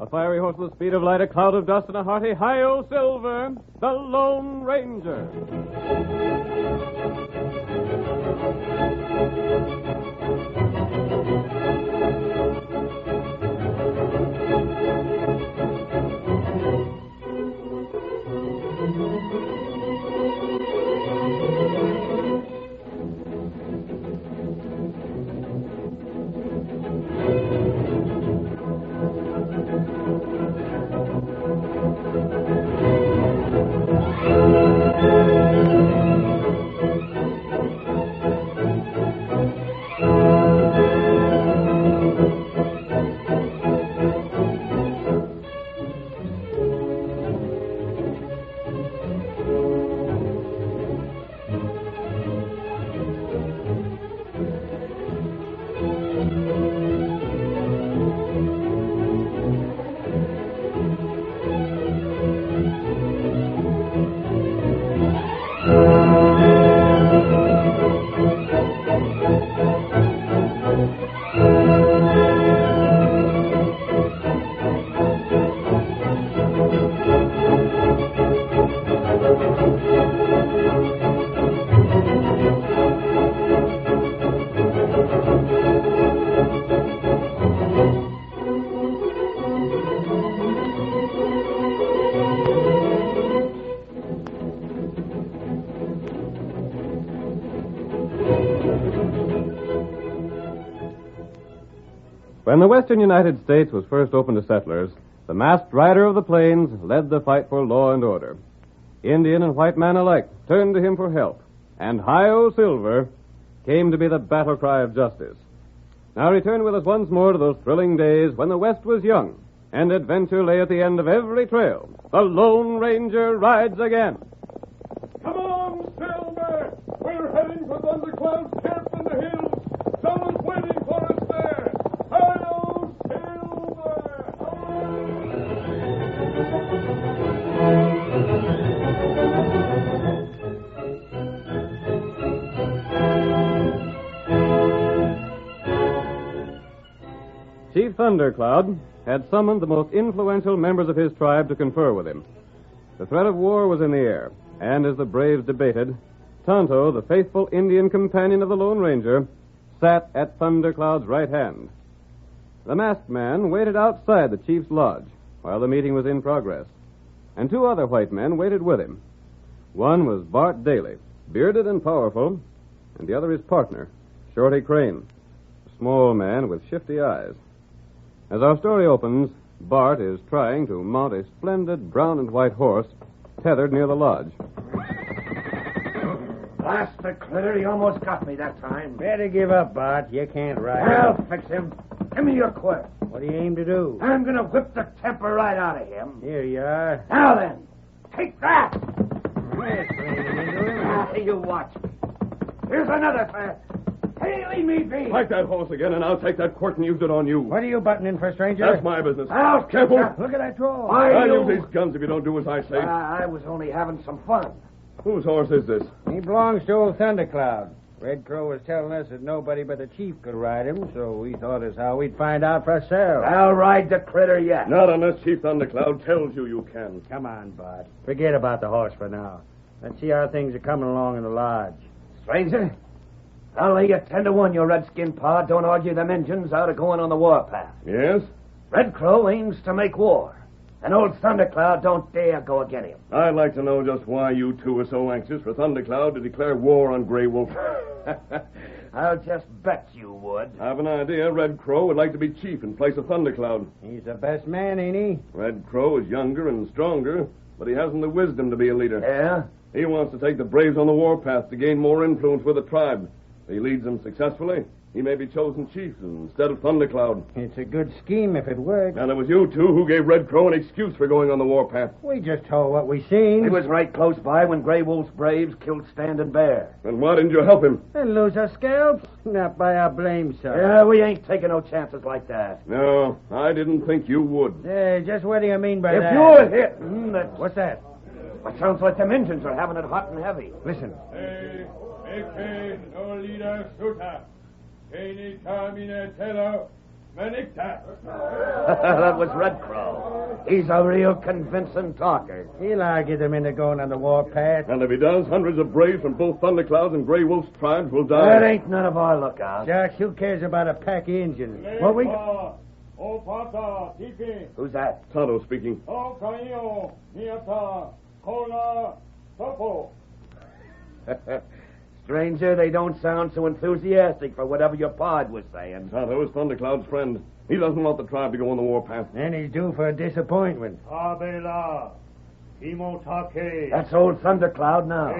fiery horse with the speed of light, a cloud of dust, and a hearty hi-yo silver, the Lone Ranger. When the western United States was first opened to settlers, the masked rider of the plains led the fight for law and order. Indian and white man alike turned to him for help, and Hi-O Silver came to be the battle cry of justice. Now return with us once more to those thrilling days when the West was young, and adventure lay at the end of every trail. The Lone Ranger rides again. Come on, Silver! We're heading for Thundercloud's camp in the hills. Someone's waiting for us there. Hi-O Silver! Chief Thundercloud had summoned the most influential members of his tribe to confer with him. The threat of war was in the air, and as the braves debated, Tonto, the faithful Indian companion of the Lone Ranger, sat at Thundercloud's right hand. The masked man waited outside the chief's lodge while the meeting was in progress, and two other white men waited with him. One was Bart Daly, bearded and powerful, and the other his partner, Shorty Crane, a small man with shifty eyes. As our story opens, Bart is trying to mount a splendid brown and white horse tethered near the lodge. Blast the critter, he almost got me that time. Better give up, Bart. You can't ride. I'll fix him. Give me your quirt. What do you aim to do? I'm going to whip the temper right out of him. Here you are. Now then, take that. Yes, You watch me. Here's another threat. Hey, leave me be. Like that horse again, and I'll take that quirt and use it on you. What are you butting in for, stranger? That's my business. I'll Careful. Look at that draw. I'll use these guns if you don't do as I say. I was only having some fun. Whose horse is this? He belongs to old Thundercloud. Red Crow was telling us that nobody but the chief could ride him, so we thought as how we'd find out for ourselves. I'll ride the critter yet. Not unless Chief Thundercloud tells you can. Come on, Bart. Forget about the horse for now. Let's see how things are coming along in the lodge. Stranger, I'll lay you 10-1 your redskin pa don't argue them Injuns out of going on the warpath. Yes? Red Crow aims to make war, and old Thundercloud don't dare go against him. I'd like to know just why you two are so anxious for Thundercloud to declare war on Grey Wolf. I'll just bet you would. I have an idea Red Crow would like to be chief in place of Thundercloud. He's the best man, ain't he? Red Crow is younger and stronger, but he hasn't the wisdom to be a leader. Yeah? He wants to take the braves on the warpath to gain more influence with the tribe. If he leads them successfully, he may be chosen chief instead of Thundercloud. It's a good scheme if it works. And it was you two who gave Red Crow an excuse for going on the warpath. We just told what we seen. He was right close by when Grey Wolf's braves killed Standing Bear. And why didn't you help him? And lose our scalps? Not by our blame, sir. Yeah, we ain't taking no chances like that. No, I didn't think you would. Hey, just what do you mean by If that? you're hit, What's that? It sounds like them Injuns are having it hot and heavy. Listen. Hey, no leader, Suta. Any Kamina Tello, That was Red Crow. He's a real convincing talker. He'll argue them into going on the warpath. And if he does, hundreds of braves from both Thunderclouds and Grey Wolf's tribes will die. That ain't none of our lookout. Josh, who cares about a pack of Indians? What we... Who's that? Tonto speaking. Stranger, they don't sound so enthusiastic for whatever your pod was saying. Tonto is Thundercloud's friend. He doesn't want the tribe to go on the warpath. And he's due for a disappointment. That's old Thundercloud now. The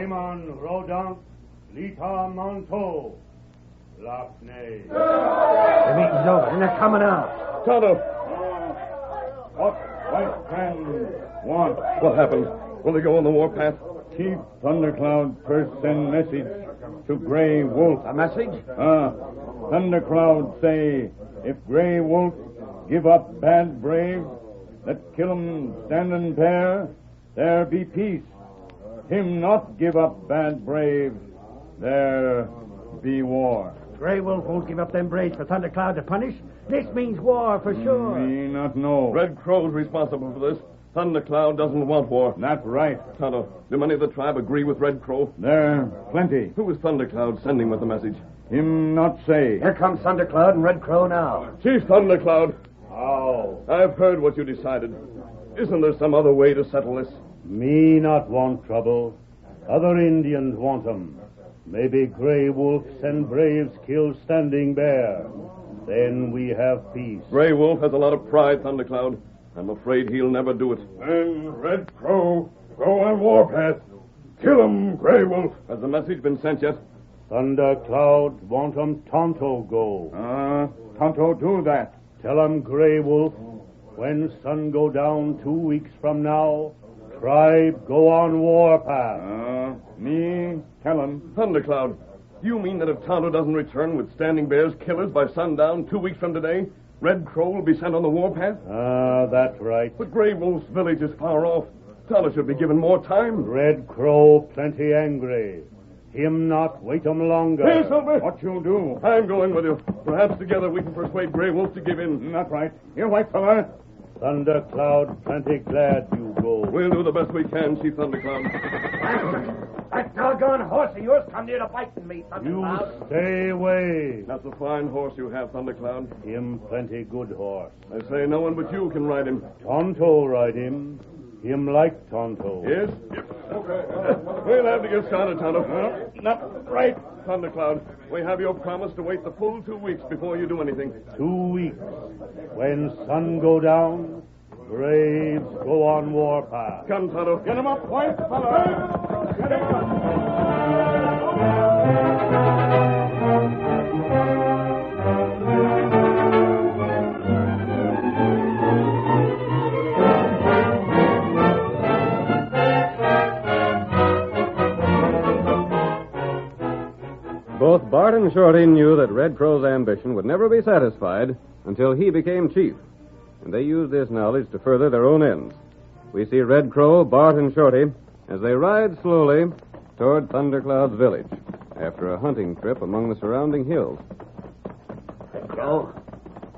meeting's over, and they're coming out. Tonto! What white man want? What happened? Will they go on the warpath? Chief Thundercloud first send message to Grey Wolf. A message? Thundercloud say if Grey Wolf give up bad braves that kill 'em standing pair, there be peace. Him not give up bad braves, there be war. Grey Wolf won't give up them braves for Thundercloud to punish. This means war for sure. Me not know. Red Crow's responsible for this. Thundercloud doesn't want war. Not right. Tonto, do many of the tribe agree with Red Crow? There plenty. Who is Thundercloud sending with the message? Him not say. Here comes Thundercloud and Red Crow now. Chief Thundercloud. How? I've heard what you decided. Isn't there some other way to settle this? Me not want trouble. Other Indians want 'em. Maybe Grey Wolf send braves kill Standing Bear. Then we have peace. Grey Wolf has a lot of pride, Thundercloud. I'm afraid he'll never do it. Then Red Crow go on warpath. Kill 'em, Grey Wolf. Has the message been sent yet? Thundercloud want 'em Tonto go. Tonto do that. Tell 'em Grey Wolf, when sun go down 2 weeks from now, tribe go on warpath. Me tell 'em. Thundercloud, you mean that if Tonto doesn't return with Standing Bear's killers by sundown 2 weeks from today, Red Crow will be sent on the warpath? That's right. But Grey Wolf's village is far off. Tonto should be given more time. Red Crow plenty angry. Him not wait 'em longer. Hey, Silver! What you do? I'm going with you. Perhaps together we can persuade Grey Wolf to give in. Not right. You white fella. Thundercloud plenty glad you go. We'll do the best we can, Chief Thundercloud. That doggone horse of yours come near to biting me, You Thundercloud. stay away. That's a fine horse you have, Thundercloud. Him plenty good horse. I say no one but you can ride him. Tonto ride him. Him like Tonto. Yes? Okay. We'll have to get started, Tonto. Not right. Thundercloud, we have your promise to wait the full 2 weeks before you do anything. 2 weeks. When sun go down, braves go on warpath. Come, Tonto. Get him up, white fella. Get him up. Both Bart and Shorty knew that Red Crow's ambition would never be satisfied until he became chief, and they used this knowledge to further their own ends. We see Red Crow, Bart, and Shorty as they ride slowly toward Thundercloud's village after a hunting trip among the surrounding hills. Red Crow,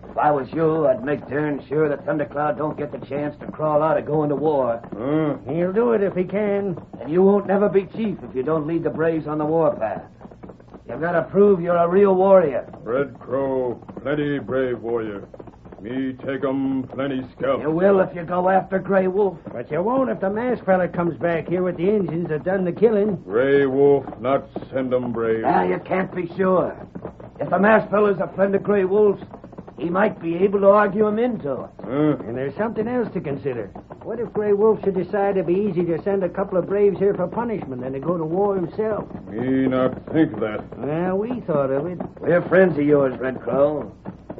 if I was you, I'd make darn sure that Thundercloud don't get the chance to crawl out of going to war. He'll do it if he can. And you won't never be chief if you don't lead the braves on the warpath. You've got to prove you're a real warrior. Red Crow, plenty brave warrior. Me take 'em plenty scalp. You will if you go after Grey Wolf. But you won't if the masked fella comes back here with the Indians that done the killing. Grey Wolf not send 'em brave. You can't be sure. If the masked fella's a friend of Grey Wolf's, he might be able to argue him into it. And there's something else to consider. What if Grey Wolf should decide it'd be easy to send a couple of braves here for punishment than to go to war himself? Me not think that. Well, we thought of it. We're friends of yours, Red Crow.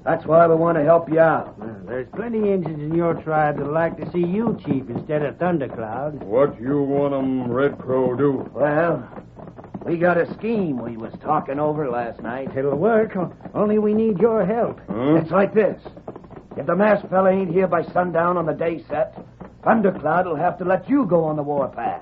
That's why we want to help you out. There's plenty Indians in your tribe that'd like to see you chief instead of Thundercloud. What you want 'em Red Crow do? Well, we got a scheme we was talking over last night. It'll work, only we need your help. It's like this. If the masked fella ain't here by sundown on the day set, Thundercloud will have to let you go on the warpath.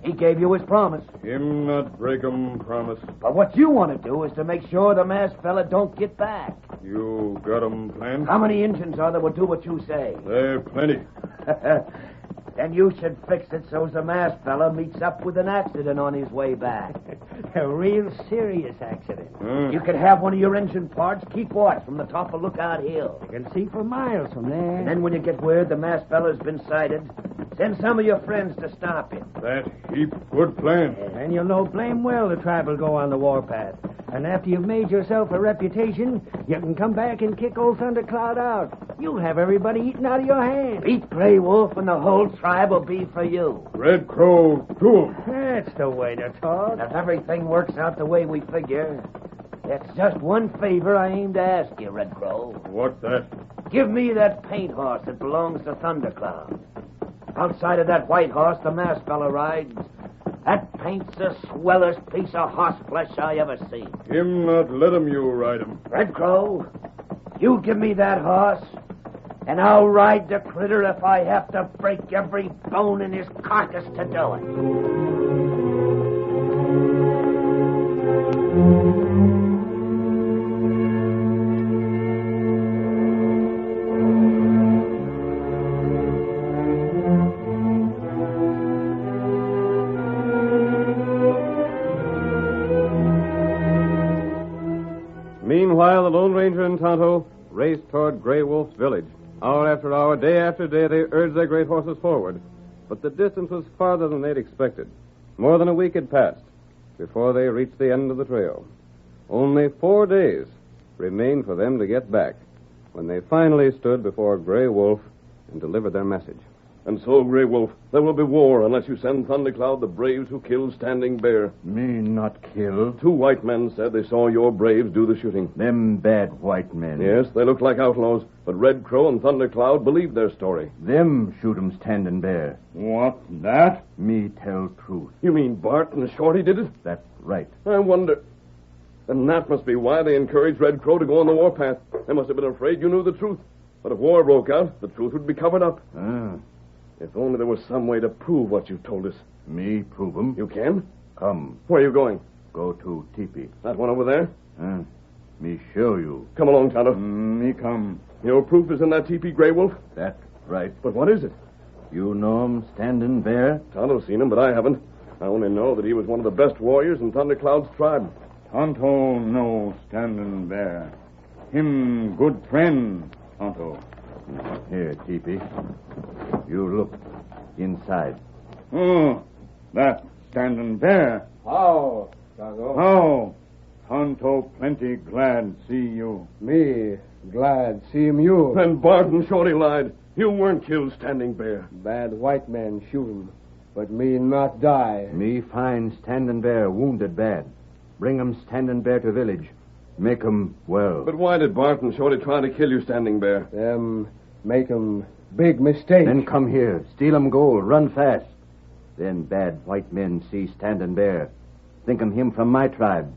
He gave you his promise. Him not break 'em promise. But what you want to do is to make sure the masked fella don't get back. You got 'em planned? How many Injuns are there will do what you say? There are plenty. Then you should fix it so's the masked fella meets up with an accident on his way back. A real serious accident. You could have one of your engine parts keep watch from the top of Lookout Hill. You can see for miles from there. And then when you get word the masked fella's been sighted, send some of your friends to stop him. That heap good plan. And you'll know blame well the tribe will go on the warpath. And after you've made yourself a reputation, you can come back and kick old Thundercloud out. You'll have everybody eating out of your hand. Beat Grey Wolf and the whole tribe will be for you. Red Crow, to 'em. That's the way to talk. If everything works out the way we figure, that's just one favor I aim to ask you, Red Crow. What's that? Give me that paint horse that belongs to Thundercloud. Outside of that white horse the masked fella rides, that paint's the swellest piece of horseflesh I ever seen. Him not let 'em you ride 'em. Red Crow, you give me that horse, and I'll ride the critter if I have to break every bone in his carcass to do it. Meanwhile, the Lone Ranger and Tonto raced toward Grey Wolf's village. Hour after hour, day after day, they urged their great horses forward. But the distance was farther than they'd expected. More than a week had passed before they reached the end of the trail. Only 4 days remained for them to get back when they finally stood before Grey Wolf and delivered their message. And so, Grey Wolf, there will be war unless you send Thundercloud the braves who killed Standing Bear. Me not kill. 2 white men said they saw your braves do the shooting. Them bad white men. Yes, they looked like outlaws, but Red Crow and Thundercloud believed their story. Them shoot 'em Standing Bear. What, that? Me tell truth. You mean Bart and Shorty did it? That's right. I wonder. And that must be why they encouraged Red Crow to go on the warpath. They must have been afraid you knew the truth. But if war broke out, the truth would be covered up. Ah, If only there was some way to prove what you've told us. me prove 'em. You can? Come, Where are you going? go to teepee. That one over there? Ah, me show you. Come along, Tonto. Me come. Your proof is in that teepee, Grey Wolf? That's right. But what is it? You know 'em Standing Bear? Tonto's seen him, but I haven't. I only know that he was one of the best warriors in Thundercloud's tribe. Tonto no Standing Bear. Him good friend, Tonto. Here, teepee. You look inside. Oh, that Standing Bear. How, Tonto? Oh, Tonto plenty glad see you. Me glad see him you. Then Bart and Shorty lied. You weren't killed, Standing Bear. Bad white man shoot him, but me not die. Me find Standing Bear wounded bad. Bring 'em Standing Bear to village. Make 'em well. But why did Bart and Shorty try to kill you, Standing Bear? Them make 'em big mistake. Then come here, steal 'em gold, run fast. Then bad white men see Standing Bear. Think 'em him from my tribe.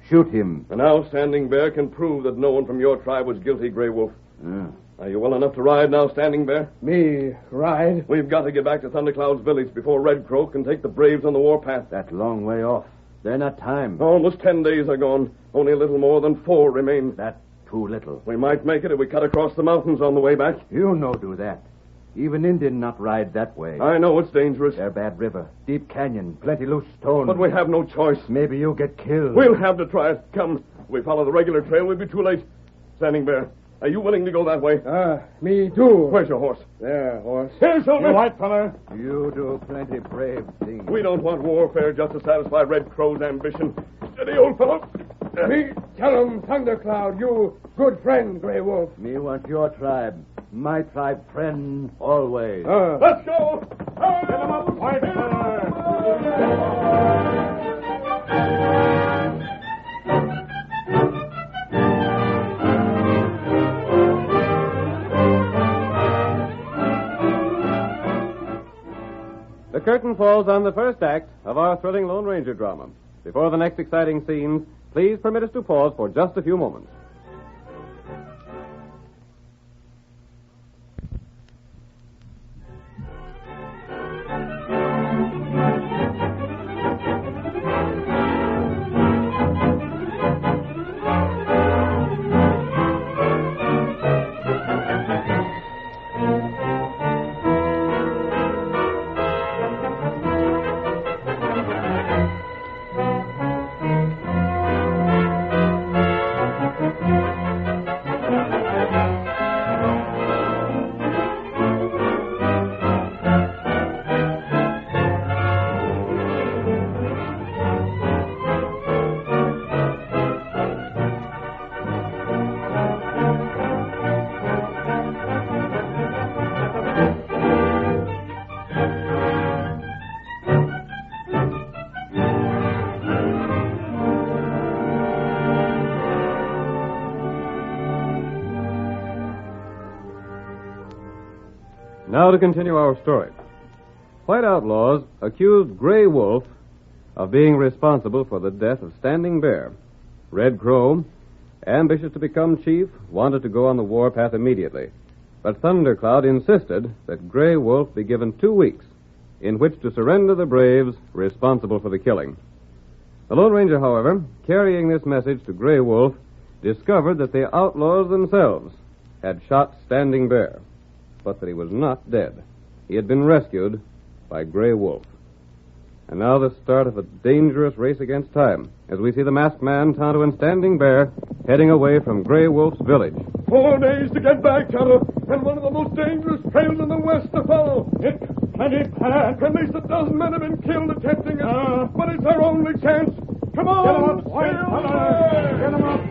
Shoot him. And now Standing Bear can prove that no one from your tribe was guilty, Grey Wolf. Ah, Are you well enough to ride now, Standing Bear? Me ride. We've got to get back to Thundercloud's village before Red Crow can take the braves on the warpath. that long way off. There not time. Almost 10 days are gone. Only a little more than 4 remain. That too little. We might make it if we cut across the mountains on the way back. You no do that. Even Indian not ride that way. I know it's dangerous, There bad river, deep canyon, plenty loose stone. but we have no choice. Maybe you'll get killed. We'll have to try it. Come. If we follow the regular trail, we'll be too late. Standing Bear, are you willing to go that way? Me too. Where's your horse? There, horse. Here, Silver. You white feller. You do plenty brave things. We don't want warfare just to satisfy Red Crow's ambition. Steady, old fellow. Me tell 'em Thundercloud, you good friend, Grey Wolf. Me want your tribe. My tribe friend always. Let's go. Get him up, white feller. The curtain falls on the first act of our thrilling Lone Ranger drama. Before the next exciting scenes, please permit us to pause for just a few moments. Now to continue our story. White outlaws accused Gray Wolf of being responsible for the death of Standing Bear. Red Crow, ambitious to become chief, wanted to go on the warpath immediately. But Thundercloud insisted that Gray Wolf be given 2 weeks in which to surrender the braves responsible for the killing. The Lone Ranger, however, carrying this message to Gray Wolf, discovered that the outlaws themselves had shot Standing Bear, but that he was not dead. He had been rescued by Gray Wolf. And now the start of a dangerous race against time, as we see the masked man, Tonto, and Standing Bear heading away from Gray Wolf's village. 4 days to get back, Tonto, and one of the most dangerous trails in the West to follow. It's plenty bad. At least a dozen men have been killed attempting it, but it's our only chance. Come on! Get 'em up, White Feller! Get 'em up!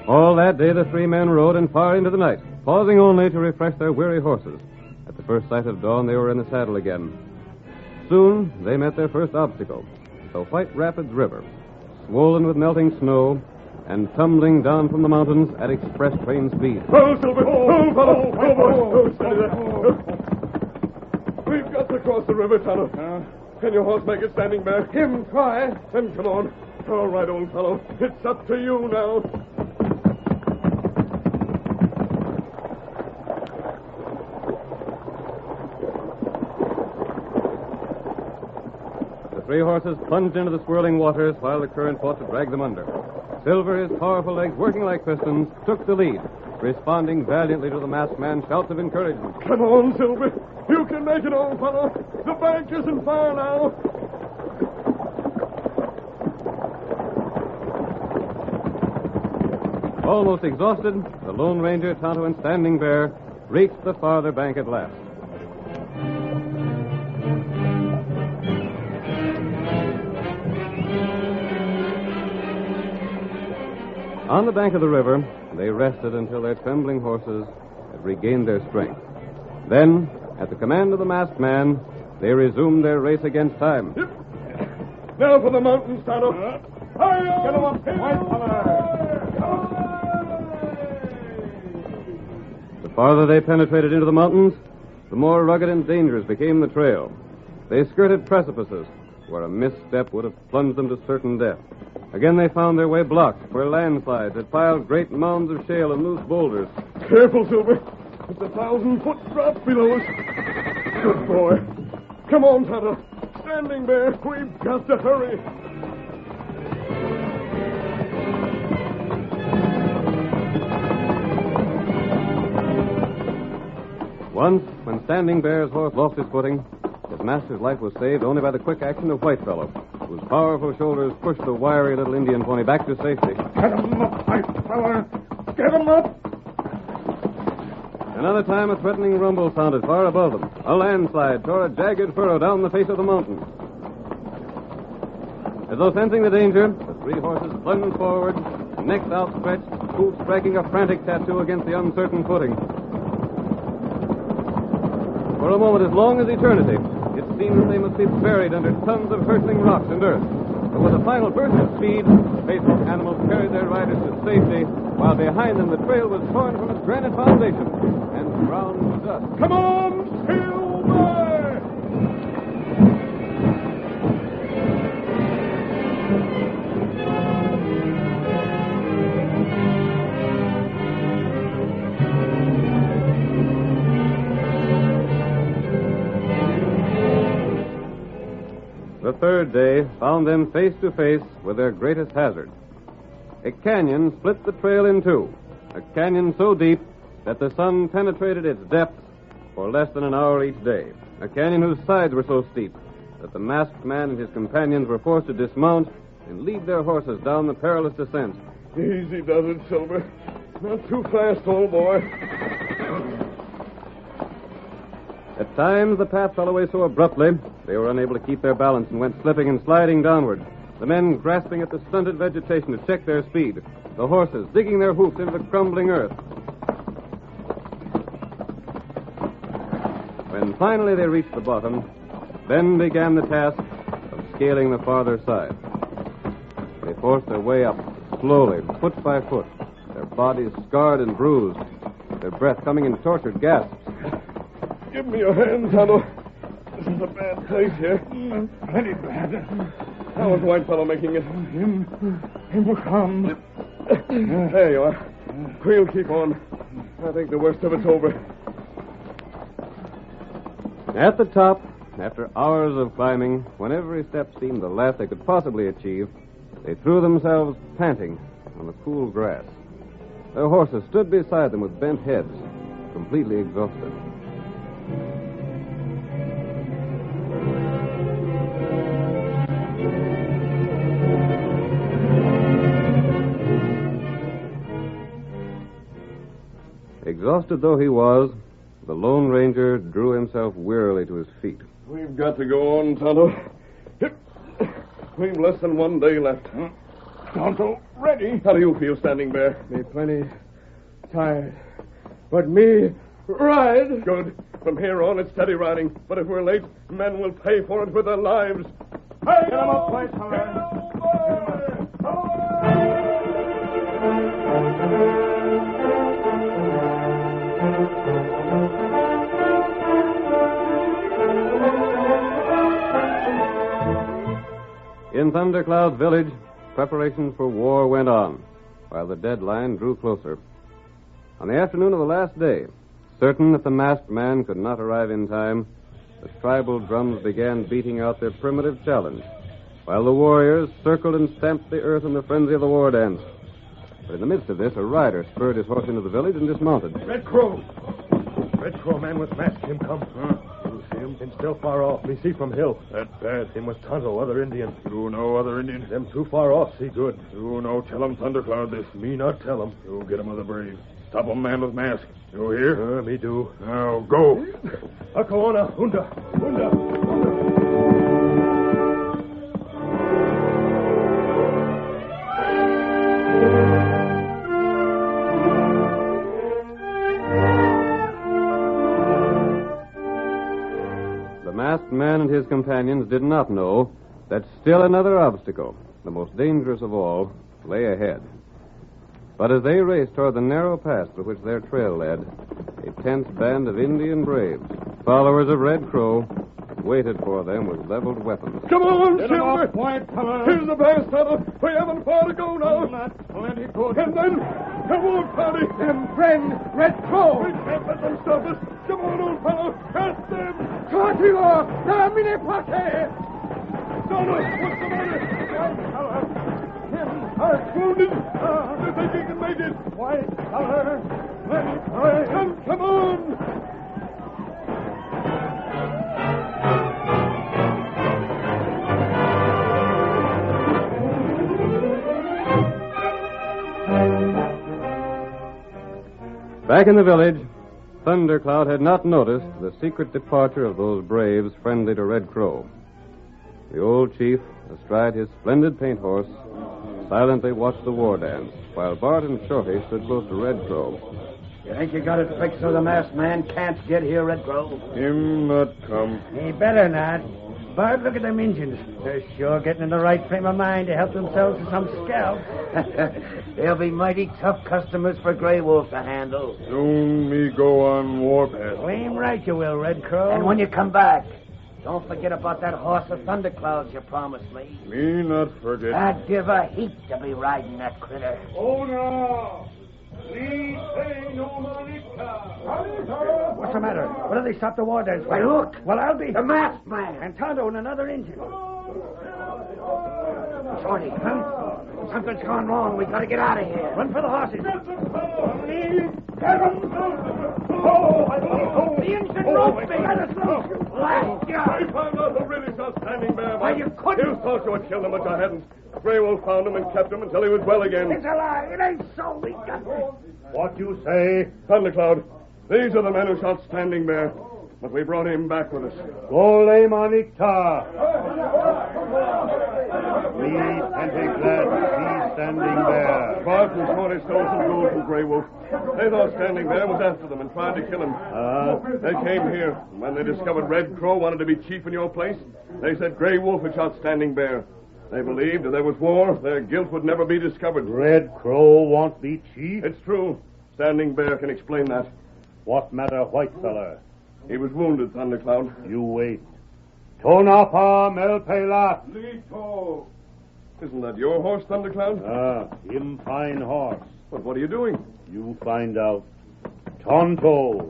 All that day the 3 men rode and far into the night, pausing only to refresh their weary horses. At the first sight of dawn, they were in the saddle again. Soon they met their first obstacle, the White Rapids River, swollen with melting snow and tumbling down from the mountains at express train speed. Oh, Silver! Oh, fellow! Oh, boy! Oh, steady there. We've got to cross the river, Tonto. Can your horse make it, Standing Bear? Him try. Then come on. All right, old fellow. It's up to you now. The 3 horses plunged into the swirling waters while the current fought to drag them under. Silver, his powerful legs working like pistons, took the lead, responding valiantly to the masked man's shouts of encouragement. Come on, Silver. You can make it, old fellow. The bank isn't far now. Almost exhausted, the Lone Ranger, Tonto, and Standing Bear reached the farther bank at last. On the bank of the river, they rested until their trembling horses had regained their strength. Then, at the command of the masked man, they resumed their race against time. Yep. Now for the mountains, Tonto. Hi-yo! Get 'em up, White Feller! The farther they penetrated into the mountains, the more rugged and dangerous became the trail. They skirted precipices where a misstep would have plunged them to certain death. Again they found their way blocked where landslides had piled great mounds of shale and loose boulders. Careful, Silver. It's 1,000-foot drop below us. Good boy. Come on, Tonto. Standing Bear, we've got to hurry. Once, when Standing Bear's horse lost his footing, his master's life was saved only by the quick action of Whitefellow, whose powerful shoulders pushed the wiry little Indian pony back to safety. Get 'em up, White Feller! Get 'em up! Another time, a threatening rumble sounded far above them. A landslide tore a jagged furrow down the face of the mountain. As though sensing the danger, the 3 horses plunged forward, necks outstretched, hoofs striking a frantic tattoo against the uncertain footing. For a moment as long as eternity, it seemed that they must be buried under tons of hurtling rocks and earth. But with a final burst of speed, the faithful animals carried their riders to safety, while behind them the trail was torn from its granite foundation and ground to dust. Come on, Silver! The third day found them face to face with their greatest hazard. A canyon split the trail in two, a canyon so deep that the sun penetrated its depths for less than an hour each day, a canyon whose sides were so steep that the masked man and his companions were forced to dismount and lead their horses down the perilous descent. Easy does it, Silver. Not too fast, old boy. At times, the path fell away so abruptly, they were unable to keep their balance and went slipping and sliding downward, the men grasping at the stunted vegetation to check their speed, the horses digging their hoofs into the crumbling earth. When finally they reached the bottom, Then began the task of scaling the farther side. They forced their way up, slowly, foot by foot, their bodies scarred and bruised, their breath coming in tortured gasps. Give me your hand, Tonto. This is a bad place here. Plenty bad. How is White Fellow making it? Him will come. There you are. We'll keep on. I think the worst of it's over. At the top, after hours of climbing, when every step seemed the last they could possibly achieve, they threw themselves panting on the cool grass. Their horses stood beside them with bent heads, completely exhausted. Exhausted though he was, the Lone Ranger drew himself wearily to his feet. We've got to go on, Tonto. We've less than 1 day left. Tonto, ready. How do you feel, Standing Bear? Me plenty tired. But me ride. Good. From here on, it's steady riding. But if we're late, men will pay for it with their lives. Get him up, White Fellow. In Thundercloud Village, preparations for war went on, while the deadline drew closer. On the afternoon of the last day, certain that the masked man could not arrive in time, the tribal drums began beating out their primitive challenge, while the warriors circled and stamped the earth in the frenzy of the war dance. But in the midst of this, a rider spurred his horse into the village and dismounted. Red Crow. Red Crow man with mask. Him come. You see him? Him still far off. Me see from hill. That bad. Him was Tonto, other Indian. You know other Indian? Them too far off. See good. You know, tell him Thundercloud this. Me not tell him. You get him other brave. Stop a man with mask. You hear? Me do. Now, go. Akawana. Hunda. The masked man and his companions did not know that still another obstacle, the most dangerous of all, lay ahead. But as they raced toward the narrow pass through which their trail led, a tense band of Indian braves, followers of Red Crow, waited for them with leveled weapons. Come on, Get him Silver. up, White Fellow. Here's the pass, Tonto. We haven't far to go now. Not plenty good. And then, come on, Toddy. Them friend, Red Crow. We can't let them stop us. Come on, old fellow. Catch them. Contigo. Namine pate. Tonto, what's the matter? Are wounded. You think you can make it? White color. Let me pray. Come on. Back in the village, Thundercloud had not noticed the secret departure of those braves friendly to Red Crow. The old chief, astride his splendid paint horse, silently watched the war dance, while Bart and Shorty stood close to Red Crow. You think you got it fixed so the masked man can't get here, Red Crow? Him not come. He better not. Bart, look at them Injuns. They're sure getting in the right frame of mind to help themselves to some scalp. They'll be mighty tough customers for Grey Wolf to handle. Soon me go on warpath. Blame right you will, Red Crow. And when you come back, don't forget about that horse of Thunderclouds you promised me. Me not forget. I'd give a heap to be riding that critter. Oh, no. Please say no What's the matter? What do they stop the war dance? Why, look. Well, I'll be... The masked man. And Tonto and another Injun. Shorty, huh? Something's gone wrong. We gotta get out of here. Run for the horses. The Injun roped me. Let us loose. Blast you. I found out who really shot Standing Bear. Why, you couldn't. You thought you had killed him, but you hadn't. Grey Wolf found him and kept him until he was well again. It's a lie. It ain't so. We got to... What you say? Thundercloud, these are the men who shot Standing Bear. But we brought him back with us. Go lay Manikta. Please and be glad to see Standing Bear. Bart and Shorty stole some gold from Grey Wolf. They thought Standing Bear was after them and tried to kill him. They came here. And when they discovered Red Crow wanted to be chief in your place, they said Grey Wolf had shot Standing Bear. They believed if there was war, their guilt would never be discovered. Red Crow won't be chief? It's true. Standing Bear can explain that. What matter, white feller? He was wounded, Thundercloud. You wait. Tonapa Melpela. Lito. Isn't that your horse, Thundercloud? Him fine horse. But what are you doing? You find out. Tonto.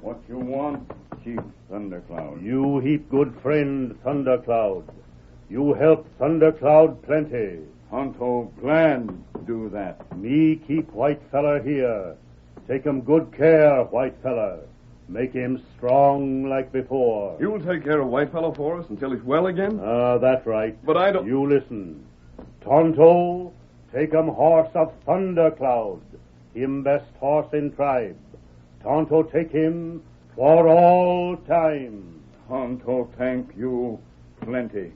What you want, Chief Thundercloud? You heap good friend, Thundercloud. You help Thundercloud plenty. Tonto glad do that. Me keep white feller here. Take him good care, white feller. Make him strong like before. You'll take care of Whitefellow for us until he's well again? That's right. But I don't... You listen. Tonto, take him horse of Thundercloud. Him best horse in tribe. Tonto take him for all time. Tonto thank you plenty.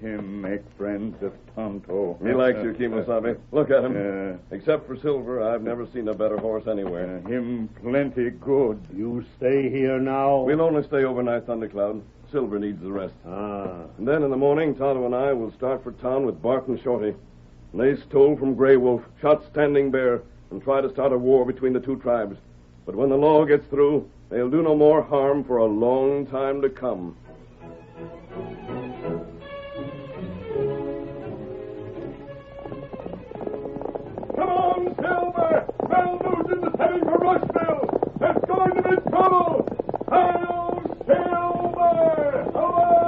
Him make friends of Tonto. He likes you, Kimosabe. Look at him. Except for Silver, I've never seen a better horse anywhere. Him plenty good. You stay here now? We'll only stay overnight, Thundercloud. Silver needs the rest. And then in the morning, Tonto and I will start for town with Bart and Shorty. And they stole from Grey Wolf, shot Standing Bear, and try to start a war between the two tribes. But when the law gets through, they'll do no more harm for a long time to come. Come on, Silver! Bell Nugent is heading for Rushville! There's going to be trouble! Hail, Silver! Away!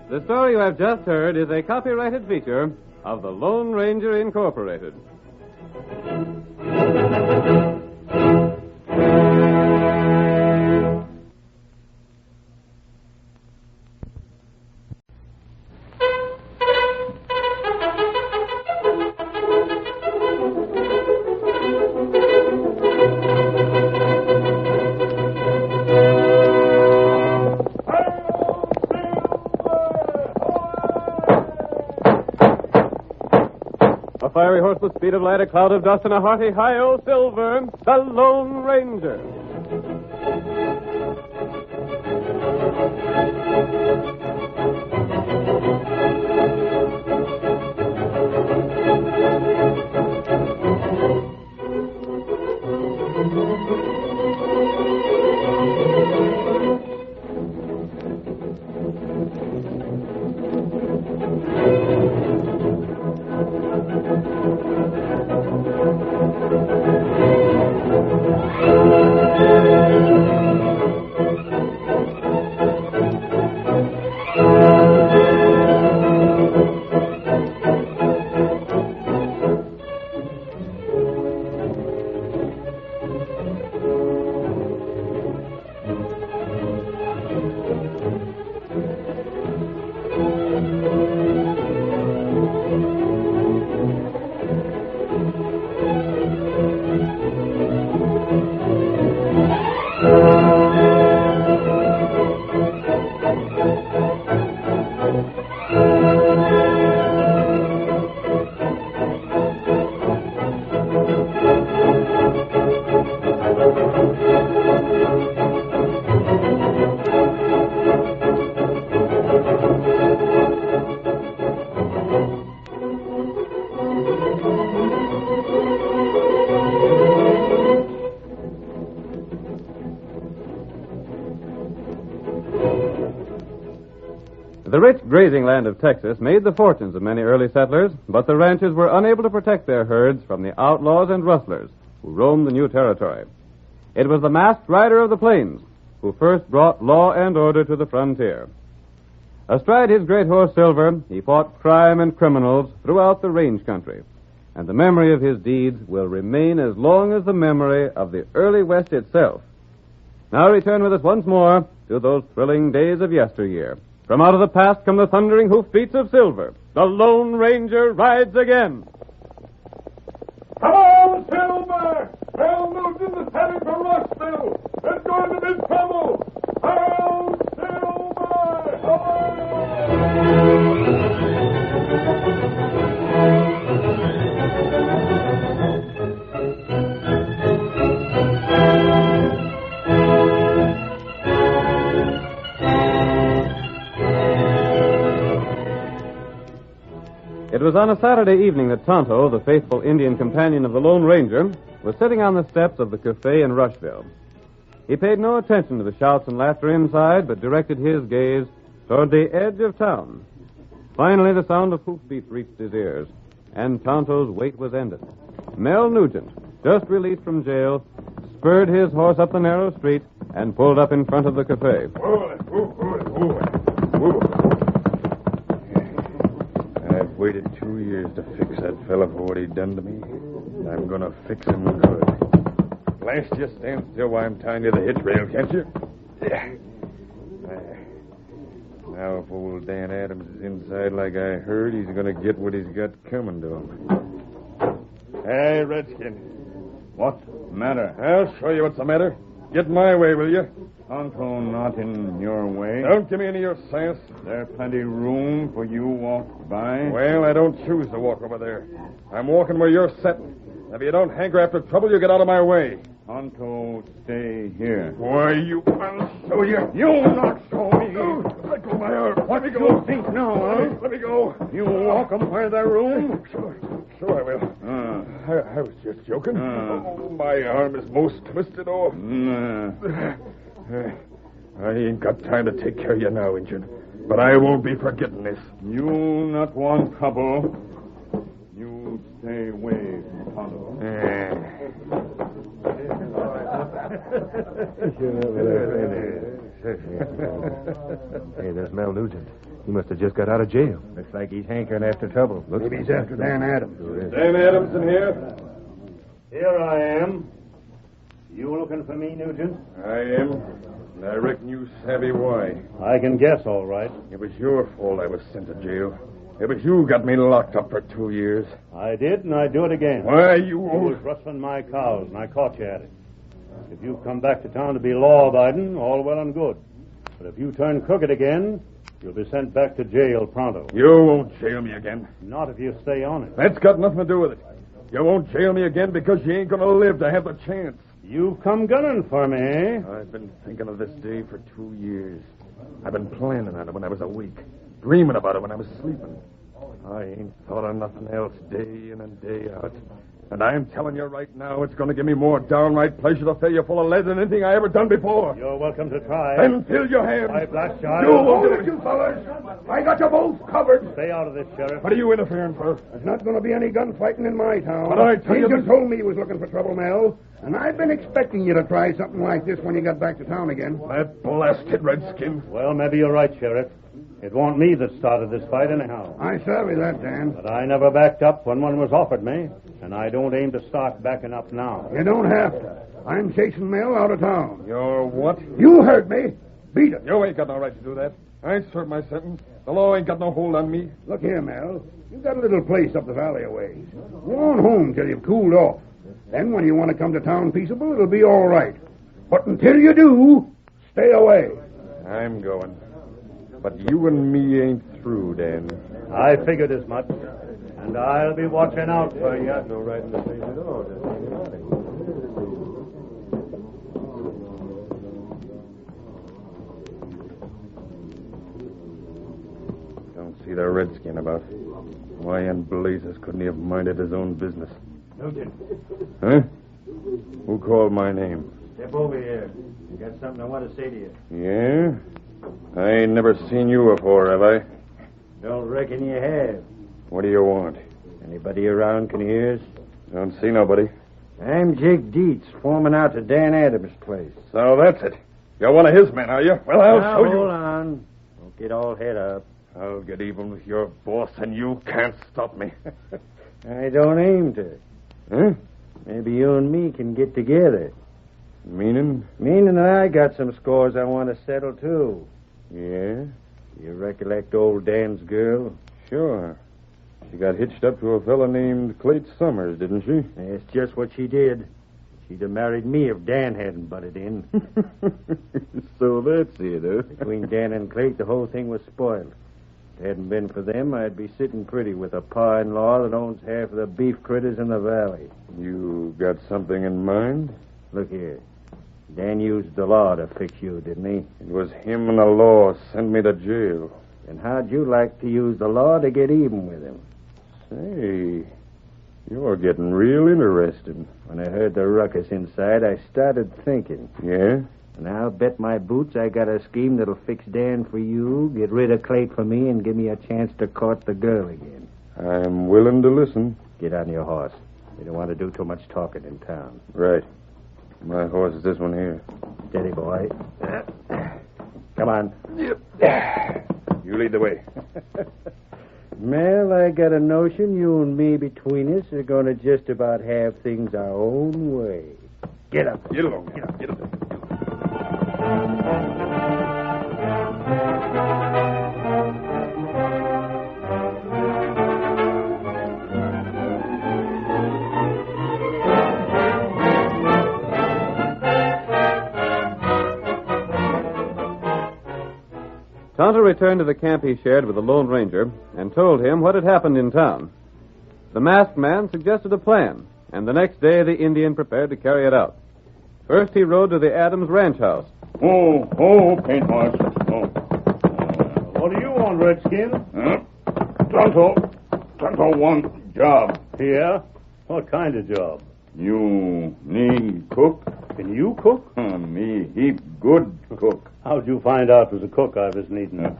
The story you have just heard is a copyrighted feature of the Lone Ranger Incorporated. A fiery horse with speed of light, a cloud of dust, and a hearty hi-yo Silver, the Lone Ranger. The rich grazing land of Texas made the fortunes of many early settlers, but the ranchers were unable to protect their herds from the outlaws and rustlers who roamed the new territory. It was the masked rider of the plains who first brought law and order to the frontier. Astride his great horse Silver, he fought crime and criminals throughout the range country, and the memory of his deeds will remain as long as the memory of the early West itself. Now return with us once more to those thrilling days of yesteryear. From out of the past come the thundering hoofbeats of Silver. The Lone Ranger rides again. Come on, Silver! Earle Nugent is heading for Rustling. There's going to be trouble. Earle Silver! Away! It was on a Saturday evening that Tonto, the faithful Indian companion of the Lone Ranger, was sitting on the steps of the cafe in Rushville. He paid no attention to the shouts and laughter inside, but directed his gaze toward the edge of town. Finally, the sound of hoofbeats reached his ears, and Tonto's wait was ended. Mel Nugent, just released from jail, spurred his horse up the narrow street and pulled up in front of the cafe. I've waited 2 years to fix that fella for what he done to me. I'm going to fix him good. Blast you, stand still while I'm tying you to the hitch rail, can't you? Yeah. Now, if old Dan Adams is inside like I heard, he's going to get what he's got coming to him. Hey, Redskin. What's the matter? I'll show you what's the matter. Get in my way, will you? Tonto not in your way. Don't give me any of your sass. There's plenty room for you walk by. Well, I don't choose to walk over there. I'm walking where you're sitting. If you don't hanker after trouble, you get out of my way. Tonto, stay here. Why, I'll show you. You'll not show me. Let go of my arm. What do you think now, huh? Let me go. You walk 'em where there's room? Sure I will. I was just joking. Oh, my arm is most twisted off. I ain't got time to take care of you now, Injun. But I won't be forgetting this. You not want trouble. You stay away, Tonto. Hey, there's Mel Nugent. He must have just got out of jail. Looks like he's hankering after trouble. Maybe he's after Dan Adams. Dan Adams in here? Here I am. You looking for me, Nugent? I am. And I reckon you savvy why. I can guess, all right. It was your fault I was sent to jail. It was you got me locked up for 2 years. I did, and I'd do it again. Why, you was rustling my cows, and I caught you at it. If you've come back to town to be law-abiding, all well and good. But if you turn crooked again, you'll be sent back to jail pronto. You won't jail me again. Not if you stay on it. That's got nothing to do with it. You won't jail me again because you ain't going to live to have the chance. You've come gunning for me, eh? I've been thinking of this day for 2 years. I've been planning on it when I was awake, dreaming about it when I was sleeping. I ain't thought of nothing else day in and day out. And I'm telling you right now, it's going to give me more downright pleasure to fill you full of lead than anything I ever done before. You're welcome to try. Then fill your hands. I blast you. Hold it, you fellas. I got you both covered. Stay out of this, Sheriff. What are you interfering for? There's not going to be any gunfighting in my town. But I tell you... Agent told me he was looking for trouble, Mel. And I've been expecting you to try something like this when you got back to town again. That blasted redskin. Well, maybe you're right, Sheriff. It wasn't me that started this fight anyhow. I savvy that, Dan. But I never backed up when one was offered me, and I don't aim to start backing up now. You don't have to. I'm chasing Mel out of town. You're what? You heard me. Beat it. You ain't got no right to do that. I ain't served my sentence. The law ain't got no hold on me. Look here, Mel. You've got a little place up the valley a ways. Go on home till you've cooled off. Then when you want to come to town peaceable, it'll be all right. But until you do, stay away. I'm going. But you and me ain't through, Dan. I figured as much. And I'll be watching out for you. No right in the face at all. Don't see the redskin about. Why in blazes couldn't he have minded his own business? Nugent. Huh? Who called my name? Step over here. I got something I want to say to you. Yeah? I ain't never seen you before, have I? Don't reckon you have. What do you want? Anybody around can hear us? Don't see nobody. I'm Jake Dietz, foreman out to Dan Adams' place. So that's it. You're one of his men, are you? Well, I'll show you. Hold on. Don't get all head up. I'll get even with your boss, and you can't stop me. I don't aim to. Huh? Maybe you and me can get together. Meaning? Meaning that I got some scores I want to settle, too. Yeah? You recollect old Dan's girl? Sure. She got hitched up to a fella named Clayt Summers, didn't she? That's just what she did. She'd have married me if Dan hadn't butted in. So that's it, huh? Between Dan and Clayt, the whole thing was spoiled. If it hadn't been for them, I'd be sitting pretty with a pa-in-law that owns half of the beef critters in the valley. You got something in mind? Look here. Dan used the law to fix you, didn't he? It was him and the law sent me to jail. And how'd you like to use the law to get even with him? Say, you're getting real interested. When I heard the ruckus inside, I started thinking. Yeah? And I'll bet my boots I got a scheme that'll fix Dan for you, get rid of Clayt for me, and give me a chance to court the girl again. I'm willing to listen. Get on your horse. We don't want to do too much talking in town. Right. My horse is this one here. Steady, boy. Come on. You lead the way. Well, I got a notion you and me between us are going to just about have things our own way. Get up. Get along. Get up. Get up. Tonto returned to the camp he shared with the Lone Ranger and told him what had happened in town. The masked man suggested a plan, and the next day the Indian prepared to carry it out. First, he rode to the Adams ranch house. Paint horse. What do you want, Redskin? Tonto want job. Yeah? What kind of job? You need cook? Can you cook? Me heap good cook. How'd you find out it was a cook I was needing?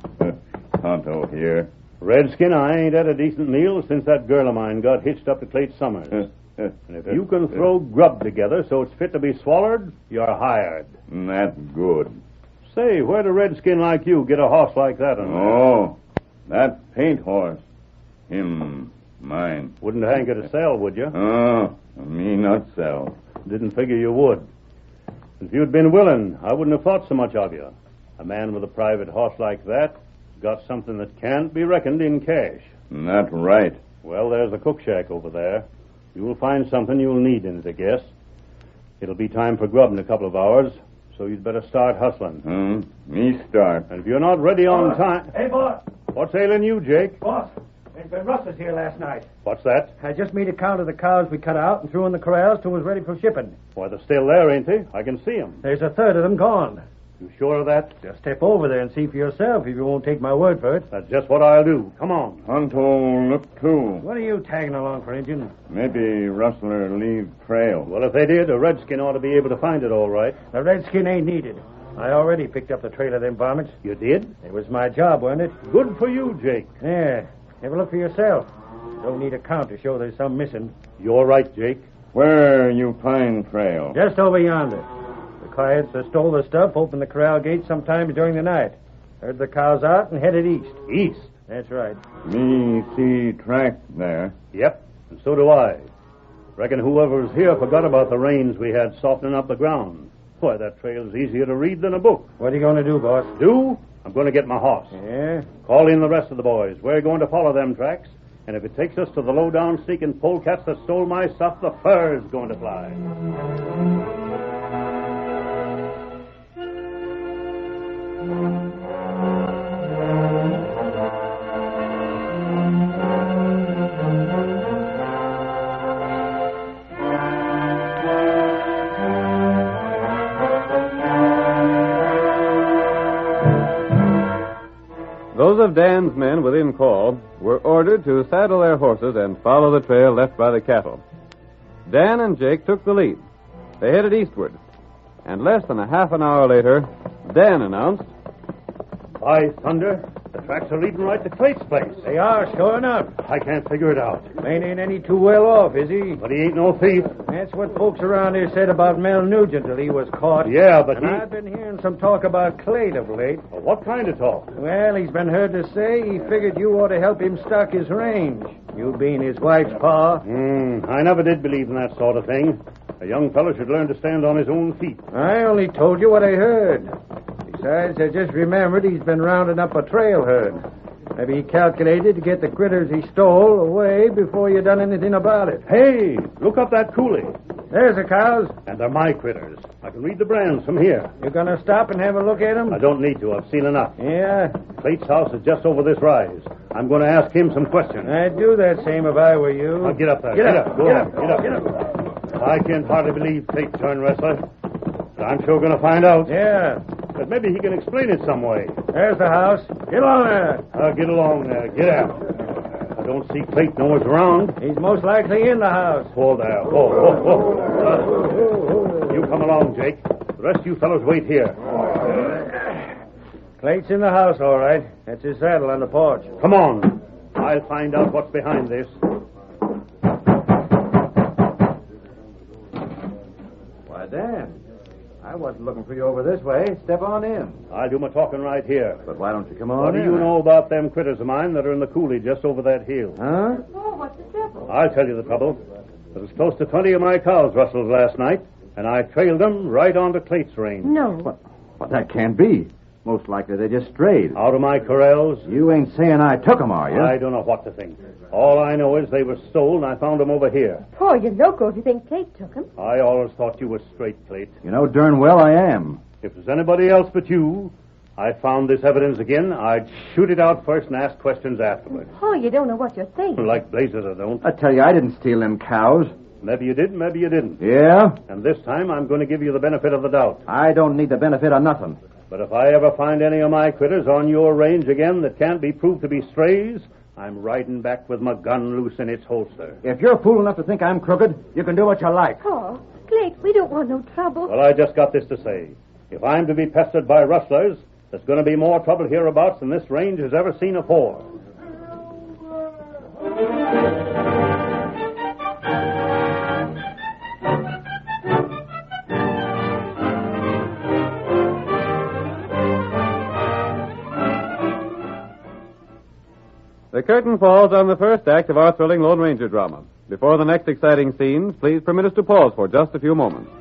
Tonto here. Redskin, I ain't had a decent meal since that girl of mine got hitched up to Clayt Summers. And if you can throw grub together so it's fit to be swallowed, you're hired. That's good. Say, where'd a redskin like you get a horse like that? That paint horse. Him, mine. Wouldn't hanker to sell, would you? Me not sell. Didn't figure you would. If you'd been willing, I wouldn't have thought so much of you. A man with a private horse like that got something that can't be reckoned in cash. That's right. Well, there's the cook shack over there. You'll find something you'll need in it, I guess. It'll be time for grub in a couple of hours, so you'd better start hustling. Me start. And if you're not ready on time... Hey, boss. What's ailing you, Jake? Boss, there's been rustlers here last night. What's that? I just made a count of the cows we cut out and threw in the corrals till it was ready for shipping. Why, they're still there, ain't they? I can see them. There's a third of them gone. You sure of that? Just step over there and see for yourself if you won't take my word for it. That's just what I'll do. Come on. Tonto, look too. What are you tagging along for, Injun? Maybe rustler leave trail. Well, if they did, a redskin ought to be able to find it all right. The redskin ain't needed. I already picked up the trail of them varmints. You did? It was my job, wasn't it? Good for you, Jake. Yeah. Have a look for yourself. You don't need a count to show there's some missing. You're right, Jake. Where you find trail? Just over yonder. The coyotes that stole the stuff opened the corral gate sometimes during the night. Heard the cows out and headed east. East? That's right. Me see track there. Yep, and so do I. Reckon whoever was here forgot about the rains we had softening up the ground. Why, that trail's easier to read than a book. What are you going to do, boss? Do? I'm going to get my horse. Yeah? Call in the rest of the boys. We're going to follow them tracks. And if it takes us to the low-down sneaking polecats that stole my stuff, the fur's going to fly. Those of Dan's men within call were ordered to saddle their horses and follow the trail left by the cattle. Dan and Jake took the lead. They headed eastward. And less than a half an hour later, Dan announced, By thunder, the tracks are leading right to Clate's place. They are, sure enough. I can't figure it out. Lane ain't any too well off, is he? But he ain't no thief. That's what folks around here said about Mel Nugent till he was caught. Yeah, but and I've been hearing some talk about Clate of late. Well, what kind of talk? Well, he's been heard to say he figured you ought to help him stock his range. You being his wife's pa. I never did believe in that sort of thing. A young fellow should learn to stand on his own feet. I only told you what I heard. Besides, I just remembered he's been rounding up a trail herd. Maybe he calculated to get the critters he stole away before you done anything about it. Hey, look up that coulee. There's the cows. And they're my critters. I can read the brands from here. You gonna stop and have a look at them? I don't need to. I've seen enough. Yeah? Clate's house is just over this rise. I'm going to ask him some questions. I'd do that same if I were you. Now, get up there. Get up. Go Get on. up. Get up. Get up. I can't hardly believe Clate turned wrestler. But I'm sure going to find out. Yeah. But maybe he can explain it some way. There's the house. Get along there. Get along there. Get out. I don't see Clate nowhere's around. He's most likely in the house. Hold there. You come along, Jake. The rest of you fellows wait here. Clate's in the house, all right. That's his saddle on the porch. Come on. I'll find out what's behind this. Why, Dan, I wasn't looking for you over this way. Step on in. I'll do my talking right here. But why don't you come on What do in? you know about them critters of mine that are in the coulee just over that hill? Huh? Oh, what's the trouble? I'll tell you the trouble. There was close to 20 of my cows rustled last night, and I trailed them right onto Clate's range. No. What, that can't be. Most likely they just strayed. Out of my corrals. You ain't saying I took them, are you? I don't know what to think. All I know is they were stolen, and I found them over here. Oh, you're loco if you think Kate took him. I always thought you were straight, Clate. You know darn well I am. If there's anybody else but you, I found this evidence again, I'd shoot it out first and ask questions afterwards. Oh, you don't know what you're saying. Like blazes, I don't. I tell you, I didn't steal them cows. Maybe you did, maybe you didn't. Yeah? And this time I'm going to give you the benefit of the doubt. I don't need the benefit of nothing. But if I ever find any of my critters on your range again that can't be proved to be strays, I'm riding back with my gun loose in its holster. If you're fool enough to think I'm crooked, you can do what you like. Oh, Clate, we don't want no trouble. Well, I just got this to say. If I'm to be pestered by rustlers, there's going to be more trouble hereabouts than this range has ever seen afore. The curtain falls on the first act of our thrilling Lone Ranger drama. Before the next exciting scenes, please permit us to pause for just a few moments.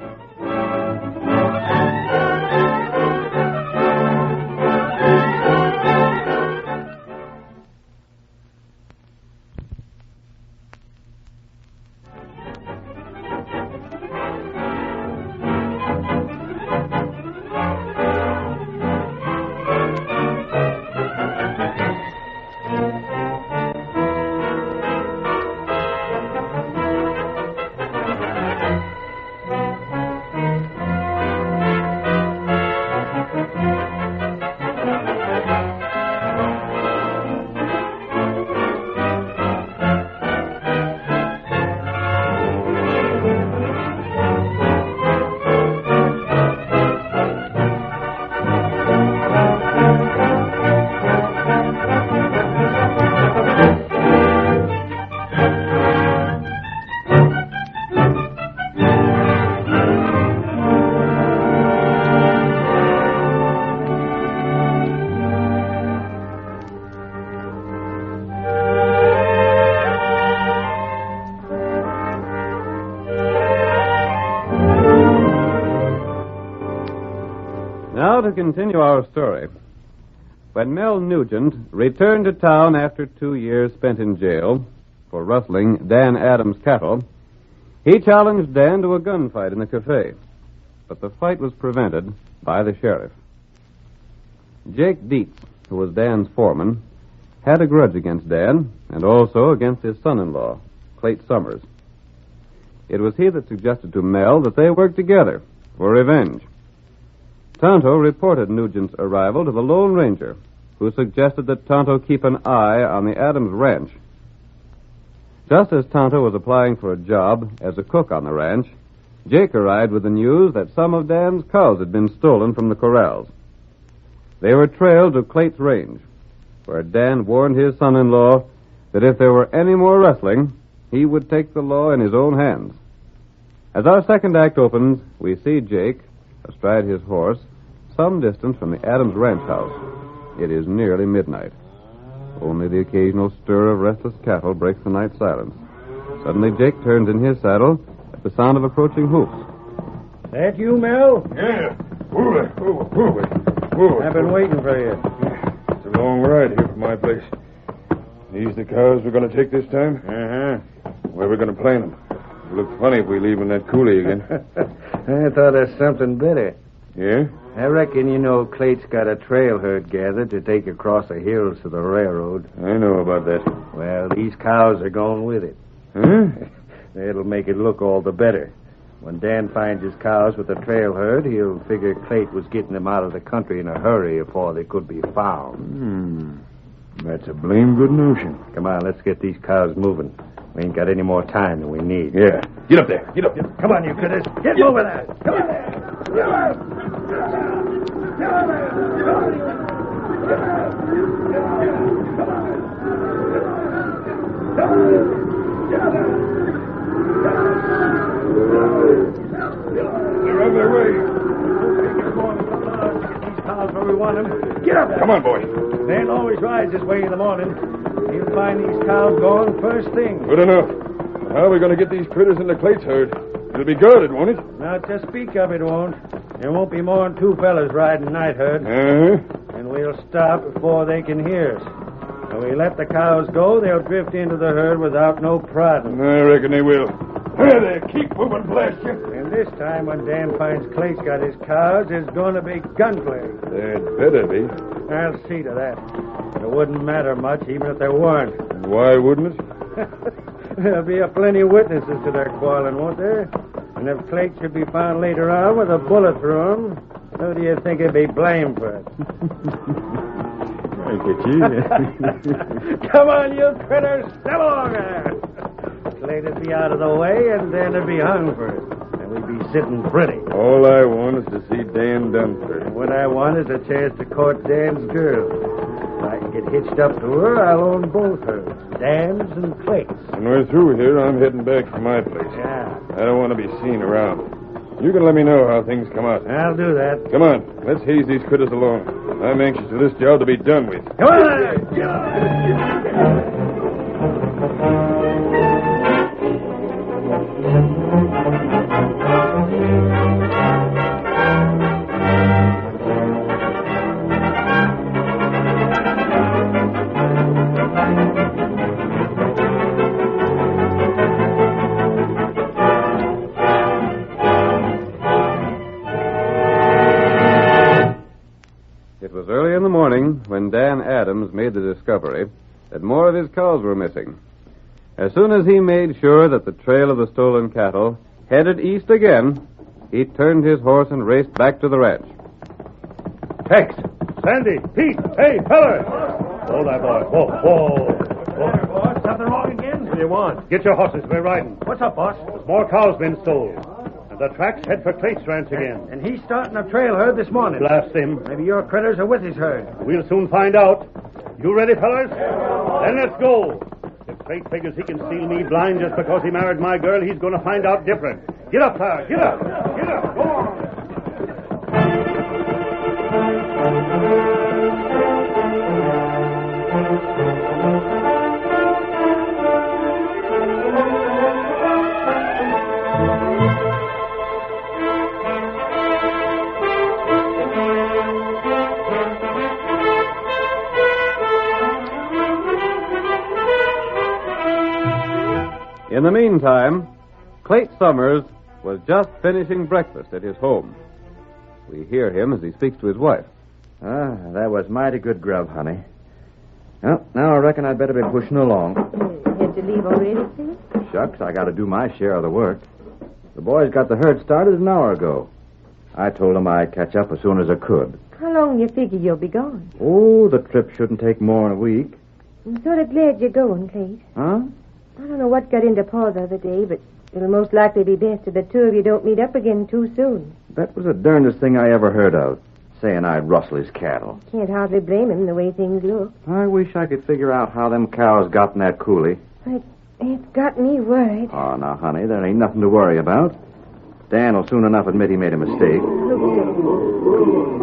Now to continue our story. When Mel Nugent returned to town after 2 years spent in jail for rustling Dan Adams' cattle, he challenged Dan to a gunfight in the cafe. But the fight was prevented by the sheriff. Jake Dietz, who was Dan's foreman, had a grudge against Dan and also against his son-in-law, Clate Summers. It was he that suggested to Mel that they work together for revenge. Tonto reported Nugent's arrival to the Lone Ranger, who suggested that Tonto keep an eye on the Adams ranch. Just as Tonto was applying for a job as a cook on the ranch, Jake arrived with the news that some of Dan's cows had been stolen from the corrals. They were trailed to Clate's range, where Dan warned his son-in-law that if there were any more rustling, he would take the law in his own hands. As our second act opens, we see Jake, astride his horse, some distance from the Adams ranch house. It is nearly midnight. Only the occasional stir of restless cattle breaks the night silence. Suddenly, Jake turns in his saddle at the sound of approaching hoofs. That you, Mel? Yeah. Whoa. I've been waiting for you. It's a long ride here from my place. These the cows we're going to take this time? Uh-huh. Where are we going to plant them? It'll look funny if we leave them in that coulee again. I thought of something better. Yeah? I reckon you know Clate's got a trail herd gathered to take across the hills to the railroad. I know about that. Well, these cows are going with it. Huh? It'll make it look all the better. When Dan finds his cows with the trail herd, he'll figure Clate was getting them out of the country in a hurry before they could be found. That's a blame good notion. Come on, let's get these cows moving. We ain't got any more time than we need. Yeah. Get up there. Get up. Come on, you critters. Get moving there. Come on there. They're on their way. These cows where we want them. Get up there. Come on, boy. Dan always rides this way in the morning. He'll find these cows going first thing. Good enough. How are we going to get these critters into Clate's herd? It'll be guarded, won't it? Now, to speak of it won't. There won't be more than 2 fellas riding night herd. Uh-huh. And we'll stop before they can hear us. When we let the cows go, they'll drift into the herd without no prodding. I reckon they will. There, there. Keep moving, blast you. And this time, when Dan finds Clate's got his cows, there's going to be gunplay. There'd better be. I'll see to that. It wouldn't matter much, even if there weren't. And why wouldn't it? There'll be a plenty of witnesses to their quarreling, won't there? And if Clate should be found later on with a bullet through him, who do you think he'd be blamed for it? I get you. Come on, you critters. Step along there. Clate'd be out of the way, and Dan'd be hung for it. And we'd be sitting pretty. All I want is to see Dan done for. And what I want is a chance to court Dan's girl. If I can get hitched up to her, I'll own both hers, Dan's and Clate's. When we're through here, I'm heading back for my place. Yeah. I don't want to be seen around. You can let me know how things come out. I'll do that. Come on, let's haze these critters along. I'm anxious for this job to be done with. Come on! It was early in the morning when Dan Adams made the discovery that more of his cows were missing. As soon as he made sure that the trail of the stolen cattle headed east again, he turned his horse and raced back to the ranch. Tex, Sandy, Pete, hey, fellas! Hold that, boy. Whoa. Boss, something wrong again? What do you want? Get your horses. We're riding. What's up, boss? There's more cows been stolen. And the tracks head for Clate's ranch again. And he's starting a trail herd this morning. Blast him. Maybe your critters are with his herd. We'll soon find out. You ready, fellas? Then let's go. If Clate figures he can steal me blind just because he married my girl, he's going to find out different. Get up, sir. Get up. Get up. Go on. In the meantime, Clate Summers was just finishing breakfast at his home. We hear him as he speaks to his wife. That was mighty good grub, honey. Well, now I reckon I'd better be pushing along. Had to leave already, Sid? Shucks, I got to do my share of the work. The boys got the herd started an hour ago. I told them I'd catch up as soon as I could. How long do you figure you'll be gone? Oh, the trip shouldn't take more than a week. I'm sort of glad you're going, Clate. Huh? I don't know what got into Paul the other day, but it'll most likely be best if the two of you don't meet up again too soon. That was the darndest thing I ever heard of. saying I'd rustle his cattle. Can't hardly blame him the way things look. I wish I could figure out how them cows got in that coulee. It's got me worried. Oh, now, honey, there ain't nothing to worry about. Dan will soon enough admit he made a mistake.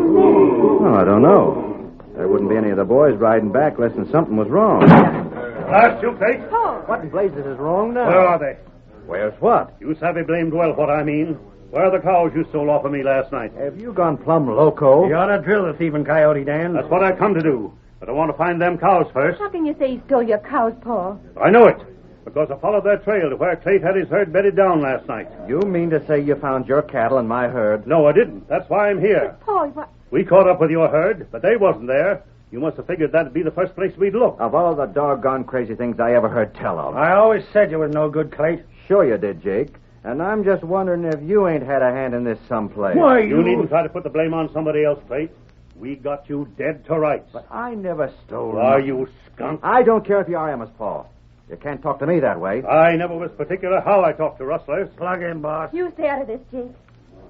Oh, I don't know. There wouldn't be any of the boys riding back unless something was wrong. Last you, Kate. Oh. What in blazes is wrong now? Where are they? Where's what? You savvy blamed well what I mean. Where are the cows you stole off of me last night? Have you gone plumb loco? You ought to drill the thieving coyote, Dan. That's what I come to do. But I want to find them cows first. How can you say he stole your cows, Paul? I know it. Because I followed their trail to where Clayt had his herd bedded down last night. You mean to say you found your cattle in my herd? No, I didn't. That's why I'm here. Paul, what? We caught up with your herd, but they wasn't there. You must have figured that'd be the first place we'd look. Of all the doggone crazy things I ever heard tell of. I always said you was no good, Clayt. Sure you did, Jake. And I'm just wondering if you ain't had a hand in this someplace. Why, You needn't try to put the blame on somebody else, Clayt. We got you dead to rights. But I never stole Are nothing. you skunk? I don't care if you are Amos, Paul. You can't talk to me that way. I never was particular how I talked to rustlers. Plug in, boss. You stay out of this, Jake.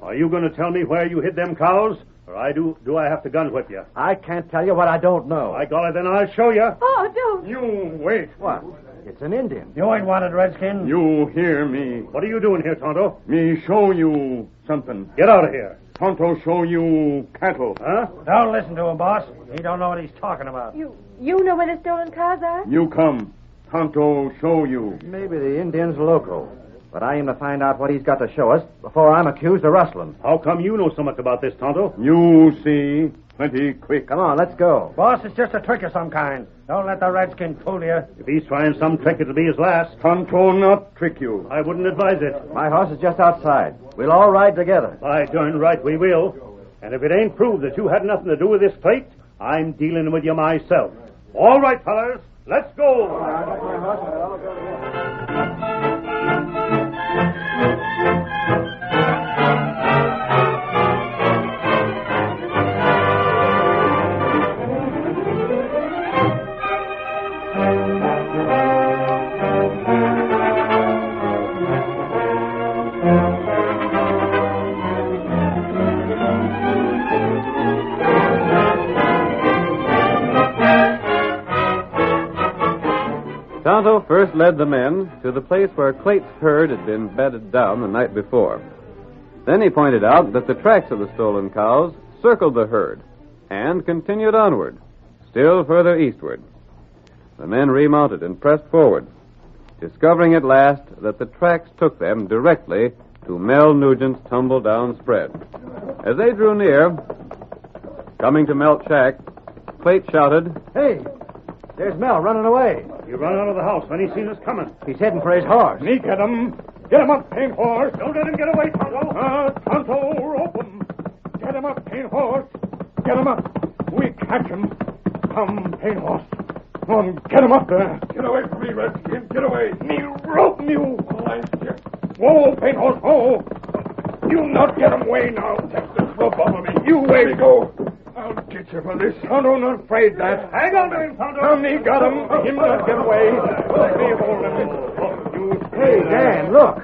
Are you going to tell me where you hid them cows? Or do I have to gun whip you? I can't tell you what I don't know. By golly, then I'll show you. Oh, don't. You wait. What? It's an Indian. You ain't wanted, Redskin. You hear me. What are you doing here, Tonto? Me show you something. Get out of here. Tonto show you cattle. Huh? Don't listen to him, boss. He don't know what he's talking about. You know where the stolen cows are? You come. Tonto show you. Maybe the Indian's loco. But I aim to find out what he's got to show us before I'm accused of rustling. How come you know so much about this, Tonto? You see. Plenty quick. Come on, let's go. Boss, it's just a trick of some kind. Don't let the Redskin fool you. If he's trying some trick, it'll be his last. Tonto not trick you. I wouldn't advise it. My horse is just outside. We'll all ride together. By darn right we will. And if it ain't proved that you had nothing to do with this plate, I'm dealing with you myself. All right, fellas, let's go. Tonto first led the men to the place where Clayt's herd had been bedded down the night before. Then he pointed out that the tracks of the stolen cows circled the herd and continued onward, still further eastward. The men remounted and pressed forward, discovering at last that the tracks took them directly to Mel Nugent's tumble-down spread. As they drew near, coming to Melt's shack, Clayt shouted, Hey, there's Mel running away. He run out of the house when he seen us coming. He's heading for his horse. Me get him. Get him up, paint horse. Don't let him get away, Tonto. Tonto, rope him. Get him up, paint horse. Get him up. We catch him. Come, paint horse. Come on, get him up there. Get away from me, Redskin. Get away. Me rope you. Whoa, paint horse, whoa. You not get him away now. Take this rope off of me. You wait. Go. I'll get you for this. Tonto, not afraid that. Hang on to him, Tonto. Me got him. Him not get away. Me hold him. Hey, Dan, look.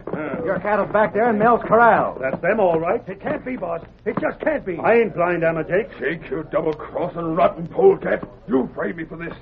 Your cattle's back there in Mel's corral. That's them, all right. It can't be, boss. It just can't be. I ain't blind, am I, Jake? Jake, you double-crossing rotten polecat. You framed me for this.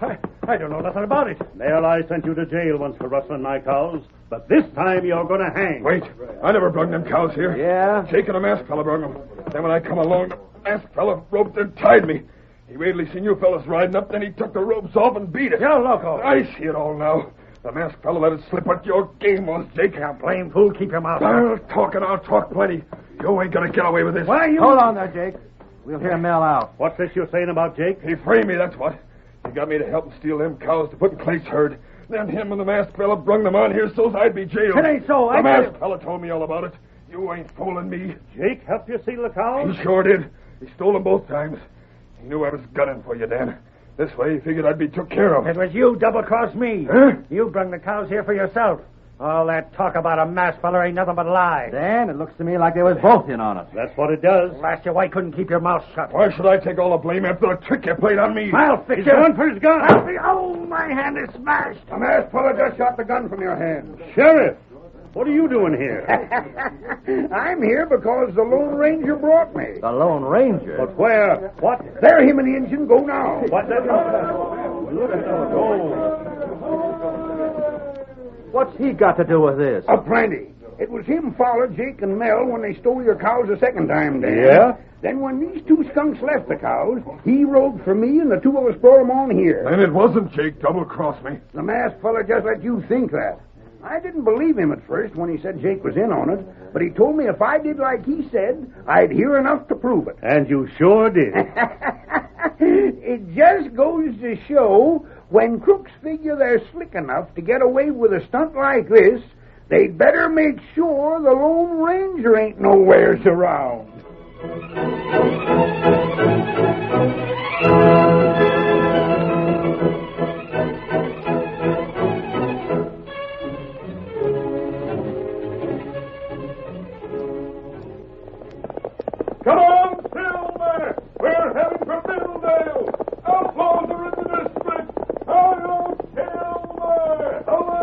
I don't know nothing about it. Well, I sent you to jail once for rustling my cows, but this time you're going to hang. Wait, I never brung them cows here. Yeah? Jake and a masked fella brung them. Then when I come along, the masked fella roped and tied me. He waited till he seen you fellas riding up, then he took the ropes off and beat it. You're loco. I see it all now. The masked fella let it slip what your game was, Jake. You blame fool, keep your mouth I'll talk and I'll talk plenty. You ain't gonna get away with this. Why, you... Hold on there, Jake. We'll hear Mel out. What's this you're saying about Jake? He framed me, that's what. He got me to help him steal them cows to put in Clayt's herd. Then him and the masked fella brung them on here so's I'd be jailed. It ain't so. The masked fella told me all about it. You ain't fooling me. Jake helped you steal the cows? He sure did. He stole them both times. He knew I was gunning for you, Dan. This way he figured I'd be took care of. It was you double-crossed me. Huh? You brung the cows here for yourself. All that talk about a masked fella ain't nothing but a lie. Dan, it looks to me like they was both in on it. That's what it does. Last you, why couldn't keep your mouth shut? Why should I take all the blame after the trick you played on me? I'll fix He's you. going for his gun. Oh, my hand is smashed. The masked fella just shot the gun from your hand. Sheriff, What are you doing here? I'm here because the Lone Ranger brought me. The Lone Ranger? But where? What? There him and the engine. Go now. What? Look at those. What's he got to do with this? Plenty. It was him followed Jake and Mel when they stole your cows the second time, Dan. Yeah? Then when these two skunks left the cows, he rode for me and the two of us brought him on here. And it wasn't Jake double-crossed me. The masked fella just let you think that. I didn't believe him at first when he said Jake was in on it, but he told me if I did like he said, I'd hear enough to prove it. And you sure did. It just goes to show when crooks figure they're slick enough to get away with a stunt like this, they'd better make sure the Lone Ranger ain't nowheres around. Come on, Silver! We're heading for Middledale! Outlaws are in the district! Hello, Silver! Away!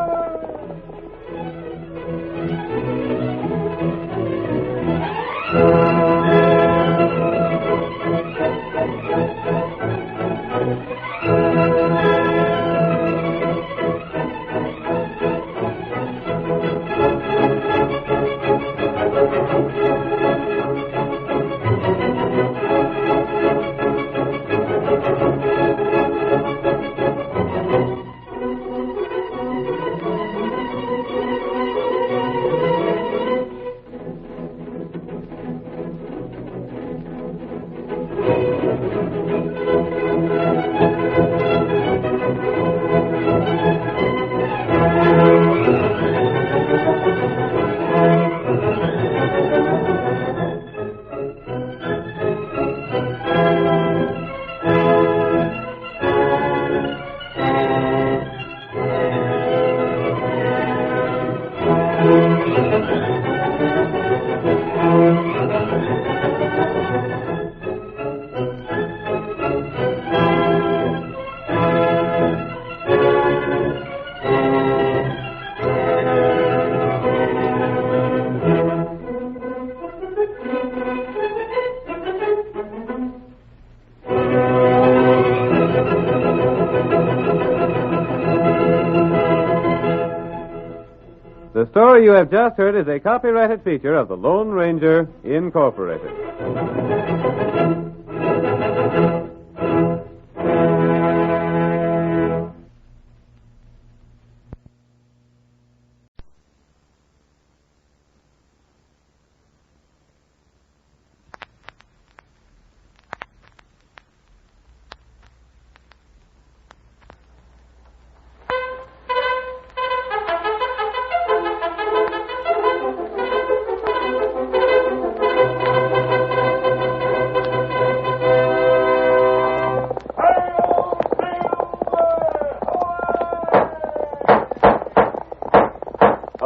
The story you have just heard is a copyrighted feature of the Lone Ranger, Incorporated.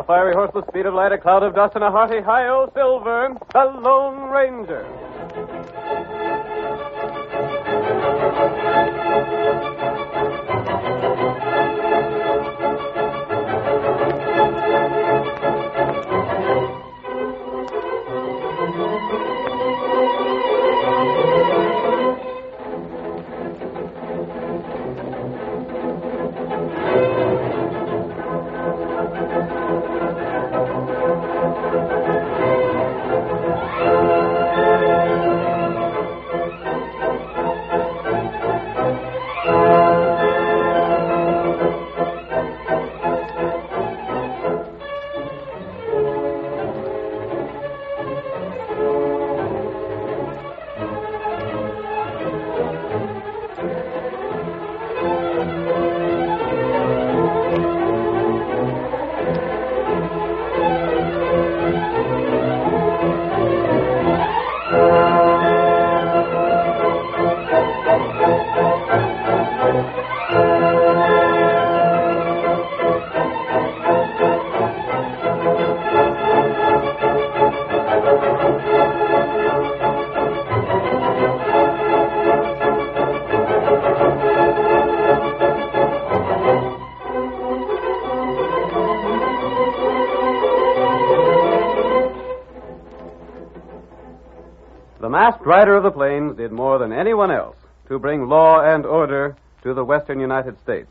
Fiery horseless speed of light, a cloud of dust, and a hearty hi-yo Silver, the Lone Ranger. last rider of the plains did more than anyone else to bring law and order to the western United States.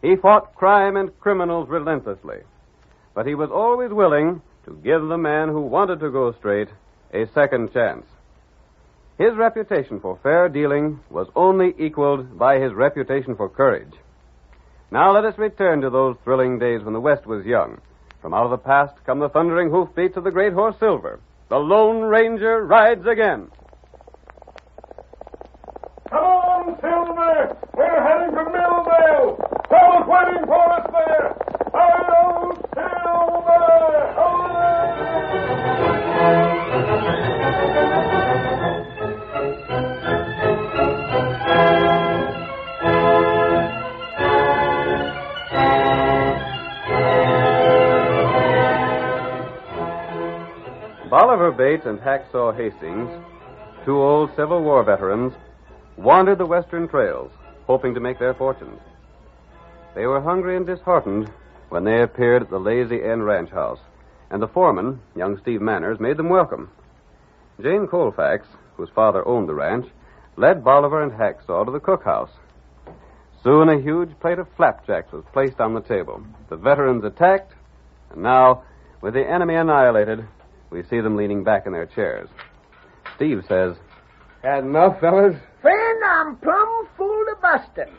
He fought crime and criminals relentlessly, but he was always willing to give the man who wanted to go straight a second chance. His reputation for fair dealing was only equaled by his reputation for courage. Now let us return to those thrilling days when the West was young. From out of the past come the thundering hoofbeats of the great horse Silver. The Lone Ranger rides again. Come on, Silver! We're heading for Millvale! Who's waiting for us there? Hi-yo, Silver! Bolivar Bates and Hacksaw Hastings, two old Civil War veterans, wandered the western trails, hoping to make their fortunes. They were hungry and disheartened when they appeared at the Lazy End ranch house, and the foreman, young Steve Manners, made them welcome. Jane Colfax, whose father owned the ranch, led Bolivar and Hacksaw to the cookhouse. Soon a huge plate of flapjacks was placed on the table. The veterans attacked, and now, with the enemy annihilated, we see them leaning back in their chairs. Steve says, "Had enough, fellas?" Friend, I'm plumb full to busting.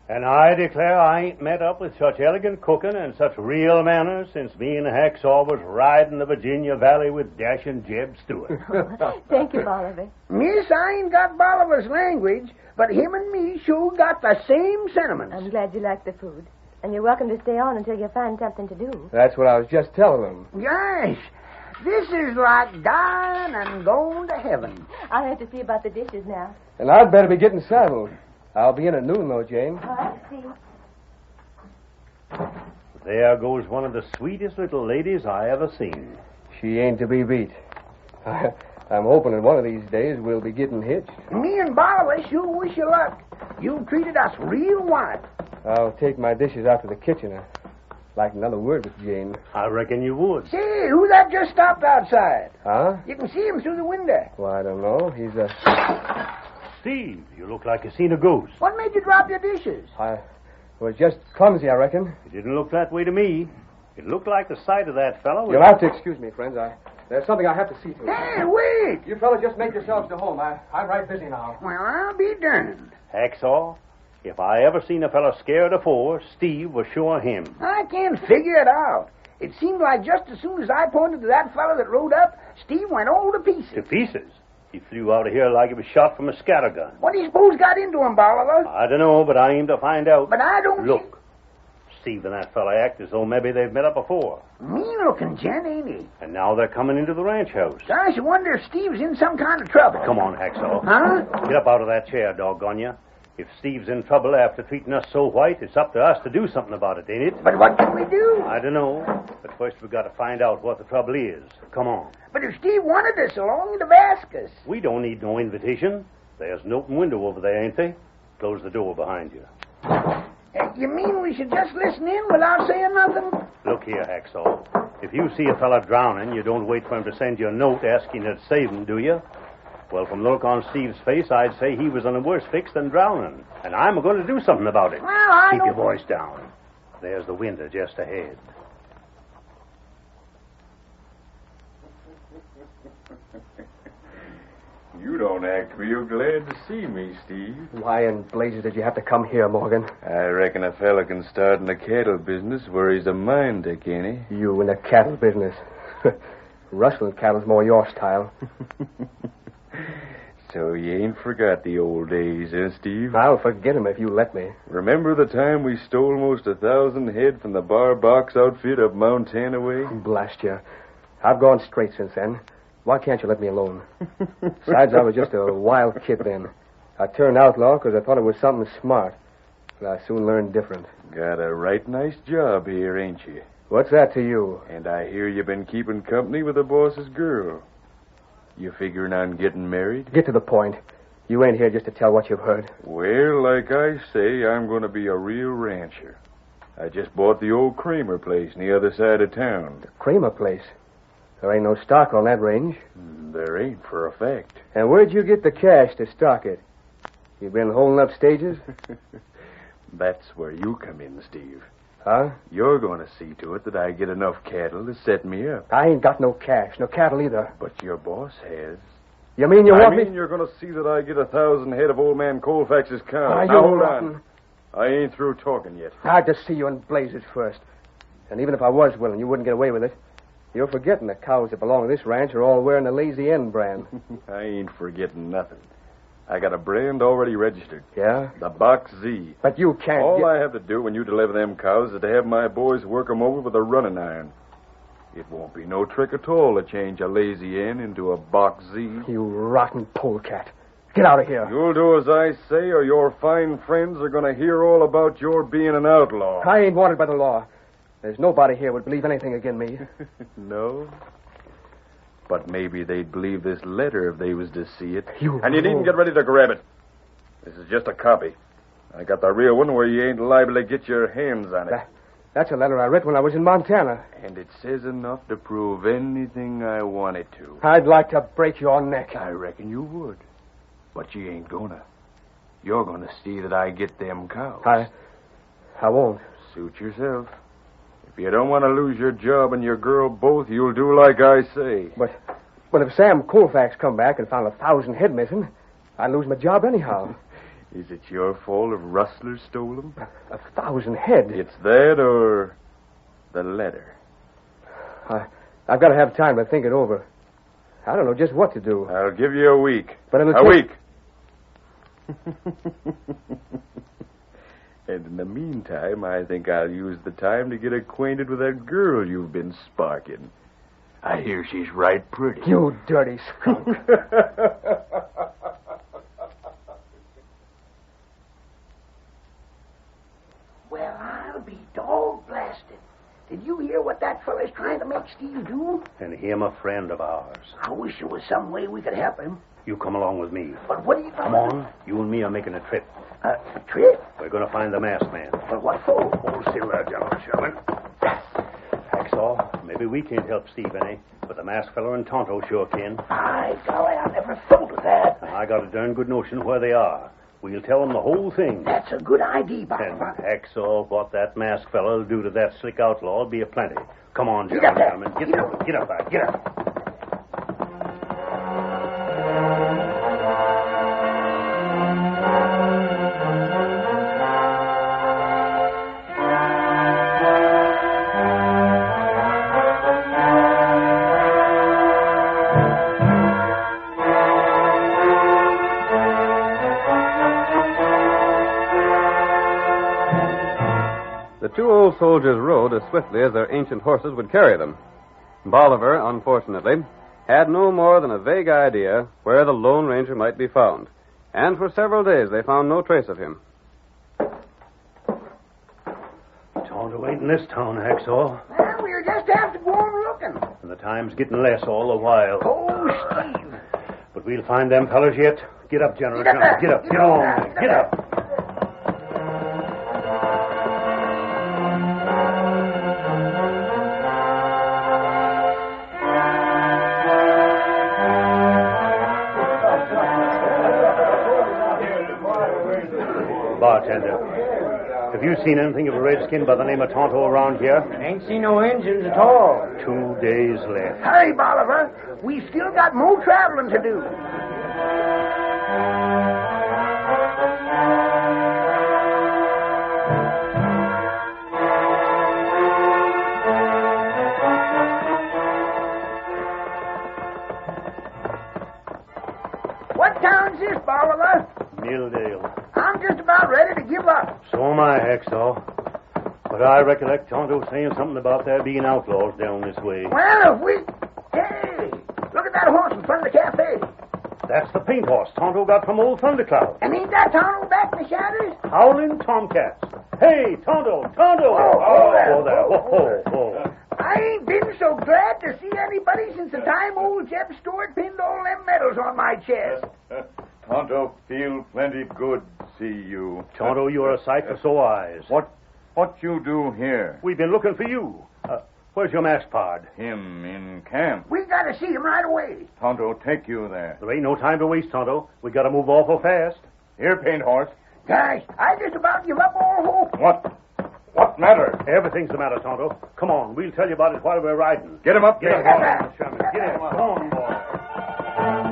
And I declare I ain't met up with such elegant cooking and such real manners since me and Hacksaw was riding the Virginia Valley with dashing Jeb Stewart. Thank you, Bolivar. Miss, I ain't got Bolivar's language, but him and me sure got the same sentiments. I'm glad you like the food. And you're welcome to stay on until you find something to do. That's what I was just telling them. Gosh, this is like dying and going to heaven. I'll have to see about the dishes now. And I'd better be getting saddled. I'll be in at noon, though, Jane. All right, Steve. There goes one of the sweetest little ladies I ever seen. She ain't to be beat. I'm hoping that one of these days we'll be getting hitched. Me and Bolivar sure wish you luck. You've treated us real white. I'll take my dishes out to the kitchen. I'd like another word with Jane. I reckon you would. Say, who that just stopped outside? Huh? You can see him through the window. Well, I don't know. He's Steve, you look like you seen a ghost. What made you drop your dishes? I was just clumsy, I reckon. It didn't look that way to me. It looked like the sight of that fellow. You'll have to excuse me, friends. There's something I have to see to. Hey, wait! You fellas just make yourselves to home. I'm right busy now. Well, I'll be darned. Hacksaw, if I ever seen a fellow scared afore, Steve was sure him. I can't figure it out. It seemed like just as soon as I pointed to that fellow that rode up, Steve went all to pieces. To pieces? He flew out of here like he was shot from a scattergun. What do you suppose got into him, Bolivar? I don't know, but I aim to find out. But I don't... Look. Steve and that fella act as though maybe they've met up before. Mean-looking gent, ain't he? And now they're coming into the ranch house. I should wonder if Steve's in some kind of trouble. Come on, Hacksaw. Huh? Get up out of that chair, doggone you. If Steve's in trouble after treating us so white, it's up to us to do something about it, ain't it? But what can we do? I don't know. But first we've got to find out what the trouble is. Come on. But if Steve wanted us along, he'd have asked us. We don't need no invitation. There's an open window over there, ain't there? Close the door behind you. You mean we should just listen in without saying nothing? Look here, Hacksaw. If you see a fella drowning, you don't wait for him to send you a note asking you to save him, do you? Well, from the look on Steve's face, I'd say he was in a worse fix than drowning. And I'm going to do something about it. Well, Keep your voice down. There's the window just ahead. You don't act real glad to see me, Steve. Why in blazes did you have to come here, Morgan? I reckon a fella can start in the cattle business where he's a mind to, can he? You in the cattle business. Rustling cattle's more your style. So you ain't forgot the old days, eh, Steve? I'll forget 'em if you let me. Remember the time we stole most 1,000 head from the bar box outfit up Montana way? Blast you. I've gone straight since then. Why can't you let me alone? Besides, I was just a wild kid then. I turned outlaw because I thought it was something smart. But I soon learned different. Got a right nice job here, ain't you? What's that to you? And I hear you've been keeping company with the boss's girl. You figuring on getting married? Get to the point. You ain't here just to tell what you've heard. Well, like I say, I'm going to be a real rancher. I just bought the old Kramer place on the other side of town. The Kramer place? There ain't no stock on that range. There ain't, for a fact. And where'd you get the cash to stock it? You been holding up stages? That's where you come in, Steve. Huh? You're going to see to it that I get enough cattle to set me up. I ain't got no cash, no cattle either. But your boss has. You mean I mean you're going to see that I get 1,000 head of old man Colfax's cows. Now, hold on. I ain't through talking yet. I'd just see you in blazes first. And even if I was willing, you wouldn't get away with it. You're forgetting the cows that belong to this ranch are all wearing the Lazy N brand. I ain't forgetting nothing. I got a brand already registered. Yeah? The Box Z. But you can't... All I have to do when you deliver them cows is to have my boys work 'em over with a running iron. It won't be no trick at all to change a Lazy N into a Box Z. You rotten polecat. Get out of here. You'll do as I say, or your fine friends are going to hear all about your being an outlaw. I ain't wanted by the law. There's nobody here would believe anything against me. No? But maybe they'd believe this letter if they was to see it. You needn't get ready to grab it. This is just a copy. I got the real one where you ain't liable to get your hands on it. That's a letter I read when I was in Montana. And it says enough to prove anything I want it to. I'd like to break your neck. I reckon you would. But you ain't gonna. You're gonna see that I get them cows. I won't. Suit yourself. If you don't want to lose your job and your girl both, you'll do like I say. But if Sam Colfax come back and found 1,000 head missing, I'd lose my job anyhow. Is it your fault if rustlers stole them? 1,000 head? It's that or the letter. I've got to have time to think it over. I don't know just what to do. I'll give you a week. But it'll a week. And in the meantime, I think I'll use the time to get acquainted with that girl you've been sparking. I hear she's right pretty. You dirty skunk. Well, I'll be dog blasted. Did you hear what that fella's trying to make Steve do? And him a friend of ours. I wish there was some way we could help him. You come along with me. But what are you... Come on. You and me are making a trip. A trip? We're going to find the masked man. But what for? Hold still there, gentlemen. Hacksaw, maybe we can't help Steve any, but the masked fellow and Tonto sure can. By golly, I never thought of that. I got a darn good notion where they are. We'll tell them the whole thing. That's a good idea, And Barbara. Hacksaw, what that masked fellow'll do to that slick outlaw will be aplenty. Come on, gentlemen. Get up, lad. Get up. The two old soldiers rode as swiftly as their ancient horses would carry them. Bolivar, unfortunately, had no more than a vague idea where the Lone Ranger might be found, and for several days they found no trace of him. Tonto ain't in this town, Hacksaw. Well, we'll just have to go on looking. And the time's getting less all the while. Oh, Steve. But we'll find them fellows yet. Get up, General. Get up. Get up. Get on. Get up. Bartender, have you seen anything of a redskin by the name of Tonto around here? Ain't seen no Injuns at all. 2 days left. Hurry, Bolivar. We've still got more traveling to do. What town's this, Bolivar? Milldale. I'm just about ready to give up. So am I, Hacksaw. But I recollect Tonto saying something about there being outlaws down this way. Well, if we... Hey, look at that horse in front of the cafe. That's the paint horse Tonto got from old Thundercloud. And ain't that Tonto back in the shadows? Howling Tomcats. Hey, Tonto! Oh, there. Oh. I ain't been so glad to see anybody since the time old Jeb Stewart pinned all them medals on my chest. Tonto, feel plenty good see you. Tonto, you're a sight for sore eyes. What you do here? We've been looking for you. Where's your masked pard? Him in camp. We gotta see him right away. Tonto, take you there. There ain't no time to waste, Tonto. We gotta move awful fast. Here, Paint Horse. Gosh, I just about give up all hope. What matter? Everything's the matter, Tonto. Come on, we'll tell you about it while we're riding. Get him up, Get Paint him Horse. on, Sherman. Get him. Come on, boy.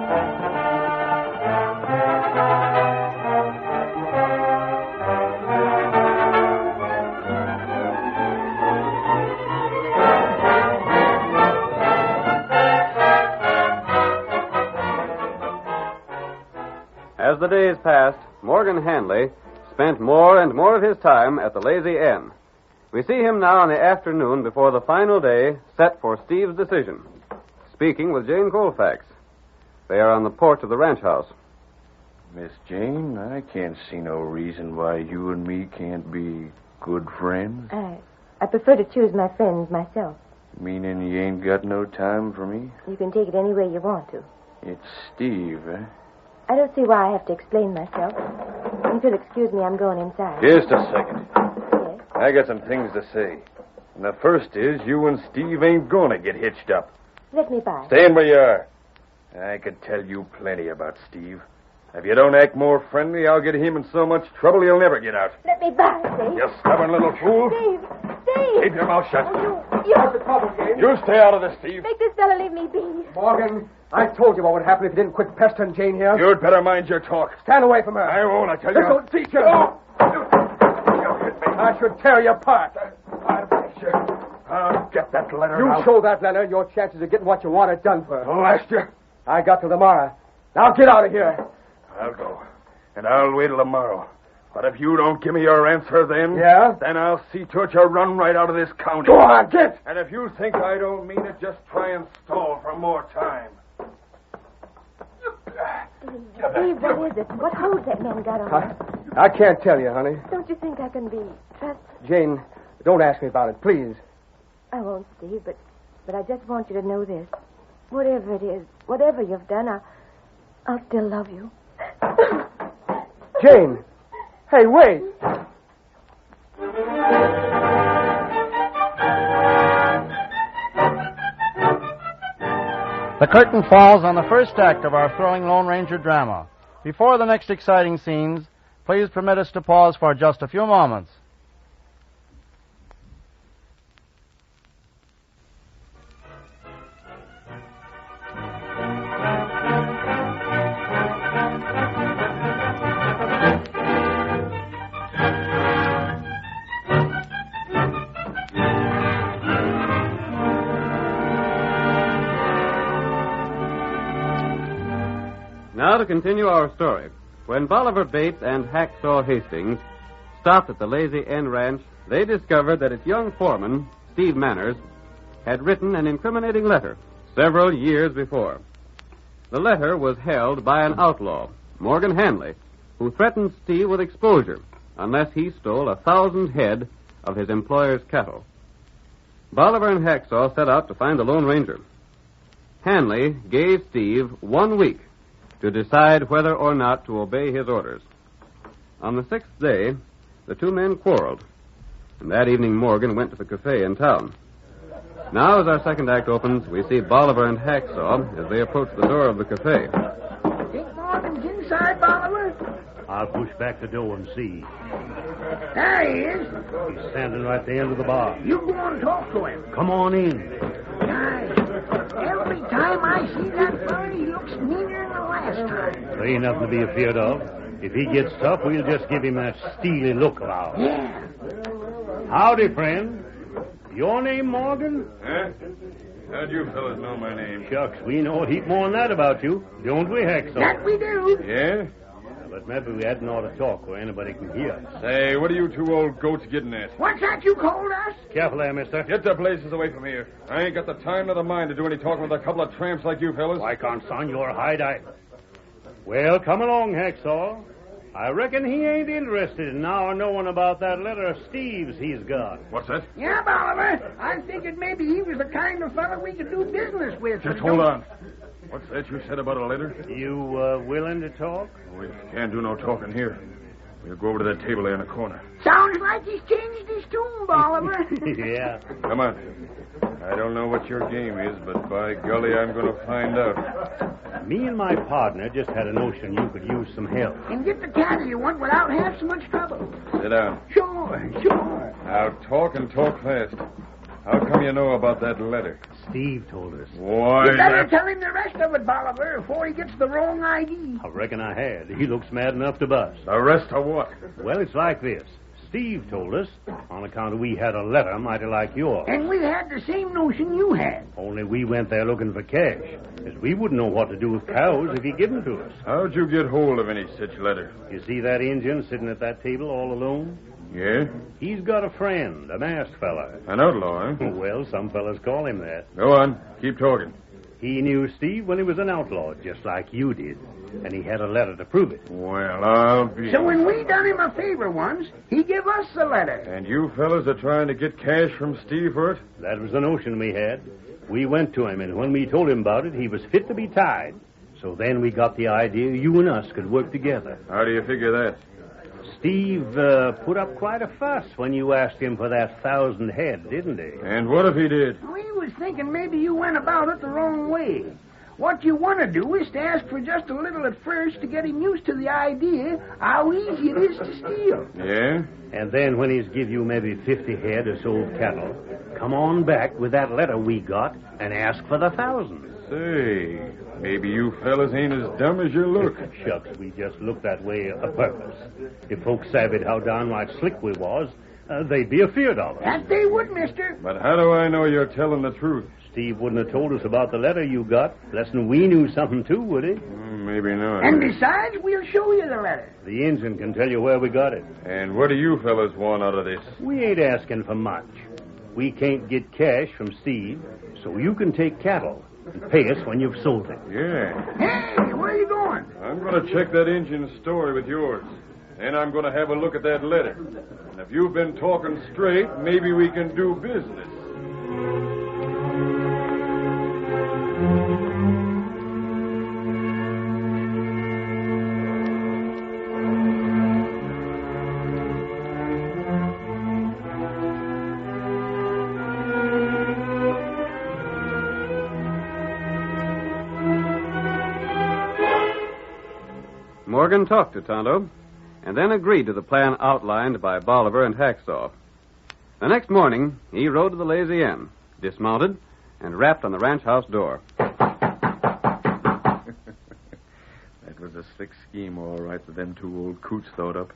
As the days passed, Morgan Hanley spent more and more of his time at the Lazy Inn. We see him now in the afternoon before the final day set for Steve's decision, speaking with Jane Colfax. They are on the porch of the ranch house. Miss Jane, I can't see no reason why you and me can't be good friends. I prefer to choose my friends myself. Meaning you ain't got no time for me? You can take it any way you want to. It's Steve, eh? I don't see why I have to explain myself. If you'll excuse me, I'm going inside. Just a second. Yes? I got some things to say. And the first is you and Steve ain't gonna get hitched up. Let me by. Staying where you are. I could tell you plenty about Steve. If you don't act more friendly, I'll get him in so much trouble he'll never get out. Let me by, Steve. You stubborn little fool. Steve! Keep your mouth shut. What's the trouble, Jane? You stay out of this, Steve. Make this fella leave me be. Morgan, I told you what would happen if you didn't quit pestering Jane here. You'd better mind your talk. Stand away from her. I won't, I tell you. This will teach you. I should tear you apart. I'll get that letter You out. show that letter, and your chances of getting what you want are done for. I'll last you. I got till tomorrow. Now get out of here. I'll go. And I'll wait till tomorrow. But if you don't give me your answer then... Yeah? Then I'll see to it you run right out of this county. Go on, get! And if you think I don't mean it, just try and stall for more time. Steve, what is it? What hold that man got on him? I can't tell you, honey. Don't you think I can be trusted? Jane, don't ask me about it, please. I won't, Steve, but I just want you to know this. Whatever it is, whatever you've done, I'll still love you. Jane! Hey, wait! The curtain falls on the first act of our thrilling Lone Ranger drama. Before the next exciting scenes, please permit us to pause for just a few moments. Now to continue our story. When Bolivar Bates and Hacksaw Hastings stopped at the Lazy Inn Ranch, they discovered that its young foreman, Steve Manners, had written an incriminating letter several years before. The letter was held by an outlaw, Morgan Hanley, who threatened Steve with exposure unless he stole 1,000 head of his employer's cattle. Bolivar and Hacksaw set out to find the Lone Ranger. Hanley gave Steve 1 week to decide whether or not to obey his orders. On the 6th day, the two men quarreled, and that evening Morgan went to the cafe in town. Now, as our second act opens, we see Bolivar and Hacksaw as they approach the door of the cafe. Think Morgan's inside, Bolivar? I'll push back the door and see. There he is. He's standing right at the end of the bar. You go and talk to him. Come on in. Guys, every time I see that fella, he looks meaner than the last time. There ain't nothing to be afeard of. If he gets tough, we'll just give him that steely look of ours. Yeah. Howdy, friend. Your name Morgan? Huh? How'd you fellas know my name? Shucks, we know a heap more than that about you. Don't we, Hacksaw? That we do. Yeah? But maybe we hadn't ought to talk where anybody can hear us. Say, what are you two old goats getting at? What's that you called us? Careful there, mister. Get the blazes away from here. I ain't got the time nor the mind to do any talking with a couple of tramps like you fellas. Why, son, you're hide-eyed. Well, come along, Hacksaw. I reckon he ain't interested in now knowing about that letter of Steve's he's got. What's that? Yeah, Bolivar. I figured maybe he was the kind of fella we could do business with. Just hold on. What's that you said about a letter? You willing to talk? We can't do no talking here. We'll go over to that table there in the corner. Sounds like he's changed his tune, Bolivar. Yeah. Come on. I don't know what your game is, but by golly, I'm going to find out. Me and my partner just had a notion you could use some help. And get the cattle you want without half so much trouble. Sit down. Sure. Now, talk and talk fast. How come you know about that letter? Steve told us. Why? You better tell him the rest of it, Bolivar, before he gets the wrong ID. I reckon I had. He looks mad enough to bust. The rest of what? Well, it's like this. Steve told us, on account of we had a letter mighty like yours. And we had the same notion you had. Only we went there looking for cash, as we wouldn't know what to do with cows if he give them to us. How'd you get hold of any such letter? You see that Injun sitting at that table all alone? Yeah? He's got a friend, a masked fella. An outlaw, huh? Well, some fellas call him that. Go on. Keep talking. He knew Steve when he was an outlaw, just like you did. And he had a letter to prove it. Well, I'll be... So when we done him a favor once, he give us the letter. And you fellas are trying to get cash from Steve for it? That was the notion we had. We went to him, and when we told him about it, he was fit to be tied. So then we got the idea you and us could work together. How do you figure that? Steve put up quite a fuss when you asked him for that 1,000 head, didn't he? And what if he did? We was thinking maybe you went about it the wrong way. What you want to do is to ask for just a little at first to get him used to the idea how easy it is to steal. Yeah? And then when he's give you maybe 50 head of sold cattle, come on back with that letter we got and ask for the 1,000. Say, maybe you fellas ain't as dumb as you look. Shucks, we just looked that way a purpose. If folks savvied how downright slick we was, they'd be afeard of us. That they would, mister. But how do I know you're telling the truth? Steve wouldn't have told us about the letter you got, less'n we knew something too, would he? Maybe not. And besides, we'll show you the letter. The engine can tell you where we got it. And what do you fellas want out of this? We ain't asking for much. We can't get cash from Steve, so you can take cattle and pay us when you've sold it. Yeah. Hey, where are you going? I'm going to check that engine's story with yours. Then I'm going to have a look at that letter. And if you've been talking straight, maybe we can do business. Morgan talked to Tonto, and then agreed to the plan outlined by Bolivar and Hacksaw. The next morning, he rode to the Lazy Inn, dismounted, and rapped on the ranch house door. That was a slick scheme, all right, that them two old coots thought up.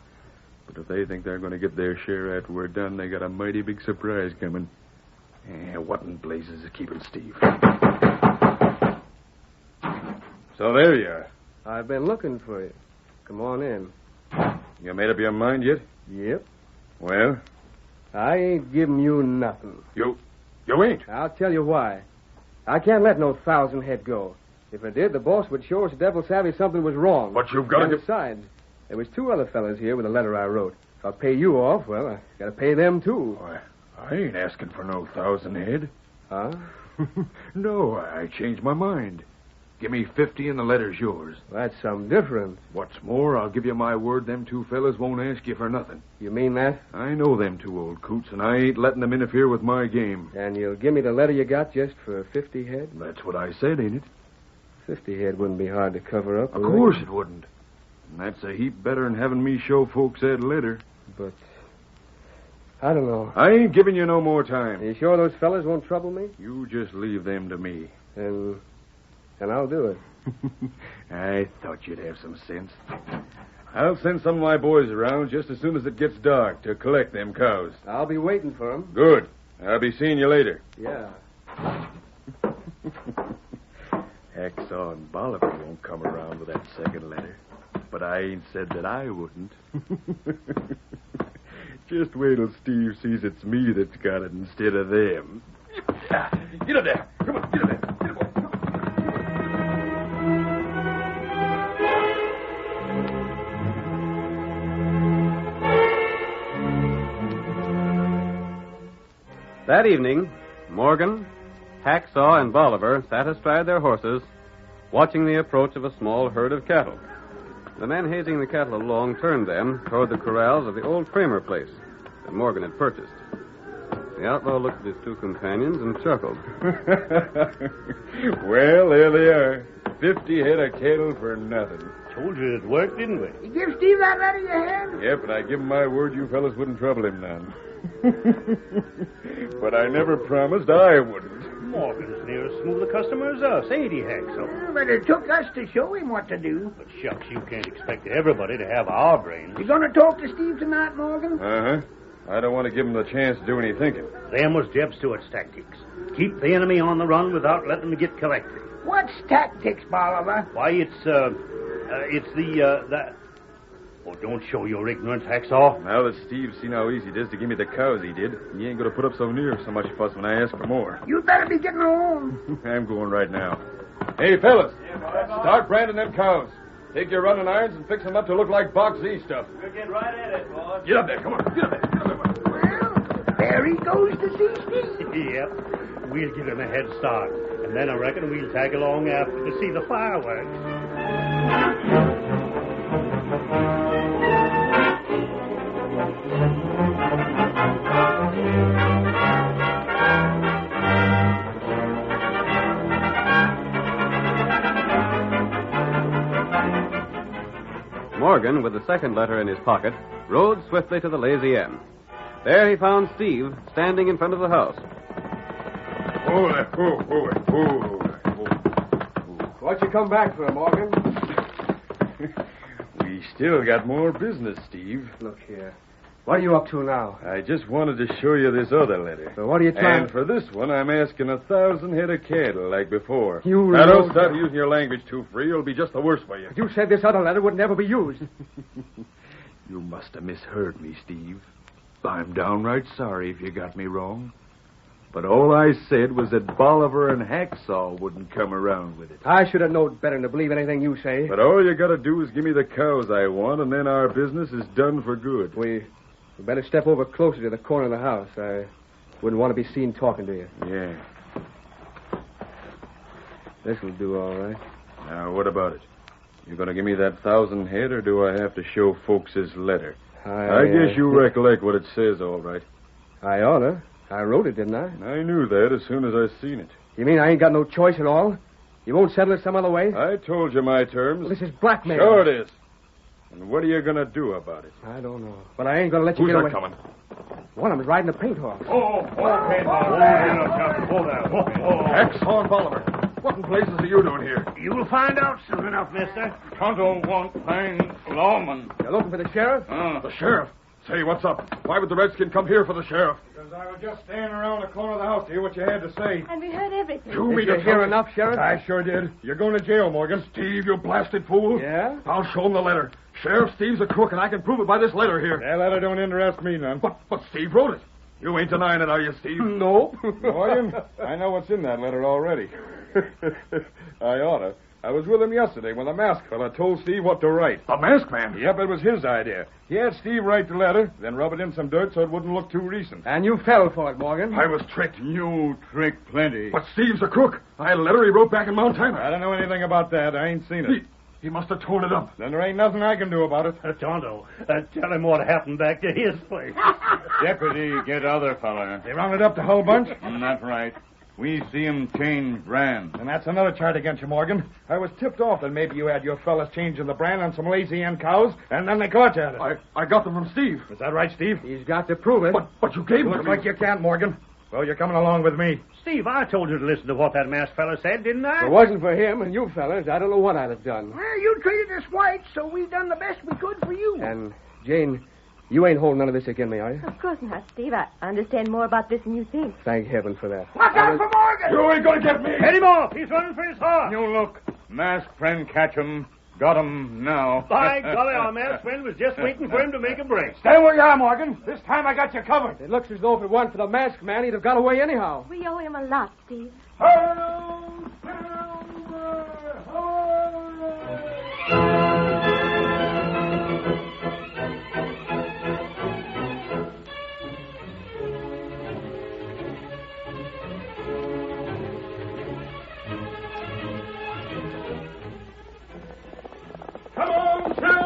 But if they think they're going to get their share after we're done, they got a mighty big surprise coming. What in blazes is keeping Steve? So there you are. I've been looking for you. Come on in. You made up your mind yet? Yep. Well? I ain't giving you nothing. You ain't? I'll tell you why. I can't let no 1,000 head go. If I did, the boss would show us devil savvy something was wrong. But you've got to... Besides, there was 2 other fellas here with a letter I wrote. If I pay you off, well, I got to pay them, too. Why, I ain't asking for no 1,000 head. Huh? No, I changed my mind. Give me 50 and the letter's yours. That's some different. What's more, I'll give you my word them 2 fellas won't ask you for nothing. You mean that? I know them 2 old coots, and I ain't letting them interfere with my game. And you'll give me the letter you got just for 50 head? That's what I said, ain't it? 50 head wouldn't be hard to cover up. Of course it wouldn't. And that's a heap better than having me show folks that letter. But I don't know. I ain't giving you no more time. You sure those fellas won't trouble me? You just leave them to me. And I'll do it. I thought you'd have some sense. I'll send some of my boys around just as soon as it gets dark to collect them cows. I'll be waiting for them. Good. I'll be seeing you later. Yeah. Hacksaw and Bolivar won't come around with that second letter. But I ain't said that I wouldn't. Just wait till Steve sees it's me that's got it instead of them. Get up there. Come on, get up there. Get up, boy. That evening, Morgan, Hacksaw, and Bolivar sat astride their horses, watching the approach of a small herd of cattle. The men hazing the cattle along turned then toward the corrals of the old Framer place that Morgan had purchased. The outlaw looked at his two companions and chuckled. Well, there they are. 50 head of cattle for nothing. Told you it worked, didn't we? You give Steve that letter you had? Yep, and I give him my word you fellas wouldn't trouble him none. But I never promised I wouldn't. Morgan's near as smooth a customer as us, ain't he, Hacksaw? But it took us to show him what to do. But shucks, you can't expect everybody to have our brains. You going to talk to Steve tonight, Morgan? Uh-huh. I don't want to give him the chance to do any thinking. Them was Jeb Stewart's tactics. Keep the enemy on the run without letting them get collected. What's tactics, Bolivar? Why, it's the... Oh, don't show your ignorance, Hacksaw. Now that Steve's seen how easy it is to give me the cows he did, he ain't going to put up so near so much fuss when I ask for more. You'd better be getting along. I'm going right now. Hey, fellas, start branding them cows. Take your running irons and fix them up to look like Box Z stuff. We'll get right at it, boss. Get up there, come on. Get up there. Well, there he goes to see Steve. Yep. We'll give him a head start. And then I reckon we'll tag along after to see the fireworks. Morgan, with the second letter in his pocket, rode swiftly to the Lazy M. There he found Steve standing in front of the house. What you come back for, Morgan? We still got more business, Steve. Look here. What are you up to now? I just wanted to show you this other letter. So what are you trying... And for this one, I'm asking 1,000 head of cattle like before. You Now, know... don't start using your language too free. It'll be just the worse for you. You said this other letter would never be used. You must have misheard me, Steve. I'm downright sorry if you got me wrong. But all I said was that Bolivar and Hacksaw wouldn't come around with it. I should have known better than to believe anything you say. But all you gotta do is give me the cows I want, and then our business is done for good. We better step over closer to the corner of the house. I wouldn't want to be seen talking to you. Yeah. This'll do all right. Now, what about it? You gonna give me that 1,000 head, or do I have to show folks his letter? I guess you recollect what it says, all right. I oughta. I wrote it, didn't I? I knew that as soon as I seen it. You mean I ain't got no choice at all? You won't settle it some other way? I told you my terms. Well, this is blackmail. Sure it is. And what are you gonna do about it? I don't know. But I ain't gonna let you Who's get away. that coming? One of them's riding a paint horse. Paint horse. Hacksaw and Bolivar. What in blazes are you doing here? You'll find out soon enough, mister. Tonto won't find lawman. You're looking for the sheriff? The sheriff? Say, what's up? Why would the redskin come here for the sheriff? Because I was just standing around the corner of the house to hear what you had to say. And we heard everything. You Did you hear enough, Sheriff? I sure did. You're going to jail, Morgan. Steve, you blasted fool. Yeah? I'll show him the letter. Sheriff, Steve's a crook, and I can prove it by this letter here. That letter don't interest me none. But Steve wrote it. You ain't denying it, are you, Steve? No. Morgan, I know what's in that letter already. I oughta. I was with him yesterday when the masked fella told Steve what to write. The masked man? Yep, it was his idea. He had Steve write the letter, then rub it in some dirt so it wouldn't look too recent. And you fell for it, Morgan. I was tricked. You tricked plenty. But Steve's a crook. I had a letter he wrote back in Montana. I don't know anything about that. I ain't seen it. He must have torn it up. Then there ain't nothing I can do about it. Tonto, tell him what happened back to his place. Deputy, get other fella. They rounded up the whole bunch? That's right. We see him change brand. And that's another charge against you, Morgan. I was tipped off that maybe you had your fellas changing the brand on some lazy end cows, and then they caught you at it. I got them from Steve. Is that right, Steve? He's got to prove it. But you gave them to Looks me. like you can't, Morgan. Well, you're coming along with me. Steve, I told you to listen to what that masked fella said, didn't I? If it wasn't for him and you fellas, I don't know what I'd have done. Well, you treated us white, so we done the best we could for you. And, Jane, you ain't holding none of this against me, are you? Of course not, Steve. I understand more about this than you think. Thank heaven for that. Watch out for Morgan! You ain't gonna get me. Head him off. He's running for his horse. You look. Masked friend catch him. Got him now. By golly, our masked friend was just waiting for him to make a break. Stay where you are, Morgan. This time I got you covered. It looks as though if it weren't for the masked man, he'd have got away anyhow. We owe him a lot, Steve. Come on, Silver!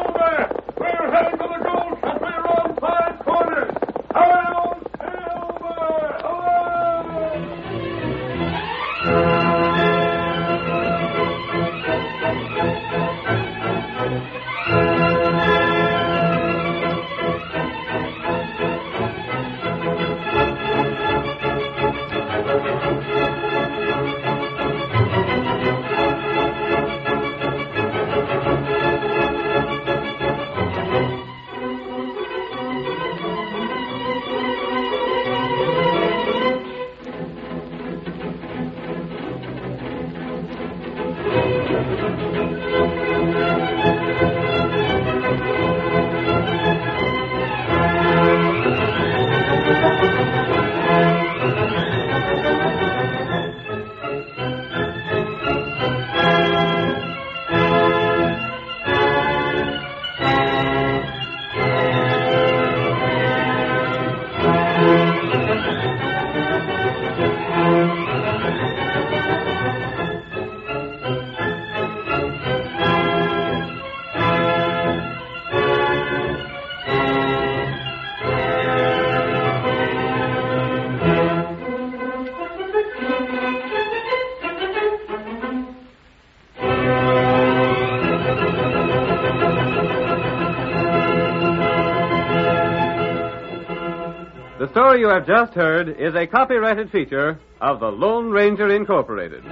The story you have just heard is a copyrighted feature of the Lone Ranger Incorporated.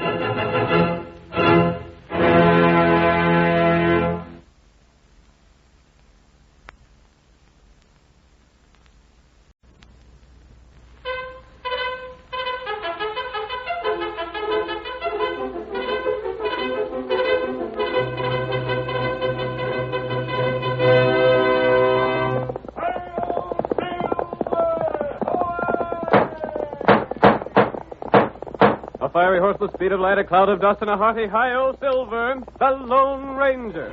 Fiery horse with speed of light, a cloud of dust, and a hearty hi-yo silver, the Lone Ranger.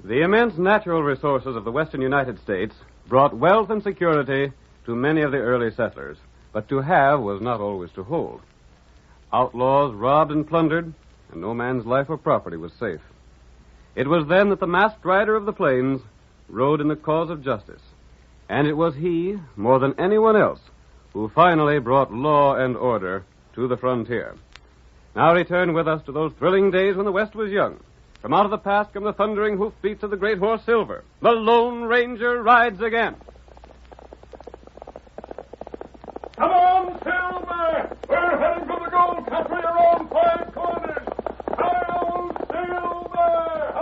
The immense natural resources of the western United States brought wealth and security to many of the early settlers, but to have was not always to hold. Outlaws robbed and plundered, and no man's life or property was safe. It was then that the masked rider of the plains rode in the cause of justice, and it was he, more than anyone else, who finally brought law and order to the frontier. Now return with us to those thrilling days when the West was young. From out of the past come the thundering hoofbeats of the great horse Silver. The Lone Ranger rides again. Come on, Silver! We're heading for the gold country around five corners. Hail, Silver!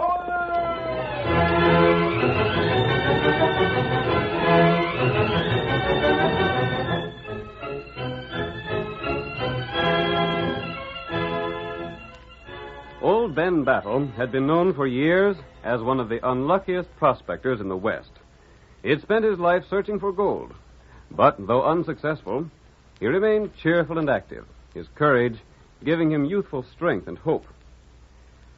Old Ben Battle had been known for years as one of the unluckiest prospectors in the West. He had spent his life searching for gold, but though unsuccessful, he remained cheerful and active, his courage giving him youthful strength and hope.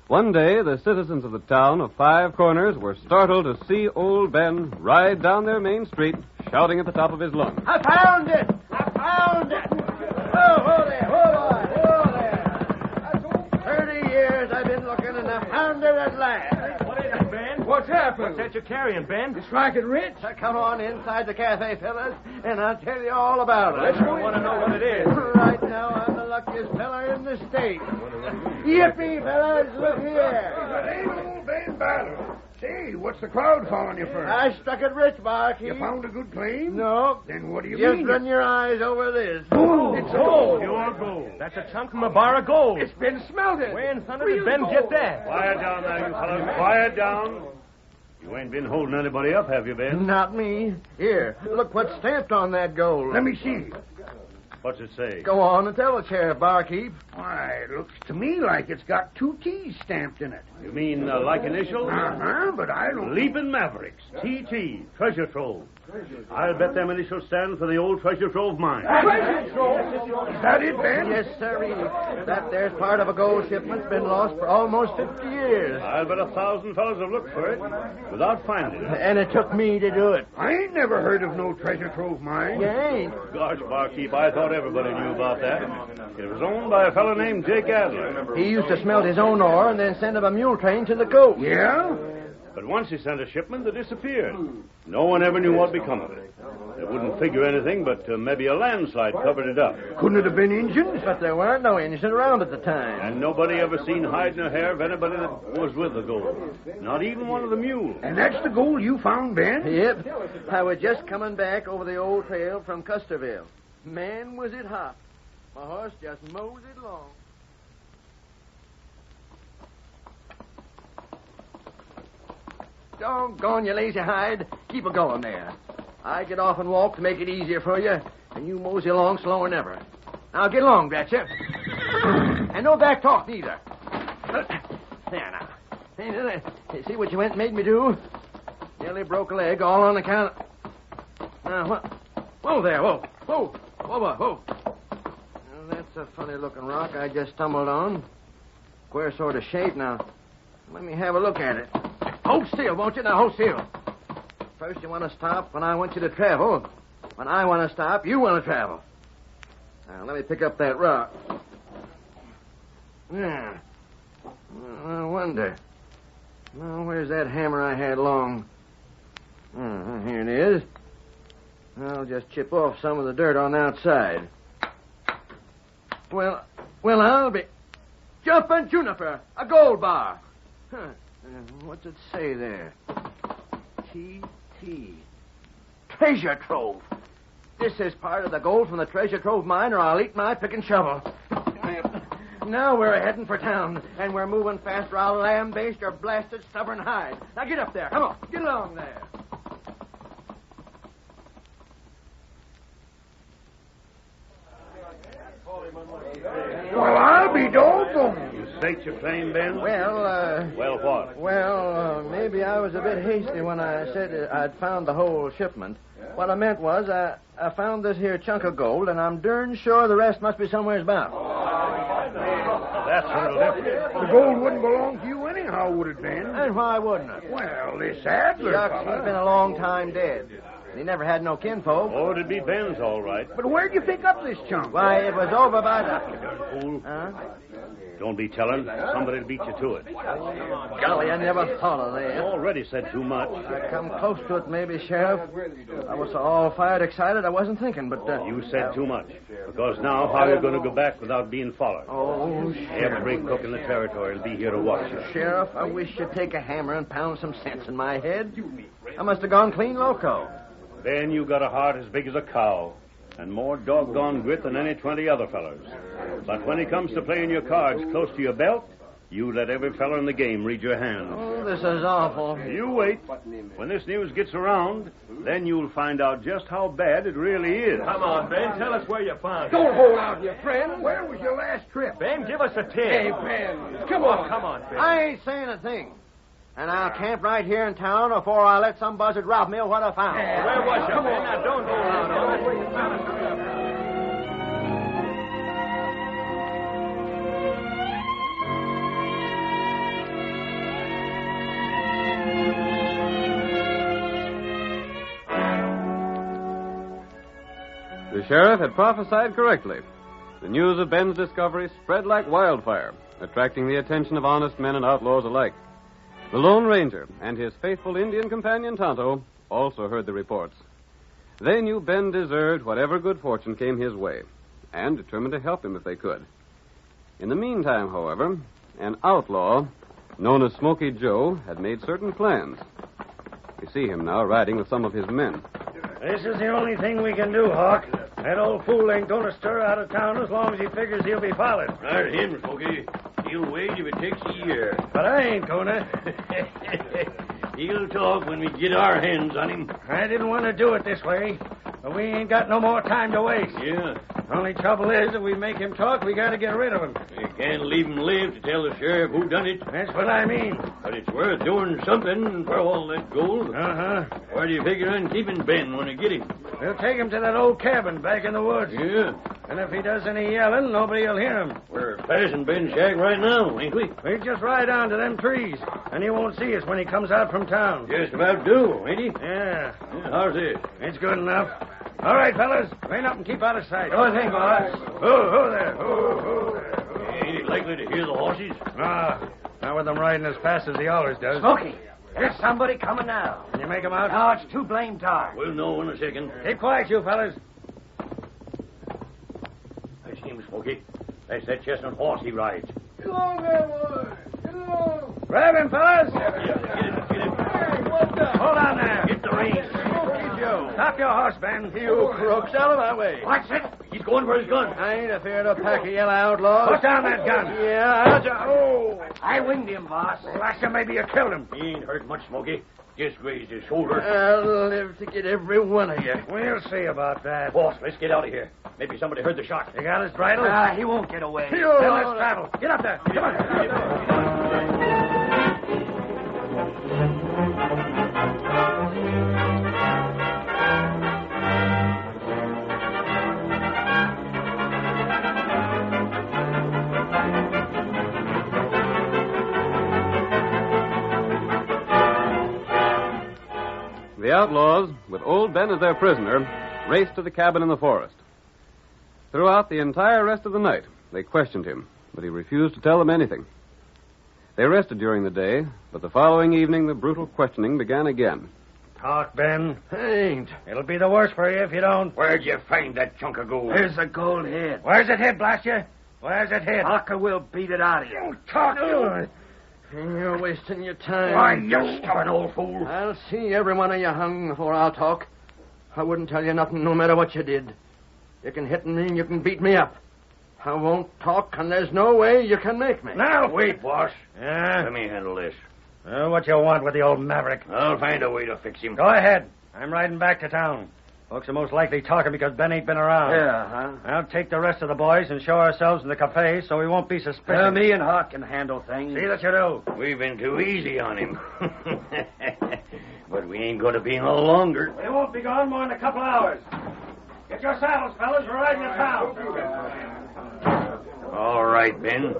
One day, the citizens of the town of Five Corners were startled to see old Ben ride down their main street, shouting at the top of his lungs. I found it! I found it! Oh, hold on. 30 years I've been looking, and I found it at last. What is it, Ben? What's happened? What's that you're carrying, Ben? You striking rich? Come on inside the cafe, fellas, and I'll tell you all about it. Let's go. I want to know what it is. Right now, I'm the luckiest fella in the state. Yippee, fellas, look here. That ain't old Ben Battle. Say, what's the crowd following you for? I struck it rich, Barkeep. You found a good claim? No. Then what do you Just mean? run your eyes over this. Gold. It's gold. Pure gold. That's a chunk from a bar of gold. It's been smelted. Where in thunder did Ben get that? Quiet down there, you fellas. Quiet down. You ain't been holding anybody up, have you, Ben? Not me. Here, look what's stamped on that gold. Let me see. What's it say? Go on and tell the sheriff, Barkeep. Why, it looks to me like it's got 2 T's stamped in it. You mean like initials? Uh-huh, but I don't... Leaping Mavericks. TT. Treasure Trove. I'll bet them initials stand for the old Treasure Trove mine. Treasure Trove? Is that it, Ben? Yes, sirree. That there's part of a gold shipment's been lost for almost 50 years. I'll bet 1,000 fellows have looked for it without finding it. And it took me to do it. I ain't never heard of no Treasure Trove mine. You ain't? Gosh, Barkeep, I thought everybody knew about that. It was owned by a fellow named Jake Adler. He used to smelt his own ore and then send him a mule train to the coast. Yeah? But once he sent a shipment that disappeared. No one ever knew what become of it. They wouldn't figure anything, but maybe a landslide covered it up. Couldn't it have been Injuns? But there weren't no Indians around at the time. And nobody ever seen hide nor hair of anybody that was with the gold. Not even one of the mules. And that's the gold you found, Ben? Yep. I was just coming back over the old trail from Custerville. Man, was it hot. My horse just moseyed along. Doggone you, lazy hide. Keep a going there. I get off and walk to make it easier for you, and you mosey along slower than ever. Now get along, Gretchen. And no back talk, neither. There now. See what you went and made me do? Nearly broke a leg, all on account of... Now, what? Whoa there, whoa. Whoa. Well, that's a funny-looking rock I just stumbled on. Queer sort of shape. Now, let me have a look at it. Hold still, won't you? Now, hold still. First you want to stop when I want you to travel. When I want to stop, you want to travel. Now, let me pick up that rock. Yeah. I wonder. Now, where's that hammer I had along? Here it is. I'll just chip off some of the dirt on the outside. Well, I'll be... Jumping juniper, a gold bar. Huh. What's it say there? T.T. Treasure Trove. This is part of the gold from the Treasure Trove mine, or I'll eat my pick and shovel. Now we're heading for town, and we're moving fast, or I'll lambaste your blasted stubborn hide. Now get up there. Come on, get along there. Well, I'll be doggone. You staked your claim, Ben? Well, what? Well, maybe I was a bit hasty when I said I'd found the whole shipment. What I meant was I found this here chunk of gold, and I'm darn sure the rest must be somewhere about. That's a little different. The gold wouldn't belong to you anyhow, would it, Ben? And why wouldn't it? Well, this Adler Shucks, fella... he's been a long time dead. He never had no kinfolk. Oh, it'd be Ben's, all right. But where'd you pick up this chunk? Why, it was over by the... Fool. Huh? Don't be telling. Somebody'll beat you to it. Golly, I never thought of that. You already said too much. I come close to it, maybe, Sheriff. I was so all fired excited I wasn't thinking, but... You said too much. Because now, how are you going to go back without being followed? Oh, Sheriff. Every cook in the territory will be here to watch you. Sheriff, I wish you'd take a hammer and pound some sense in my head. I must have gone clean loco. Ben, you got a heart as big as a cow, and more doggone grit than any 20 other fellows. But when it comes to playing your cards close to your belt, you let every fellow in the game read your hand. Oh, this is awful. You wait. When this news gets around, then you'll find out just how bad it really is. Come on, Ben, tell us where you found it. Don't hold out, you friend. Where was your last trip? Ben, give us a tip. Hey, Ben, come on, Ben. I ain't saying a thing. And I'll camp right here in town before I let some buzzard rob me of what I found. Where was you, Ben? Now, don't hold out on it. The sheriff had prophesied correctly. The news of Ben's discovery spread like wildfire, attracting the attention of honest men and outlaws alike. The Lone Ranger and his faithful Indian companion Tonto also heard the reports. They knew Ben deserved whatever good fortune came his way, and determined to help him if they could. In the meantime, however, an outlaw, known as Smoky Joe, had made certain plans. We see him now riding with some of his men. This is the only thing we can do, Hawk. That old fool ain't going to stir out of town as long as he figures he'll be followed. Right, him, Smoky. He'll wait if it takes a year. But I ain't gonna. He'll talk when we get our hands on him. I didn't want to do it this way, but we ain't got no more time to waste. Yeah. Only trouble is, if we make him talk, we got to get rid of him. You can't leave him live to tell the sheriff who done it. That's what I mean. But it's worth doing something for all that gold. Uh-huh. Where do you figure on keeping Ben when you get him? We'll take him to that old cabin back in the woods. Yeah. And if he does any yelling, nobody'll hear him. We're passing Ben's shack right now, ain't we? We just ride down to them trees, and he won't see us when he comes out from town. Just about do, ain't he? Yeah. How's this? It's good enough. All right, fellas. Rein up and keep out of sight. Sure thing, boss. Ho there. Ho there. Ain't he likely to hear the horses? Nah. Not with them riding as fast as he always does. Smoky, There's somebody coming now. Can you make him out? No, it's too blamed dark. We'll know in a second. Keep quiet, you fellas. I see him, Smoky. That's that chestnut horse he rides. Get along there, boys. Get along. Grab him, fellas. Get him. Hold on there. Get the reins. Joe. Stop your horse, Ben. You crooks, out of my way. Watch it. He's going for his gun. I ain't afraid of a pack of yellow outlaws. Put down that gun. Yeah, Oh. I winged him, boss. Last time maybe you killed him. He ain't hurt much, Smoky. Just grazed his shoulder. I'll live to get every one of you. We'll see about that. Boss, let's get out of here. Maybe somebody heard the shot. You got his bridle? He won't get away. Then let's travel. Get up there. Come on. The outlaws, with old Ben as their prisoner, raced to the cabin in the forest. Throughout the entire rest of the night, they questioned him, but he refused to tell them anything. They rested during the day, but the following evening the brutal questioning began again. Talk, Ben. Ain't. It'll be the worse for you if you don't. Where'd you find that chunk of gold? There's a gold head. Where's it hid, blast you? Where's it hid? Parker will beat it out of you. Talk to You're wasting your time. Why, you stubborn old fool. I'll see every one of you hung before I'll talk. I wouldn't tell you nothing no matter what you did. You can hit me and you can beat me up. I won't talk, and there's no way you can make me. Now, Wait, boss. Yeah? Let me handle this. What you want with the old maverick? I'll find a way to fix him. Go ahead. I'm riding back to town. Folks are most likely talking because Ben ain't been around. Yeah, huh? I'll take the rest of the boys and show ourselves in the cafe so we won't be suspicious. Me and Hawk can handle things. See that you do. We've been too easy on him. But we ain't going to be no longer. We won't be gone more than a couple hours. Get your saddles, fellas. We're riding to town. All right, Ben.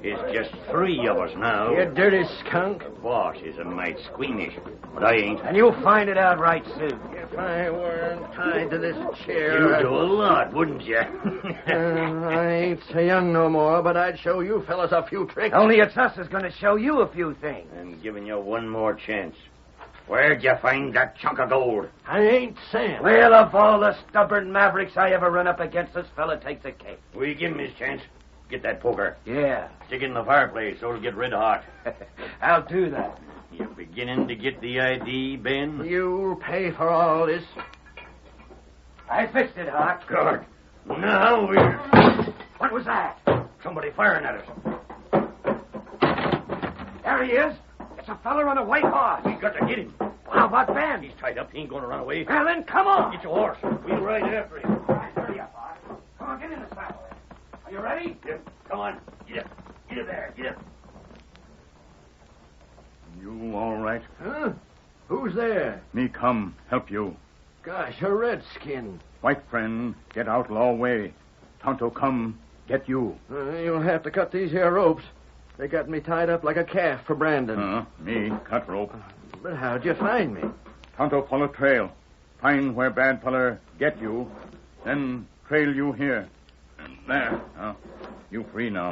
It's just 3 of us now. You dirty skunk. The boss is a mite squeamish, but I ain't. And you'll find it out right soon. If I weren't tied to this chair... You'd do a lot, wouldn't you? I ain't so young no more, but I'd show you fellas a few tricks. Only it's us that's going to show you a few things. I'm giving you one more chance. Where'd you find that chunk of gold? I ain't saying. Well, of all the stubborn mavericks I ever run up against, this fella takes a cake. We give him his chance. Get that poker. Yeah. Stick it in the fireplace so it'll get red hot. I'll do that. You're beginning to get the ID, Ben? You'll pay for all this. I fixed it, Hawk. Good. Now we're... What was that? Somebody firing at us. There he is. It's a fella on a white horse. We got to get him. How about Ben? He's tied up. He ain't going to run away. Well, then come on. Get your horse. We'll ride after him. All right, hurry up, Hawk. Come on, get in the saddle. Are you ready? Yep. Come on. Get up. Get up there. Get up. You all right? Huh? Who's there? Me come help you. Gosh, a redskin. White friend, get outlaw way. Tonto come, get you. You'll have to cut these here ropes. They got me tied up like a calf for Brandon. Me, cut rope. But how'd you find me? Tonto follow trail. Find where bad feller get you. Then trail you here. And there. You free now.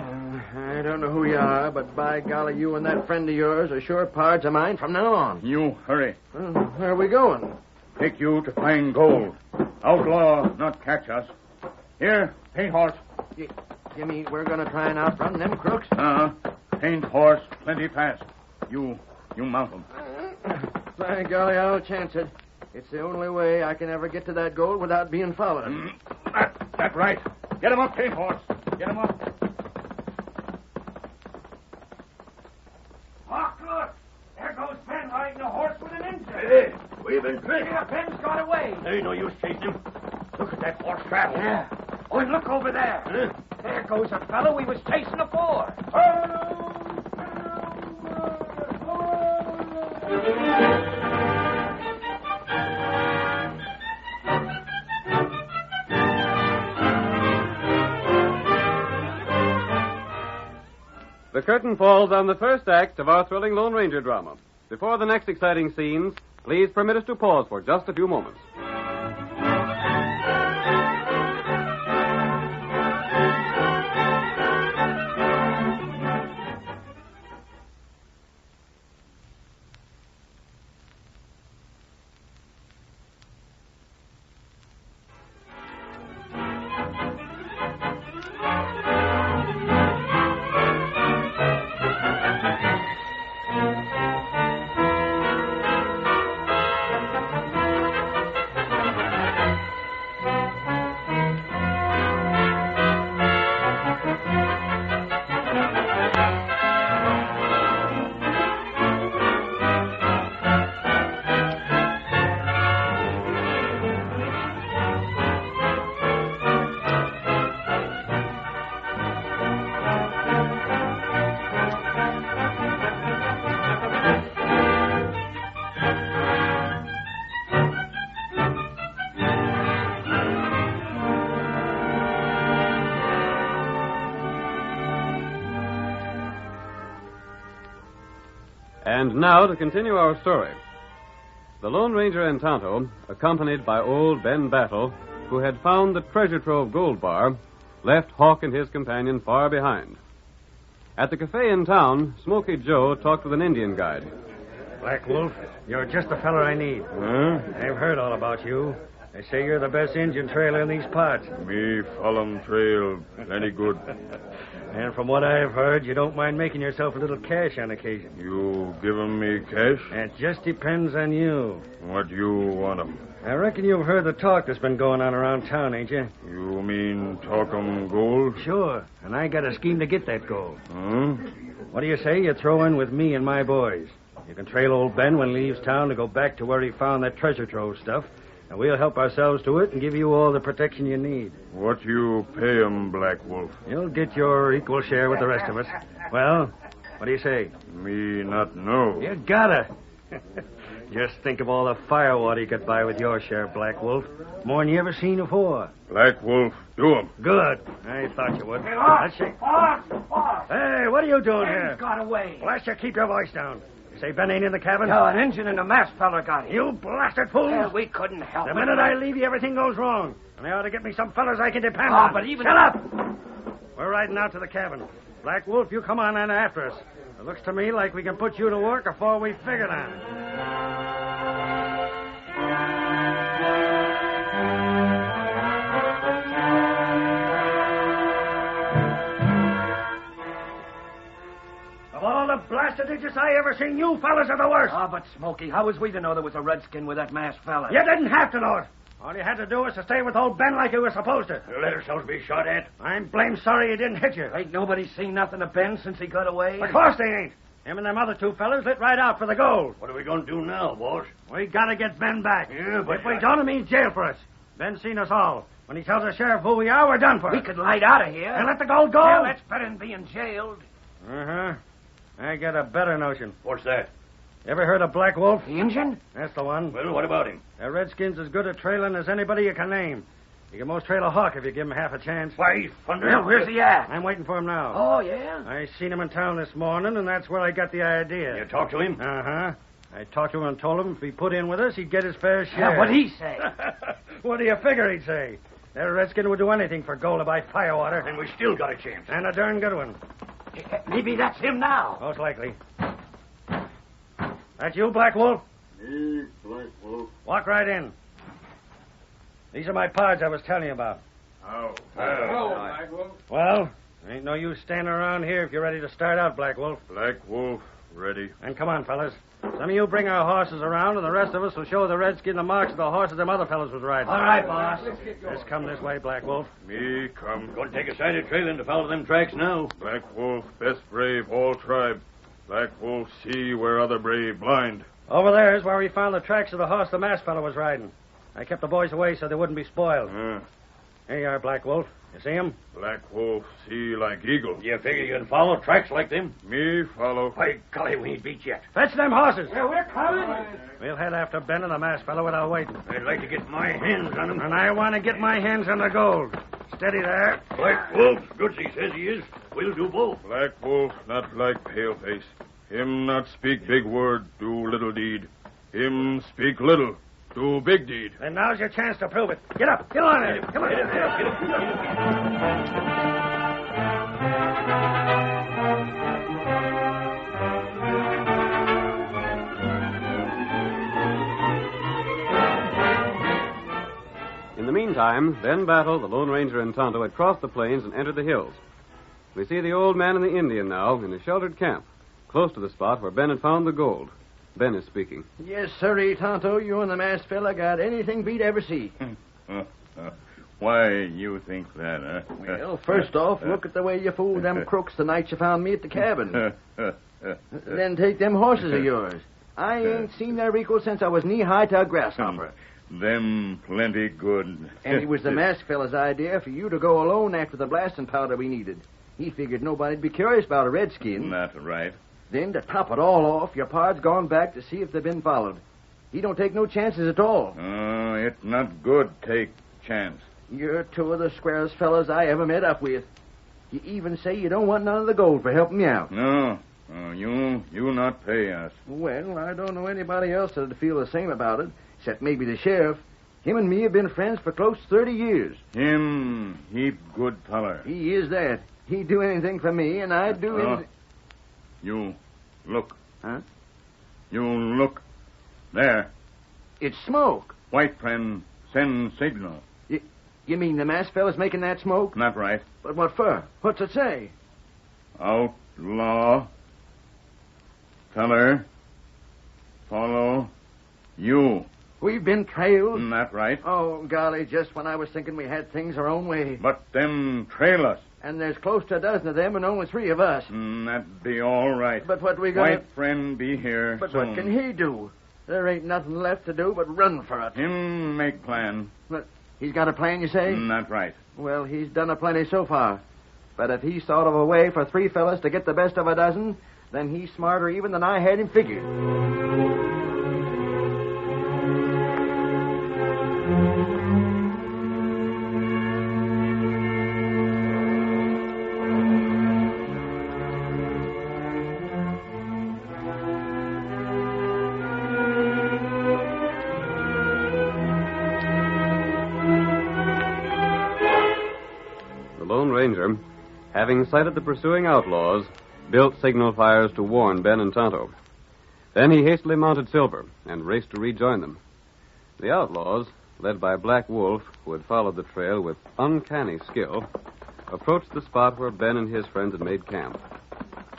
I don't know who you are, but by golly, you and that friend of yours are sure pards of mine from now on. You hurry. Where are we going? Take you to find gold. Outlaw not catch us. Here, paint horse. You mean we're going to try and outrun them crooks? Paint horse plenty fast. You mount him. By golly, I'll chance it. It's the only way I can ever get to that gold without being followed. That's right. Get him up, paint horse. Get him up. Hawk, look. There goes Ben riding a horse with an engine. Hey, we've been tricked. Yeah, Ben's got away. There ain't no use chasing him. Look at that horse travel. Yeah. Oh, and look over there. Huh? There goes a fellow we was chasing before. The curtain falls on the first act of our thrilling Lone Ranger drama. Before the next exciting scenes, please permit us to pause for just a few moments. And now to continue our story. The Lone Ranger and Tonto, accompanied by old Ben Battle, who had found the treasure trove gold bar, left Hawk and his companion far behind. At the cafe in town, Smoky Joe talked with an Indian guide. Black Wolf, you're just the feller I need. Huh? I've heard all about you. They say you're the best Indian trailer in these parts. Me follow trail plenty good. And from what I've heard, you don't mind making yourself a little cash on occasion. You give 'em me cash? It just depends on you. What you want 'em? I reckon you've heard the talk that's been going on around town, ain't you? You mean talk 'em gold? Sure. And I got a scheme to get that gold. Huh? What do you say you throw in with me and my boys? You can trail old Ben when he leaves town to go back to where he found that treasure trove stuff. And we'll help ourselves to it and give you all the protection you need. What you pay 'em, Black Wolf? You'll get your equal share with the rest of us. Well, what do you say? Me not know. You gotta. Just think of all the firewater you could buy with your share, Black Wolf. More than you ever seen before. Black Wolf, do 'em. Good. I thought you would. Hey, Hawk! Let's shake. Hawk! Hey, what are you doing here? Ben's got away. Blast you, keep your voice down. You say Ben ain't in the cabin? No, an engine and a masked fella got him. You blasted fools! Yeah, we couldn't help The it. minute I leave you, everything goes wrong. And they ought to get me some fellas I can depend Oh, on. but even... Shut up! We're riding out to the cabin. Black Wolf, you come on in after us. It looks to me like we can put you to work before we figured on it. Of all the blasted idiots I ever seen, you fellas are the worst. Oh, but Smokey, how was we to know there was a redskin with that masked fella? You didn't have to know it. All you had to do was to stay with old Ben like you were supposed to. You let ourselves be shot at. I'm blamed sorry he didn't hit you. Ain't nobody seen nothing of Ben since he got away? Of course they ain't. Him and them other two fellas lit right out for the gold. What are we going to do now, boss? We gotta get Ben back. Yeah, but... If we don't, it means jail for us. Ben's seen us all. When he tells the sheriff who we are, we're done for. We could light out of here. And let the gold go? Well, that's better than being jailed. Uh-huh. I got a better notion. What's that? Ever heard of Black Wolf? The Injun? That's the one. Well, what about him? The Redskin's as good at trailing as anybody you can name. He can most trail a hawk if you give him half a chance. Why, thunder. Well, where's he at? I'm waiting for him now. Oh, yeah? I seen him in town this morning, and that's where I got the idea. You talked to him? Uh-huh. I talked to him and told him if he put in with us, he'd get his fair share. Yeah, what'd he say? What do you figure he'd say? That Redskin would do anything for gold to buy firewater. And we still got a chance. And a darn good one. Maybe that's him now. Most likely. That you, Black Wolf? Me, Black Wolf. Walk right in. These are my pards I was telling you about. Oh. Black Wolf. Well, ain't no use standing around here if you're ready to start out, Black Wolf. Black Wolf, ready. And come on, fellas. Some of you bring our horses around, and the rest of us will show the Redskin the marks of the horses them other fellas was riding. All right, boss. Just come this way, Black Wolf. Me come. Going to take a sided trailing to follow them tracks now. Black Wolf, best brave all tribe. Black Wolf see where other brave blind. Over there is where we found the tracks of the horse the masked fellow was riding. I kept the boys away so they wouldn't be spoiled. Here you are, Black Wolf. You see him? Black Wolf see like eagle. You figure you can follow tracks like them? Me follow. By golly, we ain't beat yet. Fetch them horses. Yeah, we're coming. We'll head after Ben and the masked fellow without waiting. I'd like to get my hands on him. And I want to get my hands on the gold. Steady there. Black Wolf, good as he says he is. We'll do both. Black Wolf not like paleface. Him not speak big word, do little deed. Him speak little, do big deed. And now's your chance to prove it. Get up. Get on it. Come on. Get In the meantime, Ben Battle, the Lone Ranger, and Tonto had crossed the plains and entered the hills. We see the old man and the Indian now in a sheltered camp, close to the spot where Ben had found the gold. Ben is speaking. Yes, sirree, Tonto. You and the masked fella got anything beat ever see. Why you think that, huh? Well, first off, look at the way you fooled them crooks the night you found me at the cabin. Then take them horses of yours. I ain't seen their equal since I was knee-high to a grasshopper. Them plenty good. And it was the masked fella's idea for you to go alone after the blasting powder we needed. He figured nobody'd be curious about a redskin. That's right. Then, to top it all off, your pard's gone back to see if they've been followed. He don't take no chances at all. It's not good take chance. You're two of the squarest fellas I ever met up with. You even say you don't want none of the gold for helping me out. No, You not pay us. Well, I don't know anybody else that'd feel the same about it, except maybe the sheriff. Him and me have been friends for close 30 years. Him, heap good feller. He is that. He'd do anything for me, and I'd do anything. You look. Huh? You look. There. It's smoke. White friend, send signal. You mean the masked fella's making that smoke? Not right. But what for? What's it say? Outlaw. Feller. Follow. You. We've been trailed? Not right. Oh, golly, just when I was thinking we had things our own way. But them trail us. And there's close to a dozen of them and only 3 of us. That'd be all right. But what we gonna... White friend be here But soon. what can he do? There ain't nothing left to do but run for it. Him make plan. But he's got a plan, you say? Not right. Well, he's done a plenty so far. But if he's thought of a way for 3 fellas to get the best of a dozen, then he's smarter even than I had him figured. Ranger, having sighted the pursuing outlaws, built signal fires to warn Ben and Tonto. Then he hastily mounted Silver and raced to rejoin them. The outlaws, led by Black Wolf, who had followed the trail with uncanny skill, approached the spot where Ben and his friends had made camp.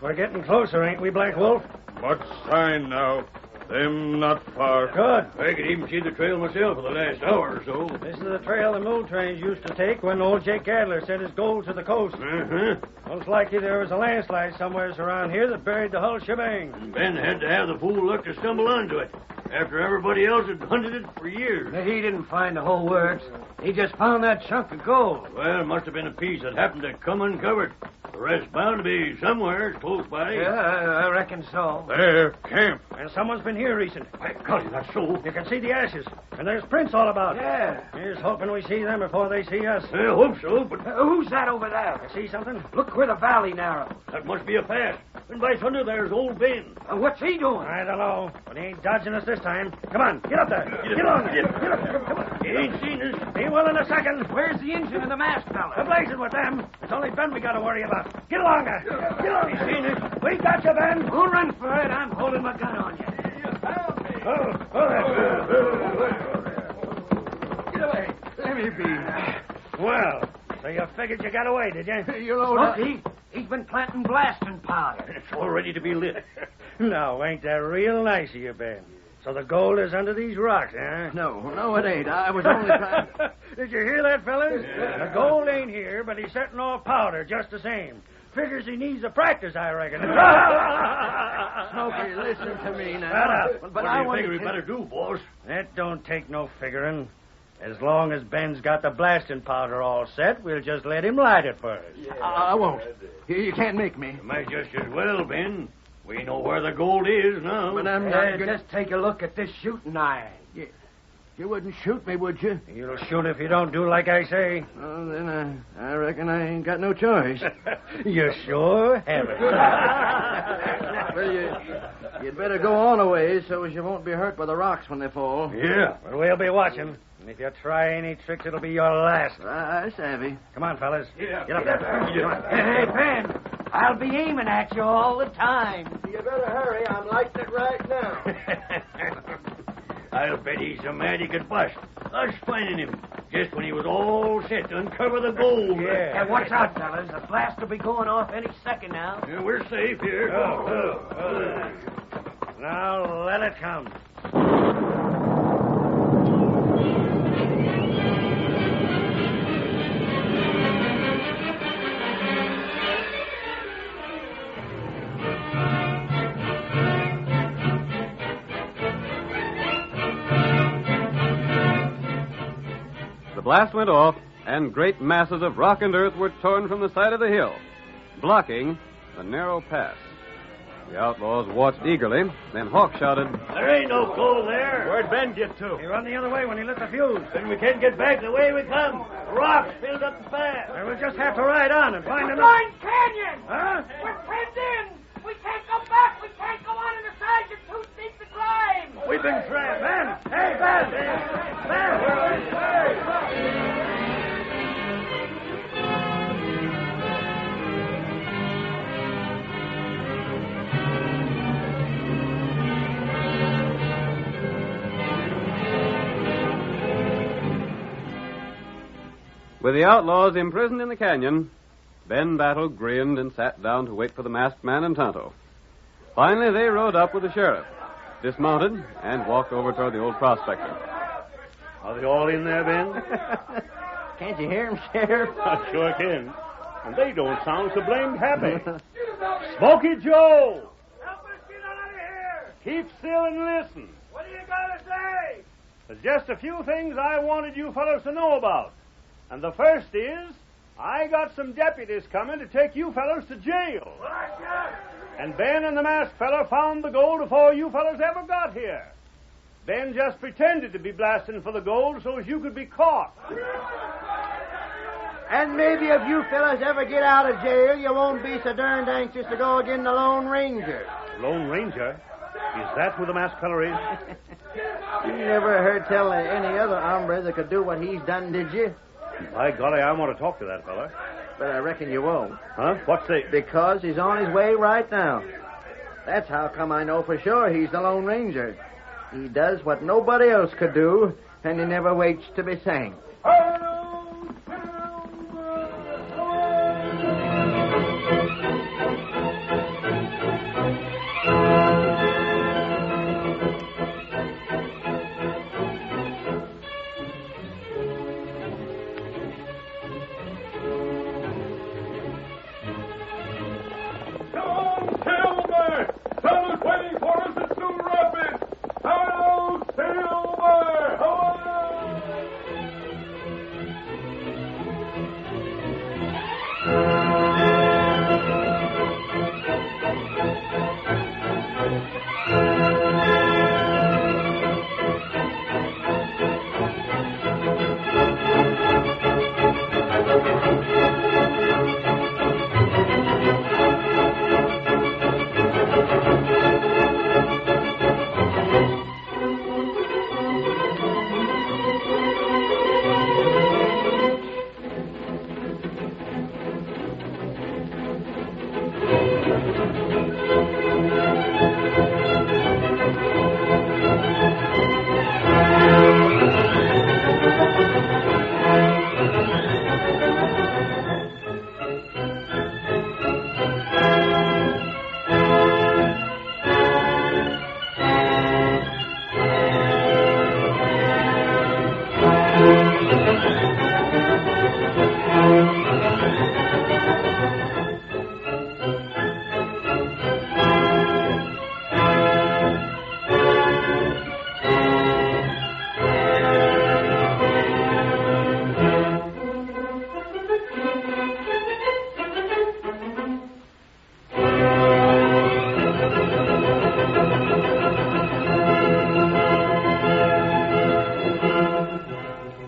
We're getting closer, ain't we, Black Wolf? Much sign now. Them not far. Good. I could even see the trail myself for the last hour or so. This is the trail the mule trains used to take when old Jake Adler sent his gold to the coast. Uh-huh. Most likely there was a landslide somewhere around here that buried the whole shebang. Ben had to have the fool luck to stumble onto it after everybody else had hunted it for years. He didn't find the whole works. He just found that chunk of gold. Well, it must have been a piece that happened to come uncovered. The rest bound to be somewhere close by. Yeah, I reckon so. There, camp. And someone's been here recent. By golly, that's so. You can see the ashes, and there's prints all about. Yeah. Here's hoping we see them before they see us. I hope so, but... who's that over there? You see something? Look where the valley narrows. That must be a pass. And by thunder, there's old Ben. What's he doing? I don't know, but he ain't dodging us this time. Come on, get up there. Get on there. Get up. Come on. He ain't seen us. He will in a second. Where's the engine and the masked fella? They're blazing with them. It's only Ben we got to worry about. Get along there. Get on. He's seen us. We got you, Ben. Don't run for it. I'm holding my gun on you. Get away. Let me be. Well, so you figured you got away, did you? You know, he's been planting blasting powder. It's all ready to be lit. No, ain't that real nice of you, Ben? So the gold is under these rocks, huh? No, it ain't. I was only trying... Did you hear that, fellas? Yeah. The gold ain't here, but he's setting off powder just the same. Figures he needs the practice, I reckon. Smokey, listen to me now. But I figure we better do, boss? That don't take no figuring. As long as Ben's got the blasting powder all set, we'll just let him light it first. Yeah. I won't. You can't make me. Might just as well, Ben. We know where the gold is now. But I'm not gonna... Just take a look at this shooting iron. You wouldn't shoot me, would you? You'll shoot if you don't do like I say. Oh, then I reckon I ain't got no choice. You sure haven't. Well, you'd better go on a ways so as you won't be hurt by the rocks when they fall. Yeah. Well, we'll be watching. And if you try any tricks, it'll be your last. I savvy. Come on, fellas. Yeah. Get up there. Come on. Hey, Ben. I'll be aiming at you all the time. You better hurry. I'm lighting it right now. I'll bet he's so mad he could bust. Us finding him just when he was all set to uncover the gold. Yeah. Hey, watch out, fellas. The blast will be going off any second now. Yeah, we're safe here. Now let it come. The blast went off, and great masses of rock and earth were torn from the side of the hill, blocking the narrow pass. The outlaws watched eagerly, then Hawk shouted, There ain't no gold there. Where'd Ben get to? He run the other way when he lit the fuse. Then we can't get back the way we come. The rocks filled up the path. We'll just have to ride on and find another... Blind Canyon! Huh? We're penned in! We can't go We've been trapped. Ben! Hey, Ben! Ben! With the outlaws imprisoned in the canyon, Ben Battle grinned and sat down to wait for the masked man and Tonto. Finally, they rode up with the sheriff, dismounted, and walked over toward the old prospector. Are they all in there, Ben? Can't you hear him, Sheriff? I sure can. And they don't sound so blamed happy. Smoky Joe! Help us get out of here! Keep still and listen. What do you got to say? There's just a few things I wanted you fellows to know about. And the first is, I got some deputies coming to take you fellows to jail. And Ben and the masked fellow found the gold before you fellows ever got here. Ben just pretended to be blasting for the gold so as you could be caught. And maybe if you fellas ever get out of jail, you won't be so darned anxious to go again the Lone Ranger. Lone Ranger? Is that who the masked fellow is? You never heard tell of any other hombre that could do what he's done, did you? By golly, I want to talk to that fella. But I reckon you won't. Huh? What's the... Because he's on his way right now. That's how come I know for sure he's the Lone Ranger. He does what nobody else could do, and he never waits to be thanked.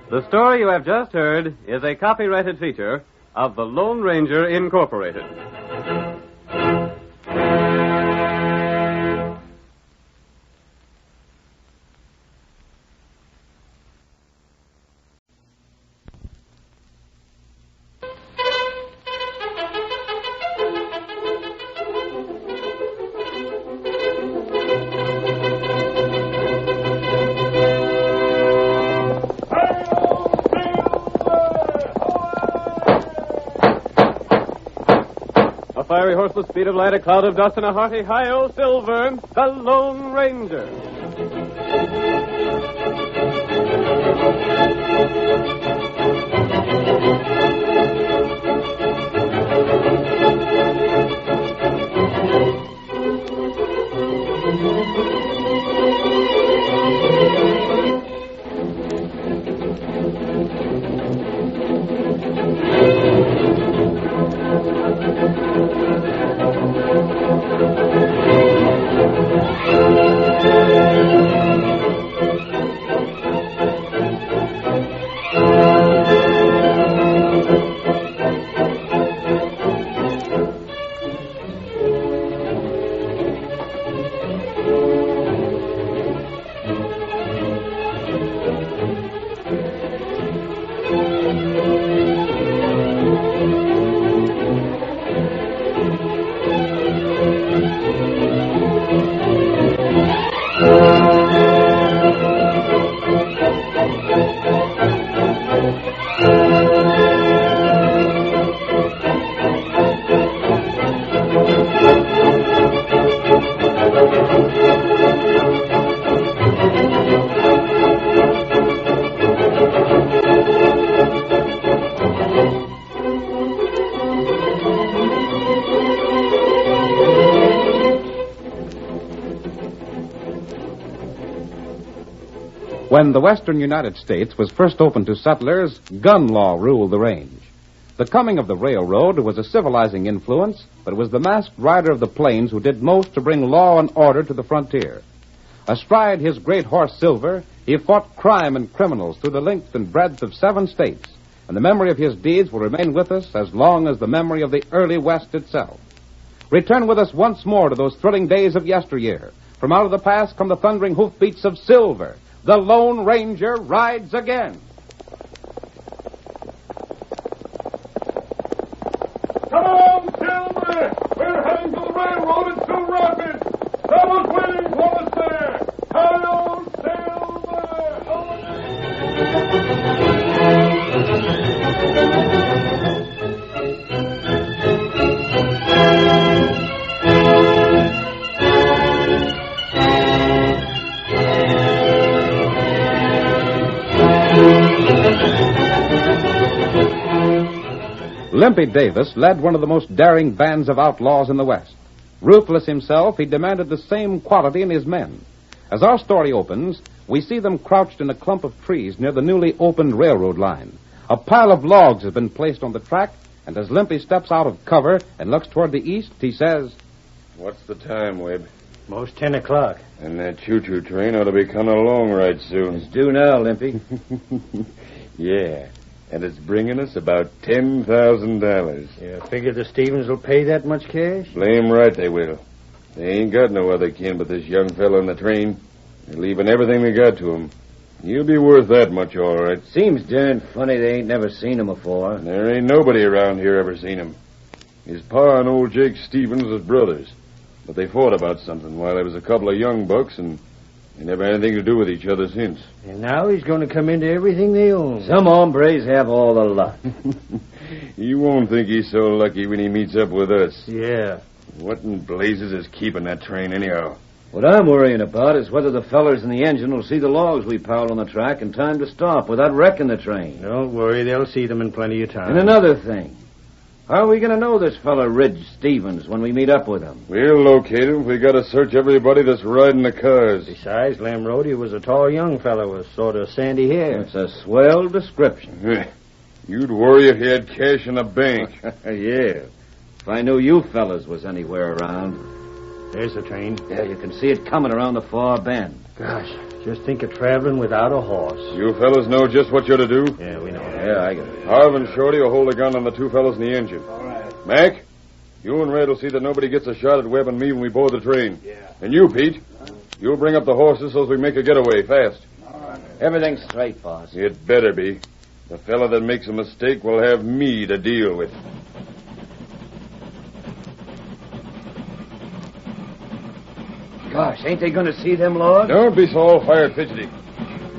The story you have just heard is a copyrighted feature of the Lone Ranger Incorporated. Fiery horseless speed of light, a cloud of dust, and a hearty hi-yo silver, the Lone Ranger. When the western United States was first opened to settlers, gun law ruled the range. The coming of the railroad was a civilizing influence, but it was the masked rider of the plains who did most to bring law and order to the frontier. Astride his great horse Silver, he fought crime and criminals through the length and breadth of 7 states, and the memory of his deeds will remain with us as long as the memory of the early West itself. Return with us once more to those thrilling days of yesteryear. From out of the past come the thundering hoofbeats of Silver. The Lone Ranger rides again. Come on, Silver! We're heading to the railroad at Sioux Rapids! Someone's waiting for us there! Hi-yo, Limpy Davis led one of the most daring bands of outlaws in the West. Ruthless himself, he demanded the same quality in his men. As our story opens, we see them crouched in a clump of trees near the newly opened railroad line. A pile of logs has been placed on the track, and as Limpy steps out of cover and looks toward the east, he says, "What's the time, Webb?" Most 10 o'clock. And that choo-choo train ought to be coming along right soon. It's due now, Limpy. Yeah, and it's bringing us about $10,000. You figure the Stevens will pay that much cash? Blame right they will. They ain't got no other kin but this young fellow on the train. They're leaving everything they got to him. He'll be worth that much, all right. Seems darn funny they ain't never seen him before. There ain't nobody around here ever seen him. His pa and old Jake Stevens was brothers. But they fought about something while they was a couple of young bucks, and they never had anything to do with each other since. And now he's going to come into everything they own. Some hombres have all the luck. You won't think he's so lucky when he meets up with us. Yeah. What in blazes is keeping that train anyhow? What I'm worrying about is whether the fellers in the engine will see the logs we piled on the track in time to stop without wrecking the train. Don't worry, they'll see them in plenty of time. And another thing. How are we going to know this fella Red Stevens when we meet up with him? We'll locate him if we got to search everybody that's riding the cars. Besides, Lamb Rhodey was a tall young fellow with sort of sandy hair. It's a swell description. You'd worry if he had cash in the bank. Yeah. If I knew you fellas was anywhere around. There's the train. Yeah, you can see it coming around the far bend. Gosh, just think of traveling without a horse. You fellas know just what you're to do? Yeah, we know. Yeah, I got it. Harv and Shorty will hold a gun on the 2 fellas in the engine. All right. Mac, you and Red will see that nobody gets a shot at Webb and me when we board the train. Yeah. And you, Pete, you'll bring up the horses so as we make a getaway fast. All right. Everything's straight, boss. It better be. The fella that makes a mistake will have me to deal with. Gosh, ain't they going to see them logs? Don't be so all-fired fidgety.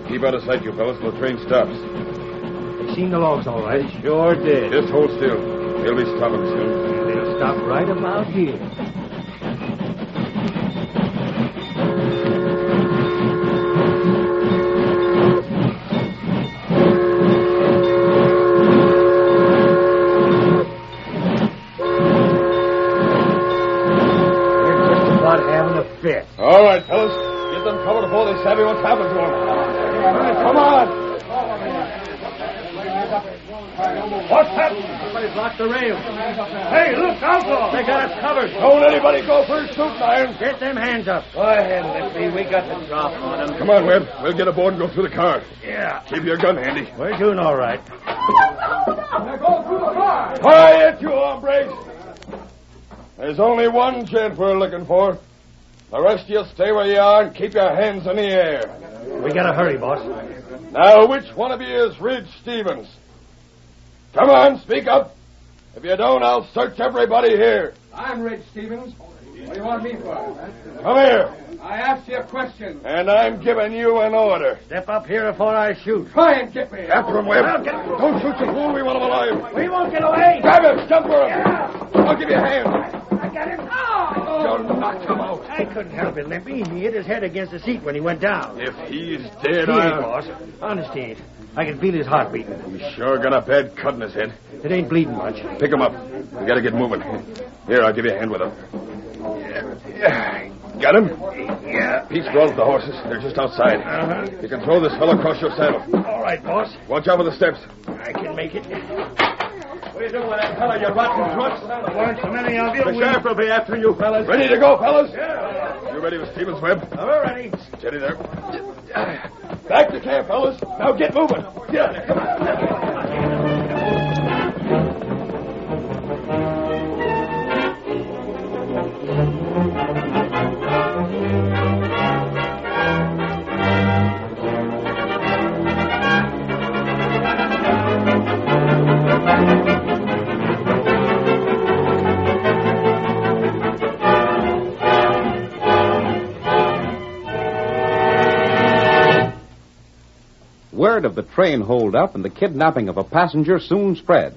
Keep out of sight, you fellas, till the train stops. They seen the logs, all right. Sure did. Just hold still. They'll be stopping soon. And they'll stop right about here. All right, fellas. Get them covered before they savvy what's happened to them. Come on. What's happened? Somebody's blocked the rail. Hey, look, outlaw! They got us covered. Don't anybody go for his shooting iron. Get them hands up. Go ahead, Limpy. We got the drop on them. Come on, Webb. We'll get aboard and go through the car. Yeah. Keep your gun handy. We're doing all right. Now go through the car. Quiet, you hombres. There's only one gent we're looking for. The rest of you stay where you are and keep your hands in the air. We gotta hurry, boss. Now, which one of you is Red Stevens? Come on, speak up. If you don't, I'll search everybody here. I'm Red Stevens. What do you want me for? Come here. I asked you a question. And I'm giving you an order. Step up here before I shoot. Try and get me. After him, Webb. Don't shoot, you fool. We want him alive. We won't get away. Grab him. Jump for him. Yeah. I'll give you a hand. I got him. Oh. You'll knock him out. I couldn't help it, Limpy. He hit his head against the seat when he went down. If he's dead, He ain't, boss. Honest, he ain't. I can feel his heart beating. He's sure got a bad cut in his head. It ain't bleeding much. Pick him up. We gotta get moving. Here, I'll give you a hand with him. Yeah. Got him? Yeah. Pete's brought up the horses. They're just outside. You can throw this fellow across your saddle. All right, boss. Watch out for the steps. I can make it. What are you doing with that fellow, you rotten crooks? There weren't so many of you. The sheriff will be after you, fellas. Ready to go, fellas? Yeah. You ready with Stevens' web? We're ready. Steady there. Back to camp, fellas. Now get moving. Yeah, come on. Word of the train holdup and the kidnapping of a passenger soon spread.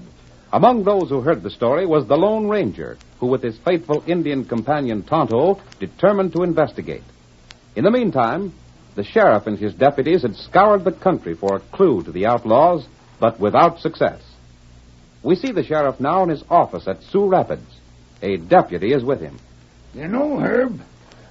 Among those who heard the story was the Lone Ranger, who with his faithful Indian companion Tonto determined to investigate. In the meantime, the sheriff and his deputies had scoured the country for a clue to the outlaws, but without success. We see the sheriff now in his office at Sioux Rapids. A deputy is with him. You know, Herb,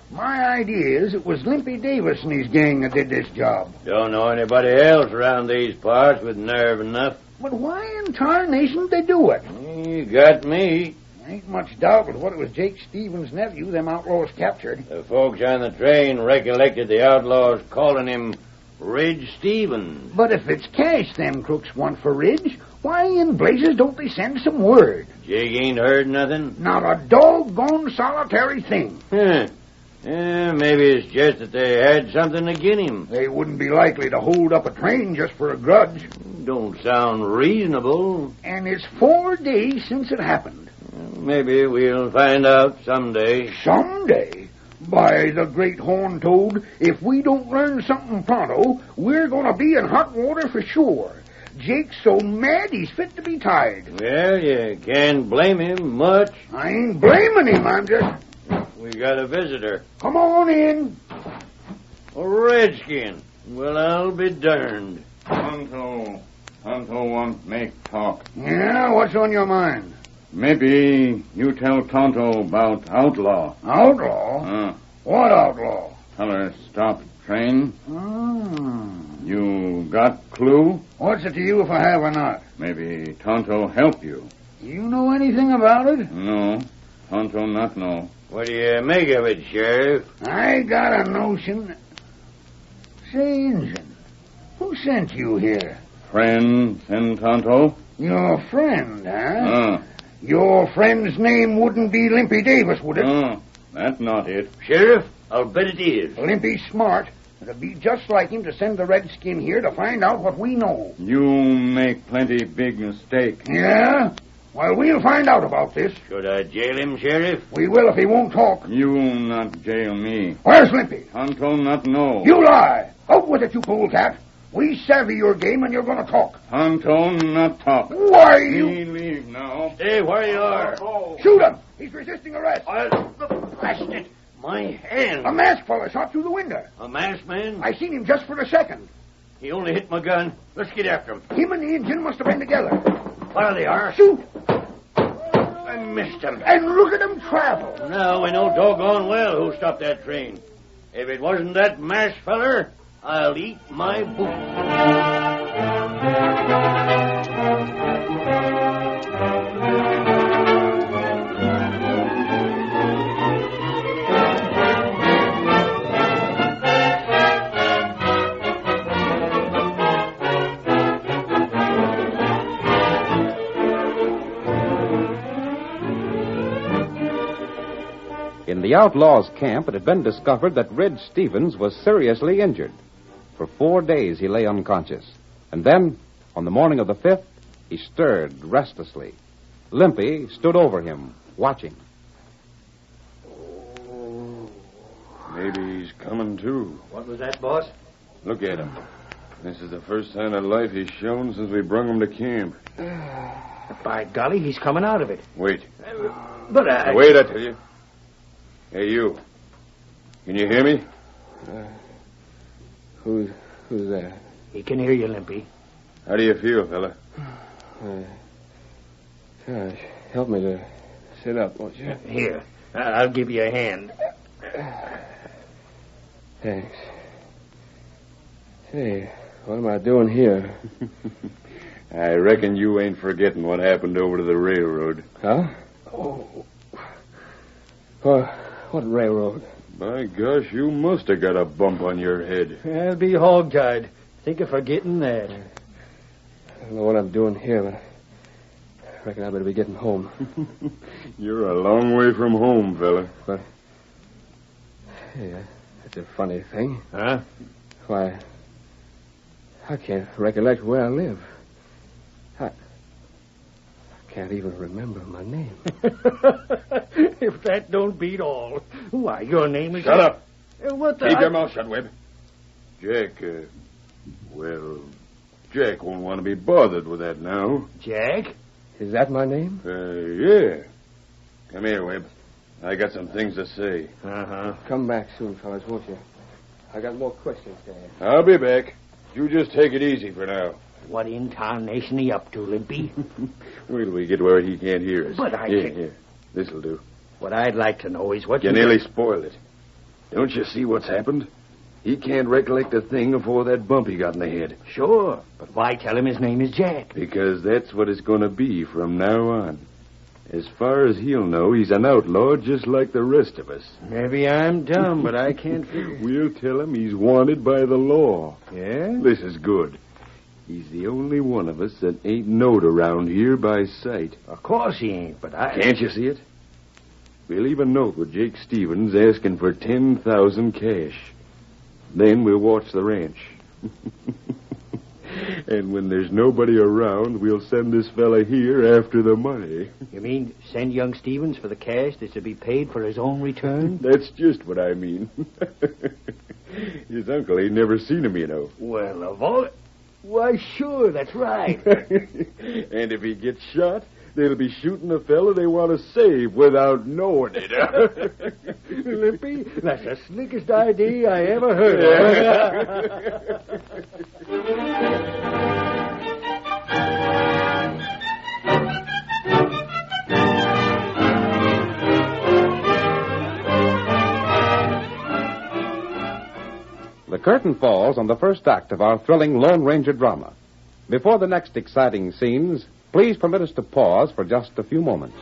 my idea is it was Limpy Davis and his gang that did this job. Don't know anybody else around these parts with nerve enough. But why in tarnation did they do it? You got me. Ain't much doubt but what it was Jake Stevens' nephew them outlaws captured. The folks on the train recollected the outlaws calling him Ridge Stevens. But if it's cash them crooks want for Ridge, why in blazes don't they send some word? Jake ain't heard nothing? Not a doggone solitary thing. Huh. Yeah, maybe it's just that they had something against him. They wouldn't be likely to hold up a train just for a grudge. Don't sound reasonable. And it's 4 days since it happened. Maybe we'll find out someday. Someday? By the great horn toad, if we don't learn something pronto, we're going to be in hot water for sure. Jake's so mad he's fit to be tied. Well, you can't blame him much. I ain't blaming him, I'm just... We got a visitor. Come on in. A redskin. Well, I'll be darned. Tonto want make talk. Yeah, what's on your mind? Maybe you tell Tonto about outlaw. Outlaw? What outlaw? Feller stop train. You got clue? What's it to you if I have or not? Maybe Tonto help you. You know anything about it? No. Tonto not know. What do you make of it, Sheriff? I got a notion. Say, Injun, who sent you here? Friend send Tonto? Your friend, huh? Your friend's name wouldn't be Limpy Davis, would it? That's not it. Sheriff, I'll bet it is. Limpy's smart. It'd be just like him to send the redskin here to find out what we know. You make plenty big mistake. Yeah? Well, we'll find out about this. Should I jail him, Sheriff? We will if he won't talk. You not jail me. Where's Limpy? Tonto not know. You lie. Out with it, you polecat. We savvy your game and you're going to talk. Tonto not talk. Why, you... Me leave now. Stay where you are. Shoot him. He's resisting arrest. Blast it. My hand. A masked fella shot through the window. A masked man? I seen him just for a second. He only hit my gun. Let's get after him. Him and the Indian must have been together. There they are. Shoot. I missed him. And look at him travel. Now we know doggone well who stopped that train. If it wasn't that masked feller, I'll eat my boots. In the outlaws' camp, it had been discovered that Red Stevens was seriously injured. For 4 days he lay unconscious. And then, on the morning of the 5th, he stirred restlessly. Limpy stood over him, watching. Maybe he's coming to. What was that, boss? Look at him. This is the first sign of life he's shown since we brung him to camp. By golly, he's coming out of it. Wait. But I... Wait, I tell you. Hey, you. Can you hear me? Who's that? He can hear you, Limpy. How do you feel, fella? Gosh, help me to sit up, won't you? Here, I'll give you a hand. Thanks. Hey, what am I doing here? I reckon you ain't forgetting what happened over to the railroad. Huh? Oh. What railroad? By gosh, you must have got a bump on your head. I'll be hog-tied. Think of forgetting that. I don't know what I'm doing here, but I reckon I better be getting home. You're a long way from home, fella. But, hey, that's a funny thing. Huh? Why, I can't recollect where I live. I can't even remember my name. If that don't beat all. Why, your name is... Shut up. What the... Keep your mouth shut, Webb. Jack, Jack won't want to be bothered with that now. Jack? Is that my name? Yeah. Come here, Webb. I got some things to say. Uh-huh. Come back soon, fellas, won't you? I got more questions to ask. I'll be back. You just take it easy for now. What in tarnation are you up to, Limpy? Wait till we get where he can't hear us. But I Here, can't... This'll do. What I'd like to know is what You nearly spoiled it. Don't you see what's happened? He can't recollect a thing before that bump he got in the head. Sure, but why tell him his name is Jack? Because that's what it's going to be from now on. As far as he'll know, he's an outlaw just like the rest of us. Maybe I'm dumb, but I can't figure... We'll tell him he's wanted by the law. Yeah? This is good. He's the only one of us that ain't knowed around here by sight. Of course he ain't, but I... Can't you see it? We'll leave a note with Jake Stevens asking for 10,000 cash. Then we'll watch the ranch. And when there's nobody around, we'll send this fella here after the money. You mean send young Stevens for the cash that's to be paid for his own return? That's just what I mean. His uncle ain't never seen him, you know. Well, of all... Why, sure, that's right. And if he gets shot, they'll be shooting the fella they want to save without knowing it. Limpy, that's the slickest idea I ever heard of. The curtain falls on the first act of our thrilling Lone Ranger drama. Before the next exciting scenes, please permit us to pause for just a few moments.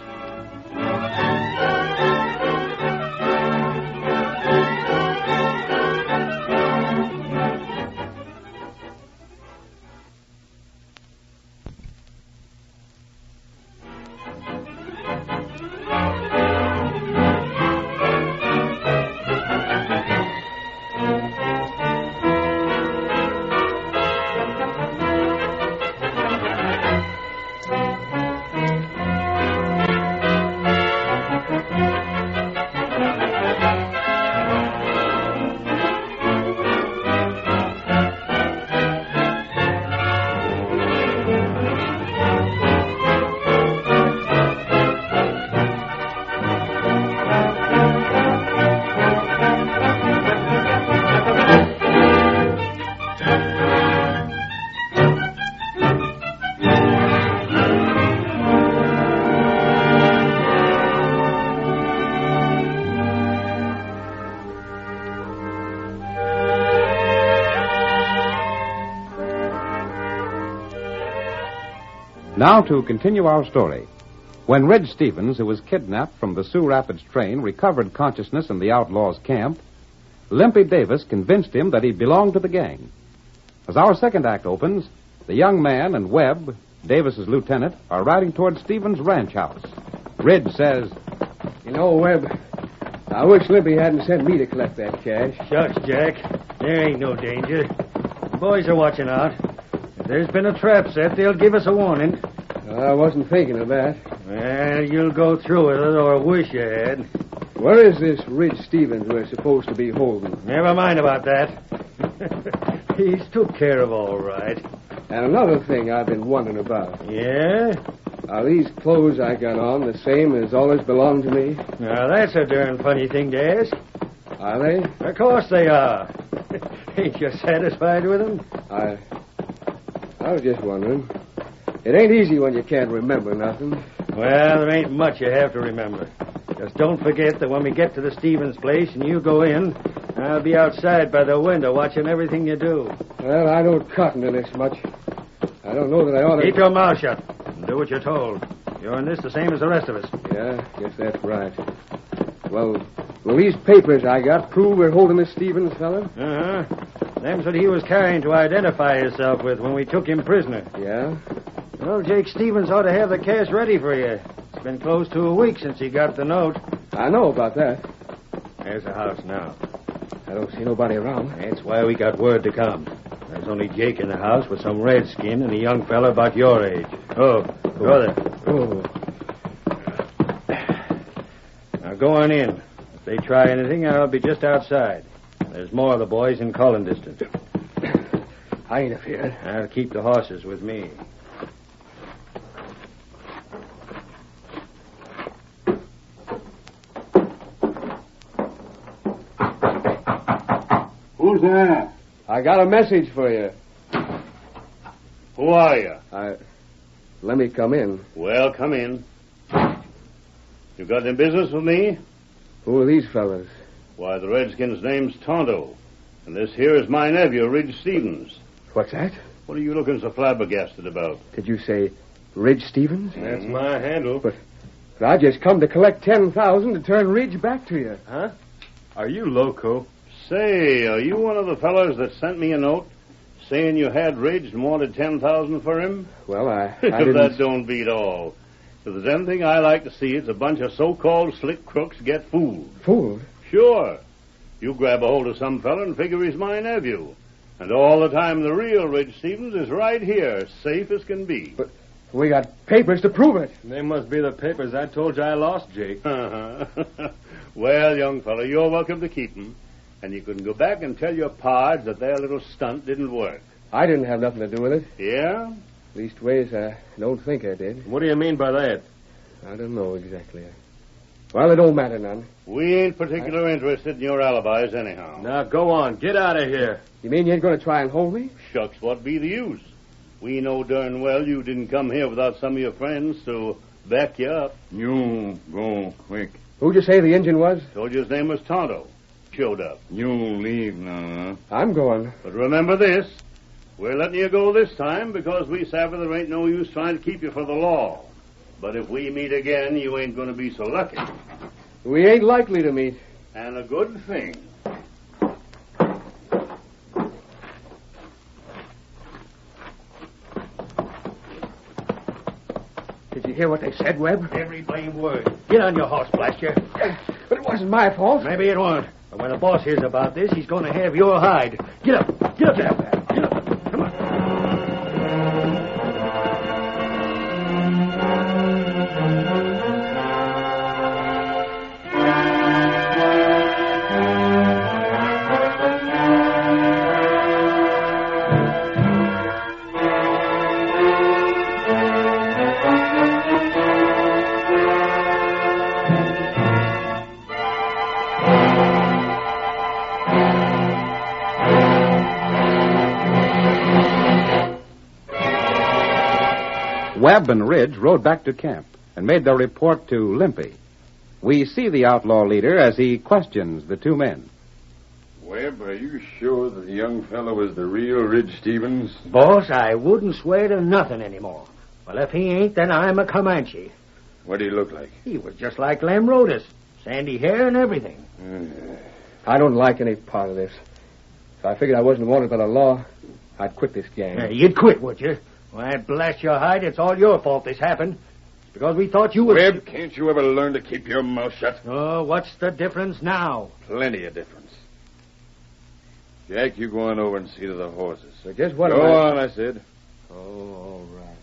Now to continue our story. When Red Stevens, who was kidnapped from the Sioux Rapids train, recovered consciousness in the outlaws' camp, Limpy Davis convinced him that he belonged to the gang. As our second act opens, the young man and Webb, Davis's lieutenant, are riding toward Stevens' ranch house. Red says, You know, Webb, I wish Limpy hadn't sent me to collect that cash. Shucks, Jack. There ain't no danger. The boys are watching out. If there's been a trap set, they'll give us a warning. I wasn't thinking of that. Well, you'll go through with it, or wish you had. Where is this Red Stevens we're supposed to be holding? Never mind about that. He's took care of all right. And another thing I've been wondering about. Yeah? Are these clothes I got on the same as always belonged to me? Now, that's a darn funny thing to ask. Are they? Of course they are. Ain't you satisfied with them? I was just wondering. It ain't easy when you can't remember nothing. Well, there ain't much you have to remember. Just don't forget that when we get to the Stevens place and you go in, I'll be outside by the window watching everything you do. Well, I don't cotton to this much. I don't know that I ought to... Keep your mouth shut and do what you're told. You're in this the same as the rest of us. Yeah, guess that's right. Well, these papers I got prove we're holding this Stevens fella? Uh-huh. Them's what he was carrying to identify himself with when we took him prisoner. Yeah? Well, Jake Stevens ought to have the cash ready for you. It's been close to a week since he got the note. I know about that. There's the house now. I don't see nobody around. That's why we got word to come. There's only Jake in the house with some redskin and a young fella about your age. Oh, brother. Oh. Now go on in. If they try anything, I'll be just outside. There's more of the boys in calling distance. I ain't afraid. I'll keep the horses with me. Who's there? I got a message for you. Who are you? Let me come in. Well, come in. You got any business with me? Who are these fellas? Why, the redskin's name's Tonto. And this here is my nephew, Ridge Stevens. What's that? What are you looking so flabbergasted about? Did you say Ridge Stevens? That's my handle. But I just come to collect 10,000 to turn Ridge back to you. Huh? Are you loco? Say, are you one of the fellas that sent me a note saying you had Ridge and wanted 10,000 for him? Well, I didn't... That don't beat all. If there's anything I like to see, it's a bunch of so-called slick crooks get fooled. Fooled? Sure. You grab a hold of some fella and figure he's my nephew. And all the time the real Ridge Stevens is right here, safe as can be. But we got papers to prove it. They must be the papers I told you I lost, Jake. Well, young fella, you're welcome to keep 'em. And you can go back and tell your pards that their little stunt didn't work. I didn't have nothing to do with it. Yeah? Leastways, I don't think I did. What do you mean by that? I don't know exactly. Well, it don't matter none. We ain't particular interested in your alibis anyhow. Now, go on. Get out of here. You mean you ain't going to try and hold me? Shucks, what be the use? We know darn well you didn't come here without some of your friends to back you up. You go quick. Who'd you say the engine was? Told you his name was Tonto. Showed up. You leave now. I'm going. But remember this. We're letting you go this time because we savvy there ain't no use trying to keep you for the law. But if we meet again, you ain't going to be so lucky. We ain't likely to meet. And a good thing. Did you hear what they said, Webb? Every blame word. Get on your horse, blast you. But it wasn't my fault. Maybe it won't. But when the boss hears about this, he's going to have your hide. Get up. Get up there. Get up. Come on. Webb and Ridge rode back to camp and made their report to Limpy. We see the outlaw leader as he questions the two men. Webb, are you sure that the young fellow was the real Ridge Stevens? Boss, I wouldn't swear to nothing anymore. Well, if he ain't, then I'm a Comanche. What did he look like? He was just like Lem Rodas. Sandy hair and everything. I don't like any part of this. If I figured I wasn't wanted by the law, I'd quit this gang. You'd quit, would you? Why, blast your hide, it's all your fault this happened. It's because we thought you were... Webb, can't you ever learn to keep your mouth shut? Oh, what's the difference now? Plenty of difference. Jack, you go on over and see to the horses. So just what... Go on, I said. Oh, all right.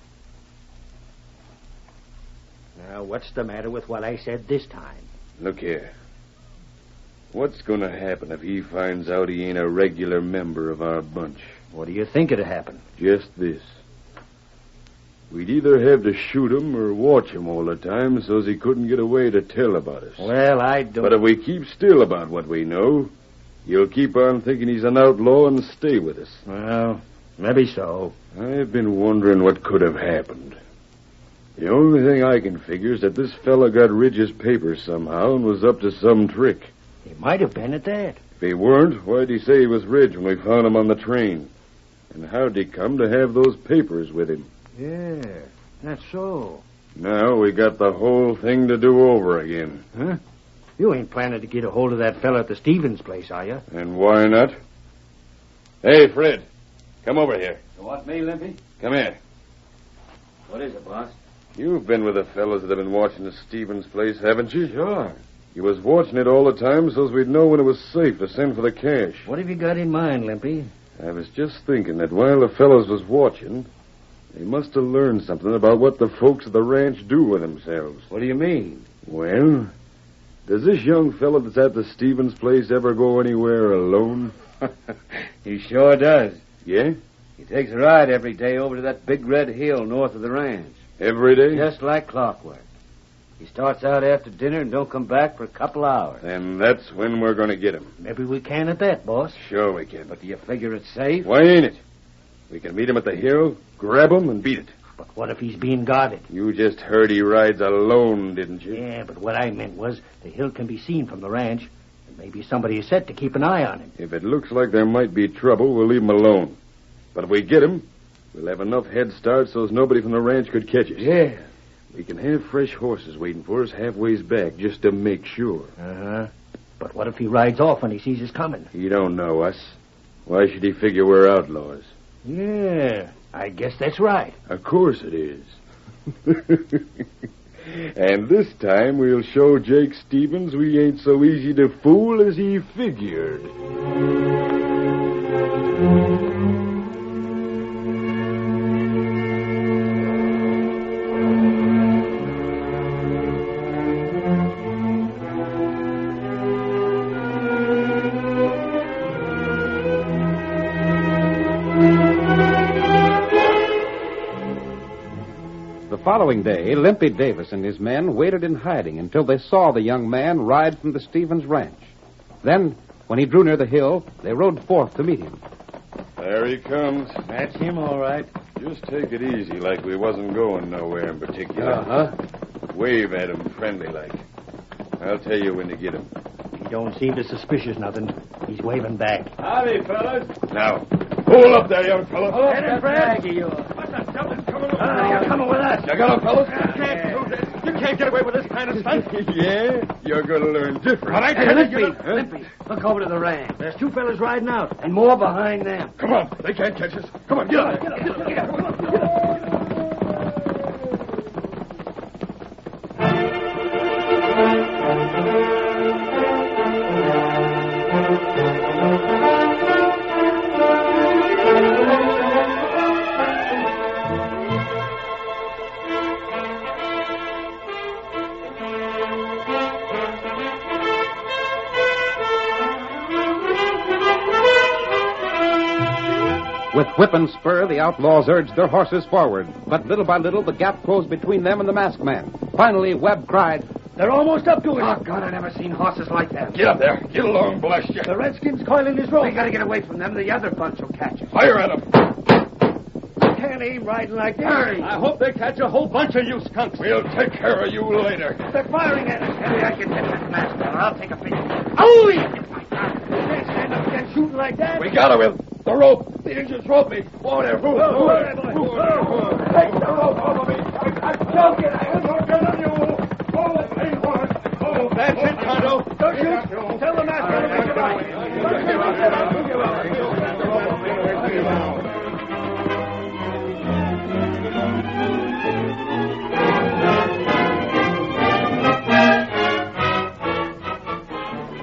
Now, what's the matter with what I said this time? Look here. What's going to happen if he finds out he ain't a regular member of our bunch? What do you think it'd happen? Just this. We'd either have to shoot him or watch him all the time so's he couldn't get away to tell about us. Well, I don't... But if we keep still about what we know, he'll keep on thinking he's an outlaw and stay with us. Well, maybe so. I've been wondering what could have happened. The only thing I can figure is that this fella got Ridge's papers somehow and was up to some trick. He might have been at that. If he weren't, why'd he say he was Ridge when we found him on the train? And how'd he come to have those papers with him? Yeah, that's so. Now we got the whole thing to do over again. Huh? You ain't planning to get a hold of that fella at the Stevens place, are you? And why not? Hey, Fred, come over here. You want me, Limpy? Come here. What is it, boss? You've been with the fellas that have been watching the Stevens place, haven't you? Sure. You was watching it all the time so's we'd know when it was safe to send for the cash. What have you got in mind, Limpy? I was just thinking that while the fellas was watching, they must have learned something about what the folks at the ranch do with themselves. What do you mean? Well, does this young fella that's at the Stevens place ever go anywhere alone? He sure does. Yeah? He takes a ride every day over to that big red hill north of the ranch. Every day? Just like clockwork. He starts out after dinner and don't come back for a couple hours. And that's when we're going to get him. Maybe we can at that, boss. Sure we can. But do you figure it's safe? Why ain't it? We can meet him at the hill, grab him, and beat it. But what if he's being guarded? You just heard he rides alone, didn't you? Yeah, but what I meant was the hill can be seen from the ranch. And maybe somebody is set to keep an eye on him. If it looks like there might be trouble, we'll leave him alone. But if we get him, we'll have enough head start so's nobody from the ranch could catch us. Yeah. We can have fresh horses waiting for us halfway back just to make sure. Uh-huh. But what if he rides off when he sees us coming? He don't know us. Why should he figure we're outlaws? Yeah, I guess that's right. Of course it is. And this time we'll show Jake Stevens we ain't so easy to fool as he figured. The following day, Limpy Davis and his men waited in hiding until they saw the young man ride from the Stevens ranch. Then, when he drew near the hill, they rode forth to meet him. There he comes. That's him, all right. Just take it easy like we wasn't going nowhere in particular. Uh-huh. Wave at him friendly like. I'll tell you when to get him. He don't seem to suspicious nothing. He's waving back. Howdy, fellas. Now, hold up there, young fella. Oh, get him, Fred. What's that something's coming on? You're coming with us. You got him, fellas? You can't get away with this kind of stunt. Yeah? You're going to learn different. All right, Limpy, look over to the ranch. There's two fellas riding out, and more behind them. Come on. They can't catch us. Come on, get up. Get up. With whip and spur, the outlaws urged their horses forward. But little by little, the gap closed between them and the masked man. Finally, Webb cried, "They're almost up to us." Oh, God, I never seen horses like that. Get up there. Get along, blast you. The Redskins coiling his rope. We gotta get away from them. The other bunch will catch us. Fire at them. Can't aim riding like this. Hurry. I hope they catch a whole bunch of you skunks. We'll take care of you later. They're firing at us. Maybe I can get that masked fella. I'll take a picture. Oh, you can't stand up against shooting like that. We got her with the rope. The Indians rope me. Whoa there. Who? Take the rope over me. I'm joking. I'm joking on you. Oh, hey, horse. Oh, that's it, Tonto. Don't shoot. Tell the master to make it right.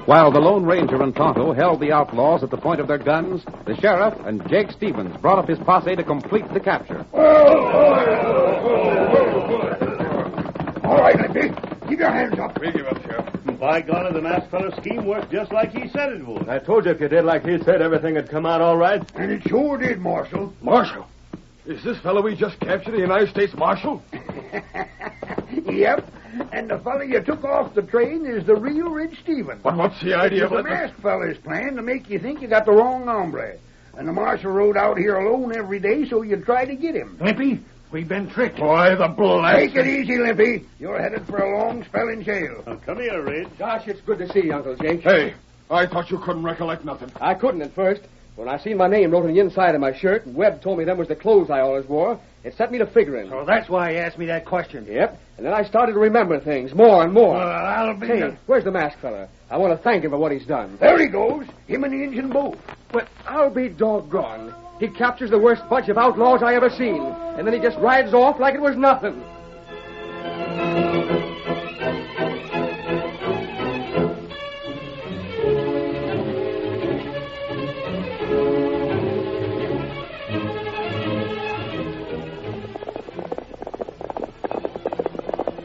While the Lone Ranger and Tonto held the outlaws at the point of their guns, the sheriff and Jake Stevens brought up his posse to complete the capture. All right, Limpy. Keep your hands up. We give up, Sheriff. By golly, the masked fellow's scheme worked just like he said it would. I told you if you did like he said, everything would come out all right. And it sure did, Marshal. Marshal? Is this fellow we just captured the United States Marshal? Yep. And the fellow you took off the train is the real Red Stevens. But what's the idea of the it? masked fella's plan to make you think you got the wrong hombre. And the marshal rode out here alone every day so you'd try to get him. Limpy, We've been tricked. Why, the blast... Take it easy, Limpy. You're headed for a long spell in jail. Come here, Red. Gosh, it's good to see you, Uncle Jake. Hey, I thought you couldn't recollect nothing. I couldn't at first. When I seen my name wrote on the inside of my shirt, and Webb told me them was the clothes I always wore, it set me to figuring. So that's why he asked me that question. Yep. And then I started to remember things more and more. Well, I'll be... Hey, where's the masked fella? I want to thank him for what he's done. There he goes. Him and the engine both. But I'll be doggone. He captures the worst bunch of outlaws I ever seen, and then he just rides off like it was nothing.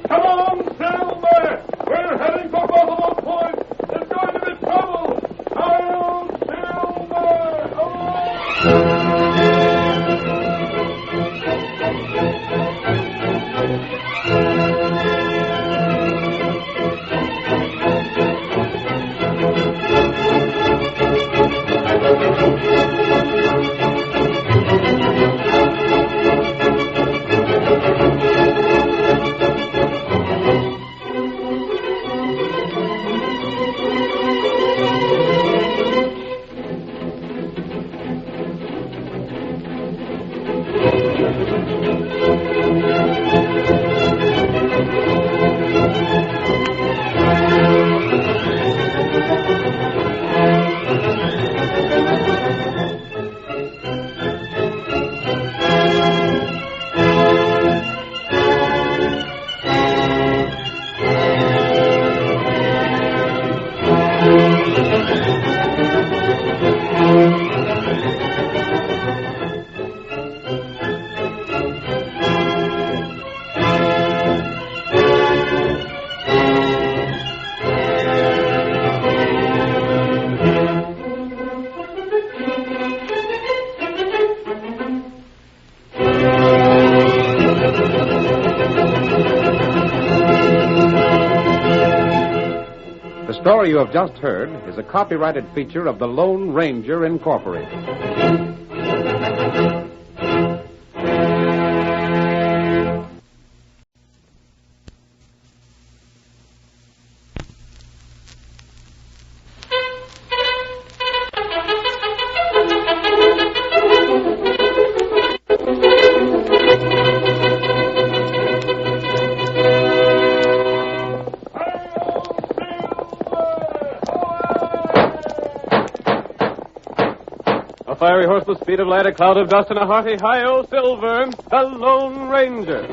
Come on, Silver! We're heading for Buffalo Point! There's going to be trouble! Hail, Silver! The story you have just heard is a copyrighted feature of the Lone Ranger Incorporated. A fiery horse with speed of light, a cloud of dust, and a hearty hi-yo Silver, the Lone Ranger.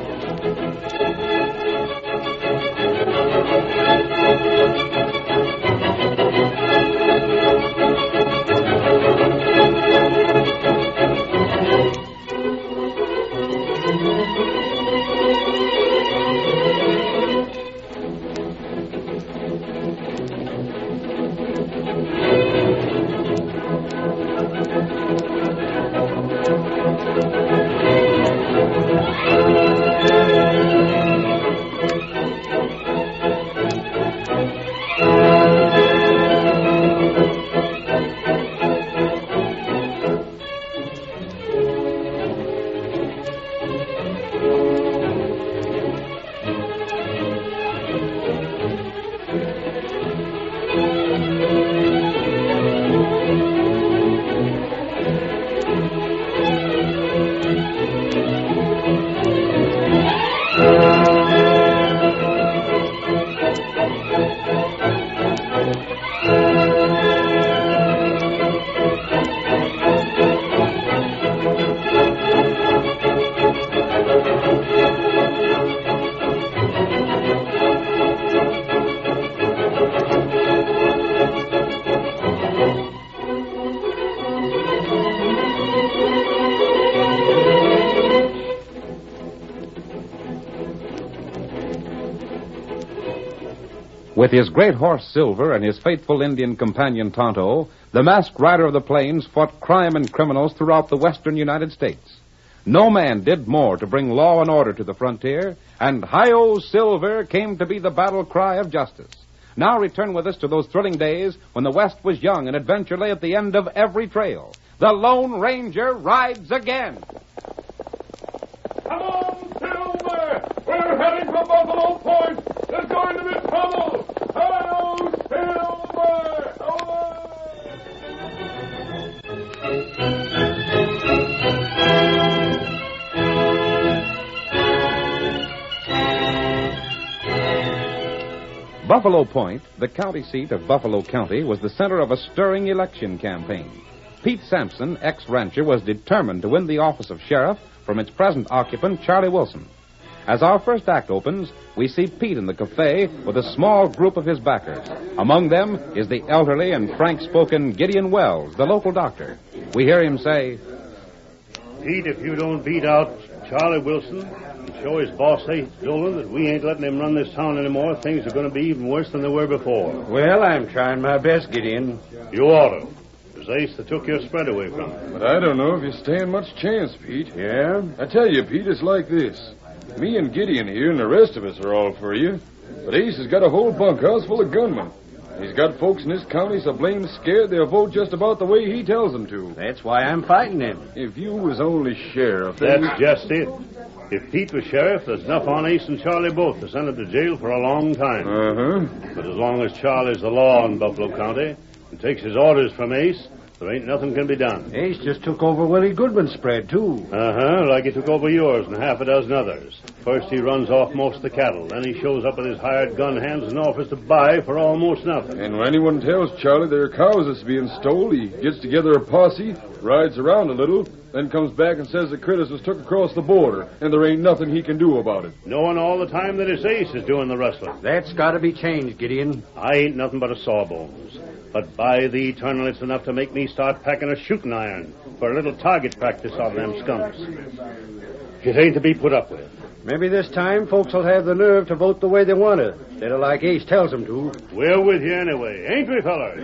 With his great horse Silver and his faithful Indian companion Tonto, the masked rider of the plains fought crime and criminals throughout the western United States. No man did more to bring law and order to the frontier, and Hi-Yo Silver came to be the battle cry of justice. Now return with us to those thrilling days when the West was young and adventure lay at the end of every trail. The Lone Ranger rides again. Come on, Silver! We're heading for Buffalo Point! There's going to be trouble! Hello, Silver! Buffalo Point, the county seat of Buffalo County, was the center of a stirring election campaign. Pete Sampson, ex-rancher, was determined to win the office of sheriff from its present occupant, Charlie Wilson. As our first act opens, we see Pete in the cafe with a small group of his backers. Among them is the elderly and frank-spoken Gideon Wells, the local doctor. We hear him say, Pete, if you don't beat out Charlie Wilson and show his boss, Ace Dolan, that we ain't letting him run this town anymore, things are going to be even worse than they were before. Well, I'm trying my best, Gideon. You ought to. It was Ace that took your spread away from him. But I don't know if you stand much chance, Pete. Yeah? I tell you, Pete, it's like this. Me and Gideon here and the rest of us are all for you. But Ace has got a whole bunkhouse full of gunmen. He's got folks in this county so blamed scared they'll vote just about the way he tells them to. That's why I'm fighting him. If you was only sheriff... That's just it. If Pete was sheriff, there's enough on Ace and Charlie both to send him to jail for a long time. Uh-huh. But as long as Charlie's the law in Buffalo County and takes his orders from Ace, there ain't nothing can be done. Ace just took over Willie Goodman's spread, too. Uh-huh, like he took over yours and half a dozen others. First he runs off most of the cattle. Then he shows up with his hired gun hands and offers to buy for almost nothing. And when anyone tells Charlie their cows is being stole, he gets together a posse, rides around a little, then comes back and says the critters was took across the border, and there ain't nothing he can do about it. Knowing all the time that his Ace is doing the rustling. That's got to be changed, Gideon. I ain't nothing but a sawbones. But by the eternal, it's enough to make me start packing a shooting iron for a little target practice on them skunks. It ain't to be put up with. Maybe this time folks will have the nerve to vote the way they want to, instead of like Ace tells them to. We're with you anyway, ain't we, fellas?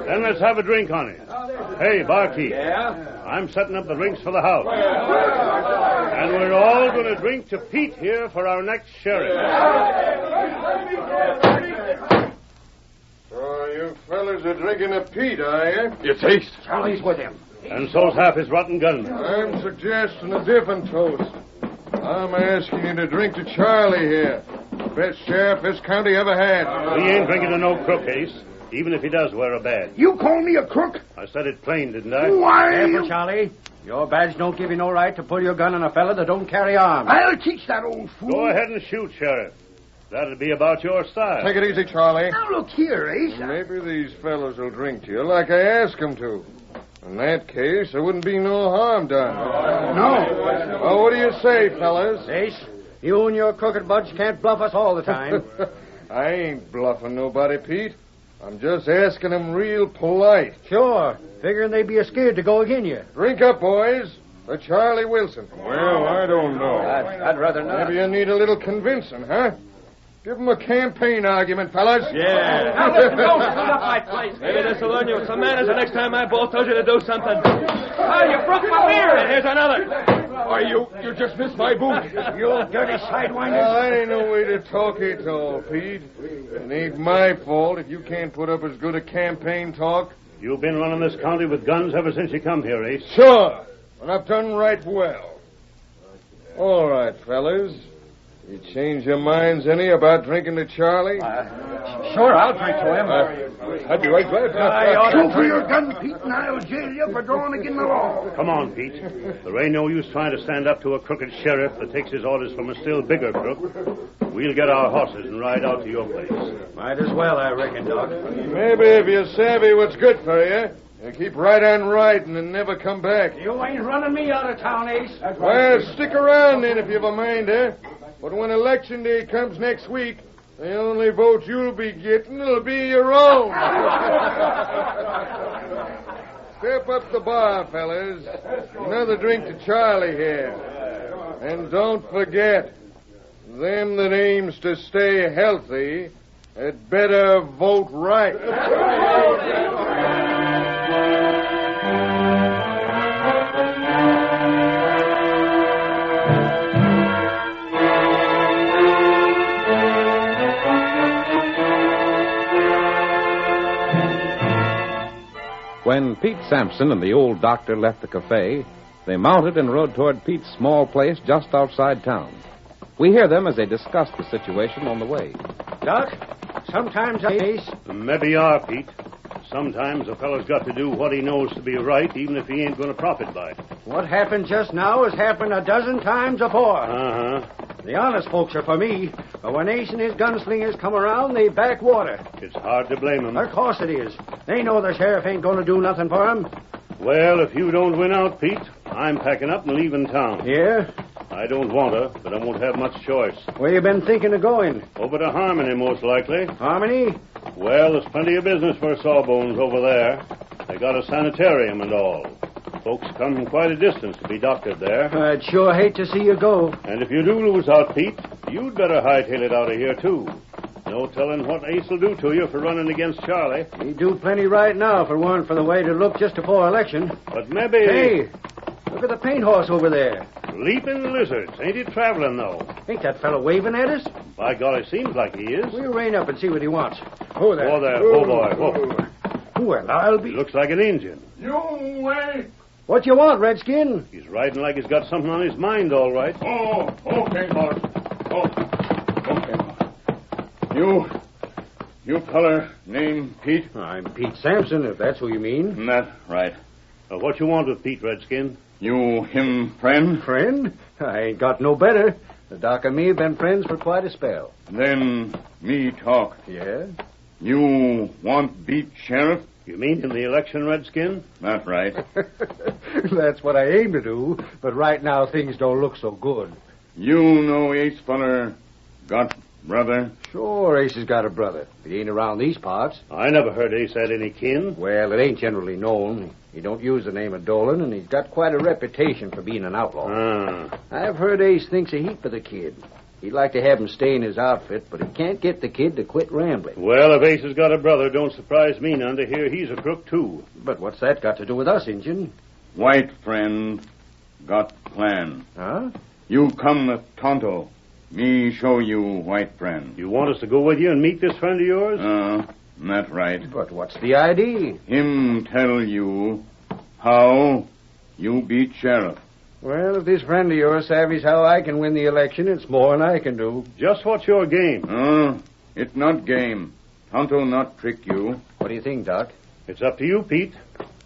Then let's have a drink on it. Hey, barkeep. Yeah? I'm setting up the drinks for the house. And we're all going to drink to Pete here for our next sheriff. So you fellas are drinking a Pete, are you? You taste. Charlie's with him. And so's half his rotten gunmen. I'm suggesting a different toast. I'm asking you to drink to Charlie here. Best sheriff this county ever had. We ain't drinking to no crook, Ace, even if he does wear a badge. You call me a crook? I said it plain, didn't I? Why? Careful, Charlie. Your badge don't give you no right to pull your gun on a fella that don't carry arms. I'll teach that old fool. Go ahead and shoot, Sheriff. That'd be about your style. Take it easy, Charlie. Now, look here, Ace. Maybe these fellows will drink to you like I asked them to. In that case, there wouldn't be no harm done. No. Well, what do you say, fellas? Ace, you and your crooked buds can't bluff us all the time. I ain't bluffing nobody, Pete. I'm just asking them real polite. Sure. Figuring they'd be scared to go agin you. Drink up, boys. For Charlie Wilson. Well, I don't know. I'd rather not. Maybe you need a little convincing, huh? Give them a campaign argument, fellas. Yeah. Now, listen, don't clean up my place. Maybe this will learn you some manners the next time my boss tells you to do something. Oh, you broke my mirror. And here's another. Why, you just missed my boot. You dirty sidewinder. That ain't no way to talk it all, Pete. It ain't my fault if you can't put up as good a campaign talk. You've been running this county with guns ever since you come here, Ace. Sure. And I've done right well. All right, fellas. You change your minds any about drinking to Charlie? Sure, I'll drink to him. I'd be right glad. Shoot for your gun, Pete, and I'll jail you for drawing against the law. Come on, Pete. There ain't no use trying to stand up to a crooked sheriff that takes his orders from a still bigger crook. We'll get our horses and ride out to your place. Might as well, I reckon, Doc. Maybe if you savvy what's good for you, you keep right on riding and never come back. You ain't running me out of town, Ace. Well, stick around then if you've a mind, eh? But when election day comes next week, the only vote you'll be getting will be your own. Step up the bar, fellas. Another drink to Charlie here. And don't forget, them that aims to stay healthy had better vote right. When Pete Sampson and the old doctor left the cafe, They mounted and rode toward Pete's small place just outside town. We hear them as they discuss the situation on the way. Doc, sometimes Ace... Maybe you are, Pete. Sometimes a fellow's got to do what he knows to be right, even if he ain't going to profit by it. What happened just now has happened a dozen times before. Uh-huh. The honest folks are for me, but when Ace and his gunslingers come around, they back water. It's hard to blame them. Of course it is. They know the sheriff ain't going to do nothing for them. Well, if you don't win out, Pete, I'm packing up and leaving town. Yeah? I don't want to, but I won't have much choice. Where you been thinking of going? Over to Harmony, most likely. Harmony? Well, there's plenty of business for sawbones over there. They got a sanitarium and all. Folks come from quite a distance to be doctored there. I'd sure hate to see you go. And if you do lose out, Pete, you'd better hightail it out of here, too. No telling what Ace will do to you for running against Charlie. He'd do plenty right now if it weren't for the way to look just before election. But maybe... Hey, look at the paint horse over there. Leaping lizards. Ain't he traveling, though? Ain't that fellow waving at us? By golly, seems like he is. We'll rein up and see what he wants. Oh, there. Oh, there. Oh, boy. Oh. Well, I'll be... Looks like an Indian. You wait. What you want, Redskin? He's riding like he's got something on his mind, all right. Oh, okay, boss. Oh, okay. You feller named Pete? I'm Pete Sampson, if that's who you mean. That's right. What you want with Pete, Redskin? You him friend? Friend? I ain't got no better. The doc and me have been friends for quite a spell. Then me talk. Yeah? You want beat sheriff? You mean in the election, Redskin? That's right. That's what I aim to do, but right now things don't look so good. You know Ace feller got brother? Sure, Ace has got a brother. He ain't around these parts. I never heard Ace had any kin. Well, it ain't generally known. He don't use the name of Dolan, and he's got quite a reputation for being an outlaw. I've heard Ace thinks a heap of the kid. He'd like to have him stay in his outfit, but he can't get the kid to quit rambling. Well, if Ace has got a brother, don't surprise me none to hear he's a crook, too. But what's that got to do with us, Injun? White friend got plan. Huh? You come with Tonto. Me show you white friend. You want us to go with you and meet this friend of yours? That's right. But what's the idea? Him tell you how you beat sheriff. Well, if this friend of yours savvies how I can win the election, it's more than I can do. Just what's your game? It's not game. Tonto not trick you. What do you think, Doc? It's up to you, Pete.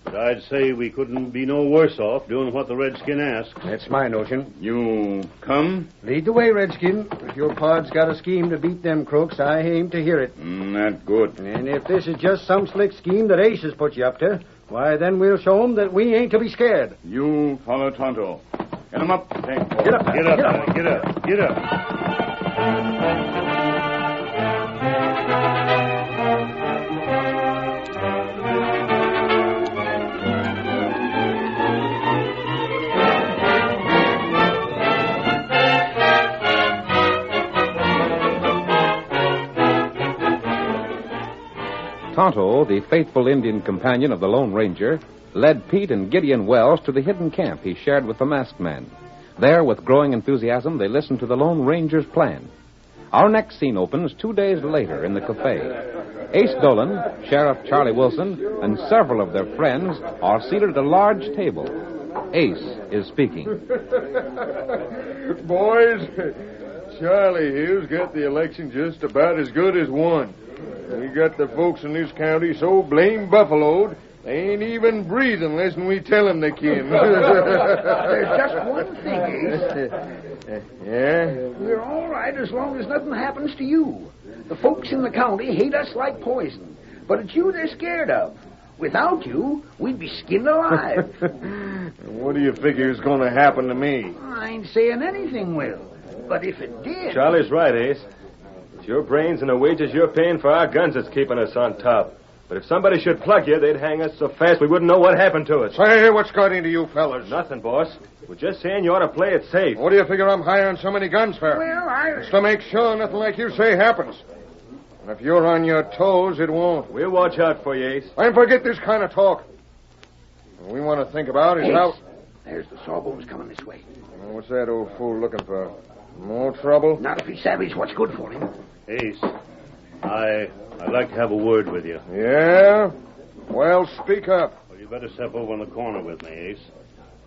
But I'd say we couldn't be no worse off doing what the Redskin asks. That's my notion. You come? Lead the way, Redskin. If your pod's got a scheme to beat them crooks, I aim to hear it. That's good. And if this is just some slick scheme that Ace has put you up to, why, then we'll show 'em that we ain't to be scared. You follow Tonto. Get him up. Get up. Get up. Get up. Get up. Tonto, the faithful Indian companion of the Lone Ranger, led Pete and Gideon Wells to the hidden camp he shared with the masked man. There, with growing enthusiasm, they listened to the Lone Ranger's plan. Our next scene opens 2 days later in the cafe. Ace Dolan, Sheriff Charlie Wilson, and several of their friends are seated at a large table. Ace is speaking. Boys, Charlie here's got the election just about as good as won. We got the folks in this county so blame buffaloed, they ain't even breathing unless we tell them they can. There's just one thing, Ace. Yeah? We're all right as long as nothing happens to you. The folks in the county hate us like poison, but it's you they're scared of. Without you, we'd be skinned alive. What do you figure is going to happen to me? I ain't saying anything will, but if it did... Charlie's right, Ace. It's your brains and the wages you're paying for our guns that's keeping us on top. But if somebody should plug you, they'd hang us so fast we wouldn't know what happened to us. Say, what's got into you fellas? Nothing, boss. We're just saying you ought to play it safe. What do you figure I'm hiring so many guns for? Well, It's to make sure nothing like you say happens. And if you're on your toes, it won't. We'll watch out for you, Ace. And forget this kind of talk. What we want to think about is Ace, how... there's the sawbones coming this way. What's that old fool looking for? More trouble? Not if he savvies what's good for him. Ace, I'd like to have a word with you. Yeah? Well, speak up. Well, you better step over in the corner with me, Ace.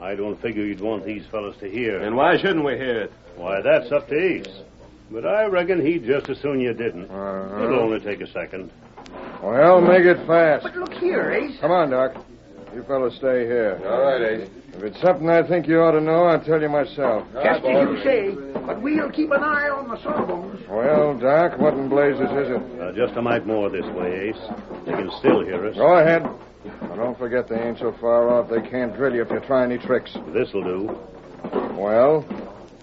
I don't figure you'd want these fellas to hear. And why shouldn't we hear it? Why, that's up to Ace. But I reckon he'd just as soon you didn't. It'll only take a second. Well, make it fast. But look here, Ace. Come on, Doc. You fellas stay here. All right, Ace. If it's something I think you ought to know, I'll tell you myself. Just as you say. But we'll keep an eye on the sawbones. Well, Doc, what in blazes is it? Just a mite more this way, Ace. They can still hear us. Go ahead. Now, don't forget they ain't so far off they can't drill you if you try any tricks. This'll do. Well?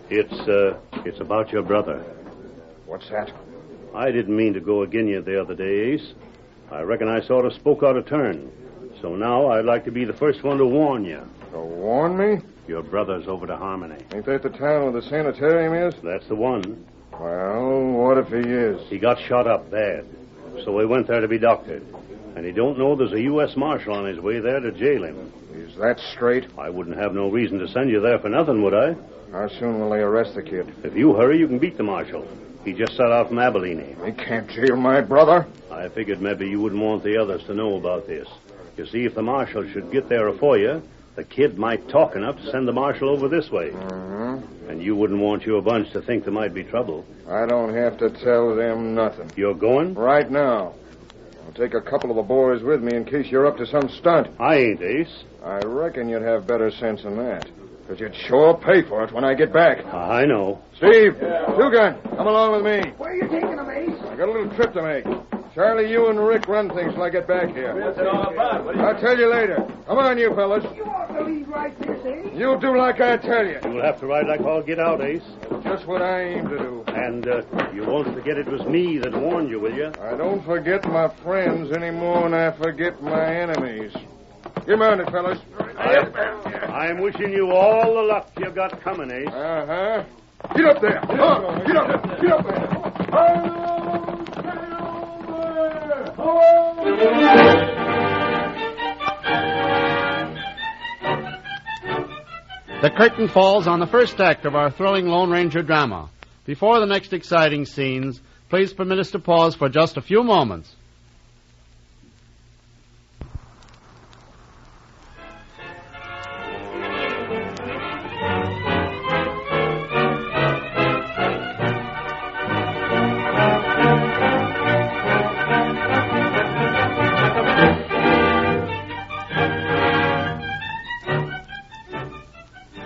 It's about your brother. What's that? I didn't mean to go agin you the other day, Ace. I reckon I sort of spoke out of turn. So now I'd like to be the first one to warn you. To warn me? Your brother's over to Harmony. Ain't that the town where the sanitarium is? That's the one. Well, what if he is? He got shot up bad. So we went there to be doctored. And he don't know there's a U.S. Marshal on his way there to jail him. Is that straight? I wouldn't have no reason to send you there for nothing, would I? How soon will they arrest the kid? If you hurry, you can beat the Marshal. He just set out from Abilene. They can't jail my brother. I figured maybe you wouldn't want the others to know about this. You see, if the Marshal should get there afore you, the kid might talk enough to send the Marshal over this way. And you wouldn't want your bunch to think there might be trouble. I don't have to tell them nothing. You're going? Right now. I'll take a couple of the boys with me in case you're up to some stunt. I ain't, Ace. I reckon you'd have better sense than that. Because you'd sure pay for it when I get back. I know. Steve, Two-Gun, come along with me. Where are you taking them, Ace? I got a little trip to make. Charlie, you and Rick run things till I get back here. What's it all about? I'll tell you later. Come on, you fellas. You ought to lead right this, Ace. You do like I tell you. You'll have to ride like all get out, Ace. Just what I aim to do. And you won't forget it was me that warned you, will you? I don't forget my friends any more than I forget my enemies. Get mounted, fellas. I'm wishing you all the luck you got coming, Ace. Uh-huh. Get up there. Come on. Get up. Get up there. The curtain falls on the first act of our thrilling Lone Ranger drama. Before the next exciting scenes, please permit us to pause for just a few moments.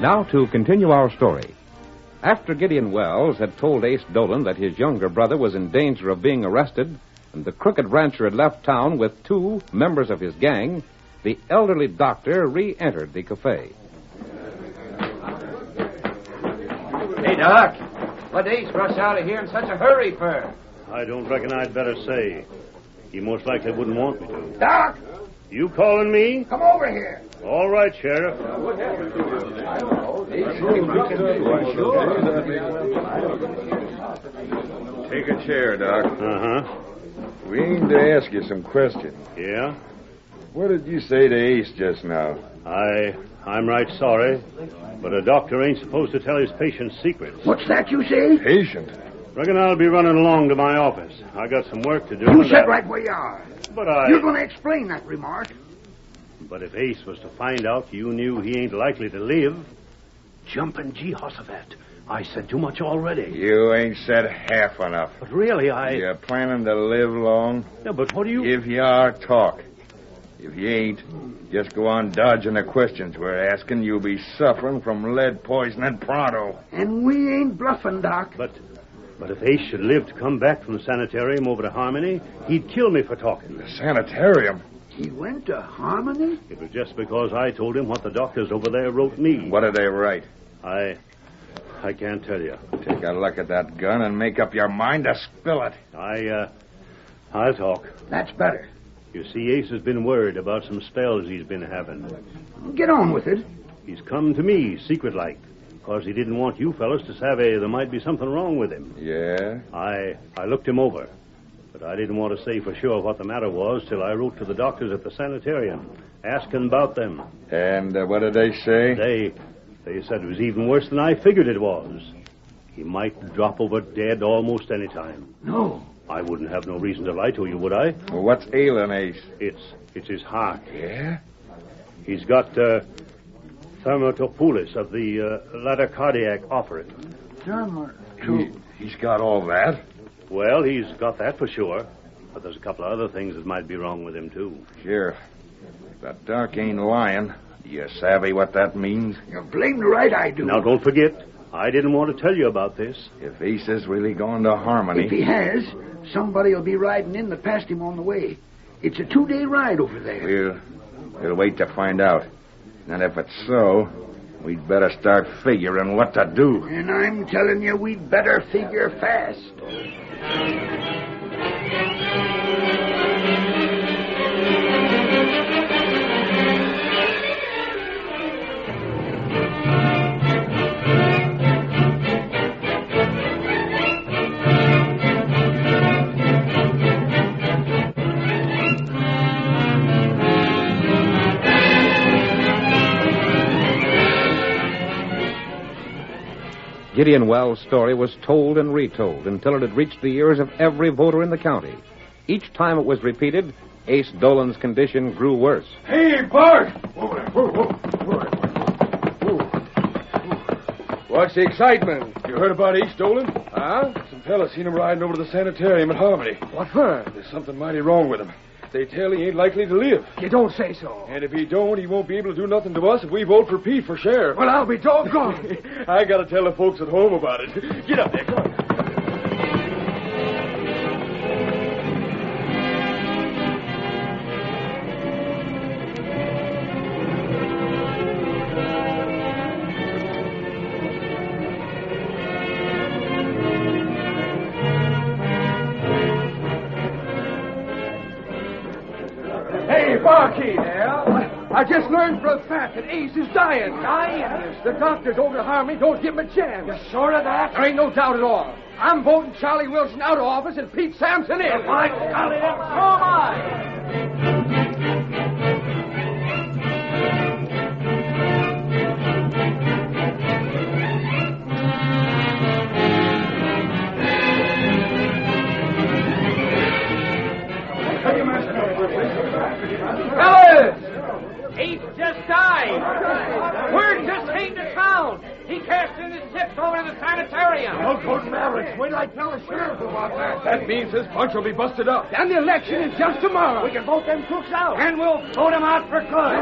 Now to continue our story. After Gideon Wells had told Ace Dolan that his younger brother was in danger of being arrested, and the crooked rancher had left town with 2 members of his gang, the elderly doctor re-entered the cafe. Hey, Doc. What Ace rush out of here in such a hurry for? I don't reckon I'd better say. He most likely wouldn't want me to. Doc! You calling me? Come over here. All right, Sheriff. Take a chair, Doc. Uh-huh. We aim to ask you some questions. Yeah? What did you say to Ace just now? I'm right sorry, but a doctor ain't supposed to tell his patient's secrets. What's that you say? Patient? Reckon I'll be running along to my office. I got some work to do. You sit right where you are. But I... You're going to explain that remark. But if Ace was to find out you knew he ain't likely to live... Jumping Jehoshaphat. I said too much already. You ain't said half enough. But really, You're planning to live long? Yeah, but what do you... If you are, talk. If you ain't, just go on dodging the questions we're asking. You'll be suffering from lead poisoning pronto. And we ain't bluffing, Doc. But if Ace should live to come back from the sanitarium over to Harmony, he'd kill me for talking. The sanitarium? He went to Harmony? It was just because I told him what the doctors over there wrote me. What did they write? I can't tell you. Take a look at that gun and make up your mind to spill it. I'll talk. That's better. You see, Ace has been worried about some spells he's been having. Get on with it. He's come to me, secret-like, because he didn't want you fellas to savvy there might be something wrong with him. Yeah? I looked him over, but I didn't want to say for sure what the matter was till I wrote to the doctors at the sanitarium, asking about them. And what did they say? They said it was even worse than I figured it was. He might drop over dead almost any time. No. I wouldn't have no reason to lie to you, would I? Well, what's ailing Ace? It's his heart. Yeah? He's got Thermotopoulos of the ladder cardiac offering. He's got all that. Well, he's got that for sure. But there's a couple of other things that might be wrong with him, too. Sheriff, if that doc ain't lying, do you savvy what that means? You're blamed right I do. Now, don't forget, I didn't want to tell you about this. If Ace has really gone to Harmony... If he has, somebody will be riding in that passed him on the way. It's a 2-day ride over there. We'll wait to find out. And if it's so, we'd better start figuring what to do. And I'm telling you, we'd better figure fast. Gideon Wells' story was told and retold until it had reached the ears of every voter in the county. Each time it was repeated, Ace Dolan's condition grew worse. Hey, Bart! What's the excitement? You heard about Ace Dolan? Huh? Some fellas seen him riding over to the sanitarium at Harmony. What for? There's something mighty wrong with him. They tell he ain't likely to live. You don't say so. And if he don't, he won't be able to do nothing to us if we vote for Pete for sheriff. Well, I'll be doggone. I gotta tell the folks at home about it. Get up there, come on. Barkeep, I just learned for a fact that Ace is dying. Dying? The doctors over at Harmony don't give him a chance. You're sure of that? There ain't no doubt at all. I'm voting Charlie Wilson out of office and Pete Sampson in. My golly, so am I. Fellas! Ace just died. Word just came to town. He cashed in his chips over to the sanitarium. Good Mavericks. Wait till I tell the sheriff about that. That means this bunch will be busted up. And the election is just tomorrow. We can vote them crooks out. And we'll vote them out for good.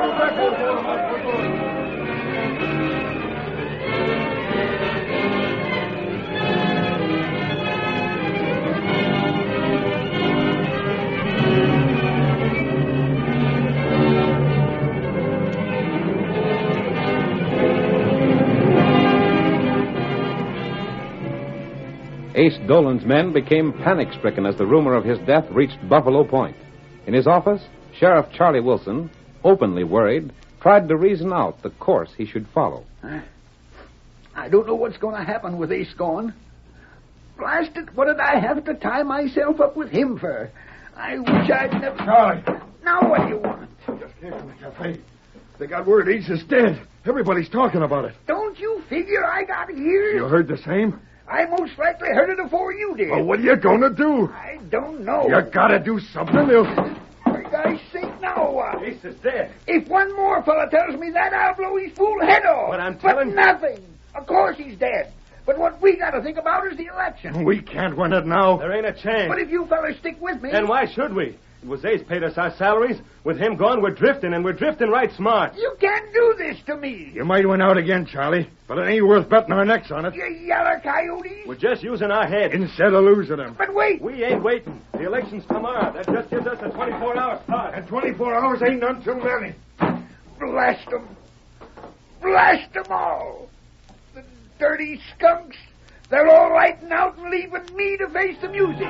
Ace Dolan's men became panic-stricken as the rumor of his death reached Buffalo Point. In his office, Sheriff Charlie Wilson, openly worried, tried to reason out the course he should follow. I don't know what's going to happen with Ace gone. Blast it, what did I have to tie myself up with him for? I wish I'd never... Charlie. Now what do you want? Just came from the cafe. They got word Ace is dead. Everybody's talking about it. Don't you figure I got ears? You heard the same? I most likely heard it before you did. Well, what are you going to do? I don't know. You got to do something. For God's sake, now what? Ace is dead. If one more fella tells me that, I'll blow his fool head off. But I'm telling... But nothing. Of course he's dead. But what we got to think about is the election. We can't win it now. There ain't a chance. But if you fellas stick with me... Then why should we? It was Ace paid us our salaries. With him gone, we're drifting, and we're drifting right smart. You can't do this to me. You might win out again, Charlie, but it ain't worth betting our necks on it. You yeller coyotes. We're just using our heads. Instead of losing them. But wait. We ain't waiting. The election's tomorrow. That just gives us a 24-hour start. And 24 hours ain't none too many. Blast them. Blast them all. The dirty skunks. They're all writing out and leaving me to face the music.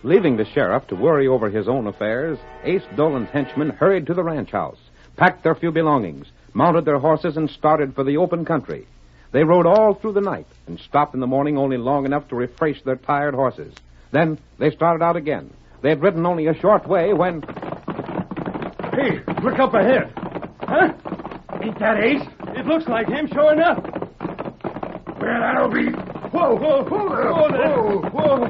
Leaving the sheriff to worry over his own affairs, Ace Dolan's henchmen hurried to the ranch house, packed their few belongings, mounted their horses, and started for the open country. They rode all through the night and stopped in the morning only long enough to refresh their tired horses. Then they started out again, They had ridden only a short way when... Hey, look up ahead. Huh? Ain't that Ace? It looks like him, sure enough. Well, that'll be... Whoa, whoa, whoa, whoa, whoa.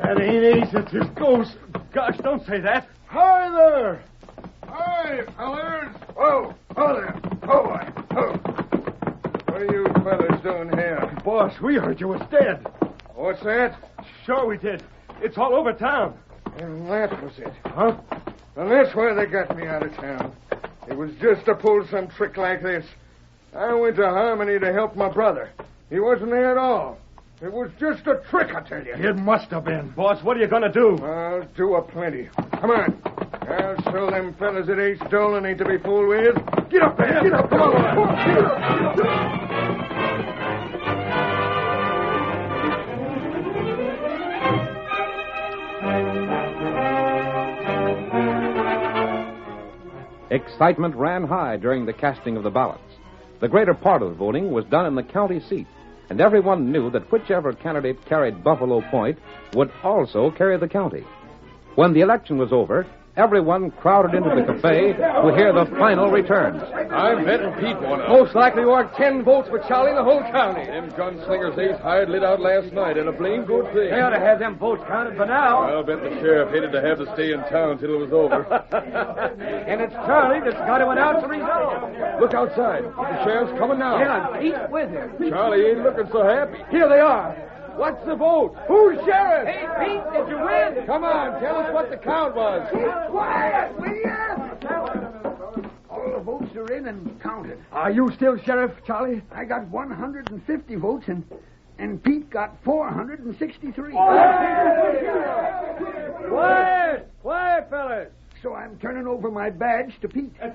That ain't Ace, it's his ghost. Gosh, don't say that. Hi there. Hi, fellers. Whoa, there. Oh, boy. Oh. What are you fellas doing here? Boss, we heard you was dead. What's that? Sure we did. It's all over town. And that was it. Huh? And that's why they got me out of town. It was just to pull some trick like this. I went to Harmony to help my brother. He wasn't there at all. It was just a trick, I tell you. It must have been. Boss, what are you going to do? I'll do a plenty. Come on. I'll show them fellas that Ace Dolan ain't to be fooled with. Get up there. Get up. Come on. Get up. Get up. Excitement ran high during the casting of the ballots. The greater part of the voting was done in the county seat, and everyone knew that whichever candidate carried Buffalo Point would also carry the county. When the election was over, everyone crowded into the cafe to hear the final returns. I'm betting Pete won it. Most likely worked 10 votes for Charlie in the whole county. Them gunslingers Ace hired lit out last night, and a blame good thing. They ought to have them votes counted by now. I'll bet the sheriff hated to have to stay in town till it was over. And it's Charlie that's got to announce the result. Look outside. The sheriff's coming now. Yeah, and Pete with him. Charlie ain't looking so happy. Here they are. What's the vote? Who's sheriff? Hey, Pete, did you win? Come on, tell us what the count was. Keep quiet, will you? All the votes are in and counted. Are you still sheriff, Charlie? I got 150 votes, and Pete got 463. Quiet! Quiet, fellas. So I'm turning over my badge to Pete. And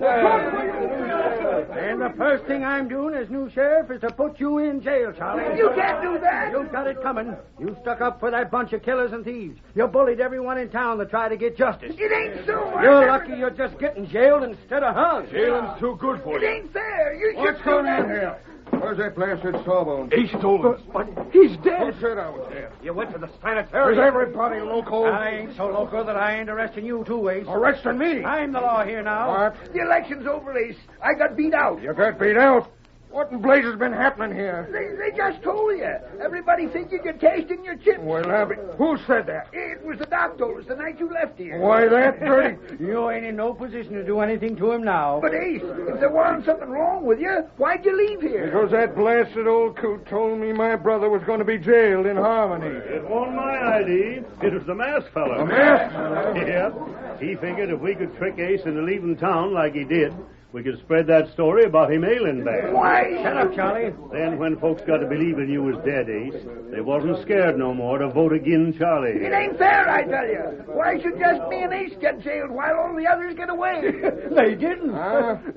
the first thing I'm doing as new sheriff is to put you in jail, Charlie. You can't do that. You've got it coming. You stuck up for that bunch of killers and thieves. You bullied everyone in town to try to get justice. It ain't so. You're lucky you're just getting jailed instead of hung. Jailing's too good for It you. ain't fair. You should What's going on here? Where's that blasted sawbone? Ace Dolan. But he's dead. Who said I was dead? You went to the sanitarium. Is everybody loco? I ain't so loco that I ain't arresting you too, Ace. Arresting me? I'm the law here now. What? The election's over, Ace. I got beat out. You got beat out? What in blazes has been happening here? They just told you. Everybody thinking you're tasting your chips. Well, Abby, who said that? It was the doctor the night you left here. Why, that dirty... You ain't in no position to do anything to him now. But, Ace, if there wasn't something wrong with you, why'd you leave here? Because that blasted old coot told me my brother was going to be jailed in Harmony. It wasn't my idea. It was the masked fellow. The masked fellow? Yep. He figured if we could trick Ace into leaving town like he did, we could spread that story about him ailing bad. Why? Shut up, Charlie. Then when folks got to believing you was dead, Ace, they wasn't scared no more to vote again Charlie. It ain't fair, I tell you. Why should just me and Ace get jailed while all the others get away? They didn't.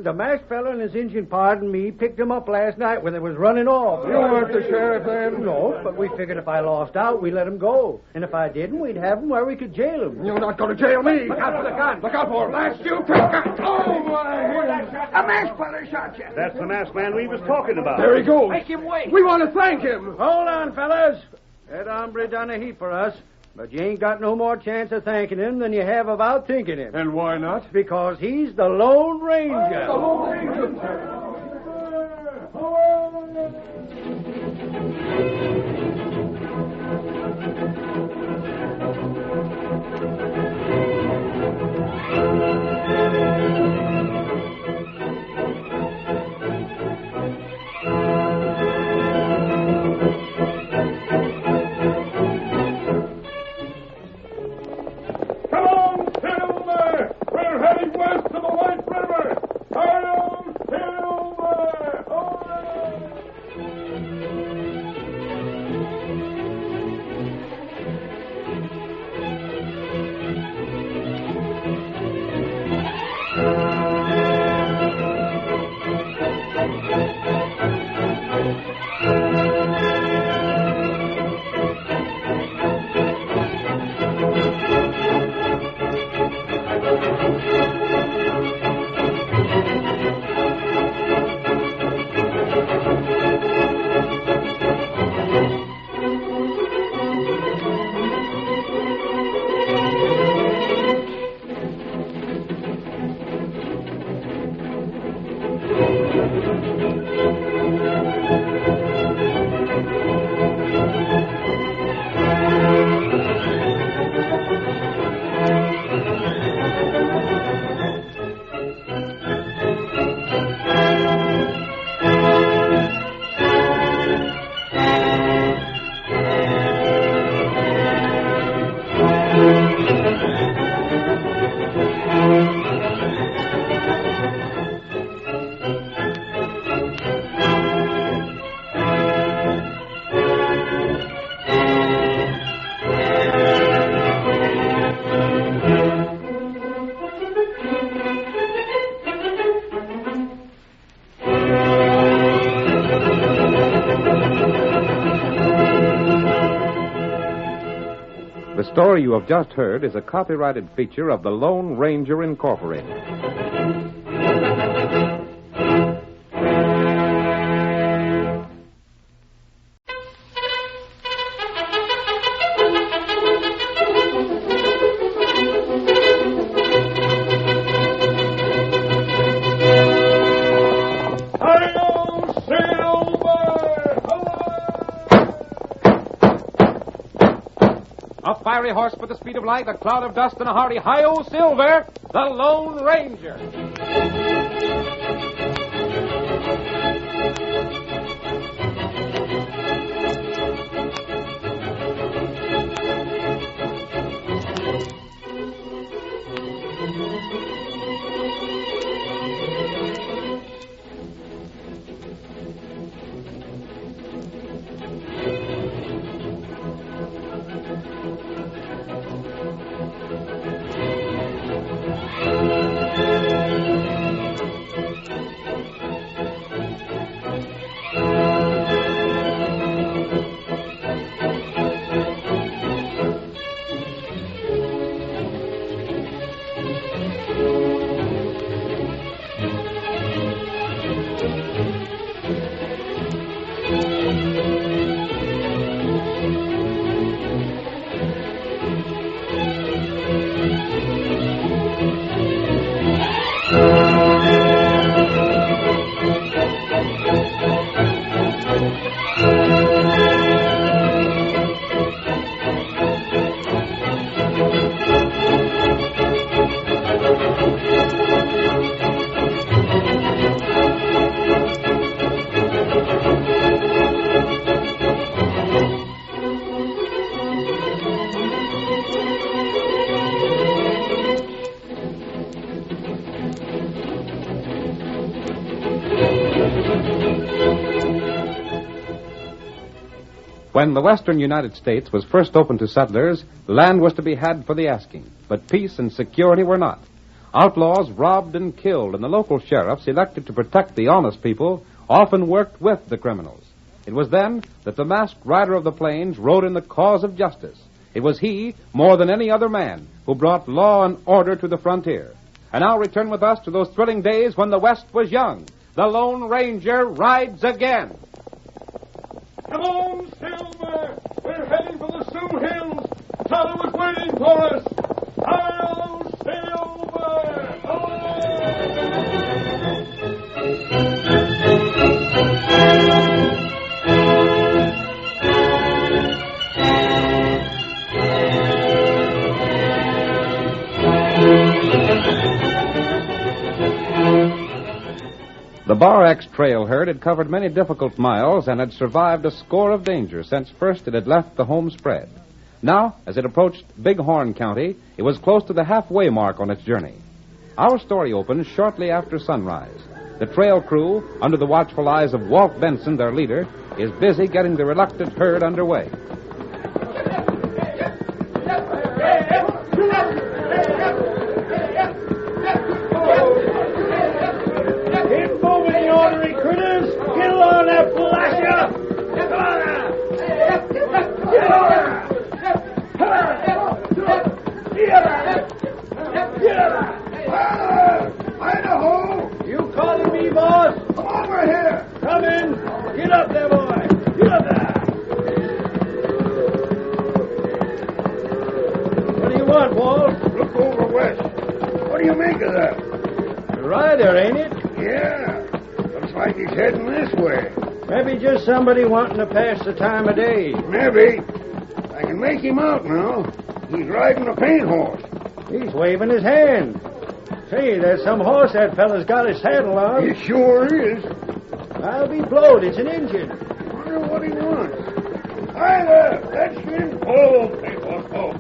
The masked fellow and his Indian pard and me picked him up last night when they was running off. You weren't the sheriff then? No, but we figured if I lost out, we'd let him go. And if I didn't, we'd have him where we could jail him. You're not going to jail me. Look out for the gun. Look out for him. Blast you. Oh, my. A masked fella shot you. That's the masked man we was talking about. There he goes. Make him wait. We want to thank him. Hold on, fellas. That hombre done a heap for us, but you ain't got no more chance of thanking him than you have about thinking him. And why not? Because he's the Lone Ranger. The Lone Ranger. Come on, Silver! We're heading west to the White River! Hail, Silver! story you have just heard is a copyrighted feature of the Lone Ranger Incorporated. A fiery horse with the speed of light, a cloud of dust, and a hearty hi-yo Silver, the Lone Ranger. When the western United States was first opened to settlers, land was to be had for the asking, but peace and security were not. Outlaws robbed and killed, and the local sheriffs, elected to protect the honest people, often worked with the criminals. It was then that the masked rider of the plains rode in the cause of justice. It was he, more than any other man, who brought law and order to the frontier. And now return with us to those thrilling days when the West was young. The Lone Ranger rides again. Come on, Silver! We're heading for the Sioux Hills! Todd was waiting for us! Hi-yo, Silver! The Bar X trail herd had covered many difficult miles and had survived a score of dangers since first it had left the home spread. Now, as it approached Bighorn County, it was close to the halfway mark on its journey. Our story opens shortly after sunrise. The trail crew, under the watchful eyes of Walt Benson, their leader, is busy getting the reluctant herd underway. Ornery critters! Get along there, Flasher! Get on there! Get on there! Idaho! You calling me, boss? Come over here! Come in! Get up there, boy! Get up there! What do you want, Walt? Look over west. What do you make of that? The rider, ain't it? Yeah. Looks like he's heading this way. Maybe just somebody wanting to pass the time of day. Maybe. I can make him out now. He's riding a paint horse. He's waving his hand. Say, there's some horse that fella's got his saddle on. It sure is. I'll be blowed. It's an Injun. Wonder what he wants. Hi there, Redskin. Oh, paint horse, oh.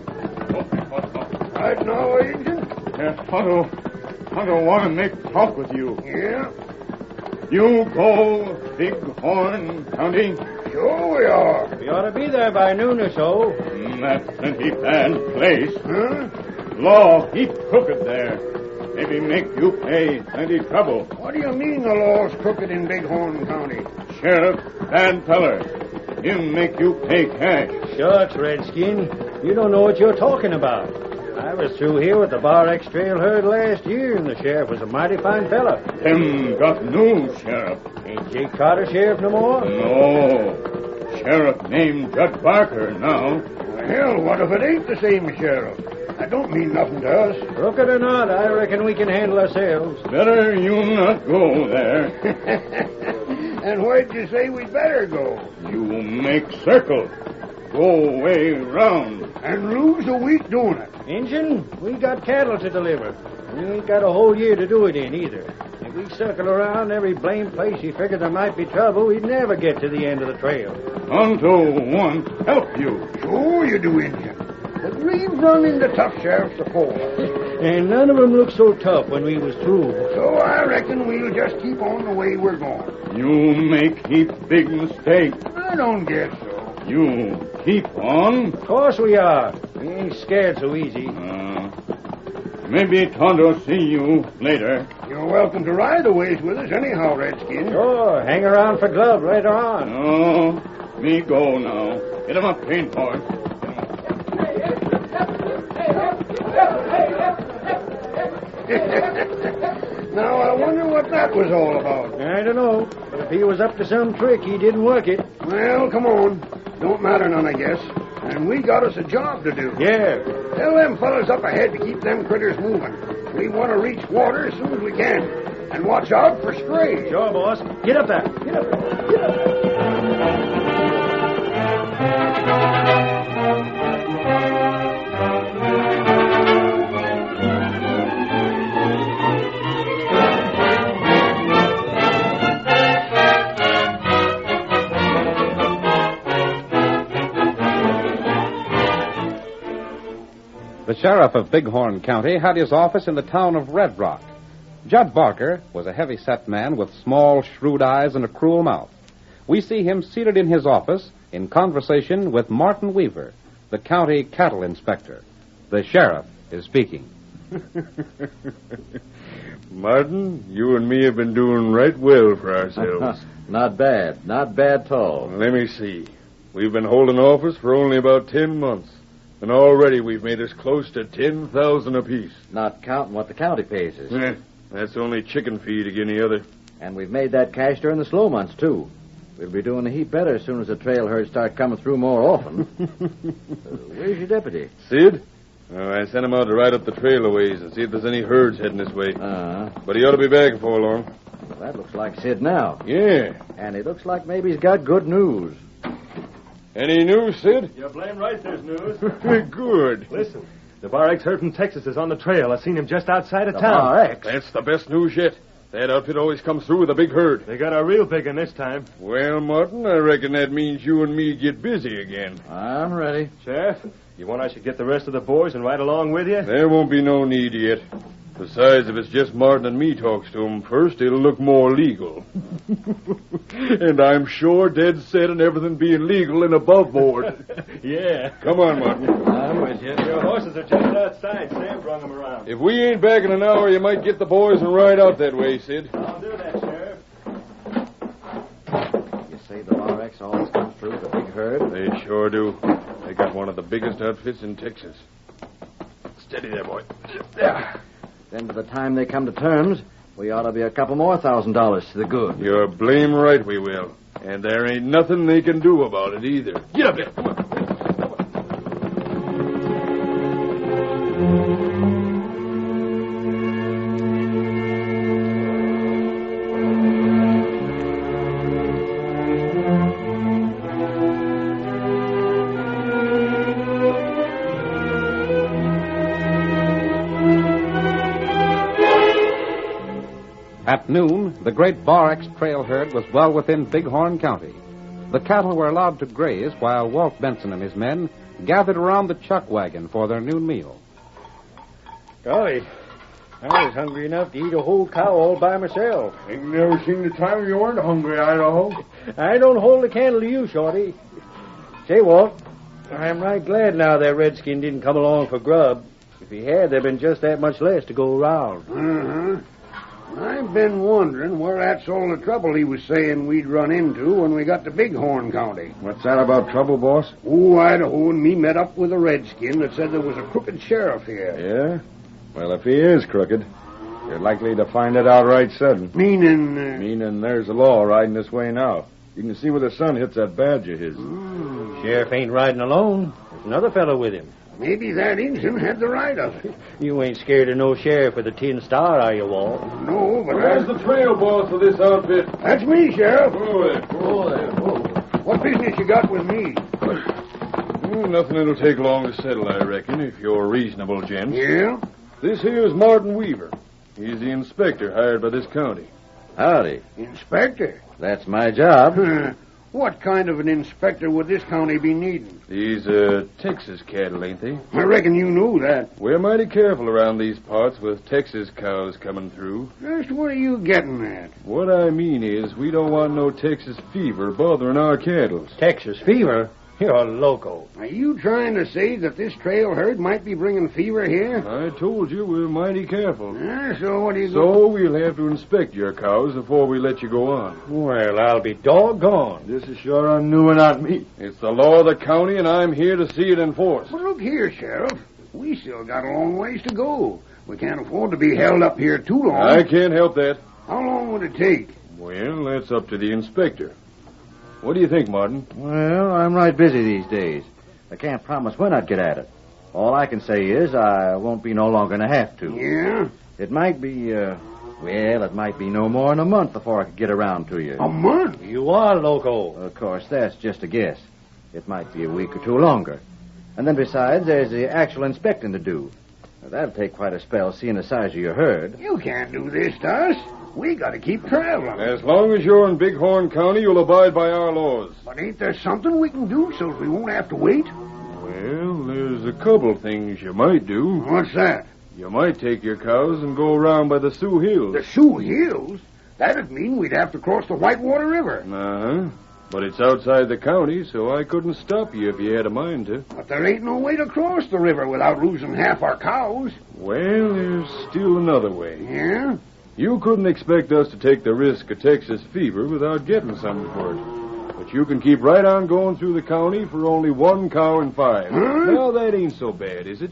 Right now, Injun? Yes, Tonto want to make talk with you. Yeah? You go Bighorn County? Sure we are. We ought to be there by noon or so. That's plenty bad place. Huh? Law heap crooked there. Maybe make you pay plenty trouble. What do you mean the law's crooked in Bighorn County? Sheriff, bad feller. Him make you pay cash. Shucks, Redskin. You don't know what you're talking about. I was through here with the Bar X trail herd last year, and the sheriff was a mighty fine fella. Him got new sheriff. Ain't Jake Carter sheriff no more? No. Sheriff named Judge Barker now. Hell, what if it ain't the same sheriff? That don't mean nothing to us. Crooked or not, I reckon we can handle ourselves. Better you not go there. And where'd you say we'd better go? You make circle. Go way round. And lose a week doing it. Injun, we got cattle to deliver. We ain't got a whole year to do it in either. If we circle around every blame place you figure there might be trouble, we'd never get to the end of the trail. Tonto want help you. Sure you do, Injun. But we've run into tough sheriffs before. And none of them looked so tough when we was through. So I reckon we'll just keep on the way we're going. You make heap big mistake. I don't guess so. You keep on? Of course we are. We ain't scared so easy. Maybe Tonto see you later. You're welcome to ride a ways with us anyhow, Redskin. Sure, hang around for grub later on. Oh, me go now. Get him a paint horse. Now, I wonder what that was all about. I don't know. But if he was up to some trick, he didn't work it. Well, come on. Don't matter none, I guess. And we got us a job to do. Yeah. Tell them fellas up ahead to keep them critters moving. We want to reach water as soon as we can. And watch out for strays. Sure, boss. Get up there. Get up there. Get up there. The sheriff of Bighorn County had his office in the town of Red Rock. Judge Barker was a heavy-set man with small, shrewd eyes and a cruel mouth. We see him seated in his office in conversation with Martin Weaver, the county cattle inspector. The sheriff is speaking. Martin, you and me have been doing right well for ourselves. Not bad. Not bad at all. Let me see. We've been holding office for only about 10 months. And already we've made us close to 10,000 apiece. Not counting what the county pays us. That's only chicken feed again the other. And we've made that cash during the slow months, too. We'll be doing a heap better as soon as the trail herds start coming through more often. Where's your deputy? Sid? I sent him out to ride up the trail a ways and see if there's any herds heading this way. But he ought to be back before long. Well, that looks like Sid now. Yeah. And it looks like maybe he's got good news. Any news, Sid? You're blame right there's news. Good. Listen, the Bar X herd from Texas is on the trail. I seen him just outside of The town. Bar X? That's the best news yet. That outfit always comes through with a big herd. They got a real big one this time. Well, Martin, I reckon that means you and me get busy again. I'm ready. Sheriff, you want I should get the rest of the boys and ride along with you? There won't be no need yet. Besides, if it's just Martin and me talks to him first, it'll look more legal. And I'm sure dead set on everything being legal and above board. Yeah. Come on, Martin. I'm with you. Your horses are just outside. Sam brung them around. If we ain't back in an hour, you might get the boys and ride out that way, Sid. I'll do that, Sheriff. You say the Bar X always comes through with a big herd? They sure do. They got one of the biggest outfits in Texas. Steady there, boy. Yeah. Then by the time they come to terms, we ought to be a couple more $1,000 to the good. You're blame right we will. And there ain't nothing they can do about it either. Get up there. Come on. At noon, the great Bar X trail herd was well within Bighorn County. The cattle were allowed to graze while Walt Benson and his men gathered around the chuck wagon for their noon meal. Golly, I was hungry enough to eat a whole cow all by myself. Ain't never seen the time you weren't hungry, Idaho. I don't hold a candle to you, Shorty. Say, Walt, I'm right glad now that redskin didn't come along for grub. If he had, there'd been just that much less to go around. I'm I've been wondering where that's all the trouble he was saying we'd run into when we got to Bighorn County. What's that about trouble, boss? Oh, Idaho and me met up with a redskin that said there was a crooked sheriff here. Yeah? Well, if he is crooked, you're likely to find it out right sudden. Meaning? Meaning there's a law riding this way now. You can see where the sun hits that badge of his. Sheriff ain't riding alone. There's another fellow with him. Maybe that Injun had the right of it. You ain't scared of no sheriff with a tin star, are you, Walt? No, but Where's the trail boss of this outfit? That's me, Sheriff. Whoa there. What business you got with me? Nothing that'll take long to settle, I reckon, if you're reasonable, gents. Yeah? This here's Martin Weaver. He's the inspector hired by this county. Howdy. Inspector? That's my job. What kind of an inspector would this county be needing? These, Texas cattle, ain't they? I reckon you knew that. We're mighty careful around these parts with Texas cows coming through. Just what are you getting at? What I mean is, we don't want no Texas fever bothering our cattle. Texas fever? You're loco. Are you trying to say that this trail herd might be bringing fever here? I told you we're mighty careful. So what do you So we'll have to inspect your cows before we let you go on. Well, I'll be doggone. This is sure on new and on me. It's the law of the county, and I'm here to see it enforced. But look here, Sheriff. We still got a long ways to go. We can't afford to be held up here too long. I can't help that. How long would it take? Well, that's up to the inspector. What do you think, Martin? Well, I'm right busy these days. I can't promise when I'd get at it. All I can say is I won't be no longer than I have to. Yeah? It might be, it might be no more than a month before I could get around to you. A month? You are loco. Of course, that's just a guess. It might be a week or two longer. And then besides, there's the actual inspecting to do. Now, that'll take quite a spell, seeing the size of your herd. You can't do this to us. We got to keep traveling. As long as you're in Bighorn County, you'll abide by our laws. But ain't there something we can do so we won't have to wait? Well, there's a couple things you might do. What's that? You might take your cows and go around by the Sioux Hills. The Sioux Hills? That'd mean we'd have to cross the Whitewater River. Uh-huh. But it's outside the county, so I couldn't stop you if you had a mind to. But there ain't no way to cross the river without losing half our cows. Well, there's still another way. Yeah? You couldn't expect us to take the risk of Texas fever without getting something for it. But you can keep right on going through the county for only 1 cow in 5. Huh? Now, that ain't so bad, is it?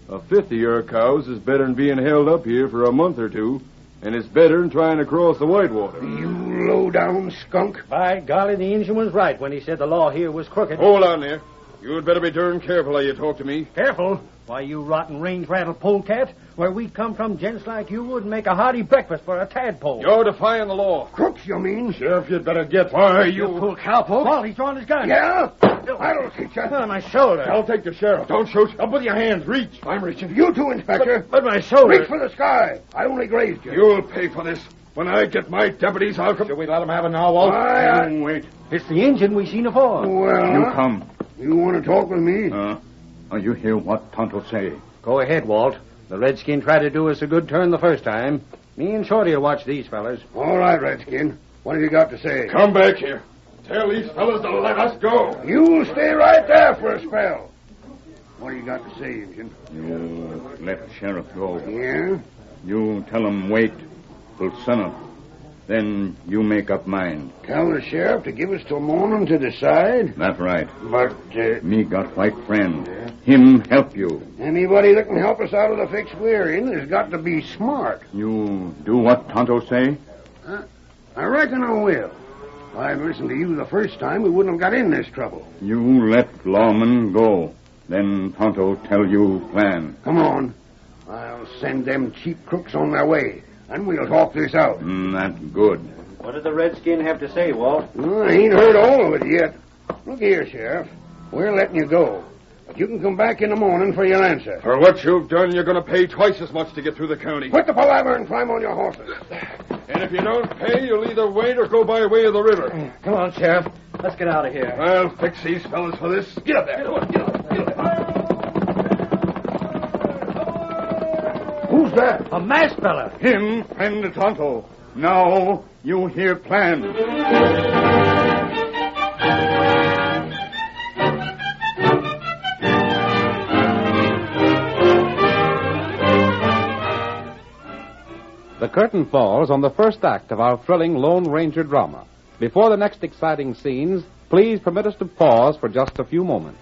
A fifth of your cows is better than being held up here for a month or two, and it's better than trying to cross the Whitewater. You low-down skunk. By golly, the Injun was right when he said the law here was crooked. Hold on there. You'd better be darn careful how you talk to me. Careful? Why, you rotten range-rattle polecat. Where we come from, gents like you wouldn't make a hearty breakfast for a tadpole. You're defying the law. Crooks, you mean? Sheriff, you'd better get... Why, You fool cowpoke. Walt, he's drawing his gun. Yeah? That'll teach you. On my shoulder. I'll take the sheriff. Don't shoot. Up with your hands. Reach. I'm reaching. You too, Inspector. But my shoulder. Reach for the sky. I only grazed you. You'll pay for this. When I get my deputies, I'll come... Should we let him have it now, Walt? Wait. It's the Injun we seen afore. Well, You come. You want to talk with me? You hear what Tonto say? Go ahead, Walt. The redskin tried to do us a good turn the first time. Me and Shorty will watch these fellas. All right, Redskin. What have you got to say? Come back here. Tell these fellas to let us go. You stay right there for a spell. What have you got to say, Injun? You let Sheriff go. Yeah? You tell him wait till sunup. Then you make up mind. Tell the sheriff to give us till morning to decide? That's right. But, Me got white friend. Him help you. Anybody that can help us out of the fix we're in has got to be smart. You do what Tonto say? I reckon I will. If I'd listened to you the first time, we wouldn't have got in this trouble. You let lawman go. Then Tonto tell you plan. Come on. I'll send them cheap crooks on their way. And we'll talk this out. That's good. What did the redskin have to say, Walt? I ain't heard all of it yet. Look here, Sheriff. We're letting you go. But you can come back in the morning for your answer. For what you've done, you're going to pay twice as much to get through the county. Quit the palaver and climb on your horses. And if you don't pay, you'll either wait or go by way of the river. Come on, Sheriff. Let's get out of here. I'll fix these fellas for this. Get up there. Get up. Who's that? A masked fella. Him, friend Tonto. Now you hear plan. The curtain falls on the first act of our thrilling Lone Ranger drama. Before the next exciting scenes, please permit us to pause for just a few moments.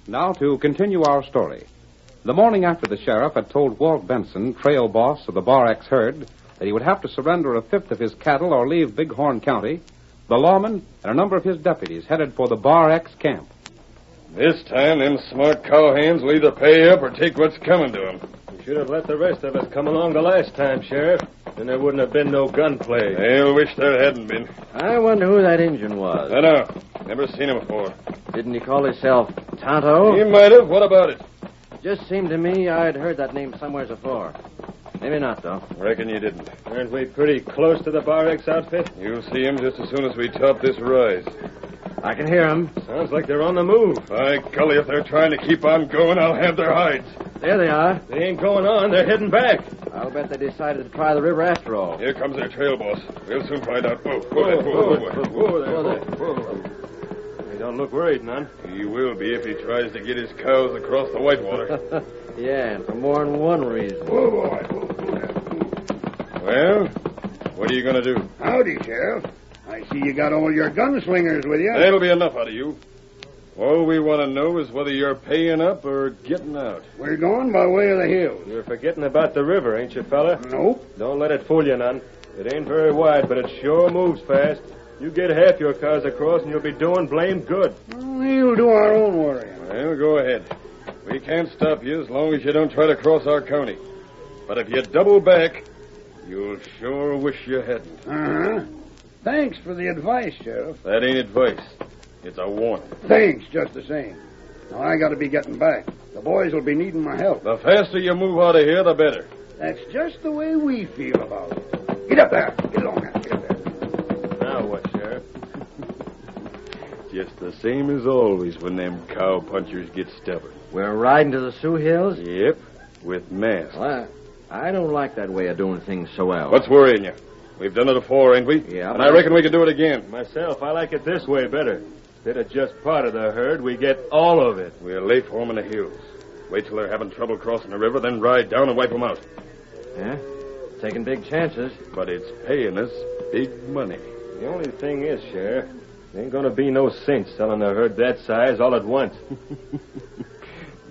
Now to continue our story. The morning after the sheriff had told Walt Benson, trail boss of the Bar X herd, that he would have to surrender a fifth of his cattle or leave Bighorn County, the lawman and a number of his deputies headed for the Bar X camp. This time, them smart cowhands will either pay up or take what's coming to them. You should have let the rest of us come along the last time, Sheriff. Then there wouldn't have been no gunplay. They'll wish there hadn't been. I wonder who that Injun was. I know. Never seen him before. Didn't he call himself Tonto? He might have. What about it? Just seemed to me I'd heard that name somewhere before. Maybe not, though. Reckon you didn't. Aren't we pretty close to the Bar X outfit? You'll see him just as soon as we top this rise. I can hear him. Sounds like they're on the move. By golly, if they're trying to keep on going, I'll have their hides. There they are. They ain't going on. They're heading back. I'll bet they decided to try the river after all. Here comes their trail boss. We'll soon find out. They don't look worried none. He will be if he tries to get his cows across the Whitewater. Yeah, and for more than one reason. Well, what are you going to do? Howdy, Sheriff. I see you got all your gunslingers with you. That'll be enough out of you. All we want to know is whether you're paying up or getting out. We're going by way of the hills. You're forgetting about the river, ain't you, fella? Nope. Don't let it fool you none. It ain't very wide, but it sure moves fast. You get half your cars across, and you'll be doing blamed good. We'll do our own worrying. Well, go ahead. We can't stop you as long as you don't try to cross our county. But if you double back, you'll sure wish you hadn't. Uh-huh. Thanks for the advice, Sheriff. That ain't advice. It's a warning. Thanks, just the same. Now, I got to be getting back. The boys will be needing my help. The faster you move out of here, the better. That's just the way we feel about it. Get up there. Get along now. Get up there. Now what, Sheriff? Just the same as always when them cow punchers get stubborn. We're riding to the Sioux Hills? Yep, with masks. Well, I don't like that way of doing things so well. What's worrying you? We've done it before, ain't we? Yeah. And I reckon we can do it again. Myself, I like it this way better. Instead of just part of the herd, we get all of it. We'll lay for 'em in the hills. Wait till they're having trouble crossing the river, then ride down and wipe 'em out. Yeah? Taking big chances. But it's paying us big money. The only thing is, Sheriff, there ain't gonna be no sense selling a herd that size all at once.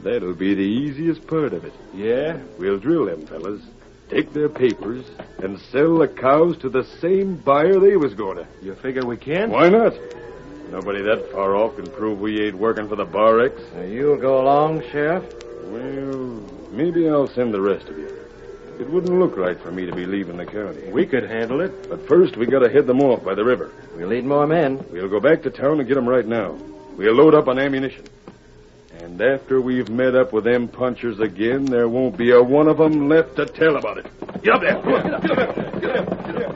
That'll be the easiest part of it. Yeah? We'll drill them fellas, take their papers, and sell the cows to the same buyer they was going to. You figure we can? Why not? Nobody that far off can prove we ain't working for the Bar X. You'll go along, Sheriff? Well, maybe I'll send the rest of you. It wouldn't look right for me to be leaving the county. We could handle it. But first, we gotta head them off by the river. We'll need more men. We'll go back to town and get them right now. We'll load up on ammunition. And after we've met up with them punchers again, there won't be a one of them left to tell about it. Get up there! Come on, get up there! Get up! Get up!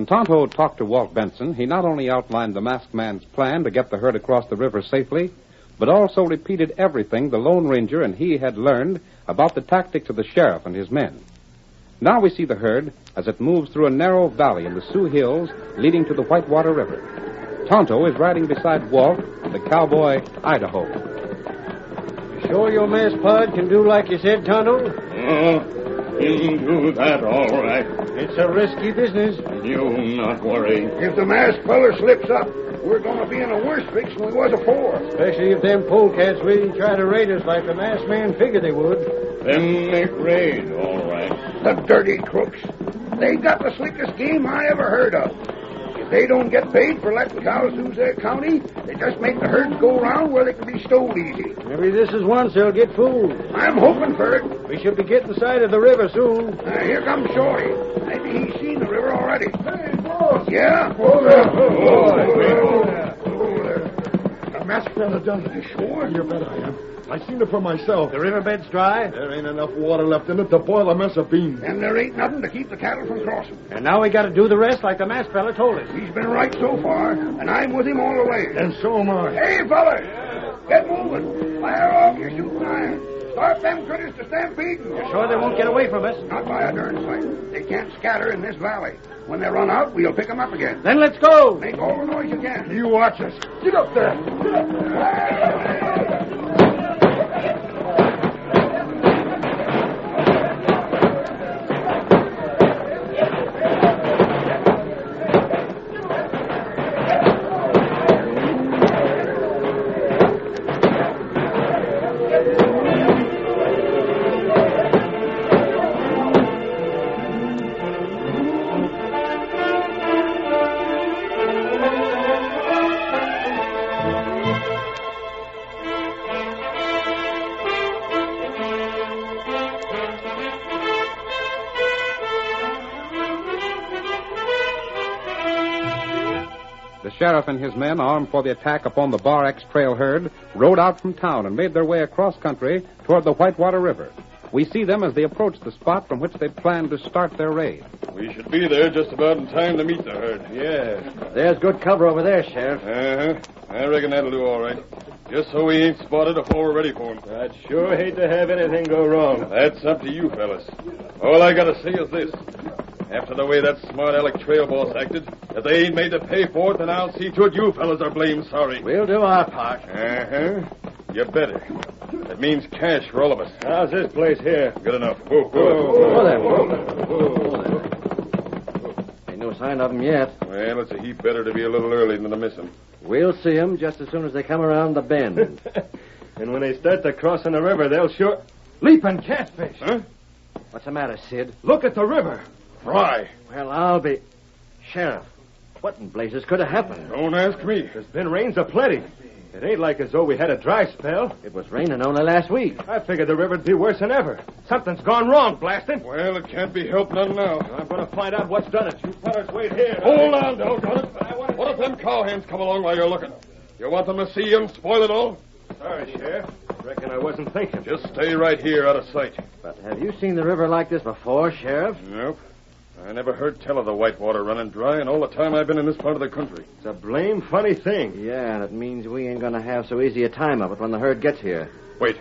Tonto talked to Walt Benson, he not only outlined the masked man's plan to get the herd across the river safely, but also repeated everything the Lone Ranger and he had learned about the tactics of the sheriff and his men. Now we see the herd as it moves through a narrow valley in the Sioux Hills leading to the Whitewater River. Tonto is riding beside Walt and the cowboy Idaho. You sure your masked pod can do like you said, Tonto? He'll do that all right. It's a risky business. You not worry. If the masked feller slips up, we're going to be in a worse fix than we was afore. Especially if them polecats really try to raid us like the masked man figured they would. Them make raid, all right. The dirty crooks. They got the slickest game I ever heard of. If they don't get paid for letting cows lose their county, they just make the herds go around where they can be stole easy. Maybe this is once they'll get fooled. I'm hoping for it. We should be getting sight of the river soon. Here comes Shorty. Maybe he's seen the river already. Hey, boss. Yeah? Whoa there. The masked fella done it. You sure? You bet I am. I seen it for myself. The riverbed's dry? There ain't enough water left in it to boil a mess of beans. And there ain't nothing to keep the cattle from crossing. And now we got to do the rest like the masked fella told us. He's been right so far, and I'm with him all the way. And so am I. Hey, fellas! Get moving. Fire off your shooting iron. Start them critters to stampeding. You're sure they won't get away from us? Not by a darn sight. They can't scatter in this valley. When they run out, we'll pick them up again. Then let's go. Make all the noise you can. You watch us. Get up there. Get up. The sheriff and his men, armed for the attack upon the Bar X trail herd, rode out from town and made their way across country toward the Whitewater River. We see them as they approach the spot from which they plan to start their raid. We should be there just about in time to meet the herd. Yeah. There's good cover over there, Sheriff. Uh-huh. I reckon that'll do all right. Just so we ain't spotted before we're ready for him. I'd sure hate to have anything go wrong. That's up to you, fellas. All I gotta say is this. After the way that smart aleck trail boss acted, if they ain't made to pay for it, then I'll see to it you fellas are blamed sorry. We'll do our part. Uh-huh. You better. That means cash for all of us. How's this place here? Good enough. Whoa, Whoa there. Ain't no sign of them yet. Well, it's a heap better to be a little early than to miss them. We'll see them just as soon as they come around the bend. And when they start to crossing the river, they'll sure... Leaping catfish. Huh? What's the matter, Sid? Look at the river. Fry. Well, I'll be... Sheriff, what in blazes could have happened? Don't ask me. There's been rains aplenty. It ain't like as though we had a dry spell. It was raining only last week. I figured the river'd be worse than ever. Something's gone wrong, blast it. Well, it can't be helped none now. I'm going to find out what's done it. You fellas wait here. Hold on, doggone it. What if them cowhands come along while you're looking? You want them to see you and spoil it all? Sorry, Sheriff. Reckon I wasn't thinking. Just stay right here out of sight. But have you seen the river like this before, Sheriff? Nope. I never heard tell of the Whitewater running dry in all the time I've been in this part of the country. It's a blame funny thing. Yeah, and it means we ain't going to have so easy a time of it when the herd gets here. Wait.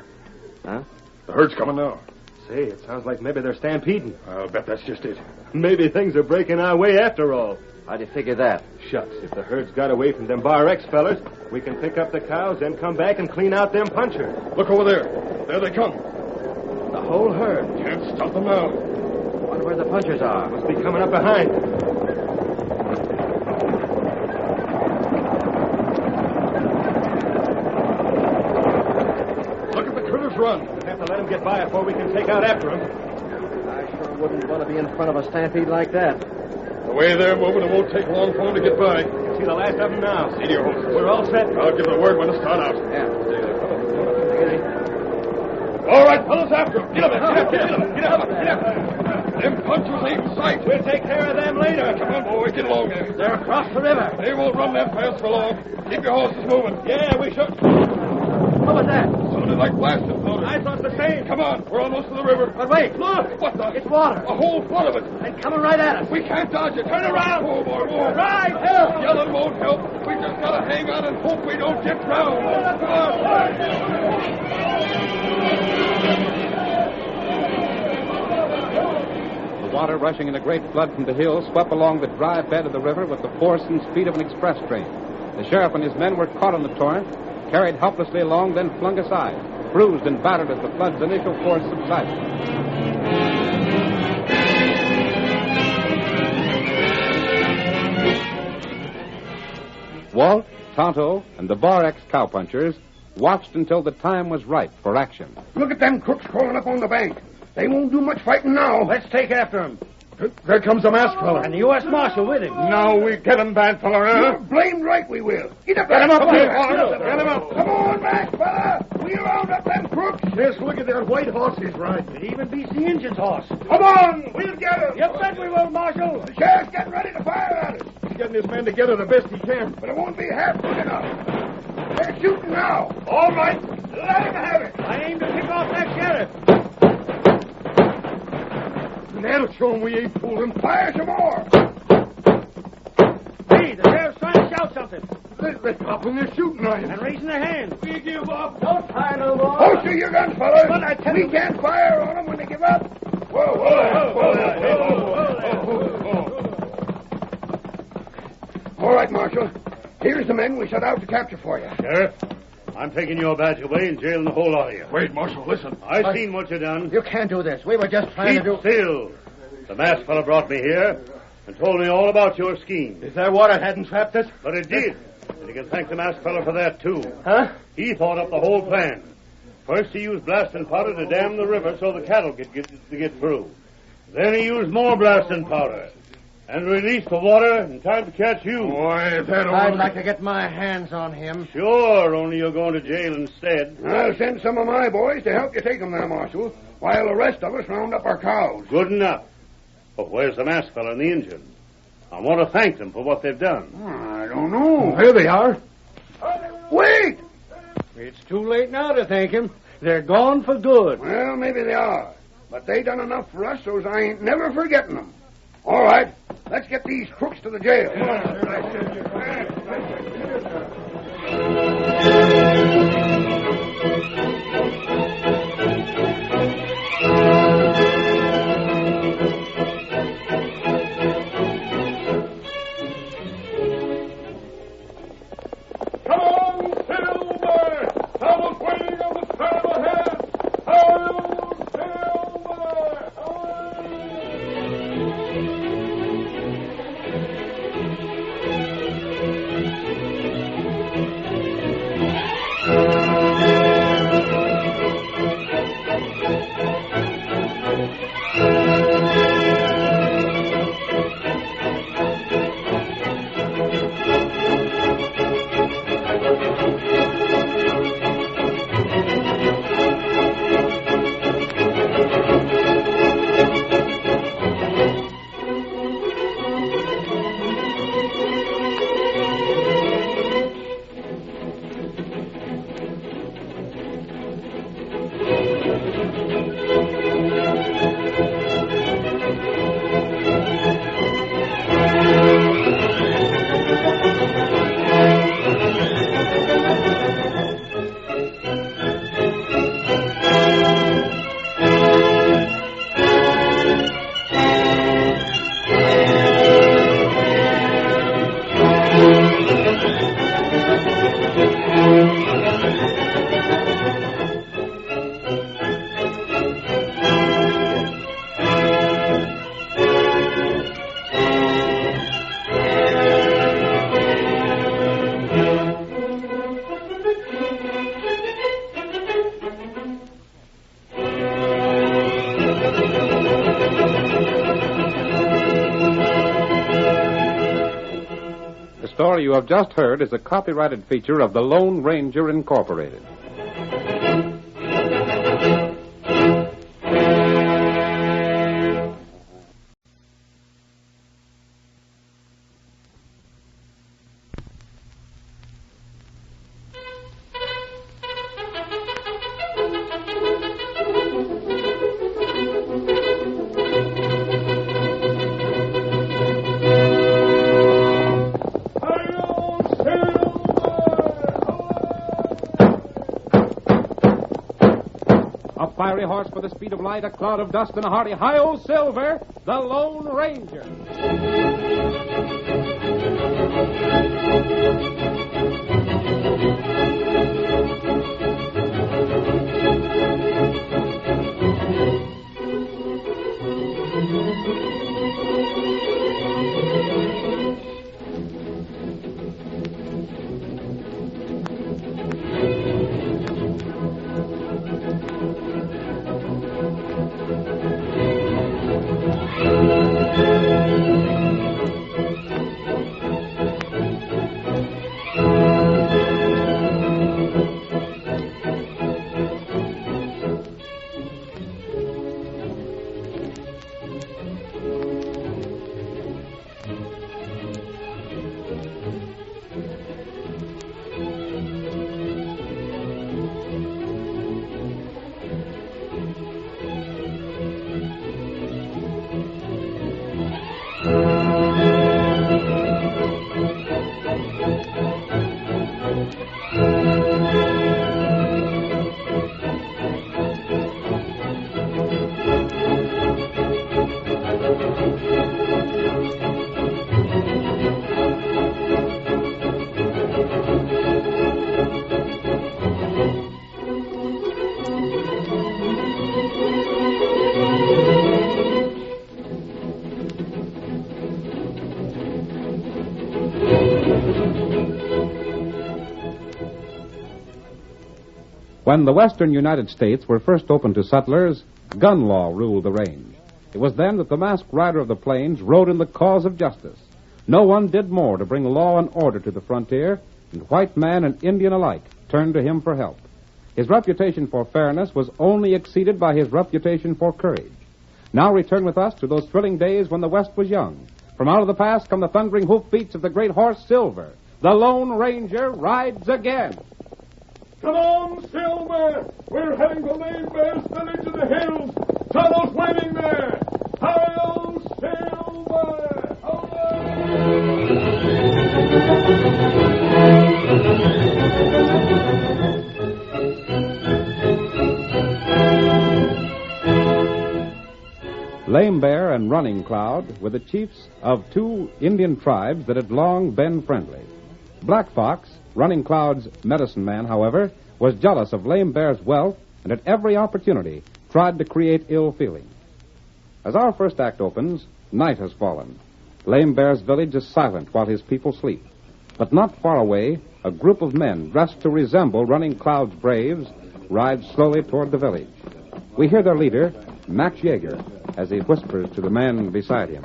Huh? The herd's coming now. Say, it sounds like maybe they're stampeding. I'll bet that's just it. Maybe things are breaking our way after all. How'd you figure that? Shucks, if the herd's got away from them Bar X fellers, we can pick up the cows, then come back and clean out them punchers. Look over there. There they come. The whole herd. Can't stop them now. Wonder where the punchers are. Must be coming up behind. Look at the critters run. We'll have to let them get by before we can take out after them. I sure wouldn't want to be in front of a stampede like that. The way they're moving, it won't take long for them to get by. You can see the last of them now. See to your horses. We're all set. I'll give the word when to start out. Yeah. All right, fellas, after them. Get up, get up. Them punchers ain't in sight. We'll take care of them later. Come on, boy, get along there. They're across the river. They won't run that fast for long. Keep your horses moving. Yeah, we should. What was that? Sounded like blasting powder. I I thought the same. Come on, we're almost to the river. But wait, look! What the? It's water. A whole flood of it. And coming right at us. We can't dodge it. Turn around. Oh, boy, boy. Right, help! Yelling won't help. We just gotta hang on and hope we don't get drowned. Come on. The water rushing in a great flood from the hills swept along the dry bed of the river with the force and speed of an express train. The sheriff and his men were caught in the torrent, carried helplessly along, then flung aside, bruised and battered as the flood's initial force subsided. Walt, Tonto, and the Bar X cowpunchers watched until the time was ripe for action. Look at them crooks crawling up on the bank. They won't do much fighting now. Let's take after him. There comes a masked fella. And the U.S. Marshal with him. Now we get him, bad fella, huh? You're blamed right we will. Get up Get him up there. here. Get him up. Come on, masked fella. We'll round up them crooks. Yes, look at that white horse he's riding. It even beats the Injun's horse. Come on. We'll get him. You bet we will, Marshal. The sheriff's getting ready to fire at us. He's getting his men together the best he can. But it won't be half good enough. They're shooting now. All right. Let him have it. I aim to pick off that sheriff. That'll show him we ain't fooling. Fire some more. Hey, the sheriff's trying to shout something. They're dropping their shooting irons. And raising their hands. We give up. Don't fire no more. Holster your guns, fellas. We can't fire on them when they give up. Whoa, whoa, whoa. All right, Marshal. Here's the men we set out to capture for you. Sheriff, I'm taking your badge away and jailing the whole lot of you. Wait, Marshal, listen. I've seen what you done. You can't do this. We were just trying Keep to do... still. The masked fellow brought me here and told me all about your scheme. Is that water hadn't trapped us? But it did. And you can thank the masked fellow for that, too. Huh? He thought up the whole plan. First, he used blasting powder to dam the river so the cattle could get through. Then he used more blasting powder and released the water in time to catch you. Boy, that I'd like to get my hands on him. Sure, only you're going to jail instead. I'll send some of my boys to help you take them there, Marshal, while the rest of us round up our cows. Good enough. But where's the masked fellow and the Injun? I want to thank them for what they've done. I don't know. There they are. Wait! It's too late now to thank him. They're gone for good. Well, maybe they are. But they done enough for us, so I ain't never forgetting them. All right, let's get these crooks to the jail. Come on, Silver! Someone's waiting on the trail ahead! Hail, The story you have just heard is a copyrighted feature of the Lone Ranger Incorporated. fiery horse for the speed of light, a cloud of dust, and a hearty hi-yo silver, the Lone Ranger. When the western United States were first opened to settlers, gun law ruled the range. It was then that the masked rider of the plains rode in the cause of justice. No one did more to bring law and order to the frontier, and white man and Indian alike turned to him for help. His reputation for fairness was only exceeded by his reputation for courage. Now return with us to those thrilling days when the West was young. From out of the past come the thundering hoofbeats of the great horse Silver. The Lone Ranger rides again. Come on, Silver! We're heading for Lame Bear's village in the hills. Tonto's waiting there. Hi-yo, Silver! Lame Bear and Running Cloud were the chiefs of two Indian tribes that had long been friendly. Black Fox, Running Cloud's medicine man, however, was jealous of Lame Bear's wealth and at every opportunity tried to create ill feeling. As our first act opens, night has fallen. Lame Bear's village is silent while his people sleep. But not far away, a group of men dressed to resemble Running Cloud's braves ride slowly toward the village. We hear their leader, Max Yeager, as he whispers to the man beside him.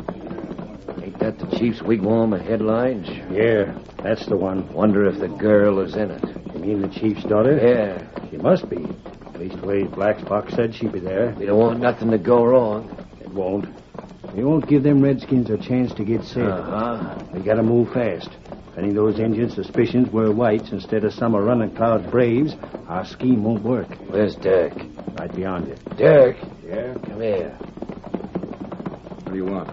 Ain't that the chief's wigwam ahead, Lige? Yeah, that's the one. Wonder if the girl is in it. You mean the chief's daughter? Yeah. She must be. Leastways, Black Fox said she'd be there. We don't want nothing to go wrong. It won't. We won't give them redskins a chance to get set. We gotta move fast. If any of those Indians' suspicions were whites instead of some of Running Cloud's braves, our scheme won't work. Where's Dirk? Right beyond you. Dirk? Yeah? Come here. What do you want?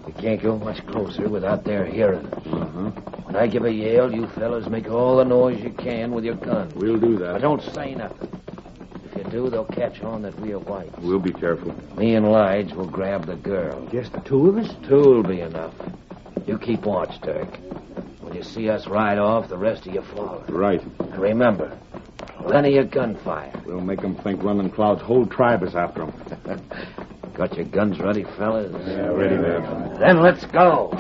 We can't go much closer without their hearing us. When I give a yell, you fellas make all the noise you can with your guns. We'll do that. But don't say nothing. If you do, they'll catch on that we are whites. We'll be careful. Me and Lige will grab the girl. Just the two of us? Two'll be enough. You keep watch, Dirk. When you see us ride off, the rest of you follow. Right. And remember, plenty of gunfire. We'll make them think Running Cloud's whole tribe is after them. Got your guns ready, fellas? Yeah, ready, man. Then let's go.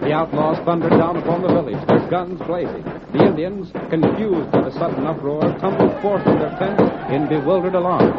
The outlaws thundered down upon the village, their guns blazing. The Indians, confused by the sudden uproar, tumbled forth from their tents in bewildered alarm.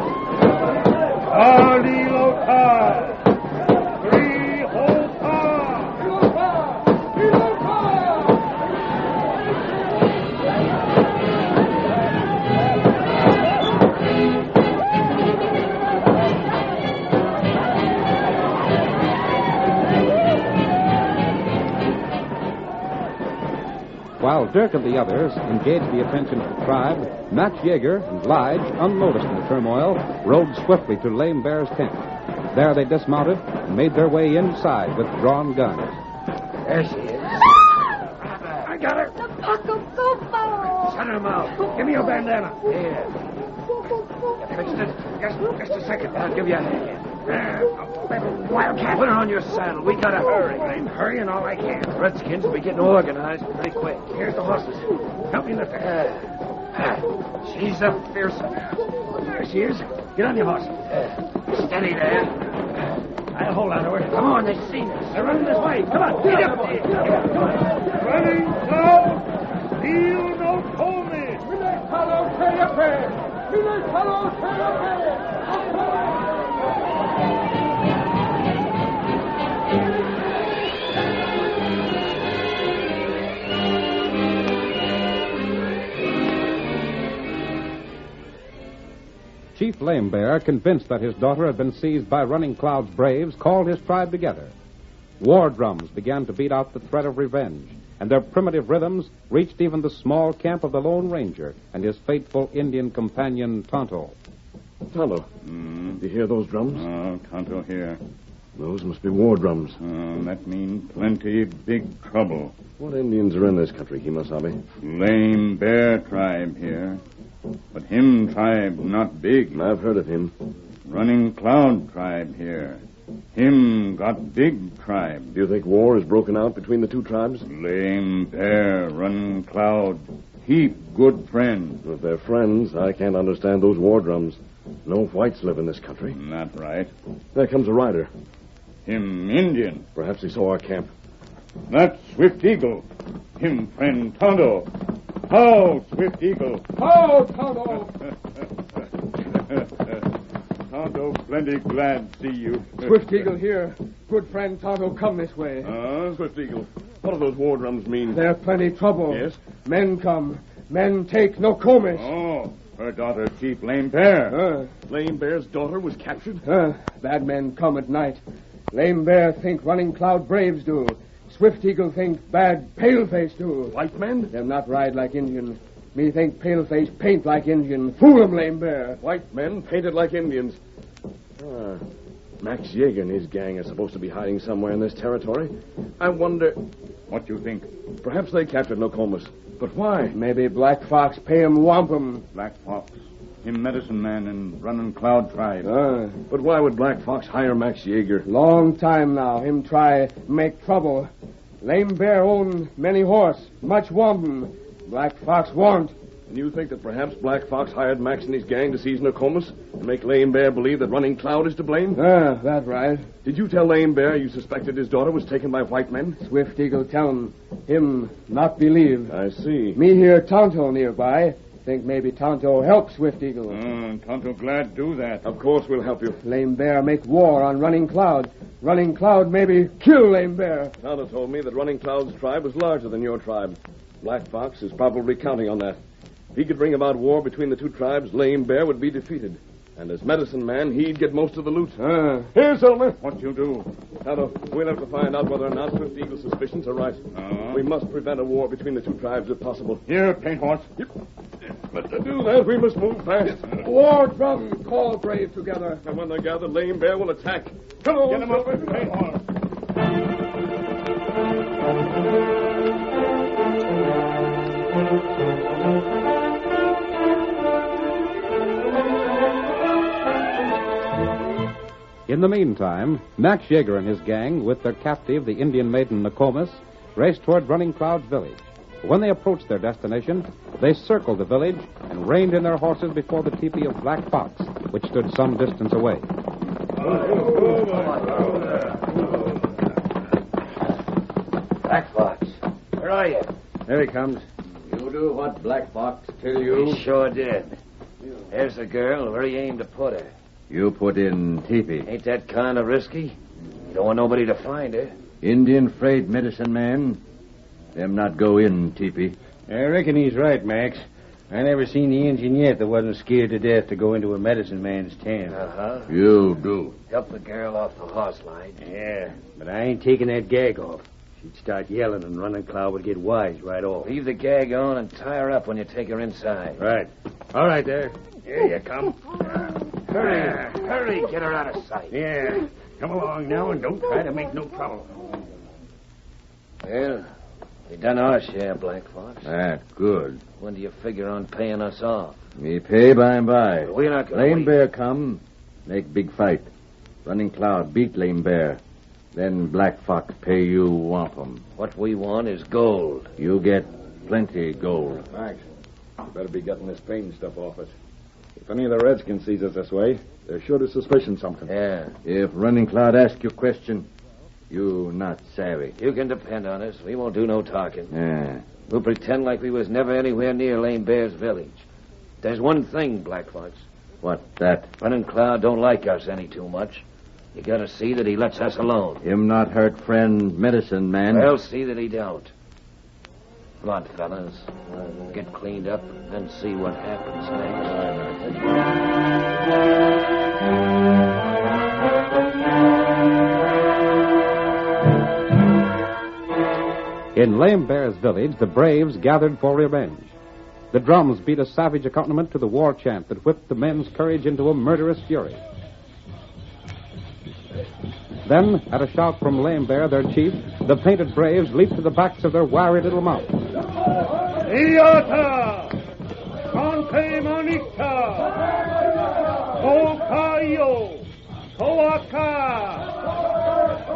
While Dirk and the others engaged the attention of the tribe, Max Yeager and Lige, unnoticed in the turmoil, rode swiftly to Lame Bear's tent. There they dismounted and made their way inside with drawn guns. There she is. I got her. Shut her mouth. Give me your bandana. Here. You fixed it? Just a second. I'll give you a hand. Wildcat. Put her on your saddle. We gotta hurry. I'm hurrying all I can. The Redskins will be getting organized pretty quick. Here's the horses. Help me lift her. She's a fearsome. There she is. Get on your horse. Steady there. I'll hold on to her. Come on, they've seen us. They're running this way. Come on. Get up there. Come on. Running south. Feel no coldness. Chief Lame Bear, convinced that his daughter had been seized by Running Cloud's braves, called his tribe together. War drums began to beat out the threat of revenge, and their primitive rhythms reached even the small camp of the Lone Ranger and his faithful Indian companion, Tonto. Tonto, do you hear those drums? Oh, Tonto here. Those must be war drums. That means plenty big trouble. What Indians are in this country, Kemosabe? Lame Bear tribe here. But him tribe not big. I've heard of him. Running Cloud tribe here. Him got big tribe. Do you think war has broken out between the two tribes? Lame Bear, Running Cloud, heap good friends. If they're friends, I can't understand those war drums. No whites live in this country. Not right. There comes a rider. Him Indian. Perhaps he saw our camp. That's Swift Eagle. Him friend Tonto. How, Swift Eagle? How, Tonto? Tonto, plenty glad to see you. Swift Eagle here. Good friend Tonto, come this way. Swift Eagle, what do those war drums mean? There's plenty trouble. Yes? Men come. Men take Nokomis. Oh, her daughter, Chief Lame Bear. Lame Bear's daughter was captured? Bad men come at night. Lame Bear think Running Cloud braves do. Swift Eagle think bad Paleface do. White men? Them not ride like Indian. Me think Paleface paint like Indian. Fool 'em, Lame Bear. White men painted like Indians. Max Yeager and his gang are supposed to be hiding somewhere in this territory. I wonder... What you think? Perhaps they captured Nokomis. But why? Maybe Black Fox pay 'em wampum. Black Fox. Him medicine man in Running Cloud tribe. But why would Black Fox hire Max Yeager? Long time now. Him try make trouble. Lame Bear own many horse. Much wampum. Black Fox want. And you think that perhaps Black Fox hired Max and his gang to seize Nokomis and make Lame Bear believe that Running Cloud is to blame? That right. Did you tell Lame Bear you suspected his daughter was taken by white men? Swift Eagle tell him not believe. I see. Me hear Tonto nearby. Think maybe Tonto help Swift Eagle. Tonto glad do that. Of course we'll help you. Lame Bear make war on Running Cloud. Running Cloud maybe kill Lame Bear. Tonto told me that Running Cloud's tribe was larger than your tribe. Black Fox is probably counting on that. If he could bring about war between the two tribes, Lame Bear would be defeated. And as medicine man, he'd get most of the loot. Here, Silver. What you do? Tonto, we'll have to find out whether or not Swift Eagle's suspicions are right. We must prevent a war between the two tribes if possible. Here, Paint Horse. Yep. But to do that, we must move fast. War drum, call brave together. And when they're gathered, Lame Bear will attack. Come on, get him up, Paint Horse. In the meantime, Max Yeager and his gang, with their captive, the Indian maiden Nokomis, raced toward Running Cloud's village. When they approached their destination, they circled the village and reined in their horses before the teepee of Black Fox, which stood some distance away. Black Fox, where are you? There he comes. You do what Black Fox tell you? He sure did. There's the girl. Where he aimed to put her. You put in teepee. Ain't that kind of risky? You don't want nobody to find her. Indian afraid medicine man. Them not go in teepee. I reckon he's right, Max. I never seen the Indian yet that wasn't scared to death to go into a medicine man's tent. You do. Help the girl off the horse line. Yeah, but I ain't taking that gag off. She'd start yelling and Running Cloud would get wise right off. Leave the gag on and tie her up when you take her inside. Right. All right, there. Here you come. Hurry, get her out of sight. Yeah. Come along now and don't try to make no trouble. Well, we done our share, Black Fox. That good. When do you figure on paying us off? Me pay by and by. But we're not gonna Lame wait. Bear come, make big fight. Running Cloud beat Lame Bear. Then Black Fox pay you wampum. What we want is gold. You get plenty gold. Thanks. You better be getting this pain stuff off us. If any of the Redskins sees us this way, they're sure to suspicion something. Yeah. If Running Cloud ask you question, you not savvy. You can depend on us. We won't do no talking. Yeah. We'll pretend like we was never anywhere near Lame Bear's village. There's one thing, Black Fox. What that? Running Cloud don't like us any too much. You gotta see that he lets us alone. Him not hurt friend medicine man. I'll see that he don't. Come on, fellas. Get cleaned up and see what happens next. In Lame Bear's village, the braves gathered for revenge. The drums beat a savage accompaniment to the war chant that whipped the men's courage into a murderous fury. Then, at a shout from Lame Bear, their chief, the painted braves leaped to the backs of their wiry little mounts. Iata! Conte Monica! Okayo! Koaka!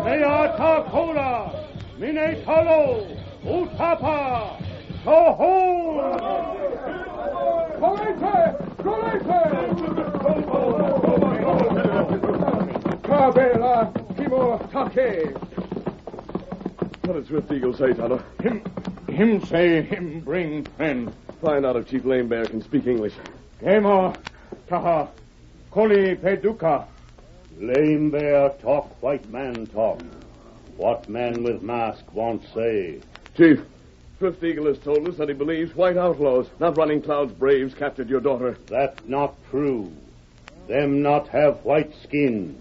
Meata Kola! Minetolo! Utapa! Soho! Cabela, Timor, Take. What did Swift Eagle say, Tonto? Him say him bring friend. Find out if Chief Lame Bear can speak English. Kemo, Taha, Koli Peduka. Lame Bear talk, white man talk. What man with mask won't say? Chief, Swift Eagle has told us that he believes white outlaws, not Running Cloud's braves, captured your daughter. That's not true. Them not have white skin.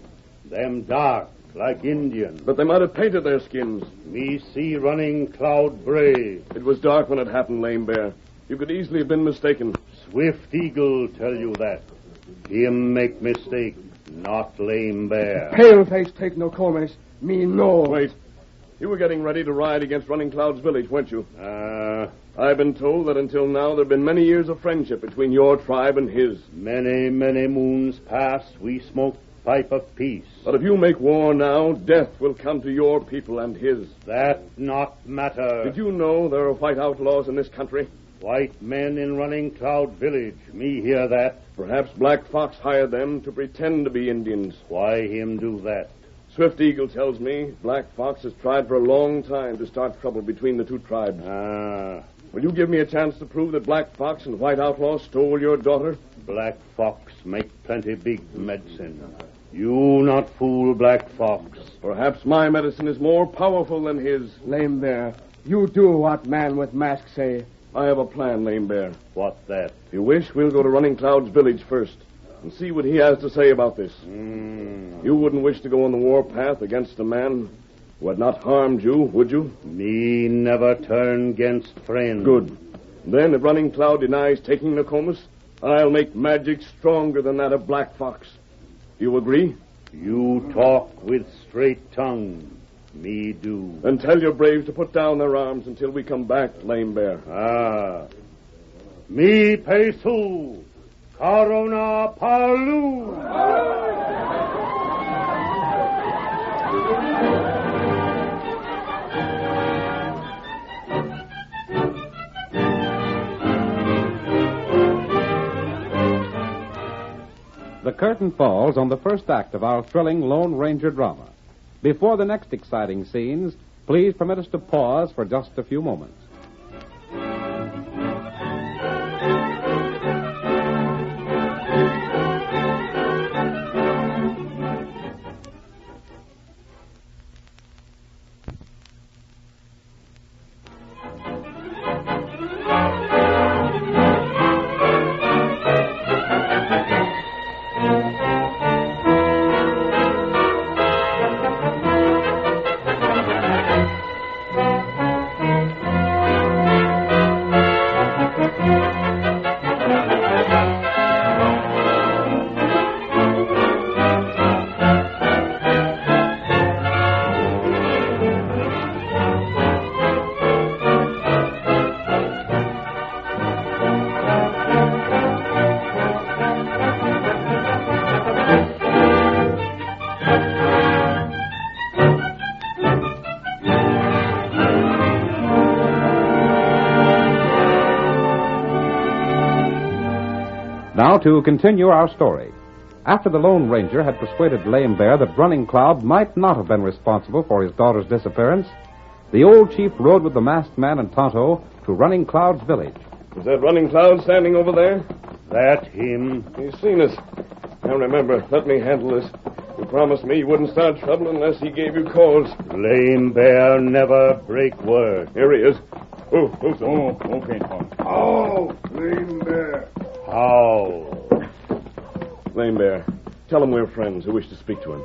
Them dark, like Indian. But they might have painted their skins. Me see Running Cloud brave. It was dark when it happened, Lame Bear. You could easily have been mistaken. Swift Eagle tell you that. Him make mistake, not Lame Bear. Paleface take no comments. Me no. Wait. You were getting ready to ride against Running Cloud's village, weren't you? I've been told that until now there have been many years of friendship between your tribe and his. Many, many moons pass, we smoke pipe of peace. But if you make war now, death will come to your people and his. That not matter. Did you know there are white outlaws in this country? White men in Running Cloud village. Me hear that. Perhaps Black Fox hired them to pretend to be Indians. Why him do that? Swift Eagle tells me Black Fox has tried for a long time to start trouble between the two tribes. Will you give me a chance to prove that Black Fox and White Outlaw stole your daughter? Black Fox make plenty big medicine. You not fool Black Fox. Perhaps my medicine is more powerful than his. Lame Bear, you do what man with mask say. I have a plan, Lame Bear. What that? If you wish, we'll go to Running Cloud's village first and see what he has to say about this. You wouldn't wish to go on the warpath against a man who had not harmed you, would you? Me never turn against friend. Good. Then, if Running Cloud denies taking Nokomis, I'll make magic stronger than that of Black Fox. You agree? You talk with straight tongue. Me do. Then tell your braves to put down their arms until we come back, Lame Bear. Me pesu. Corona Palu. The curtain falls on the first act of our thrilling Lone Ranger drama. Before the next exciting scenes, please permit us to pause for just a few moments. Now, to continue our story. After the Lone Ranger had persuaded Lame Bear that Running Cloud might not have been responsible for his daughter's disappearance, the old chief rode with the masked man and Tonto to Running Cloud's village. Is that Running Cloud standing over there? That him. He's seen us. Now remember, let me handle this. You promised me you wouldn't start trouble unless he gave you cause. Lame Bear never break word. Here he is. Okay, Tom. Oh, Lame Bear. How? Lame Bear, tell him we're friends who wish to speak to him.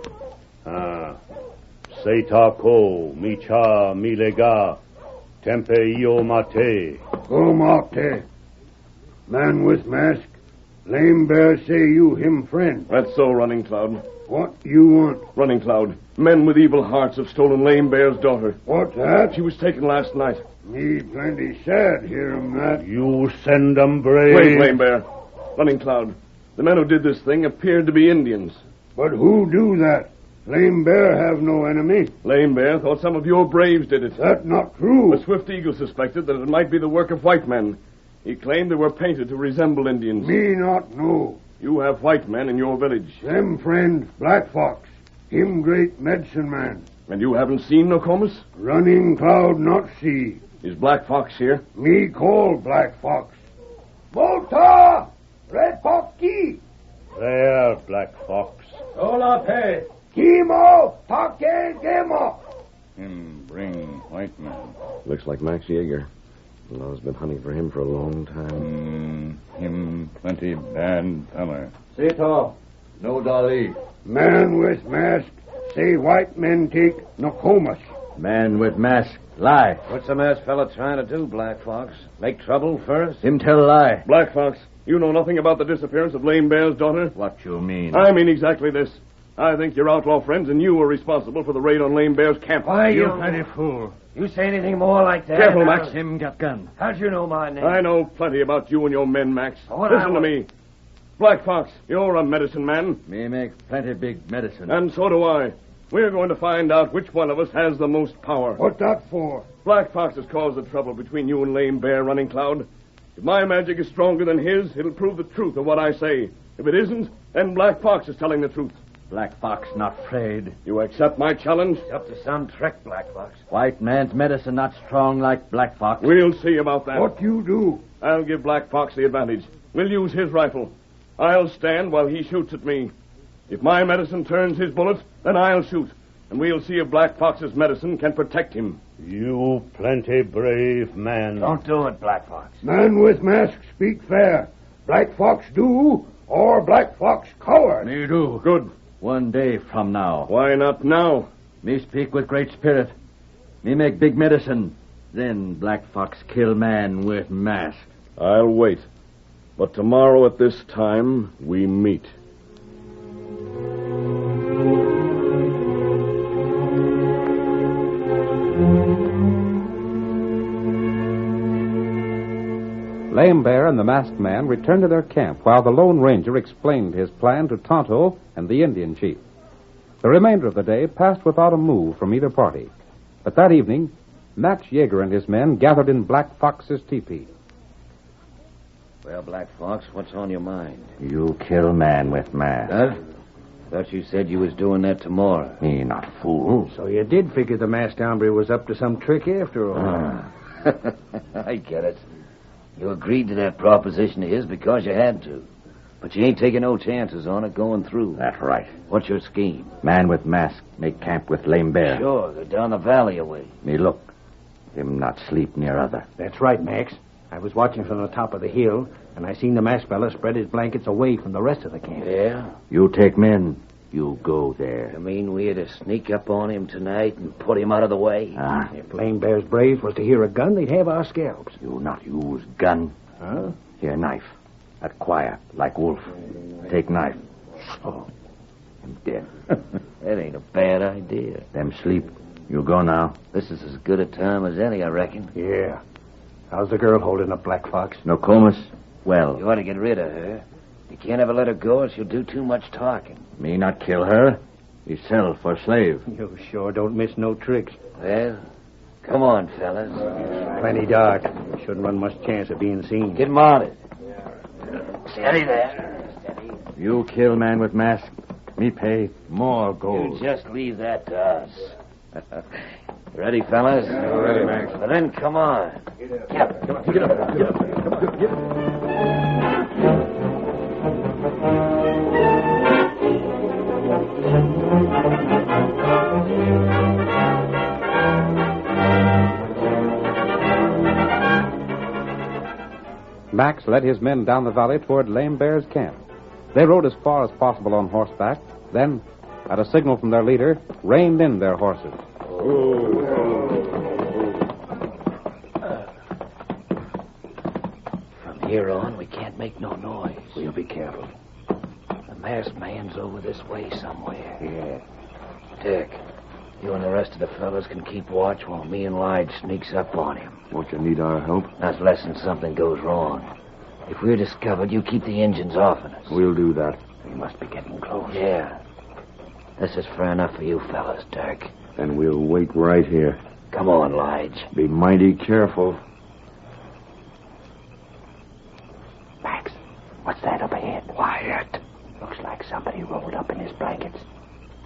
Seta ko, micha, milega, tempe io mate. Go mate. Man with mask. Lame Bear say you him friend. That's so, Running Cloud. What you want? Running Cloud, men with evil hearts have stolen Lame Bear's daughter. What's that? She was taken last night. Me plenty sad hear him that. You send 'em brave. Wait, Lame Bear. Running Cloud, the men who did this thing appeared to be Indians. But who do that? Lame Bear have no enemy. Lame Bear thought some of your braves did it. That not true. The Swift Eagle suspected that it might be the work of white men. He claimed they were painted to resemble Indians. Me not know. You have white men in your village. Them friend, Black Fox. Him great medicine man. And you haven't seen Nokomis? Running Cloud not see. Is Black Fox here? Me call Black Fox. Volta! Red Fox key. There, Black Fox. Hola, pe. Kimo, take demo. Him bring white man. Looks like Max Yeager. The law's been hunting for him for a long time. Him plenty bad feller. Seto, no Dali. Man with mask, say white men take Nokomis. Man with mask, lie. What's the masked fella trying to do, Black Fox? Make trouble first? Him tell lie. Black Fox, you know nothing about the disappearance of Lame Bear's daughter? What you mean? I mean exactly this. I think your outlaw friends and you were responsible for the raid on Lame Bear's camp. Why, you Bloody fool. You say anything more like that? Careful, Max. Him got gun. How'd you know my name? I know plenty about you and your men, Max. What Listen to me. Black Fox, you're a medicine man. Me make plenty big medicine. And so do I. We're going to find out which one of us has the most power. What that for? Black Fox has caused the trouble between you and Lame Bear, Running Cloud. If my magic is stronger than his, it'll prove the truth of what I say. If it isn't, then Black Fox is telling the truth. Black Fox not afraid. You accept my challenge? It's up to some trick, Black Fox. White man's medicine not strong like Black Fox. We'll see about that. What you do? I'll give Black Fox the advantage. We'll use his rifle. I'll stand while he shoots at me. If my medicine turns his bullet, then I'll shoot. And we'll see if Black Fox's medicine can protect him. You plenty brave man. Don't do it, Black Fox. Man with mask speak fair. Black Fox do, or Black Fox coward. Me do. Good. One day from now. Why not now? Me speak with great spirit. Me make big medicine. Then Black Fox kill man with mask. I'll wait. But tomorrow at this time, we meet. Lame Bear and the masked man returned to their camp while the Lone Ranger explained his plan to Tonto and the Indian chief. The remainder of the day passed without a move from either party. But that evening, Max Yeager and his men gathered in Black Fox's tepee. Well, Black Fox, what's on your mind? You kill man with mask. Huh? Thought you said you was doing that tomorrow. Me not fool. So you did figure the masked hombre was up to some trick after all. I get it. You agreed to that proposition of his because you had to. But you ain't taking no chances on it going through. That's right. What's your scheme? Man with mask make camp with Lame Bear. Sure, they're down the valley away. Me look. Him not sleep near other. That's right, Max. I was watching from the top of the hill, and I seen the masked fella spread his blankets away from the rest of the camp. Yeah? You take men. You go there. You mean we had to sneak up on him tonight and put him out of the way? If Lame Bear's braves was to hear a gun, they'd have our scalps. You not use gun. Huh? Here, knife. That quiet, like wolf. Take knife. Oh. I'm dead. That ain't a bad idea. Them sleep. You go now. This is as good a time as any, I reckon. Yeah. How's the girl holding up, Black Fox? Nokomis? Well. You ought to get rid of her. You can't ever let her go or she'll do too much talking. Me not kill her. He sell for slave. You sure don't miss no tricks. Well, come on, fellas. Plenty dark. Shouldn't run much chance of being seen. Get mounted. Steady there. Steady. You kill man with mask. Me pay more gold. You just leave that to us. Ready, fellas? Ready, Max. Well, then come on. Get up. Get up. Get up. Get up. Get up. Max led his men down the valley toward Lame Bear's camp. They rode as far as possible on horseback, then, at a signal from their leader, reined in their horses. From here on, we can't make no noise. We'll be careful. The masked man's over this way somewhere. Yeah. Dick, you and the rest of the fellas can keep watch while me and Lige sneaks up on him. Won't you need our help? Not less than something goes wrong. If we're discovered, you keep the engines off of us. We'll do that. We must be getting close. Yeah. This is fair enough for you fellas, Dirk. And we'll wait right here. Come on, Lige. Be mighty careful. Max, what's that up ahead? Quiet. Looks like somebody rolled up in his blankets.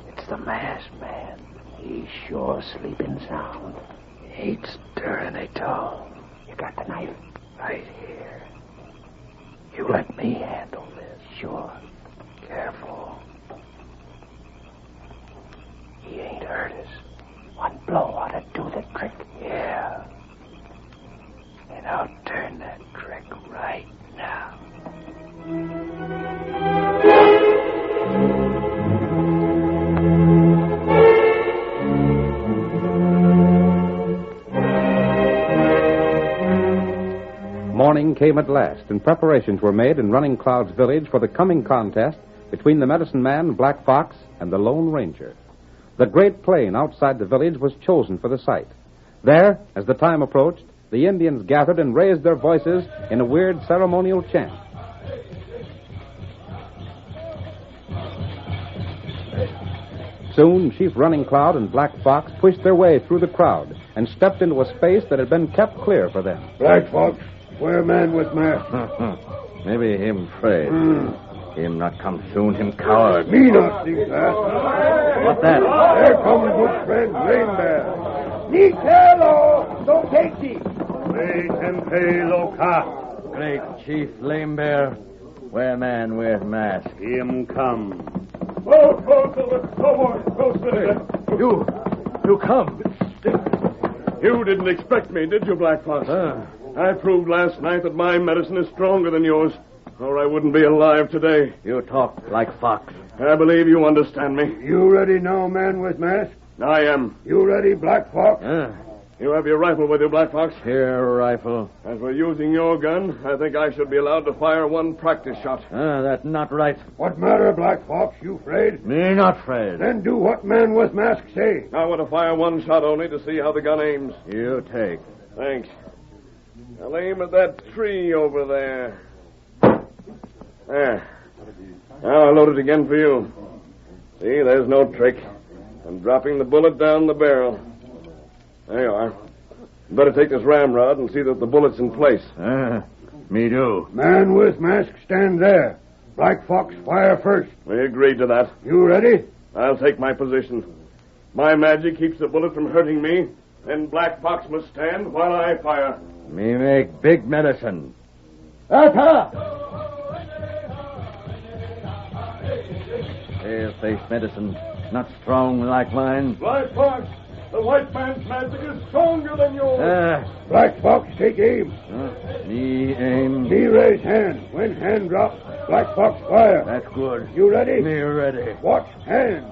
It's the masked man. He's sure sleeping sound. He ain't stirring at all. You got the knife? Right here. You let me handle this. Sure. Careful. He ain't hurt us. One blow ought to do the trick. Yeah. And I'll turn that trick right now. Morning came at last, and preparations were made in Running Cloud's village for the coming contest between the medicine man, Black Fox, and the Lone Ranger. The great plain outside the village was chosen for the site. There, as the time approached, the Indians gathered and raised their voices in a weird ceremonial chant. Soon, Chief Running Cloud and Black Fox pushed their way through the crowd and stepped into a space that had been kept clear for them. Black Fox, where man with mask? Maybe him afraid. Him not come soon, him coward. Me not see that. What that? There comes good friend Lame Bear. Ni hello, don't take thee. Wait and pay loca. Great Chief Lame Bear, where man with mask. Him come. You come. You didn't expect me, did you, Black Fox? I proved last night that my medicine is stronger than yours, or I wouldn't be alive today. You talk like Fox. I believe you understand me. You ready now, man with mask? I am. You ready, Black Fox? You have your rifle with you, Black Fox? Here, rifle. As we're using your gun, I think I should be allowed to fire one practice shot. That's not right. What matter, Black Fox? You afraid? Me not afraid. Then do what man with mask say. I want to fire one shot only to see how the gun aims. You take. Thanks. I'll aim at that tree over there. There. Now I'll load it again for you. See, there's no trick. I'm dropping the bullet down the barrel. There you are. You better take this ramrod and see that the bullet's in place. Me do. Man with mask, stand there. Black Fox, fire first. We agreed to that. You ready? I'll take my position. My magic keeps the bullet from hurting me. Then Black Fox must stand while I fire. Me make big medicine. Atta! Pale-face medicine, not strong like mine. Black Fox, the white man's magic is stronger than yours. Black Fox, take aim. Me aim. Me raise hand. When hand drop, Black Fox fire. That's good. You ready? Me ready. Watch hand.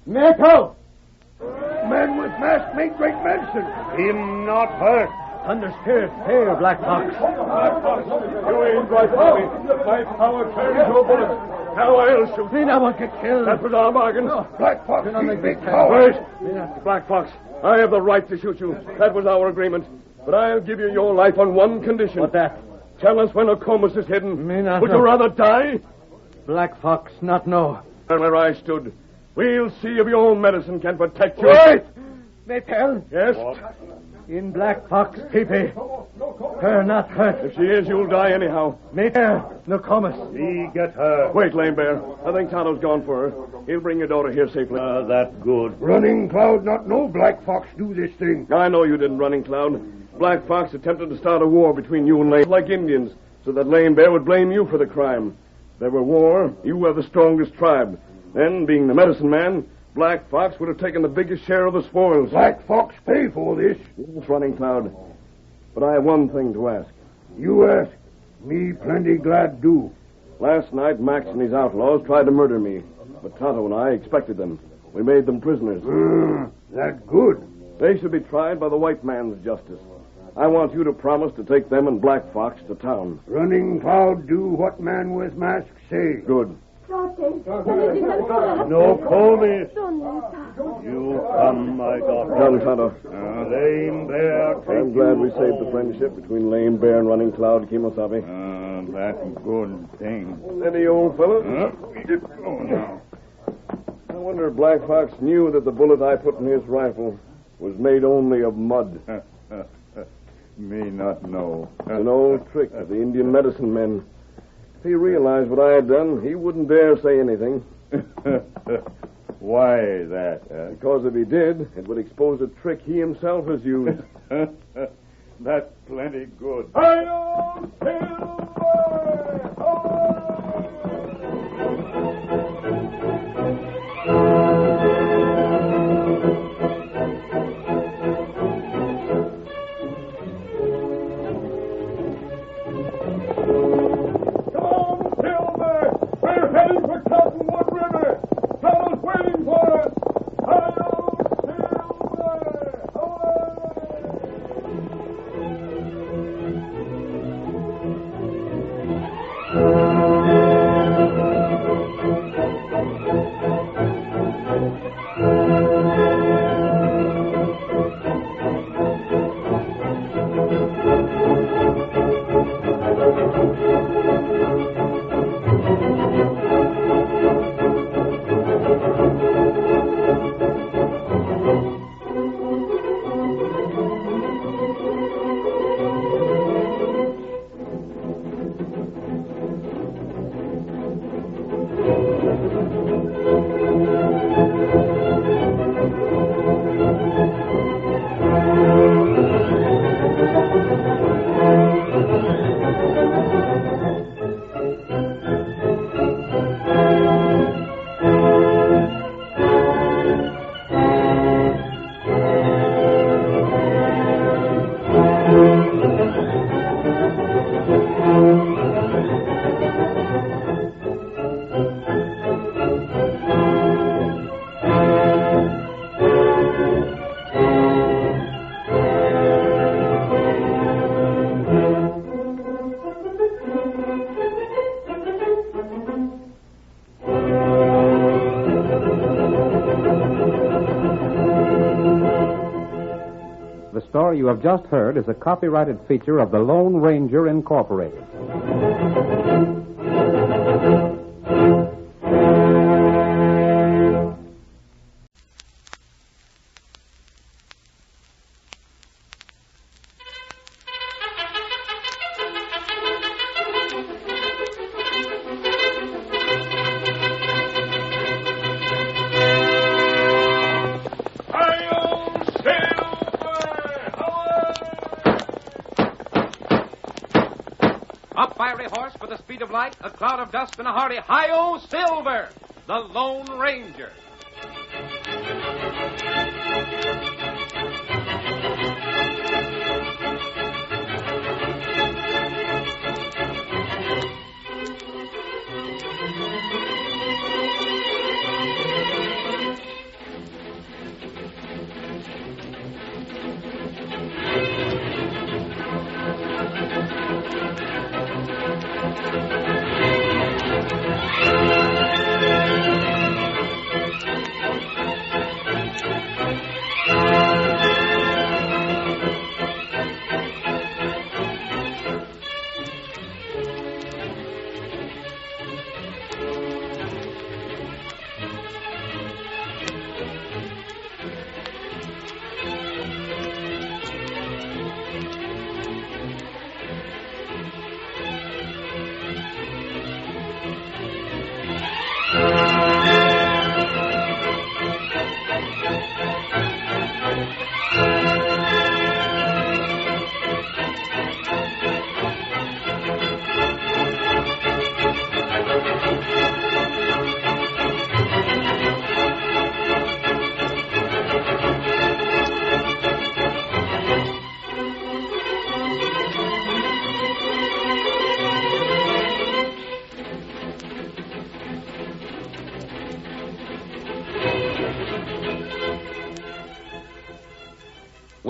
Make out. Man with mask make great medicine. Him not hurt. Thunder spirit, here, Black Fox. Black Fox, you ain't right for me. My power carries your bullet. Now I'll shoot. Me not want to get killed. That was our bargain. Black Fox, you big power. Wait. Black Fox, I have the right to shoot you. That was our agreement. But I'll give you your life on one condition. What that? Tell us when a comus is hidden. Me not Would know. you rather die? Black Fox, not know. Where I stood. We'll see if your own medicine can protect you. Wait! Maypel? Yes? In Black Fox teepee. Her not hurt. If she is, you'll die anyhow. Maypel, no comus. Me get her. Wait, Lame Bear. I think Tonto's gone for her. He'll bring your daughter here safely. That good. Running Cloud not know Black Fox do this thing. I know you didn't, Running Cloud. Black Fox attempted to start a war between you and Lame, like Indians, so that Lame Bear would blame you for the crime. If there were war, you were the strongest tribe. Then, being the medicine man, Black Fox would have taken the biggest share of the spoils. Black Fox pay for this. Yes, Running Cloud. But I have one thing to ask. You ask. Me plenty glad do. Last night, Max and his outlaws tried to murder me. But Tonto and I expected them. We made them prisoners. That good. They should be tried by the white man's justice. I want you to promise to take them and Black Fox to town. Running Cloud do what man with mask say. Good. No comis. You come, my daughter. Come, Tonto. Lame Bear. I'm glad we saved the friendship between Lame Bear and Running Cloud, Kimosabe. That good thing. Steady, old fellow. Oh, now. I wonder if Black Fox knew that the bullet I put in his rifle was made only of mud. Me not know. It's an old trick of the Indian medicine men. If he realized what I had done, he wouldn't dare say anything. Why that? Because if he did, it would expose a trick he himself has used. That's plenty good. The story you have just heard is a copyrighted feature of the Lone Ranger Incorporated. Horse for the speed of light, a cloud of dust, and a hearty hi-yo silver, the Lone Ranger.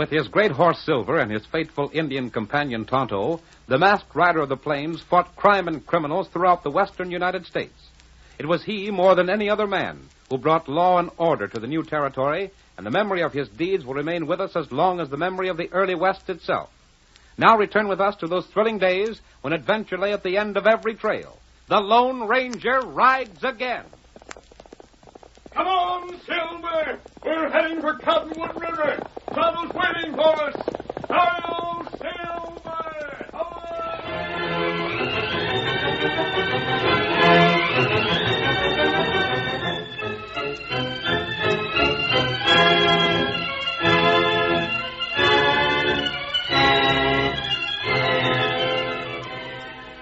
With his great horse Silver and his faithful Indian companion Tonto, the masked rider of the plains fought crime and criminals throughout the western United States. It was he, more than any other man, who brought law and order to the new territory, and the memory of his deeds will remain with us as long as the memory of the early West itself. Now return with us to those thrilling days when adventure lay at the end of every trail. The Lone Ranger rides again. Come on, Silver! We're heading for Cottonwood River. Trouble's waiting for us. Hi-yo, Silver!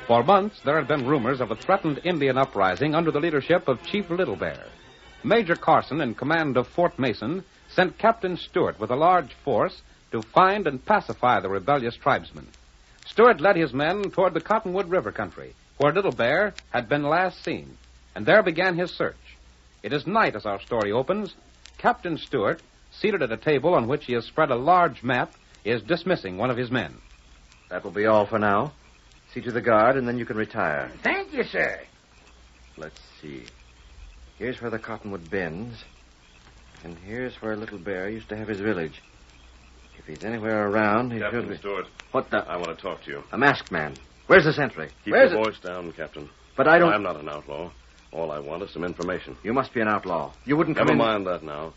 For months, there had been rumors of a threatened Indian uprising under the leadership of Chief Little Bear. Major Carson, in command of Fort Mason, sent Captain Stewart with a large force to find and pacify the rebellious tribesmen. Stewart led his men toward the Cottonwood River country, where Little Bear had been last seen, and there began his search. It is night as our story opens. Captain Stewart, seated at a table on which he has spread a large map, is dismissing one of his men. That will be all for now. See to the guard, and then you can retire. Thank you, sir. Let's see. Here's where the Cottonwood bends, and here's where Little Bear used to have his village. If he's anywhere around, he should Captain be... Stewart. What the... I want to talk to you. A masked man. Where's the sentry? Keep Where's your voice down, Captain. But I don't... I'm not an outlaw. All I want is some information. You must be an outlaw. You wouldn't come Never in... mind that now.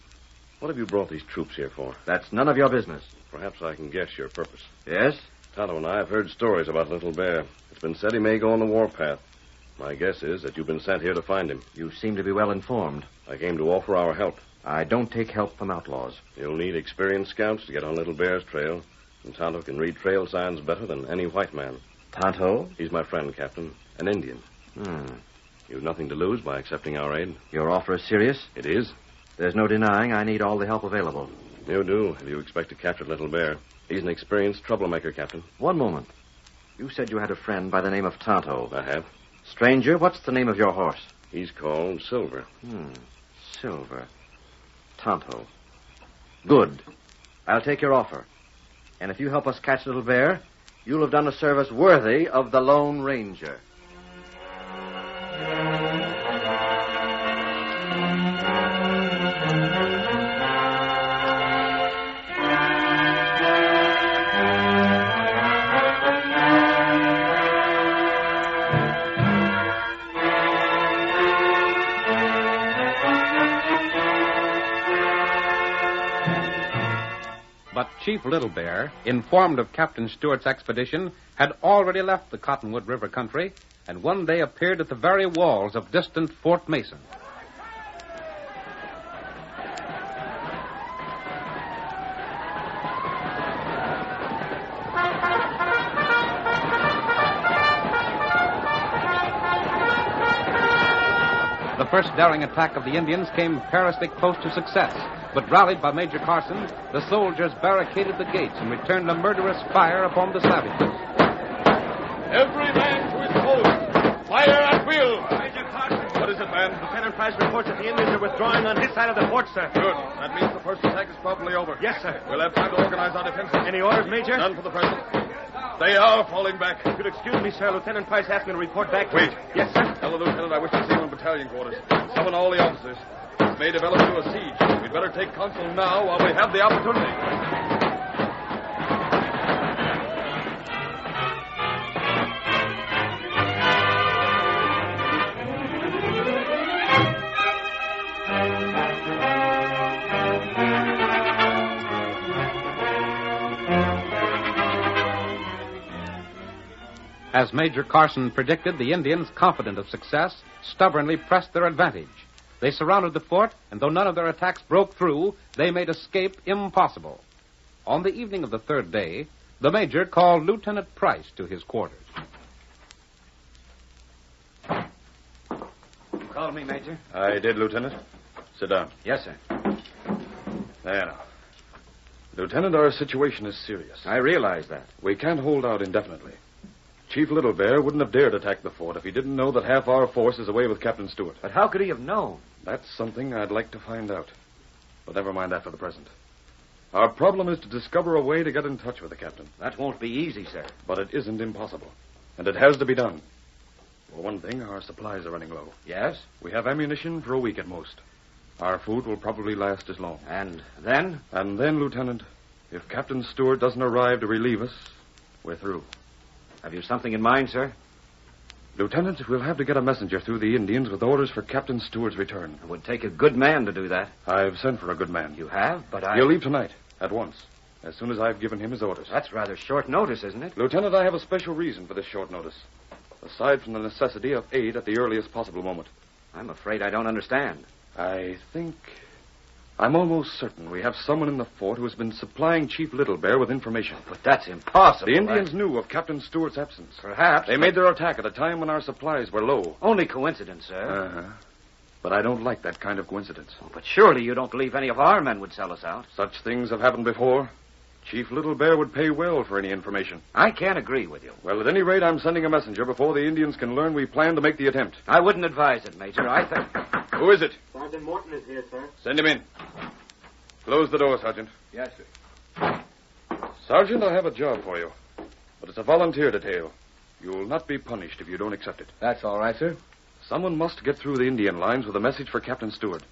What have you brought these troops here for? That's none of your business. Perhaps I can guess your purpose. Yes? Tonto and I have heard stories about Little Bear. It's been said he may go on the warpath. My guess is that you've been sent here to find him. You seem to be well informed. I came to offer our help. I don't take help from outlaws. You'll need experienced scouts to get on Little Bear's trail, and Tonto can read trail signs better than any white man. Tonto? He's my friend, Captain. An Indian. You've nothing to lose by accepting our aid. Your offer is serious? It is. There's no denying I need all the help available. You do, if you expect to capture Little Bear. He's an experienced troublemaker, Captain. One moment. You said you had a friend by the name of Tonto. I have. Stranger, what's the name of your horse? He's called Silver. Silver. Tonto. Good. I'll take your offer. And if you help us catch Little Bear, you'll have done a service worthy of the Lone Ranger. But Chief Little Bear, informed of Captain Stewart's expedition, had already left the Cottonwood River country and one day appeared at the very walls of distant Fort Mason. The first daring attack of the Indians came perilously close to success, but rallied by Major Carson, the soldiers barricaded the gates and returned a murderous fire upon the savages. Every man to his post. Fire at will. Major Carson. What is it, man? Lieutenant Price reports that the Indians are withdrawing on his side of the fort, sir. Good. That means the first attack is probably over. Yes, sir. We'll have time to organize our defenses. Any orders, Major? None for the present. They are falling back. If you'll excuse me, sir, Lieutenant Price asked me to report back to... Wait. Yes, sir. Tell the lieutenant I wish to see him in battalion quarters. Summon all the officers. This may develop into a siege. We'd better take counsel now while we have the opportunity. As Major Carson predicted, the Indians, confident of success, stubbornly pressed their advantage. They surrounded the fort, and though none of their attacks broke through, they made escape impossible. On the evening of the third day, the Major called Lieutenant Price to his quarters. You called me, Major? I did, Lieutenant. Sit down. Yes, sir. There now. Lieutenant, our situation is serious. I realize that. We can't hold out indefinitely. Chief Little Bear wouldn't have dared attack the fort if he didn't know that half our force is away with Captain Stewart. But how could he have known? That's something I'd like to find out. But never mind that for the present. Our problem is to discover a way to get in touch with the captain. That won't be easy, sir. But it isn't impossible. And it has to be done. For one thing, our supplies are running low. Yes? We have ammunition for a week at most. Our food will probably last as long. And then? And then, Lieutenant, if Captain Stewart doesn't arrive to relieve us, we're through. Have you something in mind, sir? Lieutenant, we'll have to get a messenger through the Indians with orders for Captain Stewart's return. It would take a good man to do that. I've sent for a good man. You have? But He'll leave tonight, at once, as soon as I've given him his orders. That's rather short notice, isn't it? Lieutenant, I have a special reason for this short notice, aside from the necessity of aid at the earliest possible moment. I'm afraid I don't understand. I'm almost certain we have someone in the fort who has been supplying Chief Little Bear with information. But that's impossible. The Indians knew of Captain Stewart's absence. Perhaps. They made their attack at a time when our supplies were low. Only coincidence, sir. Uh-huh. But I don't like that kind of coincidence. Oh, but surely you don't believe any of our men would sell us out. Such things have happened before. Chief Little Bear would pay well for any information. I can't agree with you. Well, at any rate, I'm sending a messenger before the Indians can learn we plan to make the attempt. I wouldn't advise it, Major. I think... Who is it? Sergeant Morton is here, sir. Send him in. Close the door, Sergeant. Yes, sir. Sergeant, I have a job for you. But it's a volunteer detail. You'll not be punished if you don't accept it. That's all right, sir. Someone must get through the Indian lines with a message for Captain Stewart.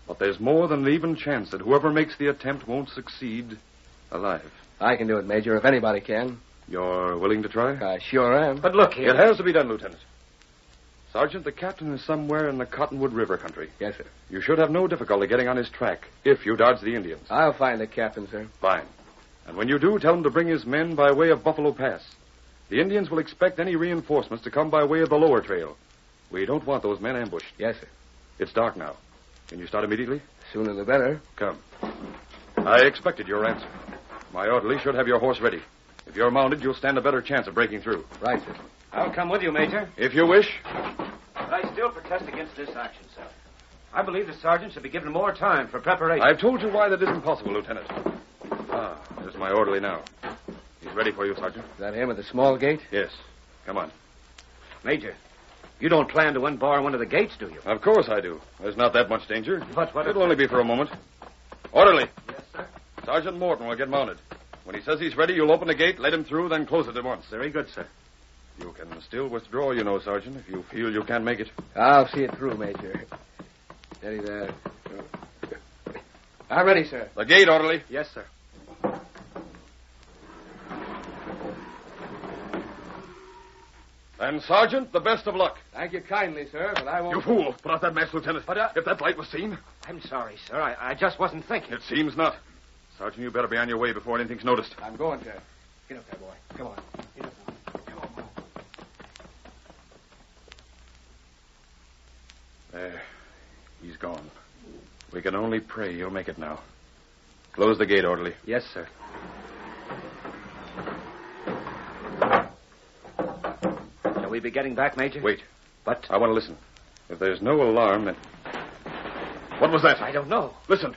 But there's more than an even chance that whoever makes the attempt won't succeed alive. I can do it, Major, if anybody can. You're willing to try? I sure am. But look here. It has to be done, Lieutenant. Sergeant, the captain is somewhere in the Cottonwood River country. Yes, sir. You should have no difficulty getting on his track if you dodge the Indians. I'll find the captain, sir. Fine. And when you do, tell him to bring his men by way of Buffalo Pass. The Indians will expect any reinforcements to come by way of the lower trail. We don't want those men ambushed. Yes, sir. It's dark now. Can you start immediately? Sooner the better. Come. I expected your answer. My orderly should have your horse ready. If you're mounted, you'll stand a better chance of breaking through. Right, sir. I'll come with you, Major. If you wish. But I still protest against this action, sir. I believe the sergeant should be given more time for preparation. I've told you why that isn't possible, Lieutenant. There's my orderly now. He's ready for you, Sergeant. Is that him at the small gate? Yes. Come on. Major, you don't plan to unbar one of the gates, do you? Of course I do. There's not that much danger. But what... It'll only be for a moment. Orderly. Yes, sir. Sergeant Morton will get mounted. When he says he's ready, you'll open the gate, let him through, then close it at once. Very good, sir. You can still withdraw, you know, Sergeant, if you feel you can't make it. I'll see it through, Major. Steady there. I'm ready, sir. The gate, orderly. Yes, sir. And, Sergeant, the best of luck. Thank you kindly, sir, but I won't... You fool. Put out that mask, Lieutenant. But, if that light was seen... I'm sorry, sir. I just wasn't thinking. It seems not. Sergeant, you better be on your way before anything's noticed. I'm going, sir. Get up there, boy. Come on. Get up now. Come on, boy. There. He's gone. We can only pray he'll make it now. Close the gate, orderly. Yes, sir. Shall we be getting back, Major? Wait. But... I want to listen. If there's no alarm, then... What was that? I don't know. Listen.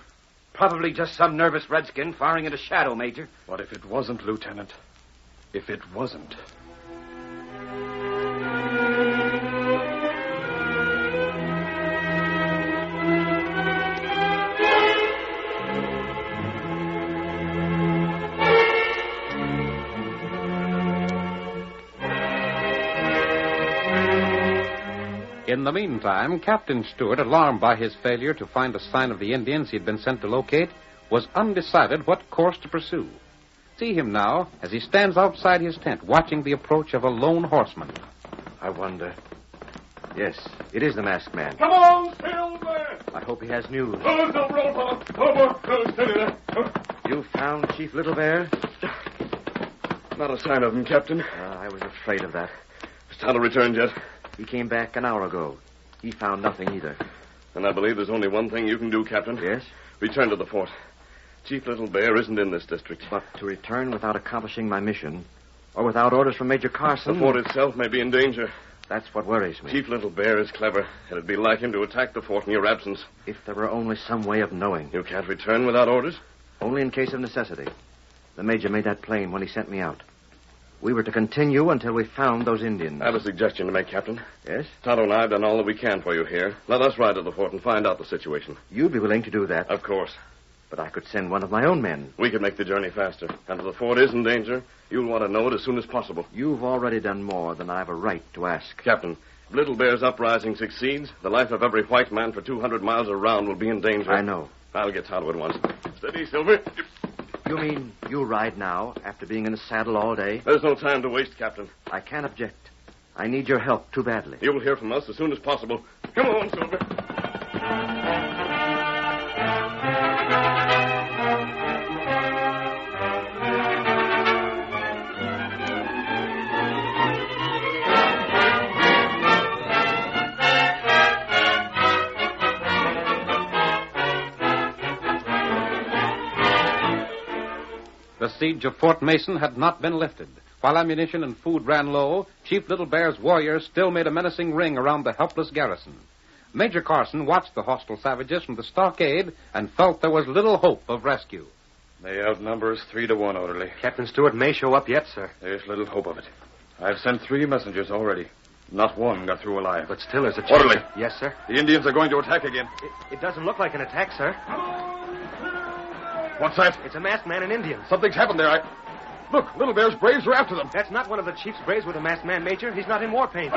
Probably just some nervous redskin firing into shadow, Major. What if it wasn't, Lieutenant? If it wasn't... In the meantime, Captain Stewart, alarmed by his failure to find a sign of the Indians he'd been sent to locate, was undecided what course to pursue. See him now as he stands outside his tent, watching the approach of a lone horseman. I wonder. Yes, it is the masked man. Come on, Silver! I hope he has news. Oh, don't roll, fella. Oh, steady there. You found Chief Little Bear? Not a sign of him, Captain. I was afraid of that. Has Tonto returned yet? He came back an hour ago. He found nothing either. And I believe there's only one thing you can do, Captain. Yes? Return to the fort. Chief Little Bear isn't in this district. But to return without accomplishing my mission, or without orders from Major Carson... The fort itself may be in danger. That's what worries me. Chief Little Bear is clever, and it'd be like him to attack the fort in your absence. If there were only some way of knowing. You can't return without orders? Only in case of necessity. The Major made that plain when he sent me out. We were to continue until we found those Indians. I have a suggestion to make, Captain. Yes? Tonto and I have done all that we can for you here. Let us ride to the fort and find out the situation. You'd be willing to do that? Of course. But I could send one of my own men. We could make the journey faster. And if the fort is in danger, you'll want to know it as soon as possible. You've already done more than I have a right to ask. Captain, if Little Bear's uprising succeeds, the life of every white man for 200 miles around will be in danger. I know. I'll get Tonto at once. Steady, Silver. You mean you'll ride now, after being in the saddle all day? There's no time to waste, Captain. I can't object. I need your help too badly. You'll hear from us as soon as possible. Come on, Silver. The siege of Fort Mason had not been lifted. While ammunition and food ran low, Chief Little Bear's warriors still made a menacing ring around the helpless garrison. Major Carson watched the hostile savages from the stockade and felt there was little hope of rescue. They outnumber us 3-1, orderly. Captain Stewart may show up yet, sir. There's little hope of it. I've sent 3 messengers already. Not one got through alive. But still there's a chance. Orderly. Yes, sir. The Indians are going to attack again. It doesn't look like an attack, sir. What's that? It's a masked man and Indians. Something's happened there. Look, Little Bear's braves are after them. That's not one of the chief's braves with a masked man, Major. He's not in war paint.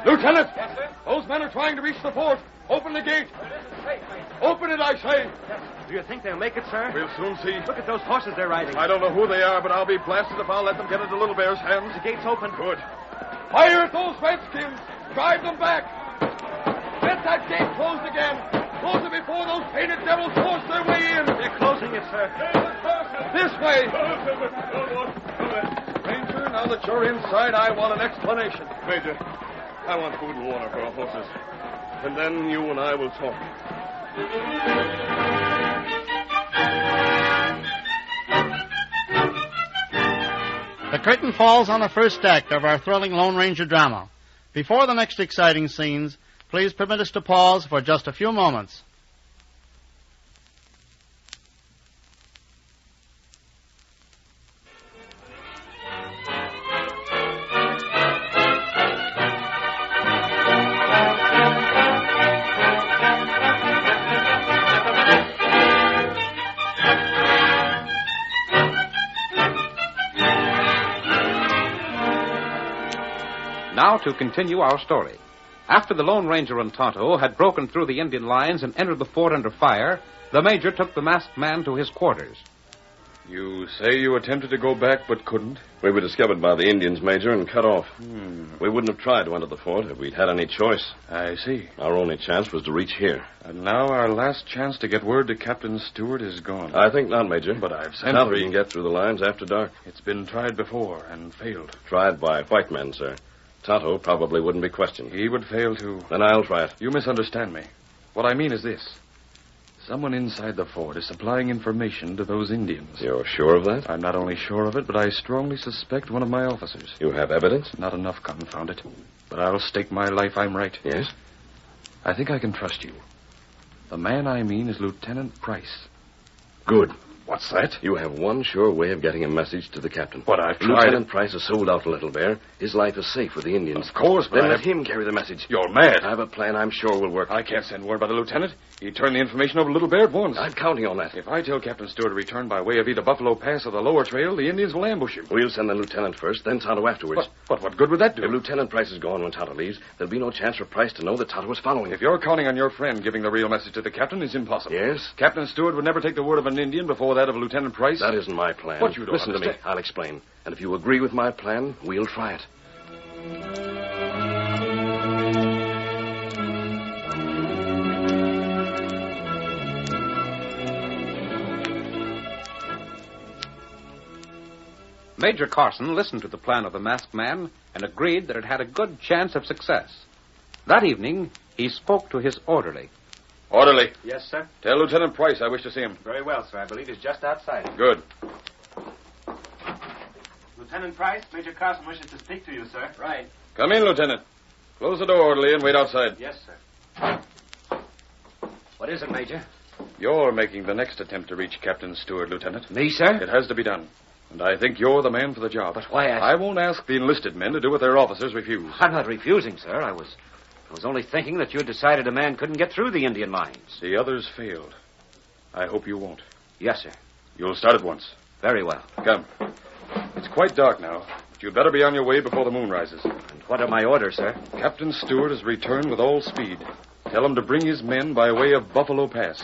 Lieutenant! Yes, sir? Those men are trying to reach the fort. Open the gate. Open it, I say. Do you think they'll make it, sir? We'll soon see. Look at those horses they're riding. I don't know who they are, but I'll be blasted if I'll let them get into Little Bear's hands. The gate's open. Good. Fire at those redskins. Drive them back. Get that gate closed again. Close it before those painted devils force their way in. They're closing it, sir. This way. Ranger, now that you're inside, I want an explanation. Major, I want food and water for our horses. And then you and I will talk. The curtain falls on the first act of our thrilling Lone Ranger drama. Before the next exciting scenes, please permit us to pause for just a few moments. Now to continue our story. After the Lone Ranger and Tonto had broken through the Indian lines and entered the fort under fire, the Major took the masked man to his quarters. You say you attempted to go back but couldn't? We were discovered by the Indians, Major, and cut off. We wouldn't have tried to enter the fort if we'd had any choice. I see. Our only chance was to reach here. And now our last chance to get word to Captain Stewart is gone. I think not, Major. But I've sent Now for we can get through the lines after dark. It's been tried before and failed. Tried by white men, sir. Tonto probably wouldn't be questioned. He would fail too. Then I'll try it. You misunderstand me. What I mean is this. Someone inside the fort is supplying information to those Indians. You're sure of that? I'm not only sure of it, but I strongly suspect one of my officers. You have evidence? Not enough, confound it. But I'll stake my life I'm right. Yes? I think I can trust you. The man I mean is Lieutenant Price. Good. What's that? You have one sure way of getting a message to the captain. But I've tried. Lieutenant Price has sold out to Little Bear. His life is safe with the Indians. Of course, but then let him carry the message. You're mad. I have a plan I'm sure will work. I can't send word by the lieutenant. He'd turn the information over to Little Bear at once. I'm counting on that. If I tell Captain Stewart to return by way of either Buffalo Pass or the lower trail, the Indians will ambush him. We'll send the lieutenant first, then Tonto afterwards. But what good would that do? If Lieutenant Price is gone when Tonto leaves, there'll be no chance for Price to know that Tonto was following him. If you're counting on your friend giving the real message to the captain, it's impossible. Yes? Captain Stewart would never take the word of an Indian before that of Lieutenant Price. That isn't my plan. What you don't Listen understand. to me. I'll explain. And if you agree with my plan, we'll try it. Major Carson listened to the plan of the masked man and agreed that it had a good chance of success. That evening, he spoke to his orderly. Orderly. Yes, sir. Tell Lieutenant Price I wish to see him. Very well, sir. I believe he's just outside. Good. Lieutenant Price, Major Carson wishes to speak to you, sir. Right. Come in, Lieutenant. Close the door, orderly, and wait outside. Yes, sir. What is it, Major? You're making the next attempt to reach Captain Stewart, Lieutenant. Me, sir? It has to be done. And I think you're the man for the job. But why I won't ask the enlisted men to do what their officers refuse. I'm not refusing, sir. I was only thinking that you had decided a man couldn't get through the Indian lines. The others failed. I hope you won't. Yes, sir. You'll start at once. Very well. Come. It's quite dark now, but you'd better be on your way before the moon rises. And what are my orders, sir? Captain Stewart has returned with all speed. Tell him to bring his men by way of Buffalo Pass.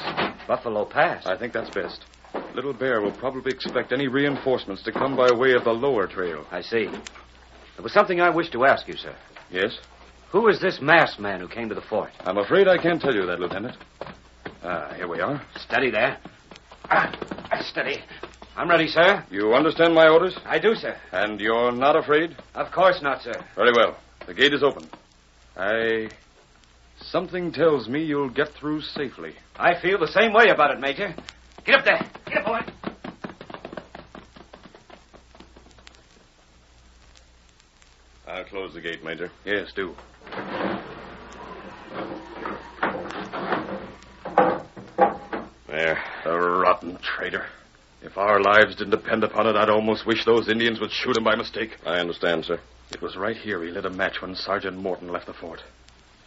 Buffalo Pass? I think that's best. Little Bear will probably expect any reinforcements to come by way of the lower trail. I see. There was something I wished to ask you, sir. Yes? Who is this masked man who came to the fort? I'm afraid I can't tell you that, Lieutenant. Here we are. Steady there. Steady. I'm ready, sir. You understand my orders? I do, sir. And you're not afraid? Of course not, sir. Very well. The gate is open. Something tells me you'll get through safely. I feel the same way about it, Major. Get up there. Get up, boy. I'll close the gate, Major. Yes, do. There. The rotten traitor. If our lives didn't depend upon it, I'd almost wish those Indians would shoot him by mistake. I understand, sir. It was right here he lit a match when Sergeant Morton left the fort.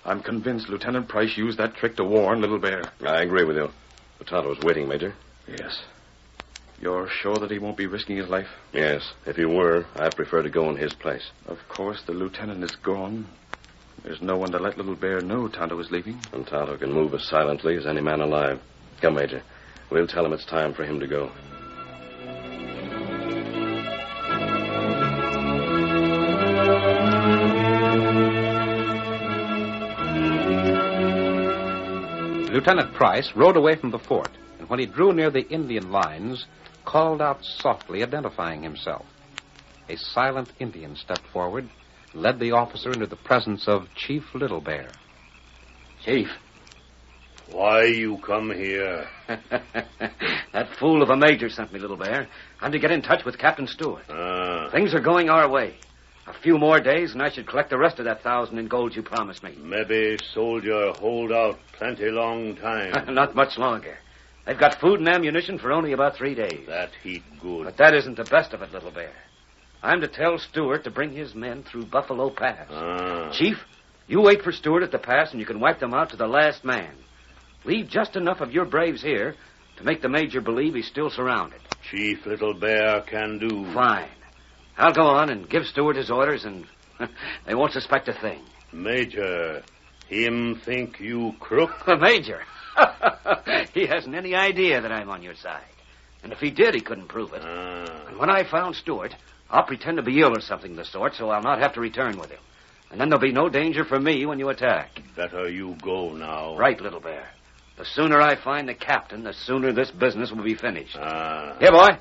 I'm convinced Lieutenant Price used that trick to warn Little Bear. I agree with you. But Tonto's waiting, Major. Yes. You're sure that he won't be risking his life? Yes. If he were, I'd prefer to go in his place. Of course, the lieutenant is gone. There's no one to let Little Bear know Tonto is leaving. And Tonto can move as silently as any man alive. Come, Major. We'll tell him it's time for him to go. Lieutenant Price rode away from the fort, and when he drew near the Indian lines, called out softly, identifying himself. A silent Indian stepped forward, led the officer into the presence of Chief Little Bear. Chief. Why you come here? That fool of a major sent me, Little Bear. I'm to get in touch with Captain Stewart. Things are going our way. A few more days, and I should collect the rest of that 1,000 in gold you promised me. Maybe soldier hold out plenty long time. Not much longer. They've got food and ammunition for only about 3 days. That heat good. But that isn't the best of it, Little Bear. I'm to tell Stewart to bring his men through Buffalo Pass. Chief, you wait for Stewart at the pass, and you can wipe them out to the last man. Leave just enough of your braves here to make the major believe he's still surrounded. Chief Little Bear can do. Fine. I'll go on and give Stewart his orders, and they won't suspect a thing. Major, him think you crook? The Major? He hasn't any idea that I'm on your side. And if he did, he couldn't prove it. And when I found Stewart, I'll pretend to be ill or something of the sort, so I'll not have to return with him. And then there'll be no danger for me when you attack. Better you go now. Right, Little Bear. The sooner I find the captain, the sooner this business will be finished. Here, boy.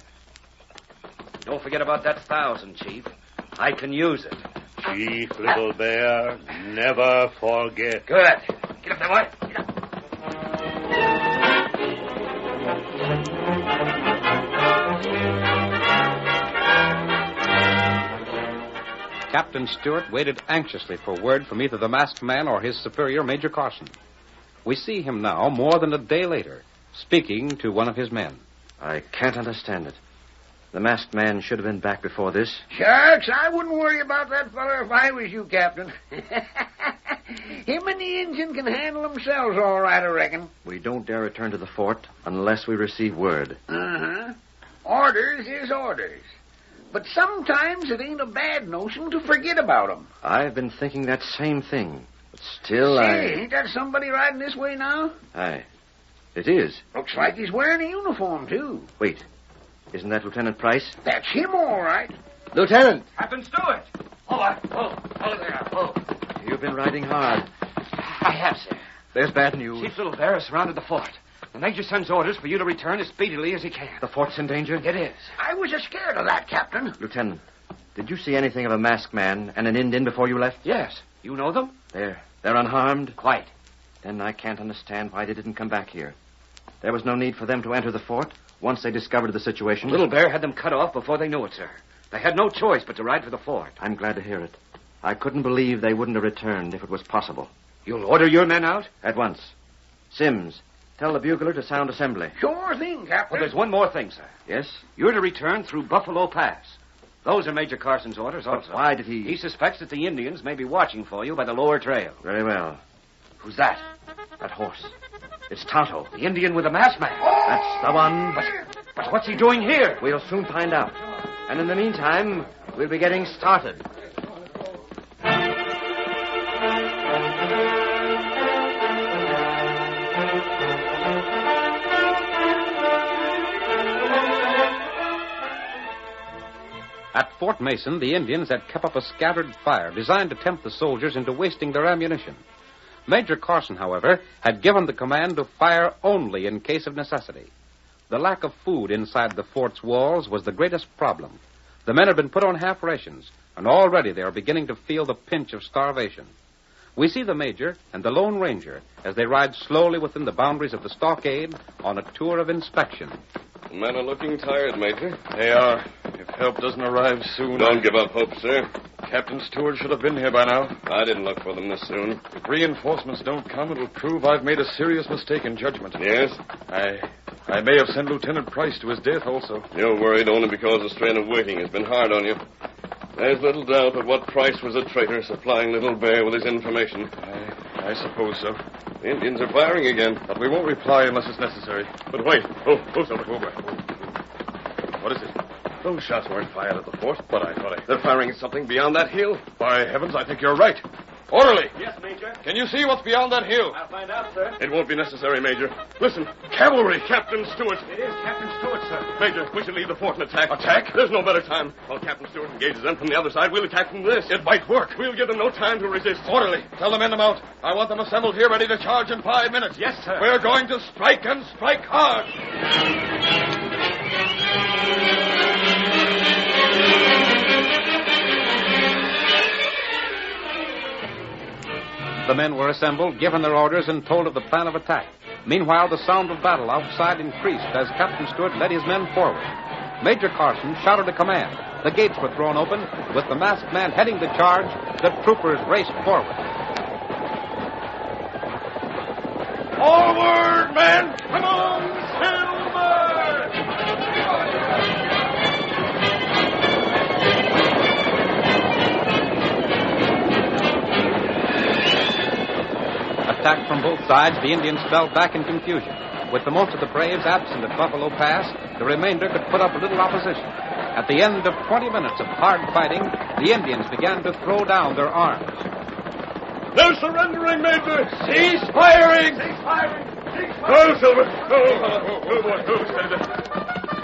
Don't forget about that 1,000, Chief. I can use it. Chief Little Bear, never forget. Good. Get up there, boy. Get up. Captain Stewart waited anxiously for word from either the masked man or his superior, Major Carson. We see him now, more than a day later, speaking to one of his men. I can't understand it. The masked man should have been back before this. Shucks, I wouldn't worry about that fella if I was you, Captain. Him and the engine can handle themselves all right, I reckon. We don't dare return to the fort unless we receive word. Orders is orders. But sometimes it ain't a bad notion to forget about 'em. I've been thinking that same thing. But still, Ain't that somebody riding this way now? Aye. It is. Looks like he's wearing a uniform, too. Wait. Isn't that Lieutenant Price? That's him, all right. Lieutenant! Captain Stewart! Hold there. You've been riding hard. I have, sir. There's bad news. Chief Little Bear has surrounded the fort. The Major sends orders for you to return as speedily as he can. The fort's in danger? It is. I was scared of that, Captain. Lieutenant, did you see anything of a masked man and an Indian before you left? Yes. You know them? They're unharmed? Quite. Then I can't understand why they didn't come back here. There was no need for them to enter the fort once they discovered the situation. Little Bear had them cut off before they knew it, sir. They had no choice but to ride for the fort. I'm glad to hear it. I couldn't believe they wouldn't have returned if it was possible. You'll order your men out? At once. Sims, tell the bugler to sound assembly. Sure thing, Captain. Well, there's one more thing, sir. Yes? You're to return through Buffalo Pass. Those are Major Carson's orders also. But why did he... He suspects that the Indians may be watching for you by the lower trail. Very well. Who's that? That horse. It's Tonto, the Indian with the masked man. That's the one. But what's he doing here? We'll soon find out. And in the meantime, we'll be getting started. At Fort Mason, the Indians had kept up a scattered fire designed to tempt the soldiers into wasting their ammunition. Major Carson, however, had given the command to fire only in case of necessity. The lack of food inside the fort's walls was the greatest problem. The men had been put on half rations, and already they are beginning to feel the pinch of starvation. We see the Major and the Lone Ranger as they ride slowly within the boundaries of the stockade on a tour of inspection. The men are looking tired, Major. They are. If help doesn't arrive soon... Don't give up hope, sir. Captain Stewart should have been here by now. I didn't look for them this soon. If reinforcements don't come, it'll prove I've made a serious mistake in judgment. Yes? I may have sent Lieutenant Price to his death also. You're worried only because the strain of waiting has been hard on you. There's little doubt but what Price was a traitor supplying Little Bear with his information. I suppose so. The Indians are firing again. But we won't reply unless it's necessary. But wait. Oh, Silver. What is it? Those shots weren't fired at the fort. But I thought They're firing at something beyond that hill. By heavens, I think you're right. Orderly! Yes, Major. Can you see what's beyond that hill? I'll find out, sir. It won't be necessary, Major. Listen, cavalry, Captain Stewart. It is Captain Stewart, sir. Major, we should leave the fort and attack. Attack? There's no better time. While Captain Stewart engages them from the other side, we'll attack from this. It might work. We'll give them no time to resist. Orderly, tell the men to mount. I want them assembled here ready to charge in 5 minutes. Yes, sir. We're going to strike and strike hard. The men were assembled, given their orders, and told of the plan of attack. Meanwhile, the sound of battle outside increased as Captain Stewart led his men forward. Major Carson shouted a command. The gates were thrown open. With the masked man heading the charge, the troopers raced forward. Forward, men! Come on, Silver! Attacked from both sides, the Indians fell back in confusion. With the most of the braves absent at Buffalo Pass, the remainder could put up little opposition. At the end of 20 minutes of hard fighting, the Indians began to throw down their arms. They're surrendering, Major! Cease firing! Cease firing! Cease Oh, firing! Silver!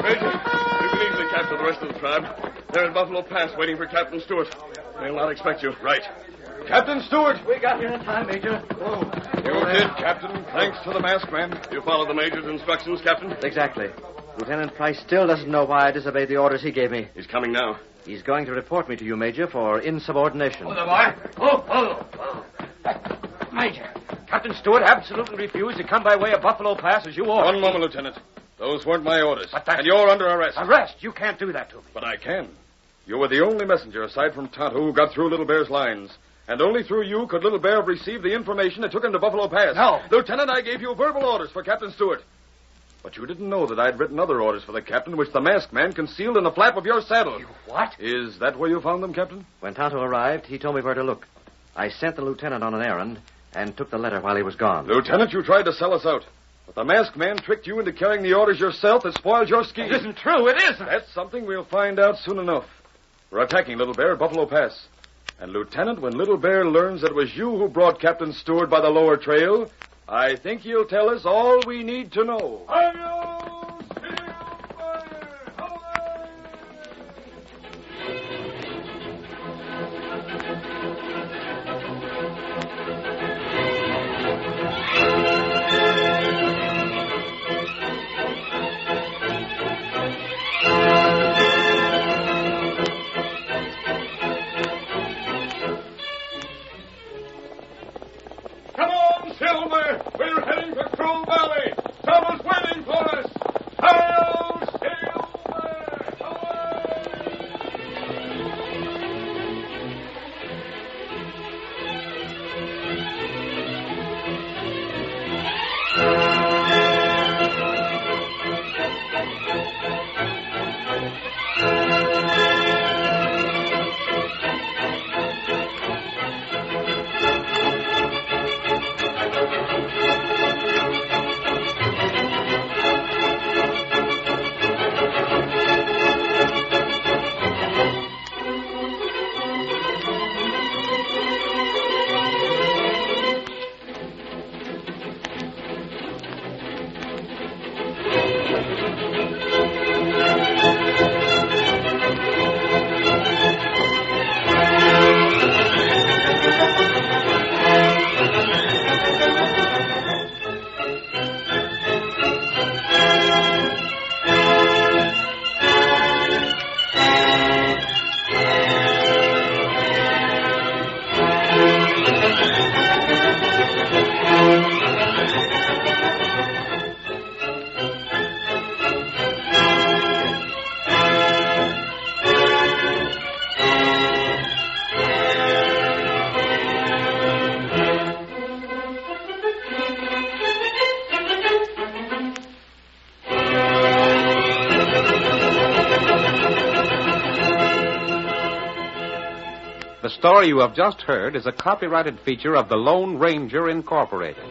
Major, you can easily capture the rest of the tribe. They're at Buffalo Pass waiting for Captain Stewart. They'll not expect you. Right. Captain Stewart! We got here in time, Major. You did, Captain. Thanks to the masked man. You followed the Major's instructions, Captain? Exactly. Lieutenant Price still doesn't know why I disobeyed the orders he gave me. He's coming now. He's going to report me to you, Major, for insubordination. Major, Captain Stewart absolutely refused to come by way of Buffalo Pass as you ordered. One moment, Lieutenant. Those weren't my orders. And you're under arrest. Arrest? You can't do that to me. But I can. You were the only messenger, aside from Tonto, who got through Little Bear's lines. And only through you could Little Bear have received the information that took him to Buffalo Pass. No. Lieutenant, I gave you verbal orders for Captain Stewart. But you didn't know that I'd written other orders for the captain, which the masked man concealed in the flap of your saddle. You what? Is that where you found them, Captain? When Tonto arrived, he told me where to look. I sent the lieutenant on an errand and took the letter while he was gone. Lieutenant, you tried to sell us out. But the masked man tricked you into carrying the orders yourself that spoiled your scheme. It isn't true. It isn't. That's something we'll find out soon enough. We're attacking Little Bear at Buffalo Pass. And, Lieutenant, when Little Bear learns that it was you who brought Captain Stewart by the lower trail, I think he'll tell us all we need to know. Silver! We're heading for Trove Valley! Someone's waiting for us! The story you have just heard is a copyrighted feature of the Lone Ranger Incorporated.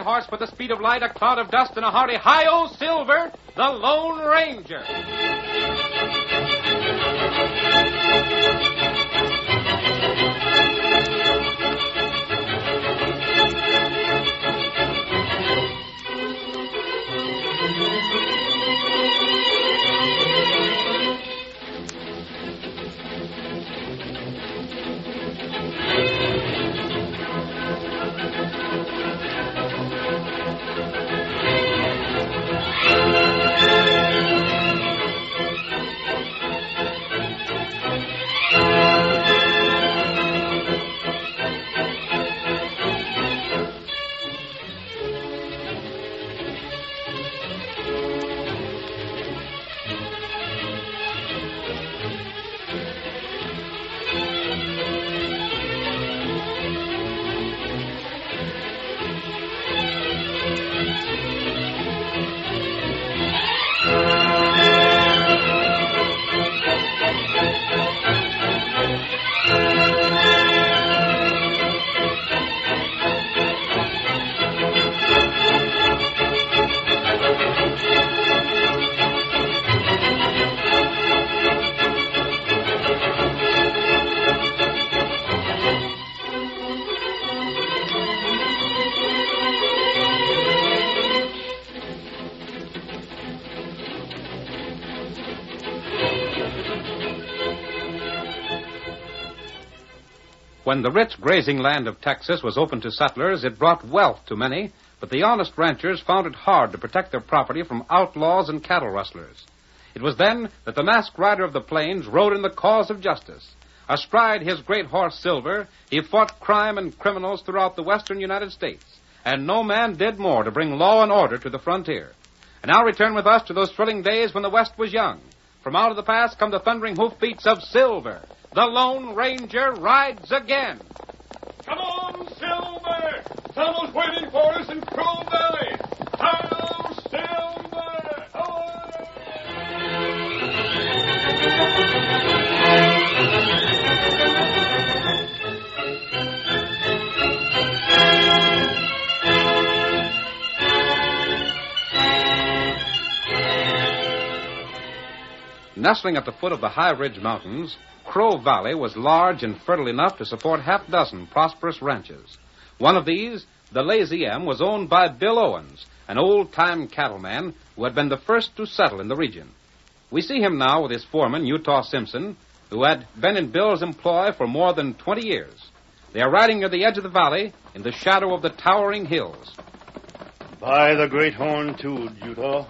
Horse with the speed of light, a cloud of dust, and a hearty hi-yo Silver, the Lone Ranger. When the rich grazing land of Texas was open to settlers, it brought wealth to many, but the honest ranchers found it hard to protect their property from outlaws and cattle rustlers. It was then that the masked rider of the plains rode in the cause of justice. Astride his great horse Silver, he fought crime and criminals throughout the western United States, and no man did more to bring law and order to the frontier. And now return with us to those thrilling days when the West was young. From out of the past come the thundering hoofbeats of Silver. The Lone Ranger rides again. Come on, Silver! Someone's waiting for us in Trove Valley. Hello, Silver! Nestling at the foot of the High Ridge Mountains, Crow Valley was large and fertile enough to support half a dozen prosperous ranches. One of these, the Lazy M, was owned by Bill Owens, an old-time cattleman who had been the first to settle in the region. We see him now with his foreman, Utah Simpson, who had been in Bill's employ for more than 20 years. They are riding near the edge of the valley in the shadow of the towering hills. By the great horn, too, Utah.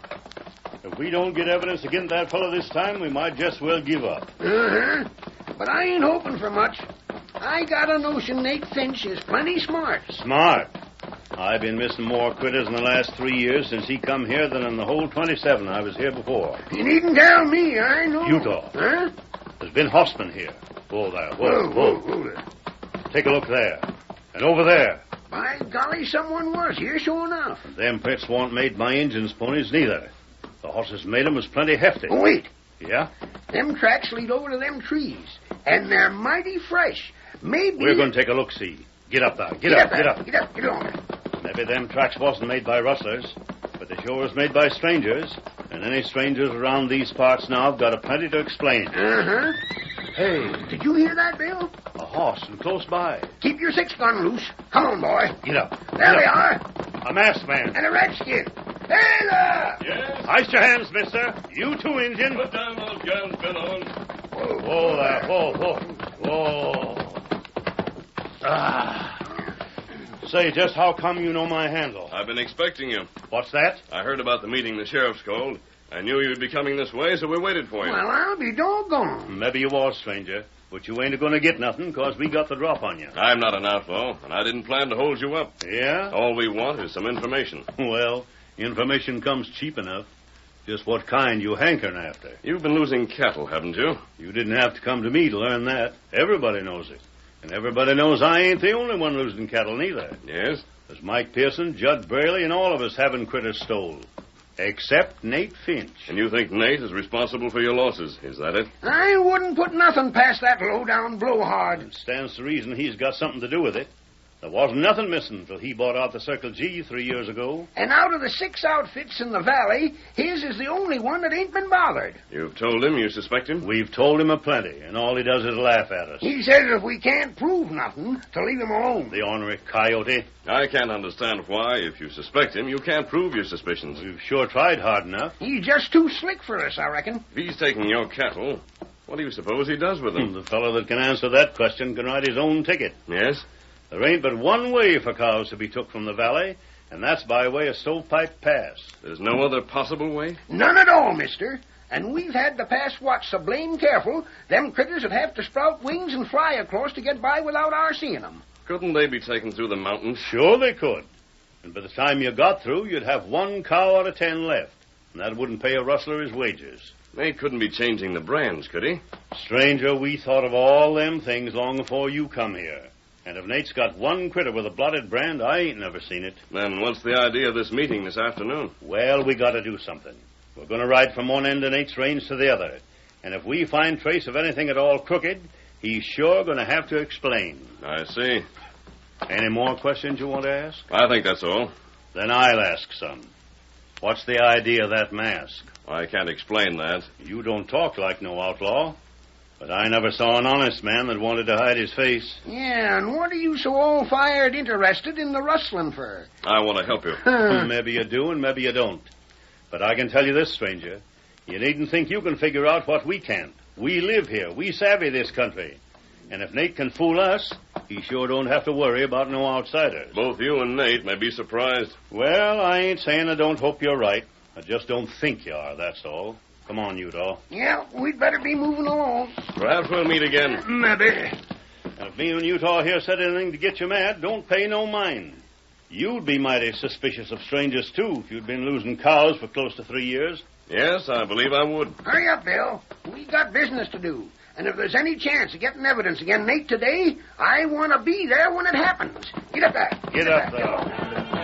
If we don't get evidence against that fellow this time, we might just well give up. Uh-huh. But I ain't hoping for much. I got a notion Nate Finch is plenty smart. Smart? I've been missing more critters in the last 3 years since he come here than in the whole 27 I was here before. You needn't tell me, I know. Utah. Huh? There's been horsemen here. Whoa there, Whoa there. Take a look there. And over there. By golly, someone was here, sure enough. And them prints weren't made by Injuns' ponies, neither. The horses made 'em was plenty hefty. Oh, wait. Yeah? Them tracks lead over to them trees, and they're mighty fresh. Maybe... We're going to take a look-see. Get up there. Get on. Maybe them tracks wasn't made by rustlers, but they sure was made by strangers, and any strangers around these parts now have got a plenty to explain. Uh-huh. Hey, did you hear that, Bill? A horse and close by. Keep your 6-gun loose. Come on, boy. Get up. There they are. A masked man. And a redskin. Hey there! Yes? Ice your hands, mister. You too, Injun. Put down those guns, Bill Owens. Whoa there. Whoa. Say, just how come you know my handle? I've been expecting you. What's that? I heard about the meeting the sheriff's called. I knew you'd be coming this way, so we waited for you. Well, I'll be doggone. Maybe you was, stranger. But you ain't going to get nothing, 'cause we got the drop on you. I'm not an outlaw, and I didn't plan to hold you up. Yeah? All we want is some information. Well, information comes cheap enough. Just what kind you hankering after. You've been losing cattle, haven't you? You didn't have to come to me to learn that. Everybody knows it. And everybody knows I ain't the only one losing cattle, neither. Yes? There's Mike Pearson, Judd Braley, and all of us having critters stole. Except Nate Finch. And you think Nate is responsible for your losses, is that it? I wouldn't put nothing past that low-down blowhard. It stands to reason he's got something to do with it. There wasn't nothing missing till he bought out the Circle G 3 years ago. And out of the 6 outfits in the valley, his is the only one that ain't been bothered. You've told him you suspect him? We've told him aplenty, and all he does is laugh at us. He says if we can't prove nothing, to leave him alone. The ornery coyote. I can't understand why, if you suspect him, you can't prove your suspicions. We've sure tried hard enough. He's just too slick for us, I reckon. If he's taking your cattle, what do you suppose he does with them? The fellow that can answer that question can write his own ticket. Yes? There ain't but one way for cows to be took from the valley, and that's by way of Stovepipe Pass. There's no other possible way? None at all, mister. And we've had the pass watched so blame careful, them critters would have to sprout wings and fly across to get by without our seeing them. Couldn't they be taken through the mountains? Sure they could. And by the time you got through, you'd have 1 cow out of 10 left. And that wouldn't pay a rustler his wages. Nate couldn't be changing the brands, could he? Stranger, we thought of all them things long before you come here. And if Nate's got one critter with a blotted brand, I ain't never seen it. Then what's the idea of this meeting this afternoon? Well, we got to do something. We're going to ride from one end of Nate's range to the other. And if we find trace of anything at all crooked, he's sure going to have to explain. I see. Any more questions you want to ask? I think that's all. Then I'll ask some. What's the idea of that mask? I can't explain that. You don't talk like no outlaw. But I never saw an honest man that wanted to hide his face. Yeah, and what are you so all-fired interested in the rustling for? I want to help you. Maybe you do and maybe you don't. But I can tell you this, stranger. You needn't think you can figure out what we can't. We live here. We savvy this country. And if Nate can fool us, he sure don't have to worry about no outsiders. Both you and Nate may be surprised. Well, I ain't saying I don't hope you're right. I just don't think you are, that's all. Come on, Utah. Yeah, we'd better be moving along. Perhaps we'll meet again. Maybe. And if me and Utah here said anything to get you mad, don't pay no mind. You'd be mighty suspicious of strangers, too, if you'd been losing cows for close to 3 years. Yes, I believe I would. Hurry up, Bill. We got business to do. And if there's any chance of getting evidence against Nate today, I want to be there when it happens. Get up there. Get up there.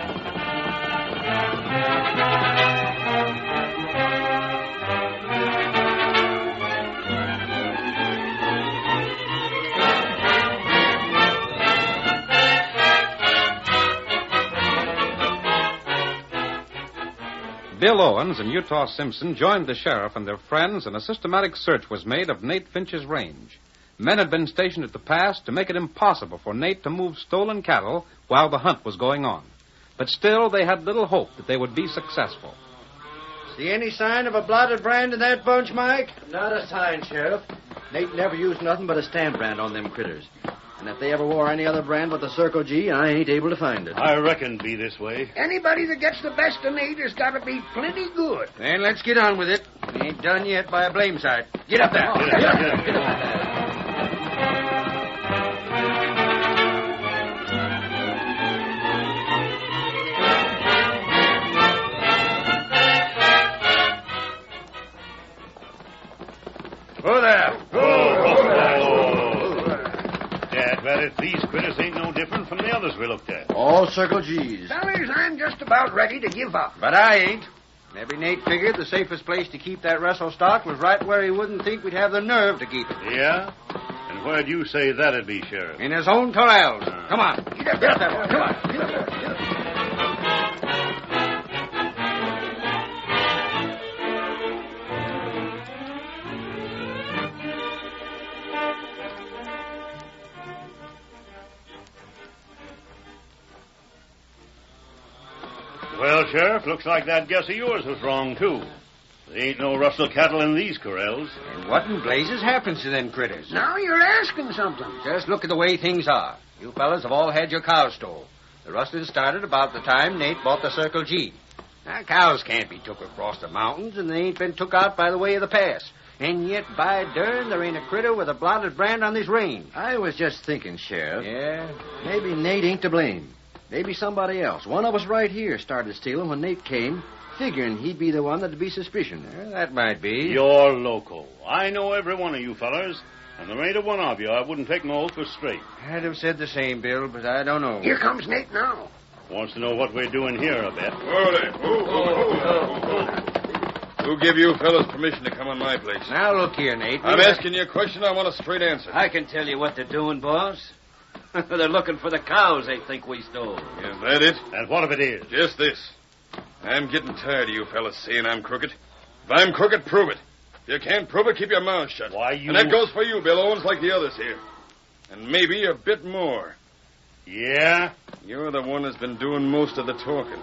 Bill Owens and Utah Simpson joined the sheriff and their friends, and a systematic search was made of Nate Finch's range. Men had been stationed at the pass to make it impossible for Nate to move stolen cattle while the hunt was going on. But still, they had little hope that they would be successful. See any sign of a blotted brand in that bunch, Mike? Not a sign, Sheriff. Nate never used nothing but a stamp brand on them critters. And if they ever wore any other brand but the Circle G, I ain't able to find it. I reckon be this way. Anybody that gets the best of Nate has got to be plenty good. Then let's get on with it. We ain't done yet by a blame sight. Get up there. Get up. Get up. Who there? Dad, Rabbit, these critters ain't no different from the others we looked at. All Circle G's. Fellers, I'm just about ready to give up. But I ain't. Maybe Nate figured the safest place to keep that Russell stock was right where he wouldn't think we'd have the nerve to keep it. Yeah? And where'd you say that'd be, Sheriff? In his own corrals. Come on. Get up there, boy. Come on. Get up there. Well, Sheriff, looks like that guess of yours was wrong, too. There ain't no rustle cattle in these corrals. And what in blazes happens to them critters? Now you're asking something. Just look at the way things are. You fellas have all had your cows stole. The rustling started about the time Nate bought the Circle G. Now, cows can't be took across the mountains, and they ain't been took out by the way of the pass. And yet, by dern, there ain't a critter with a blotted brand on this range. I was just thinking, Sheriff. Yeah? Maybe Nate ain't to blame. Maybe somebody else. One of us right here started stealing when Nate came, figuring he'd be the one that'd be suspicious. That might be. You're loco. I know every one of you fellers, and there ain't a one of you I wouldn't take my oath for straight. I'd have said the same, Bill, but I don't know. Here comes Nate now. Wants to know what we're doing here, I bet. Who gave you fellas permission to come on my place? Now, look here, Nate. I'm asking you a question. I want a straight answer. I can tell you what they're doing, boss. They're looking for the cows they think we stole. Is that it? And what if it is? Just this. I'm getting tired of you fellas saying I'm crooked. If I'm crooked, prove it. If you can't prove it, keep your mouth shut. Why, you... And that goes for you, Bill Owens, like the others here. And maybe a bit more. Yeah? You're the one that's been doing most of the talking.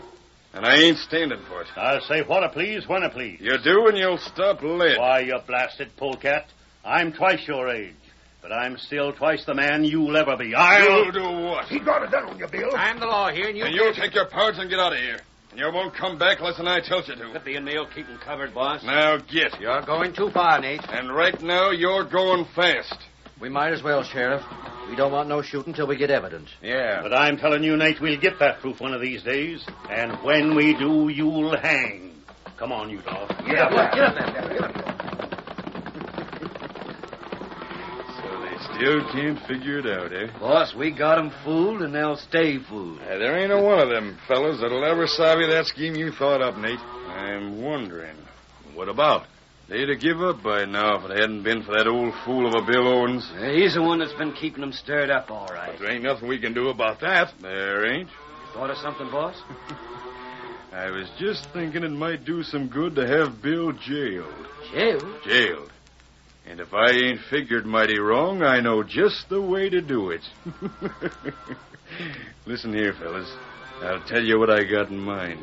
And I ain't standing for it. I'll say what I please when I please. You do, and you'll stop late. Why, you blasted polecat. I'm twice your age. But I'm still twice the man you'll ever be. You'll do what? He got it done on you, Bill. I'm the law here, and you... And you'll take your parts and get out of here. And you won't come back less than I tells you to. Could be a nail keeping covered, boss. Now get. You're going too far, Nate. And right now, you're going fast. We might as well, Sheriff. We don't want no shooting till we get evidence. Yeah. But I'm telling you, Nate, we'll get that proof one of these days. And when we do, you'll hang. Come on, you dog. Get up there. Get up there. Still can't figure it out, eh? Boss, we got 'em fooled, and they'll stay fooled. There ain't a one of them fellas that'll ever savvy that scheme you thought up, Nate. I'm wondering. What about? They'd have give up by now if it hadn't been for that old fool of a Bill Owens. He's the one that's been keeping them stirred up, all right. But there ain't nothing we can do about that. There ain't. You thought of something, boss? I was just thinking it might do some good to have Bill jailed. Jailed? Jailed. And if I ain't figured mighty wrong, I know just the way to do it. Listen here, fellas. I'll tell you what I got in mind.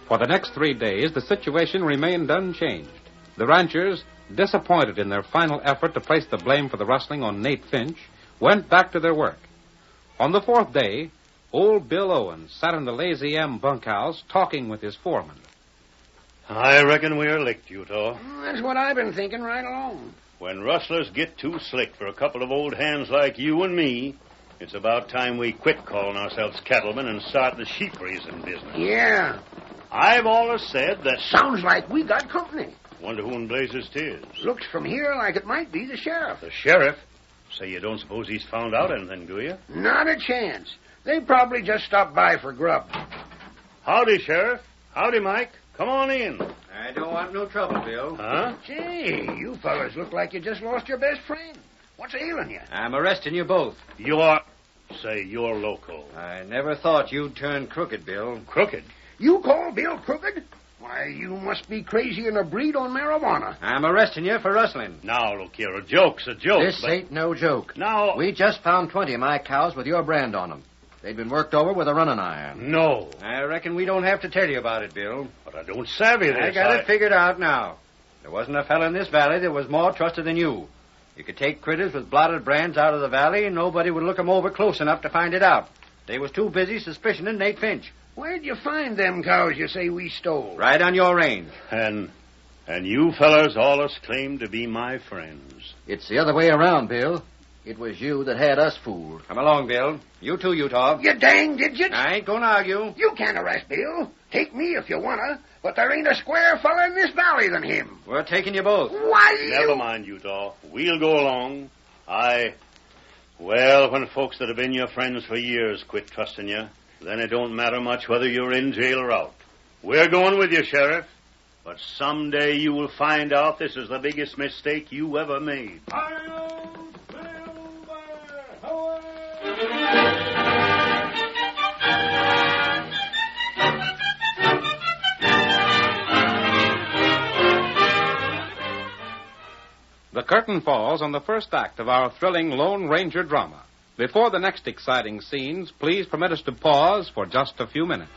For the next 3 days, the situation remained unchanged. The ranchers, disappointed in their final effort to place the blame for the rustling on Nate Finch, went back to their work. On the 4th day, old Bill Owens sat in the Lazy M bunkhouse talking with his foreman. I reckon we're licked, Utah. That's what I've been thinking right along. When rustlers get too slick for a couple of old hands like you and me, it's about time we quit calling ourselves cattlemen and start the sheep raising business. Yeah. I've always said that... Sounds like we got company. Wonder who in blazes 'tis. Looks from here like it might be the sheriff. The sheriff? Say you don't suppose he's found out anything, do you? Not a chance. They probably just stopped by for grub. Howdy, Sheriff. Howdy, Mike. Come on in. I don't want no trouble, Bill. Huh? Gee, you fellas look like you just lost your best friend. What's ailing you? I'm arresting you both. You're loco. I never thought you'd turn crooked, Bill. Crooked? You call Bill crooked? Why, you must be crazy in a breed on marijuana. I'm arresting you for rustling. Now, look here, a joke's a joke. This ain't no joke. Now... We just found 20 of my cows with your brand on them. They'd been worked over with a running iron. No. I reckon we don't have to tell you about it, Bill. But I don't savvy this. I got it figured out now. There wasn't a fella in this valley that was more trusted than you. You could take critters with blotted brands out of the valley, and nobody would look 'em over close enough to find it out. They was too busy suspicioning Nate Finch. Where'd you find them cows you say we stole? Right on your range. And you fellers allus claim to be my friends. It's the other way around, Bill. It was you that had us fooled. Come along, Bill. You too, Utah. You dang digits. I ain't gonna argue. You can't arrest Bill. Take me if you wanna, but there ain't a square fella in this valley than him. We're taking you both. Why, Never mind, Utah. We'll go along. Well, when folks that have been your friends for years quit trusting you, then it don't matter much whether you're in jail or out. We're going with you, Sheriff. But someday you will find out this is the biggest mistake you ever made. The curtain falls on the first act of our thrilling Lone Ranger drama. Before the next exciting scenes, please permit us to pause for just a few minutes.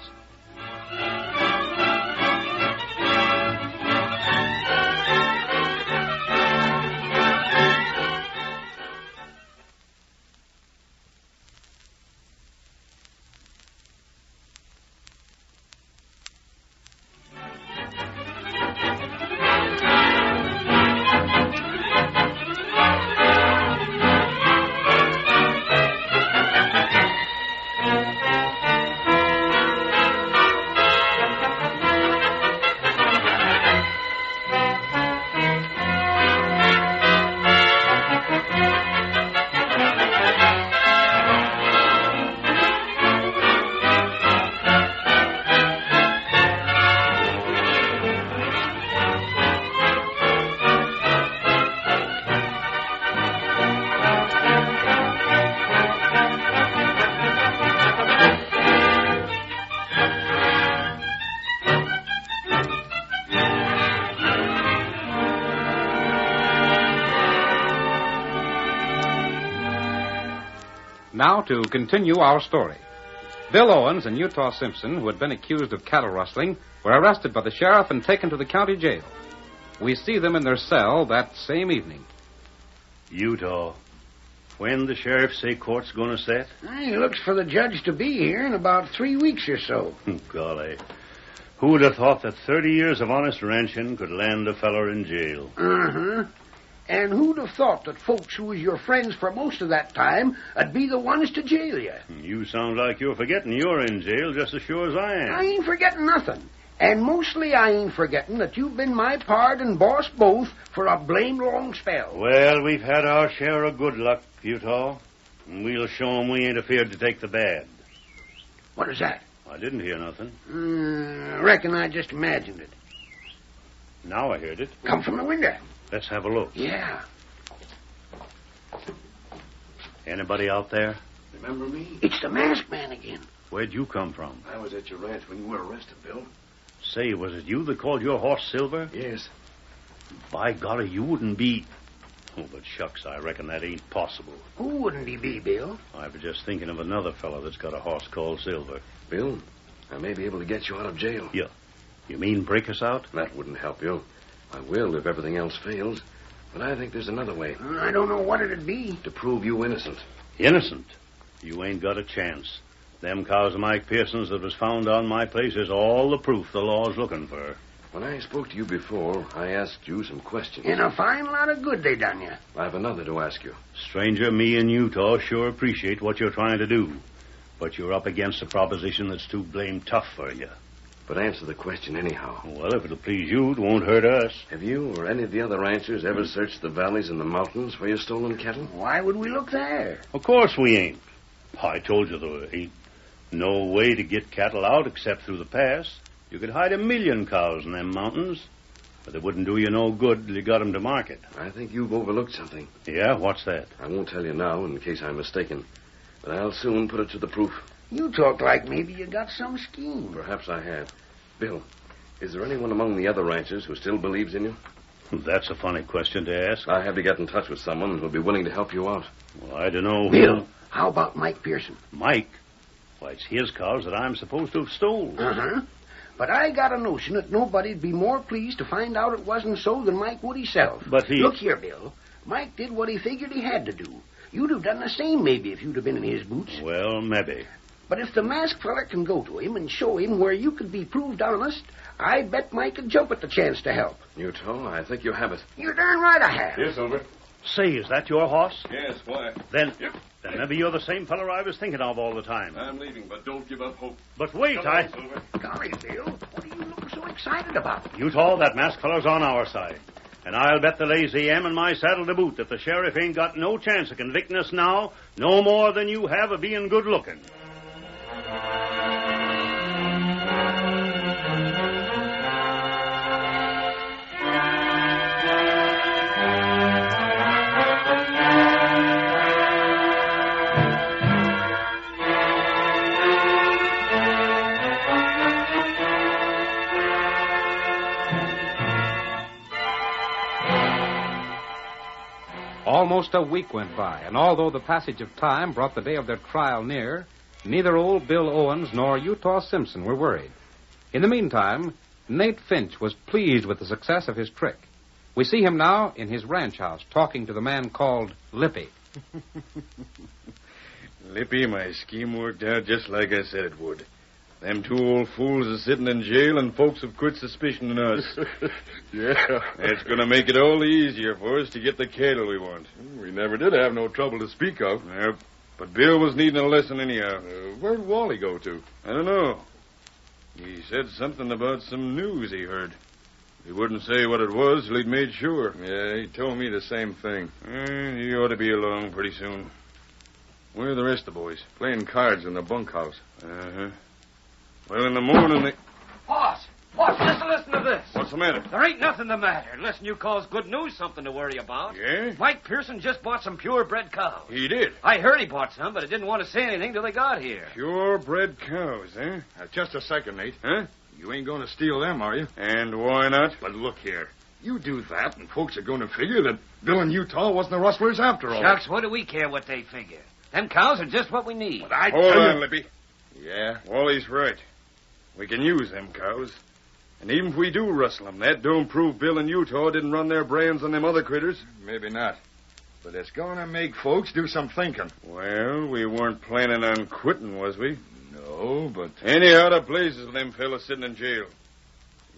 Now to continue our story. Bill Owens and Utah Simpson, who had been accused of cattle rustling, were arrested by the sheriff and taken to the county jail. We see them in their cell that same evening. Utah, when the sheriff say court's going to set? He looks for the judge to be here in about 3 weeks or so. Golly. Who would have thought that 30 years of honest ranching could land a feller in jail? Uh-huh. And who'd have thought that folks who was your friends for most of that time would be the ones to jail you? You sound like you're forgetting you're in jail just as sure as I am. I ain't forgetting nothing. And mostly I ain't forgetting that you've been my pard and boss both for a blamed long spell. Well, we've had our share of good luck, Utah. And we'll show 'em we ain't afeard to take the bad. What is that? I didn't hear nothing. Reckon I just imagined it. Now I heard it. Come from the window. Let's have a look. Yeah. Anybody out there? Remember me? It's the masked man again. Where'd you come from? I was at your ranch when you were arrested, Bill. Say, was it you that called your horse Silver? Yes. By golly, you wouldn't be... Oh, but shucks, I reckon that ain't possible. Who wouldn't he be, Bill? I was just thinking of another fellow that's got a horse called Silver. Bill, I may be able to get you out of jail. Yeah. You mean break us out? That wouldn't help you. I will if everything else fails. But I think there's another way. I don't know what it'd be. To prove you innocent. Innocent? You ain't got a chance. Them cows of Mike Pearson's that was found on my place is all the proof the law's looking for. When I spoke to you before, I asked you some questions. And a fine lot of good they done you. I have another to ask you. Stranger, me and Utah sure appreciate what you're trying to do. But you're up against a proposition that's too blamed tough for you. But answer the question anyhow. Well, if it'll please you, it won't hurt us. Have you or any of the other ranchers ever searched the valleys and the mountains for your stolen cattle? Why would we look there? Of course we ain't. I told you there ain't no way to get cattle out except through the pass. You could hide 1,000,000 cows in them mountains, but it wouldn't do you no good till you got 'em to market. I think you've overlooked something. Yeah? What's that? I won't tell you now in case I'm mistaken, but I'll soon put it to the proof. You talk like maybe you got some scheme. Perhaps I have. Bill, is there anyone among the other ranchers who still believes in you? That's a funny question to ask. I have to get in touch with someone who'll be willing to help you out. Well, I don't know. Bill, how about Mike Pearson? Mike? Why, it's his cows that I'm supposed to have stole. Uh-huh. But I got a notion that nobody'd be more pleased to find out it wasn't so than Mike would himself. But he... Look here, Bill. Mike did what he figured he had to do. You'd have done the same, maybe, if you'd have been in his boots. Well, maybe. But if the masked fella can go to him and show him where you could be proved honest, I bet Mike could jump at the chance to help. Utah, I think you have it. You're darn right I have. Yes, Silver. Say, is that your horse? Yes, why? Then maybe you're the same feller I was thinking of all the time. I'm leaving, but don't give up hope. But wait, Come on, Silver. Golly, Bill, what are you looking so excited about? Utah, that masked feller's on our side. And I'll bet the lazy am in my saddle to boot that the sheriff ain't got no chance of convicting us now, no more than you have of being good-looking. Almost a week went by, and although the passage of time brought the day of their trial near, neither old Bill Owens nor Utah Simpson were worried. In the meantime, Nate Finch was pleased with the success of his trick. We see him now in his ranch house talking to the man called Lippy. Lippy, my scheme worked out just like I said it would. Them two old fools are sitting in jail, and folks have quit suspicioning us. Yeah. It's going to make it all the easier for us to get the cattle we want. We never did have no trouble to speak of. Yep. But Bill was needing a lesson anyhow. Where'd Wally go to? I don't know. He said something about some news he heard. He wouldn't say what it was till he'd made sure. Yeah, he told me the same thing. He ought to be along pretty soon. Where are the rest of the boys? Playing cards in the bunkhouse. Uh-huh. Well, in the morning they... Boss, just listen to this. What's the matter? There ain't nothing the matter. Listen, you calls good news something to worry about. Yeah? Mike Pearson just bought some purebred cows. He did? I heard he bought some, but I didn't want to say anything till they got here. Purebred cows, eh? Just a second, Nate. Huh? You ain't going to steal them, are you? And why not? But look here. You do that, and folks are going to figure that Bill and Utah wasn't the rustlers after all. Shucks, what do we care what they figure? Them cows are just what we need. Hold on, Lippy. Yeah, Wally's right. We can use them cows. And even if we do rustle them, that don't prove Bill and Utah didn't run their brands on them other critters. Maybe not. But it's going to make folks do some thinking. Well, we weren't planning on quitting, was we? No, but... Anyhow, the blazes of them fellas sitting in jail.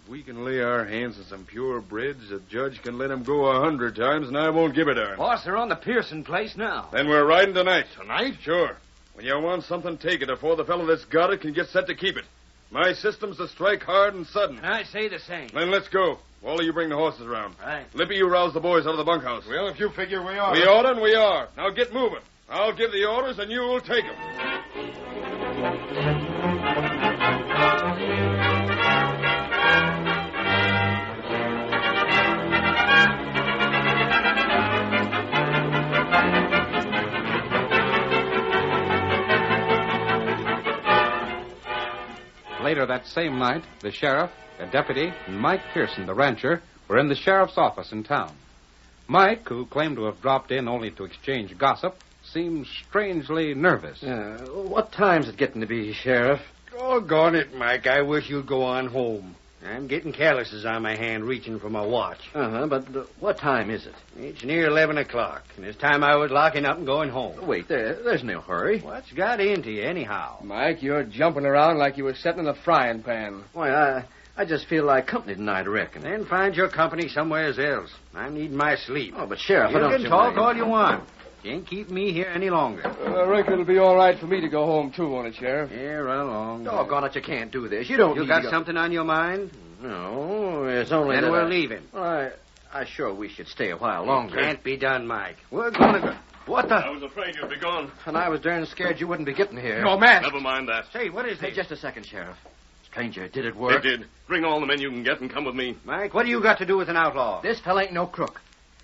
If we can lay our hands on some purebreds, the judge can let them go 100 times, and I won't give a darn. Boss, they're on the Pearson place now. Then we're riding tonight. Tonight? Sure. When you want something, take it before the fellow that's got it can get set to keep it. My system's to strike hard and sudden. And I say the same. Then let's go. Wally, you bring the horses around. Right. Lippy, you rouse the boys out of the bunkhouse. Well, if you figure we are. We ought and we are. Now get moving. I'll give the orders and you will take them. Later that same night, the sheriff, a deputy, and Mike Pearson, the rancher, were in the sheriff's office in town. Mike, who claimed to have dropped in only to exchange gossip, seemed strangely nervous. What time's it getting to be, Sheriff? Doggone it, Mike. I wish you'd go on home. I'm getting calluses on my hand reaching for my watch. But what time is it? It's near 11 o'clock, and it's time I was locking up and going home. Wait, there's no hurry. What's got into you, anyhow? Mike, you're jumping around like you were sitting in the frying pan. Why, I just feel like company tonight, I reckon. Then find your company somewhere else. I need my sleep. Oh, but Sheriff, you I don't can talk all you want. Can't keep me here any longer. I reckon it'll be all right for me to go home, too, won't it, Sheriff? Yeah, right along. Doggone it, you can't do this. You don't You need got to go... something on your mind? No, it's only Then that we're leaving. Well, I sure we should stay a while longer. Can't be done, Mike. We're going to go... What the... I was afraid you'd be gone. And I was darn scared you wouldn't be getting here. No, man. Never mind that. Say, what is Hey, this? just a second, Sheriff. Stranger, did it work? It did. Bring all the men you can get and come with me. Mike, what do you got to do with an outlaw? This fella ain't no crook.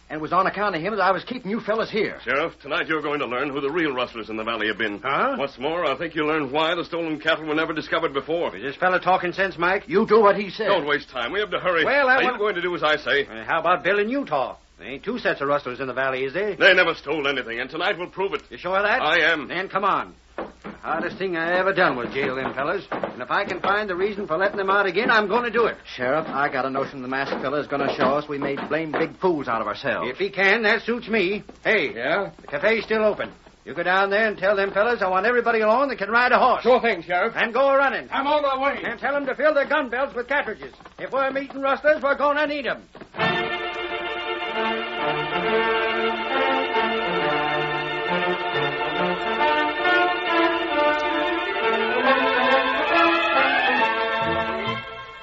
And it was on account of him that I was keeping you fellas here. Sheriff, tonight you're going to learn who the real rustlers in the valley have been. Huh? What's more, I think you'll learn why the stolen cattle were never discovered before. Is this fella talking sense, Mike? You do what he said. Don't waste time. We have to hurry. Well, Are you going to do as I say? How about Bill in Utah? There ain't two sets of rustlers in the valley, is there? They never stole anything, and tonight will prove it. You sure of that? I am. Then come on. Hardest thing I ever done was jail them fellas. And if I can find the reason for letting them out again, I'm going to do it. Sheriff, I got a notion the masked fella is going to show us we made blame big fools out of ourselves. If he can, that suits me. Hey, Yeah? the cafe's still open. You go down there and tell them fellas I want everybody along that can ride a horse. Sure thing, Sheriff. And go a-running. I'm on my way. And tell them to fill their gun belts with cartridges. If we're meeting rustlers, we're going to need them.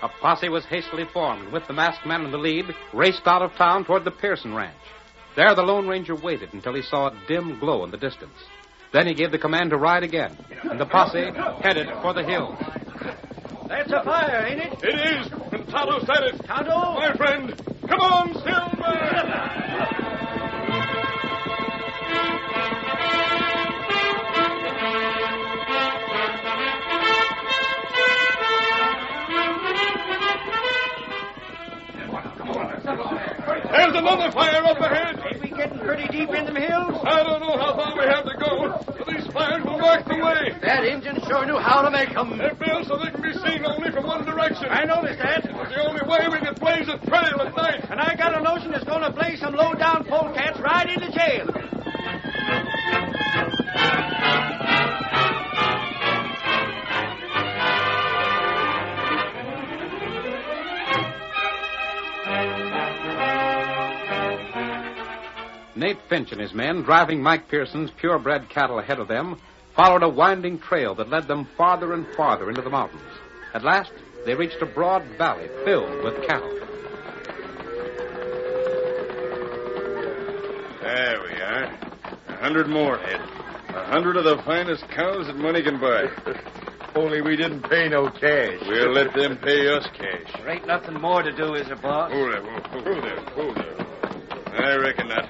A posse was hastily formed, with the masked man in the lead, raced out of town toward the Pearson ranch. There the Lone Ranger waited until he saw a dim glow in the distance. Then he gave the command to ride again, and the posse headed for the hills. That's a fire, ain't it? It is, and Tonto said it. Tonto? My friend, come on, Silver! There's another fire up ahead. Ain't we getting pretty deep in them hills? I don't know how far we have to go, but these fires will mark the way. That Injun sure knew how to make them. They're built so they can be seen only from one direction. I noticed that. It's the only way we can blaze a trail at night. And I got a notion it's going to blaze some low-down polecats right into jail. Nate Finch and his men, driving Mike Pearson's purebred cattle ahead of them, followed a winding trail that led them farther and farther into the mountains. At last, they reached a broad valley filled with cattle. There we are. 100 more head. 100 of the finest cows that money can buy. Only we didn't pay no cash. We'll let them pay us cash. There ain't nothing more to do, is there, boss? Who there? I reckon not.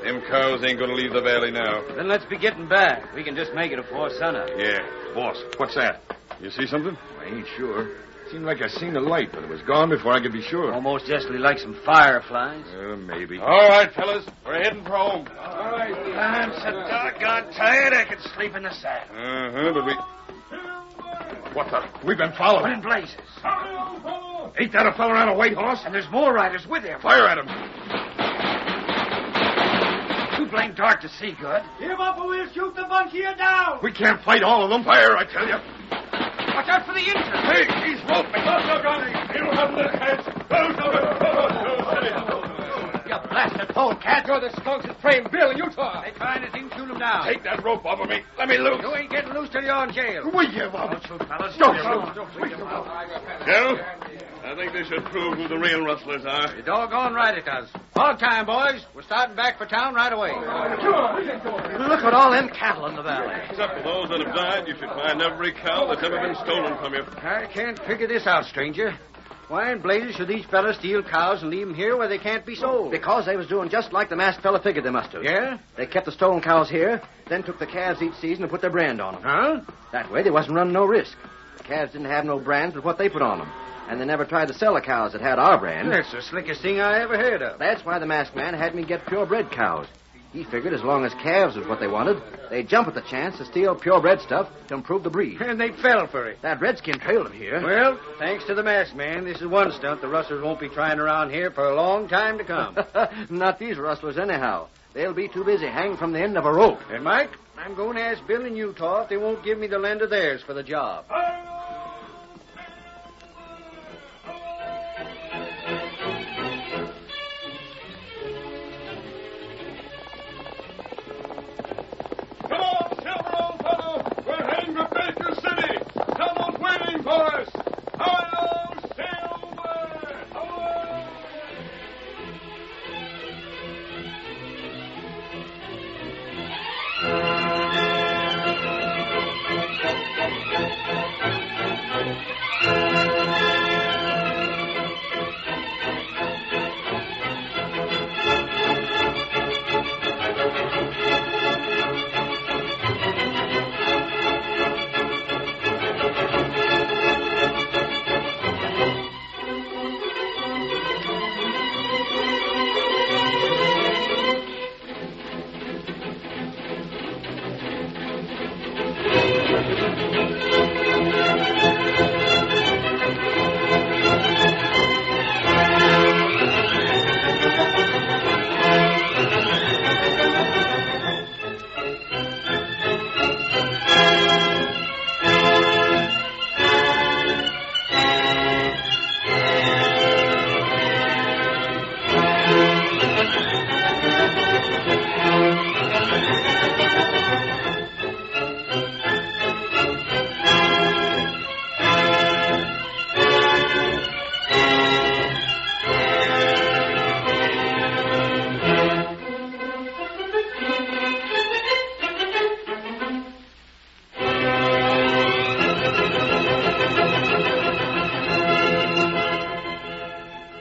Them cows ain't gonna leave the valley now. Then let's be getting back. We can just make it afore sunup. Yeah. Boss, what's that? You see something? I ain't sure. Seemed like I seen a light, but it was gone before I could be sure. Almost justly like some fireflies. Maybe. All right, fellas. We're heading for home. All right. I'm so doggone tired I could sleep in the saddle. But we... What the... We've been followed. What in blazes? Ain't that a fella on a white horse? And there's more riders with him. Fire at him. Too blamed dark to see good. Give up or we'll shoot the bunch of you down. We can't fight all of them. Fire, I tell you. Watch out for the injured. Hey, he's roping. You have this hands. You blasted polecat. You're the skunks that framed Bill in Utah. They try anything, shoot him down. Take that rope off of me. Let me loose. You ain't getting loose till you're in jail. We give up. Don't shoot, fellas. Don't shoot. Well, I think they should prove who the real rustlers are. You're doggone right it does. All time, boys. We're starting back for town right away. Look at all them cattle in the valley. Except for those that have died, you should find every cow that's ever been stolen from you. I can't figure this out, stranger. Why in blazes should these fellas steal cows and leave them here where they can't be sold? Because they was doing just like the masked fella figured they must have. Yeah? They kept the stolen cows here, then took the calves each season and put their brand on them. Huh? That way they wasn't running no risk. The calves didn't have no brands but what they put on them. And they never tried to sell the cows that had our brand. That's the slickest thing I ever heard of. That's why the masked man had me get purebred cows. He figured as long as calves was what they wanted, they'd jump at the chance to steal purebred stuff to improve the breed. And they fell for it. That redskin trailed him here. Well, thanks to the masked man, this is one stunt the rustlers won't be trying around here for a long time to come. Not these rustlers, anyhow. They'll be too busy hanging from the end of a rope. And, Mike, I'm going to ask Bill in Utah if they won't give me the lend of theirs for the job. Come on, Silver, old fellow. We're heading for Baker City. Someone's waiting for us. Hello, Silver. Hello.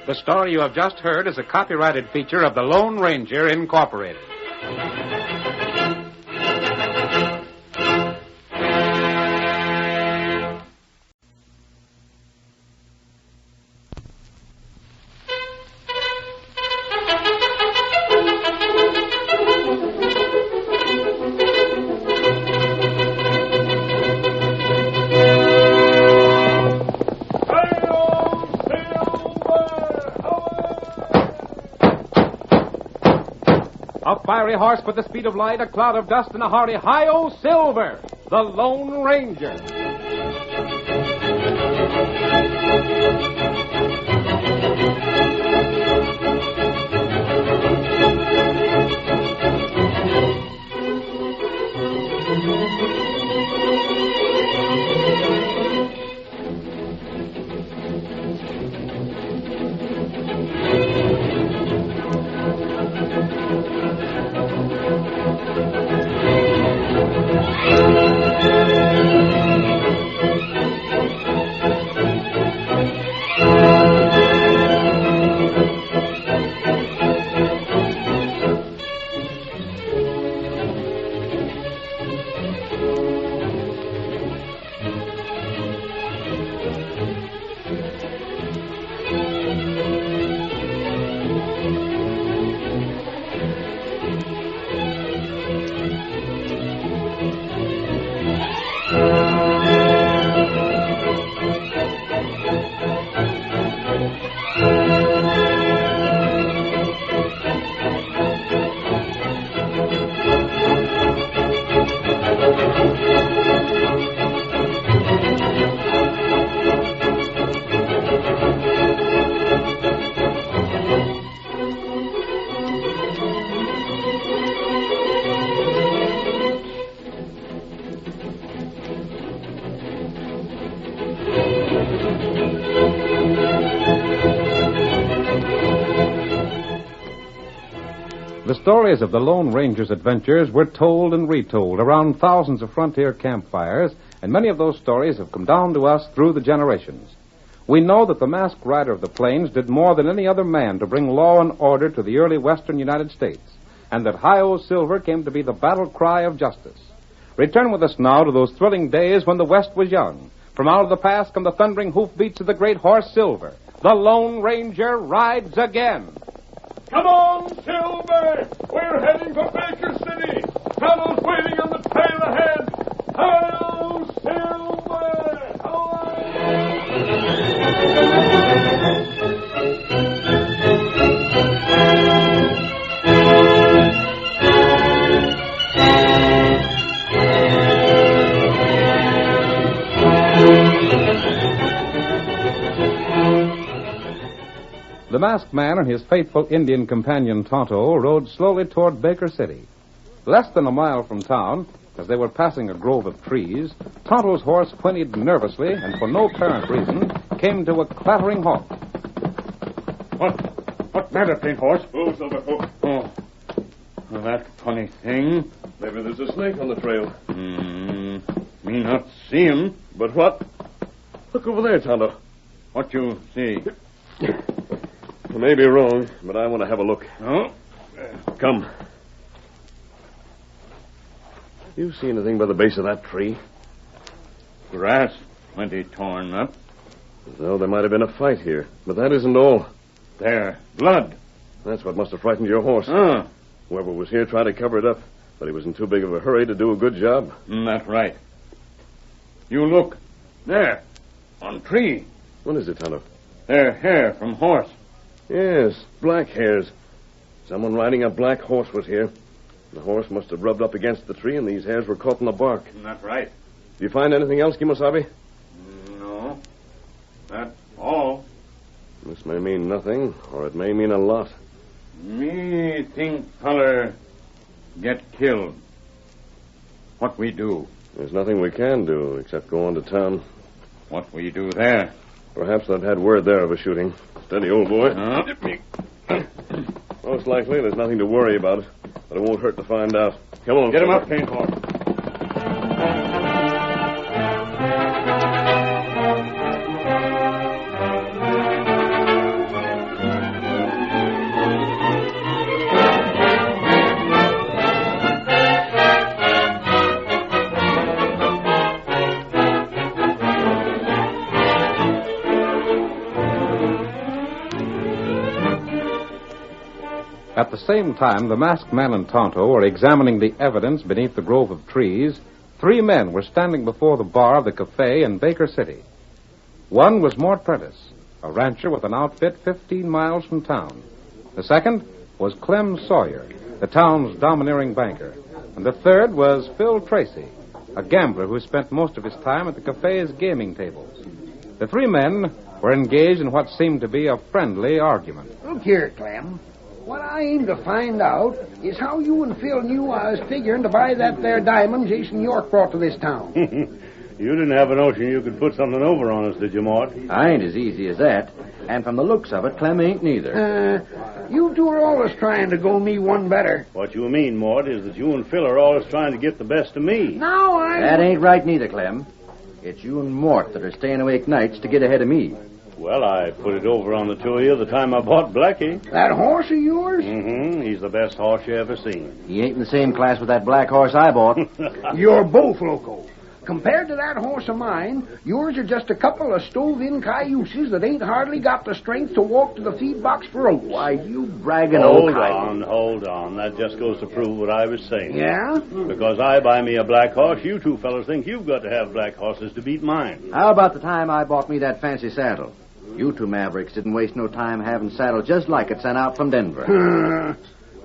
The story you have just heard is a copyrighted feature of the Lone Ranger, Incorporated. A fiery horse with the speed of light, a cloud of dust, and a hearty hi-yo Silver, the Lone Ranger. stories of the Lone Ranger's adventures were told and retold around thousands of frontier campfires, and many of those stories have come down to us through the generations. We know that the masked rider of the plains did more than any other man to bring law and order to the early western United States, and that Hi-O Silver came to be the battle cry of justice. Return with us now to those thrilling days when the West was young. From out of the past come the thundering hoofbeats of the great horse Silver. The Lone Ranger rides again. Come on, Silver! We're heading for Baker City. Tonto's waiting on the trail ahead. Hello, Silver! The masked man and his faithful Indian companion Tonto rode slowly toward Baker City. Less than a mile from town, as they were passing a grove of trees, Tonto's horse whinnied nervously and for no apparent reason came to a clattering halt. What matter, Plain Horse? Oh, Silver. Oh, that funny thing. Maybe there's a snake on the trail. Me not see him. But what? Look over there, Tonto. What you see? I may be wrong, but I want to have a look. Oh? Come. You see anything by the base of that tree? Grass plenty torn up. As though there might have been a fight here, but that isn't all. There, blood. That's what must have frightened your horse. Whoever was here tried to cover it up, but he was in too big of a hurry to do a good job. That's right. You look. There. On tree. What is it, Tonto? Their hair from horse. Yes, black hairs. Someone riding a black horse was here. The horse must have rubbed up against the tree, and these hairs were caught in the bark. That's right. Do you find anything else, Kimosabe? No. That's all. This may mean nothing, or it may mean a lot. Me think feller get killed. What we do? There's nothing we can do except go on to town. What we do there? Perhaps they've had word there of a shooting. Steady, old boy. Dip me. Most likely, there's nothing to worry about, but it won't hurt to find out. Come on. Get him up, Plain Horse. At the same time, the masked man and Tonto were examining the evidence beneath the grove of trees. 3 men were standing before the bar of the cafe in Baker City. One was Mort Prentice, a rancher with an outfit 15 miles from town. The second was Clem Sawyer, the town's domineering banker. And the third was Phil Tracy, a gambler who spent most of his time at the cafe's gaming tables. The 3 men were engaged in what seemed to be a friendly argument. Look here, Clem. What I aim to find out is how you and Phil knew I was figuring to buy that there diamond Jason York brought to this town. You didn't have a notion you could put something over on us, did you, Mort? I ain't as easy as that. And from the looks of it, Clem ain't neither. You two are always trying to go me one better. What you mean, Mort, is that you and Phil are always trying to get the best of me. Now That ain't right neither, Clem. It's you and Mort that are staying awake nights to get ahead of me. Well, I put it over on the 2 of you the time I bought Blackie. That horse of yours? Mm-hmm. He's the best horse you ever seen. He ain't in the same class with that black horse I bought. You're both loco. Compared to that horse of mine, yours are just a couple of stove-in cayuses that ain't hardly got the strength to walk to the feed box for oats. Why, you bragging old Hold on. That just goes to prove what I was saying. Yeah? Because I buy me a black horse, you two fellas think you've got to have black horses to beat mine. How about the time I bought me that fancy saddle? You two mavericks didn't waste no time having saddles just like it sent out from Denver.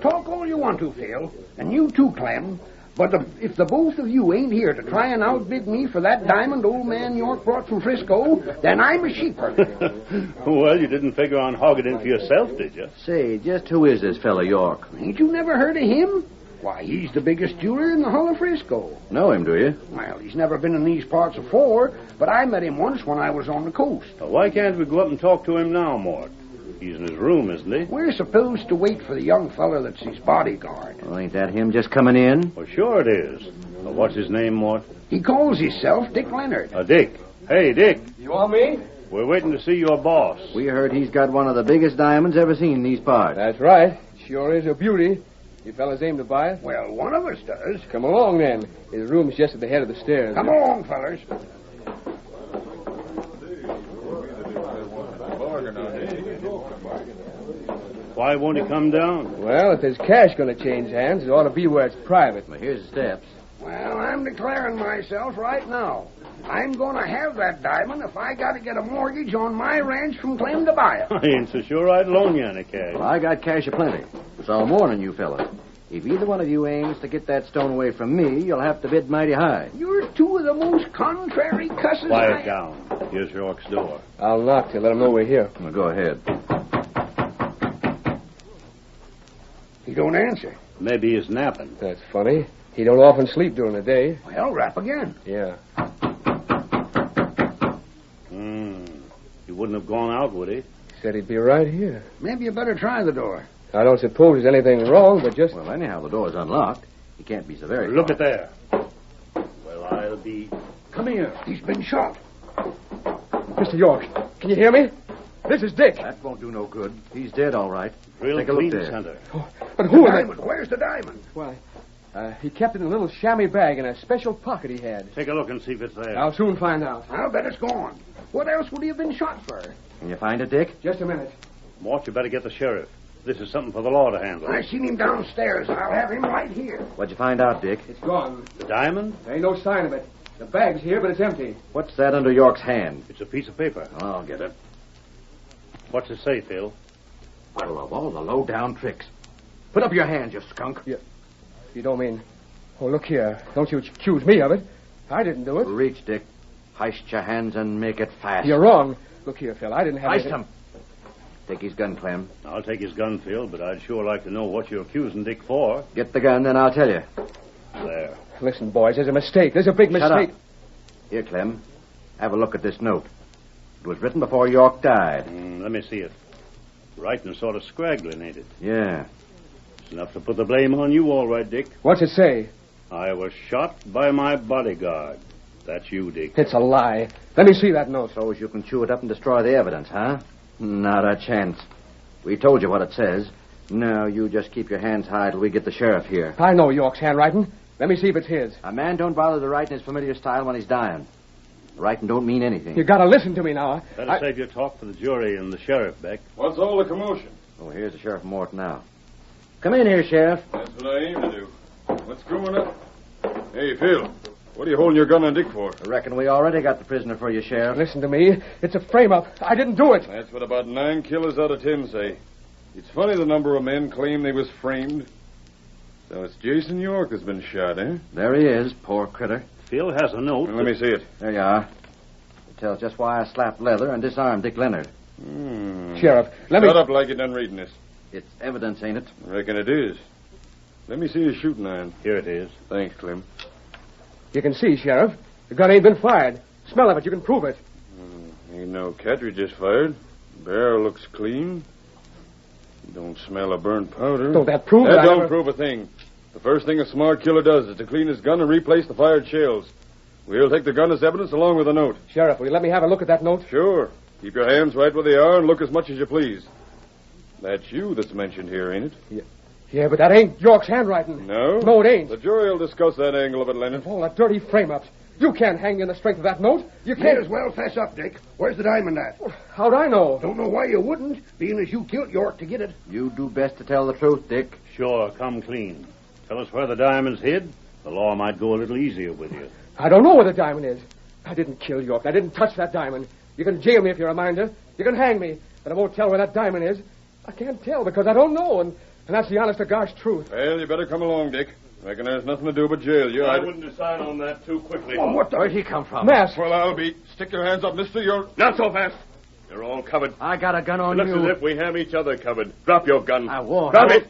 Talk all you want to, Phil. And you too, Clem. But if the both of you ain't here to try and outbid me for that diamond old man York brought from Frisco, then I'm a sheeper. Well, you didn't figure on hogging it for yourself, did you? Say, just who is this fella York? Ain't you never heard of him? Why, he's the biggest jeweler in the hull of Frisco. Know him, do you? Well, he's never been in these parts afore, but I met him once when I was on the coast. Why can't we go up and talk to him now, Mort? He's in his room, isn't he? We're supposed to wait for the young feller that's his bodyguard. Well, ain't that him just coming in? Well, sure it is. Well, what's his name, Mort? He calls himself Dick Leonard. Dick. Hey, Dick. You want me? We're waiting to see your boss. We heard he's got one of the biggest diamonds ever seen in these parts. That's right. Sure is a beauty. You fellas aim to buy it? Well, one of us does. Come along, then. His room's just at the head of the stairs. Come along, fellers. Why won't he come down? Well, if there's cash going to change hands, it ought to be where it's private. Well, here's the steps. Well, I'm declaring myself right now. I'm going to have that diamond if I got to get a mortgage on my ranch from claim to buy it. I ain't so sure I'd loan you any cash. Well, I got cash aplenty. So I'm warning you fellas. If either one of you aims to get that stone away from me, you'll have to bid mighty high. You're two of the most contrary cusses Quiet down. Here's York's door. I'll knock to let him know we're here. Well, go ahead. He don't answer. Maybe he's napping. That's funny. He don't often sleep during the day. Well, rap again. Yeah. He wouldn't have gone out, would he? He said he'd be right here. Maybe you better try the door. I don't suppose there's anything wrong, but just... Well, anyhow, the door's unlocked. He can't be so very Look far. at there. Well, I'll be... Come here. He's been shot. Mr. York, can you hear me? This is Dick. That won't do no good. He's dead, all right. Real Take a look clean there. center. But who the are diamond? Where's the diamond? Why, he kept it in a little chamois bag in a special pocket he had. Take a look and see if it's there. I'll soon find out. I'll bet it's gone. What else would he have been shot for? Can you find it, Dick? Just a minute. Mort, you better get the sheriff. This is something for the law to handle. I seen him downstairs. I'll have him right here. What'd you find out, Dick? It's gone. The diamond? There ain't no sign of it. The bag's here, but it's empty. What's that under York's hand? It's a piece of paper. I'll get it. What's it say, Phil? Well, of all the low-down tricks. Put up your hand, you skunk. You don't mean... Oh, look here. Don't you accuse me of it. I didn't do it. Reach, Dick. Heist your hands and make it fast. You're wrong. Look here, Phil. I didn't have Heist anything... him. Take his gun, Clem. I'll take his gun, Phil, but I'd sure like to know what you're accusing Dick for. Get the gun, then I'll tell you. There. Listen, boys, there's a mistake. There's a big Shut mistake. up. Here, Clem. Have a look at this note. It was written before York died. Let me see it. Writing's sort of scraggling, ain't it? Yeah. It's enough to put the blame on you, all right, Dick. What's it say? I was shot by my bodyguard. That's you, Dick. It's a lie. Let me see that note. So as you can chew it up and destroy the evidence, huh? Not a chance. We told you what it says. Now, you just keep your hands high till we get the sheriff here. I know York's handwriting. Let me see if it's his. A man don't bother to write in his familiar style when he's dying. Writing don't mean anything. You gotta listen to me now. Better save your talk for the jury and the sheriff, Beck. What's all the commotion? Oh, here's the Sheriff Mort now. Come in here, Sheriff. That's what I aim to do. What's going on? Hey, Phil. What are you holding your gun on Dick for? I reckon we already got the prisoner for you, Sheriff. Listen to me. It's a frame-up. I didn't do it. That's what about 9 killers out of 10 say. It's funny the number of men claim they was framed. So it's Jason York that's been shot, eh? There he is, poor critter. Phil has a note. Well, let me see it. There you are. It tells just why I slapped leather and disarmed Dick Leonard. Sheriff, let me... Shut up like you're done reading this. It's evidence, ain't it? I reckon it is. Let me see your shooting iron. Here it is. Thanks, Clem. You can see, Sheriff. The gun ain't been fired. Smell of it. You can prove it. Ain't no cartridges fired. Barrel looks clean. Don't smell of burnt powder. Don't that prove That it? don't prove a thing. The first thing a smart killer does is to clean his gun and replace the fired shells. We'll take the gun as evidence along with the note. Sheriff, will you let me have a look at that note? Sure. Keep your hands right where they are and look as much as you please. That's you that's mentioned here, ain't it? Yeah, but that ain't York's handwriting. No? No, it ain't. The jury will discuss that angle of it, Leonard. All that dirty frame-ups. You can't hang in the strength of that note. You May can't... as well fess up, Dick. Where's the diamond at? How'd I know? Don't know why you wouldn't, being as you killed York to get it. You do best to tell the truth, Dick. Sure, come clean. Tell us where the diamond's hid. The law might go a little easier with you. I don't know where the diamond is. I didn't kill York. I didn't touch that diamond. You can jail me if you're a minder. You can hang me. But I won't tell where that diamond is. I can't tell because I don't know, and that's the honest-to-gosh truth. Well, you better come along, Dick. Reckon there's nothing to do but jail you. I wouldn't decide on that too quickly. Oh, what the... Where'd he come from? Mask. Well, I'll be. Stick your hands up, mister. You're... Not so fast. You're all covered. I got a gun on It looks you. as if we have each other covered. Drop your gun. I won't. Drop it.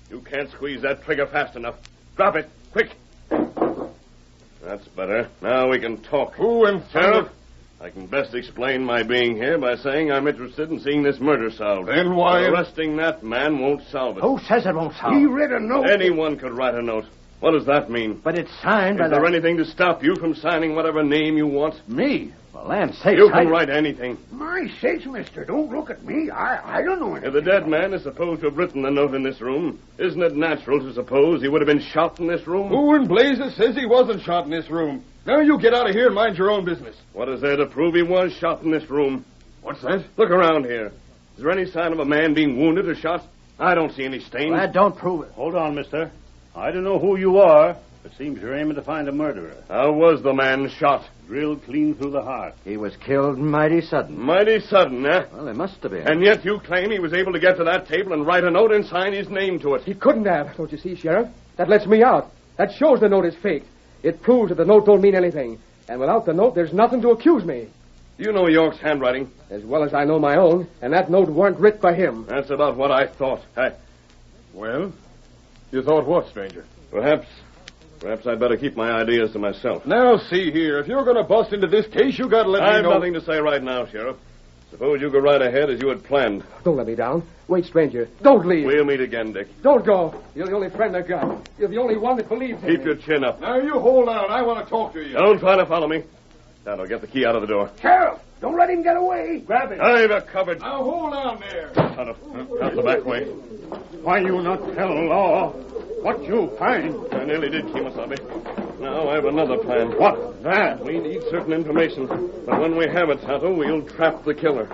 You can't squeeze that trigger fast enough. Drop it. Quick. That's better. Now we can talk. Who in Sheriff, I can best explain my being here by saying I'm interested in seeing this murder solved. Then why... Arresting that man won't solve it. Who says it won't solve it? He read a note. Anyone could write a note. What does that mean? But it's signed by Is there anything to stop you from signing whatever name you want? Me? Well, land sakes, You can write anything. My sakes, mister, don't look at me. I don't know anything. If the dead man is supposed to have written the note in this room, isn't it natural to suppose he would have been shot in this room? Who in blazes says he wasn't shot in this room? Now you get out of here and mind your own business. What is there to prove he was shot in this room? What's that? Look around here. Is there any sign of a man being wounded or shot? I don't see any stains. That don't prove it. Hold on, mister. I don't know who you are. It seems you're aiming to find a murderer. How was the man shot? Drilled clean through the heart. He was killed mighty sudden. Mighty sudden, eh? Well, it must have been. And yet you claim he was able to get to that table and write a note and sign his name to it. He couldn't have, don't you see, Sheriff? That lets me out. That shows the note is faked. It proves that the note don't mean anything. And without the note, there's nothing to accuse me. You know York's handwriting? As well as I know my own, and that note weren't writ by him. That's about what I thought. Well, you thought what, stranger? Perhaps I'd better keep my ideas to myself. Now, see here. If you're going to bust into this case, you got to let me know. I've nothing to say right now, Sheriff. Suppose you go right ahead as you had planned. Don't let me down. Wait, stranger. Don't leave. We'll meet again, Dick. Don't go. You're the only friend I've got. You're the only one that believes in me. Keep your chin up. Now, you hold on. I want to talk to you. Don't try to follow me. Tonto, get the key out of the door. Sheriff, don't let him get away. Grab it. I've a covered. Now, hold on there. Tonto, out the back way. Why you not tell law what you find? I nearly did, Kemosabe. Now I have another plan. What? That? We need certain information. But when we have it, Tonto, we'll trap the killer.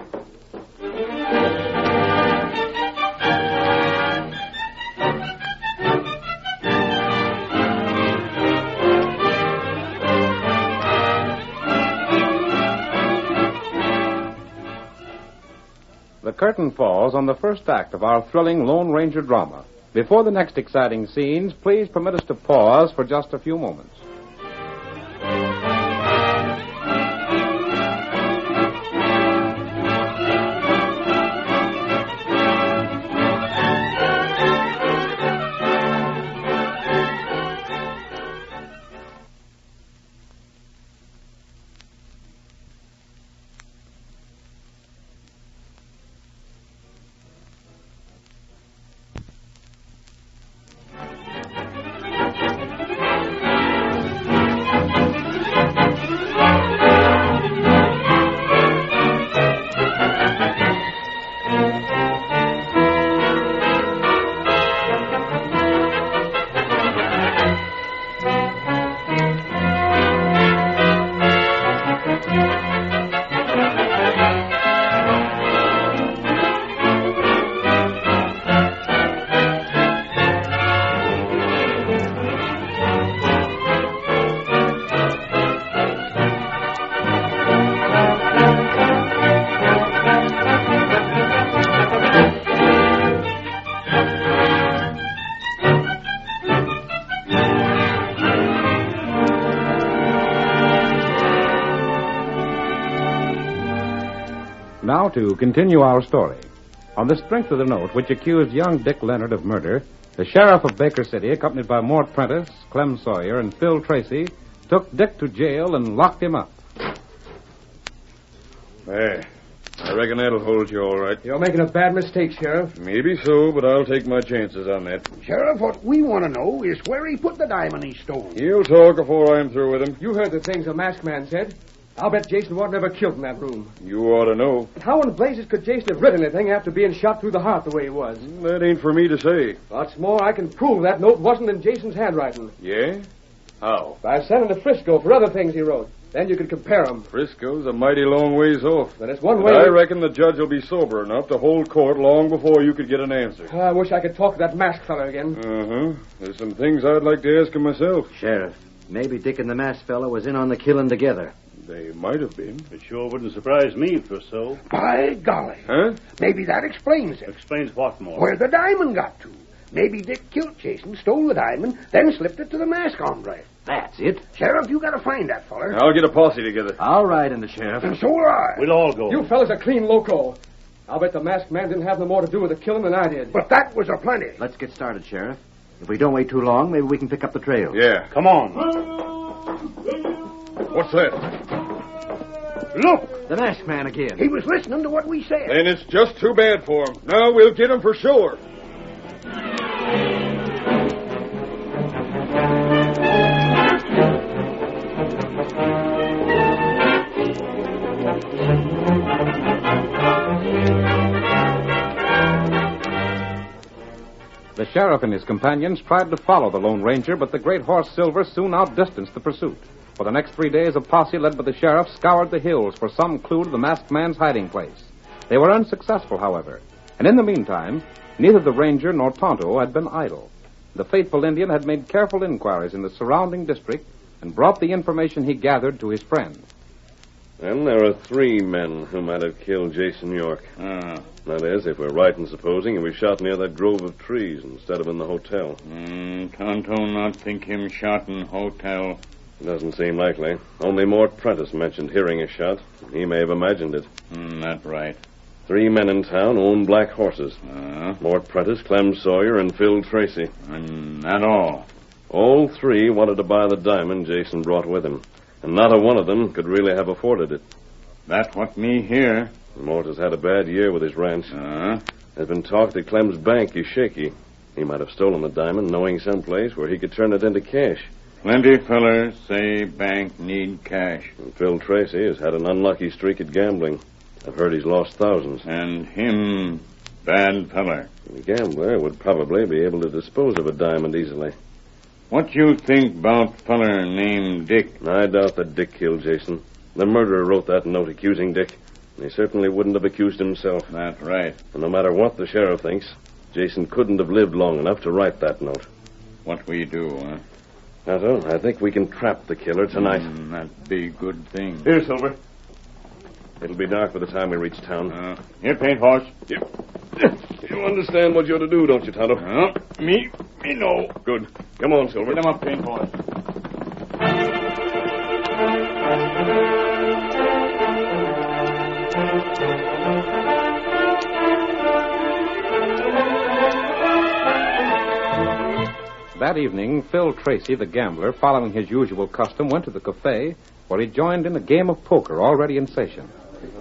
The curtain falls on the first act of our thrilling Lone Ranger drama. Before the next exciting scenes, please permit us to pause for just a few moments. Now to continue our story. On the strength of the note which accused young Dick Leonard of murder, the sheriff of Baker City, accompanied by Mort Prentice, Clem Sawyer, and Phil Tracy, took Dick to jail and locked him up. There. I reckon that'll hold you all right. You're making a bad mistake, Sheriff. Maybe so, but I'll take my chances on that. Sheriff, what we want to know is where he put the diamond he stole. He'll talk before I'm through with him. You heard the things the masked man said. I'll bet Jason wasn't ever killed in that room. You ought to know. And how in blazes could Jason have written anything after being shot through the heart the way he was? That ain't for me to say. What's more, I can prove that note wasn't in Jason's handwriting. Yeah? How? By sending to Frisco for other things he wrote. Then you could compare them. Frisco's a mighty long ways off. Then it's one way. I reckon the judge will be sober enough to hold court long before you could get an answer. I wish I could talk to that masked fellow again. Uh-huh. There's some things I'd like to ask him myself. Sheriff, maybe Dick and the masked fellow was in on the killing together. They might have been. It sure wouldn't surprise me if it was so. By golly. Huh? Maybe that explains it. Explains what more? Where the diamond got to. Maybe Dick killed Jason, stole the diamond, then slipped it to the masked hombre. That's it. Sheriff, you gotta find that feller. I'll get a posse together. I'll ride in the sheriff. And so will I. We'll all go. You fellas are clean loco. I'll bet the masked man didn't have no more to do with the killing than I did. But that was a plenty. Let's get started, Sheriff. If we don't wait too long, maybe we can pick up the trail. Yeah. Come on. What's that? Look! The masked man again. He was listening to what we said. Then it's just too bad for him. Now we'll get him for sure. The sheriff and his companions tried to follow the Lone Ranger, but the great horse Silver soon outdistanced the pursuit. For the next 3 days, a posse led by the sheriff scoured the hills for some clue to the masked man's hiding place. They were unsuccessful, however, and in the meantime, neither the ranger nor Tonto had been idle. The faithful Indian had made careful inquiries in the surrounding district and brought the information he gathered to his friend. Then there are 3 men who might have killed Jason York. That is, if we're right in supposing he was shot near that grove of trees instead of in the hotel. Tonto not think him shot in hotel. Doesn't seem likely. Only Mort Prentice mentioned hearing a shot. He may have imagined it. That right. 3 men in town own black horses. Mort Prentice, Clem Sawyer, and Phil Tracy. And that all? All 3 wanted to buy the diamond Jason brought with him. And not a one of them could really have afforded it. That what me hear. Mort has had a bad year with his ranch. There's been talk that Clem's bank is shaky. He might have stolen the diamond, knowing some place where he could turn it into cash. Plenty fellers say bank need cash. And Phil Tracy has had an unlucky streak at gambling. I've heard he's lost thousands. And him, bad feller. The gambler would probably be able to dispose of a diamond easily. What you think about feller named Dick? I doubt that Dick killed Jason. The murderer wrote that note accusing Dick. And he certainly wouldn't have accused himself. That's right. And no matter what the sheriff thinks, Jason couldn't have lived long enough to write that note. What we do, huh? Tonto, I think we can trap the killer tonight. That'd be a good thing. Here, Silver. It'll be dark by the time we reach town. Here, paint horse. You understand what you're to do, don't you, Tonto? Me no. Good. Come on, Silver. Get him up, paint horse. That evening, Phil Tracy, the gambler, following his usual custom, went to the cafe where he joined in a game of poker already in session.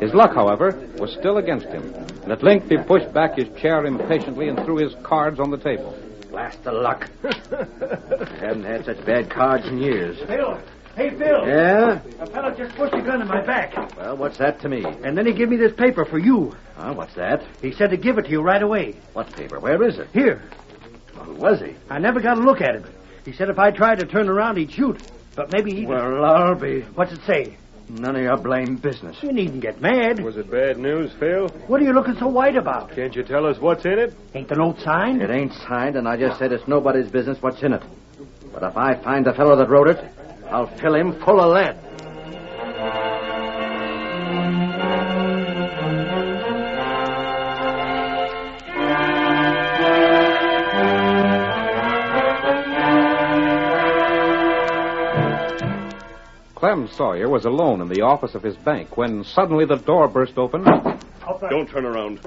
His luck, however, was still against him, and at length he pushed back his chair impatiently and threw his cards on the table. Blast the luck. I haven't had such bad cards in years. Phil! Hey, Phil! Yeah? A fellow just pushed a gun in my back. Well, what's that to me? And then he gave me this paper for you. What's that? He said to give it to you right away. What paper? Where is it? Here. Who was he? I never got a look at it. He said if I tried to turn around, he'd shoot. But maybe he... Well, I'll be... What's it say? None of your blame business. You needn't get mad. Was it bad news, Phil? What are you looking so white about? Can't you tell us what's in it? Ain't the note signed? It ain't signed, and I just said it's nobody's business what's in it. But if I find the fellow that wrote it, I'll fill him full of lead. Clem Sawyer was alone in the office of his bank when suddenly the door burst open. Don't turn around.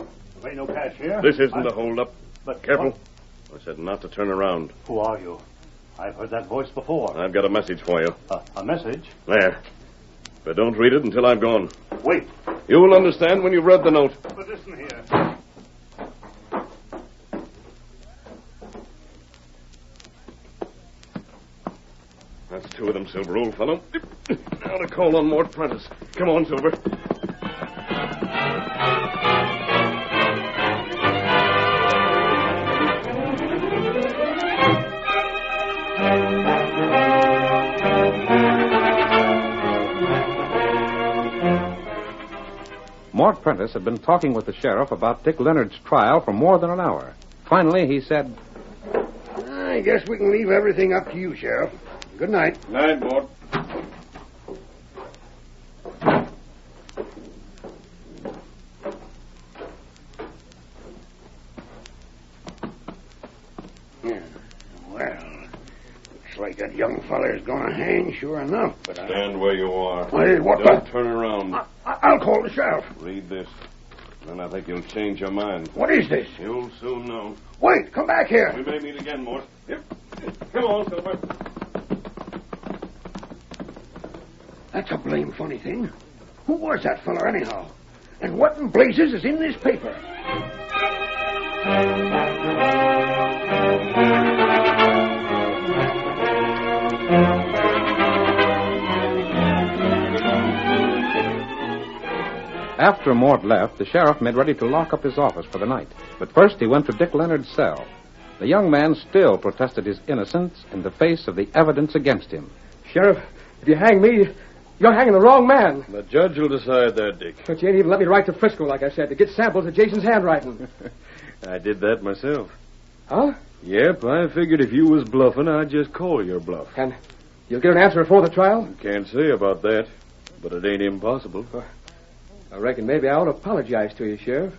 There ain't no cash here. This isn't a hold-up. But careful. I said not to turn around. Who are you? I've heard that voice before. I've got a message for you. A message? There. But don't read it until I've gone. Wait. You'll understand when you've read the note. But listen here. That's 2 of them, Silver, old fellow. Now to call on Mort Prentice. Come on, Silver. Mort Prentice had been talking with the sheriff about Dick Leonard's trial for more than an hour. Finally, he said, I guess we can leave everything up to you, Sheriff. Good night. Night, Mort. Yeah. Well, looks like that young feller's going to hang, sure enough. But Stand where you are. Hey, what Don't the... turn around. I'll call the sheriff. Read this. Then I think you'll change your mind. What is this? You'll soon know. Wait, come back here. We may meet again, Mort. Yep. Come on, Silver. That's a blame funny thing. Who was that fella, anyhow? And what in blazes is in this paper? After Mort left, the sheriff made ready to lock up his office for the night. But first he went to Dick Leonard's cell. The young man still protested his innocence in the face of the evidence against him. Sheriff, if you hang me, you're hanging the wrong man. The judge will decide that, Dick. But you ain't even let me write to Frisco, like I said, to get samples of Jason's handwriting. I did that myself. Huh? Yep, I figured if you was bluffing, I'd just call your bluff. And you'll get an answer before the trial? Can't say about that, but it ain't impossible. I reckon maybe I ought to apologize to you, Sheriff.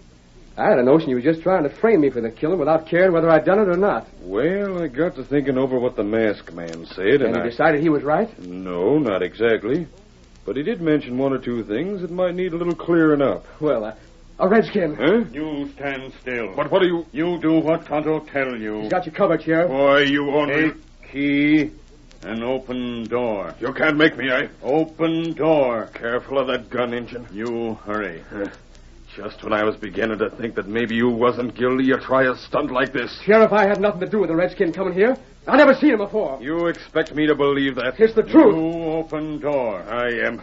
I had a notion you were just trying to frame me for the killing without caring whether I'd done it or not. Well, I got to thinking over what the masked man said, and you decided he was right? No, not exactly. But he did mention one or two things that might need a little clearing up. Well, a redskin. Huh? You stand still. But what are you... You do what Tonto tell you. He's got you covered, Sheriff. Boy, you only... Take key and open door. You can't make me, Open door. Careful of that gun, Injun. You hurry. Just when I was beginning to think that maybe you wasn't guilty, you try a stunt like this. Sheriff, I had nothing to do with the redskin coming here. I never seen him before. You expect me to believe that? It's the truth. You open door. I am.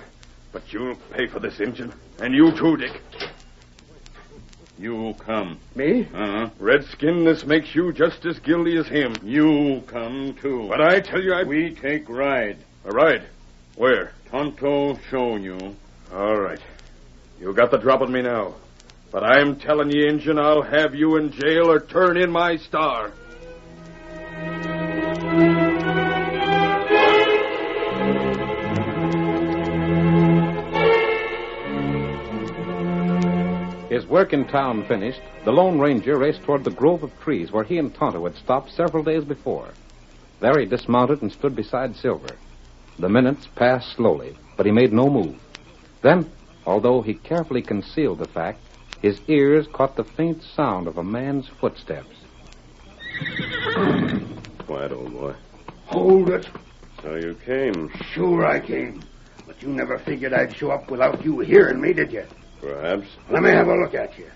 But you'll pay for this, Injun. And you too, Dick. You come. Me? Redskin, this makes you just as guilty as him. You come, too. But I tell you, We take ride. A ride? Where? Tonto show you. All right. You got the drop on me now. But I'm telling you, Injun, I'll have you in jail or turn in my star. His work in town finished, the Lone Ranger raced toward the grove of trees where he and Tonto had stopped several days before. There he dismounted and stood beside Silver. The minutes passed slowly, but he made no move. Then, although he carefully concealed the fact, his ears caught the faint sound of a man's footsteps. Quiet, old boy. Hold it. So you came. Sure I came. But you never figured I'd show up without you hearing me, did you? Perhaps. Let me have a look at you.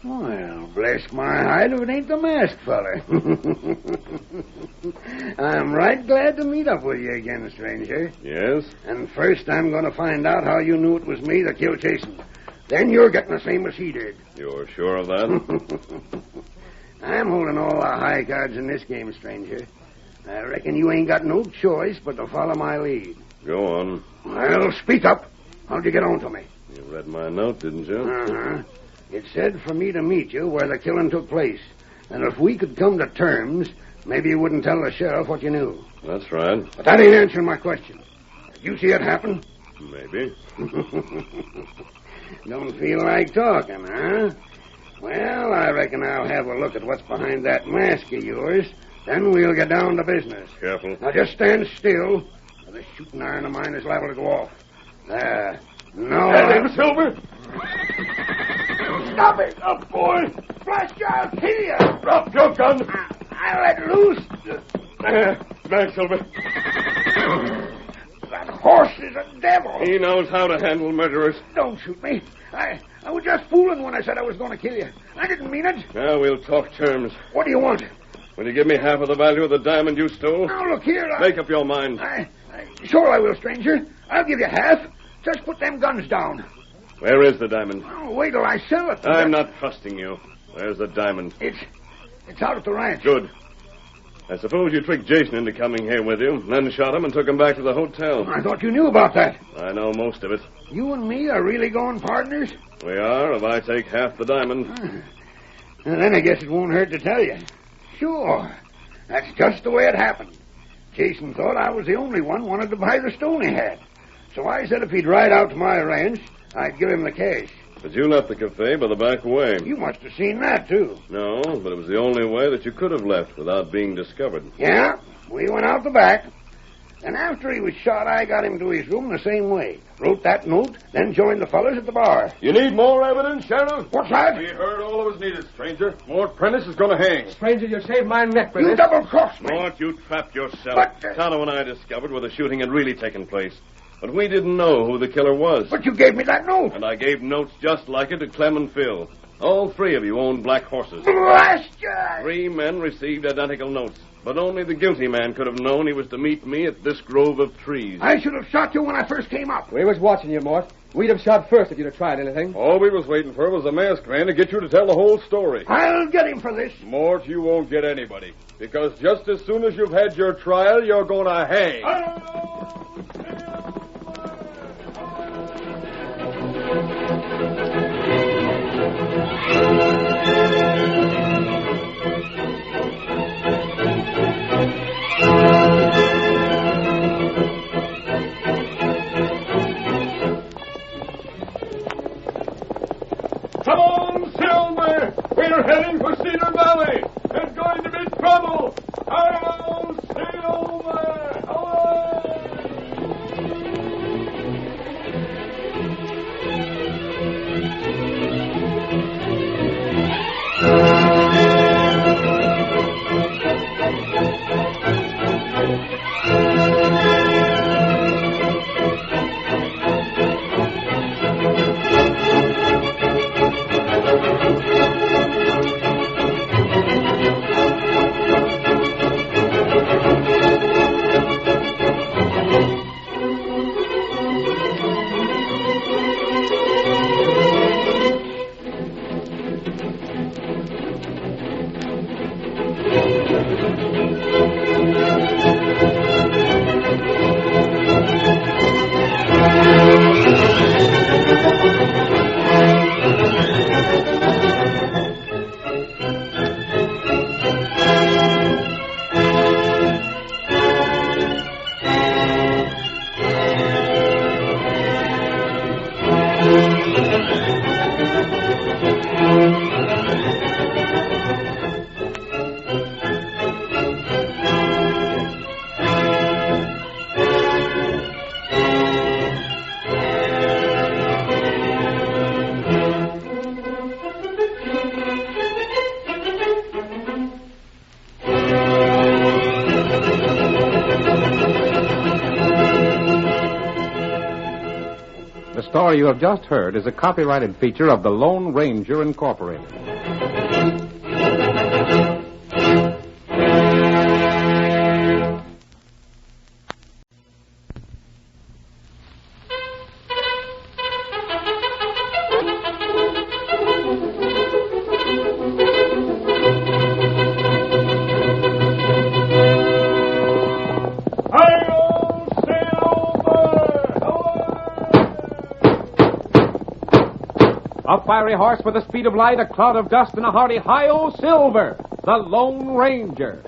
Well, bless my hide if it ain't the masked feller. I'm right glad to meet up with you again, stranger. Yes? And first I'm going to find out how you knew it was me that killed Jason. Then you're getting the same as he did. You're sure of that? I'm holding all the high cards in this game, stranger. I reckon you ain't got no choice but to follow my lead. Go on. Well, speak up. How'd you get on to me? You read my note, didn't you? Uh-huh. It said for me to meet you where the killing took place. And if we could come to terms, maybe you wouldn't tell the sheriff what you knew. That's right. But that ain't answering my question. Did you see it happen? Maybe. Don't feel like talking, huh? Well, I reckon I'll have a look at what's behind that mask of yours. Then we'll get down to business. Careful. Now just stand still, or the shooting iron of mine is liable to go off. There. No. Get him, Silver! Stop it! Up, boy! Blast you, I'll kill you! Drop your gun! I'll let loose. Back, Silver. That horse is a devil. He knows how to handle murderers. Don't shoot me. I was just fooling when I said I was going to kill you. I didn't mean it. Now we'll talk terms. What do you want? Will you give me half of the value of the diamond you stole? Now, look here. Make up your mind. Sure I will, stranger. I'll give you half. Just put them guns down. Where is the diamond? Oh, wait till I sell it. I'm not trusting you. Where's the diamond? It's out at the ranch. Good. I suppose you tricked Jason into coming here with you, then shot him and took him back to the hotel. I thought you knew about that. I know most of it. You and me are really going partners? We are, if I take half the diamond. And then I guess it won't hurt to tell you. Sure. That's just the way it happened. Jason thought I was the only one wanted to buy the stone he had. So I said if he'd ride out to my ranch, I'd give him the cash. But you left the cafe by the back way. You must have seen that, too. No, but it was the only way that you could have left without being discovered. Yeah, we went out the back. And after he was shot, I got him to his room the same way. Wrote that note, then joined the fellas at the bar. You need more evidence, Sheriff? What's that? We heard all that was needed, stranger. Mort Prentice is going to hang. Stranger, you saved my neck with You this. double-crossed me. Mort, you trapped yourself. But, Tonto and I discovered where the shooting had really taken place. But we didn't know who the killer was. But you gave me that note. And I gave notes just like it to Clem and Phil. All three of you owned black horses. Blast you! 3 men received identical notes. But only the guilty man could have known he was to meet me at this grove of trees. I should have shot you when I first came up. We was watching you, Mort. We'd have shot first if you'd have tried anything. All we was waiting for was the masked man to get you to tell the whole story. I'll get him for this. Mort, you won't get anybody. Because just as soon as you've had your trial, you're going to hang. Come on, Silver! We're heading for Cedar Valley. There's going to be trouble. Hello, Silver! The story you have just heard is a copyrighted feature of the Lone Ranger Incorporated. A fiery horse with the speed of light, a cloud of dust, and a hearty hi-o Silver, the Lone Ranger.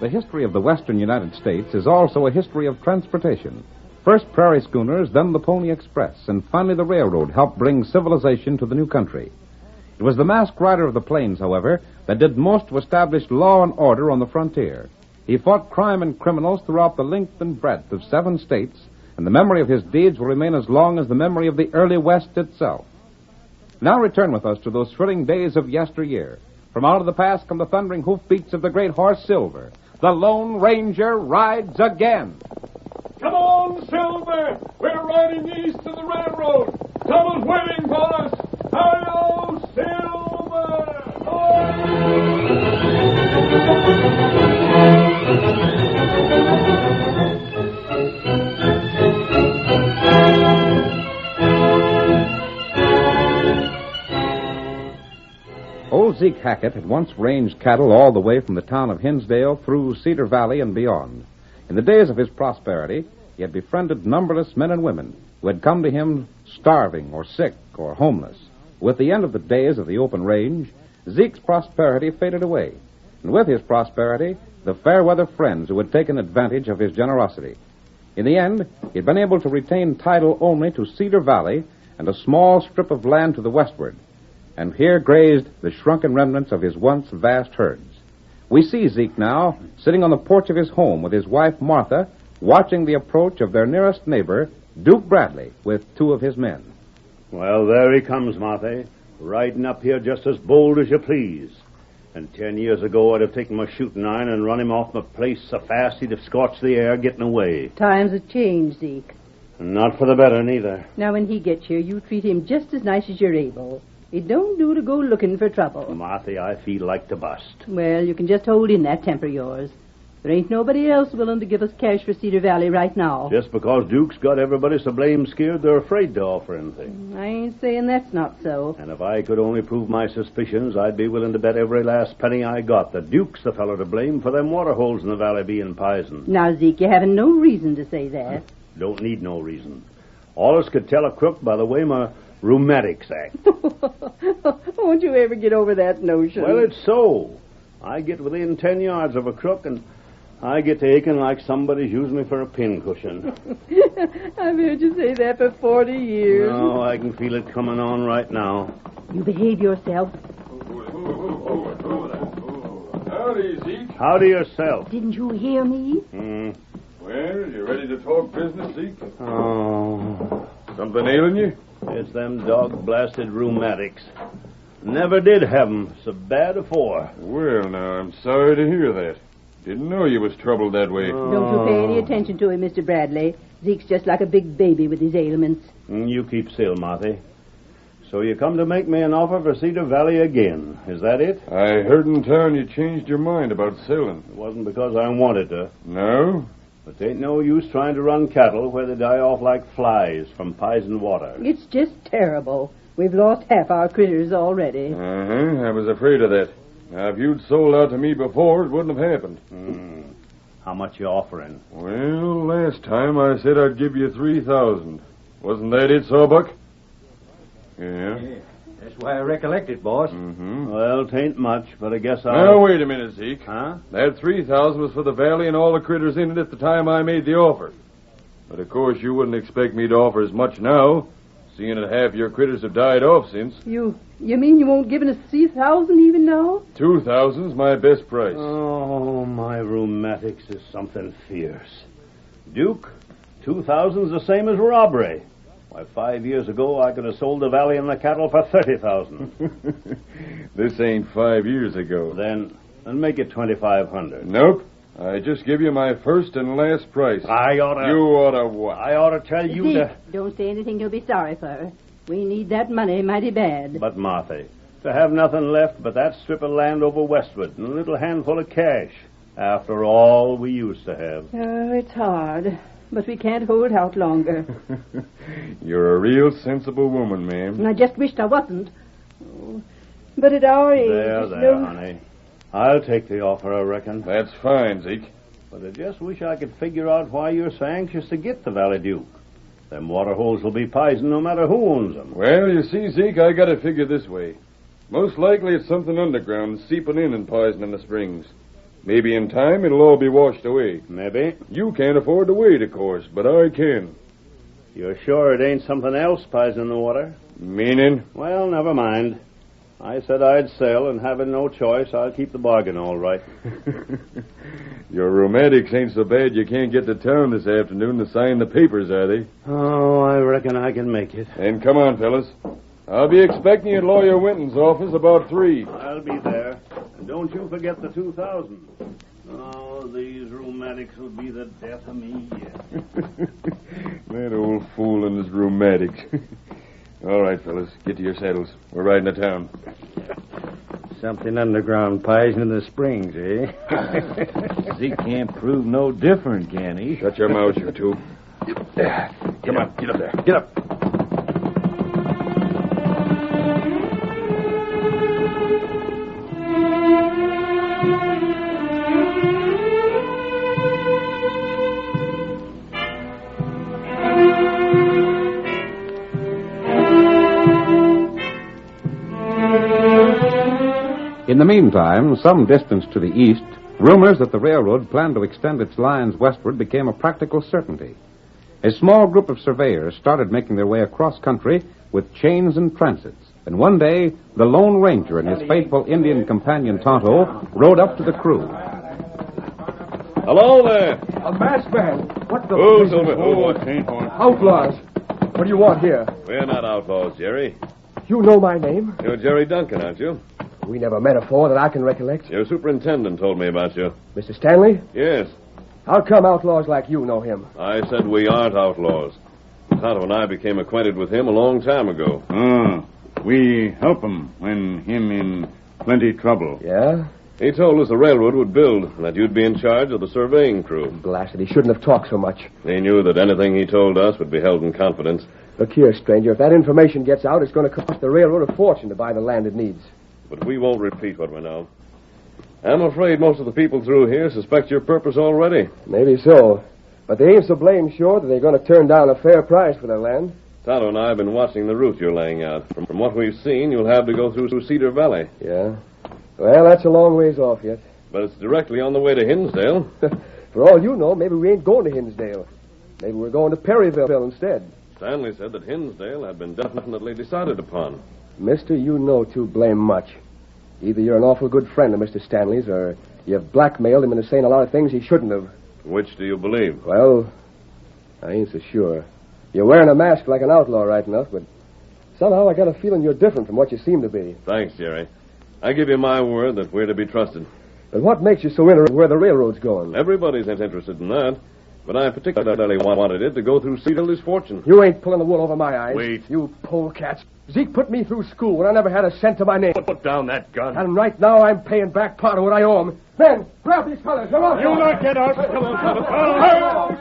The history of the western United States is also a history of transportation. First prairie schooners, then the Pony Express, and finally the railroad helped bring civilization to the new country. It was the masked rider of the plains, however, that did most to establish law and order on the frontier. He fought crime and criminals throughout the length and breadth of 7 states, and the memory of his deeds will remain as long as the memory of the early West itself. Now return with us to those thrilling days of yesteryear. From out of the past come the thundering hoofbeats of the great horse Silver. The Lone Ranger rides again. Come on, Silver! We're riding east to the railroad. Tubble's waiting for us. Hi-yo, Silver! Old Zeke Hackett had once ranged cattle all the way from the town of Hinsdale through Cedar Valley and beyond. In the days of his prosperity, he had befriended numberless men and women who had come to him starving or sick or homeless. With the end of the days of the open range, Zeke's prosperity faded away, and with his prosperity, the fair-weather friends who had taken advantage of his generosity. In the end, he had been able to retain title only to Cedar Valley and a small strip of land to the westward, and here grazed the shrunken remnants of his once vast herds. We see Zeke now sitting on the porch of his home with his wife Martha, watching the approach of their nearest neighbor, Duke Bradley, with 2 of his men. Well, there he comes, Martha, riding up here just as bold as you please. And 10 years ago, I'd have taken my shooting iron and run him off my place so fast he'd have scorched the air getting away. Times have changed, Zeke. Not for the better, neither. Now, when he gets here, you treat him just as nice as you're able. It don't do to go looking for trouble. Martha, I feel like to bust. Well, you can just hold in that temper of yours. There ain't nobody else willing to give us cash for Cedar Valley right now. Just because Duke's got everybody so blame scared, they're afraid to offer anything. I ain't saying that's not so. And if I could only prove my suspicions, I'd be willing to bet every last penny I got that Duke's the fellow to blame for them water holes in the valley being poisoned. Now, Zeke, you haven't no reason to say that. Don't need no reason. All us could tell a crook by the way my rheumatics act. Won't you ever get over that notion? Well, it's so. I get within 10 yards of a crook, and I get to aching like somebody's using me for a pincushion. I've heard you say that for 40 years. No, I can feel it coming on right now. You behave yourself. Howdy, Zeke. Howdy yourself. Didn't you hear me? Well, you ready to talk business, Zeke? Oh. Something ailing you? It's them dog-blasted rheumatics. Never did have 'em so bad afore. Well, now, I'm sorry to hear that. Didn't know you was troubled that way. Don't you pay any attention to him, Mr. Bradley. Zeke's just like a big baby with his ailments. You keep still, Martha. So you come to make me an offer for Cedar Valley again. Is that it? I heard in town you changed your mind about selling. It wasn't because I wanted to. No? But there ain't no use trying to run cattle where they die off like flies from poisoned water. It's just terrible. We've lost half our critters already. I was afraid of that. Now, if you'd sold out to me before, it wouldn't have happened. How much you offering? Well, last time I said I'd give you 3,000. Wasn't that it, Sawbuck? Yeah. That's why I recollect it, boss. Well, 'tain't much, but I guess I'll... Now, wait a minute, Zeke. Huh? That 3,000 was for the valley and all the critters in it at the time I made the offer. But, of course, you wouldn't expect me to offer as much now, seeing that half your critters have died off since. You mean you won't give us 3,000 even now? 2,000's my best price. Oh, my rheumatics is something fierce. Duke, 2,000's the same as robbery. Why, 5 years ago, I could have sold the valley and the cattle for 30,000. This ain't 5 years ago. Then make it 2,500. Nope. I just give you my first and last price. I ought to... You ought to what? I ought to tell you to... Don't say anything you'll be sorry for. We need that money mighty bad. But, Martha, to have nothing left but that strip of land over westward and a little handful of cash, after all we used to have. Oh, it's hard. But we can't hold out longer. You're a real sensible woman, ma'am. And I just wished I wasn't. Oh, but at our age... There, honey. I'll take the offer, I reckon. That's fine, Zeke. But I just wish I could figure out why you're so anxious to get the Valley Duke. Them water holes will be poisoned no matter who owns them. Well, you see, Zeke, I got to figure this way. Most likely it's something underground seeping in and poisoning the springs. Maybe in time it'll all be washed away. Maybe. You can't afford to wait, of course, but I can. You're sure it ain't something else poisoning the water? Meaning? Well, never mind. I said I'd sell, and having no choice, I'll keep the bargain all right. Your rheumatics ain't so bad you can't get to town this afternoon to sign the papers, are they? Oh, I reckon I can make it. Then come on, fellas. I'll be expecting you at Lawyer Winton's office about 3. I'll be there. And don't you forget the 2,000. Oh, these rheumatics will be the death of me yet. That old fool and his rheumatics. All right, fellas, get to your saddles. We're riding to town. Something underground poison in the springs, eh? Zeke can't prove no different, can he? Shut your mouth, you two. Come on, get up there. Get up. In the meantime, some distance to the east, rumors that the railroad planned to extend its lines westward became a practical certainty. A small group of surveyors started making their way across country with chains and transits. And one day, the Lone Ranger and his faithful Indian companion Tonto rode up to the crew. Hello there. A masked man. What the... Oh, Silver. Oh, Outlaws. What do you want here? We're not outlaws, Jerry. You know my name? You're Jerry Duncan, aren't you? We never met afore that I can recollect. Your superintendent told me about you. Mr. Stanley? Yes. How come outlaws like you know him? I said we aren't outlaws. Tonto and I became acquainted with him a long time ago. We help him when him in plenty trouble. Yeah? He told us the railroad would build and that you'd be in charge of the surveying crew. Blasted, he shouldn't have talked so much. He knew that anything he told us would be held in confidence. Look here, stranger, if that information gets out, it's going to cost the railroad a fortune to buy the land it needs. But we won't repeat what we know. I'm afraid most of the people through here suspect your purpose already. Maybe so. But they ain't so blame sure that they're going to turn down a fair price for their land. Tonto and I have been watching the route you're laying out. From what we've seen, you'll have to go through Cedar Valley. Yeah? Well, that's a long ways off yet. But it's directly on the way to Hinsdale. For all you know, maybe we ain't going to Hinsdale. Maybe we're going to Perryville instead. Stanley said that Hinsdale had been definitely decided upon. Mister, you know too blame much. Either you're an awful good friend of Mr. Stanley's, or you've blackmailed him into saying a lot of things he shouldn't have. Which do you believe? Well, I ain't so sure. You're wearing a mask like an outlaw right enough, but somehow I got a feeling you're different from what you seem to be. Thanks, Jerry. I give you my word that we're to be trusted. But what makes you so interested in where the railroad's going? Everybody's interested in that. But I particularly wanted it to go through Cedar's fortune. You ain't pulling the wool over my eyes. Wait. You polecats. Zeke put me through school when I never had a cent to my name. Put down that gun. And right now I'm paying back part of what I owe him. Men, grab these fellas. Come on. You not get out. Come on.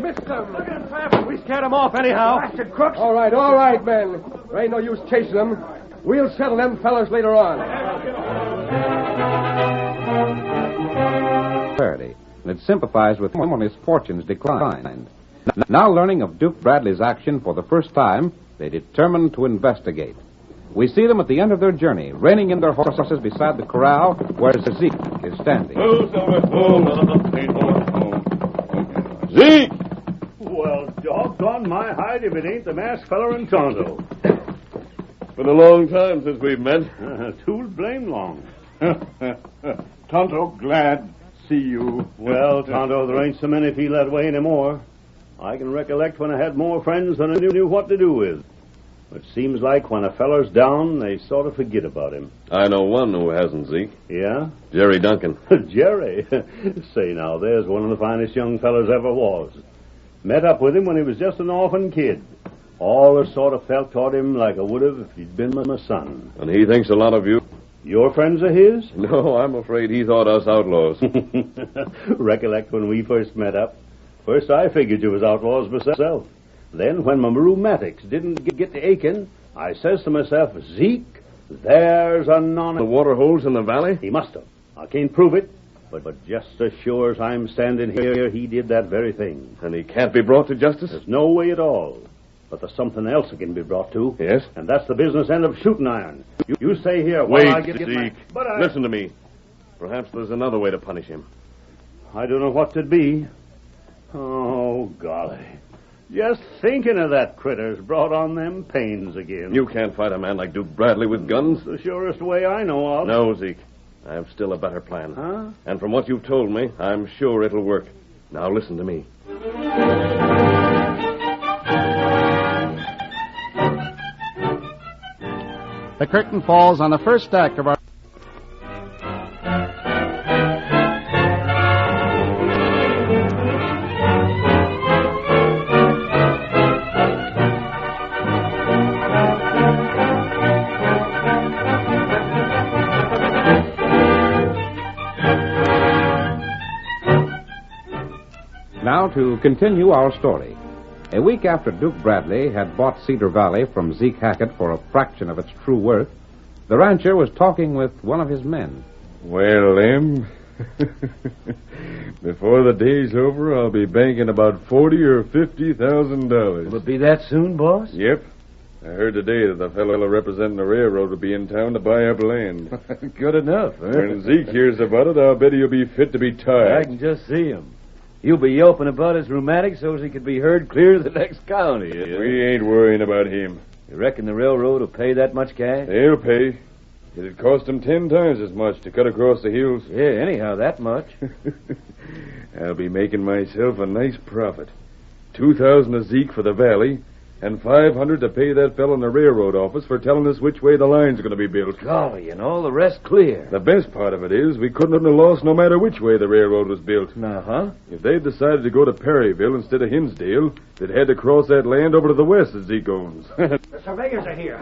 Missed them. We scared them off anyhow. Blasted crooks. All right, men. There ain't no use chasing them. We'll settle them fellas later on. And had sympathized with him when his fortunes declined. Now learning of Duke Bradley's action for the first time, they determined to investigate. We see them at the end of their journey, reining in their horses beside the corral where Zeke is standing. Zeke! Well, doggone my hide if it ain't the masked feller and Tonto. Been a long time since we've met. Too blame long. Tonto, glad see you. Well, Tonto, there ain't so many feel that way anymore. I can recollect when I had more friends than I knew what to do with. It seems like when a feller's down, they sort of forget about him. I know one who hasn't, Zeke. Yeah? Jerry Duncan. Jerry? Say now, there's one of the finest young fellers ever was. Met up with him when he was just an orphan kid. All sort of felt toward him like I would have if he'd been my son. And he thinks a lot of you? Your friends are his? No, I'm afraid he thought us outlaws. Recollect when we first met up? First I figured you was outlaws myself. Then when my rheumatics didn't get to aching, I says to myself, Zeke, there's a The water holes in the valley? He must have. I can't prove it, but just as sure as I'm standing here, he did that very thing. And he can't be brought to justice? There's no way at all. But there's something else he can be brought to. Yes? And that's the business end of shooting iron. You stay here while I get Zeke. Listen to me. Perhaps there's another way to punish him. I don't know what 'twould be. Oh, golly. Just thinking of that critter's brought on them pains again. You can't fight a man like Duke Bradley with guns. The surest way I know of. No, Zeke. I have still a better plan. Huh? And from what you've told me, I'm sure it'll work. Now listen to me. The curtain falls on the first act of our... Now to continue our story. A week after Duke Bradley had bought Cedar Valley from Zeke Hackett for a fraction of its true worth, the rancher was talking with one of his men. Well, Em, before the day's over, I'll be banking about $40,000 or $50,000. Will it be that soon, boss? Yep. I heard today that the fellow representing the railroad will be in town to buy up land. Good enough, huh? When Zeke hears about it, I'll bet he'll be fit to be tied. I can just see him. He'll be yelping about his rheumatic so as he could be heard clear to the next county. We ain't worrying about him. You reckon the railroad will pay that much cash? They'll pay. It'd cost them 10 times as much to cut across the hills. Yeah, anyhow, that much. I'll be making myself a nice profit. 2,000 a Zeke for the valley, and 500 to pay that fellow in the railroad office for telling us which way the line's going to be built. Golly, and all the rest clear. The best part of it is we couldn't have lost no matter which way the railroad was built. Uh-huh. If they'd decided to go to Perryville instead of Hinsdale, they'd had to cross that land over to the west that Zeke owns. The surveyors are here.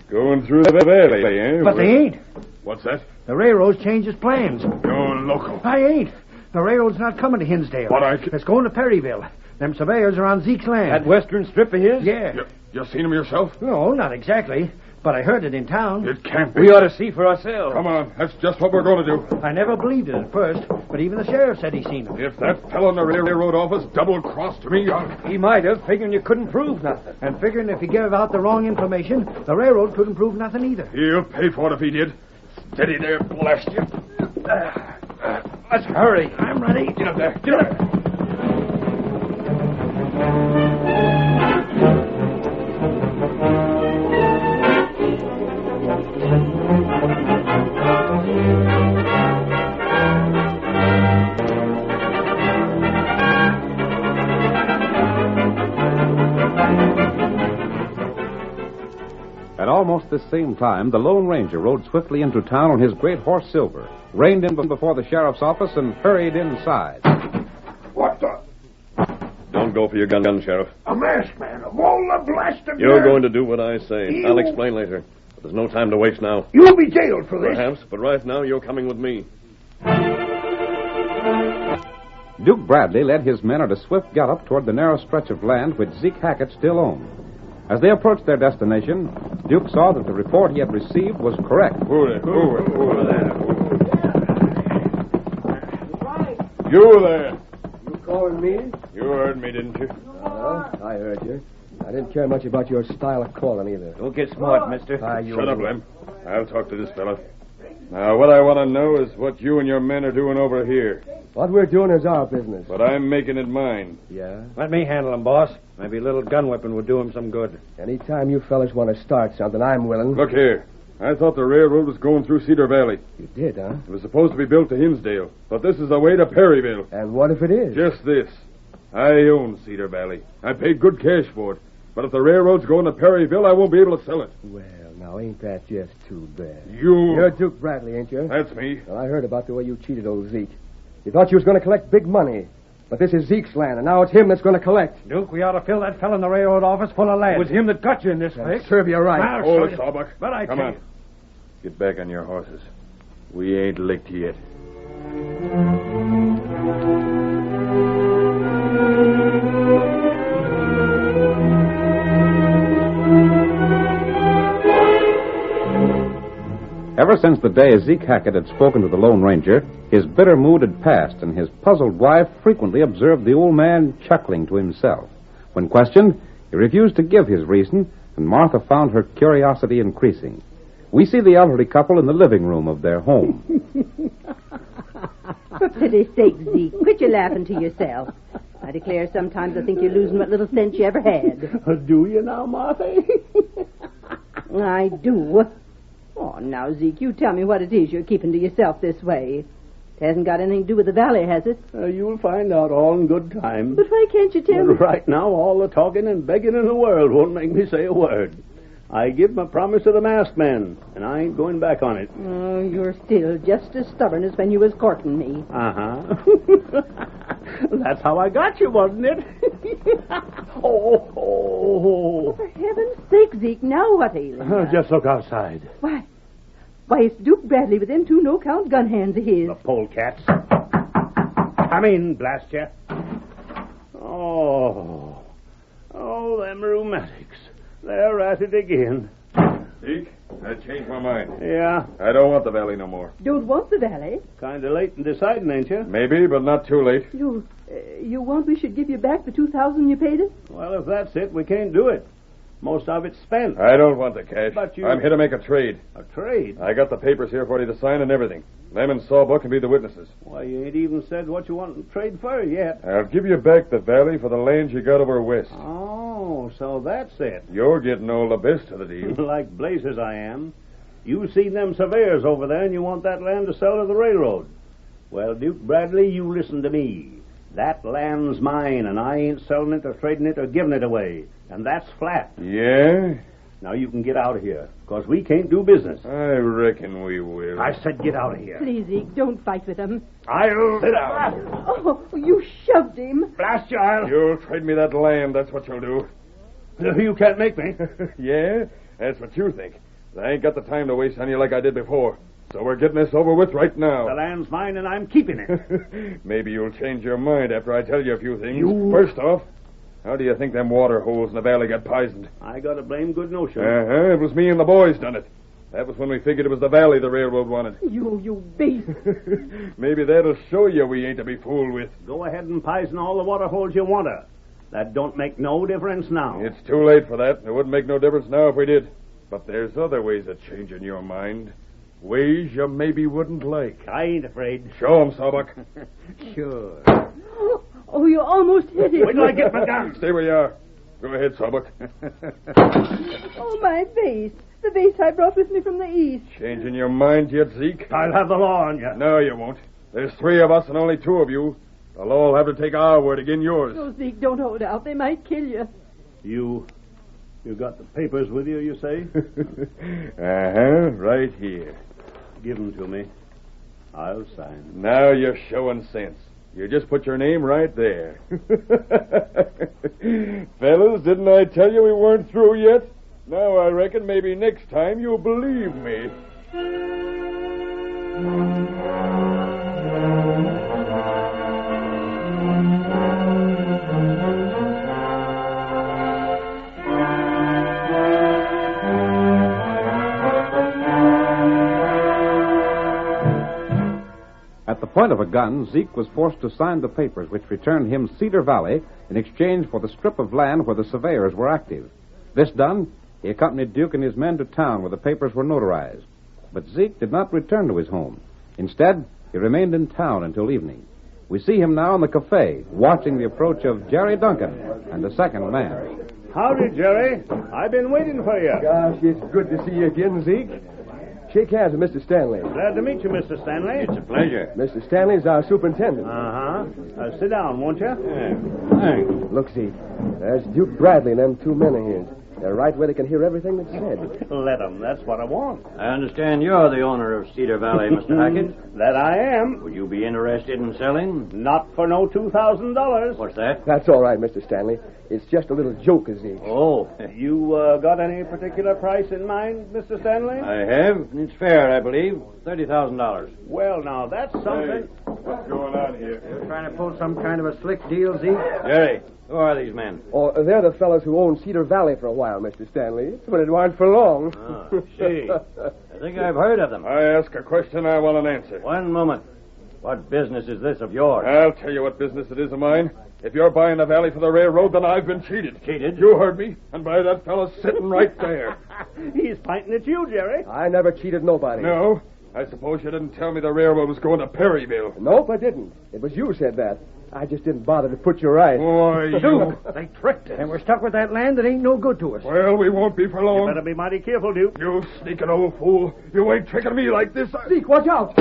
Going through the valley, eh? But they ain't. What's that? The railroad's changed its plans. You're local. I ain't. The railroad's not coming to Hinsdale. It's going to Perryville. Them surveyors are on Zeke's land. That western strip of his? Yeah. You seen him yourself? No, not exactly. But I heard it in town. It can't be. We ought to see for ourselves. Come on. That's just what we're going to do. I never believed it at first, but even the sheriff said he seen him. If that fellow in the railroad office double-crossed me, He might have, figuring you couldn't prove nothing. And figuring if he gave out the wrong information, the couldn't prove nothing either. He'll pay for it if he did. Steady there, blast you. Let's hurry. I'm ready. Get up there. Get up. At almost the same time, the Lone Ranger rode swiftly into town on his great horse Silver, reined in before the sheriff's office, and hurried inside. What the? Don't go for your gun, Sheriff. A masked man of all the blast of You're nerve. going to do what I say. You- I'll explain later. But there's no time to waste now. You'll be jailed for this. Perhaps, but right now you're coming with me. Duke Bradley led his men at a swift gallop toward the narrow stretch of land which Zeke Hackett still owned. As they approached their destination, Duke saw that the report he had received was correct. You there. You calling me? You heard me, didn't you? I heard you. I didn't care much about your style of calling either. Don't get smart, mister. Shut up, Lem. I'll talk to this fellow. Now, what I want to know is what you and your men are doing over here. What we're doing is our business. But I'm making it mine. Yeah? Let me handle him, boss. Maybe a little gun whipping would do him some good. Anytime you fellas want to start something, I'm willing. Look here. I thought the railroad was going through Cedar Valley. You did, huh? It was supposed to be built to Hinsdale. But this is the way to Perryville. And what if it is? Just this. I own Cedar Valley. I paid good cash for it. But if the railroad's going to Perryville, I won't be able to sell it. Well, now, ain't that just too bad? You... You're Duke Bradley, ain't you? That's me. Well, I heard about the way you cheated old Zeke. You thought you was going to collect big money. But this is Zeke's land, and now it's him that's going to collect. Duke, we ought to fill that fellow in the railroad office full of lead. It was him that got you in this fix. Serve you right. I'll Hold show it, you. Sawbuck. But I Come tell on. you. Get back on your horses. We ain't licked yet. Ever since the day Zeke Hackett had spoken to the Lone Ranger, his bitter mood had passed, and his puzzled wife frequently observed the old man chuckling to himself. When questioned, he refused to give his reason, and Martha found her curiosity increasing. We see the elderly couple in the living room of their home. For pity's sake, Zeke, quit your laughing to yourself. I I declare, sometimes I think you're losing what little sense you ever had. Do you now, Martha? I do. Oh, now, Zeke, you tell me what it is you're keeping to yourself this way. It hasn't got anything to do with the valley, has it? You'll find out all in good time. But why can't you tell me? Right now, all the talking and begging in the world won't make me say a word. I give my promise to the masked man, and I ain't going back on it. Oh, you're still just as stubborn as when you was courting me. Uh-huh. That's how I got you, wasn't it? Oh, for heaven's sake, Zeke, now what ails you? Just look outside. Why, it's Duke Bradley with them two no-count gun hands of his. The polecats. Come in, blast you. Oh, them rheumatics. They're at it again. Zeke, I changed my mind. Yeah? I don't want the valley no more. Don't want the valley? Kind of late in deciding, ain't you? Maybe, but not too late. You want we should give you back the $2,000 you paid us? Well, if that's it, we can't do it. Most of it's spent. I don't want the cash. But you... I'm here to make a trade. A trade? I got the papers here for you to sign and everything. Them and Sawbuck can be the witnesses. Why, you ain't even said what you want to trade for yet. I'll give you back the valley for the lands you got over west. Oh, so that's it. You're getting all the best of the deal. Like blazes I am. You seen them surveyors over there and you want that land to sell to the railroad. Well, Duke Bradley, you listen to me. That land's mine, and I ain't selling it or trading it or giving it away. And that's flat. Yeah? Now you can get out of here, because we can't do business. I reckon we will. I said get out of here. Please, Zeke, don't fight with him. I'll... Sit down. Oh, you shoved him. Blast you, I'll... You'll trade me that land, that's what you'll do. You can't make me. Yeah? That's what you think. I ain't got the time to waste on you like I did before. So we're getting this over with right now. The land's mine, and I'm keeping it. Maybe you'll change your mind after I tell you a few things. First off, how do you think them water holes in the valley got poisoned? I got a blame good notion. It was me and the boys done it. That was when we figured it was the valley the railroad wanted. You beast. Maybe that'll show you we ain't to be fooled with. Go ahead and poison all the water holes you want to. That don't make no difference now. It's too late for that. It wouldn't make no difference now if we did. But there's other ways of changing your mind. Ways you maybe wouldn't like. I ain't afraid. Show 'em, Sawbuck. Sure. Oh, you almost hit him. Wait till I get my gun. Stay where you are. Go ahead, Sawbuck. Oh, my vase. The vase I brought with me from the east. Changing your mind yet, Zeke? I'll have the law on you. No, you won't. There's 3 of us and only 2 of you. The law will have to take our word again yours. Oh, Zeke, don't hold out. They might kill you. You got the papers with you, you say? Right here. Give them to me. I'll sign. Now you're showing sense. You just put your name right there. Fellas, didn't I tell you we weren't through yet? Now I reckon maybe next time you'll believe me. At the point of a gun, Zeke was forced to sign the papers which returned him Cedar Valley in exchange for the strip of land where the surveyors were active. This done, he accompanied Duke and his men to town where the papers were notarized. But Zeke did not return to his home. Instead, he remained in town until evening. We see him now in the cafe, watching the approach of Jerry Duncan and the second man. Howdy, Jerry. I've been waiting for you. Gosh, it's good to see you again, Zeke. Shake hands with Mr. Stanley. Glad to meet you, Mr. Stanley. It's a pleasure. Mr. Stanley's our superintendent. Sit down, won't you? Thanks. Look, Zeke, there's Duke Bradley and them 2 men of his. They're right where they can hear everything that's said. Let them. That's what I want. I understand you're the owner of Cedar Valley, Mr. Hackett. That I am. Would you be interested in selling? Not for no $2,000. What's that? That's all right, Mr. Stanley. It's just a little joke, Zeke. Oh. You got any particular price in mind, Mr. Stanley? I have, and it's fair, I believe. $30,000. Well, now, that's something. Hey, what's going on here? You're trying to pull some kind of a slick deal, Zeke? Jerry, who are these men? Oh, they're the fellows who owned Cedar Valley for a while, Mr. Stanley. But it wasn't for long. See. I think I've heard of them. I ask a question, I want an answer. One moment. What business is this of yours? I'll tell you what business it is of mine. If you're buying the valley for the railroad, then I've been cheated. Cheated? You heard me. And by that fellow sitting right there. He's pointing at you, Jerry. I never cheated nobody. No? I suppose you didn't tell me the railroad was going to Perryville. Nope, I didn't. It was you said that. I just didn't bother to put you right. Boy, Duke, they tricked us. And we're stuck with that land that ain't no good to us. Well, we won't be for long. You better be mighty careful, Duke. You sneaking old fool. You ain't tricking me like this. Zeke, watch out.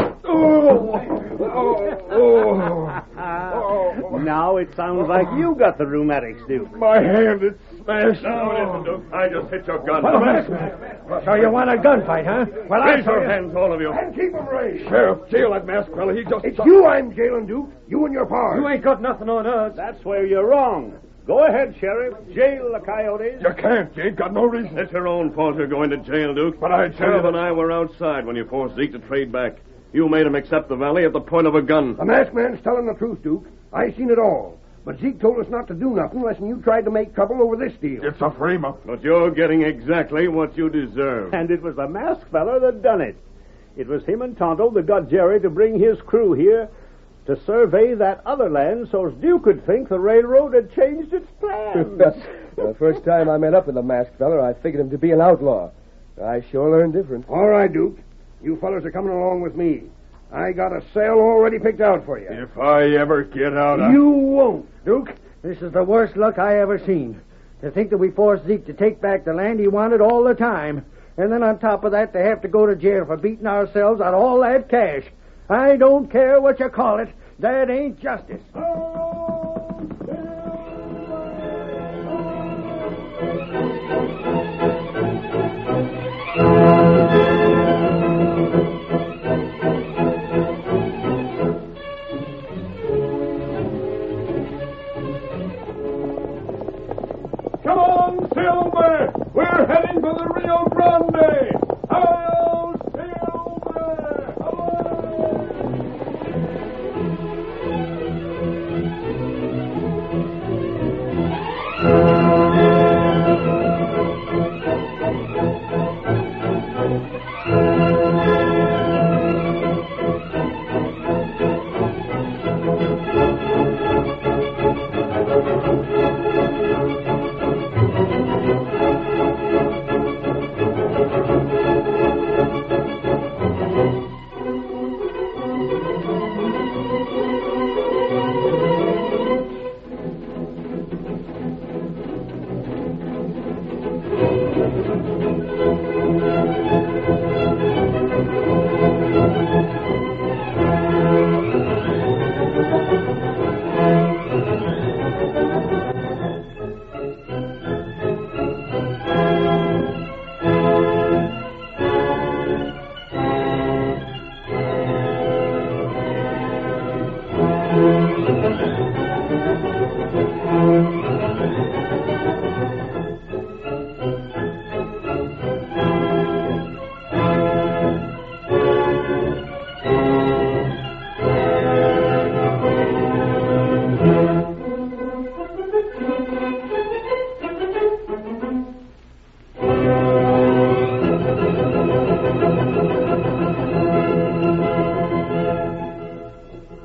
Now it sounds like you got the rheumatics, Duke. My hand is smashed. No, it isn't, Duke. I just hit your gun. So you want a gunfight, huh? Well, raise your hands, all of you. And keep them raised. Sheriff, jail that masked fella. He just... It's you I'm jailing, Duke. You and your pa. You ain't got nothing on us. That's where you're wrong. Go ahead, Sheriff. Jail the coyotes. You can't. You ain't got no reason. It's your own fault you're going to jail, Duke. But I tell Sheriff you... and I were outside when you forced Zeke to trade back. You made him accept the valley at the point of a gun. The masked man's telling the truth, Duke. I seen it all. But Zeke told us not to do nothing unless you tried to make trouble over this deal. It's a frame-up. But you're getting exactly what you deserve. And it was the masked fella that done it. It was him and Tonto that got Jerry to bring his crew here to survey that other land so Duke could think the railroad had changed its plans. The first time I met up with the masked fella, I figured him to be an outlaw. I sure learned different. All right, Duke. You fellas are coming along with me. I got a cell already picked out for you. If I ever get out, You won't. Duke, this is the worst luck I ever seen. To think that we forced Zeke to take back the land he wanted all the time. And then on top of that, to have to go to jail for beating ourselves out all that cash. I don't care what you call it. That ain't justice. Come on, Silver! We're heading for the Rio Grande! Hail, Silver!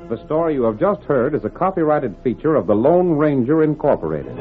The story you have just heard is a copyrighted feature of the Lone Ranger Incorporated.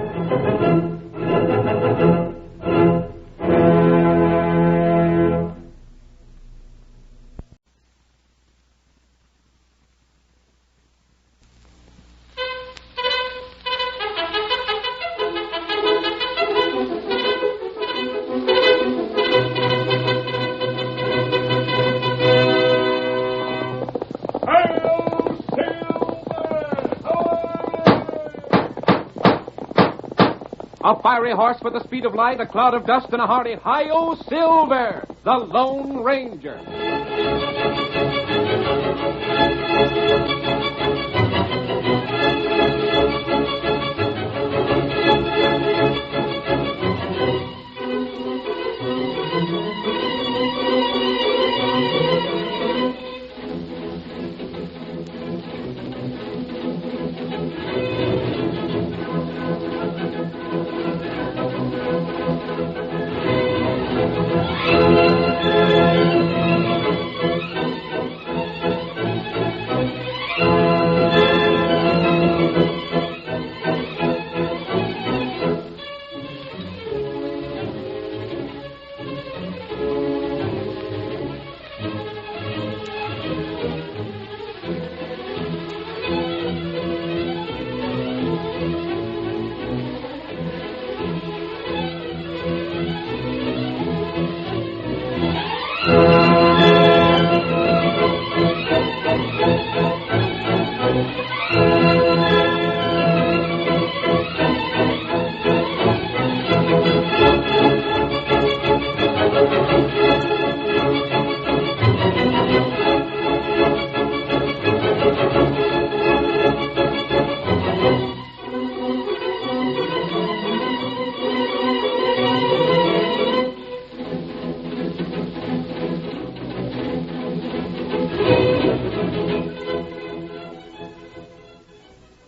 A fiery horse with the speed of light, a cloud of dust, and a hearty Hi-Yo Silver, the Lone Ranger.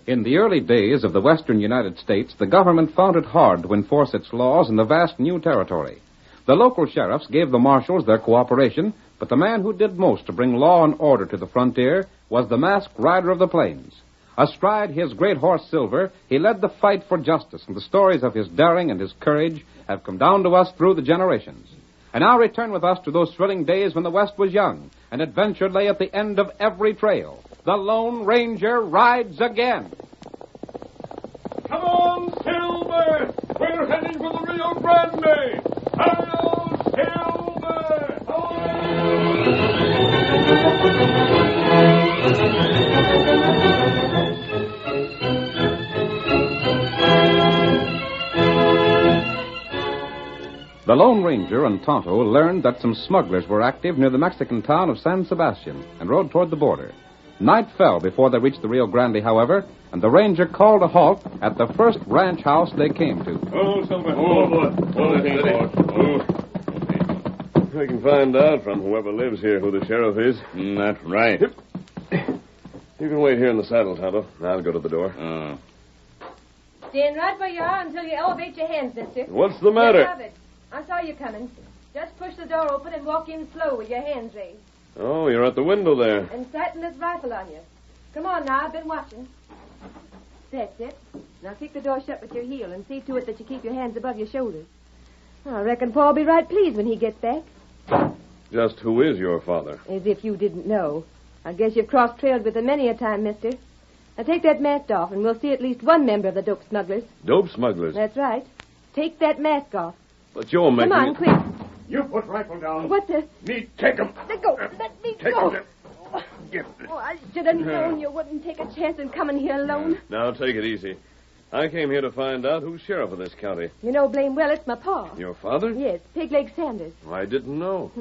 In the early days of the western United States, the government found it hard to enforce its laws in the vast new territory. The local sheriffs gave the marshals their cooperation, but the man who did most to bring law and order to the frontier was the masked rider of the plains. Astride his great horse Silver, he led the fight for justice, and the stories of his daring and his courage have come down to us through the generations. And now return with us to those thrilling days when the West was young, and adventure lay at the end of every trail. The Lone Ranger rides again. Come on, Silver! We're heading for the Rio Grande! Hello, Silver! The Lone Ranger and Tonto learned that some smugglers were active near the Mexican town of San Sebastian and rode toward the border. Night fell before they reached the Rio Grande, however, and the ranger called a halt at the first ranch house they came to. Oh, Silver. Oh, boy. We can find out from whoever lives here who the sheriff is. That's right. You can wait here in the saddle, Tonto. I'll go to the door. Stand right where you are until you elevate your hands, mister. What's the matter? Just have it. I saw you coming. Just push the door open and walk in slow with your hands raised. Oh, you're at the window there. And sighting this rifle on you. Come on now, I've been watching. That's it. Now kick the door shut with your heel and see to it that you keep your hands above your shoulders. I reckon Paul'll be right pleased when he gets back. Just who is your father? As if you didn't know. I guess you've crossed-trailed with him many a time, mister. Now take that mask off and we'll see at least one member of the dope smugglers. Dope smugglers? That's right. Take that mask off. But you're making... Come on, quick. You put rifle down. What the... Me, take him. Let go. Let me Take go. him. Give this. Oh, I should have known you wouldn't take a chance in coming here alone. Now, take it easy. I came here to find out who's sheriff of this county. You know blame well it's my pa. Your father? Yes, Pigleg Sanders. I didn't know.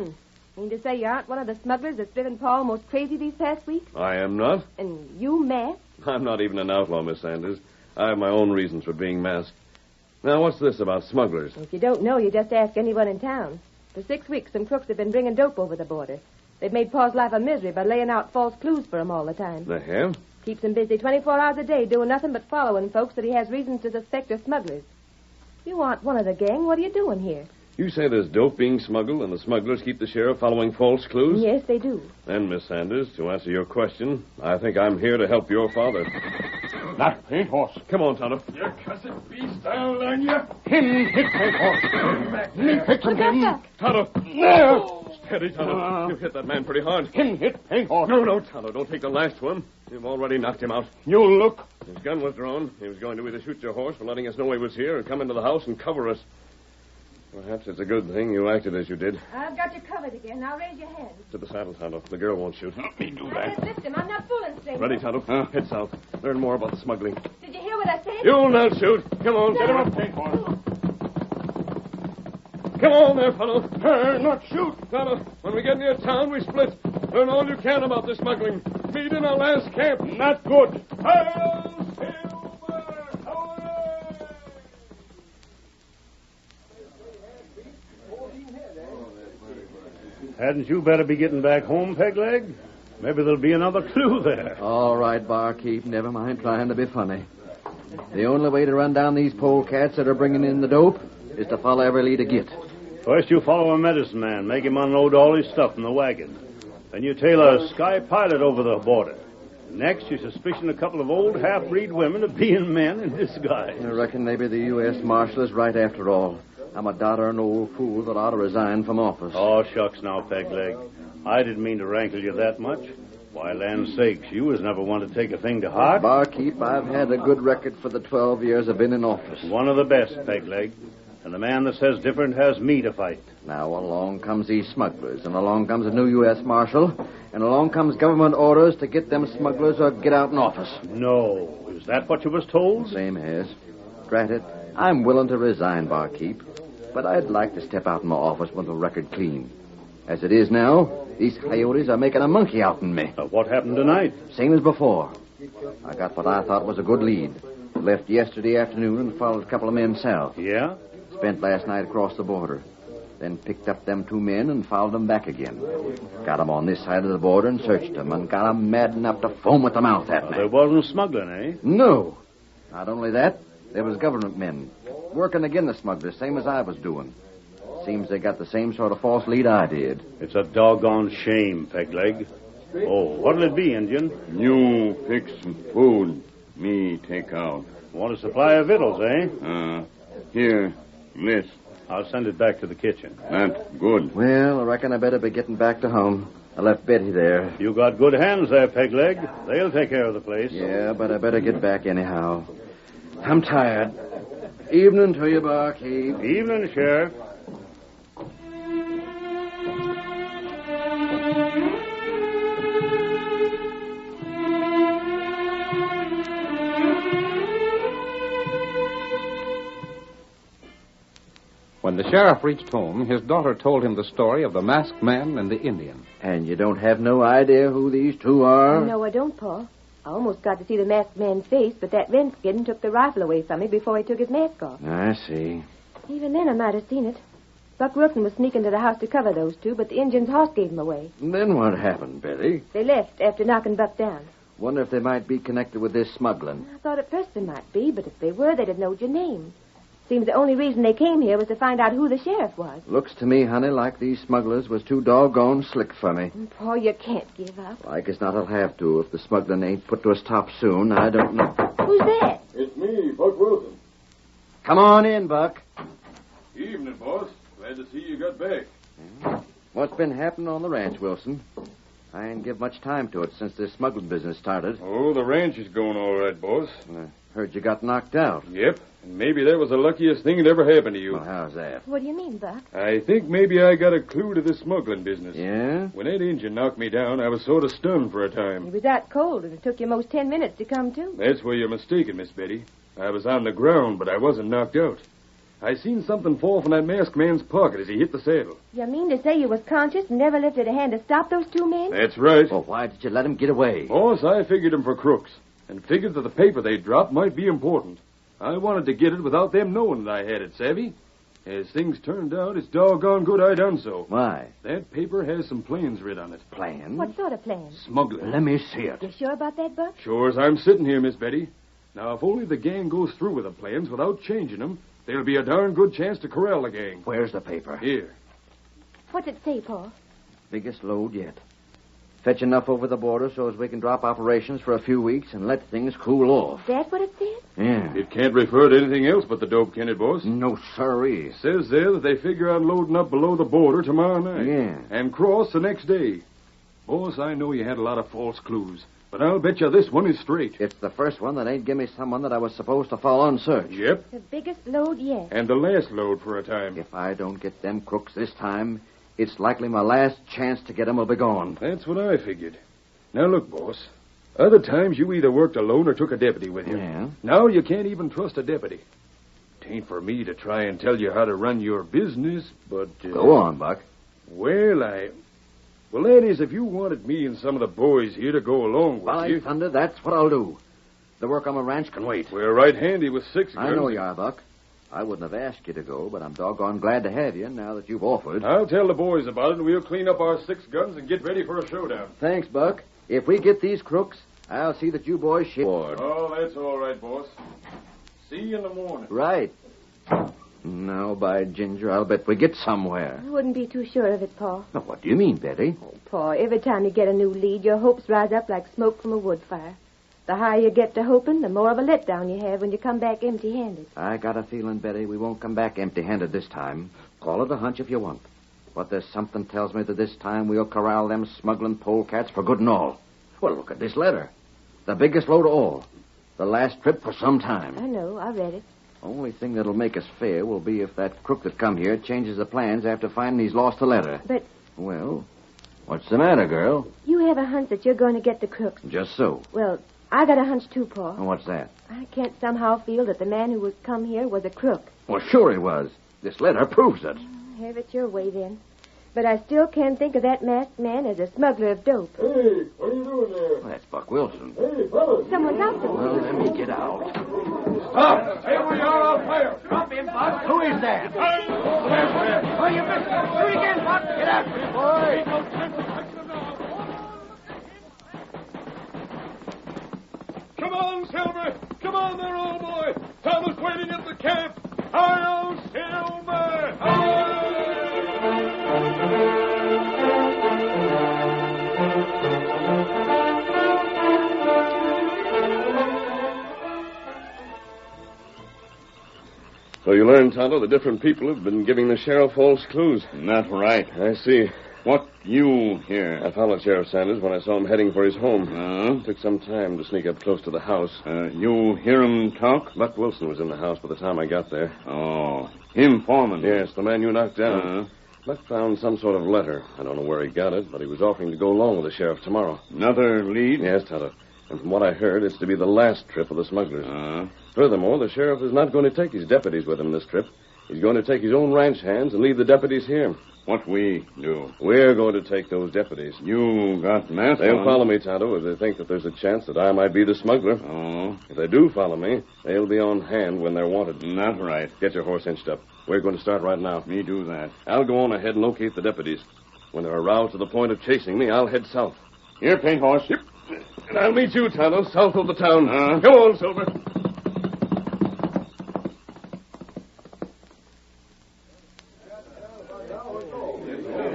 Mean to say you aren't one of the smugglers that's driven Pa almost crazy these past weeks? I am not. And you masked? I'm not even an outlaw, Miss Sanders. I have my own reasons for being masked. Now, what's this about smugglers? If you don't know, you just ask anyone in town. For 6 weeks, some crooks have been bringing dope over the border. They've made Pa's life a misery by laying out false clues for him all the time. They have? Keeps him busy 24 hours a day doing nothing but following folks that he has reasons to suspect are smugglers. You aren't one of the gang. What are you doing here? You say there's dope being smuggled and the smugglers keep the sheriff following false clues? Yes, they do. Then, Miss Sanders, to answer your question, I think I'm here to help your father. That paint horse. Come on, Tonto. You cussed beast, I'll learn you. Him hit paint horse. Me pick him. Tonto. There. Steady, Tonto. You hit that man pretty hard. Him hit paint horse. No, Tonto. Don't take the last one. You've already knocked him out. You look. His gun was drawn. He was going to either shoot your horse for letting us know he was here or come into the house and cover us. Perhaps it's a good thing you acted as you did. I've got you covered again. Now raise your hand. To the saddle, Tonto. The girl won't shoot. Let me do I just lift him. I'm not fooling, stranger. Ready, Tonto. Head south. Learn more about the smuggling. Did you hear what I said? You'll not shoot. Come on, get him up, paint horse. Come on there, fellow. Not shoot. Tonto, when we get near town, we split. Learn all you can about the smuggling. Meet in our last camp. Not good. Hadn't you better be getting back home, Pegleg? Maybe there'll be another clue there. All right, barkeep. Never mind trying to be funny. The only way to run down these polecats that are bringing in the dope is to follow every lead I get. First you follow a medicine man, make him unload all his stuff in the wagon. Then you tail a sky pilot over the border. Next, you suspicion a couple of old half-breed women of being men in disguise. I reckon maybe the U.S. Marshal is right after all. I'm a doddering old fool that ought to resign from office. Oh, shucks now, Pegleg. I didn't mean to rankle you that much. Why, land's sakes, you was never one to take a thing to heart. Barkeep, I've had a good record for the 12 years I've been in office. One of the best, Pegleg. And the man that says different has me to fight. Now along comes these smugglers, and along comes a new U.S. Marshal, and along comes government orders to get them smugglers or get out in office. No. Is that what you was told? Same as. Drat it, I'm willing to resign, barkeep. But I'd like to step out in my office with the record clean. As it is now, these coyotes are making a monkey out in me. What happened tonight? Same as before. I got what I thought was a good lead. Left yesterday afternoon and followed a couple of men south. Yeah? Spent last night across the border. Then picked up them 2 men and followed them back again. Got 'em on this side of the border and searched them, and got 'em mad enough to foam at the mouth at me. There wasn't smuggling, eh? No. Not only that, there was government men working again the smugglers, same as I was doing. Seems they got the same sort of false lead I did. It's a doggone shame, Pegleg. Oh, what'll it be, Injun? You fix some food. Me take out. Want a supply of victuals, eh? Here, list. I'll send it back to the kitchen. That good. Well, I reckon I better be getting back to home. I left Betty there. You got good hands there, Pegleg. They'll take care of the place. Yeah, but I better get back anyhow. I'm tired. Evening to you, barkeep. Evening, Sheriff. When the sheriff reached home, his daughter told him the story of the masked man and the Indian. And you don't have no idea who these 2 are? No, I don't, Pa. I almost got to see the masked man's face, but that redskin took the rifle away from me before he took his mask off. I see. Even then, I might have seen it. Buck Wilson was sneaking to the house to cover those 2, but the Indian's horse gave him away. Then what happened, Betty? They left after knocking Buck down. Wonder if they might be connected with this smuggling. I thought at first they might be, but if they were, they'd have known your name. Seems the only reason they came here was to find out who the sheriff was. Looks to me, honey, like these smugglers was too doggone slick for me. Pa, you can't give up. I guess not I'll have to. If the smuggling ain't put to a stop soon, I don't know. Who's that? It's me, Buck Wilson. Come on in, Buck. Evening, boss. Glad to see you got back. What's been happening on the ranch, Wilson? I ain't give much time to it since this smuggling business started. Oh, the ranch is going all right, boss. Heard you got knocked out. Yep, and maybe that was the luckiest thing that ever happened to you. Well, how's that? What do you mean, Buck? I think maybe I got a clue to this smuggling business. Yeah? When that Injun knocked me down, I was sort of stunned for a time. He was that cold, and it took you most 10 minutes to come to. That's where you're mistaken, Miss Betty. I was on the ground, but I wasn't knocked out. I seen something fall from that masked man's pocket as he hit the saddle. You mean to say you was conscious and never lifted a hand to stop those 2 men? That's right. Well, why did you let him get away? Boss, I figured them for crooks, and figured that the paper they dropped might be important. I wanted to get it without them knowing that I had it, savvy? As things turned out, it's doggone good I done so. Why? That paper has some plans writ on it. Plans? What sort of plans? Smuggling. Let me see it. You sure about that, Buck? Sure as I'm sitting here, Miss Betty. Now, if only the gang goes through with the plans without changing them, there'll be a darn good chance to corral the gang. Where's the paper? Here. What's it say, Pa? Biggest load yet. Fetch enough over the border so as we can drop operations for a few weeks and let things cool off. That's what it said? Yeah. It can't refer to anything else but the dope, can it, boss? No, sirree. Says there that they figure on loading up below the border tomorrow night. Yeah. And cross the next day. Boss, I know you had a lot of false clues, but I'll bet you this one is straight. It's the first one that ain't give me someone that I was supposed to follow and search. Yep. The biggest load yet. And the last load for a time. If I don't get them crooks this time, it's likely my last chance to get them will be gone. That's what I figured. Now, look, boss. Other times you either worked alone or took a deputy with you. Yeah? Now you can't even trust a deputy. Tain't for me to try and tell you how to run your business, but... Go on, Buck. Well, that is, if you wanted me and some of the boys here to go along with By you... thunder, that's what I'll do. The work on my ranch can wait. We're right handy with 6 guns. I know you are, Buck. I wouldn't have asked you to go, but I'm doggone glad to have you now that you've offered. I'll tell the boys about it, and we'll clean up our 6 guns and get ready for a showdown. Thanks, Buck. If we get these crooks, I'll see that you boys shipboard. Oh, that's all right, boss. See you in the morning. Right. Now, by ginger, I'll bet we get somewhere. I wouldn't be too sure of it, Pa. Now, what do you mean, Betty? Pa, every time you get a new lead, your hopes rise up like smoke from a wood fire. The higher you get to hoping, the more of a letdown you have when you come back empty-handed. I got a feeling, Betty, we won't come back empty-handed this time. Call it a hunch if you want. But there's something tells me that this time we'll corral them smuggling polecats for good and all. Well, look at this letter. The biggest load of all. The last trip for some time. I know. I read it. Only thing that'll make us fair will be if that crook that come here changes the plans after finding he's lost the letter. But... Well, what's the matter, girl? You have a hunch that you're going to get the crooks. Just so. Well, I got a hunch too, Pa. What's that? I can't somehow feel that the man who was come here was a crook. Well, sure he was. This letter proves it. Have it your way, then. But I still can't think of that masked man as a smuggler of dope. Hey, what are you doing there? Well, that's Buck Wilson. Hey, fellas. Someone's out there. Well, let me get out. Stop! Stay where you are, I'll fire. Drop him, Bud. Who is that? Oh, you missed it. Shoot again, Bud. Get after him, boy. Come on, Silver. Come on there, old boy. Thomas waiting at the camp. Hi-yo, Silver. So you learned, Tonto, the different people have been giving the sheriff false clues. Not right. I see. What you hear? I followed Sheriff Sanders when I saw him heading for his home. Took some time to sneak up close to the house. You hear him talk? Buck Wilson was in the house by the time I got there. Oh, him foreman? Yes, the man you knocked down. Buck found some sort of letter. I don't know where he got it, but he was offering to go along with the sheriff tomorrow. Another lead? Yes, Tonto. And from what I heard, it's to be the last trip of the smugglers. Furthermore, the sheriff is not going to take his deputies with him this trip. He's going to take his own ranch hands and leave the deputies here. What we do? We're going to take those deputies. You got masked They'll on. follow me, Tonto, if they think that there's a chance that I might be the smuggler. If they do follow me, they'll be on hand when they're wanted. Not right. Get your horse hitched up. We're going to start right now. Me do that. I'll go on ahead and locate the deputies. When they're aroused to the point of chasing me, I'll head south. Here, paint horse. Yep. And I'll meet you, Tonto, south of the town. Come on, Silver.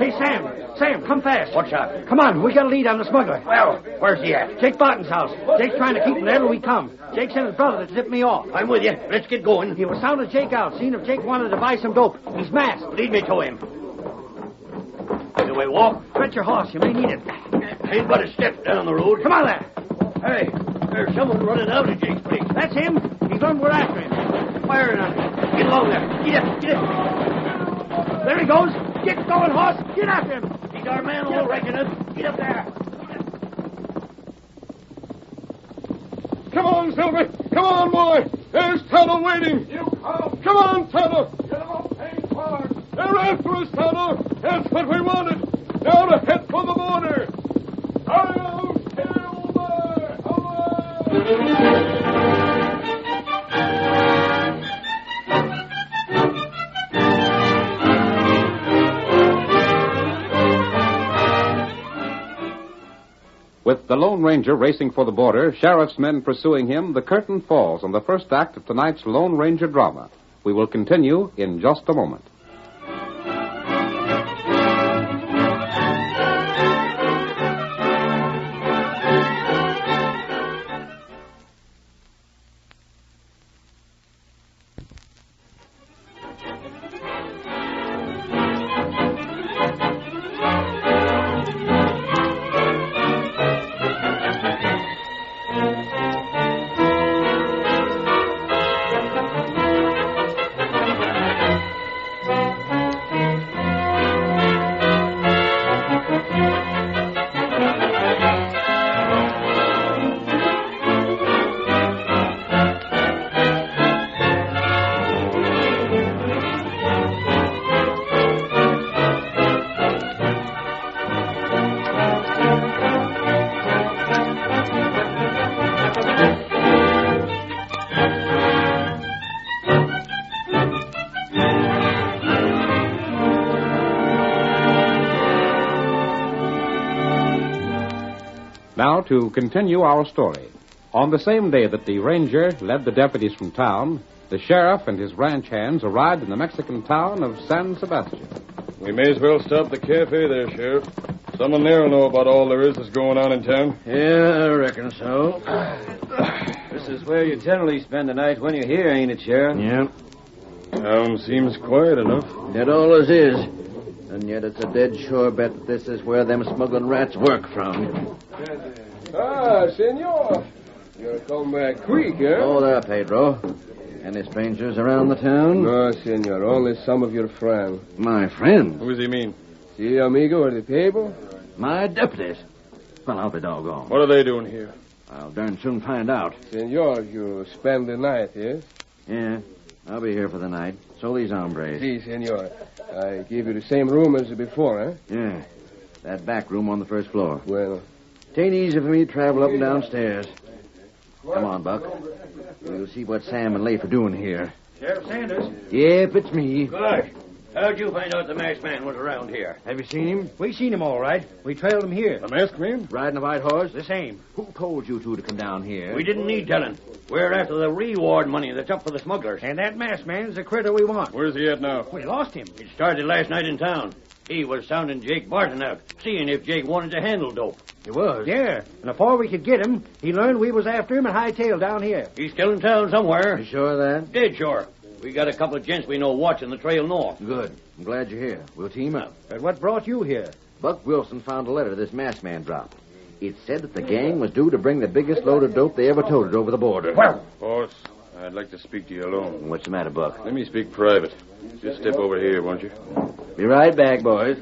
Hey, Sam, come fast. What's up? Come on, we got a lead on the smuggler. Well, where's he at? Jake Barton's house. Jake's trying to keep him there till we come. Jake sent his brother to tip me off. I'm with you. Let's get going. He was sounding Jake out, seeing if Jake wanted to buy some dope. He's masked. Lead me to him. Do we walk? Stretch your horse. You may need it. Ain't but a step down the road. Come on there. Hey, there's someone running out of Jake's place. That's him. He's run. We're after him. Firing on him. Get along there. Get up. There he goes. Get going, horse. Get after him. He's our man, all reckon it. Get up there. Come on, Silver. Come on, boy. There's Tonto waiting. You come. Come on, Tonto. Get him up, paint horse. They're after us, Tonto. That's what we wanted. Now to head for the border. Hi-yo, Silver. Away. With the Lone Ranger racing for the border, sheriff's men pursuing him, the curtain falls on the first act of tonight's Lone Ranger drama. We will continue in just a moment. Now to continue our story. On the same day that the ranger led the deputies from town, the sheriff and his ranch hands arrived in the Mexican town of San Sebastian. We may as well stop the cafe there, Sheriff. Someone there will know about all there is that's going on in town. Yeah, I reckon so. This is where you generally spend the night when you're here, ain't it, Sheriff? Yeah. Town seems quiet enough. It always is. And yet it's a dead sure bet that this is where them smuggling rats work from. Ah, senor. You're come back quick, eh? Oh, there, Pedro. Any strangers around the town? No, senor. Only some of your friends. My friends? Who does he mean? Si, amigo, at the table? My deputies. Well, I'll be doggone. What are they doing here? I'll darn soon find out. Senor, you spend the night, yes? Yeah, I'll be here for the night. So these hombres. Si, senor. I gave you the same room as before, eh? Yeah. That back room on the first floor. Well. It ain't easy for me to travel up and downstairs. Come on, Buck. We'll see what Sam and Leif are doing here. Sheriff Sanders? Yep, it's me. Gosh. How'd you find out the masked man was around here? Have you seen him? We seen him all right. We trailed him here. The masked man? Riding a white horse? The same. Who told you two to come down here? We didn't need telling. We're after the reward money that's up for the smugglers. And that masked man's the critter we want. Where's he at now? We lost him. It started last night in town. He was sounding Jake Barton out, seeing if Jake wanted to handle dope. He was? Yeah. And before we could get him, he learned we was after him and hightailed down here. He's still in town somewhere. You sure of that? Dead sure. We got a couple of gents we know watching the trail north. Good. I'm glad you're here. We'll team up. But what brought you here? Buck Wilson found a letter this masked man dropped. It said that the gang was due to bring the biggest load of dope they ever toted over the border. Well, boss, I'd like to speak to you alone. What's the matter, Buck? Let me speak private. Just step over here, won't you? Be right back, boys.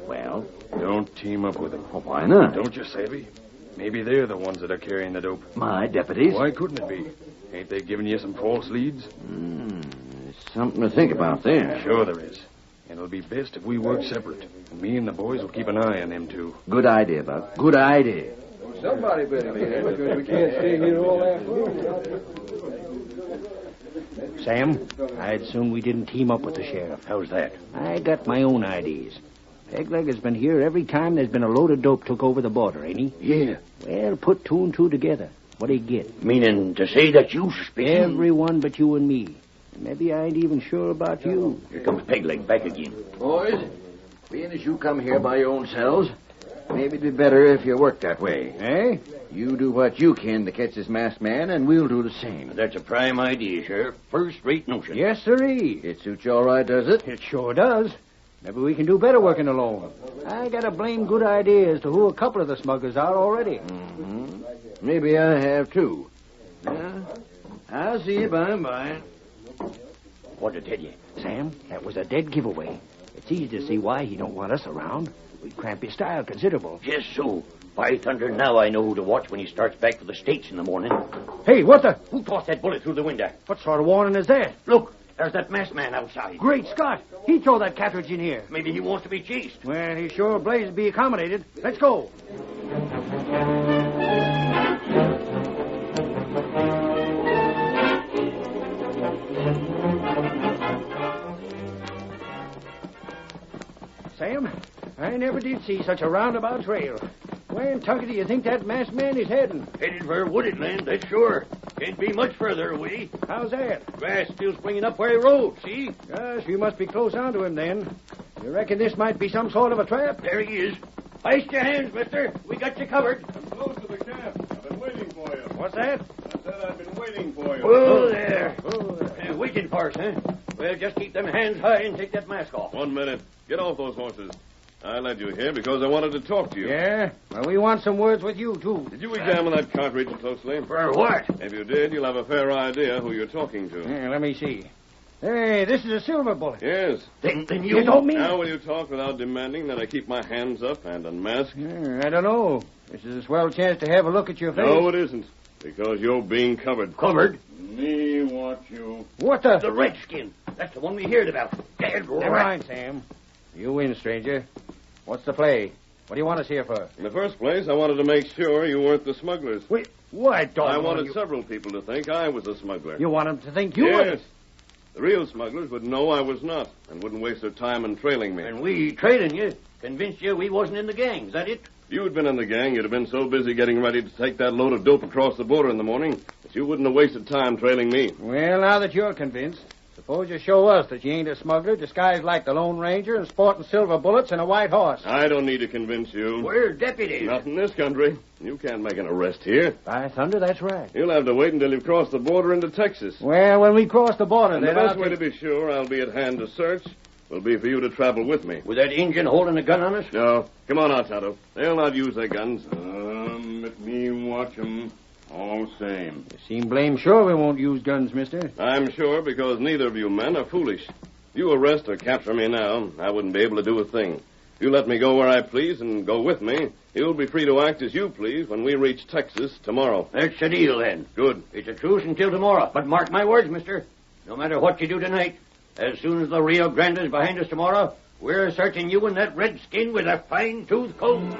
Well? Don't team up with them. Well, why not? Don't you, Savvy? Maybe they're the ones that are carrying the dope. My deputies? Why couldn't it be? Ain't they giving you some false leads? There's something to think about there. Sure there is. And it'll be best if we work separate. And me and the boys will keep an eye on them two. Good idea, Buck. Good idea. Somebody better be here because we can't stay here all afternoon. Sam, I'd soon we didn't team up with the sheriff. How's that? I got my own ideas. Pegleg has been here every time there's been a load of dope took over the border, ain't he? Yeah. Well, put two and two together. What'd he get? Meaning to say that you suspect everyone but you and me. Maybe I ain't even sure about you. Here comes Pegleg back again. Boys, being as you come here by your own selves, maybe it'd be better if you worked that way. Eh? You do what you can to catch this masked man, and we'll do the same. That's a prime idea, Sheriff. First-rate notion. Yes, sirree. It suits you all right, does it? It sure does. Maybe we can do better working alone. I got a blame good idea as to who a couple of the smugglers are already. Mm-hmm. Maybe I have, too. Yeah. I'll see you by and by. What'd I tell you? Sam, that was a dead giveaway. It's easy to see why he don't want us around. We'd cramp his style considerable. Just so. By thunder, now I know who to watch when he starts back for the States in the morning. Hey, what the? Who tossed that bullet through the window? What sort of warning is that? Look, there's that masked man outside. Great Scott! He threw that cartridge in here. Maybe he wants to be chased. Well, he sure blazed to be accommodated. Let's go. Sam, I never did see such a roundabout trail. Where in Tucker do you think that masked man is heading? Headed for wooded land, that's sure. Can't be much further away. How's that? Grass still springing up where he rode, see? Gosh, we must be close onto him then. You reckon this might be some sort of a trap? There he is. Hoist your hands, mister. We got you covered. I'm close to the camp. I've been waiting for you. What's that? I said I've been waiting for you. Oh, there. Waiting for us, huh? Well, just keep them hands high and take that mask off. 1 minute. Get off those horses. I led you here because I wanted to talk to you. Yeah? Well, we want some words with you, too. Did you examine that cartridge closely? For what? If you did, you'll have a fair idea who you're talking to. Yeah, let me see. Hey, this is a silver bullet. Yes. Then you don't mean... Now will you talk without demanding that I keep my hands up and unmask? I don't know. This is a swell chance to have a look at your face. No, it isn't. Because you're being covered. Covered? Me watch you. What the... The redskin. That's the one we heard about. Dead Never mind, Sam. You win, stranger. What's the play? What do you want us here for? In the first place, I wanted to make sure you weren't the smugglers. Wait, what? I wanted several people to think I was a smuggler. You want them to think you were? Yes. The real smugglers would know I was not and wouldn't waste their time in trailing me. And we trailing you convinced you we wasn't in the gang. Is that it? If you had been in the gang, you'd have been so busy getting ready to take that load of dope across the border in the morning that you wouldn't have wasted time trailing me. Well, now that you're convinced, suppose you show us that you ain't a smuggler disguised like the Lone Ranger and sporting silver bullets and a white horse. I don't need to convince you. We're deputies. Not in this country. You can't make an arrest here. By thunder, that's right. You'll have to wait until you've crossed the border into Texas. Well, when we cross the border, and then the best way to be sure I'll be at hand to search will be for you to travel with me. With that Indian holding a gun on us? No. Come on out, Tonto. They'll not use their guns. Let me watch them. All same. You seem blame sure we won't use guns, mister. I'm sure because neither of you men are foolish. If you arrest or capture me now, I wouldn't be able to do a thing. If you let me go where I please and go with me, you'll be free to act as you please when we reach Texas tomorrow. That's the deal, then. Good. It's a truce until tomorrow. But mark my words, mister. No matter what you do tonight, as soon as the Rio Grande is behind us tomorrow, we're searching you in that redskin with a fine-tooth comb.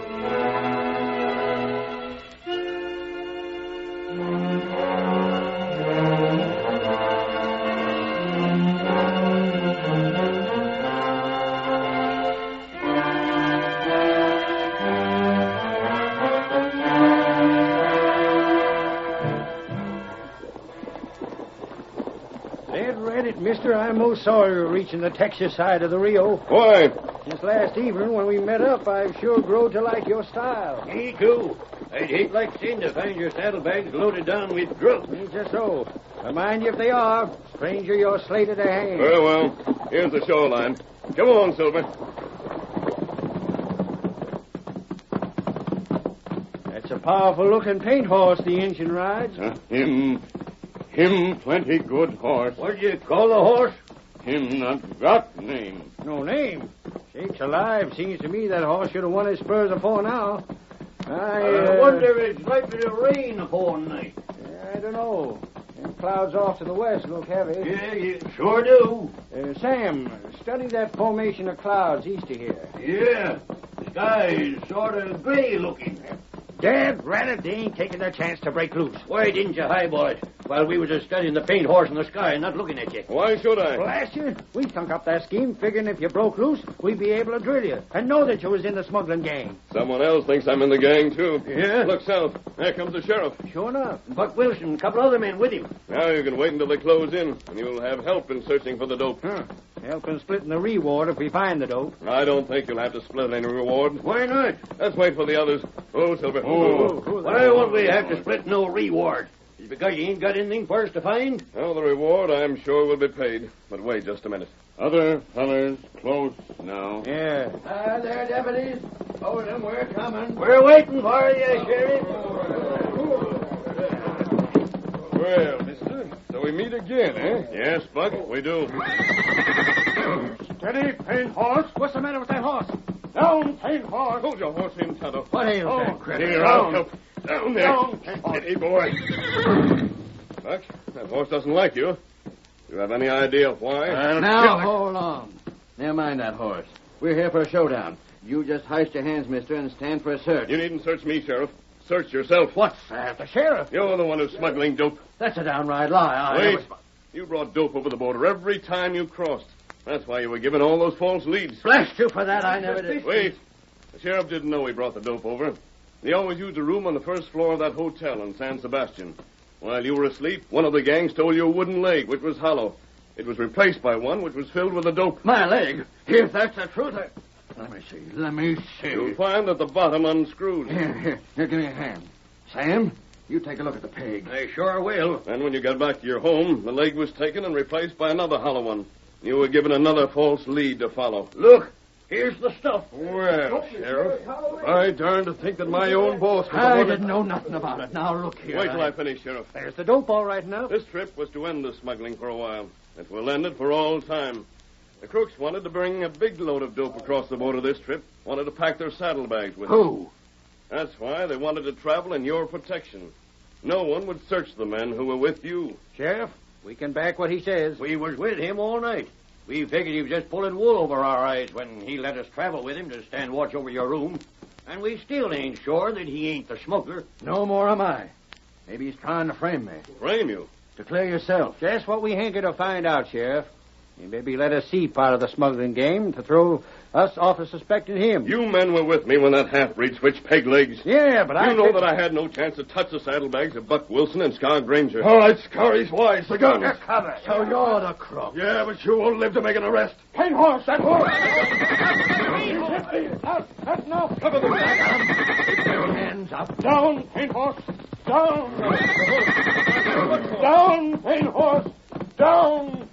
mister, I'm most sorry we're reaching the Texas side of the Rio. Why? Since last evening when we met up, I've sure grown to like your style. Me, too. I'd hate like sin to find your saddlebags loaded down with drugs. Just so. But mind you if they are. Stranger, you're slated to hang. Very well. Here's the shoreline. Come on, Silver. That's a powerful-looking paint horse the engine rides. Him plenty good horse. What do you call the horse? Him not got name. No name? Sakes alive, seems to me that horse should have won his spurs afore now. I wonder if it's likely to rain upon night. I don't know. Them clouds off to the west look heavy. Yeah, you sure do. Sam, study that formation of clouds east of here. Yeah, the sky's sort of gray looking. Dad, rat, they ain't taking their chance to break loose. Why didn't you highball it while we were just studying the paint horse in the sky and not looking at you? Why should I? Blast you. We thunk up that scheme figuring if you broke loose, we'd be able to drill you and know that you was in the smuggling gang. Someone else thinks I'm in the gang, too. Yeah? Look south. There comes the sheriff. Sure enough. Buck Wilson, a couple other men with him. Now you can wait until they close in, and you'll have help in searching for the dope. Help in splitting the reward if we find the dope. I don't think you'll have to split any reward. Why not? Let's wait for the others. Oh, Silver. Why won't we have to split no reward? Is it because you ain't got anything for us to find? Oh, the reward, I'm sure, will be paid. But wait just a minute. Other fellers close now. Yeah. There, deputies. Hold them, we're coming. We're waiting for you, Sheriff. Well, mister, so we meet again, eh? Yes, Buck, we do. Steady, paint horse. What's the matter with that horse? Down, paint horse. Hold your horse in, Tonto. What ails that critter? Here, I'll help. Down there. Down, paint horse. Steady, boy. Buck, that horse doesn't like you. You have any idea why? Now, hold on. Never mind that horse. We're here for a showdown. You just heist your hands, mister, and stand for a search. You needn't search me, Sheriff. Search yourself. What's that? The sheriff? You're the one who's smuggling dope. That's a downright lie. Wait. You brought dope over the border every time you crossed. That's why you were given all those false leads. Blast you for that. I never did. Wait. The sheriff didn't know he brought the dope over. He always used a room on the first floor of that hotel in San Sebastian. While you were asleep, one of the gang stole your wooden leg, which was hollow. It was replaced by one which was filled with the dope. My leg? If that's the truth, Let me see. You'll find that the bottom unscrews. Here, give me a hand. Sam, you take a look at the peg. I sure will. And when you got back to your home, the leg was taken and replaced by another hollow one. You were given another false lead to follow. Look, here's the stuff. Well, Sheriff, I darn to think that my own boss was I didn't know nothing about it. Now, look here. Wait till I finish, Sheriff. There's the dope all right enough. This trip was to end the smuggling for a while. It will end it for all time. The crooks wanted to bring a big load of dope across the border this trip. Wanted to pack their saddlebags with it. Who? That's why they wanted to travel in your protection. No one would search the men who were with you. Sheriff, we can back what he says. We was with him all night. We figured he was just pulling wool over our eyes when he let us travel with him to stand watch over your room. And we still ain't sure that he ain't the smuggler. No more am I. Maybe he's trying to frame me. Frame you? Declare yourself. Just what we hanker to find out, Sheriff. He maybe let us see part of the smuggling game to throw us off of suspecting him. You men were with me when that half-breed switched peg legs. Yeah, but You know that I had no chance to touch the saddlebags of Buck Wilson and Scar Granger. All right, Scar, he's wise. The guns. Cover. So you're the crook. Yeah, but you won't live to make an arrest. Paint horse, that horse. That's enough. Cover the Keep your hands up. Down, paint horse. Down. Down, paint horse. Down.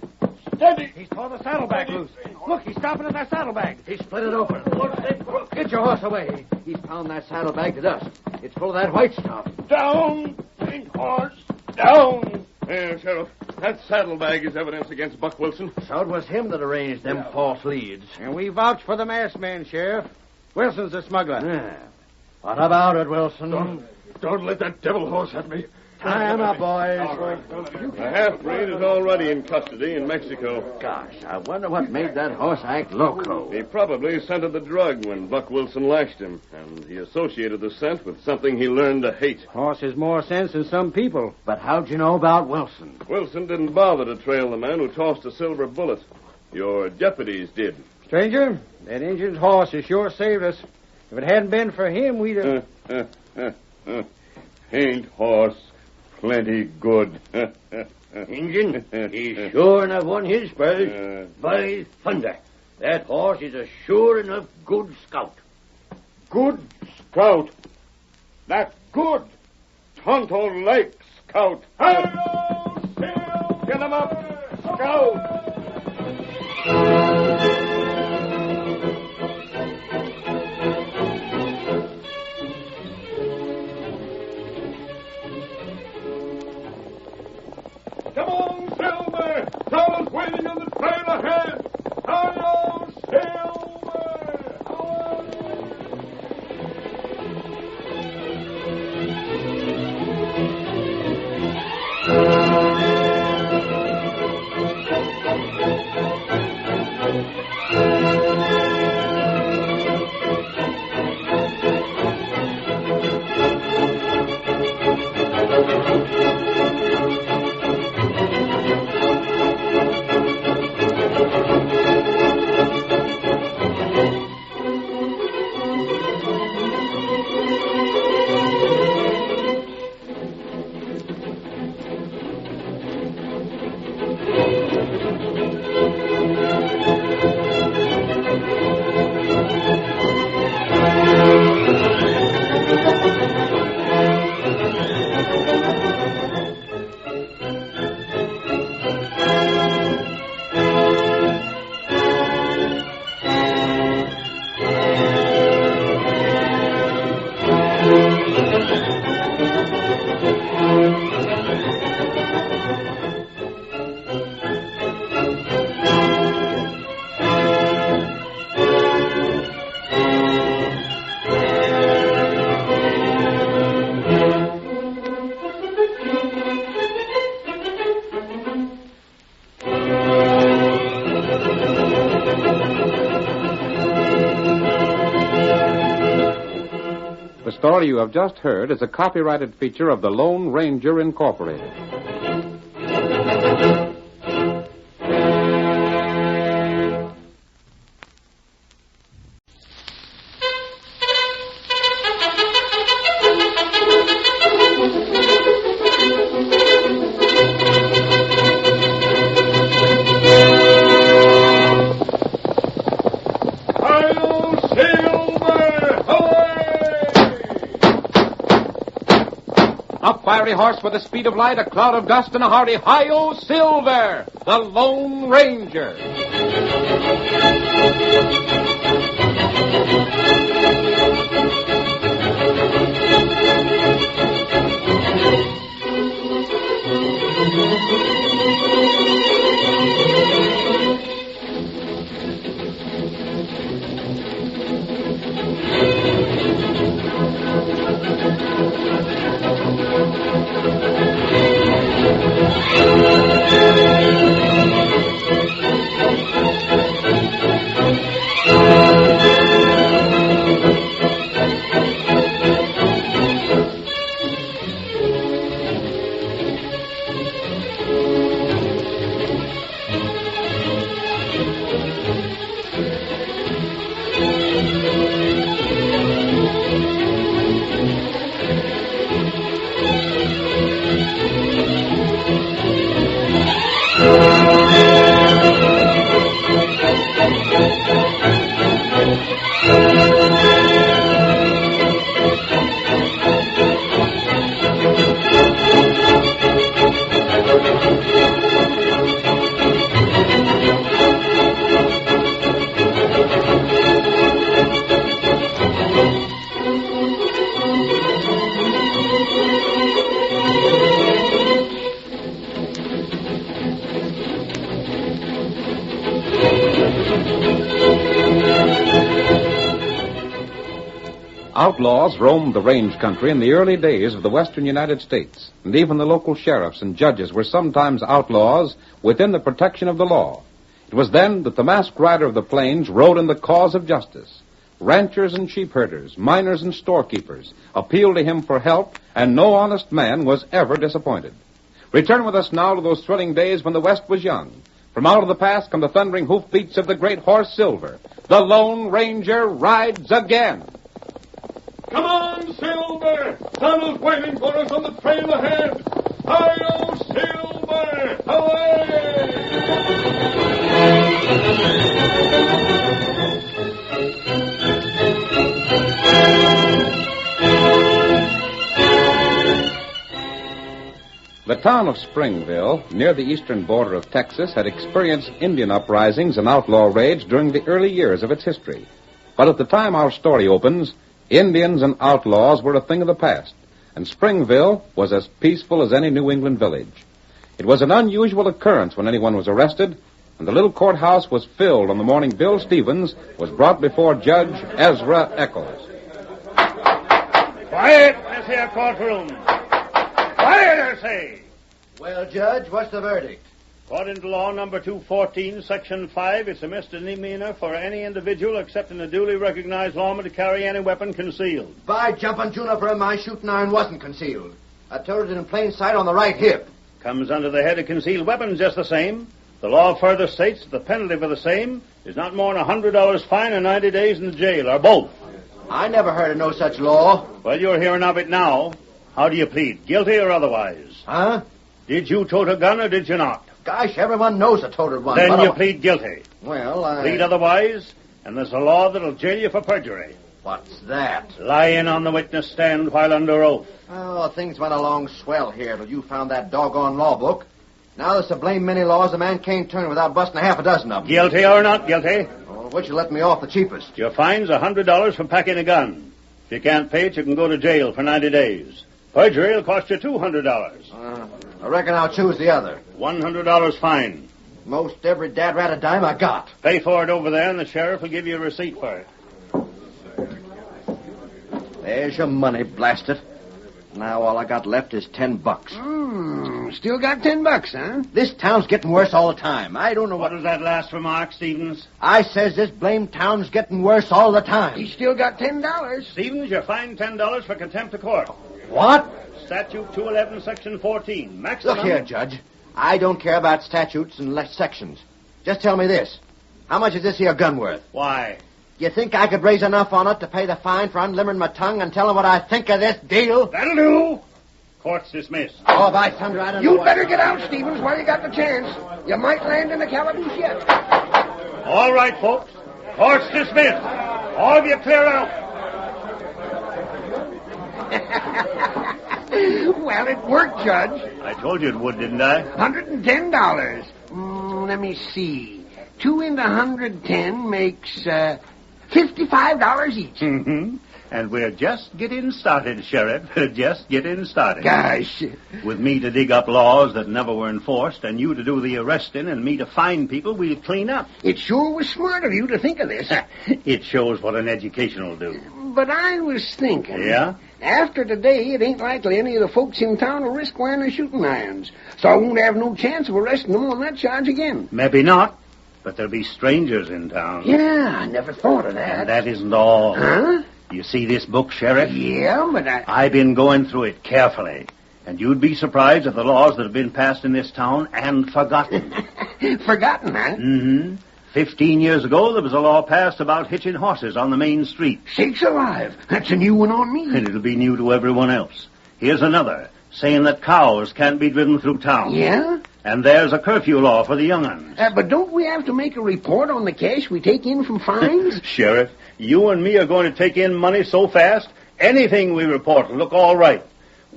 Steady. He's tore the saddlebag loose. Look, he's stopping at that saddlebag. He split it open. Get your horse away. He's pounded that saddlebag to dust. It's full of that white stuff. Down, paint horse. Down. There, Sheriff. That saddlebag is evidence against Buck Wilson. So it was him that arranged them false leads. And we vouch for the masked man, Sheriff. Wilson's the smuggler. Yeah. What about it, Wilson? Don't let that devil horse at me. Tie him up, boys. The half-breed is already in custody in Mexico. Gosh, I wonder what made that horse act loco. He probably scented the drug when Buck Wilson lashed him, and he associated the scent with something he learned to hate. Horse has more sense than some people. But how'd you know about Wilson? Wilson didn't bother to trail the man who tossed a silver bullet. Your deputies did. Stranger, that Injun's horse has sure saved us. If it hadn't been for him, we'd have... Paint horse. Plenty good. Injun, he's sure enough won his spurs. By thunder, that horse is a sure enough good scout. Good scout. That good. Tonto Lake scout. Get him up, scout. Come on, Silver! Todd's waiting on the trail ahead! Hello, Silver! The story you have just heard is a copyrighted feature of the Lone Ranger Incorporated. Fiery horse with the speed of light, a cloud of dust, and a hearty hi-yo Silver, the Lone Ranger. Outlaws roamed the range country in the early days of the western United States, and even the local sheriffs and judges were sometimes outlaws within the protection of the law. It was then that the masked rider of the plains rode in the cause of justice. Ranchers and sheep herders, miners and storekeepers appealed to him for help, and no honest man was ever disappointed. Return with us now to those thrilling days when the West was young. From out of the past come the thundering hoofbeats of the great horse Silver. The Lone Ranger rides again. Come on, Silver! Donald's waiting for us on the trail ahead. Hi-yo, Silver! Away! The town of Springville, near the eastern border of Texas, had experienced Indian uprisings and outlaw raids during the early years of its history. But at the time our story opens, Indians and outlaws were a thing of the past, and Springville was as peaceful as any New England village. It was an unusual occurrence when anyone was arrested, and the little courthouse was filled on the morning Bill Stevens was brought before Judge Ezra Eccles. Quiet in this here courtroom. Quiet, I say. Well, Judge, what's the verdict? According to law number 214, section 5, it's a misdemeanor for any individual excepting a duly recognized lawman to carry any weapon concealed. By jumping Juniper, my shooting iron wasn't concealed. I told it in plain sight on the right hip. Comes under the head of concealed weapons just the same. The law further states that the penalty for the same is not more than $100 fine and 90 days in the jail, or both. I never heard of no such law. Well, you're hearing of it now. How do you plead, guilty or otherwise? Huh? Did you tote a gun or did you not? Gosh, everyone knows I toted one. Then you plead guilty. Well, I... Plead otherwise, and there's a law that'll jail you for perjury. What's that? Lying on the witness stand while under oath. Oh, things went along swell here till you found that doggone law book. Now there's so blame many laws a man can't turn without busting half a dozen of them. Guilty or not guilty? Well, which you let me off the cheapest? Your fine's $100 for packing a gun. If you can't pay it, you can go to jail for 90 days. Perjury will cost you $200. I reckon I'll choose the other. $100 fine. Most every dad rat a dime I got. Pay for it over there, and the sheriff will give you a receipt for it. There's your money, blast it. Now all I got left is $10. Still got $10, huh? This town's getting worse all the time. I don't know What was that last remark, Stevens? I says this blamed town's getting worse all the time. He still got $10. Stevens, you're fined $10 for contempt of court. What? Statute 211, section 14. Maximum... Look here, Judge. I don't care about statutes and sections. Just tell me this. How much is this here gun worth? Why? You think I could raise enough on it to pay the fine for unlimbering my tongue and tell him what I think of this deal? That'll do. Court's dismissed. Oh, by thunder, I don't know. You'd better get out, Stevens, while you got the chance. You might land in the calaboose yet. All right, folks. Court's dismissed. All of you clear out. Well, it worked, Judge. I told you it would, didn't I? $110. Let me see. 2 into 110 makes $55 each. Mm-hmm. And we're just getting started, Sheriff. Just getting started. Gosh. With me to dig up laws that never were enforced, and you to do the arresting, and me to find people, we'll clean up. It sure was smart of you to think of this. It shows what an education will do. But I was thinking... Yeah? After today, it ain't likely any of the folks in town will risk wearing their shooting irons. So I won't have no chance of arresting them on that charge again. Maybe not. But there'll be strangers in town. Yeah, I never thought of that. And that isn't all. Huh? You see this book, Sheriff? Yeah, but I've been going through it carefully. And you'd be surprised at the laws that have been passed in this town and forgotten. Forgotten, huh? Mm-hmm. 15 years ago, there was a law passed about hitching horses on the main street. Sakes alive. That's a new one on me. And it'll be new to everyone else. Here's another, saying that cows can't be driven through town. Yeah? And there's a curfew law for the young'uns. But don't we have to make a report on the cash we take in from fines? Sheriff, you and me are going to take in money so fast, anything we report will look all right.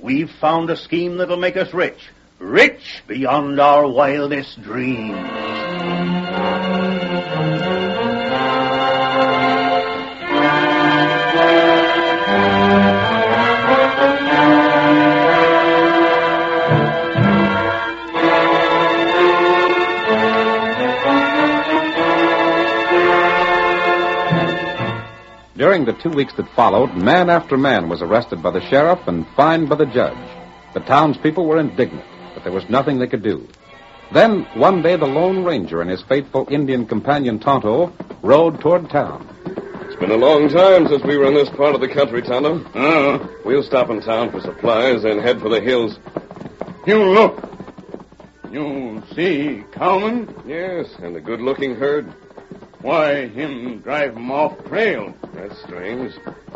We've found a scheme that'll make us rich. Rich beyond our wildest dreams. During the 2 weeks that followed, man after man was arrested by the sheriff and fined by the judge. The townspeople were indignant, but there was nothing they could do. Then, one day, the Lone Ranger and his faithful Indian companion Tonto rode toward town. It's been a long time since we were in this part of the country, Tonto. We'll stop in town for supplies and head for the hills. You look. You see cowman? Yes, and a good-looking herd. Why, him drive 'em off trail. That's strange.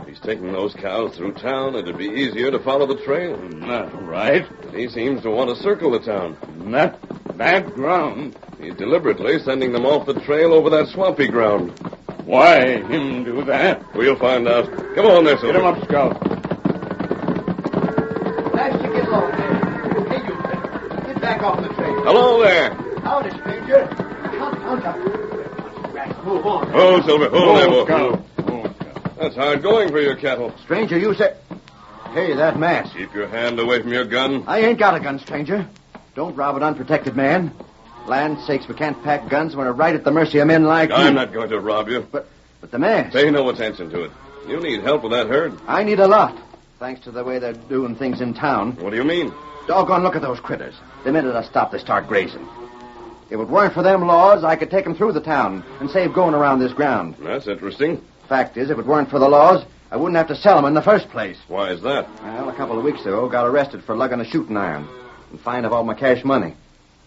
He He's taking those cows through town. It'd be easier to follow the trail. Not right. He seems to want to circle the town. Not that ground. He's deliberately sending them off the trail over that swampy ground. Why him do that? We'll find out. Come on there, Silver. Get him up, Scout. Nice to get along there. Hey, you. Get back off the trail. Hello there. Howdy, stranger. Come. Move on. Oh, Silver. Hold there, boy. Scout. That's hard going for your cattle. Stranger, you say... Hey, that mask. Keep your hand away from your gun. I ain't got a gun, stranger. Don't rob an unprotected man. Land sakes, we can't pack guns when we're right at the mercy of men like you. I'm not going to rob you. But the mask... Pay no attention to it. You need help with that herd. I need a lot, thanks to the way they're doing things in town. What do you mean? Doggone, look at those critters. The minute I stop, they start grazing. If it weren't for them laws, I could take them through the town and save going around this ground. That's interesting. Fact is, if it weren't for the laws, I wouldn't have to sell them in the first place. Why is that? Well, a couple of weeks ago, got arrested for lugging a shooting iron and fined of all my cash money.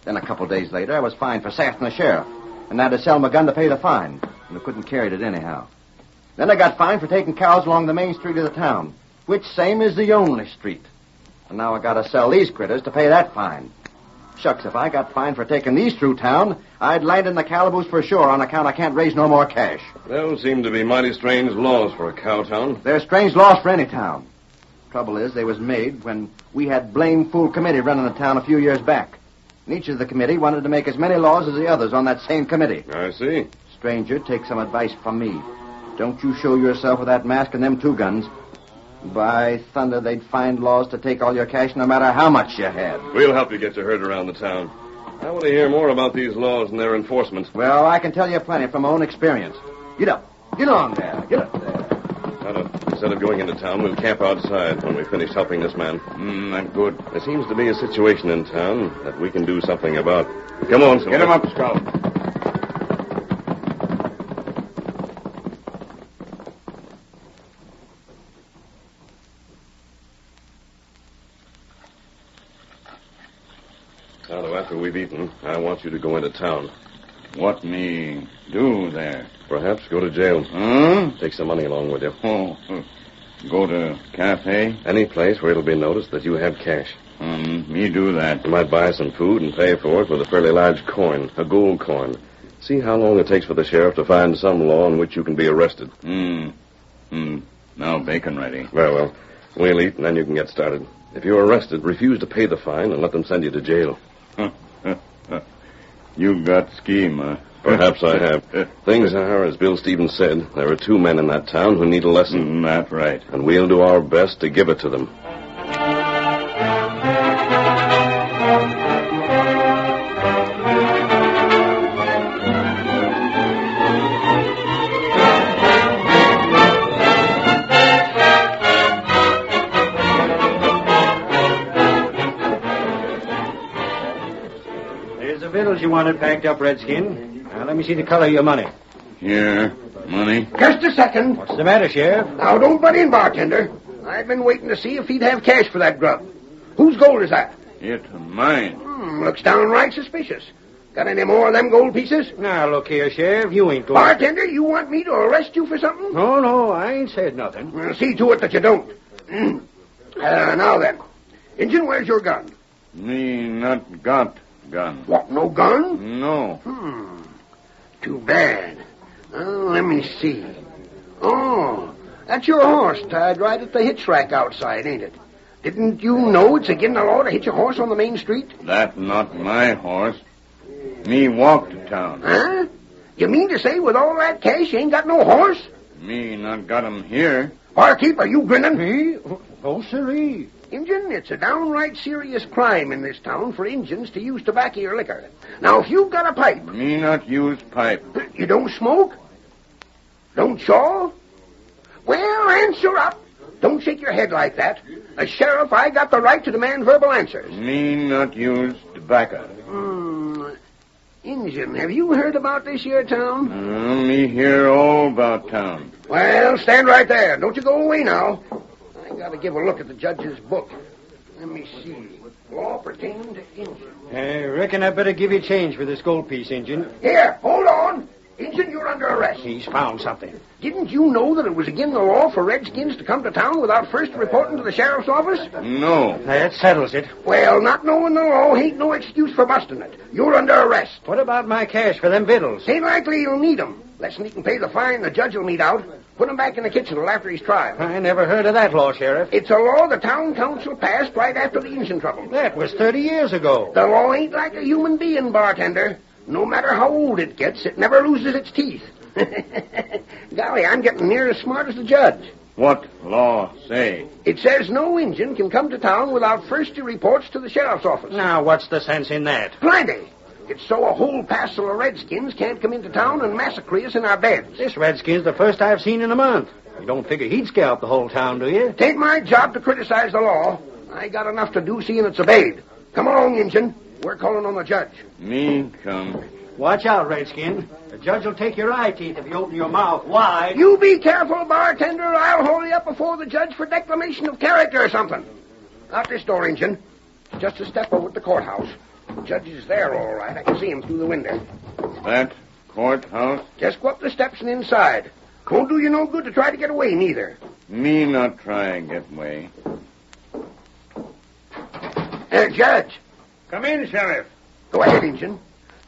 Then a couple of days later, I was fined for sassing the sheriff and had to sell my gun to pay the fine, and I couldn't carry it anyhow. Then I got fined for taking cows along the main street of the town, which same is the only street. And now I got to sell these critters to pay that fine. Shucks, if I got fined for taking these through town, I'd land in the calaboose for sure on account I can't raise no more cash. Those seem to be mighty strange laws for a cow town. They're strange laws for any town. Trouble is, they was made when we had blame fool committee running the town a few years back. And each of the committee wanted to make as many laws as the others on that same committee. I see. Stranger, take some advice from me. Don't you show yourself with that mask and them two guns. By thunder, they'd find laws to take all your cash no matter how much you had. We'll help you get your herd around the town. I want to hear more about these laws and their enforcement. Well, I can tell you plenty from my own experience. Get up. Get on there. Get up there. Instead of going into town, we'll camp outside when we finish helping this man. That's good. There seems to be a situation in town that we can do something about. Come on, Silver. Get him up, Scout. Tonto, after we've eaten, I want you to go into town. What me do there? Perhaps go to jail. Huh? Take some money along with you. Oh, go to cafe? Any place where it'll be noticed that you have cash. Me do that. You might buy some food and pay for it with a fairly large coin, a gold coin. See how long it takes for the sheriff to find some law in which you can be arrested. Now bacon ready. Very well. We'll eat and then you can get started. If you're arrested, refuse to pay the fine and let them send you to jail. You got scheme, huh? Perhaps I have. Things are, as Bill Stevens said, there are two men in that town who need a lesson. That's right. And we'll do our best to give it to them. You wanted packed up, Redskin. Now, let me see the color of your money. Here, money. Just a second. What's the matter, Sheriff? Now, don't butt in, bartender. I've been waiting to see if he'd have cash for that grub. Whose gold is that? It's mine. Looks downright suspicious. Got any more of them gold pieces? Now, look here, Sheriff. You ain't going... Bartender, you want me to arrest you for something? No, I ain't said nothing. Well, see to it that you don't. Now then. Injun, where's your gun? Me not got gun. What, no gun? No. Too bad. Let me see. Oh, that's your horse tied right at the hitch rack outside, ain't it? Didn't you know it's against the law to hitch a horse on the main street? That not my horse. Me walk to town. Huh? You mean to say with all that cash you ain't got no horse? Me not got him here. Barkeep, are you grinning? Me? Oh, sirree. Injun, it's a downright serious crime in this town for Injuns to use tobacco or liquor. Now, if you've got a pipe... Me not use pipe. You don't smoke? Don't chaw? Well, answer up. Don't shake your head like that. As sheriff, I got the right to demand verbal answers. Me not use tobacco. Injun, have you heard about this here town? Me hear all about town. Well, stand right there. Don't you go away now. I got to give a look at the judge's book. Let me see. Law pertaining to Injun. I reckon I better give you change for this gold piece, Injun. Here, hold on. Injun, you're under arrest. arrest. He's found something. Didn't you know that it was against the law for redskins to come to town without first reporting to the sheriff's office? No. That settles it. Well, not knowing the law ain't no excuse for busting it. You're under arrest. What about my cash for them victuals? Ain't likely you'll need 'em. Less than he can pay the fine the judge will mete out. Put 'em back in the kitchen till after his trial. I never heard of that law, Sheriff. It's a law the town council passed right after the Indian trouble. That was 30 years ago. The law ain't like a human being, bartender. No matter how old it gets, it never loses its teeth. Golly, I'm getting near as smart as the judge. What law say? It says no Injun can come to town without first he reports to the sheriff's office. Now, what's the sense in that? Plenty. It's so a whole passel of redskins can't come into town and massacre us in our beds. This redskin's the first I've seen in a month. You don't figure he'd scalp the whole town, do you? Tain't my job to criticize the law. I got enough to do seeing it's obeyed. Come along, Injun. We're calling on the judge. Me come. Watch out, redskin. The judge will take your eye teeth if you open your mouth wide. You be careful, bartender. I'll hold you up before the judge for declamation of character or something. Out this door, Injun. Just a step over at the courthouse. The judge is there, all right. I can see him through the window. That courthouse? Just go up the steps and inside. Won't do you no good to try to get away, neither. Me not try and get away. Judge. Come in, Sheriff. Go ahead, Injun.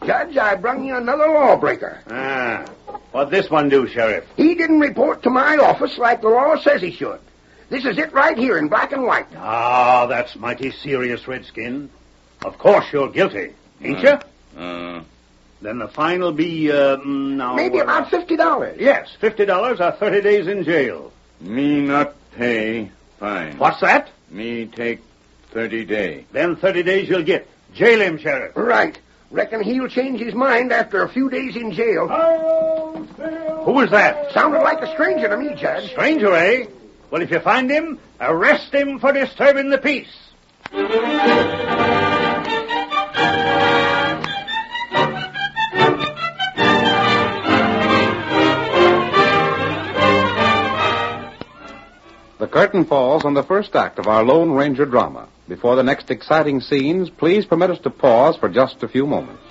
Judge, I brung you another lawbreaker. Ah. What'd this one do, Sheriff? He didn't report to my office like the law says he should. This is it right here in black and white. Ah, that's mighty serious, Redskin. Of course you're guilty, ain't you? Then the fine will be, now... Maybe about $50. Yes, $50 or 30 days in jail. Me not pay fine. What's that? Me take 30 days. Then 30 days you'll get. Jail him, Sheriff. Right. Reckon he'll change his mind after a few days in jail. Who was that? Sounded like a stranger to me, Judge. Stranger, eh? Well, if you find him, arrest him for disturbing the peace. The curtain falls on the first act of our Lone Ranger drama. Before the next exciting scenes, please permit us to pause for just a few moments.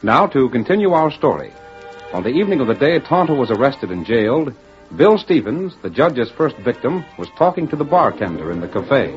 Now to continue our story. On the evening of the day Tonto was arrested and jailed, Bill Stevens, the judge's first victim, was talking to the bartender in the cafe.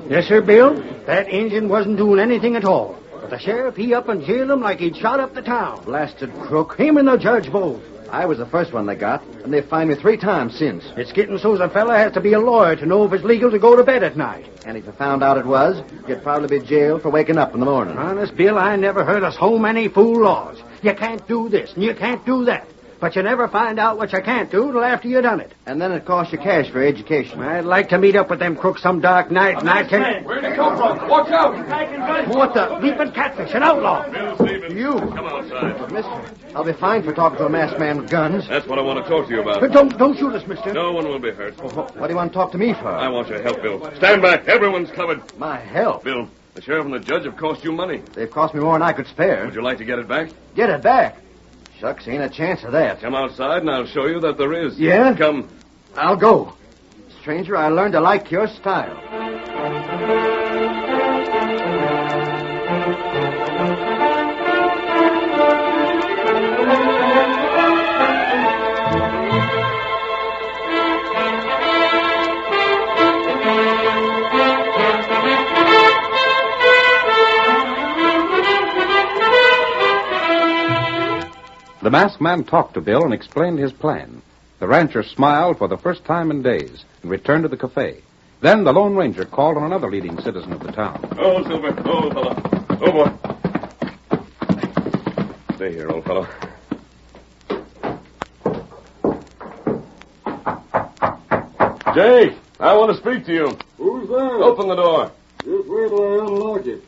Yes, sir, Bill. That Injun wasn't doing anything at all. But the sheriff, he up and jailed him like he'd shot up the town. Blasted crook. Him and the judge both. I was the first one they got, and they've fined me 3 times since. It's getting so's a fella has to be a lawyer to know if it's legal to go to bed at night. And if I found out it was, you'd probably be jailed for waking up in the morning. Honest, Bill, I never heard of so many fool laws. You can't do this, and you can't do that. But you never find out what you can't do till after you done it. And then it costs you cash for education. I'd like to meet up with them crooks some dark night, and I can... Where'd he come from? Watch out! What the? Leaping catfish, an outlaw. Bill Stevens. You. Come outside. Mister, I'll be fined for talking to a masked man with guns. That's what I want to talk to you about. But don't shoot us, mister. No one will be hurt. What do you want to talk to me for? I want your help, Bill. Stand back. Everyone's covered. My help? Bill, the sheriff and the judge have cost you money. They've cost me more than I could spare. Would you like to get it back? Get it back? Shucks, ain't a chance of that. Come outside and I'll show you that there is. Yeah? Come. I'll go. Stranger, I learned to like your style. The masked man talked to Bill and explained his plan. The rancher smiled for the first time in days and returned to the cafe. Then the Lone Ranger called on another leading citizen of the town. Oh, Silver. Oh, fella. Oh, boy. Stay here, old fellow. Jake, I want to speak to you. Who's there? Open the door. Just wait till I unlock it.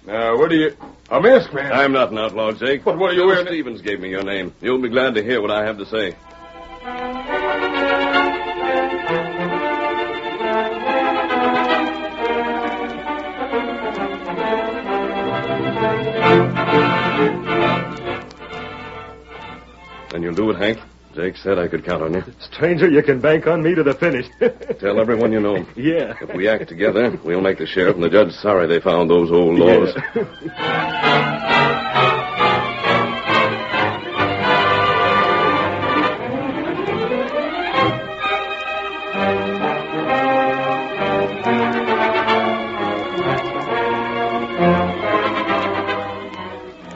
Now, where do you... A masked man? I'm not an outlaw, Jake. But what are you wearing? Stevens gave me your name. You'll be glad to hear what I have to say. Then you'll do it, Hank? Jake said I could count on you. Stranger, you can bank on me to the finish. Tell everyone you know. Yeah. If we act together, we'll make the sheriff and the judge sorry they found those old laws.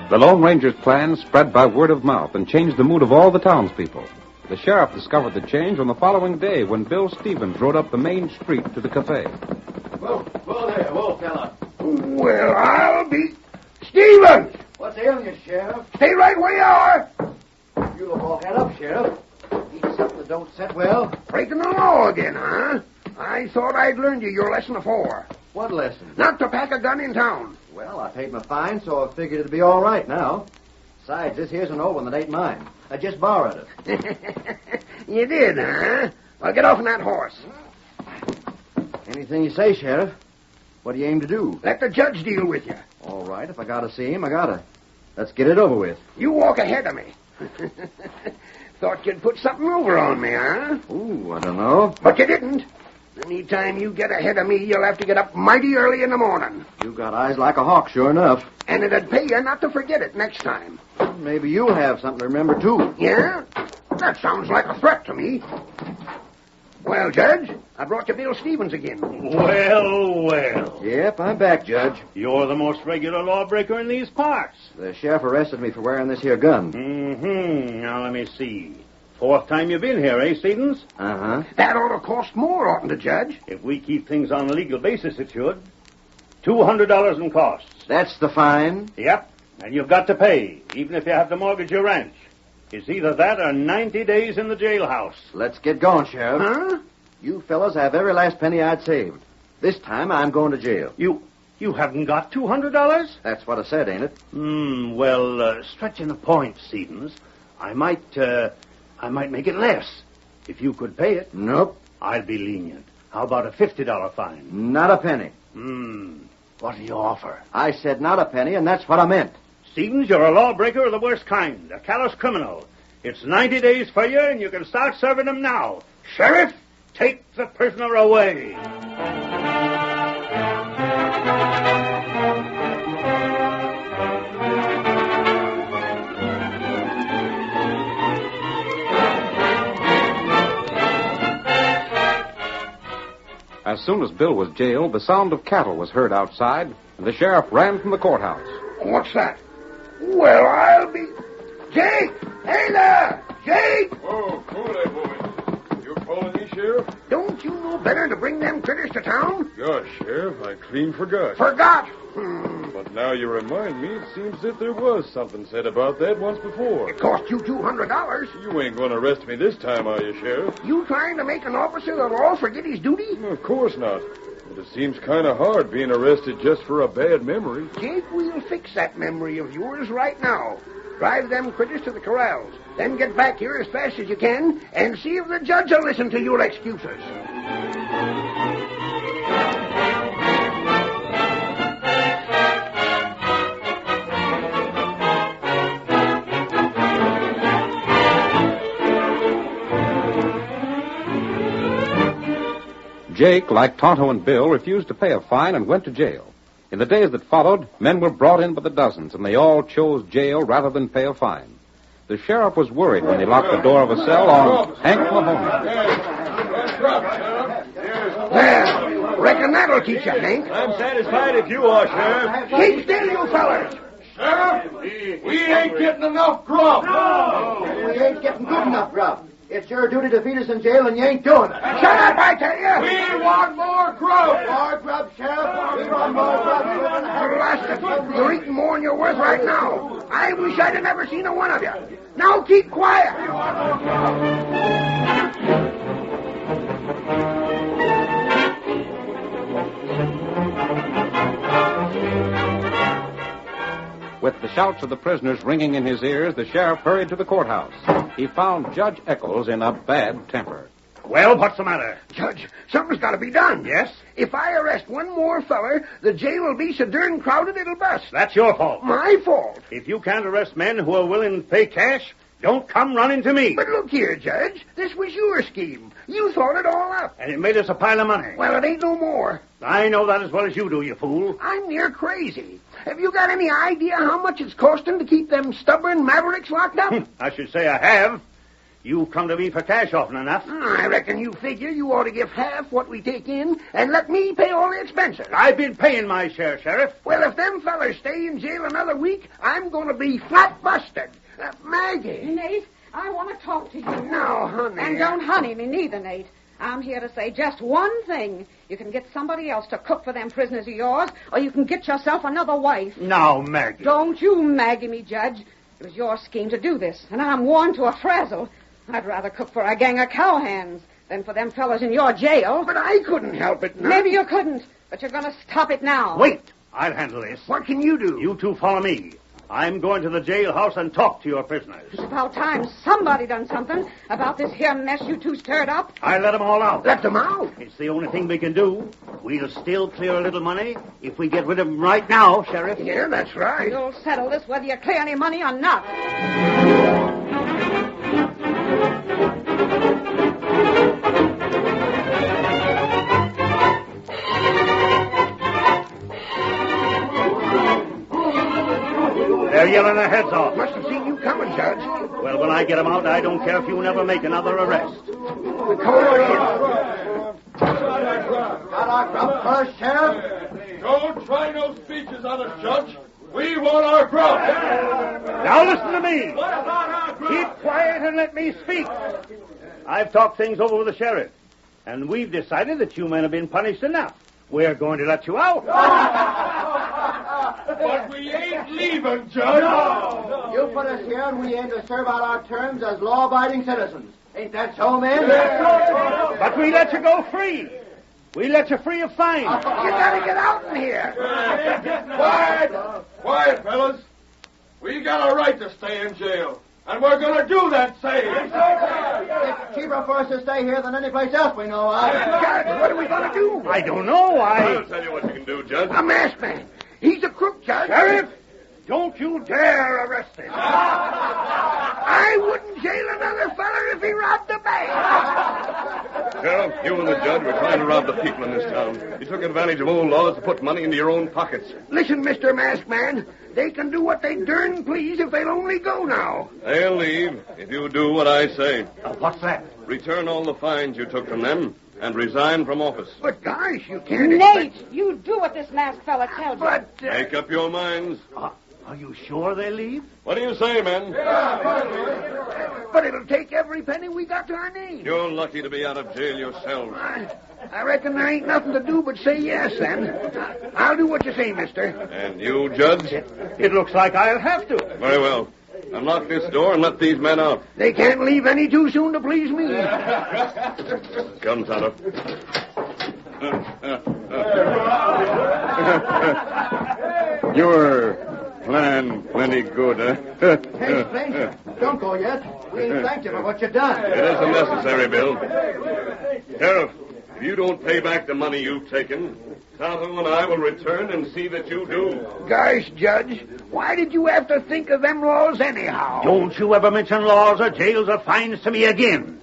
The Lone Ranger's plan spread by word of mouth and changed the mood of all the townspeople. The sheriff discovered the change on the following day when Bill Stevens rode up the main street to the cafe. Whoa there, fella. Well, I'll be... Stevens! What's ailing you, Sheriff? Stay right where you are. You look all head up, Sheriff. Eat something that don't set well. Breaking the law again, huh? I thought I'd learned you your lesson before. What lesson? Not to pack a gun in town. Well, I paid my fine, so I figured it'd be all right now. Besides, this here's an old one that ain't mine. I just borrowed it. You did, huh? Well, get off on that horse. Anything you say, Sheriff. What do you aim to do? Let the judge deal with you. All right, if I gotta see him, I gotta. Let's get it over with. You walk ahead of me. Thought you'd put something over on me, huh? Ooh, I don't know. But you didn't. Anytime you get ahead of me, you'll have to get up mighty early in the morning. You got eyes like a hawk, sure enough. And it'd pay you not to forget it next time. Maybe you'll have something to remember, too. Yeah? That sounds like a threat to me. Well, Judge, I brought you Bill Stevens again. Well. Yep, I'm back, Judge. You're the most regular lawbreaker in these parts. The sheriff arrested me for wearing this here gun. Mm-hmm. Now, let me see. Fourth time you've been here, Stevens? Uh-huh. That ought to cost more, oughtn't it, Judge? If we keep things on a legal basis, it should. $200 in costs. That's the fine? Yep. And you've got to pay, even if you have to mortgage your ranch. It's either that or 90 days in the jailhouse. Let's get going, Sheriff. Huh? You fellas have every last penny I'd saved. This time I'm going to jail. You haven't got $200? That's what I said, ain't it? Well, stretching the point, Stevens, I might make it less. If you could pay it. Nope. I'd be lenient. How about a $50 fine? Not a penny. What do you offer? I said not a penny, and that's what I meant. Stevens, you're a lawbreaker of the worst kind, a callous criminal. It's 90 days for you, and you can start serving them now. Sheriff, take the prisoner away. As soon as Bill was jailed, the sound of cattle was heard outside, and the sheriff ran from the courthouse. What's that? Well, I'll be... Jake! Hey there! Jake! Oh, cool there, boy. You calling me, Sheriff? Don't you know better to bring them critters to town? Gosh, Sheriff, I clean forgot. Forgot? But now you remind me, it seems that there was something said about that once before. It cost you $200. You ain't going to arrest me this time, are you, Sheriff? You trying to make an officer of the law forget his duty? Of course not. But it seems kind of hard being arrested just for a bad memory. Jake, we'll fix that memory of yours right now. Drive them critters to the corrals. Then get back here as fast as you can and see if the judge will listen to your excuses. Jake, like Tonto and Bill, refused to pay a fine and went to jail. In the days that followed, men were brought in by the dozens, and they all chose jail rather than pay a fine. The sheriff was worried when he locked the door of a cell on Hank Mahoney. Well, reckon that'll teach you, Hank. I'm satisfied if you are, Sheriff. Keep still, you fellers. Sheriff! We ain't getting enough grub. No. We ain't getting good enough grub. It's your duty to feed us in jail, and you ain't doing it. Shut up, I tell you. We want more grub. More grub, Sheriff. We want more grub. Blasted. You're eating more than you're worth right now. I wish I'd have never seen a one of you. Now keep quiet. With the shouts of the prisoners ringing in his ears, the sheriff hurried to the courthouse. He found Judge Eccles in a bad temper. Well, what's the matter? Judge, something's got to be done. Yes? If I arrest one more feller, the jail will be so darn crowded it'll bust. That's your fault. My fault? If you can't arrest men who are willing to pay cash, don't come running to me. But look here, Judge. This was your scheme. You thought it all up. And it made us a pile of money. Well, it ain't no more. I know that as well as you do, you fool. I'm near crazy. Have you got any idea how much it's costing to keep them stubborn mavericks locked up? I should say I have. You've come to me for cash often enough. I reckon you figure you ought to give half what we take in and let me pay all the expenses. I've been paying my share, Sheriff. Well, if them fellers stay in jail another week, I'm going to be flat busted. Maggie. Nate, I want to talk to you. No, honey. And don't honey me neither, Nate. I'm here to say just one thing. You can get somebody else to cook for them prisoners of yours, or you can get yourself another wife. Now, Maggie. Don't you Maggie me, Judge. It was your scheme to do this, and I'm worn to a frazzle. I'd rather cook for a gang of cowhands than for them fellas in your jail. But I couldn't help it now. Maybe you couldn't, but you're going to stop it now. Wait. I'll handle this. What can you do? You two follow me. I'm going to the jailhouse and talk to your prisoners. It's about time somebody done something about this here mess you two stirred up. I let them all out. Let them out? It's the only thing we can do. We'll still clear a little money if we get rid of them right now, Sheriff. Yeah, that's right. You'll settle this whether you clear any money or not. They're yelling their heads off. Must have seen you coming, Judge. Well, when I get them out, I don't care if you never make another arrest. Come on. Got our grub first, Sheriff? Don't try no speeches on us, Judge. We want our grub. Now listen to me. What about our grub? Keep quiet and let me speak. I've talked things over with the sheriff, and we've decided that you men have been punished enough. We're going to let you out. But we ain't leaving, Judge. No. You put us here and we aim to serve out our terms as law-abiding citizens. Ain't that so, men? But we let you go free. We let you free of fine. You gotta get out in here. Quiet. Quiet, fellas. We got a right to stay in jail. And we're going to do that same. It's cheaper for us to stay here than any place else we know of. Judge, what are we going to do? I don't know. I'll tell you what you can do, Judge. A masked man. He's a crook, Judge. Sheriff, don't you dare arrest him. I wouldn't jail another feller if he robbed a bank. Sheriff, you and the judge were trying to rob the people in this town. You took advantage of old laws to put money into your own pockets. Listen, Mr. Masked Man, they can do what they darn please if they'll only go now. They'll leave if you do what I say. What's that? Return all the fines you took from them and resign from office. But, gosh, you can't Nate, you do what this masked fella tells you. But, Make up your minds. Are you sure they leave? What do you say, men? But it'll take every penny we got to our name. You're lucky to be out of jail yourselves. I reckon there ain't nothing to do but say yes, then. I'll do what you say, mister. And you, Judge? It looks like I'll have to. Very well. Unlock this door and let these men out. They can't leave any too soon to please me. Come, Tonto. Your plan plenty good, huh? Hey, stranger, don't go yet. We ain't thanked you for what you've done. It isn't necessary, Bill. Sheriff, if you don't pay back the money you've taken, Tonto and I will return and see that you do. Gosh, Judge, why did you have to think of them laws anyhow? Don't you ever mention laws or jails or fines to me again.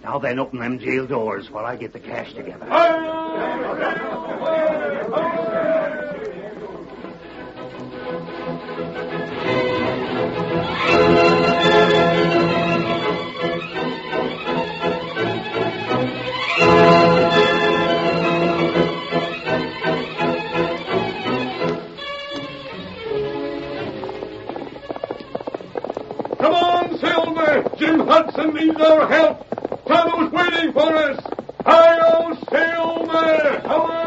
Now then, open them jail doors while I get the cash together. Come on, Silver! Jim Hudson needs our help! Tonto's waiting for us! Hi-yo, Silver! Away!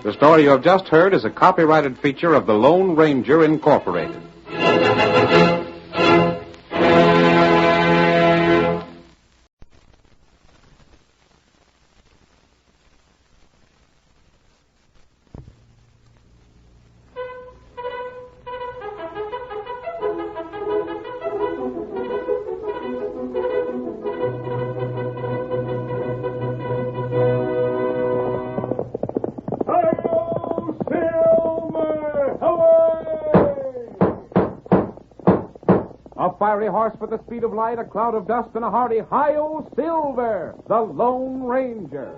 The story you have just heard is a copyrighted feature of the Lone Ranger Incorporated. A fiery horse with the speed of light, a cloud of dust, and a hearty hi-yo Silver, the Lone Ranger.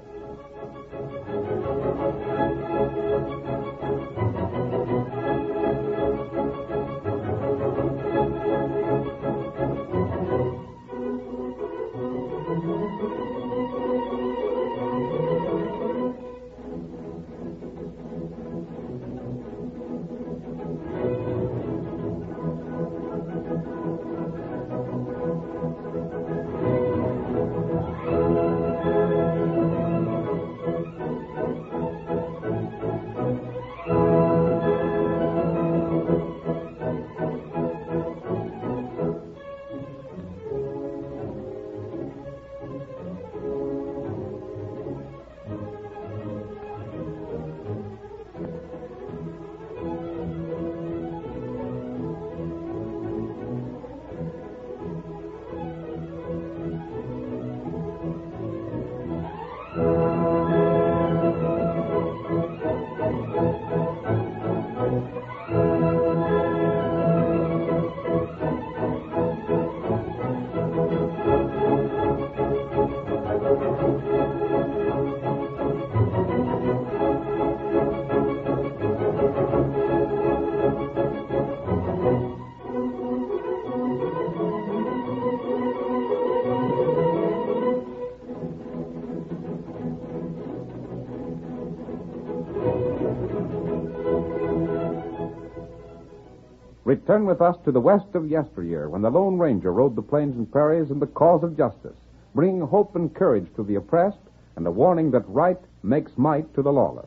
Return with us to the west of yesteryear, when the Lone Ranger rode the plains and prairies in the cause of justice, bringing hope and courage to the oppressed and a warning that right makes might to the lawless.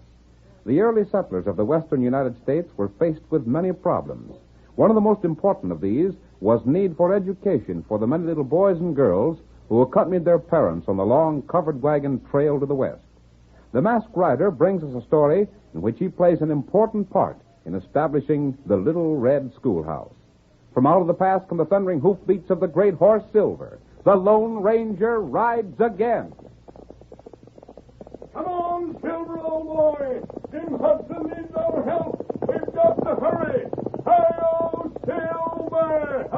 The early settlers of the western United States were faced with many problems. One of the most important of these was need for education for the many little boys and girls who accompanied their parents on the long covered wagon trail to the west. The Masked Rider brings us a story in which he plays an important part in establishing the Little Red Schoolhouse. From out of the past come the thundering hoofbeats of the great horse Silver. The Lone Ranger rides again. Come on, Silver, old boy. Jim Hudson needs our help. We've got to hurry. Hi-yo, Silver!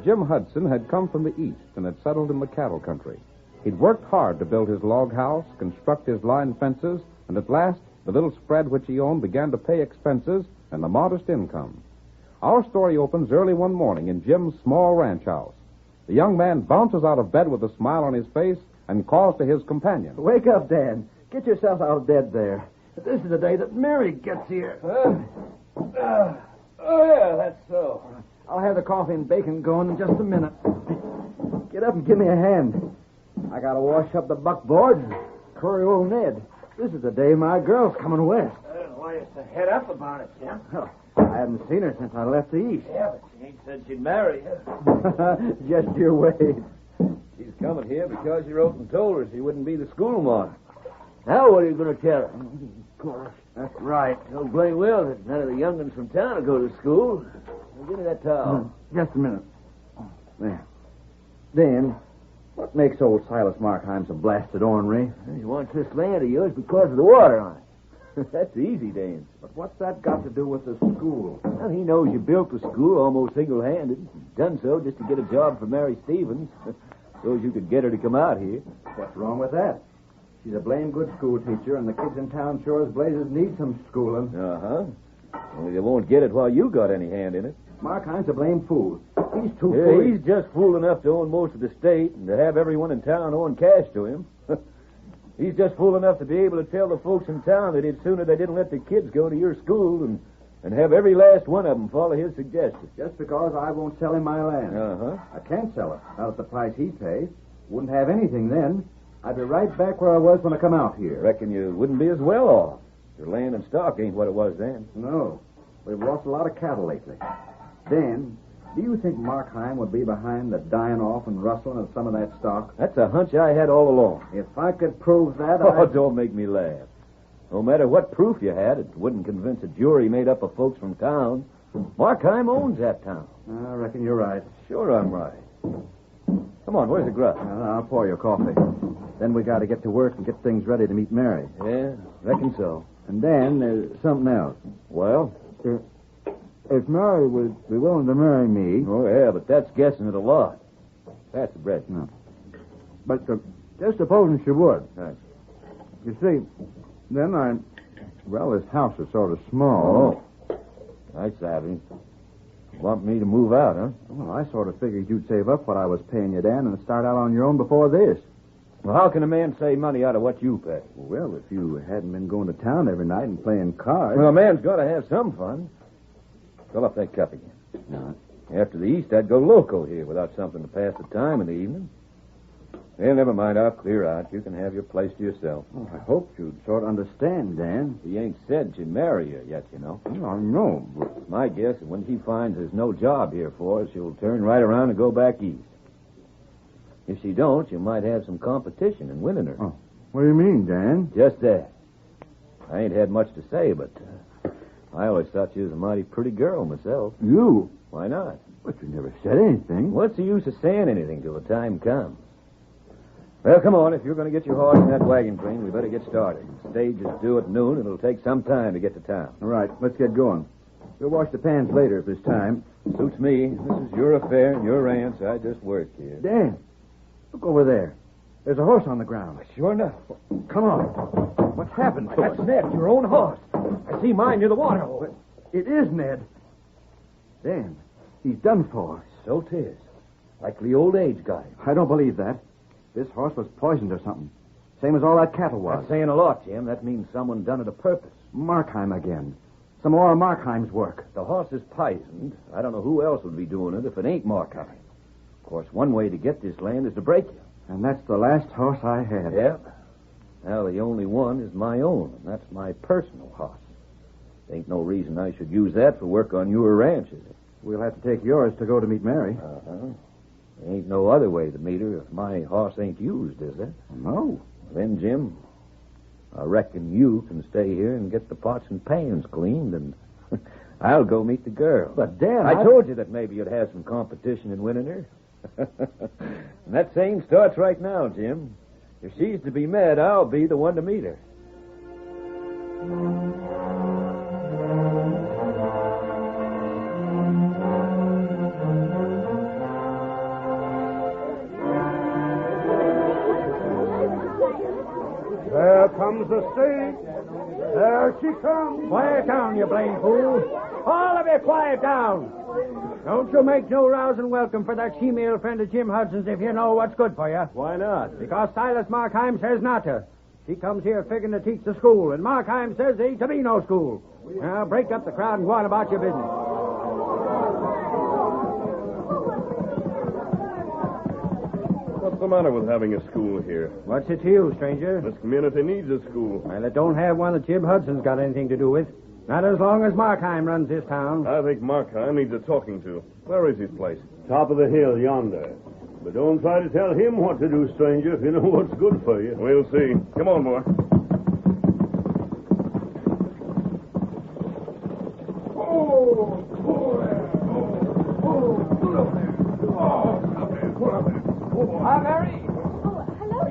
Jim Hudson had come from the east and had settled in the cattle country. He'd worked hard to build his log house, construct his line fences, and at last the little spread which he owned began to pay expenses and a modest income. Our story opens early one morning in Jim's small ranch house. The young man bounces out of bed with a smile on his face and calls to his companion. Wake up, Dan. Get yourself out of bed there. This is the day that Mary gets here. Oh, yeah, that's so. I'll have the coffee and bacon going in just a minute. Get up and give me a hand. I gotta wash up the buckboard and curry old Ned. This is the day my girl's coming west. I don't know why you're so head up about it, Jim. Oh, I haven't seen her since I left the east. Yeah, but she ain't said she'd marry you. Just your way. She's coming here because you wrote and told her she wouldn't be the schoolmarm. Now what are you going to tell her? Of course. That's right. Don't blame Will that none of the young'uns from town will go to school. Now, give me that towel. Just a minute. There. Dan, what makes old Silas Markheim so blasted ornery? He wants this land of yours because of the water on it. That's easy, Dan. But what's that got to do with the school? Well, he knows you built the school almost single-handed. Done so just to get a job for Mary Stevens, so as you could get her to come out here. What's wrong with that? She's a blame good school teacher, and the kids in town sure as blazes need some schooling. Uh-huh. Only they won't get it while you got any hand in it. Markheim's a blame fool. He's too Yeah, foolish. he's just fool enough to own most of the state and to have everyone in town own cash to him. He's just fool enough to be able to tell the folks in town that it's sooner they didn't let the kids go to your school and have every last one of them follow his suggestions. Just because I won't sell him my land. Uh-huh. I can't sell it. Not at the price he pays. Wouldn't have anything then. I'd be right back where I was when I come out here. Reckon you wouldn't be as well off. Your land and stock ain't what it was then. No. We've lost a lot of cattle lately. Dan, do you think Markheim would be behind the dying off and rustling of some of that stock? That's a hunch I had all along. If I could prove that, Oh, don't make me laugh. No matter what proof you had, it wouldn't convince a jury made up of folks from town. Markheim owns that town. I reckon you're right. Sure I'm right. Come on, where's the grub? I'll pour you coffee. Then we got to get to work and get things ready to meet Mary. Yeah, reckon so. And Dan, there's something else. Well? If Mary would be willing to marry me... Oh, yeah, but that's guessing it a lot. That's the bread. No. But just supposing she would. Thanks. You see, then well, this house is sort of small. Oh. I savvy. Want me to move out, huh? Well, I sort of figured you'd save up what I was paying you, Dan, and start out on your own before this. Well, how can a man save money out of what you pay? Well, if you hadn't been going to town every night and playing cards... Well, a man's got to have some fun. Fill up that cup again. No. After the East, I'd go loco here without something to pass the time in the evening. Well, never mind. I'll clear out. You can have your place to yourself. Oh, I hoped you'd sort of understand, Dan. He ain't said she'd marry you yet, you know. Well, I know, but... My guess is when she finds there's no job here for her, she'll turn right around and go back East. If she don't, you might have some competition in winning her. Oh, what do you mean, Dan? Just that. I ain't had much to say, but I always thought you was a mighty pretty girl myself. You? Why not? But you never said anything. What's the use of saying anything till the time comes? Well, come on. If you're going to get your horse in that wagon train, we better get started. The stage is due at noon. It'll take some time to get to town. All right, let's get going. We'll wash the pans later if there's time. Suits me. This is your affair and your ranch. I just work here. Dan, look over there. There's a horse on the ground. Sure enough. Come on. What's happened to That's us? Ned, your own horse. I see mine near the water hole. It is Ned. Dan, he's done for. So 'tis. Likely old age got him. I don't believe that. This horse was poisoned or something. Same as all that cattle was. That's saying a lot, Jim. That means someone done it a purpose. Markheim again. Some more of Markheim's work. The horse is poisoned. I don't know who else would be doing it if it ain't Markheim. Of course, one way to get this land is to break you. And that's the last horse I had. Yep. Now, the only one is my own, and that's my personal horse. Ain't no reason I should use that for work on your ranch, is it? We'll have to take yours to go to meet Mary. Uh-huh. There ain't no other way to meet her if my horse ain't used, is there? No. Then, Jim, I reckon you can stay here and get the pots and pans cleaned, and I'll go meet the girl. But, Dan, I told you that maybe you'd have some competition in winning her. And that same starts right now, Jim. If she's to be met, I'll be the one to meet her. comes the state. There she comes. Quiet down, you blame fool. All of you, quiet down. Don't you make no rousing welcome for that female friend of Jim Hudson's if you know what's good for you. Why not? Because Silas Markheim says not to. He comes here figuring to teach the school, and Markheim says there ain't to be no school. Now, break up the crowd and go on about your business. What's the matter with having a school here? What's it to you, stranger? This community needs a school. Well, it don't have one that Jim Hudson's got anything to do with. Not as long as Markheim runs this town. I think Markheim needs a talking to. Where is his place? Top of the hill yonder. But don't try to tell him what to do, stranger, if you know what's good for you. We'll see. Come on, boy. Hi, Mary. Oh, hello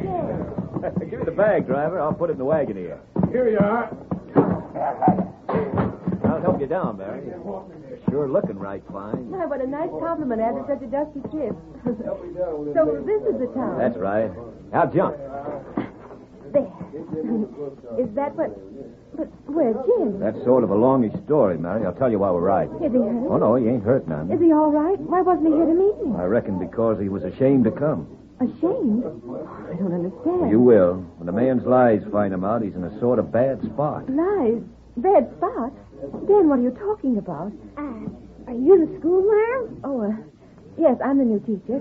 there. Give me the bag, driver. I'll put it in the wagon here. Here you are. I'll help you down, Mary. You're sure looking right fine. My, what a nice compliment after such a dusty trip. So this is the town. That's right. Now jump. There. Is that what... But where's Jim? That's sort of a longish story, Mary. I'll tell you why we're right. Is he hurt? Oh, no, he ain't hurt none. Is he all right? Why wasn't he here to meet me? I reckon because he was ashamed to come. Ashamed? I don't understand. You will. When a man's lies find him out, he's in a sort of bad spot. Lies? Bad spot? Dan, what are you talking about? Are you the school ma'am? Oh, yes, I'm the new teacher.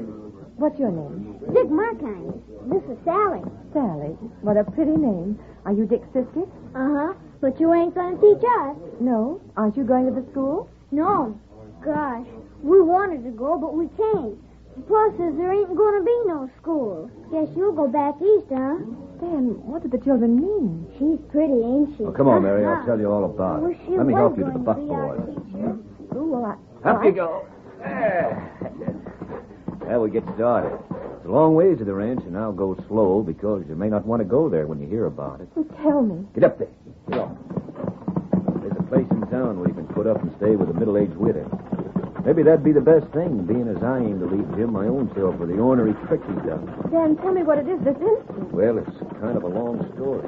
What's your name? Dick Markheim. This is Sally. Sally. What a pretty name. Are you Dick's sister? Uh-huh. But you ain't going to teach us. No. Aren't you going to the school? No. Gosh, we wanted to go, but we can't. Plus, there ain't going to be no school. Guess you'll go back east, huh? Dan, what do the children mean? She's pretty, ain't she? Oh, come on, Mary. I'll tell you all about Well, it. she Let me was help you to going the buck be our boys. teacher. Well, Up you go. Well, we get started. It's a long ways to the ranch, and I'll go slow because you may not want to go there when you hear about it. Well, tell me. Get up there. Get on. There's a place in town where you can put up and stay with a middle-aged widow. Maybe that'd be the best thing, being as I aim to leave Jim my own self for the ornery trick he done. Dan, tell me what it is this instant. Well, it's kind of a long story.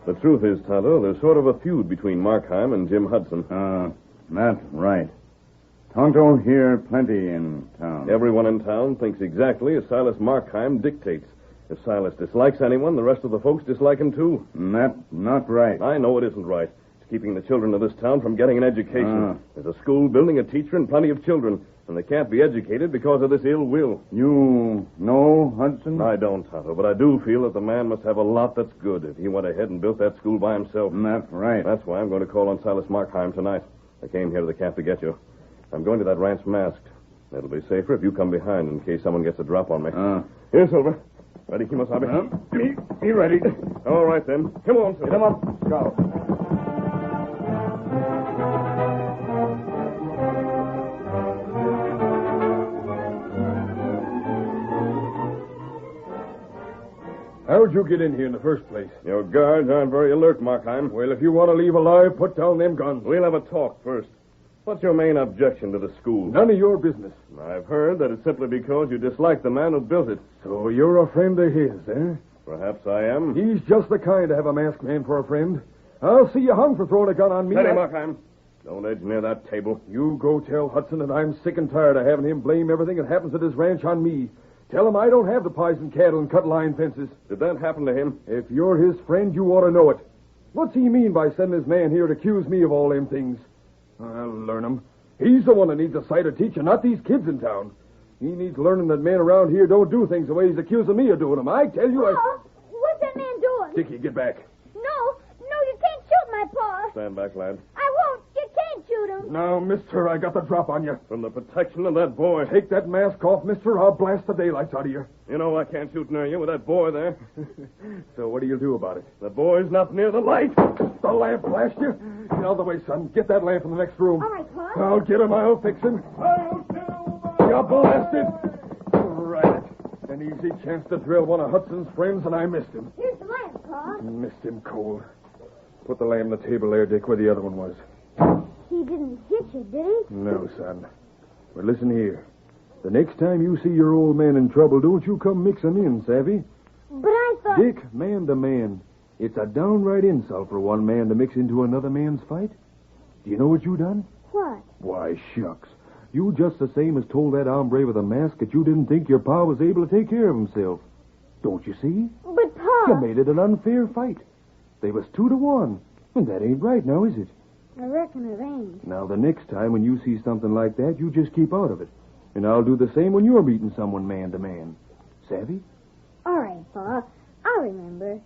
The truth is, Tonto, there's sort of a feud between Markheim and Jim Hudson. That's right. Tonto here plenty in town. Everyone in town thinks exactly as Silas Markheim dictates. If Silas dislikes anyone, the rest of the folks dislike him, too. That's not right. I know it isn't right. It's keeping the children of this town from getting an education. There's a school building, a teacher, and plenty of children. And they can't be educated because of this ill will. You know Hudson? I don't, Tonto, but I do feel that the man must have a lot that's good if he went ahead and built that school by himself. That's right. That's why I'm going to call on Silas Markheim tonight. I came here to the camp to get you. I'm going to that ranch masked. It'll be safer if you come behind in case someone gets a drop on me. Here, Silver. Ready, Kimosabe? Me ready. All right, then. Come on, Silver. Get him up, Scout. How'd you get in here in the first place? Your guards aren't very alert, Markheim. Well, if you want to leave alive, put down them guns. We'll have a talk first. What's your main objection to the school? None of your business. I've heard that it's simply because you dislike the man who built it. So you're a friend of his, eh? Perhaps I am. He's just the kind to have a masked man for a friend. I'll see you hung for throwing a gun on me. Steady, Markheim. Don't edge near that table. You go tell Hudson that I'm sick and tired of having him blame everything that happens at his ranch on me. Tell him I don't have the poison cattle and cut line fences. Did that happen to him? If you're his friend, you ought to know it. What's he mean by sending his man here to accuse me of all them things? I'll learn him. He's the one that needs a sight of teaching, not these kids in town. He needs learning that men around here don't do things the way he's accusing me of doing them. I tell you, What's that man doing? Dickie, get back. No, you can't shoot my paw. Stand back, lad. I won't. You can't shoot him. Now, mister, I got the drop on you. From the protection of that boy. Take that mask off, mister. I'll blast the daylights out of you. You know I can't shoot near you with that boy there. So what do you do about it? The boy's not near the light. The lamp blast you? Get out of the way, son. Get that lamp in the next room. All right, Pa. I'll get him. I'll fix him. You blasted. Right. An easy chance to drill one of Hudson's friends, and I missed him. Here's the lamp, Pa. Missed him cold. Put the lamb on the table there, Dick, where the other one was. He didn't hit you, did he? No, son. But listen here. The next time you see your old man in trouble, don't you come mixing in, savvy? But I thought... Dick, man to man. It's a downright insult for one man to mix into another man's fight. Do you know what you done? What? Why, shucks. You just the same as told that hombre with a mask that you didn't think your pa was able to take care of himself. Don't you see? But, Pa... You made it an unfair fight. They was 2-1. And that ain't right now, is it? I reckon it ain't. Now, the next time when you see something like that, you just keep out of it. And I'll do the same when you're meeting someone man to man. Savvy? All right, Pa. I'll remember.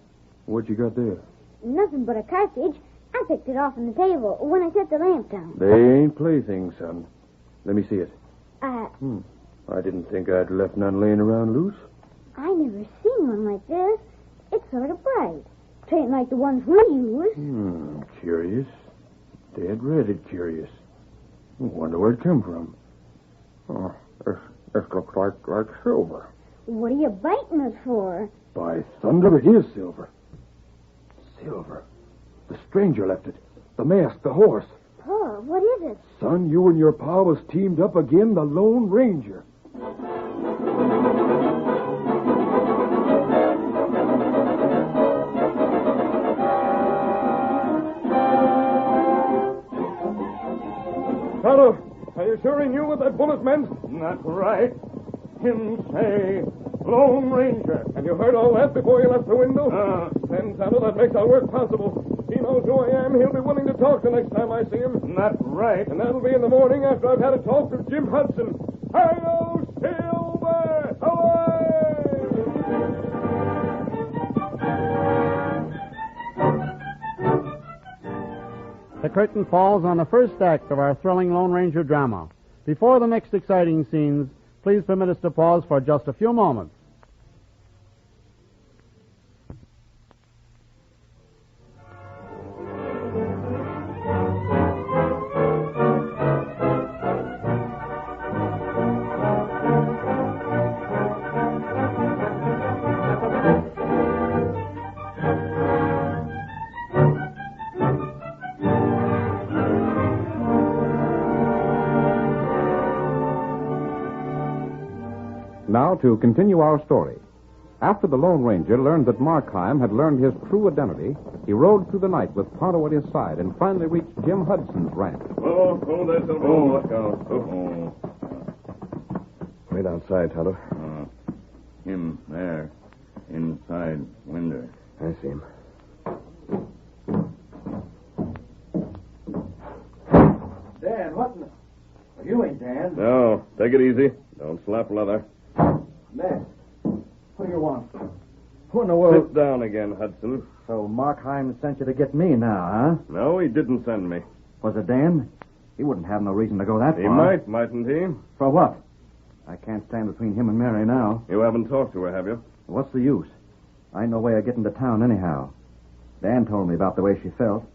What you got there? Nothing but a cartridge. I picked it off on the table when I set the lamp down. They ain't playthings, son. Let me see it. I didn't think I'd left none laying around loose. I never seen one like this. It's sort of bright. It ain't like the ones we use. Curious. Dead redded curious. Wonder where it come from. Oh, this looks like silver. What are you biting us for? By thunder, it is silver. Silver. The stranger left it. The mask, the horse. Pa, what is it? Son, you and your pa was teamed up again, the Lone Ranger. Tonto, are you sure he knew what that bullet meant? Not right. Him say, Lone Ranger. And you heard all that before you left the window? Then, Tonto, that makes our work possible. He knows who I am. He'll be willing to talk the next time I see him. Not right. And that'll be in the morning after I've had a talk with Jim Hudson. Hi-yo, Silver! The curtain falls on the first act of our thrilling Lone Ranger drama. Before the next exciting scenes, please permit us to pause for just a few moments. Now to continue our story. After the Lone Ranger learned that Markheim had learned his true identity, he rode through the night with Tonto at his side and finally reached Jim Hudson's ranch. There's a roll. Look out. Wait outside, Tonto. Him there, inside window. I see him. Dan, what in the... Well, you ain't Dan. No, take it easy. Don't slap leather. Dan, what do you want? Who in the world... Sit down again, Hudson. So Markheim sent you to get me now, huh? No, he didn't send me. Was it Dan? He wouldn't have no reason to go that far. He might, mightn't he? For what? I can't stand between him and Mary now. You haven't talked to her, have you? What's the use? I ain't no way of getting to town anyhow. Dan told me about the way she felt.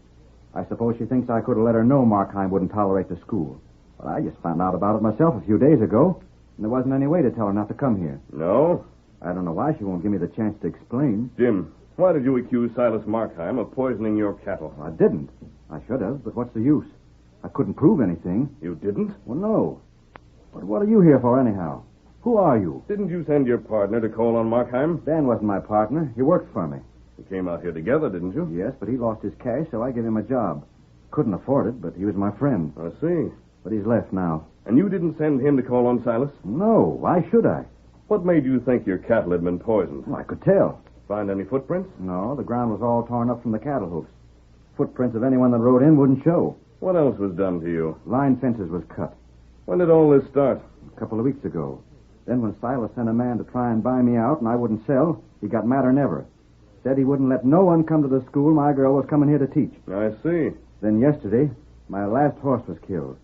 I suppose she thinks I could have let her know Markheim wouldn't tolerate the school. But I just found out about it myself a few days ago, and there wasn't any way to tell her not to come here. No? I don't know why she won't give me the chance to explain. Jim, why did you accuse Silas Markheim of poisoning your cattle? I didn't. I should have, but what's the use? I couldn't prove anything. You didn't? Well, no. But what are you here for, anyhow? Who are you? Didn't you send your partner to call on Markheim? Dan wasn't my partner. He worked for me. You came out here together, didn't you? Yes, but he lost his cash, so I gave him a job. Couldn't afford it, but he was my friend. I see. But he's left now. And you didn't send him to call on Silas? No. Why should I? What made you think your cattle had been poisoned? Well, I could tell. Find any footprints? No, the ground was all torn up from the cattle hoofs. Footprints of anyone that rode in wouldn't show. What else was done to you? Line fences was cut. When did all this start? A couple of weeks ago. Then when Silas sent a man to try and buy me out and I wouldn't sell, he got madder than ever. Said he wouldn't let no one come to the school my girl was coming here to teach. I see. Then yesterday, my last horse was killed.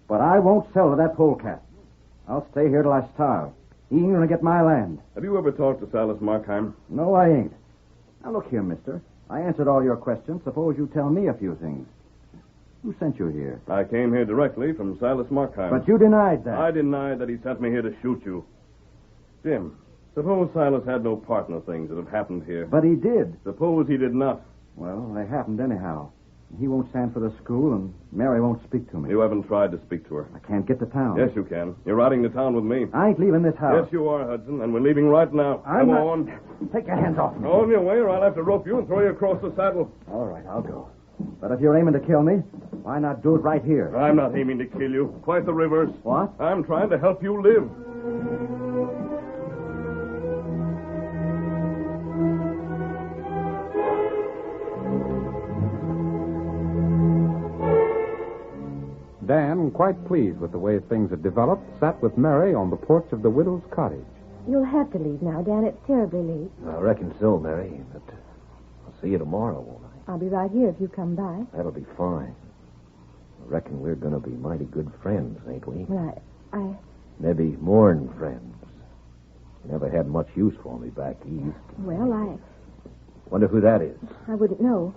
But I won't sell to that polecat. I'll stay here till I starve. He ain't gonna get my land. Have you ever talked to Silas Markheim? No, I ain't. Now, look here, mister. I answered all your questions. Suppose you tell me a few things. Who sent you here? I came here directly from Silas Markheim. But you denied that. I denied that he sent me here to shoot you. Jim, suppose Silas had no part in the things that have happened here. But he did. Suppose he did not. Well, they happened anyhow. He won't stand for the school, and Mary won't speak to me. You haven't tried to speak to her. I can't get to town. Yes, you can. You're riding to town with me. I ain't leaving this house. Yes, you are, Hudson, and we're leaving right now. I'm Come not... on. Take your hands off me. On your way, or I'll have to rope you and throw you across the saddle. All right, I'll go. But if you're aiming to kill me, why not do it right here? I'm not aiming to kill you. Quite the reverse. What? I'm trying to help you live. Dan, quite pleased with the way things had developed, sat with Mary on the porch of the widow's cottage. You'll have to leave now, Dan. It's terribly late. I reckon so, Mary. But I'll see you tomorrow, won't I? I'll be right here if you come by. That'll be fine. I reckon we're going to be mighty good friends, ain't we? Well, I... Maybe more'n friends. You never had much use for me back east. Well, Wonder who that is. I wouldn't know.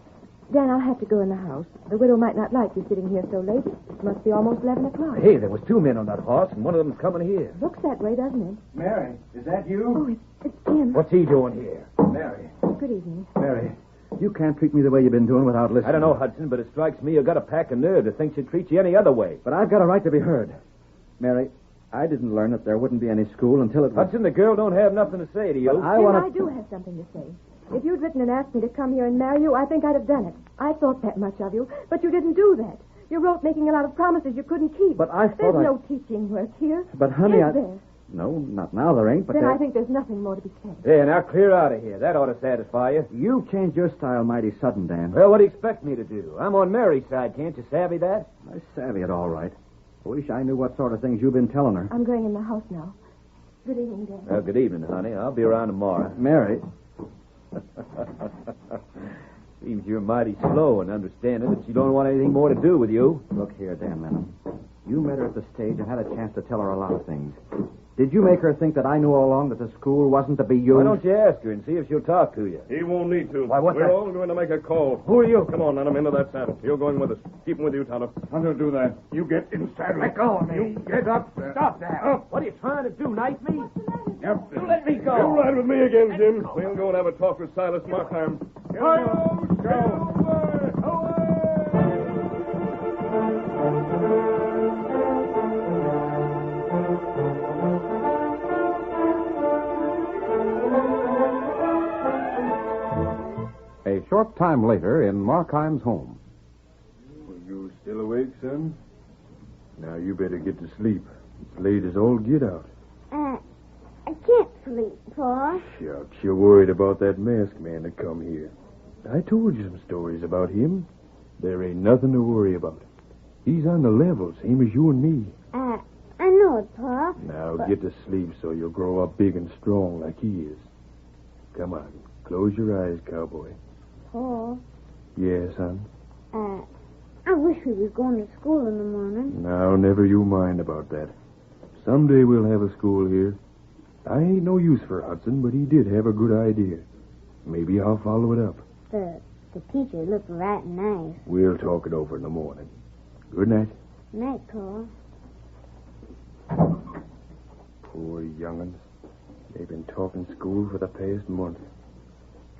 Dan, I'll have to go in the house. The widow might not like you sitting here so late. It must be almost 11 o'clock. Hey, there was 2 men on that horse, and one of them's coming here. Looks that way, doesn't it? Mary, is that you? Oh, it's Jim. What's he doing here? Mary. Good evening. Mary, you can't treat me the way you've been doing without listening. I don't know, Hudson, but it strikes me you've got a pack of nerve to think she'd treat you any other way. But I've got a right to be heard. Mary, I didn't learn that there wouldn't be any school until it was... Hudson, the girl don't have nothing to say to you. But I do have something to say. If you'd written and asked me to come here and marry you, I think I'd have done it. I thought that much of you, but you didn't do that. You wrote making a lot of promises you couldn't keep. But I thought There's no teaching work here. But, honey, Is there? No, not now there ain't, but Then I think there's nothing more to be said. There, now clear out of here. That ought to satisfy you. You've changed your style mighty sudden, Dan. Well, what do you expect me to do? I'm on Mary's side, can't you savvy that? I savvy it all right. I wish I knew what sort of things you've been telling her. I'm going in the house now. Good evening, Dan. Well, good evening, honey. I'll be around tomorrow. Mary. Seems you're mighty slow in understanding that she don't want anything more to do with you. Look here, Dan Lennon. You met her at the stage and had a chance to tell her a lot of things. Did you make her think that I knew all along that the school wasn't to be used? Why don't you ask her and see if she'll talk to you? He won't need to. Why, We're all going to make a call. Who are you? Come on, let him into that saddle. You're going with us. Keep him with you, Tonto. Tonto, do that. You get in saddle. Let go of me. You get up. Stop that. Up. What are you trying to do, knife me? Yep. You let me go. You ride with me again, Jim. We'll go and have a talk with Silas Markheim. Go. A short time later, in Markheim's home. Are you still awake, son? Now you better get to sleep. It's late as all get out. I can't sleep, Pa. Shucks, you're worried about that masked man that come here. I told you some stories about him. There ain't nothing to worry about. He's on the level, same as you and me. I know it, Pa. Now get to sleep so you'll grow up big and strong like he is. Come on, close your eyes, cowboy. Pa, Yes, son? I wish we was going to school in the morning. Now, never you mind about that. Someday we'll have a school here. I ain't no use for Hudson, but he did have a good idea. Maybe I'll follow it up. The teacher looked right nice. We'll talk it over in the morning. Good night. Night, Pa. Poor young'uns. They've been talking school for the past month.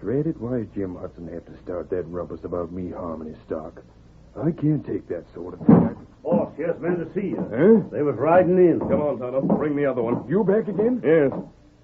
Dread it, why does Jim Hudson have to start that rumpus about me harming his stock? I can't take that sort of thing. Boss, yes, men to see you. Huh? They was riding in. Come on, Tonto. Bring the other one. You back again? Yes.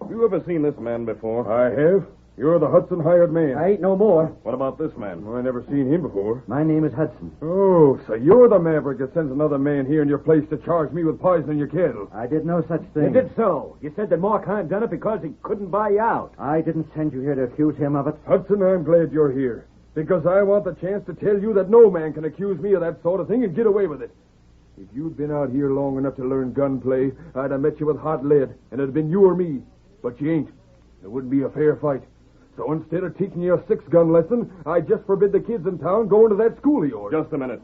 Have you ever seen this man before? I have. You're the Hudson hired man. I ain't no more. What about this man? I never seen him before. My name is Hudson. Oh, so you're the maverick that sends another man here in your place to charge me with poisoning your cattle. I did no such thing. You did so. You said that Markheim done it because he couldn't buy you out. I didn't send you here to accuse him of it. Hudson, I'm glad you're here. Because I want the chance to tell you that no man can accuse me of that sort of thing and get away with it. If you'd been out here long enough to learn gunplay, I'd have met you with hot lead, and it'd have been you or me. But you ain't. It wouldn't be a fair fight. So instead of teaching you a 6-gun lesson, I just forbid the kids in town going to that school of yours. Just a minute.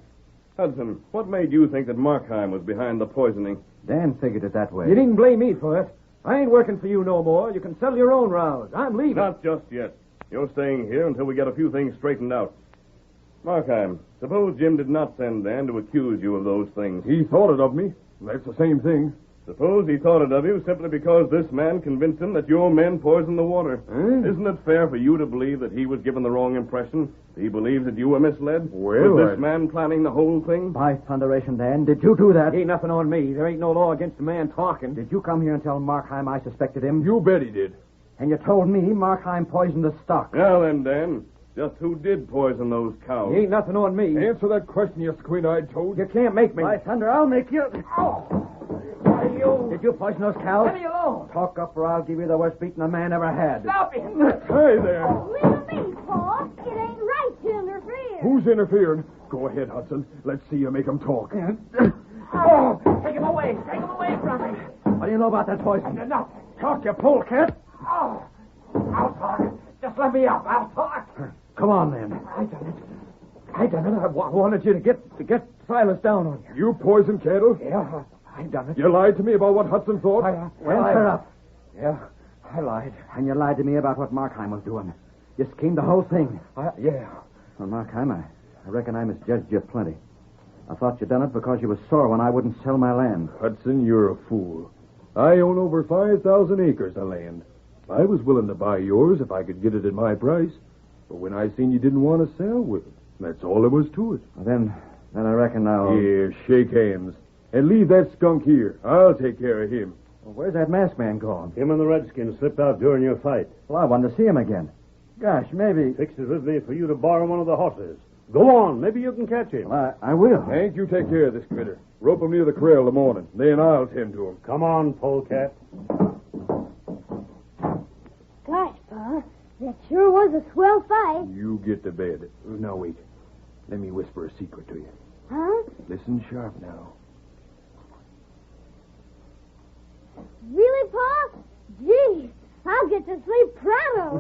Hudson, what made you think that Markheim was behind the poisoning? Dan figured it that way. You needn't blame me for it. I ain't working for you no more. You can settle your own rows. I'm leaving. Not just yet. You're staying here until we get a few things straightened out. Markheim, suppose Jim did not send Dan to accuse you of those things. He thought it of me. That's the same thing. Suppose he thought it of you simply because this man convinced him that your men poisoned the water. Isn't it fair for you to believe that he was given the wrong impression? He believes that you were misled? Well, was this man planning the whole thing? By thunderation, Dan, did you do that? Ain't nothing on me. There ain't no law against a man talking. Did you come here and tell Markheim I suspected him? You bet he did. And you told me Markheim poisoned the stock. Now then, Dan, just who did poison those cows? Ain't nothing on me. Answer that question, you squint-eyed toad. You can't make me. By thunder, I'll make you... Did you poison those cows? Let me alone. Talk up or I'll give you the worst beating a man ever had. Stop him. Hey there. Leave me, Pa. It ain't right to interfere. Who's interfering? Go ahead, Hudson. Let's see you make him talk. Oh, take him away. Take him away from me. What do you know about that poison? Nothing. Talk, you polecat. Oh, I'll talk. Just let me up. I'll talk. Come on, then. I done it. I wanted you to get Silas down on you. You poisoned cattle? Yeah, I done it. You lied to me about what Hudson thought? Answer up. Yeah, I lied. And you lied to me about what Markheim was doing. You schemed the whole thing. Yeah. Well, Markheim, I reckon I misjudged you plenty. I thought you done it because you was sore when I wouldn't sell my land. Hudson, you're a fool. I own over 5,000 acres of land. I was willing to buy yours if I could get it at my price. But when I seen you didn't want to sell, well, that's all there was to it. Well, then I reckon I'll... Here, shake hands. And leave that skunk here. I'll take care of him. Well, where's that masked man gone? Him and the Redskin slipped out during your fight. Well, I wanted to see him again. Gosh, maybe... Fixed it with me for you to borrow one of the horses. Go on. Maybe you can catch him. Well, I will. Hank, you take care of this critter. Rope him near the corral in the morning. Then I'll tend to him. Come on, polecat. Gosh, Pa, that sure was a swell fight. You get to bed. Now, wait. Let me whisper a secret to you. Huh? Listen sharp now. Really, Pa? Gee, I'll get to sleep pronto.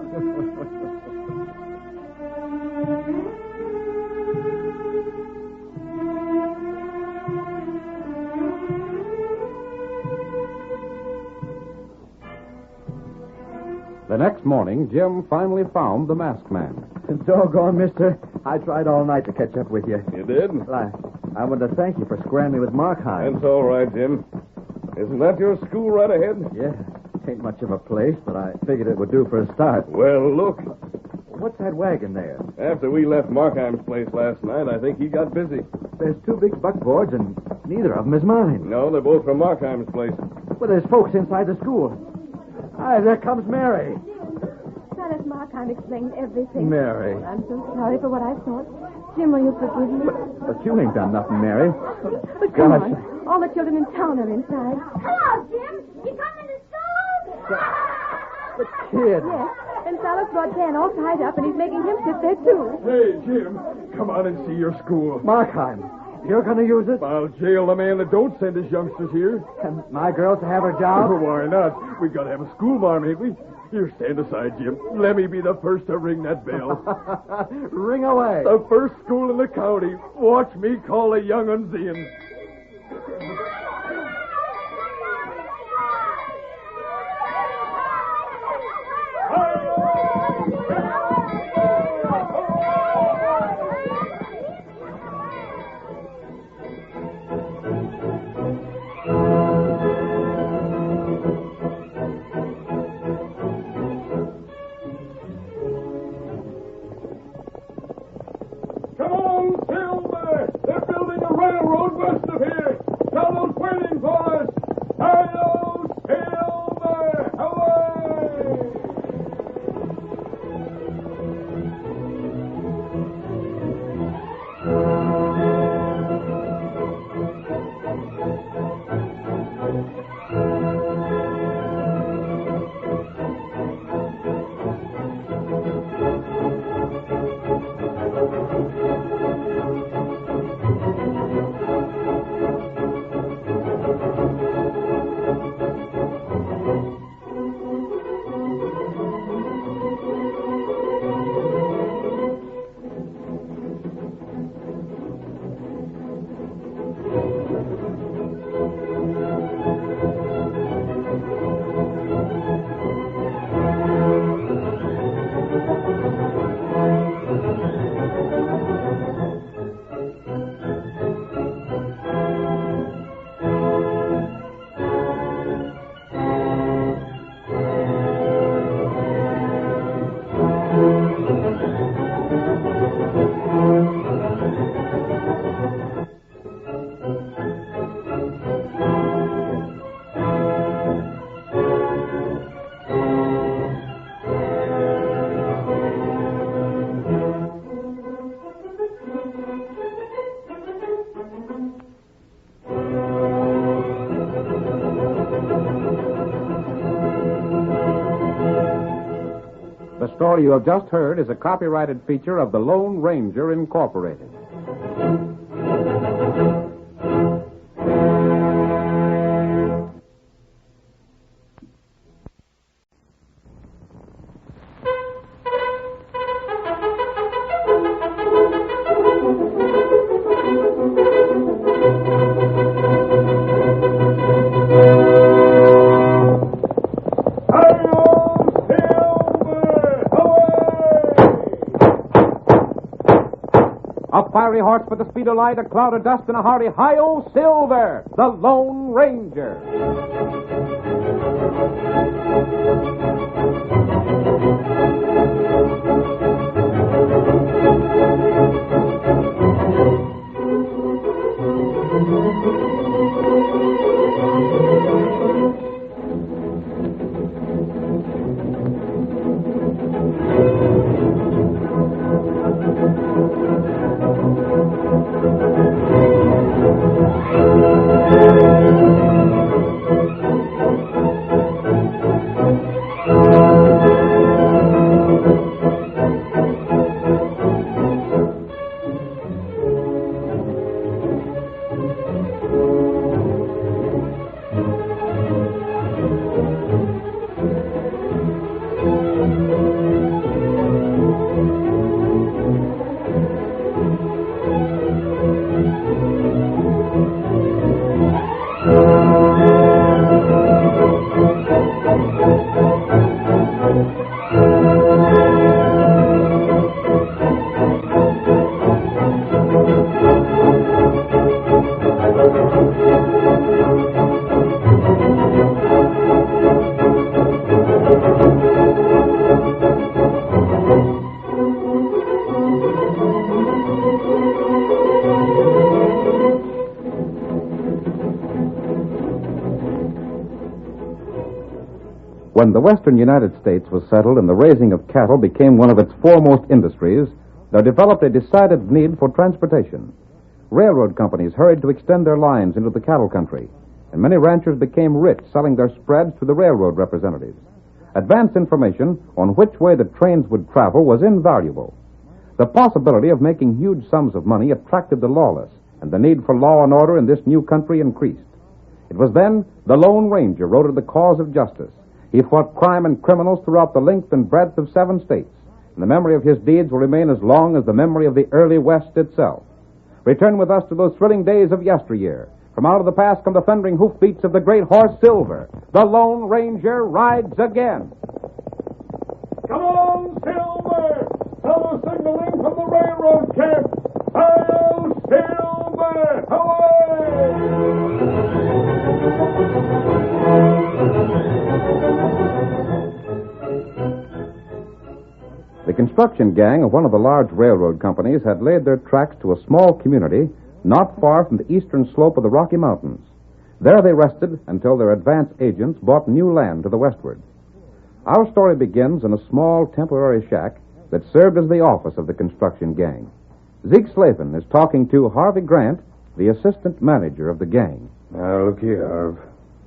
The next morning, Jim finally found the masked man. Doggone, mister. I tried all night to catch up with you. You did? Well, I wanted to thank you for squaring me with Markheim. That's all right, Jim. Isn't that your school right ahead? Yeah. Ain't much of a place, but I figured it would do for a start. Well, look. What's that wagon there? After we left Markheim's place last night, I think he got busy. There's two big buckboards, and neither of them is mine. No, they're both from Markheim's place. Well, there's folks inside the school. Hi, there comes Mary. Silas Markheim explained everything. Mary. I'm so sorry for what I thought. Jim, will you forgive me? But you ain't done nothing, Mary. But come on. All the children in town are inside. Hello, Jim. You coming to school? The kid. Yes. And Silas brought Dan all tied up, and he's making him sit there, too. Hey, Jim, come on and see your school. Markheim, you're going to use it? I'll jail the man that don't send his youngsters here. And my girls to have her job? Why not? We've got to have a school marm, ain't we? Here, stand aside, Jim. Let me be the first to ring that bell. Ring away. The first school in the county. Watch me call the young uns in. The story you have just heard is a copyrighted feature of the Lone Ranger Incorporated. Fiery horse with the speed of light, a cloud of dust, and a hearty hi-yo, Silver, the Lone Ranger. When the western United States was settled and the raising of cattle became one of its foremost industries, there developed a decided need for transportation. Railroad companies hurried to extend their lines into the cattle country, and many ranchers became rich selling their spreads to the railroad representatives. Advance information on which way the trains would travel was invaluable. The possibility of making huge sums of money attracted the lawless, and the need for law and order in this new country increased. It was then the Lone Ranger rode to the cause of justice. He fought crime and criminals throughout the length and breadth of 7 states, and the memory of his deeds will remain as long as the memory of the early West itself. Return with us to those thrilling days of yesteryear. From out of the past come the thundering hoofbeats of the great horse Silver. The Lone Ranger rides again. Come on, Silver! Fellow signaling from the railroad camp! Hail, Silver! Away! The construction gang of one of the large railroad companies had laid their tracks to a small community not far from the eastern slope of the Rocky Mountains. There they rested until their advance agents bought new land to the westward. Our story begins in a small temporary shack that served as the office of the construction gang. Zeke Slavin is talking to Harvey Grant, the assistant manager of the gang. Now, look here, Harv.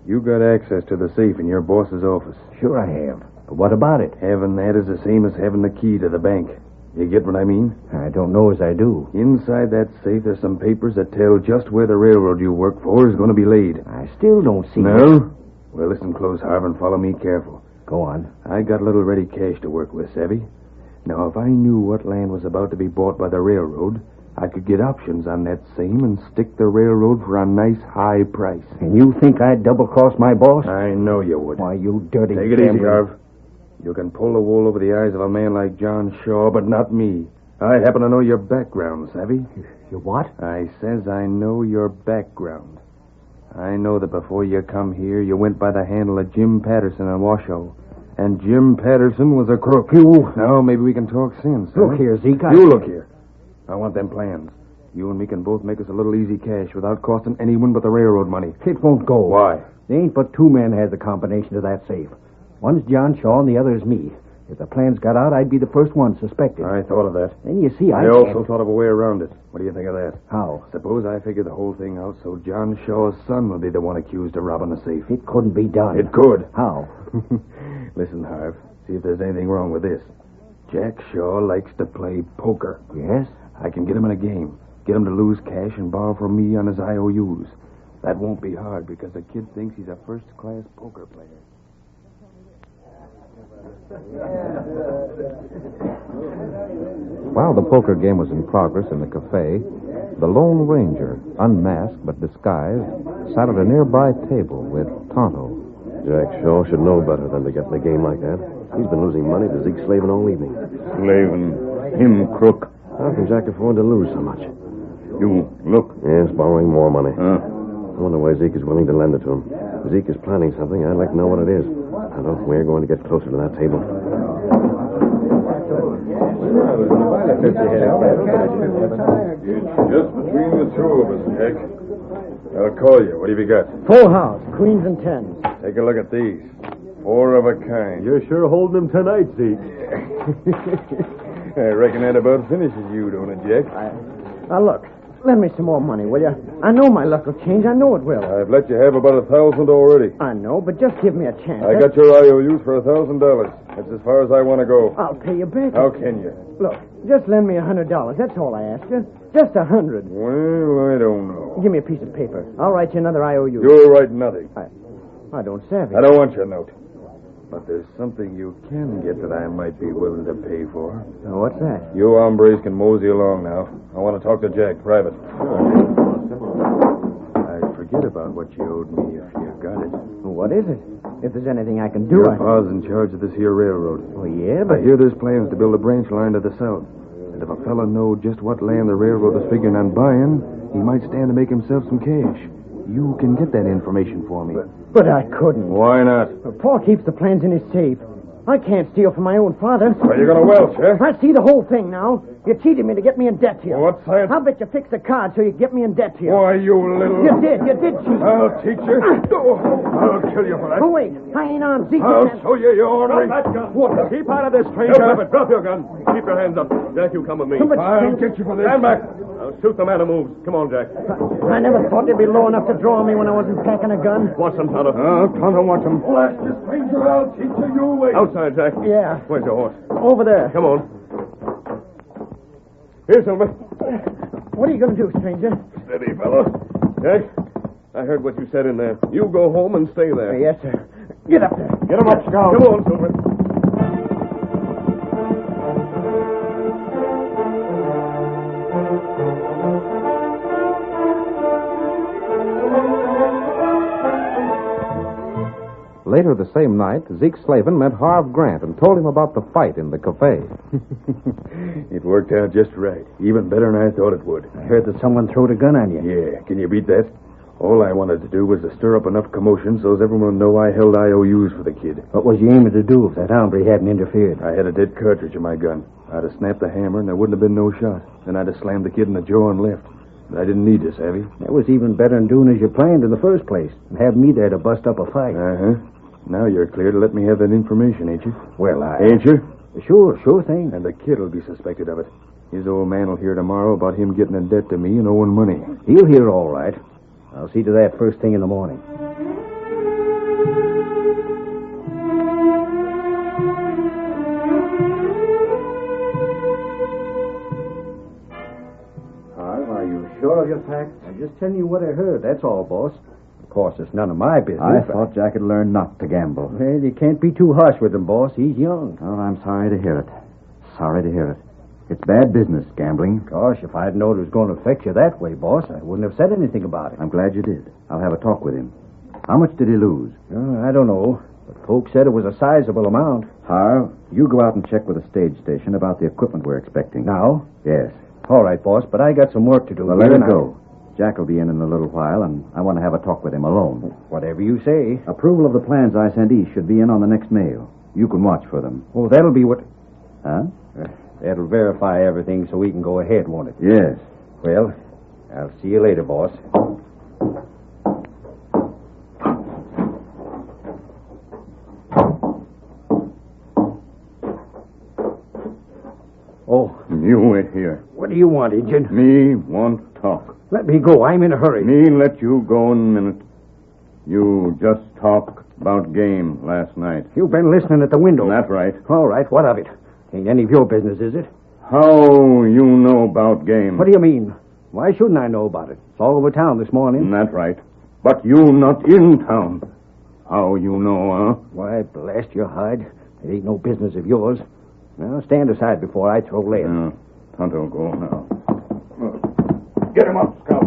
You got access to the safe in your boss's office. Sure I have. But what about it? Having that is the same as having the key to the bank. You get what I mean? I don't know as I do. Inside that safe, there's some papers that tell just where the railroad you work for is going to be laid. I still don't see No? Well, listen close, Harv, and follow me careful. Go on. I got a little ready cash to work with, savvy? Now, if I knew what land was about to be bought by the railroad, I could get options on that same and stick the railroad for a nice high price. And you think I'd double-cross my boss? I know you would. Why, you dirty Take it easy, Harv. You can pull the wool over the eyes of a man like John Shaw, but not me. I happen to know your background, savvy? Your what? I says I know your background. I know that before you come here, you went by the handle of Jim Patterson in Washoe. And Jim Patterson was a crook. You... Now, maybe we can talk sense. Look here, Zeke. You look here. I want them plans. You and me can both make us a little easy cash without costing anyone but the railroad money. It won't go. Why? There ain't but 2 men has the combination of that safe. One's John Shaw and the other is me. If the plans got out, I'd be the first one suspected. I thought of that. Then you see, I also thought of a way around it. What do you think of that? How? Suppose I figure the whole thing out so John Shaw's son will be the one accused of robbing the safe. It couldn't be done. It could. How? Listen, Harv. See if there's anything wrong with this. Jack Shaw likes to play poker. Yes? I can get him in a game. Get him to lose cash and borrow from me on his IOUs. That won't be hard because the kid thinks he's a first-class poker player. While the poker game was in progress in the cafe, the Lone Ranger, unmasked but disguised, sat at a nearby table with Tonto. Jack Shaw should know better than to get in a game like that. He's been losing money to Zeke Slavin all evening. Slavin? Him crook? How can Jack afford to lose so much? You, look. Yes, borrowing more money. Huh? I wonder why Zeke is willing to lend it to him. If Zeke is planning something, I'd like to know what it is. Tonto, we're going to get closer to that table. Just between the two of us, Jack. I'll call you. What have you got? Full house, queens and tens. Take a look at these. 4 of a kind. You're sure holding them tonight, Zeke. I reckon that about finishes you, don't it, Jack? Now, look. Lend me some more money, will you? I know my luck will change. I know it will. I've let you have about 1,000 already. I know, but just give me a chance. I got your IOUs for $1,000. That's as far as I want to go. I'll pay you back. How can you? Look, just lend me $100. That's all I ask you. Just 100. Well, I don't know. Give me a piece of paper. I'll write you another IOU. You'll write nothing. I don't savvy. I don't want your note. But there's something you can get that I might be willing to pay for. Now, what's that? You hombres can mosey along now. I want to talk to Jack private. I'd forget about what you owed me if you got it. What is it? If there's anything I can do, Your pa's in charge of this here railroad. Oh, yeah, but... I hear there's plans to build a branch line to the south. And if a fella knowed just what land the railroad is figuring on buying, he might stand to make himself some cash. You can get that information for me. But I couldn't. Why not? Paul keeps the plans in his safe. I can't steal from my own father. Are you going to welch, eh? I see the whole thing now. You cheated me to get me in debt here. What science? I'll bet you fixed the card so you get me in debt here. Why, you little... You did cheat. I'll teach you. I'll kill you for that. Oh, wait. I ain't on Zeke. I'll show you, you ornery. Drop that gun. What? Keep out of this, stranger. Drop your gun. Keep your hands up. Jack, you come with me. I'll get you for this. Stand back. I'll shoot the man who moves. Come on, Jack. I never thought they'd be low enough to draw me when I wasn't packing a gun. Watch them, Tonto. Tonto wants him. Blast this stranger. I'll teach you. You wait. Outside, Jack. Yeah. Where's your horse? Over there. Come on. Here, Silver. What are you going to do, stranger? Steady, fellow. Jack, I heard what you said in there. You go home and stay there. Yes, sir. Get up there. Get him up, Scout. Come on, Silver. Later the same night, Zeke Slavin met Harv Grant and told him about the fight in the cafe. It worked out just right. Even better than I thought it would. I heard that someone throwed a gun on you. Yeah, can you beat that? All I wanted to do was to stir up enough commotion so as everyone would know I held IOUs for the kid. What was you aiming to do if that hombre hadn't interfered? I had a dead cartridge in my gun. I'd have snapped the hammer and there wouldn't have been no shot. Then I'd have slammed the kid in the jaw and left. But I didn't need this, savvy? That was even better than doing as you planned in the first place. And have me there to bust up a fight. Uh-huh. Now you're clear to let me have that information, ain't you? Well, Ain't you? Sure thing. And the kid will be suspected of it. His old man will hear tomorrow about him getting in debt to me and owing money. He'll hear all right. I'll see to that first thing in the morning. Harv, are you sure of your facts? I'm just telling you what I heard, that's all, boss. Of course, it's none of my business. I thought Jack had learned not to gamble. Well, you can't be too harsh with him, boss. He's young. Oh, I'm sorry to hear it. Sorry to hear it. It's bad business, gambling. Gosh, if I'd known it was going to affect you that way, boss, I wouldn't have said anything about it. I'm glad you did. I'll have a talk with him. How much did he lose? I don't know, but folks said it was a sizable amount. Harv, you go out and check with the stage station about the equipment we're expecting. Now? Yes. All right, boss, but I got some work to do. Well, let it go. Jack will be in a little while, and I want to have a talk with him alone. Whatever you say. Approval of the plans I send east should be in on the next mail. You can watch for them. Oh, that'll be what... Huh? That'll verify everything so we can go ahead, won't it? Yes. Well, I'll see you later, boss. Oh. You wait here. What do you want, Agent? Me want talk. Let me go. I'm in a hurry. Me let you go in a minute. You just talk About game last night. You've been listening at the window. That's right. All right, what of it? Ain't any of your business, is it? How you know about game? What do you mean? Why shouldn't I know about it? It's all over town this morning. That's right. But you not in town. How you know, huh? Why, blast your hide. It ain't no business of yours. Now, stand aside before I throw lead. Tonto, go now. Get him up, Scout.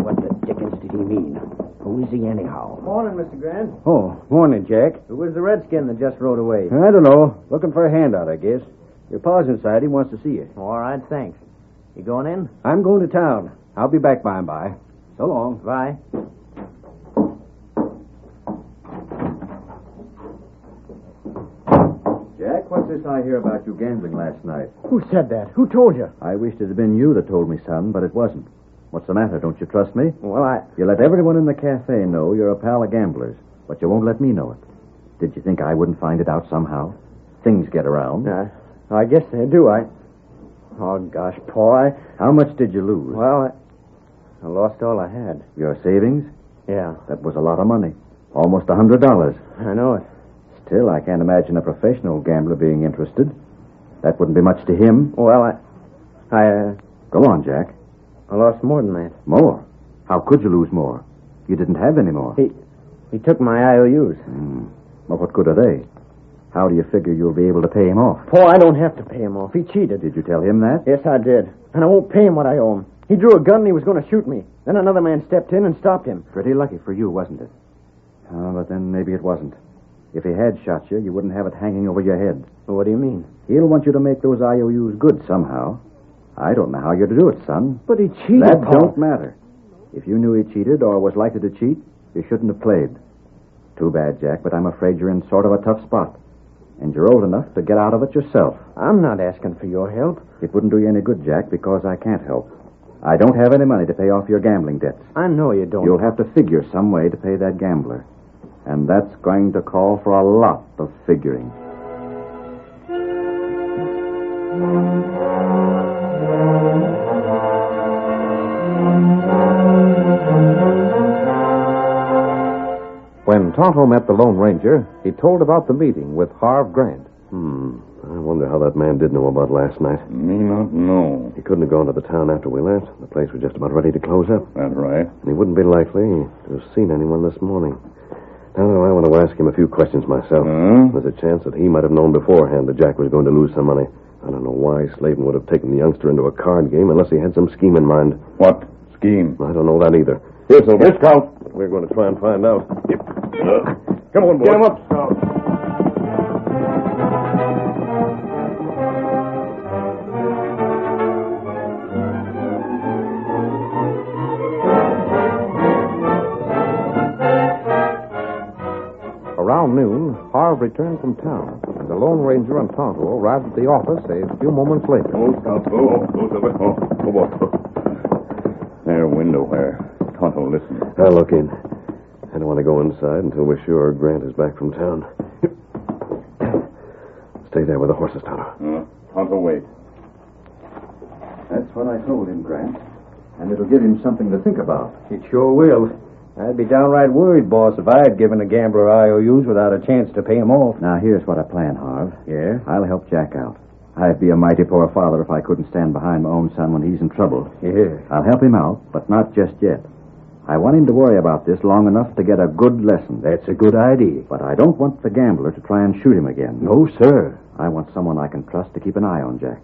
What the dickens did he mean? Who is he anyhow? Morning, Mr. Grant. Oh, morning, Jack. Who was the redskin that just rode away? I don't know. Looking for a handout, I guess. Your pa's inside. He wants to see you. All right, thanks. You going in? I'm going to town. I'll be back by and by. So long. Bye. Jack, what's this I hear about you gambling last night? Who said that? Who told you? I wished it had been you that told me, son, but it wasn't. What's the matter? Don't you trust me? Well, You let everyone in the cafe know you're a pal of gamblers, but you won't let me know it. Did you think I wouldn't find it out somehow? Things get around. I guess they do. Oh, gosh, Paul, How much did you lose? Well, I lost all I had. Your savings? Yeah. That was a lot of money. Almost $100. I know it. Still, I can't imagine a professional gambler being interested. That wouldn't be much to him. Well, Go on, Jack. I lost more than that. More? How could you lose more? You didn't have any more. He took my IOUs. Well, what good are they? How do you figure you'll be able to pay him off? Paul, I don't have to pay him off. He cheated. Did you tell him that? Yes, I did. And I won't pay him what I owe him. He drew a gun and he was going to shoot me. Then another man stepped in and stopped him. Pretty lucky for you, wasn't it? But then maybe it wasn't. If he had shot you, you wouldn't have it hanging over your head. Well, what do you mean? He'll want you to make those IOUs good somehow. I don't know how you're to do it, son. But he cheated, That Paul. don't matter. If you knew he cheated or was likely to cheat, you shouldn't have played. Too bad, Jack, but I'm afraid you're in sort of a tough spot. And you're old enough to get out of it yourself. I'm not asking for your help. It wouldn't do you any good, Jack, because I can't help. I don't have any money to pay off your gambling debts. I know you don't. You'll have to figure some way to pay that gambler. And that's going to call for a lot of figuring. When Tonto met the Lone Ranger, he told about the meeting with Harv Grant. I wonder how that man did know about last night. Me not know. He couldn't have gone to the town after we left. The place was just about ready to close up. That's right. And he wouldn't be likely to have seen anyone this morning. Now, I want to ask him a few questions myself. There's a chance that he might have known beforehand that Jack was going to lose some money. I don't know why Slavin would have taken the youngster into a card game unless he had some scheme in mind. What scheme? I don't know that either. Here, Silver. Here, Scout. We're going to try and find out. Come on, boy. Get him up, Scout. Around noon, Harv returned from town, and the Lone Ranger and Tonto arrived at the office a few moments later. Go, Scout. Go, Silver. Go, boy. There, window where. Tonto, listen. I'll look in. I don't want to go inside until we're sure Grant is back from town. Stay there with the horses, Tonto. Tonto, wait. That's what I told him, Grant. And it'll give him something to think about. It sure will. I'd be downright worried, boss, if I had given a gambler IOUs without a chance to pay him off. Now, here's what I plan, Harv. Yeah? I'll help Jack out. I'd be a mighty poor father if I couldn't stand behind my own son when he's in trouble. Yeah. I'll help him out, but not just yet. I want him to worry about this long enough to get a good lesson. That's a good idea. But I don't want the gambler to try and shoot him again. No, sir. I want someone I can trust to keep an eye on Jack.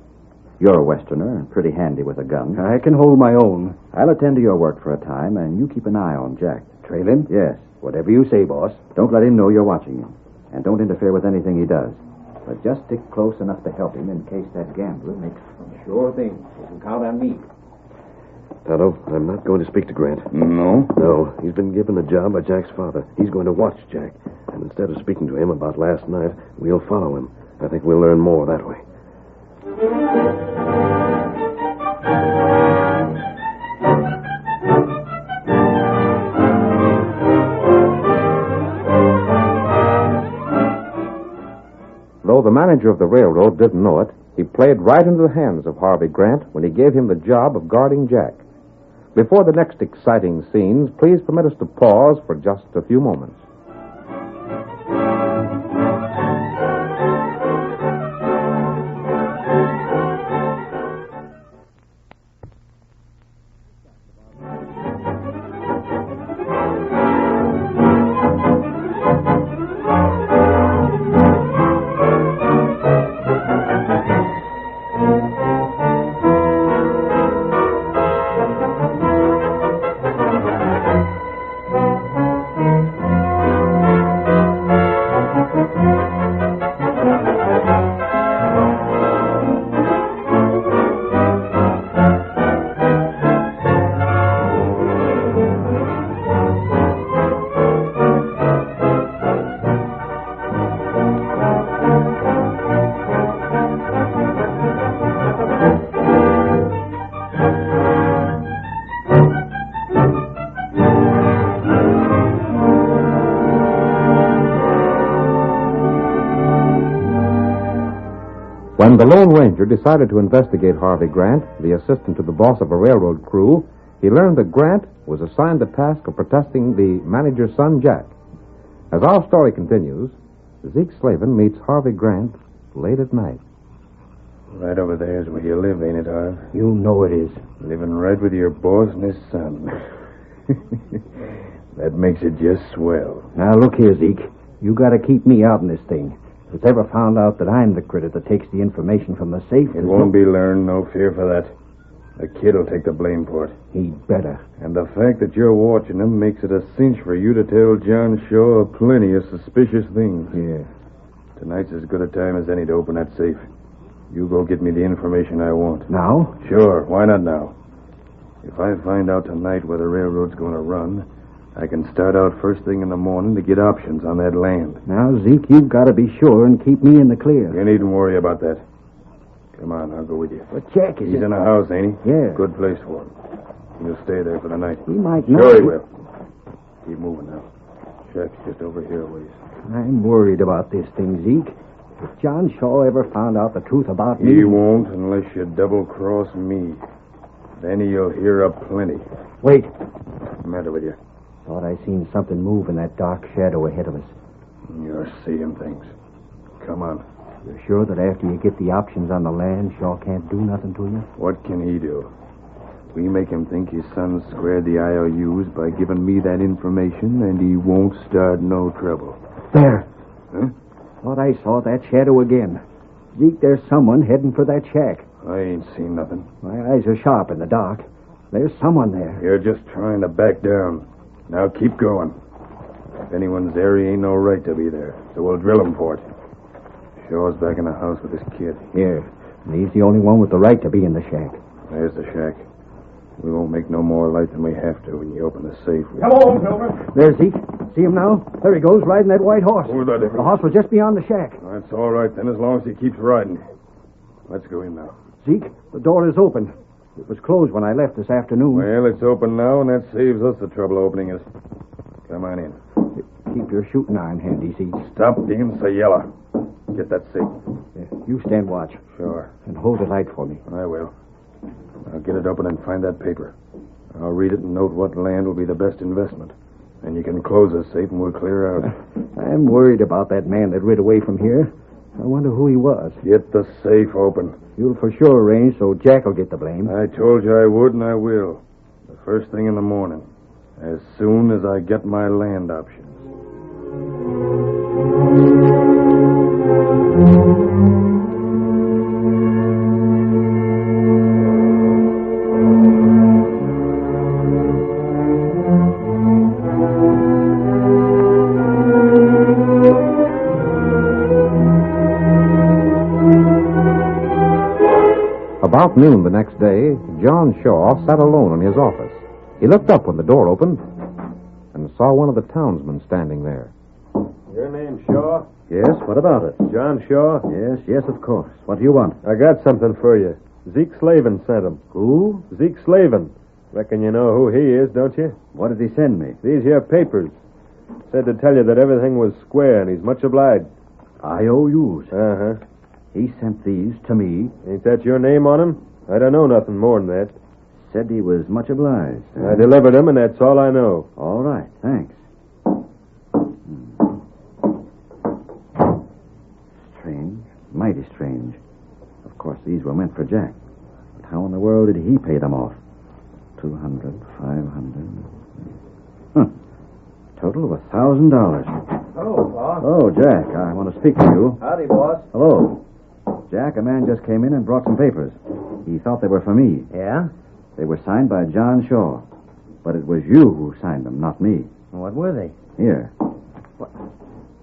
You're a Westerner and pretty handy with a gun. I can hold my own. I'll attend to your work for a time, and you keep an eye on Jack. Trail him? Yes. Whatever you say, boss. Don't let him know you're watching him. And don't interfere with anything he does. But just stick close enough to help him in case that gambler makes... Sure thing. You can count on me. Tonto, I'm not going to speak to Grant. No? No. He's been given the job by Jack's father. He's going to watch Jack. And instead of speaking to him about last night, we'll follow him. I think we'll learn more that way. Though the manager of the railroad didn't know it, he played right into the hands of Harvey Grant when he gave him the job of guarding Jack. Before the next exciting scenes, please permit us to pause for just a few moments. When the Lone Ranger decided to investigate Harvey Grant, the assistant to the boss of a railroad crew, he learned that Grant was assigned the task of protecting the manager's son, Jack. As our story continues, Zeke Slavin meets Harvey Grant late at night. Right over there is where you live, ain't it, Harv? You know it is. Living right with your boss and his son. That makes it just swell. Now, look here, Zeke. You got to keep me out in this thing. If it's ever found out that I'm the critter that takes the information from the safe... It won't be learned, no fear for that. The kid will take the blame for it. He'd better. And the fact that you're watching him makes it a cinch for you to tell John Shaw plenty of suspicious things. Yeah. Tonight's as good a time as any to open that safe. You go get me the information I want. Now? Sure, why not now? If I find out tonight where the railroad's going to run, I can start out first thing in the morning to get options on that land. Now, Zeke, you've got to be sure and keep me in the clear. You needn't worry about that. Come on, I'll go with you. But Jack is... He's in a house, ain't he? Yeah. Good place for him. He'll stay there for the night. He might not. Sure he will. Keep moving now. Jack's just over here a ways. I'm worried about this thing, Zeke. If John Shaw ever found out the truth about me... He won't unless you double-cross me. Then he'll hear a plenty. Wait. What's the matter with you? Thought I seen something move in that dark shadow ahead of us. You're seeing things. Come on. You're sure that after you get the options on the land, Shaw can't do nothing to you? What can he do? We make him think his son squared the IOUs by giving me that information, and he won't start no trouble. There. Huh? Thought I saw that shadow again. Zeke, there's someone heading for that shack. I ain't seen nothing. My eyes are sharp in the dark. There's someone there. You're just trying to back down. Now keep going. If anyone's there, he ain't no right to be there. So we'll drill him for it. Shaw's back in the house with his kid. Here. And he's the only one with the right to be in the shack. There's the shack. We won't make no more light than we have to when you open the safe. Come on, Silver. There's Zeke. See him now? There he goes, riding that white horse. Hold that, The horse was just beyond the shack. That's all right, then, as long as he keeps riding. Let's go in now. Zeke, the door is open. It was closed when I left this afternoon. Well, it's open now, and that saves us the trouble of opening it. Come on in. Keep your shooting iron handy, Zeke. Stop being so yellow. Get that safe. You stand watch. Sure. And hold the light for me. I will. I'll get it open and find that paper. I'll read it and note what land will be the best investment. And you can close the safe and we'll clear out. I'm worried about that man that rid away from here. I wonder who he was. Get the safe open. You'll for sure arrange so Jack will get the blame. I told you I would, and I will. The first thing in the morning. As soon as I get my land options. About noon the next day, John Shaw sat alone in his office. He looked up when the door opened and saw one of the townsmen standing there. Your name, Shaw? Yes, what about it? John Shaw? Yes, of course. What do you want? I got something for you. Zeke Slavin sent him. Who? Zeke Slavin. Reckon you know who he is, don't you? What did he send me? These here papers. Said to tell you that everything was square, and he's much obliged. IOUs? Uh-huh. He sent these to me. Ain't that your name on them? I don't know nothing more than that. Said he was much obliged. I delivered them, and that's all I know. All right, thanks. Strange. Mighty strange. Of course, these were meant for Jack. But how in the world did he pay them off? 200, 500... Total of $1,000. Hello, boss. Oh, Jack, I want to speak to you. Howdy, boss. Hello. Jack, a man just came in and brought some papers. He thought they were for me. Yeah? They were signed by John Shaw. But it was you who signed them, not me. What were they? Here.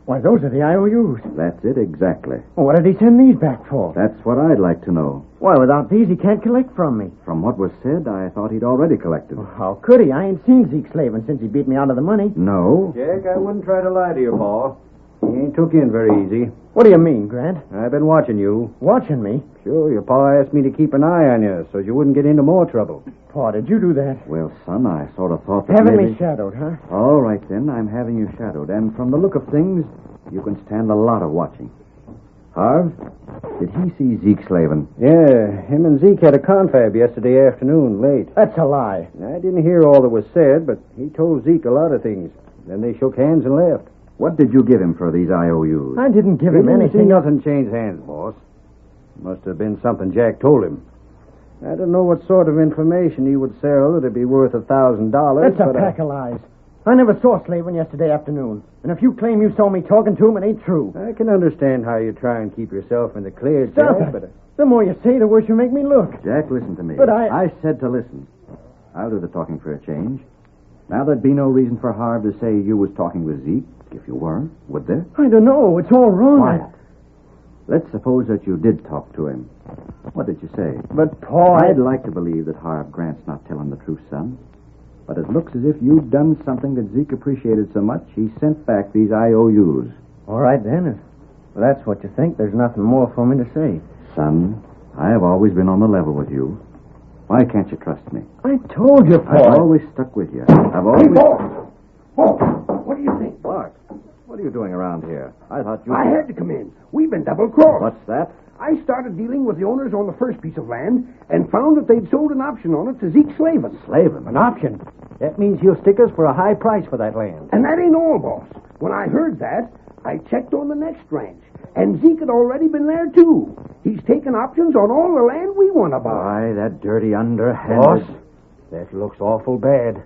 Why, those are the IOUs. That's it, exactly. Well, what did he send these back for? That's what I'd like to know. Why, without these, he can't collect from me. From what was said, I thought he'd already collected. Well, how could he? I ain't seen Zeke Slavin since he beat me out of the money. No. Jack, I wouldn't try to lie to you, Pa. He ain't took in very easy. What do you mean, Grant? I've been watching you. Watching me? Sure, your pa asked me to keep an eye on you so you wouldn't get into more trouble. Pa, did you do that? Well, son, I sort of thought that Having maybe... me shadowed, huh? All right, then. I'm having you shadowed. And from the look of things, you can stand a lot of watching. Harv, did he see Zeke slaving? Yeah, him and Zeke had a confab yesterday afternoon, late. That's a lie. I didn't hear all that was said, but he told Zeke a lot of things. Then they shook hands and left. What did you give him for these IOUs? I didn't give him Didn't anything. see nothing change hands, boss. Must have been something Jack told him. I don't know what sort of information he would sell that'd be worth $1,000. That's a but pack of lies. I never saw Slavin yesterday afternoon. And if you claim you saw me talking to him, it ain't true. I can understand how you try and keep yourself in the clear, Stop Jack, it. but... The more you say, the worse you make me look. Jack, listen to me. But I said to listen. I'll do the talking for a change. Now, there'd be no reason for Harv to say you was talking with Zeke, if you weren't, would there? I don't know. It's all wrong. Quiet. Let's suppose that you did talk to him. What did you say? But, Paul... I'd like to believe that Harv Grant's not telling the truth, son. But it looks as if you'd done something that Zeke appreciated so much, he sent back these IOUs. All right, then. If that's what you think, there's nothing more for me to say. Son, I have always been on the level with you. Why can't you trust me? I told you, Paul. I've always stuck with you. I've always... Paul! What do you think? Bart, what are you doing around here? I thought you... I had to come in. We've been double-crossed. What's that? I started dealing with the owners on the first piece of land and found that they'd sold an option on it to Zeke Slavin. Slavin? An option? That means he'll stick us for a high price for that land. And that ain't all, boss. When I heard that, I checked on the next ranch. And Zeke had already been there, too. He's taken options on all the land we want to buy. Why, that dirty underhand... Boss, that looks awful bad.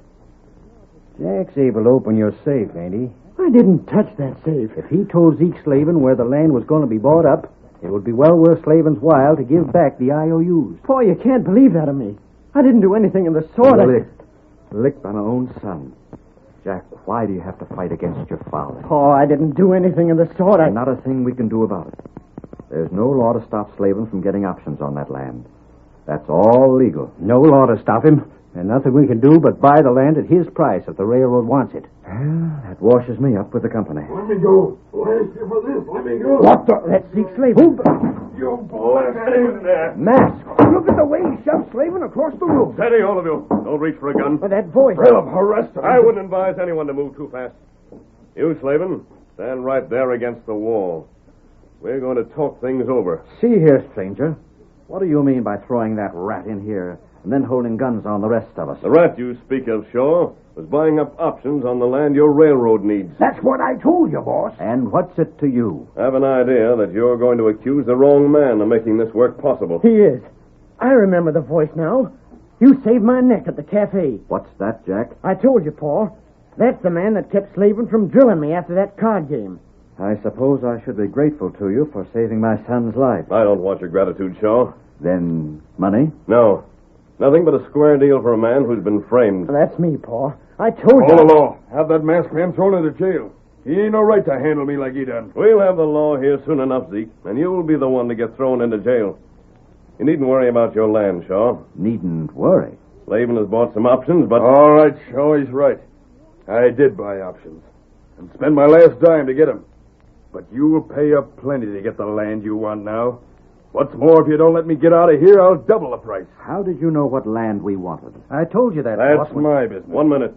Jack's able to open your safe, ain't he? I didn't touch that safe. If he told Zeke Slavin where the land was going to be bought up, it would be well worth Slavin's while to give back the IOUs. Paul, you can't believe that of me. I didn't do anything of the sort. Licked on our own son. Jack, why do you have to fight against your father? Paul, I didn't do anything of the sort. Not a thing we can do about it. There's no law to stop Slavin from getting options on that land. That's all legal. No law to stop him, and nothing we can do but buy the land at his price if the railroad wants it. That washes me up with the company. Let me go. Blast you for this. Let me go. What the? That's Zeke Slavin. You blast in there. Mask. Look at the way he shoved Slavin across the room. Steady, all of you. Don't reach for a gun. But that voice. Philip, arrest him. I wouldn't advise anyone to move too fast. You, Slavin, stand right there against the wall. We're going to talk things over. See here, stranger. What do you mean by throwing that rat in here and then holding guns on the rest of us? The rat you speak of, Shaw, was buying up options on the land your railroad needs. That's what I told you, boss. And what's it to you? I have an idea that you're going to accuse the wrong man of making this work possible. He is. I remember the voice now. You saved my neck at the cafe. What's that, Jack? I told you, Paul. That's the man that kept Slavin from drilling me after that card game. I suppose I should be grateful to you for saving my son's life. I don't want your gratitude, Shaw. Then money? No. Nothing but a square deal for a man who's been framed. That's me, Paul. I told you. Hold the law. Have that masked man thrown into jail. He ain't no right to handle me like he done. We'll have the law here soon enough, Zeke, and you'll be the one to get thrown into jail. You needn't worry about your land, Shaw. Needn't worry. Slavin has bought some options, but... All right, Shaw, he's right. I did buy options. And spend my last dime to get them. But you will pay up plenty to get the land you want now. What's more, if you don't let me get out of here, I'll double the price. How did you know what land we wanted? I told you that, That's boss. my business. 1 minute.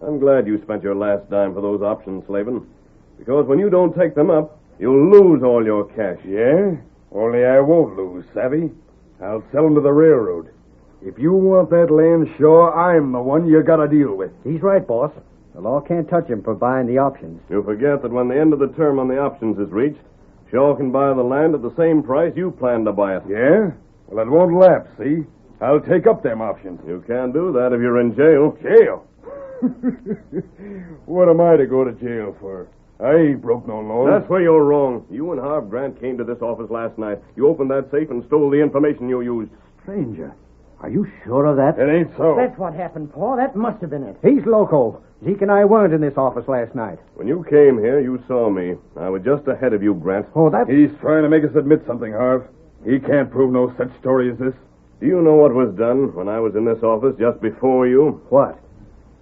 I'm glad you spent your last dime for those options, Slavin. Because when you don't take them up, you'll lose all your cash. Yeah? Only I won't lose, savvy? I'll sell them to the railroad. If you want that land, Shaw, I'm the one you gotta deal with. He's right, boss. The law can't touch him for buying the options. You forget that when the end of the term on the options is reached, Shaw can buy the land at the same price you plan to buy it. Yeah? Well, it won't lapse, see? I'll take up them options. You can't do that if you're in jail. Jail? What am I to go to jail for? I ain't broke no laws. That's where you're wrong. You and Harv Grant came to this office last night. You opened that safe and stole the information you used. Stranger, are you sure of that? It ain't so. That's what happened, Paul. That must have been it. He's loco. Zeke and I weren't in this office last night. When you came here, you saw me. I was just ahead of you, Grant. Oh, that's... He's trying to make us admit something, Harv. He can't prove no such story as this. Do you know what was done when I was in this office just before you? What?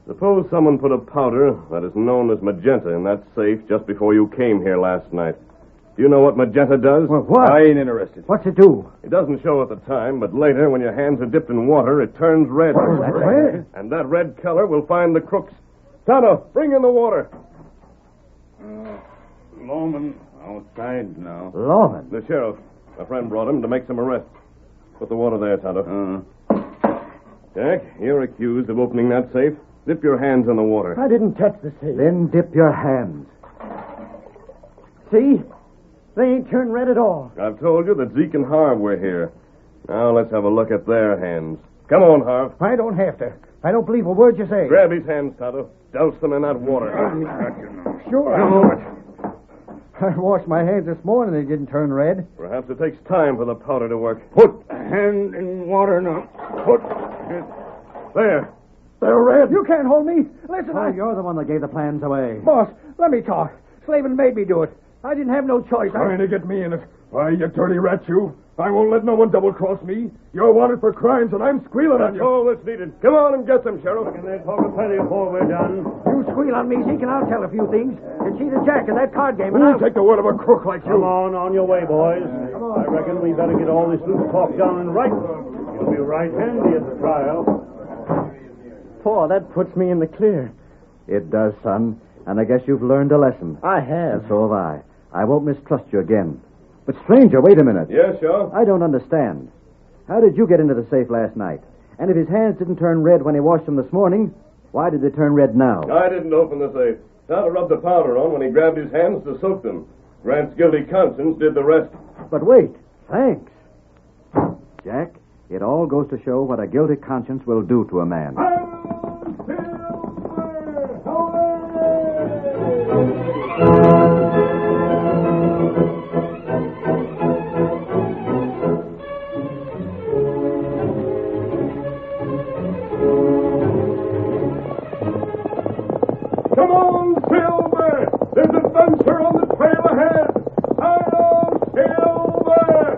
Suppose someone put a powder that is known as magenta in that safe just before you came here last night. Do you know what magenta does? Well, what? I ain't interested. What's it do? It doesn't show at the time, but later, when your hands are dipped in water, it turns red. Red? And that red color will find the crooks. Tonto, bring in the water. Lawman, Outside now. Lawman. The sheriff. A friend brought him to make some arrests. Put the water there, Tonto. Jack, you're accused of opening that safe. Dip your hands in the water. I didn't touch the safe. Then dip your hands. See? They ain't turned red at all. I've told you that Zeke and Harv were here. Now let's have a look at their hands. Come on, Harv. I don't have to. I don't believe a word you say. Grab his hands, Tonto. Douse them in that water. Sure, I'll do it. I washed my hands this morning. They didn't turn red. Perhaps it takes time for the powder to work. Put a hand in water now. Put it. There. They're red. You can't hold me. Listen, You're the one that gave the plans away. Boss, let me talk. Slavin made me do it. I didn't have no choice. Trying to get me in it. Why, you dirty rat, you. I won't let no one double-cross me. You're wanted for crimes, and I'm squealing on you. That's all that's needed. Come on and get them, Sheriff. And they talk plenty before we're done. You squeal on me, Zeke, and I'll tell a few things. And see the Jack in that card game. And Who'll take the word of a crook like you? Come on your way, boys. I reckon we better get all this loose talk down and right. You'll be right handy at the trial. Paul, that puts me in the clear. It does, son. And I guess you've learned a lesson. I have. And so have I. I won't mistrust you again. But, stranger, wait a minute. Yes, sure. I don't understand. How did you get into the safe last night? And if his hands didn't turn red when he washed them this morning, why did they turn red now? I didn't open the safe. Tonto rubbed the powder on when he grabbed his hands to soak them. Grant's guilty conscience did the rest. But wait. Thanks. Jack, it all goes to show what a guilty conscience will do to a man. Come on, Silver! There's adventure on the trail ahead! Hi-yo, Silver!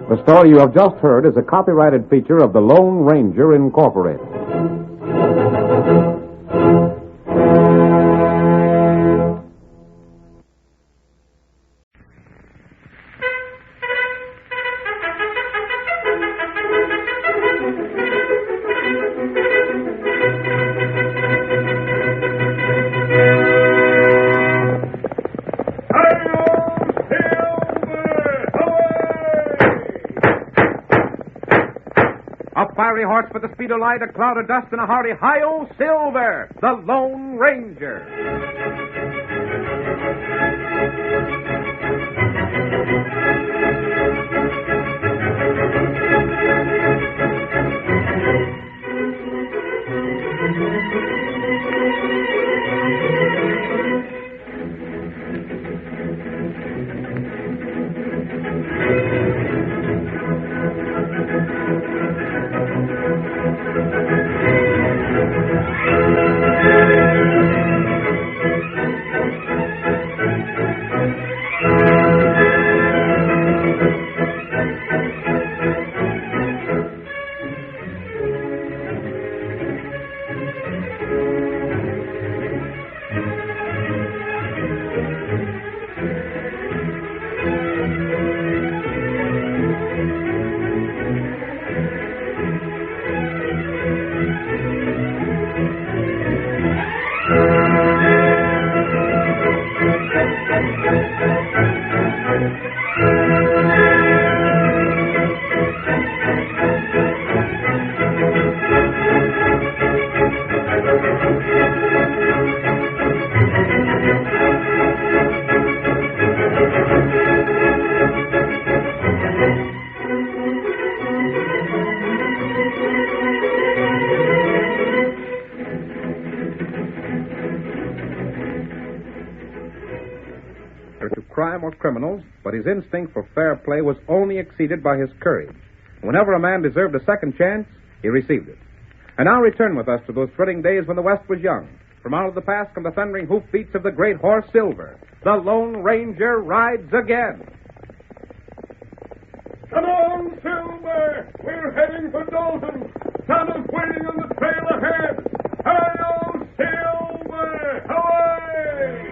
The story you have just heard is a copyrighted feature of the Lone Ranger Incorporated. Fiery horse with the speed of light, a cloud of dust, and a hearty hi-yo, Silver, the Lone Ranger. crime or criminals, but his instinct for fair play was only exceeded by his courage. Whenever a man deserved a second chance, he received it. And now return with us to those thrilling days when the West was young. From out of the past come the thundering hoofbeats of the great horse Silver. The Lone Ranger rides again. Come on, Silver! We're heading for Dalton. Santa's waiting on the trail ahead. Hi-yo, Silver! Away!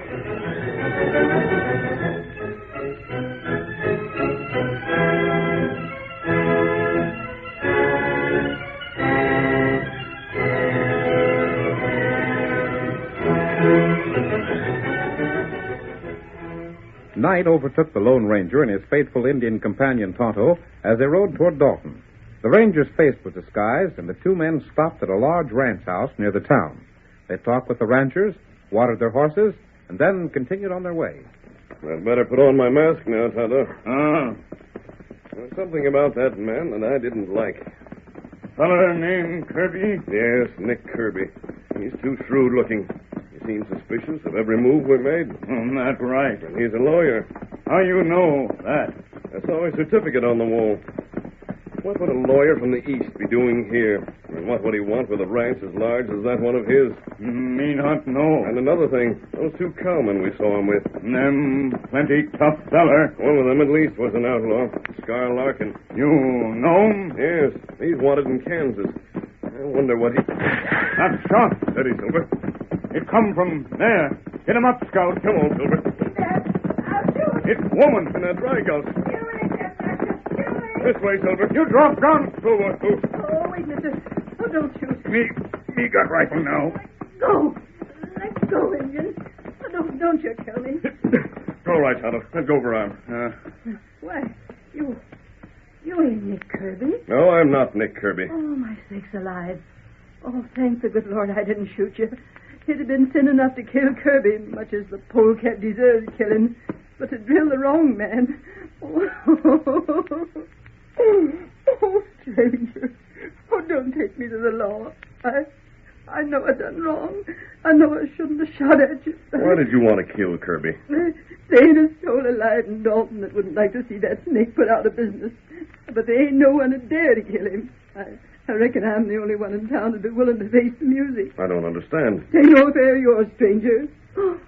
Night overtook the Lone Ranger and his faithful Indian companion Tonto as they rode toward Dalton. The Ranger's face was disguised, and the two men stopped at a large ranch house near the town. They talked with the ranchers, watered their horses, and then continued on their way. I'd better put on my mask now, Tonto. There's something about that man that I didn't like. Feller named Kirby? Yes, Nick Kirby. He's too shrewd looking. He seems suspicious of every move we made. That's right. And he's a lawyer. How you know that? I saw his certificate on the wall. What would a lawyer from the East be doing here? And what would he want with a ranch as large as that one of his? Me not know. And another thing, those two cowmen we saw him with. Them plenty tough feller. One of them at least was an outlaw, Scar Larkin. You know him? Yes, he's wanted in Kansas. I wonder what he... That shot. Steady, Silver. It come from there. Get him up, Scout. Come on, Silver. I'll shoot. It's woman. In that dry gulch. This way, Silver. You drop gun. Move on, move. Oh, wait, mister. Oh, don't shoot. Me got rifle now. Go. Let go, Indian. Oh, don't you kill me. All right, Tonto. Let's go for arm. Why, you ain't Nick Kirby. No, I'm not Nick Kirby. Oh, my sakes alive. Oh, thank the good Lord I didn't shoot you. It'd have been sin enough to kill Kirby, much as the polecat deserves killing. But to drill the wrong man... Oh, stranger. Oh, don't take me to the law. I know I done wrong. I know I shouldn't have shot at you. Why did you want to kill Kirby? There ain't a soul alive in Dalton that wouldn't like to see that snake put out of business. But there ain't no one that dare to kill him. I reckon I'm the only one in town to be willing to face the music. I don't understand. It ain't no affair of yours, stranger. Oh,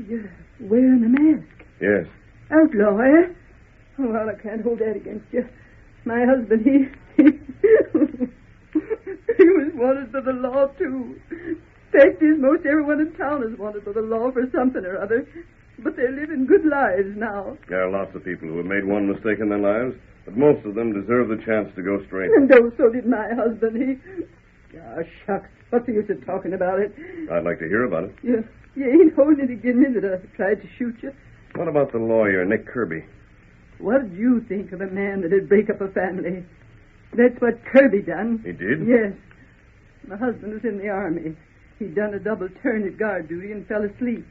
you're wearing a mask. Yes. Outlaw, eh? Oh, well, I can't hold that against you. My husband, he was wanted for the law, too. Fact is, most everyone in town is wanted for the law for something or other. But they're living good lives now. There are lots of people who have made one mistake in their lives, but most of them deserve the chance to go straight. And so did my husband. Ah, shucks. What's the use of talking about it? I'd like to hear about it. You ain't holding it against me that I tried to shoot you. What about the lawyer, Nick Kirby? What'd you think of a man that'd break up a family? That's what Kirby done. He did? Yes. My husband was in the army. He'd done a double turn at guard duty and fell asleep.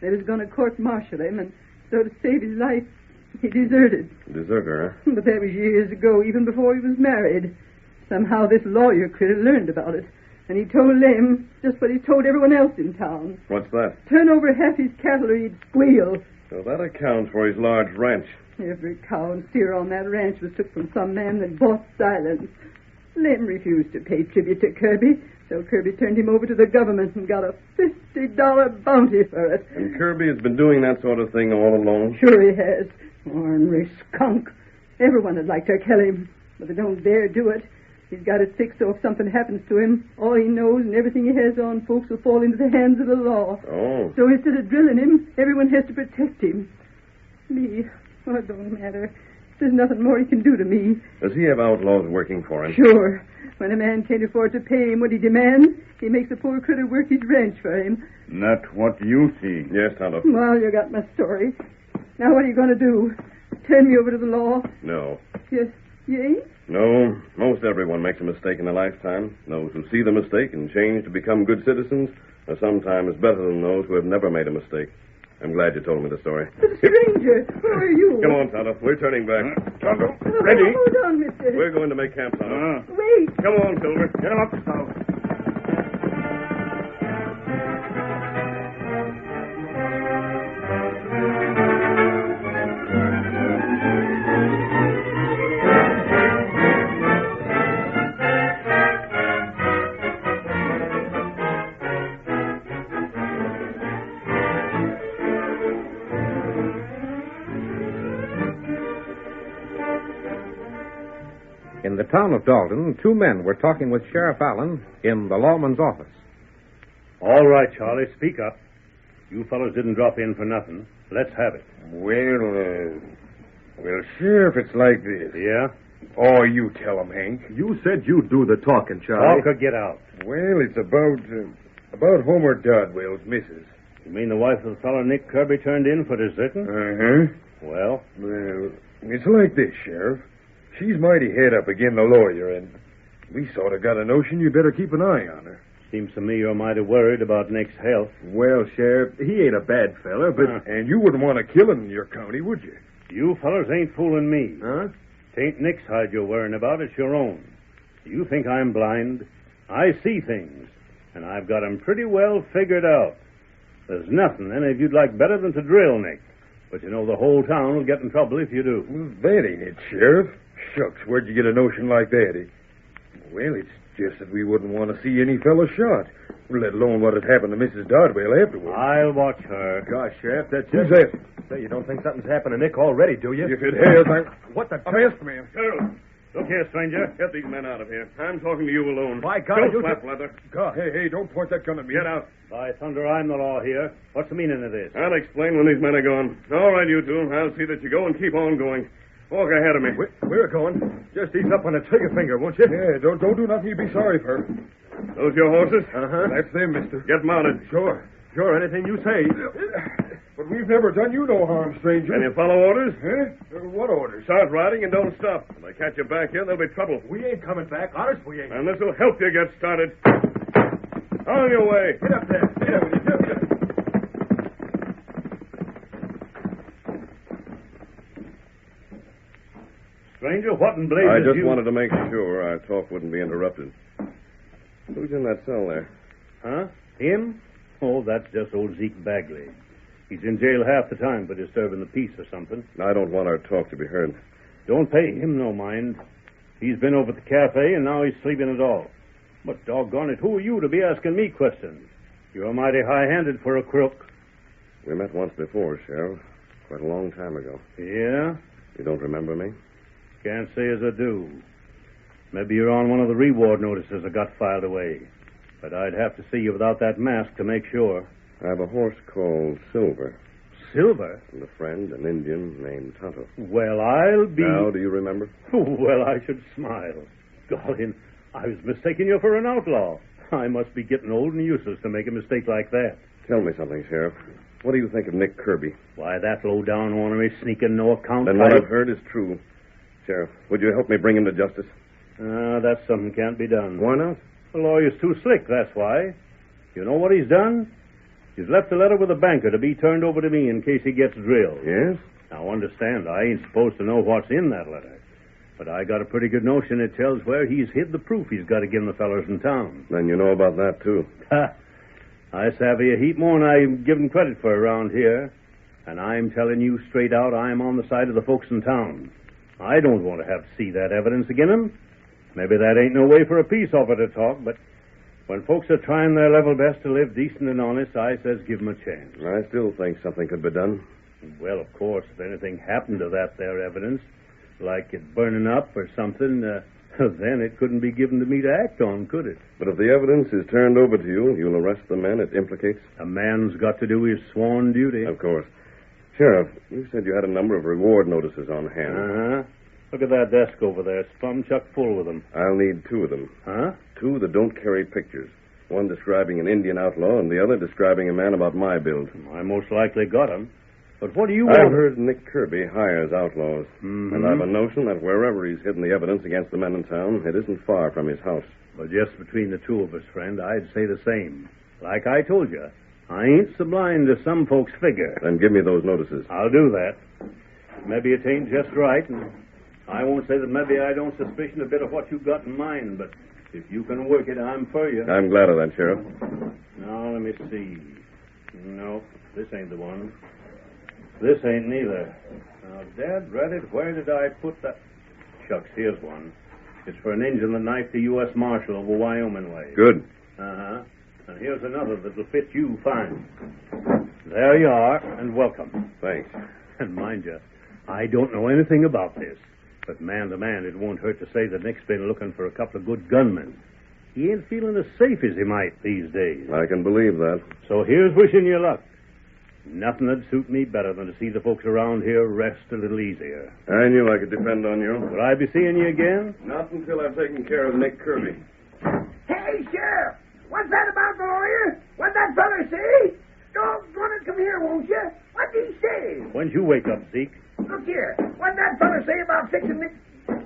They was going to court-martial him, and so to save his life, he deserted. Deserter, huh? But that was years ago, even before he was married. Somehow this lawyer critter learned about it, and he told them just what he told everyone else in town. What's that? Turn over half his cattle or he'd squeal. So that accounts for his large ranch. Every cow and steer on that ranch was took from some man that bought silence. Lem refused to pay tribute to Kirby, so Kirby turned him over to the government and got a $50 bounty for it. And Kirby has been doing that sort of thing all along? Sure he has. Ornery skunk. Everyone would like to kill him, but they don't dare do it. He's got it fixed so if something happens to him, all he knows and everything he has on folks will fall into the hands of the law. Oh. So instead of drilling him, everyone has to protect him. Me, well, it don't matter. There's nothing more he can do to me. Does he have outlaws working for him? Sure. When a man can't afford to pay him what he demands, he makes the poor critter work his ranch for him. Not what you see. Yes, Tonto. Well, you got my story. Now what are you going to do? Turn me over to the law? No. Yes. You ain't? No. Most everyone makes a mistake in a lifetime. Those who see the mistake and change to become good citizens are sometimes better than those who have never made a mistake. I'm glad you told me the story. But stranger, who are you? Come on, Tonto. We're turning back. Tonto, ready? Hold on, mister. We're going to make camp, Tonto. Wait. Come on, Silver. Get him up, Scout. In the town of Dalton, two men were talking with Sheriff Allen in the lawman's office. All right, Charlie, speak up. You fellows didn't drop in for nothing. Let's have it. Well, Sheriff, it's like this. Yeah? Oh, you tell him, Hank. You said you'd do the talking, Charlie. Talk or get out. Well, it's about Homer Dodwell's missus. You mean the wife of the fellow Nick Kirby turned in for deserting? Uh-huh. Well, it's like this, Sheriff. She's mighty head up agin the lawyer, and we sort of got a notion you better keep an eye on her. Seems to me you're mighty worried about Nick's health. Well, Sheriff, he ain't a bad fella, but... And you wouldn't want to kill him in your county, would you? You fellas ain't fooling me. Huh? Tain't Nick's hide you're worrying about, it's your own. You think I'm blind? I see things, and I've got 'em pretty well figured out. There's nothing any of you'd like better than to drill Nick. But you know the whole town will get in trouble if you do. Well, that ain't it, Sheriff. Shucks, where'd you get a notion like that? Well, it's just that we wouldn't want to see any fellow shot, let alone what had happened to Mrs. Dodwell afterwards. I'll watch her. Gosh, Sheriff, that's Who's just... that? Say, you don't think something's happened to Nick already, do you? If it has, What the... Arrest me. Earle, look here, stranger. Get these men out of here. I'm talking to you alone. By God, Don't you... flap leather. God. Hey, don't point that gun at me. Get out. By thunder, I'm the law here. What's the meaning of this? I'll explain when these men are gone. All right, you two. I'll see that you go and keep on going. Walk ahead of me. We're going. Just ease up on the trigger finger, won't you? Yeah, don't do nothing you'd be sorry for. Those your horses? Uh-huh. That's them, mister. Get mounted. Sure, anything you say. But we've never done you no harm, stranger. Can you follow orders? Huh? What orders? Start riding and don't stop. If they catch you back here, there'll be trouble. We ain't coming back. Honest, we ain't. And this will help you get started. On your way. Get up there. Get up. Stranger, what in blazes I just wanted to make sure our talk wouldn't be interrupted. Who's in that cell there? Huh? Him? Oh, that's just old Zeke Bagley. He's in jail half the time for disturbing the peace or something. I don't want our talk to be heard. Don't pay him no mind. He's been over at the cafe, and now he's sleeping it all. But doggone it, who are you to be asking me questions? You're mighty high-handed for a crook. We met once before, Sheriff. Quite a long time ago. Yeah? You don't remember me? Can't say as I do. Maybe you're on one of the reward notices I got filed away. But I'd have to see you without that mask to make sure. I have a horse called Silver. Silver? And a friend, an Indian named Tonto. Well, I'll be... Now, do you remember? Well, I should smile. Golly, I was mistaking you for an outlaw. I must be getting old and useless to make a mistake like that. Tell me something, Sheriff. What do you think of Nick Kirby? Why, that low-down ornery, sneaking, no-account... Then what I've heard is true. Sheriff, would you help me bring him to justice? That's something can't be done. Why not? The lawyer's too slick, that's why. You know what he's done? He's left a letter with a banker to be turned over to me in case he gets drilled. Yes? Now, understand, I ain't supposed to know what's in that letter. But I got a pretty good notion it tells where he's hid the proof he's got to give the fellers in town. Then you know about that, too. Ha! I savvy a heap more than I'm given credit for around here. And I'm telling you straight out, I'm on the side of the folks in town. I don't want to have to see that evidence again him. Maybe that ain't no way for a peace offer to talk, but when folks are trying their level best to live decent and honest, I says give 'em a chance. I still think something could be done. Well, of course, if anything happened to that there evidence, like it burning up or something, then it couldn't be given to me to act on, could it? But if the evidence is turned over to you, you'll arrest the men it implicates? A man's got to do his sworn duty. Of course. Sheriff, you said you had a number of reward notices on hand. Uh-huh. Look at that desk over there. It's plumb chuck full with them. I'll need 2 of them. Huh? 2 that don't carry pictures. One describing an Indian outlaw and the other describing a man about my build. I most likely got him. But what do you want? I've heard Nick Kirby hires outlaws. Mm-hmm. And I've a notion that wherever he's hidden the evidence against the men in town, it isn't far from his house. Well, just between the two of us, friend, I'd say the same. Like I told you, I ain't so blind as some folks figure. Then give me those notices. I'll do that. Maybe it ain't just right, and I won't say that maybe I don't suspicion a bit of what you got in mind, but if you can work it, I'm for you. I'm glad of that, Sheriff. Now, let me see. No, this ain't the one. This ain't neither. Now, Dad, Reddit, where did I put that? Shucks, here's one. It's for an Injun that knifed the U.S. Marshal over Wyoming way. Good. Uh-huh. And here's another that'll fit you fine. There you are, and welcome. Thanks. And mind you, I don't know anything about this. But man to man, it won't hurt to say that Nick's been looking for a couple of good gunmen. He ain't feeling as safe as he might these days. I can believe that. So here's wishing you luck. Nothing would suit me better than to see the folks around here rest a little easier. I knew I could depend on you. Will I be seeing you again? Not until I've taken care of Nick Kirby. Hey, Sheriff! What's that about the lawyer? What'd that feller say? Doggone it, come here, won't you? What'd he say? When'd you wake up, Zeke? Look here. What'd that feller say about fixing Nick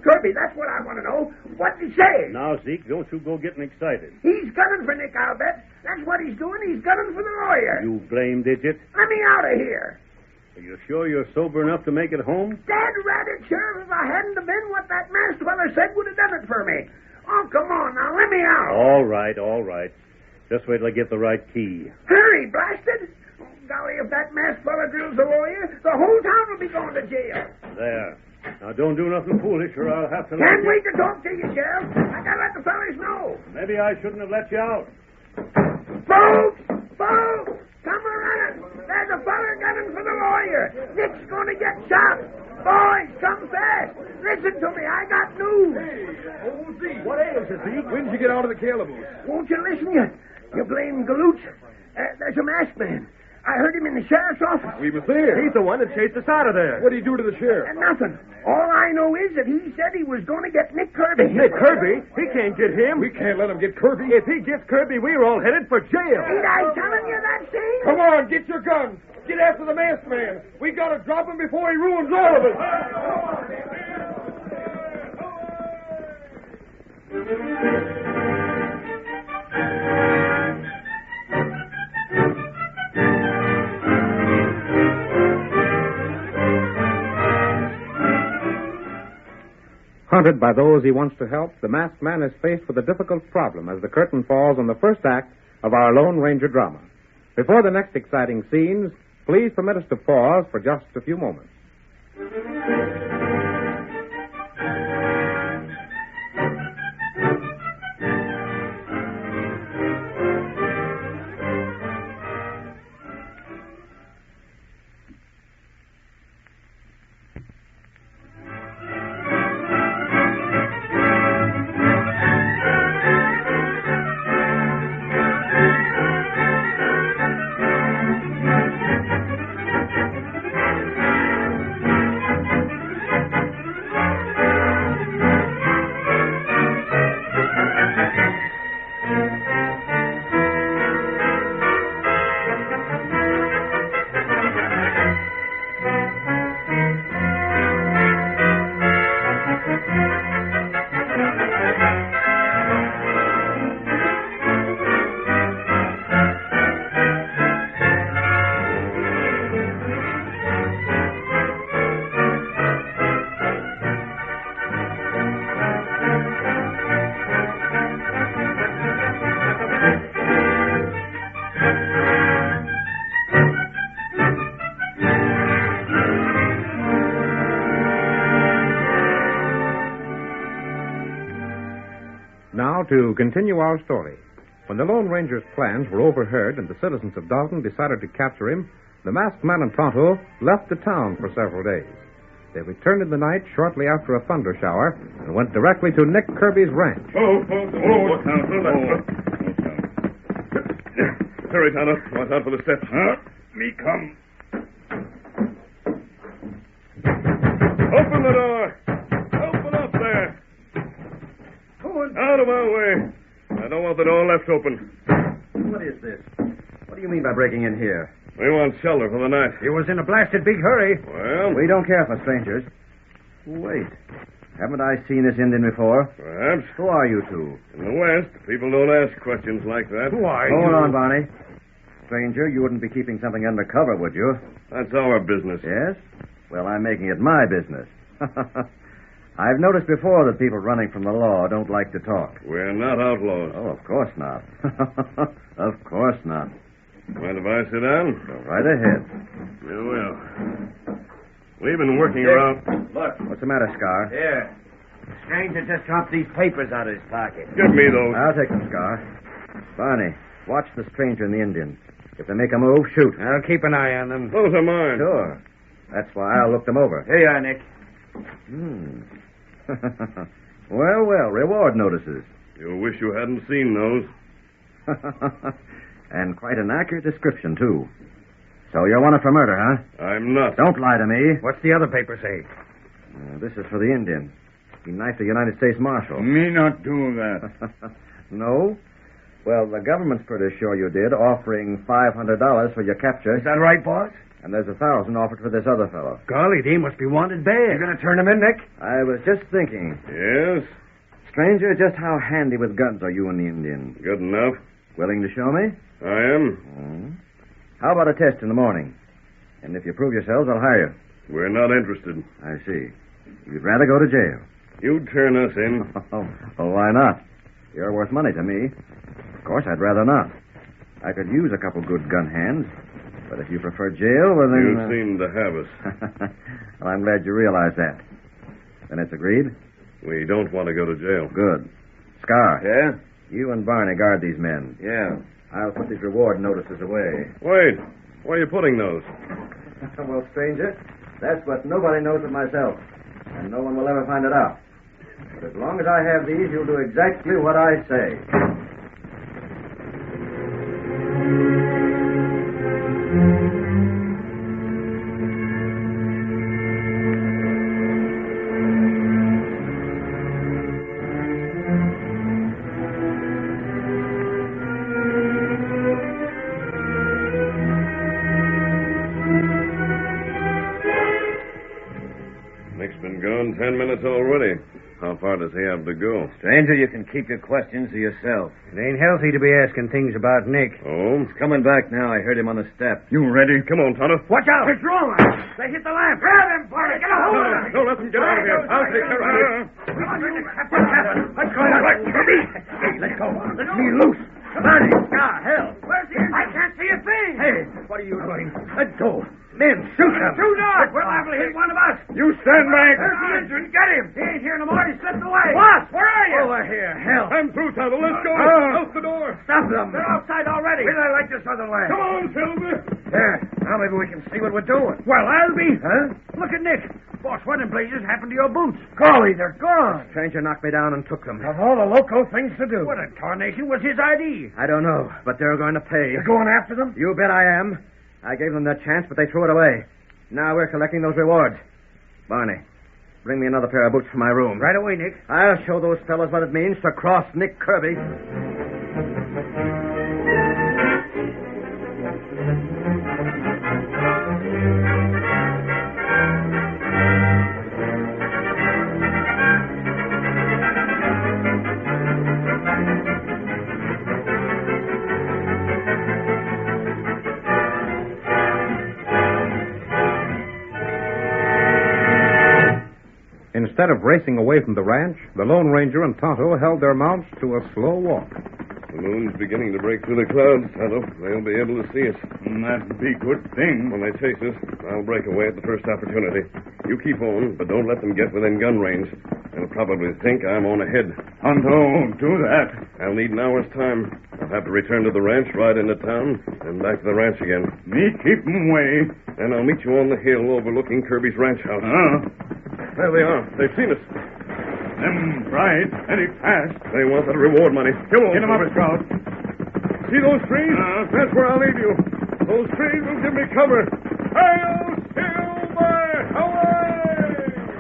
Kirby? That's what I want to know. What'd he say? Now, Zeke, don't you go getting excited. He's gunning for Nick, I'll bet. That's what he's doing. He's gunning for the lawyer. You blamed idiot. Let me out of here. Are you sure you're sober enough to make it home? Dad ratted, Sheriff. If I hadn't have been, what that masked feller said would have done it for me. Oh, come on now. Let me out. All right, all right. Just wait till I get the right key. Hurry, blasted. Oh, golly, if that masked fella drills the lawyer, the whole town will be going to jail. There. Now, don't do nothing foolish, or I'll have to let Can't you... wait to talk to you, Sheriff. I gotta let the fellas know. Maybe I shouldn't have let you out. Folks! Come around. There's a fella gunning for the lawyer. Nick's going to get shot. Boys, come fast. Listen to me. I got news. Oh, Zeke. What ails you, Zeke? When did you get out of the calaboose? Won't you listen, you blame galoots? There's a masked man. I heard him in the sheriff's office. We was there. He's the one that chased us out of there. What did he do to the sheriff? Nothing. All I know is that he said he was going to get Nick Kirby. Nick Kirby? He can't get him. We can't let him get Kirby. If he gets Kirby, we're all headed for jail. Ain't I telling you that, Steve? Come on, get your guns. Get after the masked man. We got to drop him before he ruins all of us. Hunted by those he wants to help, the masked man is faced with a difficult problem as the curtain falls on the first act of our Lone Ranger drama. Before the next exciting scenes, please permit us to pause for just a few moments. Now, to continue our story. When the Lone Ranger's plans were overheard and the citizens of Dalton decided to capture him, the masked man and Tonto left the town for several days. They returned in the night shortly after a thunder shower and went directly to Nick Kirby's ranch. Hurry, Tonto. Watch out for the steps. Me come. Open the door. Open up there. Out of our way. I don't want the door left open. What is this? What do you mean by breaking in here? We want shelter for the night. You was in a blasted big hurry. Well? We don't care for strangers. Wait. Haven't I seen this Indian before? Perhaps. Who are you two? In the West, people don't ask questions like that. Who are you? Hold on, Barney. Stranger, you wouldn't be keeping something undercover, would you? That's our business. Yes? Well, I'm making it my business. I've noticed before that people running from the law don't like to talk. We're not outlaws. Oh, of course not. Of course not. Mind if I sit down? Go right ahead. You will. We've been working around... Look. What's the matter, Scar? Here. The stranger just dropped these papers out of his pocket. Give me those. I'll take them, Scar. Barney, watch the stranger and the Indian. If they make a move, shoot. I'll keep an eye on them. Those are mine. Sure. That's why I'll look them over. Here you are, Nick. Well, reward notices. You'll wish you hadn't seen those. And quite an accurate description, too. So you're wanted for murder, huh? I'm not. Don't lie to me. What's the other paper say? This is for the Indian. He knifed a United States Marshal. Me not do that. No? Well, the government's pretty sure you did, offering $500 for your capture. Is that right, boss? And there's $1,000 offered for this other fellow. Golly, they must be wanted bad. You going to turn them in, Nick? I was just thinking. Yes? Stranger, just how handy with guns are you and the Indian? Good enough. Willing to show me? I am. How about a test in the morning? And if you prove yourselves, I'll hire you. We're not interested. I see. You'd rather go to jail. You'd turn us in. Well, why not? You're worth money to me. Of course, I'd rather not. I could use a couple good gun hands. But if you prefer jail, well, then... You seem to have us. Well, I'm glad you realize that. Then it's agreed? We don't want to go to jail. Good. Scar. Yeah? You and Barney guard these men. Yeah. I'll put these reward notices away. Wait. Where are you putting those? Well, stranger, that's what nobody knows but myself. And no one will ever find it out. But as long as I have these, you'll do exactly what I say. Nick's been gone 10 minutes already. How far does he have to go? Stranger, you can keep your questions to yourself. It ain't healthy to be asking things about Nick. Oh? He's coming back now. I heard him on the step. You ready? Come on, Tonto. Watch out! It's Roland. They hit the lamp. Grab him, Barney. Get a hold of him. Don't let them get out of here. I'll take care of him. What's happened? Let's go. Hey, let go. Let me loose. Barney. Ah, hell. Where's the engine? I can't see a thing. Hey, what are you doing? Let go. Men, shoot him. Shoot up. We're liable to hit one of us. You stand back. There's the engine. Get him. He ain't here no more. He slipped away. What? Where are you? Over here. Hell. I'm through, Tonto. Let's go. Out the door. Stop them. They're outside already. We like this other way. Come on, Silver. There. Now maybe we can see what we're doing. Well, I'll be. Huh? Look at Nick. Boss, what in blazes happened to your boots? Golly, they're gone. Stranger knocked me down and took them. Of all the loco things to do. What in tarnation was his ID? I don't know, but they're going to pay. You're going after them? You bet I am. I gave them their chance, but they threw it away. Now we're collecting those rewards. Barney, bring me another pair of boots from my room. Right away, Nick. I'll show those fellows what it means to cross Nick Kirby. Instead of racing away from the ranch, the Lone Ranger and Tonto held their mounts to a slow walk. The moon's beginning to break through the clouds, Tonto. They'll be able to see us. That'd be a good thing. When they chase us, I'll break away at the first opportunity. You keep on, but don't let them get within gun range. They'll probably think I'm on ahead. Tonto, do that. I'll need an hour's time. I'll have to return to the ranch, ride into town, and back to the ranch again. Me keep 'em way. Then I'll meet you on the hill overlooking Kirby's ranch house. There they are. They've seen us. Them bright, very fast. They want that reward money. Come on. Get 'em up, Scout. See those trees? That's where I'll leave you. Those trees will give me cover. Hail, Silver! Away!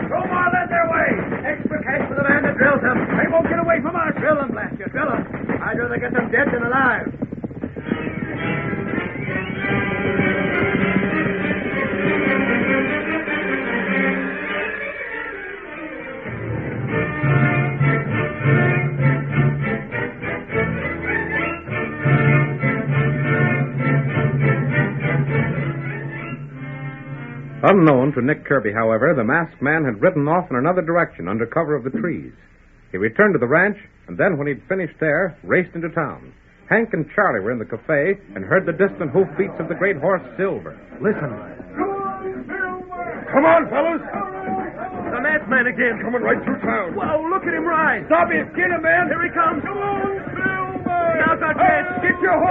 Throw more lead their way. Extra cash for the man that drills them. They won't get away from us. Drill them, blast you. Drill them. I'd rather get them dead than alive. Unknown to Nick Kirby, however, the masked man had ridden off in another direction under cover of the trees. He returned to the ranch, and then, when he'd finished there, raced into town. Hank and Charlie were in the cafe and heard the distant hoofbeats of the great horse Silver. Listen. Come on, fellas. The masked man again. Coming right through town. Whoa, look at him ride. Stop it. Get him, man. Here he comes. Come on, Silver. Now's our chance. Get your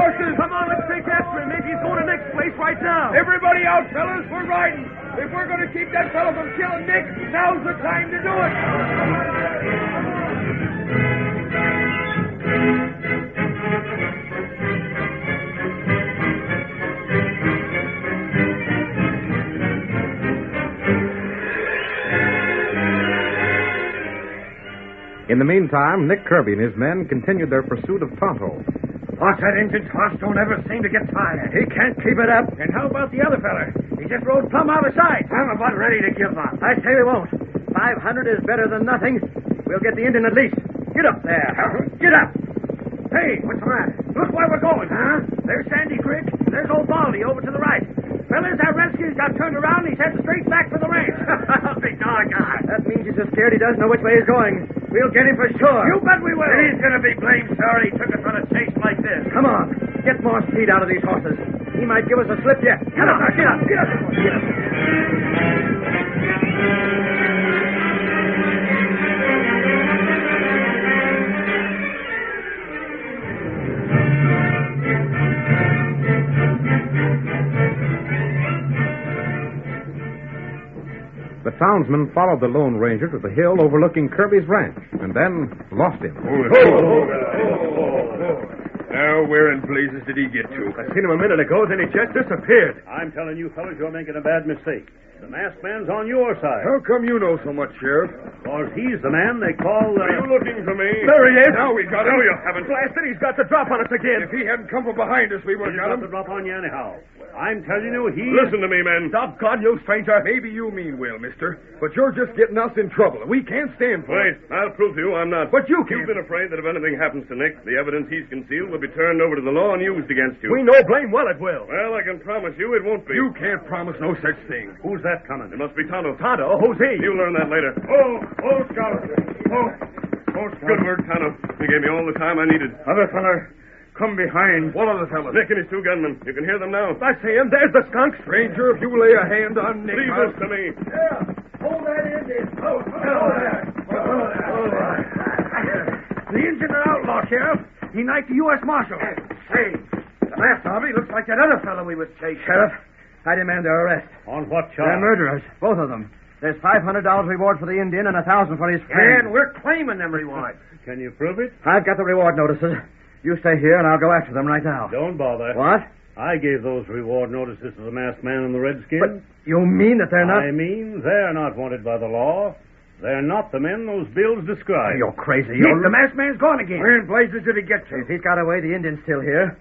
after him, Nick. He's going to Nick's place right now. Everybody out, fellas. We're riding. If we're going to keep that fellow from killing Nick, now's the time to do it. In the meantime, Nick Kirby and his men continued their pursuit of Tonto. Watch that engine, Toss. Don't ever seem to get tired. He can't keep it up. And how about the other fella? He just rode plumb out of sight. I'm about ready to give up. I say we won't. 500 is better than nothing. We'll get the Indian at least. Get up there. Get up. Hey, what's the matter? Look where we're going, huh? There's Sandy Creek. There's old Baldy over to the right. Fellas, that redskin's got turned around and he's heading straight back for the ranch. Big doggone. That means he's so scared he doesn't know which way he's going. We'll get him for sure. You bet we will. He's going to be blamed sorry he took us on a chase like this. Come on. Get more speed out of these horses. He might give us a slip yet. Get up. Get up. Get up. Get up. The townsmen followed the Lone Ranger to the hill overlooking Kirby's ranch, and then lost him. Now, where in blazes did he get to? I seen him a minute ago, then he just disappeared. I'm telling you, fellas, you're making a bad mistake. The masked man's on your side. How come you know so much, Sheriff? Because he's the man they call... Are you looking for me? There he is. Now we got him. No, you haven't. Blasted, he's got the drop on us again. If he hadn't come from behind us, we would have got him. He's got the drop on you anyhow. I'm telling you, he... Listen to me, men. Doggone you, stranger. Maybe you mean well, mister. But you're just getting us in trouble. We can't stand for it. Wait, I'll prove to you I'm not. But you can't. You've been afraid that if anything happens to Nick, the evidence he's concealed will be turned over to the law and used against you. We know blame well it will. Well, I can promise you it won't be. You can't promise no such thing. Who's that coming? It must be Tonto. Tonto? Who's he? You'll learn that later. Scout. Good work, Tonto. You gave me all the time I needed. Other fella, come behind. What other fellas? Nick and his two gunmen. You can hear them now. I see him. There's the skunk. Stranger, if you lay a hand on Nick... Leave this to me. Yeah. Hold that Indian. Hold that. The Indian an outlaw, Sheriff. He knifed the U.S. Marshal. Say, the last Darby looks like that other fellow we was chasing. Sheriff, I demand their arrest. On what charge? They're murderers, both of them. There's $500 reward for the Indian and $1,000 for his friend. And we're claiming them rewards. Can you prove it? I've got the reward notices. You stay here, and I'll go after them right now. Don't bother. What? I gave those reward notices to the masked man and the redskin. But you mean that they're not... I mean they're not wanted by the law. They're not the men those bills describe. You're crazy. Nick, the masked man's gone again. Where in blazes did he get to? If he's got away, the Indian's still here.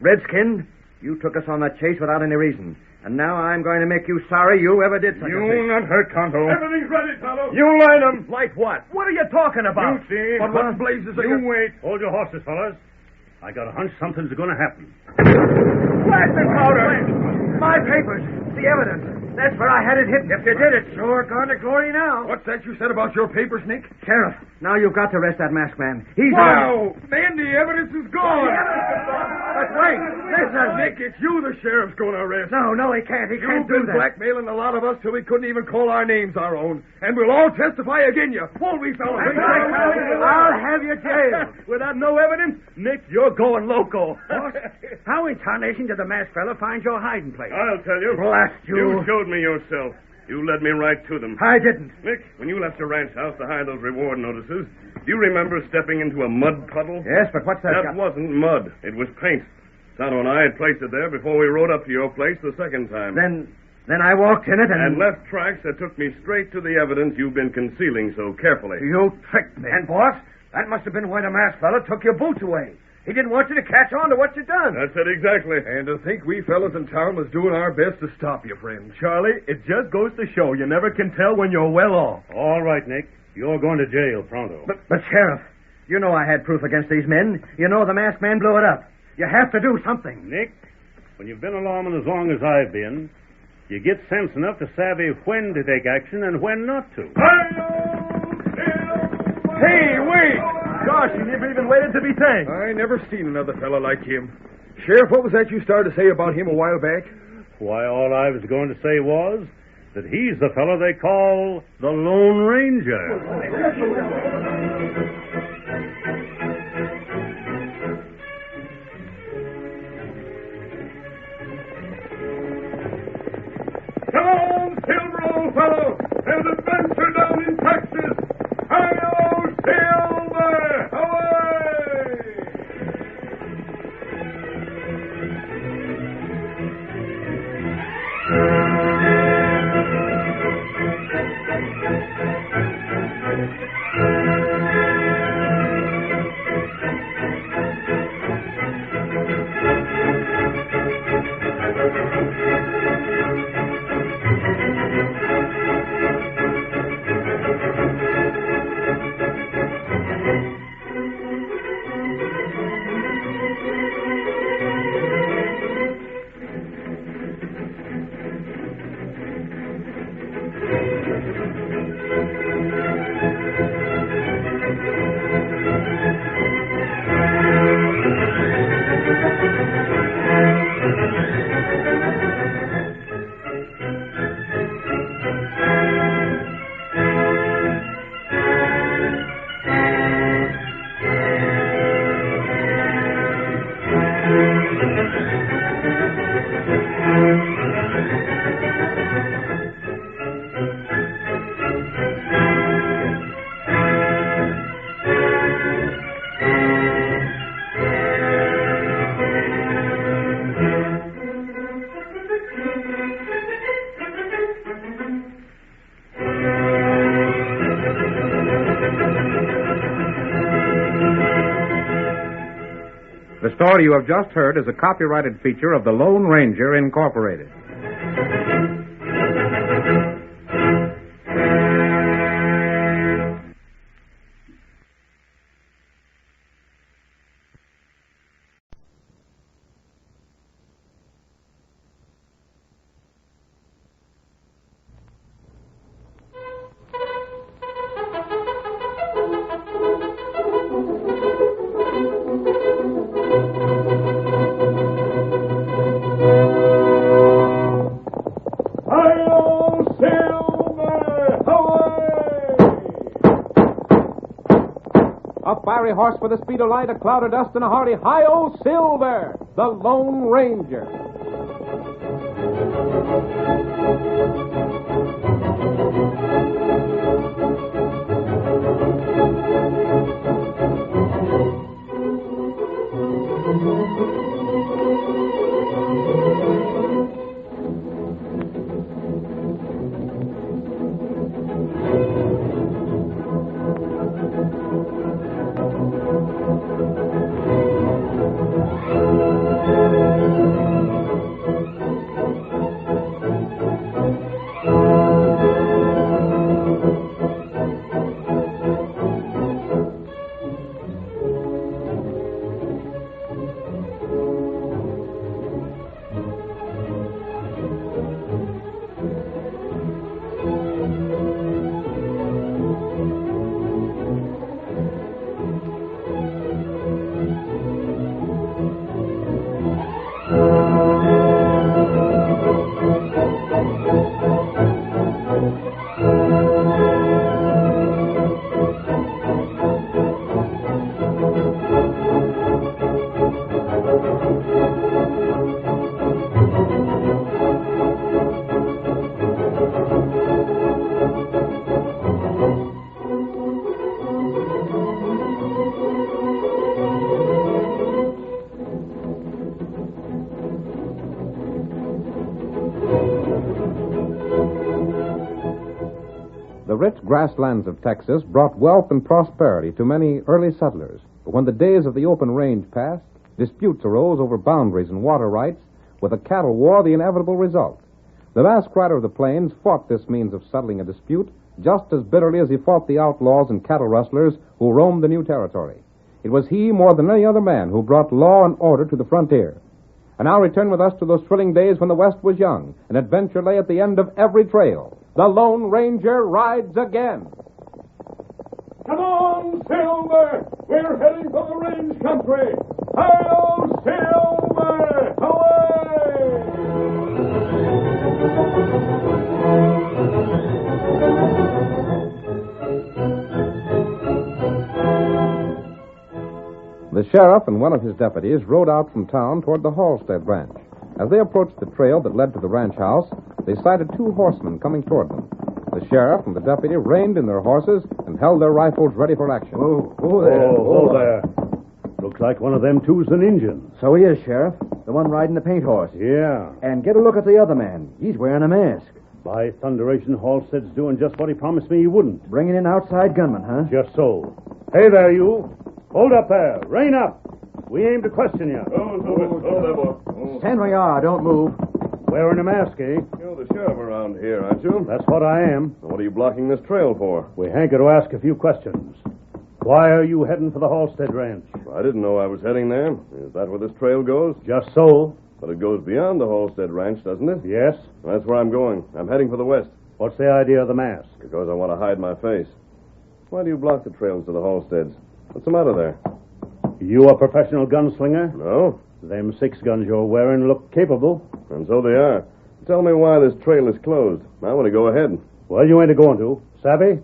Redskin, you took us on that chase without any reason. And now I'm going to make you sorry you ever did such a thing. You'll not hurt Tonto. Everything's ready, Tonto. You light him. Like what? What are you talking about? You see. But what blazes are you... wait. Hold your horses, fellas. I got a hunch something's going to happen. Blasted powder! My papers. The evidence. That's where I had it hidden. If you did it, sure gone to glory now. What's that you said about your papers, Nick? Sheriff, now you've got to arrest that masked man. He's... Wow! Man, the evidence is gone. But wait, Nick, it's you the sheriff's going to arrest. No, he can't. He can't You've do been that. blackmailing a lot of us till we couldn't even call our names our own. And we'll all testify again you. Won't we, fellas? I'll have you jailed. Without no evidence? Nick, you're going loco. What? How in tarnation did the masked fella find your hiding place? I'll tell you. Blast you. You showed me yourself. You led me right to them. I didn't. Nick, when you left the ranch house to hide those reward notices, do you remember stepping into a mud puddle? Yes, but what's that? That wasn't mud. It was paint. Tonto and I had placed it there before we rode up to your place the second time. Then I walked in it and left tracks that took me straight to the evidence you've been concealing so carefully. You tricked me. And, boss, that must have been why the masked fella took your boots away. He didn't want you to catch on to what you done. That's it exactly. And to think we fellas in town was doing our best to stop you, friend. Charlie, it just goes to show you never can tell when you're well off. All right, Nick. You're going to jail pronto. But Sheriff, you know I had proof against these men. You know the masked man blew it up. You have to do something. Nick, when you've been a lawman as long as I've been, you get sense enough to savvy when to take action and when not to. Hey, wait! Gosh, you never even waited to be thanked. I never seen another fella like him. Sheriff, what was that you started to say about him a while back? Why, all I was going to say was that he's the fellow they call the Lone Ranger. fellow! There's adventure down in Texas! Hi-yo, Silver! Away! The story you have just heard is a copyrighted feature of the Lone Ranger, Incorporated. Fiery horse with the speed of light, a cloud of dust, and a hearty hi-yo Silver, the Lone Ranger. The rich grasslands of Texas brought wealth and prosperity to many early settlers. But when the days of the open range passed, disputes arose over boundaries and water rights, with a cattle war the inevitable result. The masked rider of the plains fought this means of settling a dispute just as bitterly as he fought the outlaws and cattle rustlers who roamed the new territory. It was he, more than any other man, who brought law and order to the frontier. And now return with us to those thrilling days when the West was young, and adventure lay at the end of every trail. The Lone Ranger rides again. Come on, Silver! We're heading for the range country! Hi-yo, Silver! Away! The sheriff and one of his deputies rode out from town toward the Halstead ranch. As they approached the trail that led to the ranch house, they sighted two horsemen coming toward them. The sheriff and the deputy reined in their horses and held their rifles ready for action. Oh, there. Looks like one of them two's an Injun. So he is, Sheriff. The one riding the paint horse. Yeah. And get a look at the other man. He's wearing a mask. By thunderation, Halstead's doing just what he promised me he wouldn't. Bringing in outside gunmen, huh? Just so. Hey there, you. Hold up there. Rein up. We aim to question you. Stand where you are. Don't move. Wearing a mask, eh? You're the sheriff around here, aren't you? That's what I am. So what are you blocking this trail for? We hanker to ask a few questions. Why are you heading for the Halstead Ranch? I didn't know I was heading there. Is that where this trail goes? Just so. But it goes beyond the Halstead Ranch, doesn't it? Yes. That's where I'm going. I'm heading for the west. What's the idea of the mask? Because I want to hide my face. Why do you block the trails to the Halsteads? What's the matter there? You a professional gunslinger? No. Them 6 guns you're wearing look capable. And so they are. Tell me why this trail is closed. I want to go ahead. Well, you ain't going to. Savvy?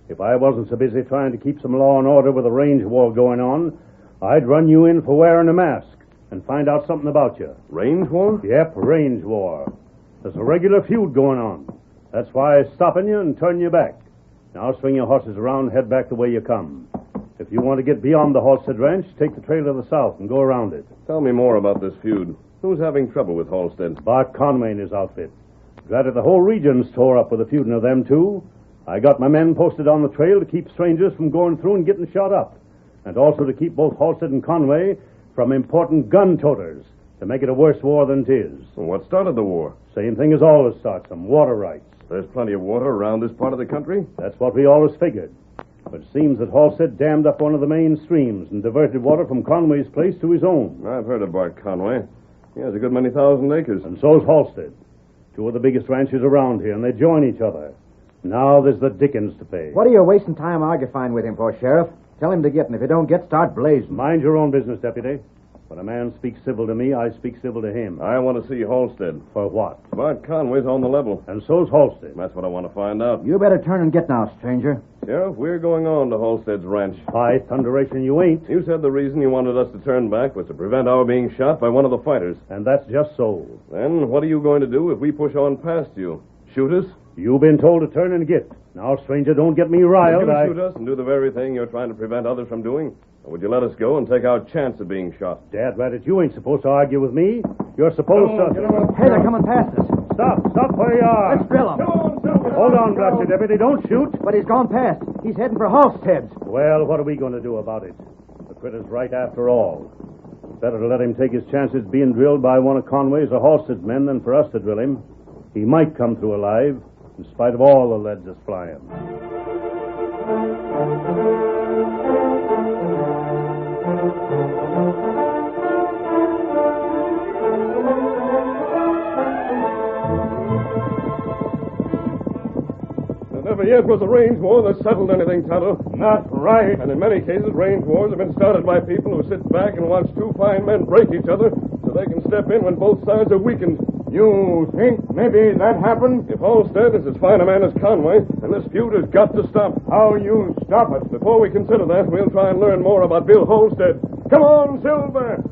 If I wasn't so busy trying to keep some law and order with a range war going on, I'd run you in for wearing a mask and find out something about you. Range war? Yep, range war. There's a regular feud going on. That's why I'm stopping you and turning you back. Now swing your horses around and head back the way you come. If you want to get beyond the Halstead Ranch, take the trail to the south and go around it. Tell me more about this feud. Who's having trouble with Halstead? Bart Conway and his outfit. Granted, the whole region's tore up with the feuding of them two. I got my men posted on the trail to keep strangers from going through and getting shot up, and also to keep both Halstead and Conway from important gun toters, to make it a worse war than 'tis. Well, what started the war? Same thing as always starts them, water rights. There's plenty of water around this part of the country? That's what we always figured. But it seems that Halstead dammed up one of the main streams and diverted water from Conway's place to his own. I've heard of Bart Conway. He has a good many thousand acres. And so's Halstead. 2 of the biggest ranches around here, and they join each other. Now there's the dickens to pay. What are you wasting time arguing with him for, Sheriff? Tell him to get, and if you don't get, start blazing. Mind your own business, Deputy. When a man speaks civil to me, I speak civil to him. I want to see Halstead. For what? Bart Conway's on the level. And so's Halstead. That's what I want to find out. You better turn and get now, stranger. Sheriff, we're going on to Halstead's ranch. By thunderation, you ain't. You said the reason you wanted us to turn back was to prevent our being shot by one of the fighters. And that's just so. Then what are you going to do if we push on past you? Shoot us? You've been told to turn and get. Now, stranger, don't get me riled. Would you shoot us and do the very thing you're trying to prevent others from doing? Or would you let us go and take our chance of being shot? Dad, Rabbit, you ain't supposed to argue with me. You're supposed to... Hey, they're coming past us. Stop where you are. Let's drill him. Hold on, blast you, Deputy. Don't shoot. But he's gone past. He's heading for Halstead's. Well, what are we going to do about it? The critter's right after all. Better to let him take his chances being drilled by one of Conway's or Halstead's men than for us to drill him. He might come through alive, in spite of all the lead that's flying. Never yet was a range war that settled anything, Tonto. Not right. And in many cases, range wars have been started by people who sit back and watch 2 fine men break each other so they can step in when both sides are weakened. You think maybe that happened? If Halstead is as fine a man as Conway, then this feud has got to stop. How you stop it? Before we consider that, we'll try and learn more about Bill Halstead. Come on, Silver!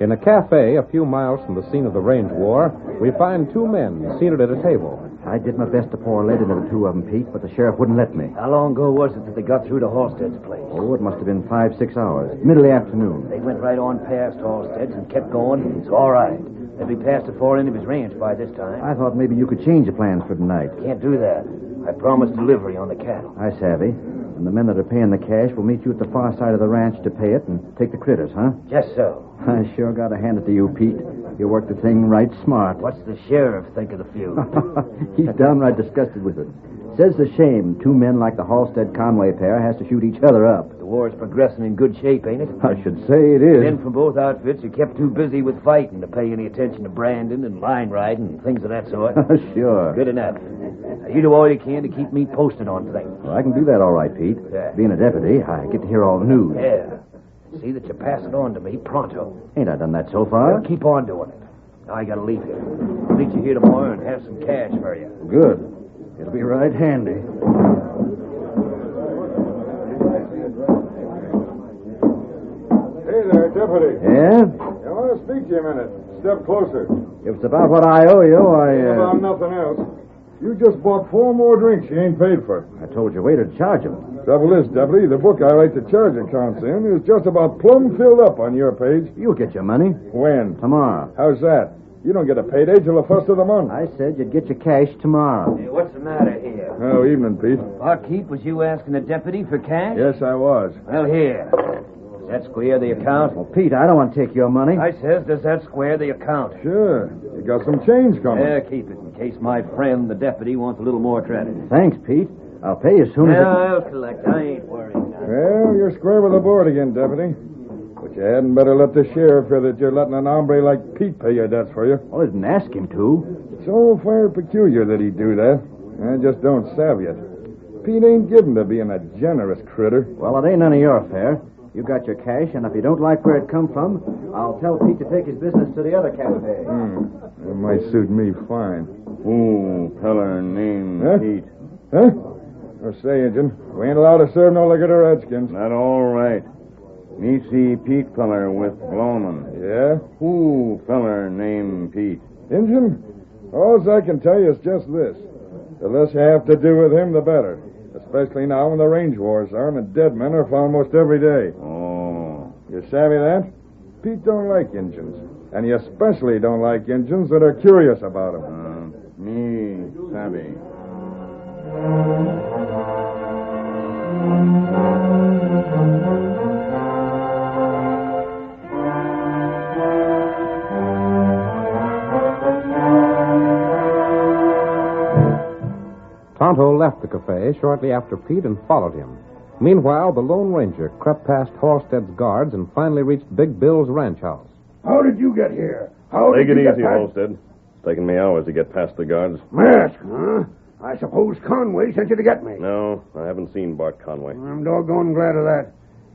In a cafe a few miles from the scene of the range war, we find 2 men seated at a table. I did my best to pour lead into the 2 of them, Pete, but the sheriff wouldn't let me. How long ago was it that they got through to Halstead's place? Oh, it must have been 5-6 hours. Middle of the afternoon. They went right on past Halstead's and kept going. It's all right. They'll be past the far end of his ranch by this time. I thought maybe you could change your plans for tonight. Can't do that. I promised delivery on the cattle. I savvy. And the men that are paying the cash will meet you at the far side of the ranch to pay it and take the critters, huh? Just so. I sure got to hand it to you, Pete. You worked the thing right smart. What's the sheriff think of the feud? He's downright disgusted with it. Says the shame 2 men like the Halstead-Conway pair has to shoot each other up. The war's progressing in good shape, ain't it? I should say it is. Men from both outfits are kept too busy with fighting to pay any attention to branding and line riding and things of that sort. Sure. Good enough. Now, you do all you can to keep me posted on things. Well, I can do that all right, Pete. Yeah. Being a deputy, I get to hear all the news. Yeah. See that you pass it on to me pronto. Ain't I done that so far? Well, keep on doing it. Now I gotta leave here. I'll meet you here tomorrow and have some cash for you. Good. It'll be right handy. Hey there, Deputy. Yeah? I want to speak to you a minute. Step closer. If it's about what I owe you, About nothing else. You just bought 4 more drinks you ain't paid for. I told your waiter to charge him. Trouble is, Deputy, the book I write the charge accounts in is just about plumb filled up on your page. You'll get your money. When? Tomorrow. How's that? You don't get a payday till the first of the month. I said you'd get your cash tomorrow. Hey, what's the matter here? Oh, evening, Pete. Barkeep, was you asking the deputy for cash? Yes, I was. Well, here. Does that square the account? Well, Pete, I don't want to take your money. I says, does that square the account? Sure. You got some change coming. Yeah, keep it in case my friend, the deputy, wants a little more credit. Thanks, Pete. I'll pay you as soon as I'll collect. I ain't worried now. Well, you're square with the board again, Deputy. But you hadn't better let the sheriff hear that you're letting an hombre like Pete pay your debts for you. Well, I didn't ask him to. It's all fair peculiar that he'd do that. I just don't savvy it. Pete ain't given to being a generous critter. Well, it ain't none of your affair. You got your cash, and if you don't like where it come from, I'll tell Pete to take his business to the other cafe. That might suit me fine. Ooh, feller named Pete. Huh? Or say, Injun, we ain't allowed to serve no liquor to redskins. That all right. Me see Pete feller with Blowman. Yeah? Who feller named Pete? Injun, all I can tell you is just this. The less you have to do with him, the better. Especially now when the range wars are and dead men are found most every day. Oh. You savvy that? Pete don't like Injuns. And you especially don't like Injuns that are curious about him. Me savvy. Tonto left the cafe shortly after Pete and followed him. Meanwhile, the Lone Ranger crept past Halstead's guards and finally reached Big Bill's ranch house. How did you get here? Take it easy, Halstead. It's taken me hours to get past the guards. Mask, huh? I suppose Conway sent you to get me. No, I haven't seen Bart Conway. I'm doggone glad of that.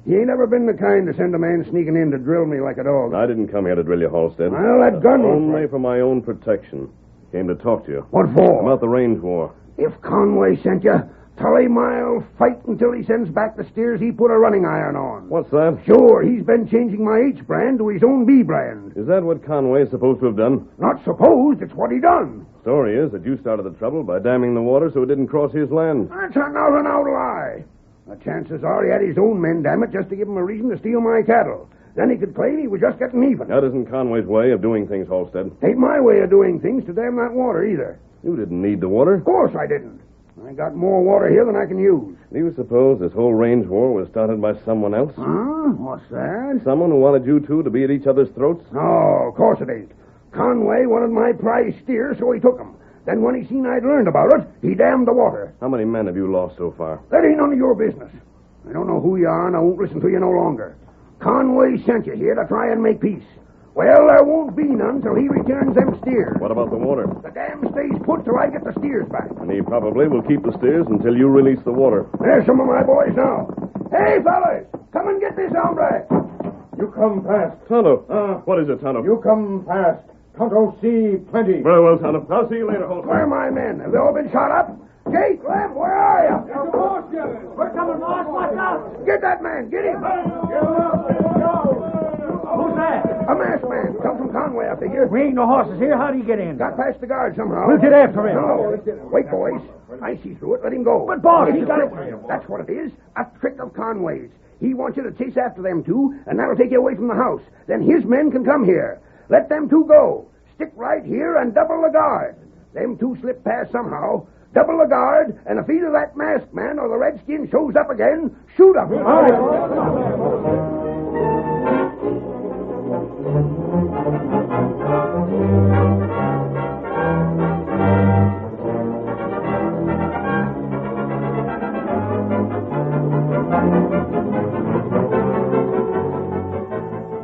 He ain't ever been the kind to send a man sneaking in to drill me like a dog. I didn't come here to drill you, Halstead. Well, that gun was... Only for my own protection. Came to talk to you. What for? About the range war. If Conway sent you, Tully Mile'll fight until he sends back the steers he put a running iron on. What's that? Sure, he's been changing my H brand to his own B brand. Is that what Conway is supposed to have done? Not supposed, it's what he done. Story is that you started the trouble by damming the water so it didn't cross his land. That's an out-and-out lie. The chances are he had his own men dam it just to give him a reason to steal my cattle. Then he could claim he was just getting even. That isn't Conway's way of doing things, Halstead. Ain't my way of doing things to dam that water either. You didn't need the water. Of course I didn't. I got more water here than I can use. Do you suppose this whole range war was started by someone else? Huh? What's that? Someone who wanted you two to be at each other's throats? No, of course it ain't. Conway wanted my prize steer, so he took them. Then when he seen I'd learned about it, he dammed the water. How many men have you lost so far? That ain't none of your business. I don't know who you are, and I won't listen to you no longer. Conway sent you here to try and make peace. Well, there won't be none till he returns them steers. What about the water? The dam stays put till I get the steers back. And he probably will keep the steers until you release the water. There's some of my boys now. Hey, fellas, come and get this hombre. You come past. Tonto. What is it, Tonto? You come past. Tonto see plenty. Very well, Tonto. I'll see you later, Halstead. Where are my men? Have they all been shot up? Jake, Lem, where are you? We're coming, boss. Watch out. Get that man. Get him. Who's that? A masked man. Come from Conway, I figure. We ain't no horses here. How'd he get in? Got past the guard somehow. We'll get after him. No. Wait, boys. I see through it. Let him go. But, boss, he got it. That's what it is. A trick of Conway's. He wants you to chase after them two, and that'll take you away from the house. Then his men can come here. Let them two go. Stick right here and double the guard. Them two slip past somehow. Double the guard, and if either that masked man or the redskin shows up again, shoot him. All right.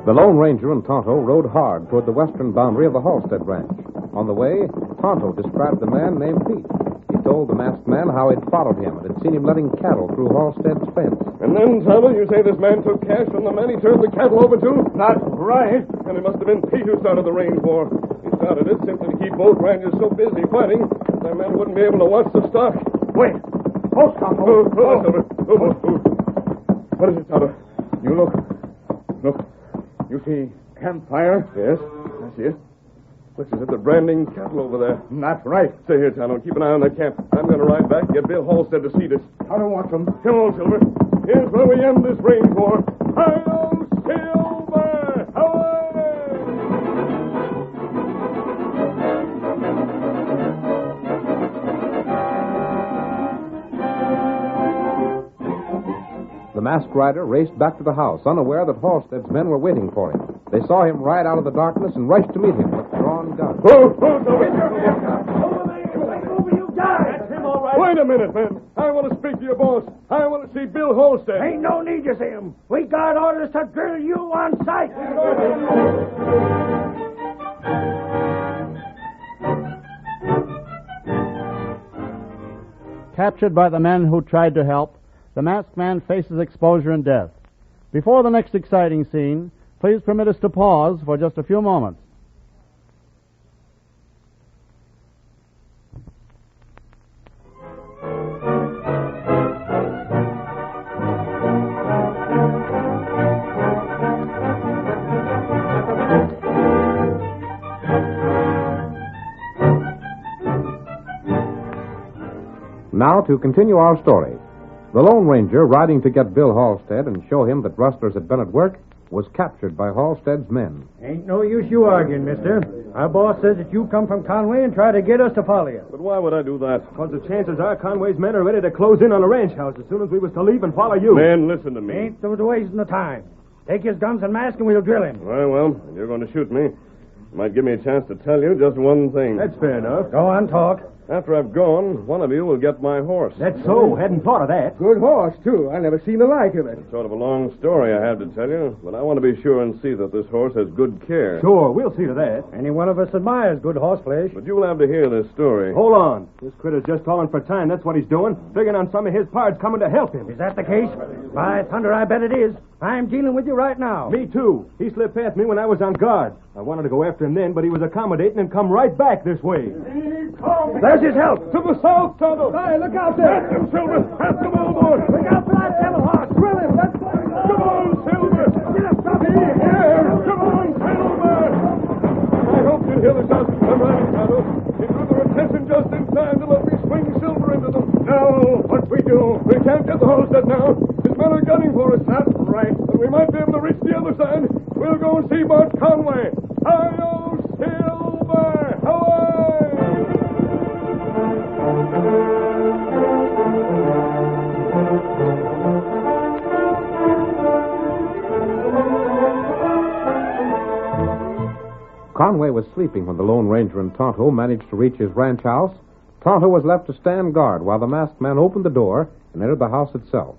The Lone Ranger and Tonto rode hard toward the western boundary of the Halstead ranch. On the way, Tonto described the man named Pete. He told the masked man how he'd followed him and had seen him letting cattle through Halstead's fence. And then, Tonto, you say this man took cash from the man he turned the cattle over to? Not right. And it must have been Pete who started the range war. He started it simply to keep both ranchers so busy fighting My men wouldn't be able to watch the stock. Wait. Hold, Tonto. What is it, Tonto? You look. You see campfire? Yes, I see it. Looks as if they're branding cattle over there. That's right. Stay here, Tonto. Keep an eye on that camp. I'm going to ride back and get Bill Halstead to see this. I don't want them. Come on, Silver. Here's where we end this range war. Hi-yo, Silver! Away! The masked rider raced back to the house, unaware that Halstead's men were waiting for him. They saw him ride out of the darkness and rushed to meet him with drawn guns. Wait a minute, men. I want to speak to your boss. I want to see Bill Halstead. Ain't no need to see him. We got orders to drill you on sight. Captured by the men who tried to help, the masked man faces exposure and death. Before the next exciting scene, please permit us to pause for just a few moments. Now to continue our story. The Lone Ranger, riding to get Bill Halstead and show him that rustlers had been at work, was captured by Halstead's men. Ain't no use you arguing, mister. Our boss says that you come from Conway and try to get us to follow you. But why would I do that? Because the chances are Conway's men are ready to close in on the ranch house as soon as we was to leave and follow you. Man, listen to me. Ain't no wasting the time. Take his guns and mask and we'll drill him. Well, if you're going to shoot me, you might give me a chance to tell you just one thing. That's fair enough. Go on, talk. After I've gone, one of you will get my horse. That's so. Hadn't thought of that. Good horse, too. I never seen the like of it. Sort of a long story I have to tell you, but I want to be sure and see that this horse has good care. Sure, we'll see to that. Any one of us admires good horse flesh. But you'll have to hear this story. Hold on. This critter's just calling for time. That's what he's doing. Figuring on some of his parts coming to help him. Is that the case? By thunder, I bet it is. I'm dealing with you right now. Me, too. He slipped past me when I was on guard. I wanted to go after him then, but he was accommodating and come right back this way. There's his help. To the south, Tonto. Hey, look out there. Catch him, Silver. Catch him overboard. Look out for that devil horse. Drill him. Let's go. Come on, Silver. Get up, stop it. Here. Come on, Silver. I hope you'll hear the shots come running, Tonto. You drew their attention just in time to let me swing Silver into them. No, what we do? We can't get the Halstead now. His men are gunning for us. That's right. But we might be able to reach the other side. We'll go and see about Conway. Hi-yo, Silver! Away! Conway was sleeping when the Lone Ranger and Tonto managed to reach his ranch house. Tonto was left to stand guard while the masked man opened the door and entered the house itself.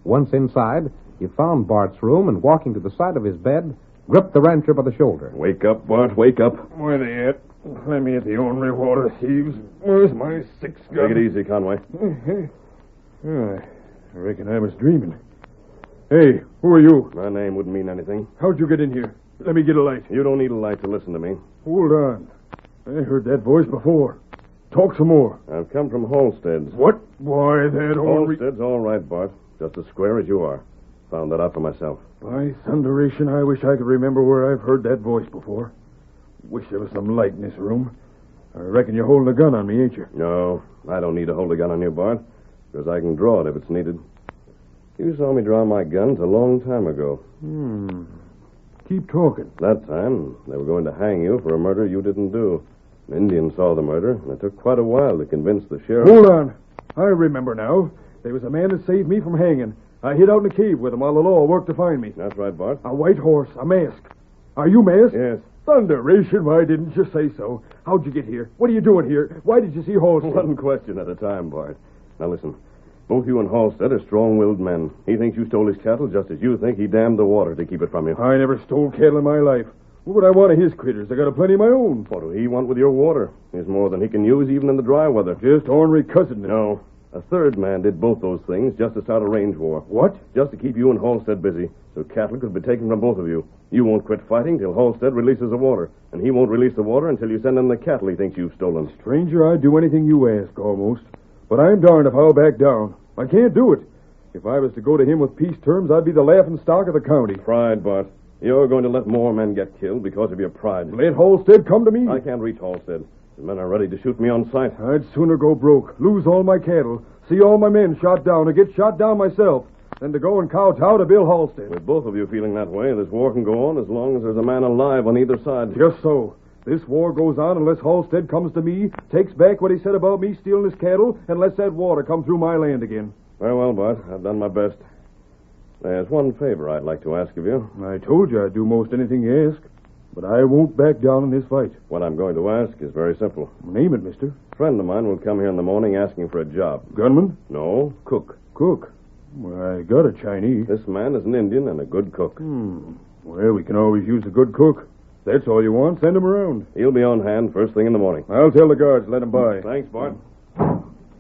Once inside, he found Bart's room and, walking to the side of his bed, gripped the rancher by the shoulder. Wake up, Bart, wake up. Where they at? Let me at the ornery water thieves. Where's my six-gun? Take it easy, Conway. I reckon I was dreaming. Hey, who are you? My name wouldn't mean anything. How'd you get in here? Let me get a light. You don't need a light to listen to me. Hold on. I heard that voice before. Talk some more. I've come from Halstead's. What? Why, that Halstead's all right, Bart. Just as square as you are. Found that out for myself. By thunderation, I wish I could remember where I've heard that voice before. Wish there was some light in this room. I reckon you're holding a gun on me, ain't you? No, I don't need to hold a gun on you, Bart, because I can draw it if it's needed. You saw me draw my guns a long time ago. Keep talking. That time, they were going to hang you for a murder you didn't do. An Indian saw the murder, and it took quite a while to convince the sheriff. Hold on. I remember now. There was a man that saved me from hanging. I hid out in the cave with him while the law worked to find me. That's right, Bart. A white horse, a mask. Are you masked? Yes. Thunderation, why didn't you say so? How'd you get here? What are you doing here? Why did you see Halstead? One question at a time, Bart. Now listen. Both you and Halstead are strong-willed men. He thinks you stole his cattle just as you think he dammed the water to keep it from you. I never stole cattle in my life. What would I want of his critters? I got a plenty of my own. What do he want with your water? There's more than he can use even in the dry weather. Just ornery cousin. No. A third man did both those things just to start a range war. What? Just to keep you and Halstead busy, so cattle could be taken from both of you. You won't quit fighting till Halstead releases the water, and he won't release the water until you send him the cattle he thinks you've stolen. Stranger, I'd do anything you ask, almost. But I'm darned if I'll back down. I can't do it. If I was to go to him with peace terms, I'd be the laughing stock of the county. Pride, Bart. You're going to let more men get killed because of your pride. Let Halstead come to me? I can't reach Halstead. The men are ready to shoot me on sight. I'd sooner go broke, lose all my cattle, see all my men shot down, or get shot down myself, than to go and kowtow to Bill Halstead. With both of you feeling that way, this war can go on as long as there's a man alive on either side. Just so. This war goes on unless Halstead comes to me, takes back what he said about me stealing his cattle, and lets that water come through my land again. Very well, Bart. I've done my best. There's one favor I'd like to ask of you. I told you I'd do most anything you ask, but I won't back down in this fight. What I'm going to ask is very simple. Name it, mister. A friend of mine will come here in the morning asking for a job. Gunman? No, cook. Cook? Well, I got a Chinese. This man is an Indian and a good cook. Well, we can always use a good cook. That's all you want. Send him around. He'll be on hand first thing in the morning. I'll tell the guards. Let him by. Thanks, Bart.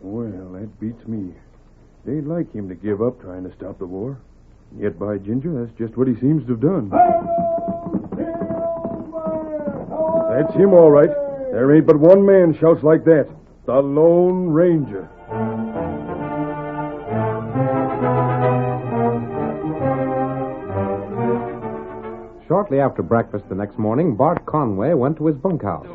Well, that beats me. They'd like him to give up trying to stop the war. Yet, by ginger, that's just what he seems to have done. That's him, all right. There ain't but one man shouts like that. The Lone Ranger. Shortly after breakfast the next morning, Bart Conway went to his bunkhouse.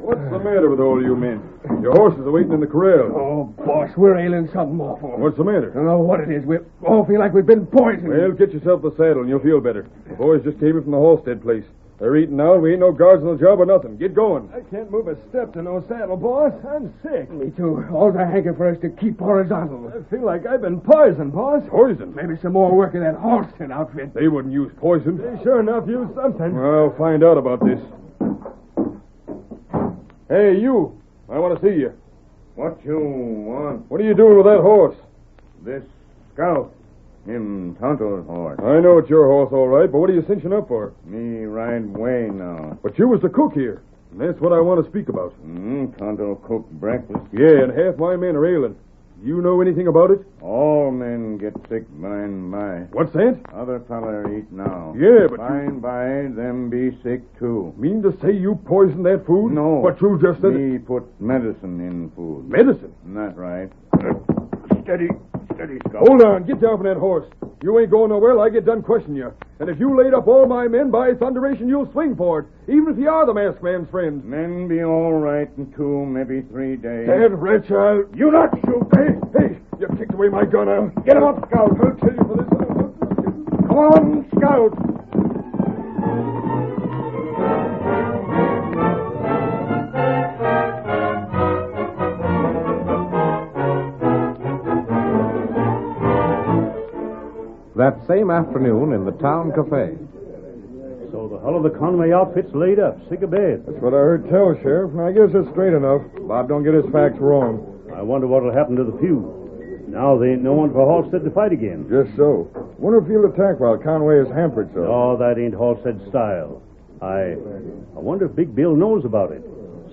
What's the matter with all you men? Your horses are waiting in the corral. Oh, boss, we're ailing something awful. What's the matter? I don't know what it is. We all feel like we've been poisoned. Well, get yourself the saddle and you'll feel better. The boys just came in from the Halstead place. They're eating now, and we ain't no guards on the job or nothing. Get going. I can't move a step to no saddle, boss. I'm sick. Me too. All I hanker for is to keep horizontal. I feel like I've been poisoned, boss. Poisoned? Maybe some more work in that Halstead outfit. They wouldn't use poison. They sure enough use something. I'll find out about this. Hey, you. I want to see you. What you want? What are you doing with that horse? This scout. Him Tonto's horse. I know it's your horse, all right, but what are you cinching up for? Me ride way now. But you was the cook here. And that's what I want to speak about. Tonto cooked breakfast. Yeah, and half my men are ailing. You know anything about it? All men get sick by and by. What's that? Other feller eat now. Yeah, but by and by, them be sick too. Mean to say you poisoned that food? No. But you just said Me put medicine in food. Medicine? Not right. Steady, Scout. Hold on, get down from that horse. You ain't going nowhere till I get done questioning you. And if you laid up all my men, by thunderation, you'll swing for it, even if you are the masked man's friend. Men be all right in 2, maybe 3 days. That wretch, You not shoot. Hey, you kicked away my gun. I'll... Get him up, Scout. I'll tell you for this. Come on, Scout. That same afternoon in the town cafe. So the hull of the Conway outfit's laid up, sick of bed. That's what I heard tell, Sheriff. I guess it's straight enough. Bob don't get his facts wrong. I wonder what'll happen to the feud. Now there ain't no one for Halstead to fight again. Just so. Wonder if he'll attack while Conway is hampered so. No, that ain't Halstead's style. I wonder if Big Bill knows about it.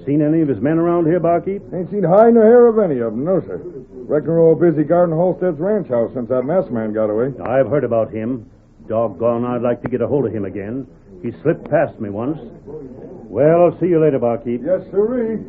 Seen any of his men around here, barkeep? Ain't seen hide nor hair of any of them, no, sir. Reckon we're all busy guarding Halstead's ranch house since that masked man got away. I've heard about him. Doggone, I'd like to get a hold of him again. He slipped past me once. Well, I'll see you later, barkeep. Yes, sirree.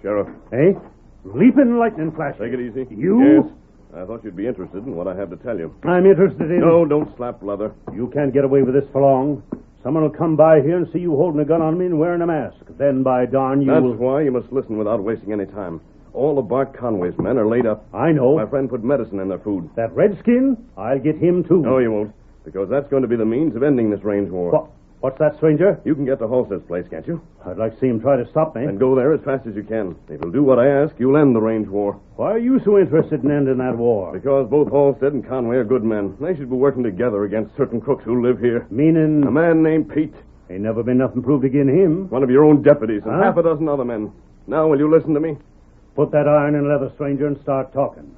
Sheriff. Hey? Leaping lightning flash. Take it easy. You? Yes. I thought you'd be interested in what I have to tell you. I'm interested in... No, don't slap leather. You can't get away with this for long. Someone will come by here and see you holding a gun on me and wearing a mask. Then, by darn, you That's will... why you must listen without wasting any time. All of Bart Conway's men are laid up. I know. My friend put medicine in their food. That redskin? I'll get him, too. No, you won't. Because that's going to be the means of ending this range war. What's that, stranger? You can get to Halstead's place, can't you? I'd like to see him try to stop me. And go there as fast as you can. If you'll do what I ask, you'll end the range war. Why are you so interested in ending that war? Because both Halstead and Conway are good men. They should be working together against certain crooks who live here. Meaning? A man named Pete. Ain't never been nothing proved against him. One of your own deputies and half a dozen other men. Now, will you listen to me? Put that iron in leather, stranger, and start talking.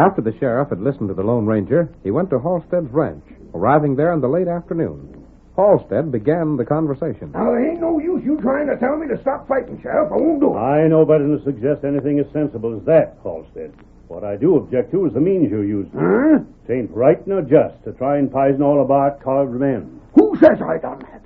After the sheriff had listened to the Lone Ranger, he went to Halstead's ranch, arriving there in the late afternoon. Halstead began the conversation. Now, there ain't no use you trying to tell me to stop fighting, Sheriff. I won't do it. I know better than to suggest anything as sensible as that, Halstead. What I do object to is the means you're using. Huh? It ain't right nor just to try and poison all of our carved men. Who says I done that?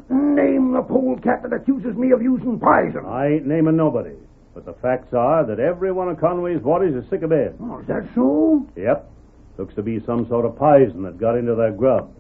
Name the polecat that accuses me of using poison. I ain't naming nobody. But the facts are that every one of Conway's bodies is sick of bed. Oh, is that so? Yep. Looks to be some sort of poison that got into their grub.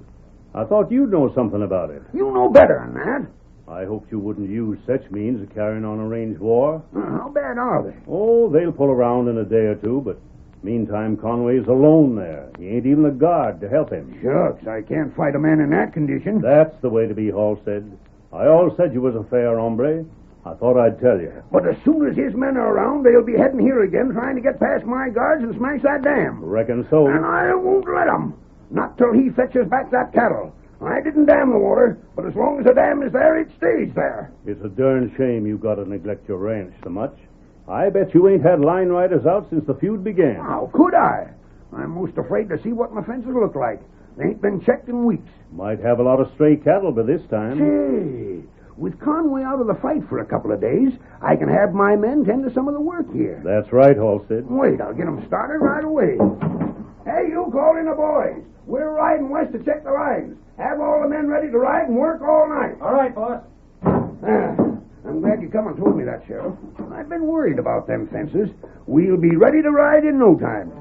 I thought you'd know something about it. You know better than that. I hoped you wouldn't use such means of carrying on a range war. How bad are they? Oh, they'll pull around in a day or two, but meantime, Conway's alone there. He ain't even a guard to help him. Shucks, I can't fight a man in that condition. That's the way to be, Halstead. I always said you was a fair hombre. I thought I'd tell you. But as soon as his men are around, they'll be heading here again, trying to get past my guards and smash that dam. Reckon so. And I won't let 'em. Not till he fetches back that cattle. I didn't dam the water, but as long as the dam is there, it stays there. It's a darn shame you got to neglect your ranch so much. I bet you ain't had line riders out since the feud began. How could I? I'm most afraid to see what my fences look like. They ain't been checked in weeks. Might have a lot of stray cattle by this time. Say, with Conway out of the fight for a couple of days, I can have my men tend to some of the work here. That's right, Halstead. Wait, I'll get them started right away. Hey, you call in the boys. We're riding west to check the lines. Have all the men ready to ride and work all night. All right, boss. I'm glad you come and told me that, Sheriff. I've been worried about them fences. We'll be ready to ride in no time.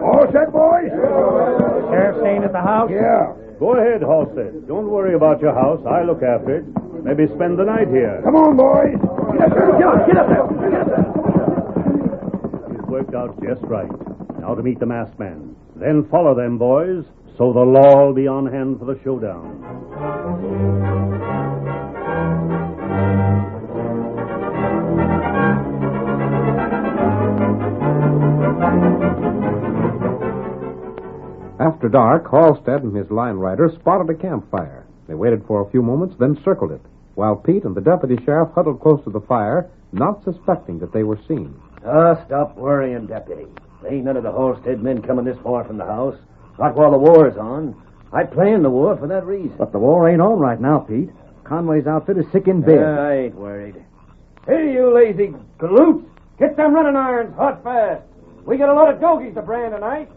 All set, boys? Sheriff staying at the house? Yeah. Go ahead, Halstead. Don't worry about your house. I look after it. Maybe spend the night here. Come on, boys. Get up there. It's worked out just right. Now to meet the masked man. Then follow them, boys, so the law will be on hand for the showdown. After dark, Halstead and his line rider spotted a campfire. They waited for a few moments, then circled it, while Pete and the deputy sheriff huddled close to the fire, not suspecting that they were seen. Stop worrying, deputy. There ain't none of the Halstead men coming this far from the house. Not while the war's on. I planned the war for that reason. But the war ain't on right now, Pete. Conway's outfit is sick in bed. I ain't worried. Hey, you lazy galoots. Get them running irons hot fast. We got a lot of dogies to brand tonight.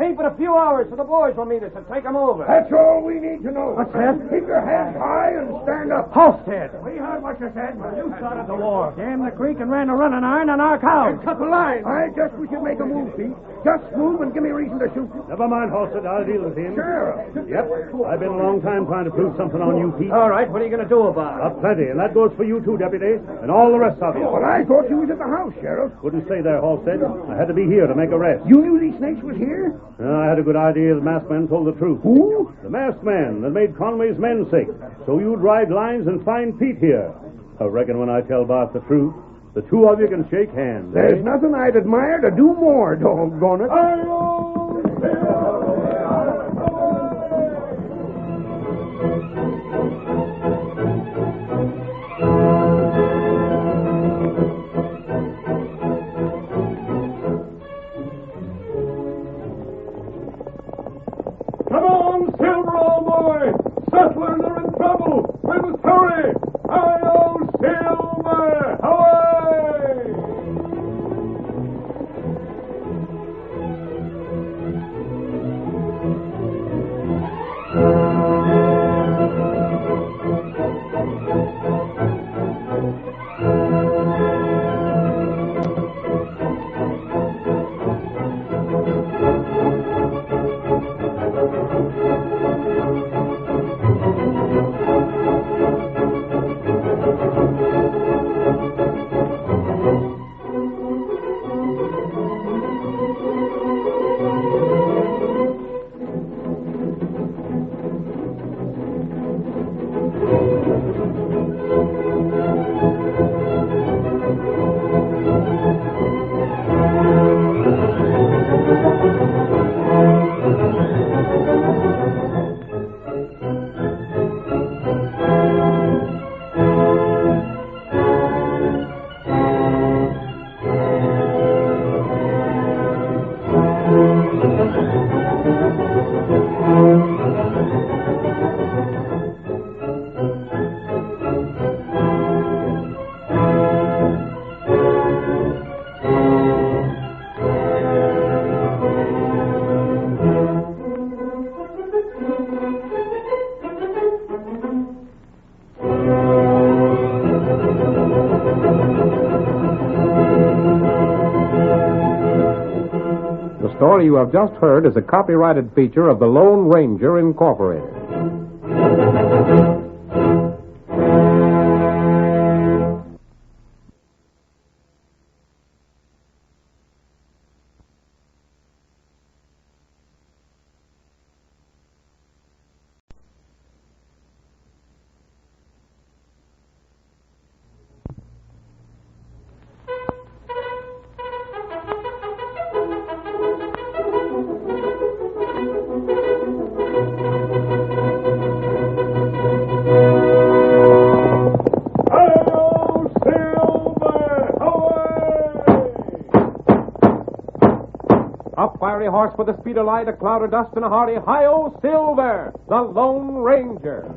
Ain't but a few hours so the boys will meet us and take them over. That's all we need to know. What's that? Keep your heads high and stand up. Halstead. We heard what you said. You started the war. Damn the creek and ran a running iron on our cows. Cut the line. I guess we should make a move, Pete. Just move and give me reason to shoot. Never mind, Halstead. I'll deal with him. Sheriff. Yep. I've been a long time trying to prove something on you, Pete. All right. What are you going to do about it? Plenty. And that goes for you, too, deputy. And all the rest of you. But I thought you was at the house, Sheriff. Couldn't stay there, Halstead. I had to be here to make arrests. You knew these snakes was here? I had a good idea the masked man told the truth. Who? The masked man that made Conway's men sick. So you'd ride lines and find Pete here. I reckon when I tell Bart the truth, the two of you can shake hands. There's nothing I'd admire to do more, doggone it. Come on, Silver, old boy! Settlers are in trouble! We must hurry! Hi-yo, Silver! Away! story you have just heard is a copyrighted feature of the Lone Ranger, Incorporated. Fiery horse with the speed of light, a cloud of dust, and a hearty hi-yo Silver, the Lone Ranger.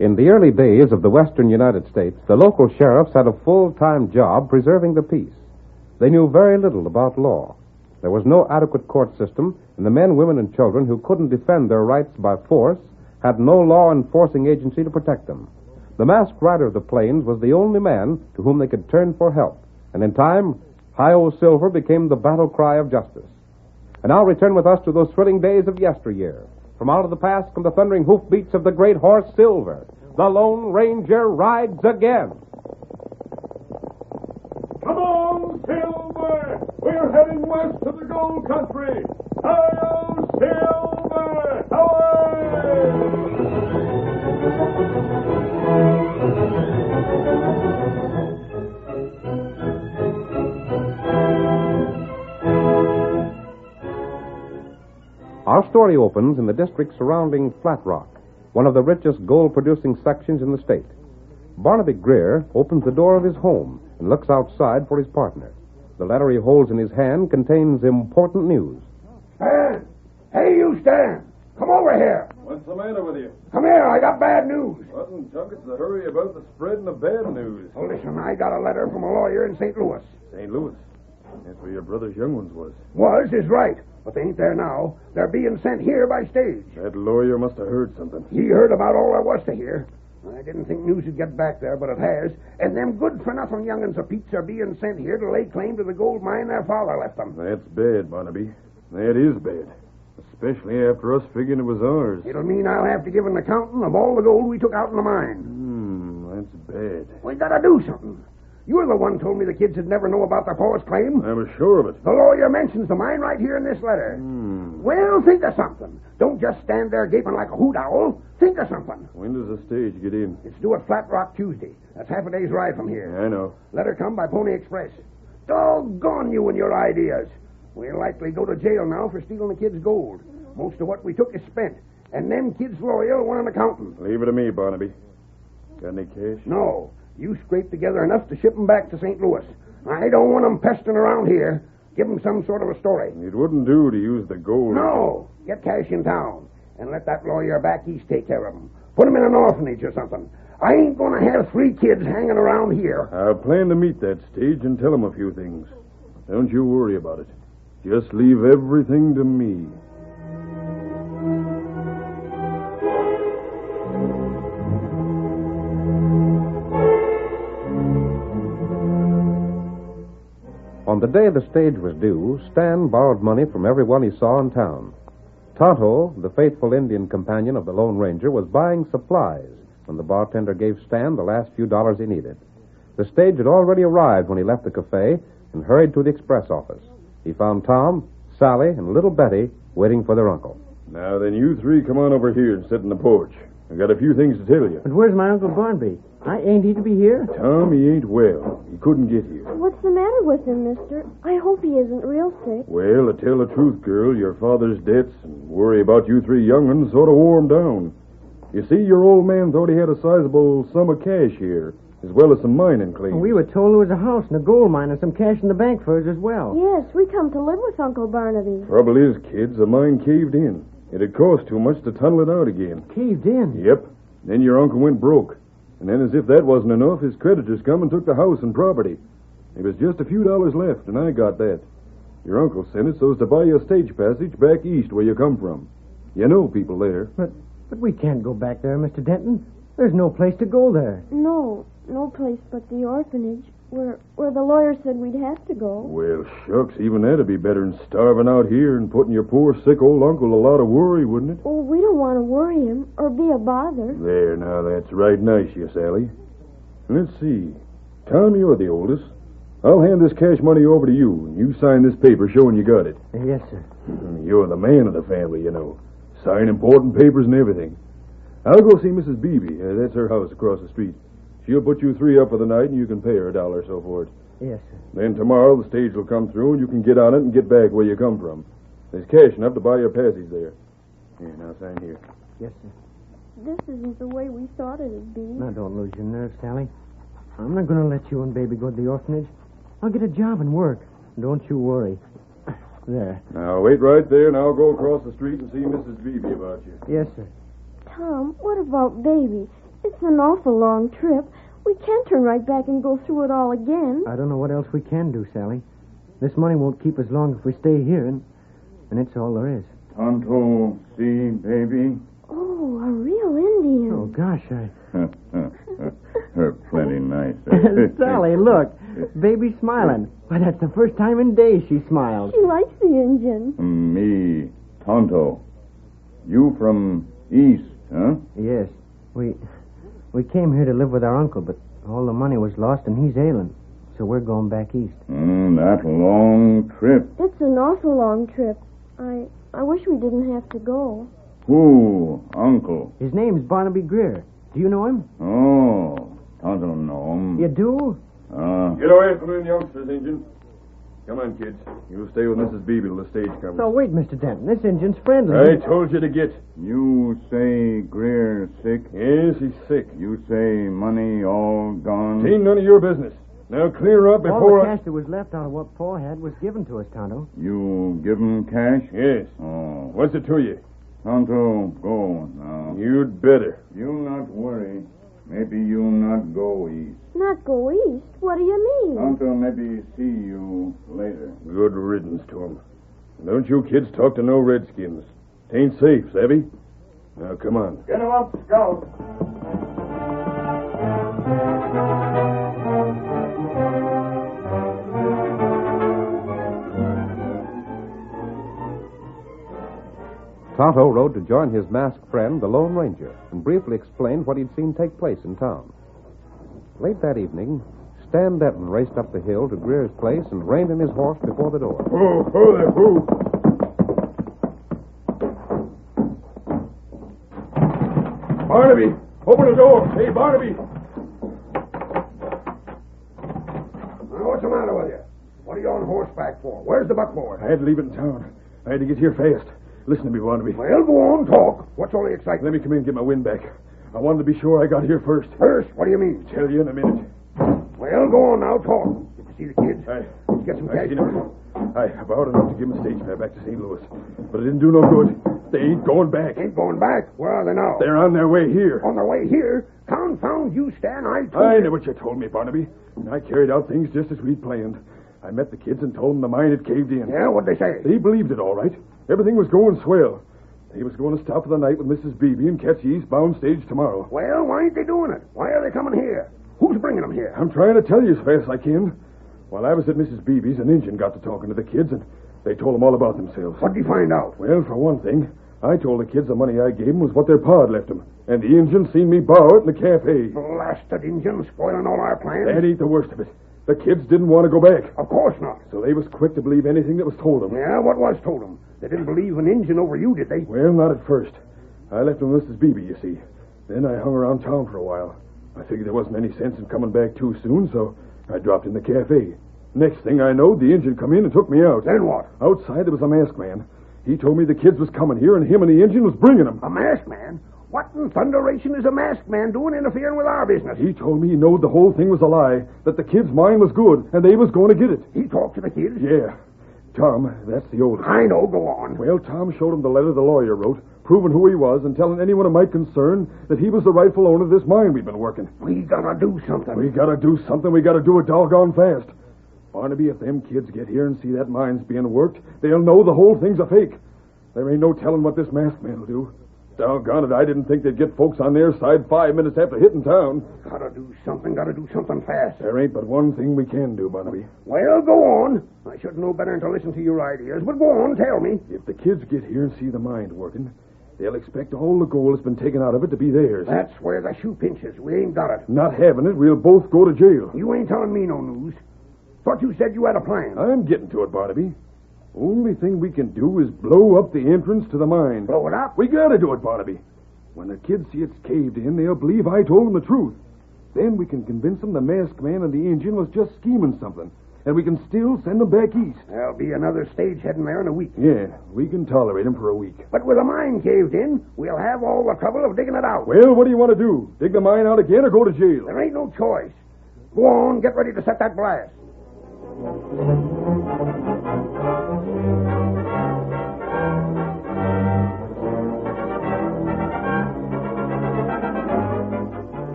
In the early days of the western United States, the local sheriffs had a full-time job preserving the peace. They knew very little about law. There was no adequate court system, and the men, women, and children who couldn't defend their rights by force had no law enforcing agency to protect them. The masked rider of the plains was the only man to whom they could turn for help, and in time, Hi-O Silver became the battle cry of justice. And now return with us to those thrilling days of yesteryear. From out of the past come the thundering hoofbeats of the great horse Silver. The Lone Ranger rides again. Come on, Silver! We're heading west to the gold country. Hi-O, Silver! Our story opens in the district surrounding Flat Rock, one of the richest gold-producing sections in the state. Barnaby Greer opens the door of his home and looks outside for his partner. The letter he holds in his hand contains important news. Stan! Hey, you, Stan! Come over here! What's the matter with you? Come here, I got bad news. What in Junket's the hurry about the spreading of bad news? Oh, listen, I got a letter from a lawyer in St. Louis. St. Louis? That's where your brother's young ones was. Was is right, but they ain't there now. They're being sent here by stage. That lawyer must have heard something. He heard about all there was to hear. I didn't think news would get back there, but it has. And them good-for-nothing young'uns of Pete's are being sent here to lay claim to the gold mine their father left them. That's bad, Barnaby. That is bad. Especially after us figuring it was ours. It'll mean I'll have to give an accounting of all the gold we took out in the mine. That's bad. We gotta do something. You're the one told me the kids would never know about their pa's claim. I was sure of it. The lawyer mentions the mine right here in this letter. Well, think of something. Don't just stand there gaping like a hoot owl. Think of something. When does the stage get in? It's due at Flat Rock Tuesday. That's half a day's ride from here. I know. Letter come by Pony Express. Doggone you and your ideas. We'll likely go to jail now for stealing the kids' gold. Most of what we took is spent. And them kids' lawyer want an accountant. Leave it to me, Barnaby. Got any cash? No. You scrape together enough to ship them back to St. Louis. I don't want them pestering around here. Give them some sort of a story. It wouldn't do to use the gold. No. Get cash in town. And let that lawyer back east take care of them. Put them in an orphanage or something. I ain't going to have 3 kids hanging around here. I plan to meet that stage and tell him a few things. Don't you worry about it. Just leave everything to me. On the day the stage was due, Stan borrowed money from everyone he saw in town. Tonto, the faithful Indian companion of the Lone Ranger, was buying supplies when the bartender gave Stan the last few dollars he needed. The stage had already arrived when he left the cafe and hurried to the express office. He found Tom, Sally, and little Betty waiting for their uncle. Now then, you 3 come on over here and sit in the porch. I got a few things to tell you. But where's my Uncle Barnaby? Ain't he to be here? Tom, he ain't well. He couldn't get here. What's the matter with him, mister? I hope he isn't real sick. Well, to tell the truth, girl, your father's debts and worry about you 3 young'uns sort of wore him down. You see, your old man thought he had a sizable sum of cash here, as well as some mining claims. We were told there was a house and a gold mine and some cash in the bank for us as well. Yes, we come to live with Uncle Barnaby. Trouble is, kids, the mine caved in. It had cost too much to tunnel it out again. Caved in? Yep. Then your uncle went broke. And then, as if that wasn't enough, his creditors come and took the house and property. There was just a few dollars left, and I got that. Your uncle sent it so as to buy you a stage passage back east where you come from. You know people there. But we can't go back there, Mr. Denton. There's no place to go there. No place but the orphanage, where the lawyer said we'd have to go. Well, shucks, even that'd be better than starving out here and putting your poor sick old uncle a lot of worry, wouldn't it? Oh, we don't want to worry him or be a bother. There, now, that's right nice, you Sally. Let's see. Tom, you're the oldest. I'll hand this cash money over to you, and you sign this paper showing you got it. Yes, sir. You're the man of the family, you know. Sign important papers and everything. I'll go see Mrs. Beebe. That's her house across the street. She'll put you 3 up for the night, and you can pay her $1 or so for it. Yes, sir. Then tomorrow the stage will come through, and you can get on it and get back where you come from. There's cash enough to buy you a passage there. Here, now sign here. Yes, sir. This isn't the way we thought it'd be. Now, don't lose your nerve, Sally. I'm not going to let you and Baby go to the orphanage. I'll get a job and work. Don't you worry. There. Now, wait right there, and I'll go across the street and see Mrs. Beebe about you. Yes, sir. Tom, what about Baby? It's an awful long trip. We can't turn right back and go through it all again. I don't know what else we can do, Sally. This money won't keep us long if we stay here, and it's all there is. Tonto, see, baby? Oh, a real Indian. Oh, gosh, Her plenty nice. Sally, look. Baby's smiling. Why, that's the first time in days she smiled. She likes the Indian. Me, Tonto. You from East, huh? Yes. We came here to live with our uncle, but all the money was lost and he's ailing. So we're going back east. That long trip. It's an awful long trip. I wish we didn't have to go. Who, Uncle? His name's Barnaby Greer. Do you know him? Oh, Tonto know him. You do? Get away from them youngsters, Injun. Come on, kids. You'll stay with Mrs. Beebe till the stage comes. So wait, Mr. Denton. This Injun's friendly. I told you to get. You say Greer sick? Yes, he's sick. You say money all gone? Ain't none of your business. Now clear up before all the cash that was left out of what Pa had was given to us, Tonto. You give him cash? Yes. Oh. What's it to you? Tonto, go now. You'd better. You not worry. Maybe you not go east. Not go east? What do you mean? Tonto maybe see you later. Good riddance to him. Don't you kids talk to no redskins. Tain't safe, savvy? Now, come on. Get him up, Scout. Tonto rode to join his masked friend, the Lone Ranger, and briefly explained what he'd seen take place in town. Late that evening, Stan Denton raced up the hill to Greer's place and reined in his horse before the door. Who there, who? Barnaby! Open the door! Hey, Barnaby! Now, what's the matter with you? What are you on horseback for? Where's the buckboard? I had to leave it in town. I had to get here fast. Listen to me, Barnaby. Well, go on, talk. What's all the excitement? Let me come in and get my wind back. I wanted to be sure I got here first. First? What do you mean? Tell you in a minute. Well, go on now, talk. Did you see the kids? Let's get some cash. I about enough to give them a stage fare back to St. Louis. But it didn't do no good. They ain't going back. Ain't going back? Where are they now? They're on their way here. On their way here? Confound you, Stan. I know what you told me, Barnaby. And I carried out things just as we'd planned. I met the kids and told them the mine had caved in. Yeah, what'd they say? They believed it all right. Everything was going swell. They was going to stop for the night with Mrs. Beebe and catch the eastbound stage tomorrow. Well, why ain't they doing it? Why are they coming here? Who's bringing them here? I'm trying to tell you as fast as I can. While I was at Mrs. Beebe's, an Injun got to talking to the kids, and they told them all about themselves. What'd you find out? Well, for one thing, I told the kids the money I gave them was what their pa had left them, and the Injun seen me borrow it in the cafe. Blasted Injun, spoiling all our plans. That ain't the worst of it. The kids didn't want to go back. Of course not. So they was quick to believe anything that was told them. Yeah, what was told them? They didn't believe an Injun over you, did they? Well, not at first. I left them with Mrs. Beebe, you see. Then I hung around town for a while. I figured there wasn't any sense in coming back too soon, so I dropped in the cafe. Next thing I know, the Injun come in and took me out. Then what? Outside, there was a masked man. He told me the kids was coming here, and him and the Injun was bringing them. A masked man? What in thunderation is a masked man doing interfering with our business? He told me he knowed the whole thing was a lie, that the kids' mine was good, and they was going to get it. He talked to the kids? Yeah. Tom, that's the oldest. I know, go on. Well, Tom showed him the letter the lawyer wrote, proving who he was and telling anyone of my concern that he was the rightful owner of this mine we've been working. We gotta do something. We gotta do something. We gotta do it doggone fast. Barnaby, if them kids get here and see that mine's being worked, they'll know the whole thing's a fake. There ain't no telling what this masked man will do. Doggone it, I didn't think they'd get folks on their side 5 minutes after hitting town. Gotta do something fast. There ain't but one thing we can do, Barnaby. Well, go on. I should know better than to listen to your ideas, but go on, tell me. If the kids get here and see the mine working, they'll expect all the gold that's been taken out of it to be theirs. That's where the shoe pinches. We ain't got it. Not having it, we'll both go to jail. You ain't telling me no news. Thought you said you had a plan. I'm getting to it, Barnaby. Only thing we can do is blow up the entrance to the mine. Blow it up? We gotta do it, Barnaby. When the kids see it's caved in, they'll believe I told them the truth. Then we can convince them the masked man and the Injun was just scheming something. And we can still send them back east. There'll be another stage heading there in a week. Yeah, we can tolerate them for a week. But with the mine caved in, we'll have all the trouble of digging it out. Well, what do you want to do? Dig the mine out again or go to jail? There ain't no choice. Go on, get ready to set that blast.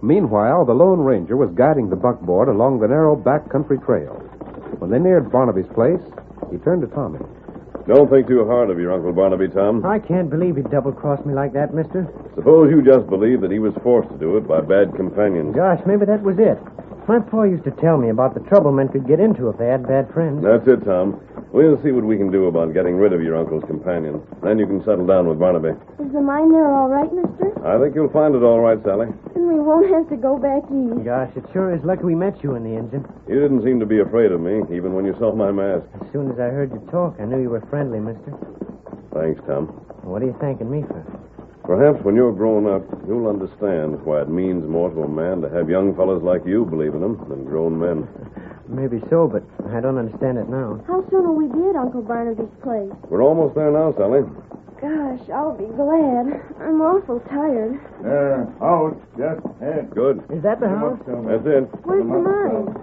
Meanwhile, the Lone Ranger was guiding the buckboard along the narrow backcountry trail. When they neared Barnaby's place, he turned to Tommy. Don't think too hard of your Uncle Barnaby, Tom. I can't believe he double-crossed me like that, mister. Suppose you just believe that he was forced to do it by bad companions. Gosh, maybe that was it. My pa used to tell me about the trouble men could get into if they had bad friends. That's it, Tom. We'll see what we can do about getting rid of your uncle's companion. Then you can settle down with Barnaby. Is the mine there all right, mister? I think you'll find it all right, Sally. Then we won't have to go back east. Gosh, it sure is lucky we met you in the engine. You didn't seem to be afraid of me, even when you saw my mask. As soon as I heard you talk, I knew you were friendly, mister. Thanks, Tom. What are you thanking me for? Perhaps when you're grown up, you'll understand why it means more to a man to have young fellas like you believe in him than grown men. Maybe so, but I don't understand it now. How soon will we be at Uncle Barnaby's place? We're almost there now, Sally. Gosh, I'll be glad. I'm awful tired. Out, just ahead. Good. Is that the house? That's it. Where's the mine?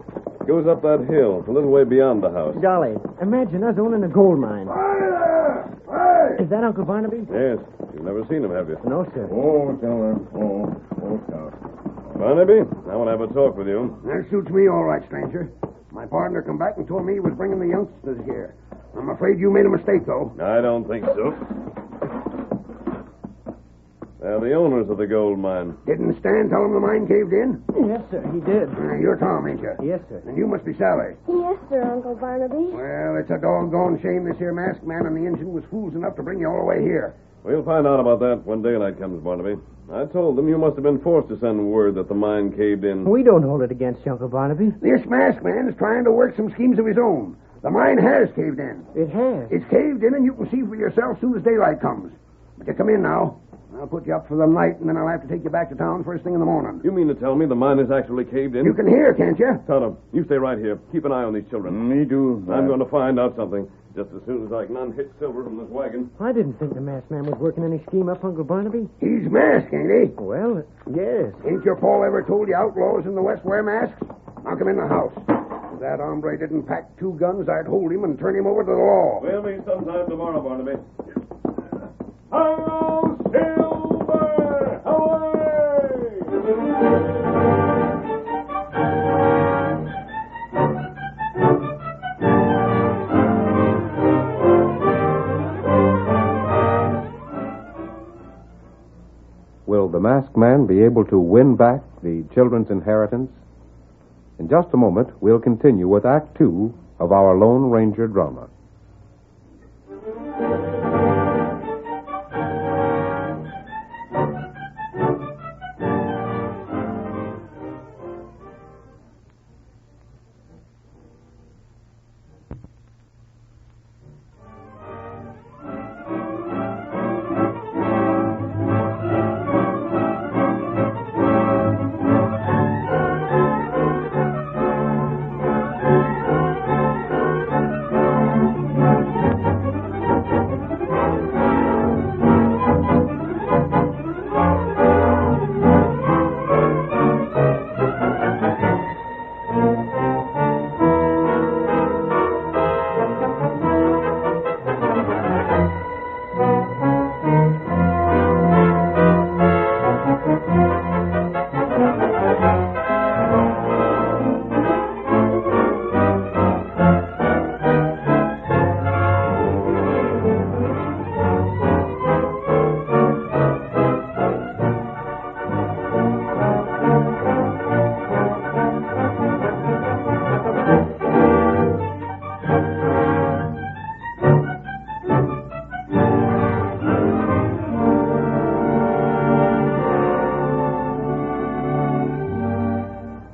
Goes up that hill, a little way beyond the house. Golly, imagine us owning a gold mine. Hey! Is that Uncle Barnaby? Yes. You've never seen him, have you? No, sir. Oh, tell her. Oh, stop. Barnaby, I want to have a talk with you. That suits me all right, stranger. My partner come back and told me he was bringing the youngsters here. I'm afraid you made a mistake, though. I don't think so. They're the owners of the gold mine. Didn't Stan tell him the mine caved in? Yes, sir, he did. You're Tom, ain't you? Yes, sir. And you must be Sally. Yes, sir, Uncle Barnaby. Well, it's a doggone shame this here masked man on the engine was fools enough to bring you all the way here. We'll find out about that when daylight comes, Barnaby. I told them you must have been forced to send word that the mine caved in. We don't hold it against you, Uncle Barnaby. This masked man is trying to work some schemes of his own. The mine has caved in. It has. It's caved in, and you can see for yourself as soon as daylight comes. But you come in now. I'll put you up for the night, and then I'll have to take you back to town first thing in the morning. You mean to tell me the mine is actually caved in? You can hear, can't you? Tonto, you stay right here. Keep an eye on these children. Me do. I'm going to find out something. just as soon as I can unhitch Silver from this wagon. I didn't think the masked man was working any scheme up Uncle Barnaby. He's masked, ain't he? Well, yes. Ain't your pa ever told you outlaws in the West wear masks? Knock him in the house. If that hombre didn't pack 2 guns, I'd hold him and turn him over to the law. We'll meet sometime tomorrow, Barnaby. Hello, Silver! Away! Will the masked man be able to win back the children's inheritance? In just a moment, we'll continue with Act 2 of our Lone Ranger drama.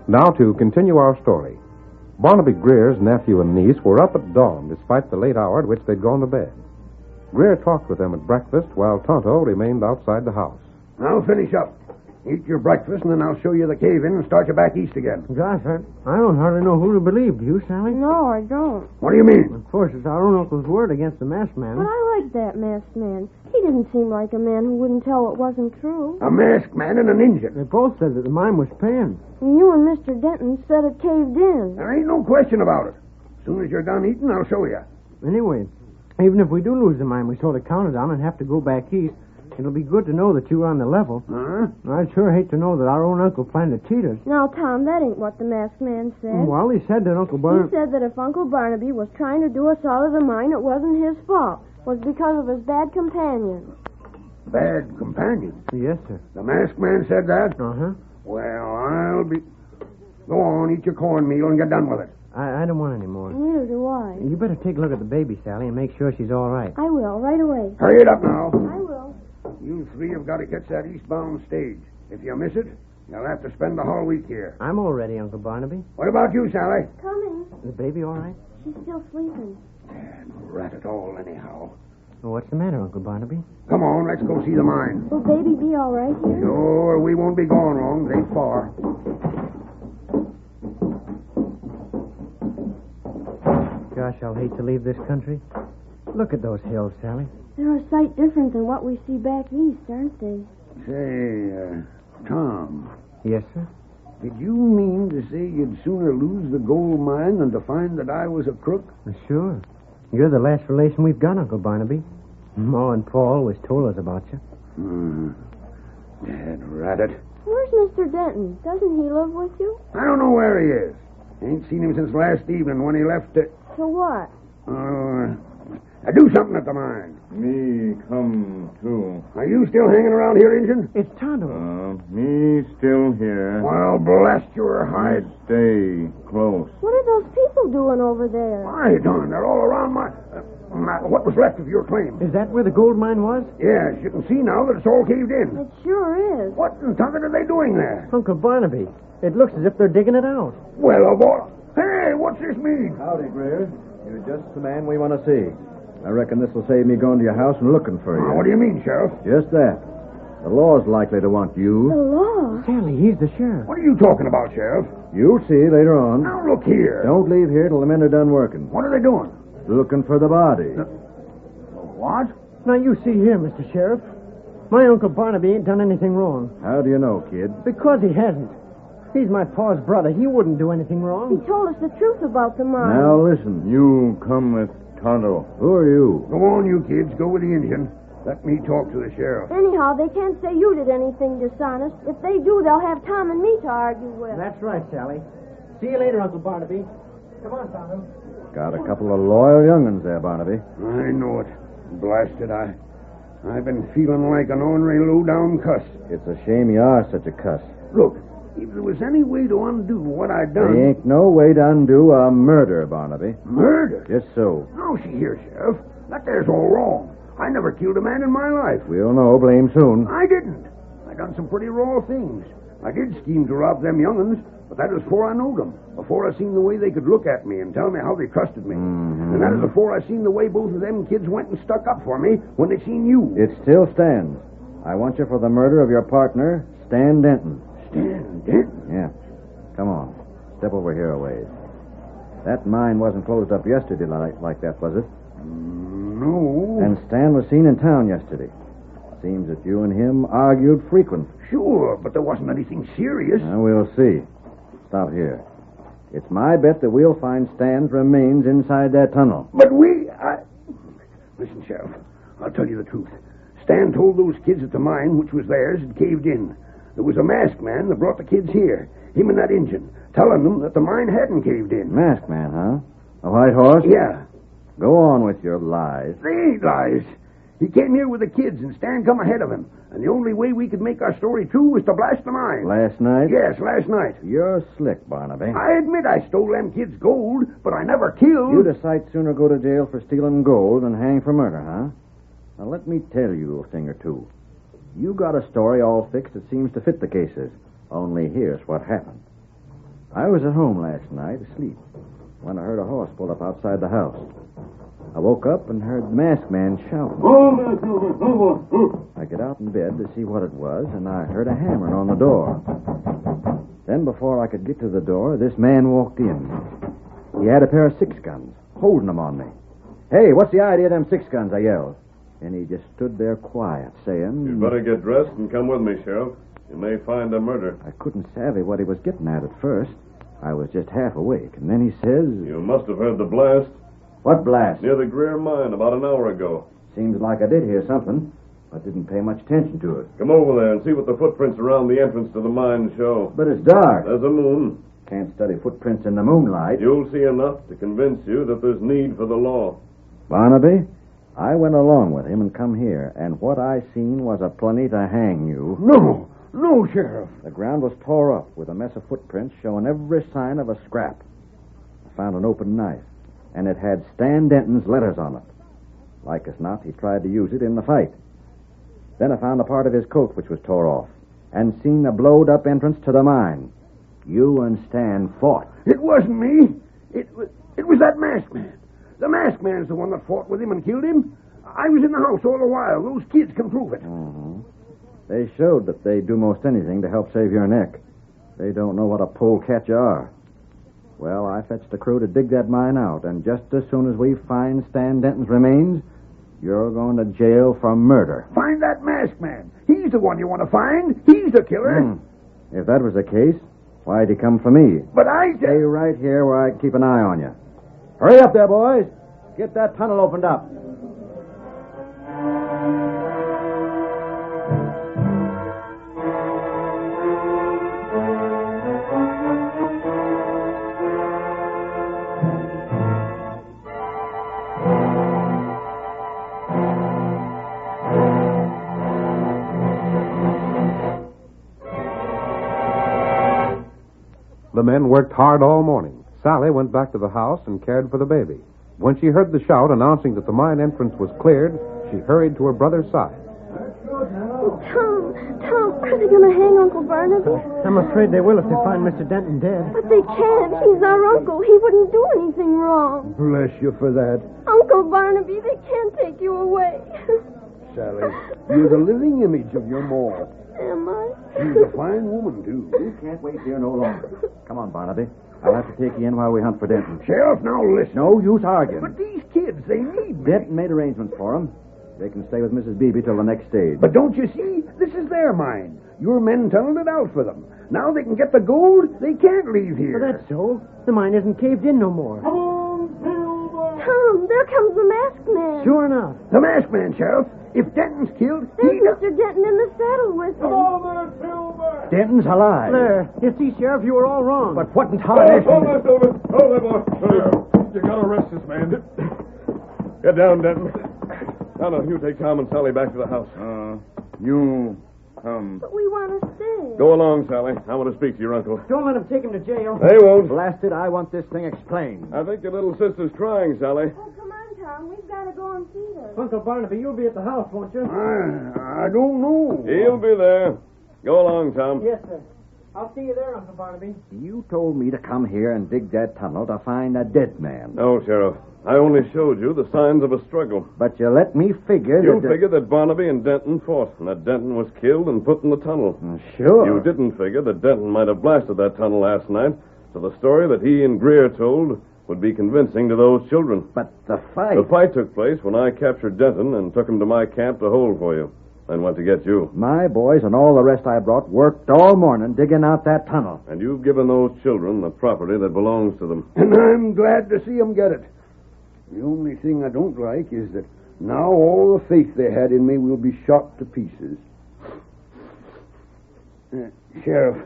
Now to continue our story. Barnaby Greer's nephew and niece were up at dawn despite the late hour at which they'd gone to bed. Greer talked with them at breakfast while Tonto remained outside the house. Now finish up. Eat your breakfast, and then I'll show you the cave-in and start you back east again. Gosh, I don't hardly know who to believe. Do you, Sally? No, I don't. What do you mean? Of course, it's our own uncle's word against the masked man. But I like that masked man. He didn't seem like a man who wouldn't tell what wasn't true. A masked man and an Injun. They both said that the mine was paying. And you and Mr. Denton said it caved in. There ain't no question about it. As soon as you're done eating, I'll show you. Anyway, even if we do lose the mine we sort of counted on and have to go back east, it'll be good to know that you were on the level. Huh? I'd sure hate to know that our own uncle planned to cheat us. Now, Tom, that ain't what the masked man said. Well, he said that Uncle Barnaby... He said that if Uncle Barnaby was trying to do us out of the mine, it wasn't his fault. It was because of his bad companion. Bad companion? Yes, sir. The masked man said that? Uh-huh. Well, I'll be... Go on, eat your cornmeal and get done with it. I don't want any more. Neither do I. You better take a look at the baby, Sally, and make sure she's all right. I will, right away. Hurry it up now. I will. You 3 have got to catch that eastbound stage. If you miss it, you'll have to spend the whole week here. I'm all ready, Uncle Barnaby. What about you, Sally? Coming. The baby all right? She's still sleeping. Rat it all, anyhow. Well, what's the matter, Uncle Barnaby? Come on, let's go see the mine. Will baby be all right here? Sure, we won't be going long. It ain't far. Gosh, I'll hate to leave this country. Look at those hills, Sally. They're a sight different than what we see back east, aren't they? Say, Tom. Yes, sir? Did you mean to say you'd sooner lose the gold mine than to find that I was a crook? Sure. You're the last relation we've got, Uncle Barnaby. Ma and Paul always told us about you. Dad, rat it. Where's Mr. Denton? Doesn't he live with you? I don't know where he is. Ain't seen him since last evening when he left it. So what? Do something at the mine. Me come, too. Are you still hanging around here, Injun? It's Tonto. Me still here. Well, blast your hide. Stay close. What are those people doing over there? I darn, they're all around my what was left of your claim. Is that where the gold mine was? Yes, you can see now that it's all caved in. It sure is. What in thunder are they doing there? Uncle Barnaby, it looks as if they're digging it out. Well, boy. Hey, what's this mean? Howdy, Greer. You're just the man we want to see. I reckon this will save me going to your house and looking for you. What do you mean, Sheriff? Just that. The law's likely to want you. The law? Sally, he's the sheriff. What are you talking about, Sheriff? You'll see later on. Now, look here. Don't leave here till the men are done working. What are they doing? Looking for the body. What? Now, you see here, Mr. Sheriff. My Uncle Barnaby ain't done anything wrong. How do you know, kid? Because he hasn't. He's my pa's brother. He wouldn't do anything wrong. He told us the truth about the mine. Now listen. You come with Tonto. Who are you? Go on, you kids. Go with the Indian. Let me talk to the sheriff. Anyhow, they can't say you did anything dishonest. If they do, they'll have Tom and me to argue with. That's right, Sally. See you later, Uncle Barnaby. Come on, Tonto. Got a couple of loyal young'uns there, Barnaby. I know it. Blasted, I've been feeling like an ornery, low-down cuss. It's a shame you are such a cuss. Look, if there was any way to undo what I'd done... There ain't no way to undo a murder, Barnaby. Murder? Just so. No, see here, Sheriff. That there's all wrong. I never killed a man in my life. We'll know, blame soon. I didn't. I done some pretty raw things. I did scheme to rob them young'uns, but that was before I knowed them. Before I seen the way they could look at me and tell me how they trusted me. Mm-hmm. And that was before I seen the way both of them kids went and stuck up for me when they seen you. It still stands. I want you for the murder of your partner, Stan Denton. Stan Denton? Yeah. Come on. Step over here a ways. That mine wasn't closed up yesterday like that, was it? No. And Stan was seen in town yesterday. Seems that you and him argued frequent. Sure, but there wasn't anything serious. We'll see. Stop here. It's my bet that we'll find Stan's remains inside that tunnel. But Listen, Sheriff, I'll tell you the truth. Stan told those kids at the mine, which was theirs, had caved in. There was a masked man that brought the kids here, him and that Injun, telling them that the mine hadn't caved in. Masked man, huh? A white horse? Yeah. Go on with your lies. They ain't lies. He came here with the kids, and Stan come ahead of him. And the only way we could make our story true was to blast the mine. Last night? Yes, last night. You're slick, Barnaby. I admit I stole them kids' gold, but I never killed. You'd a sight sooner go to jail for stealing gold than hang for murder, huh? Now, let me tell you a thing or two. You got a story all fixed that seems to fit the cases. Only here's what happened. I was at home last night, asleep, when I heard a horse pull up outside the house. I woke up and heard the masked man shouting. I got out in bed to see what it was, and I heard a hammering on the door. Then, before I could get to the door, this man walked in. He had a pair of 6 guns, holding them on me. Hey, what's the idea of them 6 guns? I yelled. And he just stood there quiet, saying... You'd better get dressed and come with me, Sheriff. You may find a murder. I couldn't savvy what he was getting at first. I was just half awake, and then he says... You must have heard the blast. What blast? Near the Greer mine about an hour ago. Seems like I did hear something, but didn't pay much attention to it. Come over there and see what the footprints around the entrance to the mine show. But it's dark. There's a moon. Can't study footprints in the moonlight. You'll see enough to convince you that there's need for the law. Barnaby, I went along with him and come here, and what I seen was a plenty to hang you. No, Sheriff. The ground was tore up with a mess of footprints showing every sign of a scrap. I found an open knife, and it had Stan Denton's letters on it. Like as not, he tried to use it in the fight. Then I found a part of his coat which was tore off, and seen a blowed-up entrance to the mine. You and Stan fought. It wasn't me. It was that masked man. The masked man's the one that fought with him and killed him. I was in the house all the while. Those kids can prove it. Mm-hmm. They showed that they'd do most anything to help save your neck. They don't know what a polecat you are. Well, I fetched a crew to dig that mine out, and just as soon as we find Stan Denton's remains, you're going to jail for murder. Find that masked man. He's the one you want to find. He's the killer. If that was the case, why'd he come for me? But I Stay right here where I can keep an eye on you. Hurry up there, boys. Get that tunnel opened up. The men worked hard all morning. Sally went back to the house and cared for the baby. When she heard the shout announcing that the mine entrance was cleared, she hurried to her brother's side. Tom, are they going to hang Uncle Barnaby? I'm afraid they will if they find Mr. Denton dead. But they can't. He's our uncle. He wouldn't do anything wrong. Bless you for that. Uncle Barnaby, they can't take you away. Sally, you're the living image of your ma. Am I? She's a fine woman, too. We can't wait here no longer. Come on, Barnaby. I'll have to take you in while we hunt for Denton. Sheriff, now listen. No use arguing. But these kids, they need me. Denton made arrangements for them. They can stay with Mrs. Beebe till the next stage. But don't you see? This is their mine. Your men tunneled it out for them. Now they can get the gold. They can't leave here. Well, that's so. The mine isn't caved in no more. Tom, there comes the masked man. Sure enough. The masked man, Sheriff. If Denton's killed, There's Mr. Denton in the saddle with him. Denton's alive. There. You see, Sheriff, you were all wrong. But what in tarnation? Hold there, boy. You gotta arrest this man. Get down, Denton. Now, you take Tom and Sally back to the house. You come. But we want to stay. Go along, Sally. I want to speak to your uncle. Don't let him take him to jail. They won't. Blasted, I want this thing explained. I think your little sister's crying, Sally. Oh, come on, Tom. We've got to go and see her. Uncle Barnaby, you'll be at the house, won't you? I don't know. He'll be there. Go along, Tom. Yes, sir. I'll see you there, Uncle Barnaby. You told me to come here and dig that tunnel to find a dead man. No, Sheriff. I only showed you the signs of a struggle. But you let me figure You that... figured that Barnaby and Denton fought, and that Denton was killed and put in the tunnel. Sure. You didn't figure that Denton might have blasted that tunnel last night, so the story that he and Greer told would be convincing to those children. But the fight... The fight took place when I captured Denton and took him to my camp to hold for you. Then went to get you. My boys and all the rest I brought worked all morning digging out that tunnel. And you've given those children the property that belongs to them. And I'm glad to see them get it. The only thing I don't like is that now all the faith they had in me will be shot to pieces. Sheriff,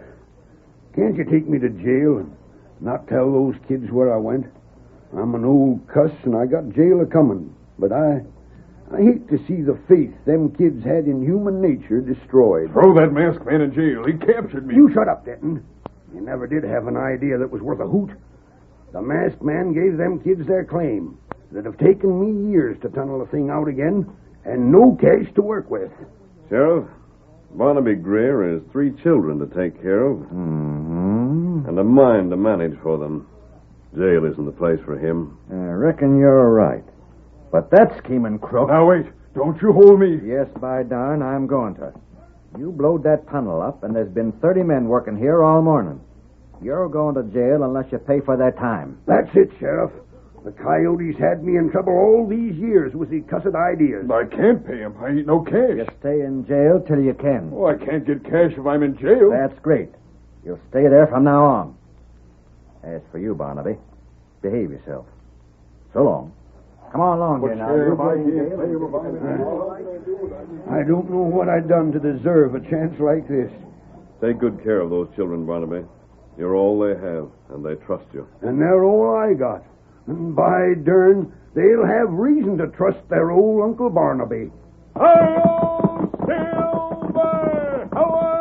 can't you take me to jail and not tell those kids where I went? I'm an old cuss and I got jail a-coming, but I hate to see the faith them kids had in human nature destroyed. Throw that masked man in jail. He captured me. You shut up, Denton. You never did have an idea that was worth a hoot. The masked man gave them kids their claim. That have taken me years to tunnel the thing out again, and no cash to work with. Sheriff, Barnaby Greer has 3 children to take care of. Mm-hmm. And a mind to manage for them. Jail isn't the place for him. I reckon you're right. But that scheming crook... Now, wait. Don't you hold me. Yes, by darn, I'm going to. You blowed that tunnel up, and there's been 30 men working here all morning. You're going to jail unless you pay for their time. That's it, Sheriff. The coyotes had me in trouble all these years with the cussed ideas. I can't pay him. I ain't no cash. You stay in jail till you can. Oh, I can't get cash if I'm in jail. That's great. You'll stay there from now on. As for you, Barnaby, behave yourself. So long. Come on along here now. I don't know what I've done to deserve a chance like this. Take good care of those children, Barnaby. You're all they have, and they trust you. And they're all I got. And by dern, they'll have reason to trust their old Uncle Barnaby. Hi-yo, Silver! Away!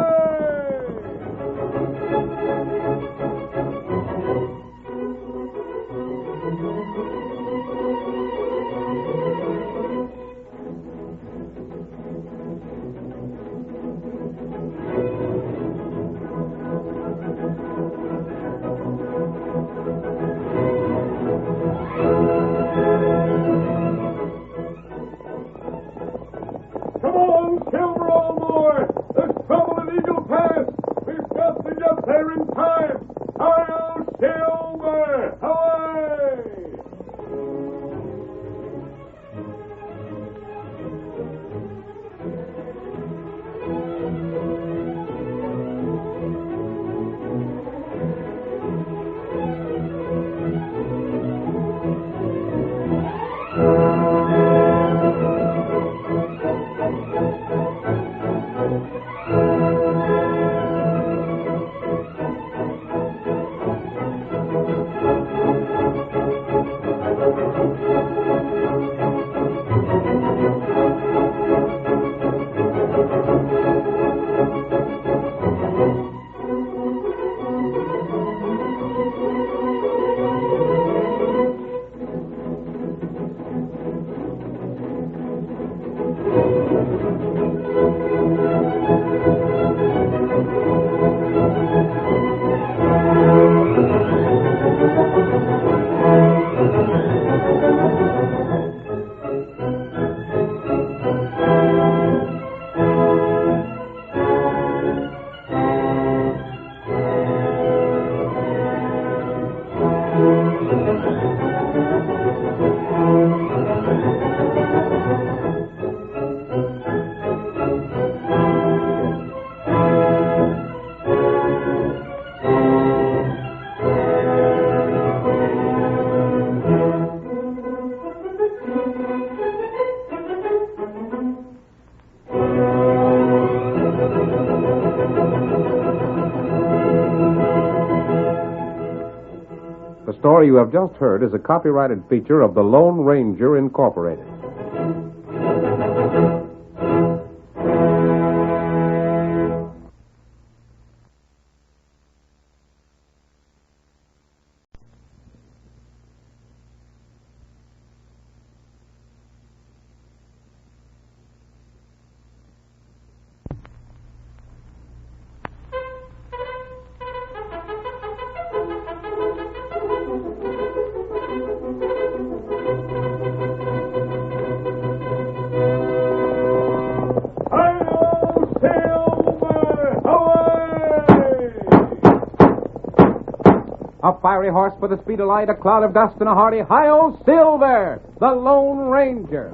story you have just heard is a copyrighted feature of the Lone Ranger Incorporated. A fiery horse with a speed of light, a cloud of dust, and a hearty hi-yo, Silver, the Lone Ranger.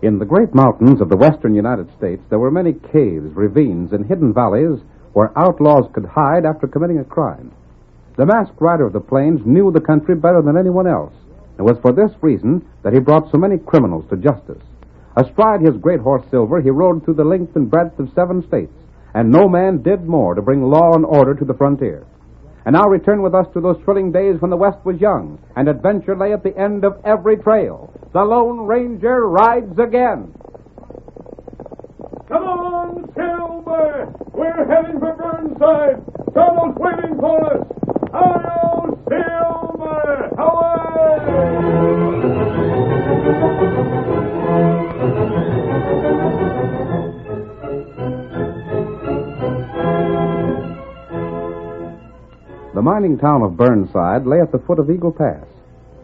In the great mountains of the western United States, there were many caves, ravines, and hidden valleys where outlaws could hide after committing a crime. The masked rider of the plains knew the country better than anyone else. It was for this reason that he brought so many criminals to justice. Astride his great horse Silver, he rode through the length and breadth of 7 states, and no man did more to bring law and order to the frontier. And now return with us to those thrilling days when the West was young, and adventure lay at the end of every trail. The Lone Ranger rides again. Come on, Silver! We're heading for Burnside! Tonto's waiting for us! Hi-yo, Silver! The mining town of Burnside lay at the foot of Eagle Pass.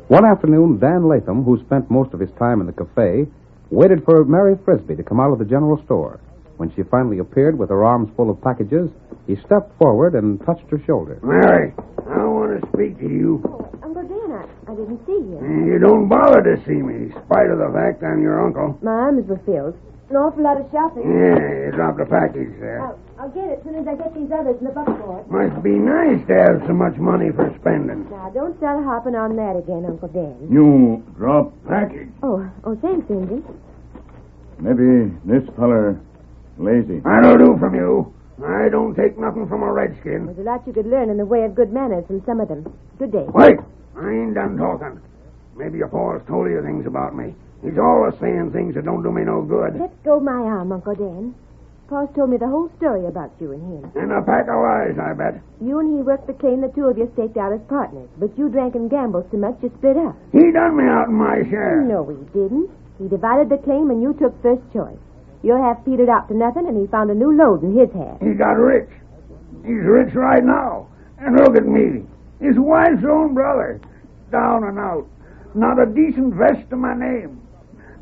One afternoon, Dan Latham, who spent most of his time in the cafe, waited for Mary Frisbee to come out of the general store. When she finally appeared with her arms full of packages, he stepped forward and touched her shoulder. Mary, I want to speak to you. Oh, Uncle Dan, I didn't see you. You don't bother to see me, in spite of the fact I'm your uncle. My arms were filled. An awful lot of shopping. Yeah, you dropped a package there. I'll get it as soon as I get these others in the buckboard. Must be nice to have so much money for spending. Now, don't start hopping on that again, Uncle Dan. You drop package. Oh, thanks, Injun. Maybe this feller lazy. That'll do from you. I don't take nothing from a redskin. There's a lot you could learn in the way of good manners from some of them. Good day. Wait! I ain't done talking. Maybe your pa's told you things about me. He's always saying things that don't do me no good. Let go my arm, Uncle Dan. Pa's told me the whole story about you and him. And a pack of lies, I bet. You and he worked the claim the two of you staked out as partners, but you drank and gambled so much you split up. He done me out in my share. No, he didn't. He divided the claim and you took first choice. Your half petered out to nothing, and he found a new load in his half. He got rich. He's rich right now. And look at me. His wife's own brother. Down and out. Not a decent vest to my name.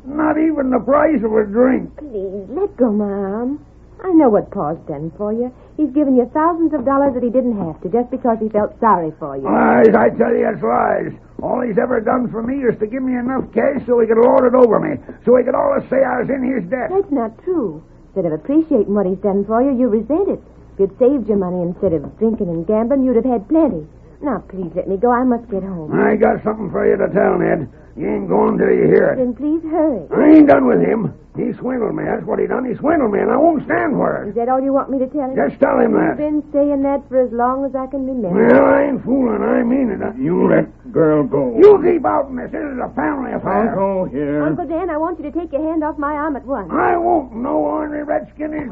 Not even the price of a drink. Please, let go my arm. I know what Pa's done for you. He's given you thousands of dollars that he didn't have to, just because he felt sorry for you. Lies, I tell you, it's lies. All he's ever done for me is to give me enough cash so he could lord it over me, so he could always say I was in his debt. That's not true. Instead of appreciating what he's done for you, you resent it. If you'd saved your money instead of drinking and gambling, you'd have had plenty. Now, please let me go. I must get home. I got something for you to tell, Ned. You ain't going till you hear it. Then please hurry. I ain't done with him. He swindled me. That's what he done. He swindled me, and I won't stand for it. Is that all you want me to tell him? Just tell him that. You've been saying that for as long as I can remember. Well, I ain't fooling. I mean it. You let girl go. You keep out in this. This is a family affair. Tonto here. Uncle Dan, I want you to take your hand off my arm at once. I won't. No ornery redskin is...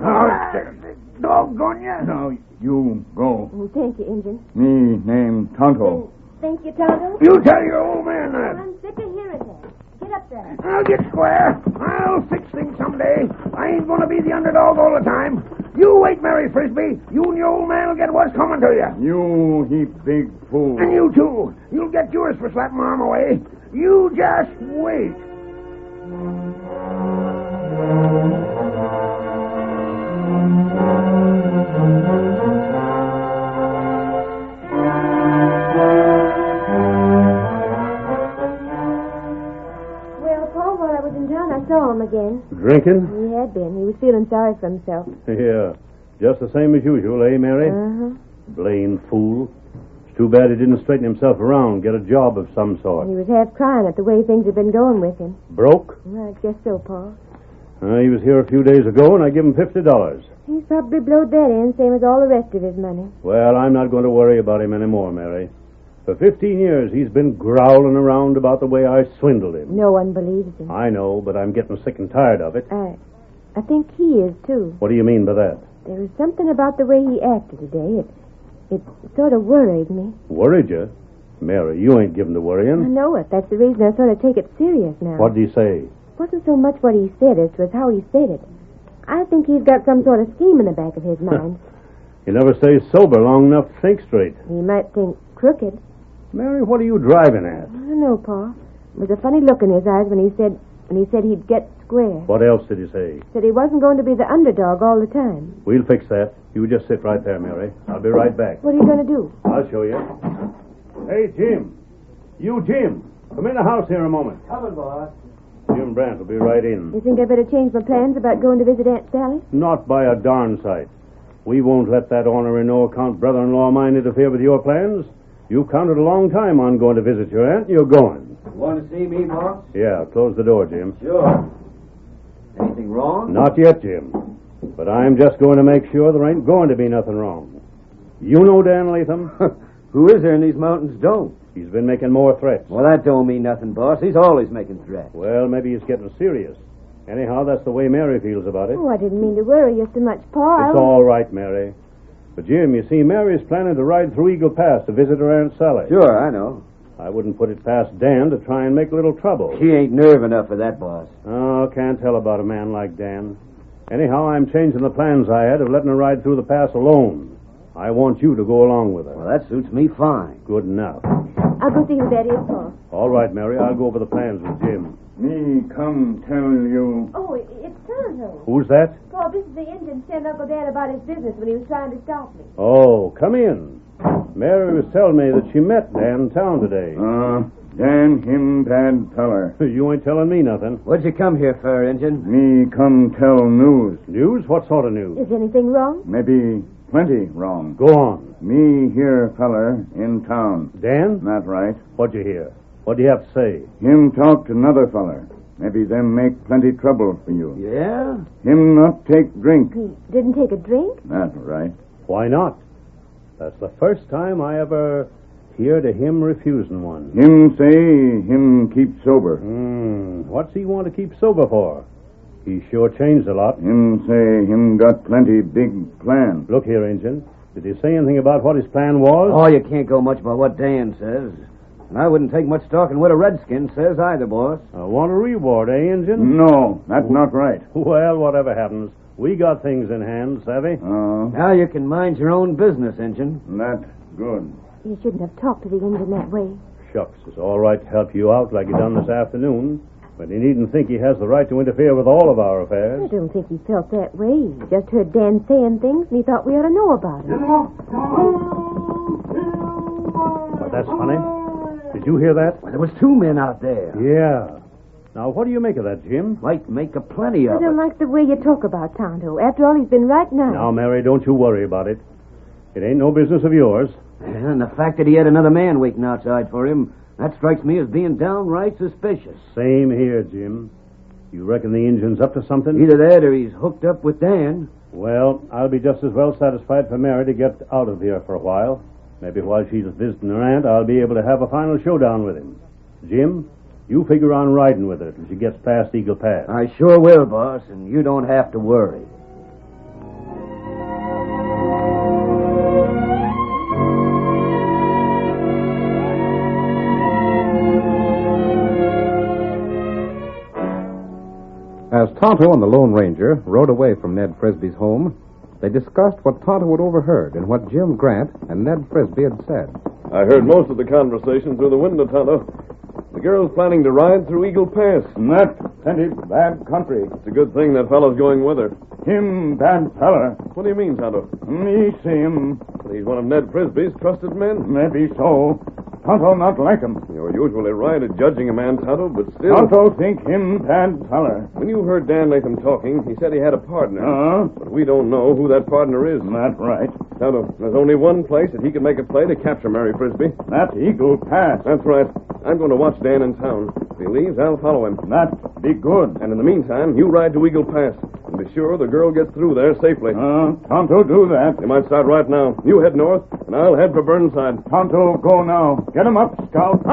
Doggone you. Now, you go. Oh, thank you, Injun. Me name Tonto. Thank you, Tonto. You tell your old man that. I'm sick of hearing that. Get up there. I'll get square. I'll fix things someday. I ain't going to be the underdog all the time. You wait, Mary Frisbee. You and your old man will get what's coming to you. You heap big fool. And you, too. You'll get yours for slapping my arm away. You just wait. I saw him again. Drinking? He had been. He was feeling sorry for himself. Yeah. Just the same as usual, eh, Mary? Uh-huh. Blamed fool. It's too bad he didn't straighten himself around, get a job of some sort. He was half crying at the way things had been going with him. Broke? Well, I guess so, Paul. He was here a few days ago, and I give him $50. He's probably blowed that in, same as all the rest of his money. Well, I'm not going to worry about him anymore, Mary. For 15 years, he's been growling around about the way I swindled him. No one believes him. I know, but I'm getting sick and tired of it. I think he is, too. What do you mean by that? There was something about the way he acted today. It sort of worried me. Worried you? Mary, you ain't given to worrying. I know it. That's the reason I sort of take it serious now. What did he say? It wasn't so much what he said as was how he said it. I think he's got some sort of scheme in the back of his mind. He never stays sober long enough to think straight. He might think crooked. Mary, what are you driving at? I don't know, Paul. There was a funny look in his eyes when he said he'd get square. What else did he say? Said he wasn't going to be the underdog all the time. We'll fix that. You just sit right there, Mary. I'll be right back. What are you going to do? I'll show you. Hey, Jim. You, Jim. Come in the house here a moment. Coming, boss. Jim Brandt will be right in. You think I better change my plans about going to visit Aunt Sally? Not by a darn sight. We won't let that ornery no-account brother-in-law of mine interfere with your plans. You've counted a long time on going to visit your aunt, and you're going. Want to see me, boss? Yeah, close the door, Jim. Sure. Anything wrong? Not yet, Jim. But I'm just going to make sure there ain't going to be nothing wrong. You know Dan Latham? Who is there in these mountains don't? He's been making more threats. Well, that don't mean nothing, boss. He's always making threats. Well, maybe he's getting serious. Anyhow, that's the way Mary feels about it. Oh, I didn't mean to worry you so much, Paul. It's all right, Mary. But, Jim, you see, Mary's planning to ride through Eagle Pass to visit her Aunt Sally. Sure, I know. I wouldn't put it past Dan to try and make a little trouble. She ain't nerve enough for that, boss. Oh, can't tell about a man like Dan. Anyhow, I'm changing the plans I had of letting her ride through the pass alone. I want you to go along with her. Well, that suits me fine. Good enough. I'll go see who that is, Paul. All right, Mary, I'll go over the plans with Jim. Me come tell you. Oh, it's Tonto. Who's that? Paul, this is the Indian sent Uncle Dan about his business when he was trying to stop me. Oh, come in. Mary was telling me that she met Dan in town today. Dan him bad feller. You ain't telling me nothing. What'd you come here for, Injun? Me come tell news. News? What sort of news? Is anything wrong? Maybe plenty wrong. Go on. Me hear feller in town. Dan? That right. What'd you hear? What do you have to say? Him talk to another feller. Maybe them make plenty trouble for you. Yeah? Him not take drink. He didn't take a drink? That right. Why not? That's the first time I ever hear to him refusing one. Him say him keep sober. What's he want to keep sober for? He sure changed a lot. Him say him got plenty big plan. Look here, Injun. Did he say anything about what his plan was? Oh, you can't go much by what Dan says. And I wouldn't take much talking what a redskin says either, boss. I want a reward, eh, Injun? No, that's not right. Well, whatever happens, we got things in hand, savvy? Now you can mind your own business, Injun. That's good. You shouldn't have talked to the Indian that way. Shucks, it's all right to help you out like you done this afternoon, but he needn't think he has the right to interfere with all of our affairs. I don't think he felt that way. He just heard Dan saying things, and he thought we ought to know about it. But that's funny. Did you hear that? Well, there was two men out there. Yeah. Now, what do you make of that, Jim? Might make a plenty I of don't it. like the way you talk about Tonto. After all, he's been right nice. Now, Mary, don't you worry about it. It ain't no business of yours. And the fact that he had another man waiting outside for him, that strikes me as being downright suspicious. Same here, Jim. You reckon the engine's up to something? Either that or he's hooked up with Dan. Well, I'll be just as well satisfied for Mary to get out of here for a while. Maybe while she's visiting her aunt, I'll be able to have a final showdown with him. Jim, you figure on riding with her till she gets past Eagle Pass. I sure will, boss, and you don't have to worry. As Tonto and the Lone Ranger rode away from Ned Frisbee's home, they discussed what Tonto had overheard and what Jim Grant and Ned Frisbee had said. I heard most of the conversation through the window, Tonto. The girl's planning to ride through Eagle Pass. And that plenty bad country. It's a good thing that fellow's going with her. Him bad fella. What do you mean, Tonto? Me see him. He's one of Ned Frisbee's trusted men. Maybe so. Tonto not like him. You're usually right at judging a man, Tonto, but still... Tonto think him bad fella. When you heard Dan Latham talking, he said he had a partner. But we don't know who that partner is. That's right. Tonto, there's only one place that he can make a play to capture Mary Frisbee. That's Eagle Pass. That's right. I'm going to watch Dan in town. If he leaves, I'll follow him. That be good. And in the meantime, you ride to Eagle Pass. And be sure the girl gets through there safely. Tonto do that. You might start right now. You head north, and I'll head for Burnside. Tonto go now. Get him up, Scout.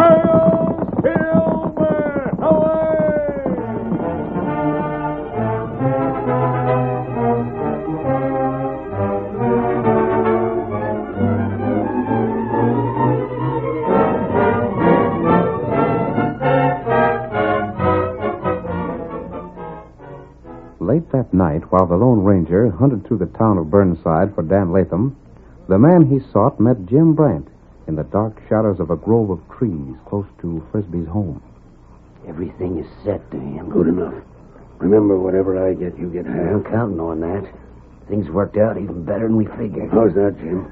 Late that night, while the Lone Ranger hunted through the town of Burnside for Dan Latham, the man he sought met Jim Brant in the dark shadows of a grove of trees close to Frisbee's home. Everything is set, Dan. Good enough. Remember, whatever I get, you get half. I'm counting on that. Things worked out even better than we figured. How's that, Jim?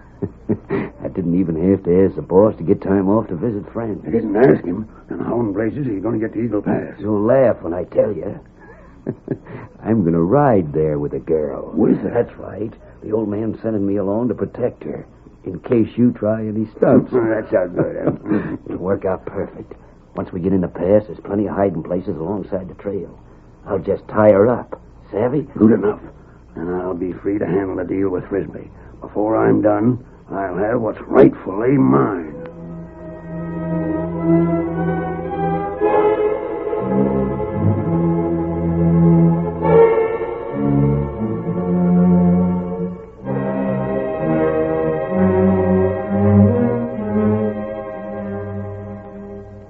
I didn't even have to ask the boss to get time off to visit friends. I didn't ask him. And how in blazes are you going to get to Eagle Pass? You'll laugh when I tell you. I'm going to ride there with a girl. With her? That's right. The old man's sending me along to protect her, in case you try any stunts. That sounds good. It'll work out perfect. Once we get in the pass, there's plenty of hiding places alongside the trail. I'll just tie her up. Savvy? Good enough. And I'll be free to handle the deal with Frisbee. Before I'm done, I'll have what's rightfully mine.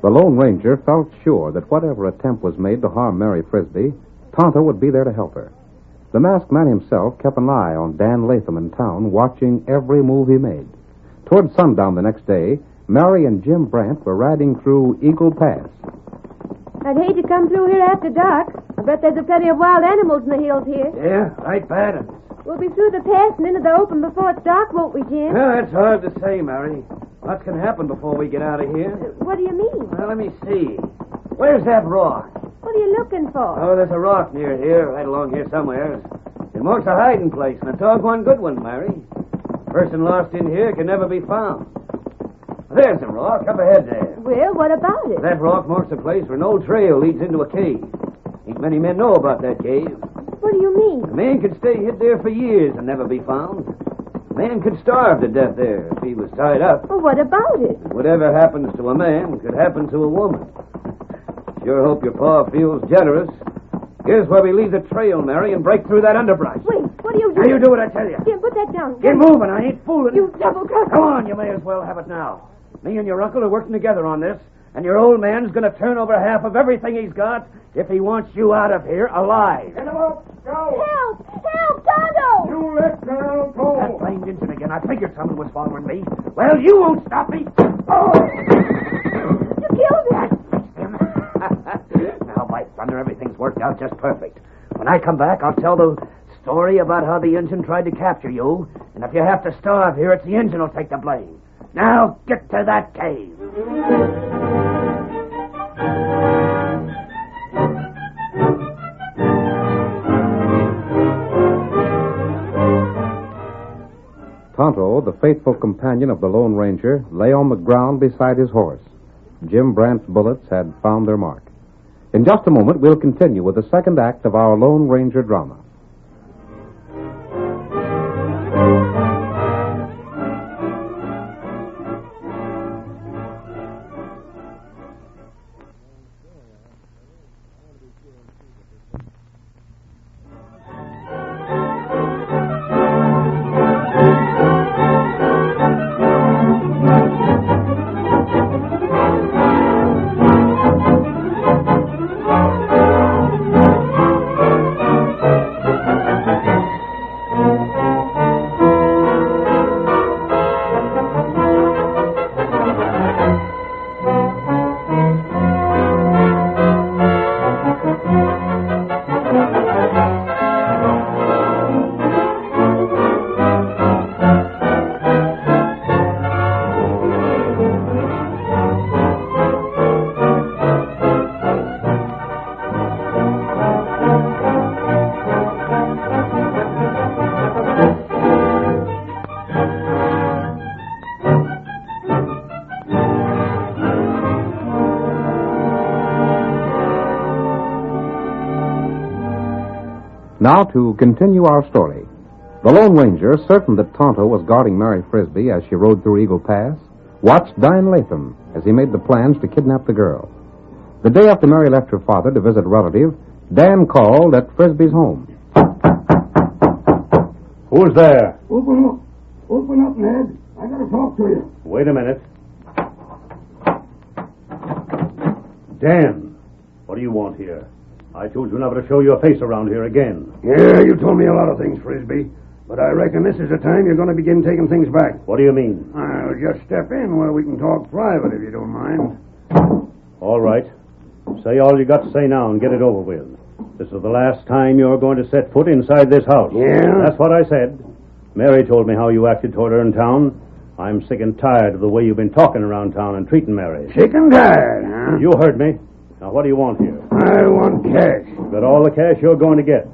The Lone Ranger felt sure that whatever attempt was made to harm Mary Frisbee, Tonto would be there to help her. The masked man himself kept an eye on Dan Latham in town, watching every move he made. Toward sundown the next day, Mary and Jim Brant were riding through Eagle Pass. I'd hate to come through here after dark. I bet there's a plenty of wild animals in the hills here. Yeah, right patterns. We'll be through the pass and into the open before it's dark, won't we, Jim? Yeah, that's hard to say, Mary. Lots can happen before we get out of here. What do you mean? Well, let me see. Where's that rock? What are you looking for? Oh, there's a rock near here, right along here somewhere. It marks a hiding place, and a doggone good one, Mary. A person lost in here can never be found. There's a rock up ahead there. Well, what about it? That rock marks a place where an old trail leads into a cave. Ain't many men know about that cave. What do you mean? A man could stay hid there for years and never be found. A man could starve to death there if he was tied up. Well, what about it? Whatever happens to a man could happen to a woman. Sure hope your pa feels generous. Here's where we leave the trail, Mary, and break through that underbrush. Wait, what are you Now doing? you do what I tell you. Jim, put that down. Get moving. I ain't fooling. You double-crosser. Come on, you may as well have it now. Me and your uncle are working together on this, and your old man's going to turn over half of everything he's got if he wants you out of here alive. Get him up, go! Help! Help, Tonto! You let girl go! That blamed engine again. I figured someone was following me. Well, you won't stop me. Oh! You killed him! Now, by thunder, everything's worked out just perfect. When I come back, I'll tell the story about how the engine tried to capture you, and if you have to starve here, it's the engine who'll take the blame. Now, get to that cave. Tonto, the faithful companion of the Lone Ranger, lay on the ground beside his horse. Jim Brandt's bullets had found their mark. In just a moment, we'll continue with the second act of our Lone Ranger drama. Now to continue our story. The Lone Ranger, certain that Tonto was guarding Mary Frisbee as she rode through Eagle Pass, watched Dan Latham as he made the plans to kidnap the girl. The day after Mary left her father to visit a relative, Dan called at Frisbee's home. Who's there? Open up. Open up, Ned. I gotta talk to you. Wait a minute. Dan, what do you want here? I told you never to show your face around here again. Yeah, you told me a lot of things, Frisbee. But I reckon this is the time you're going to begin taking things back. What do you mean? I'll just step in where we can talk private, if you don't mind. All right. Say all you got to say now and get it over with. This is the last time you're going to set foot inside this house. Yeah? That's what I said. Mary told me how you acted toward her in town. I'm sick and tired of the way you've been talking around town and treating Mary. Sick and tired, huh? You heard me. Now, what do you want here? I want cash. Got all the cash you're going to get.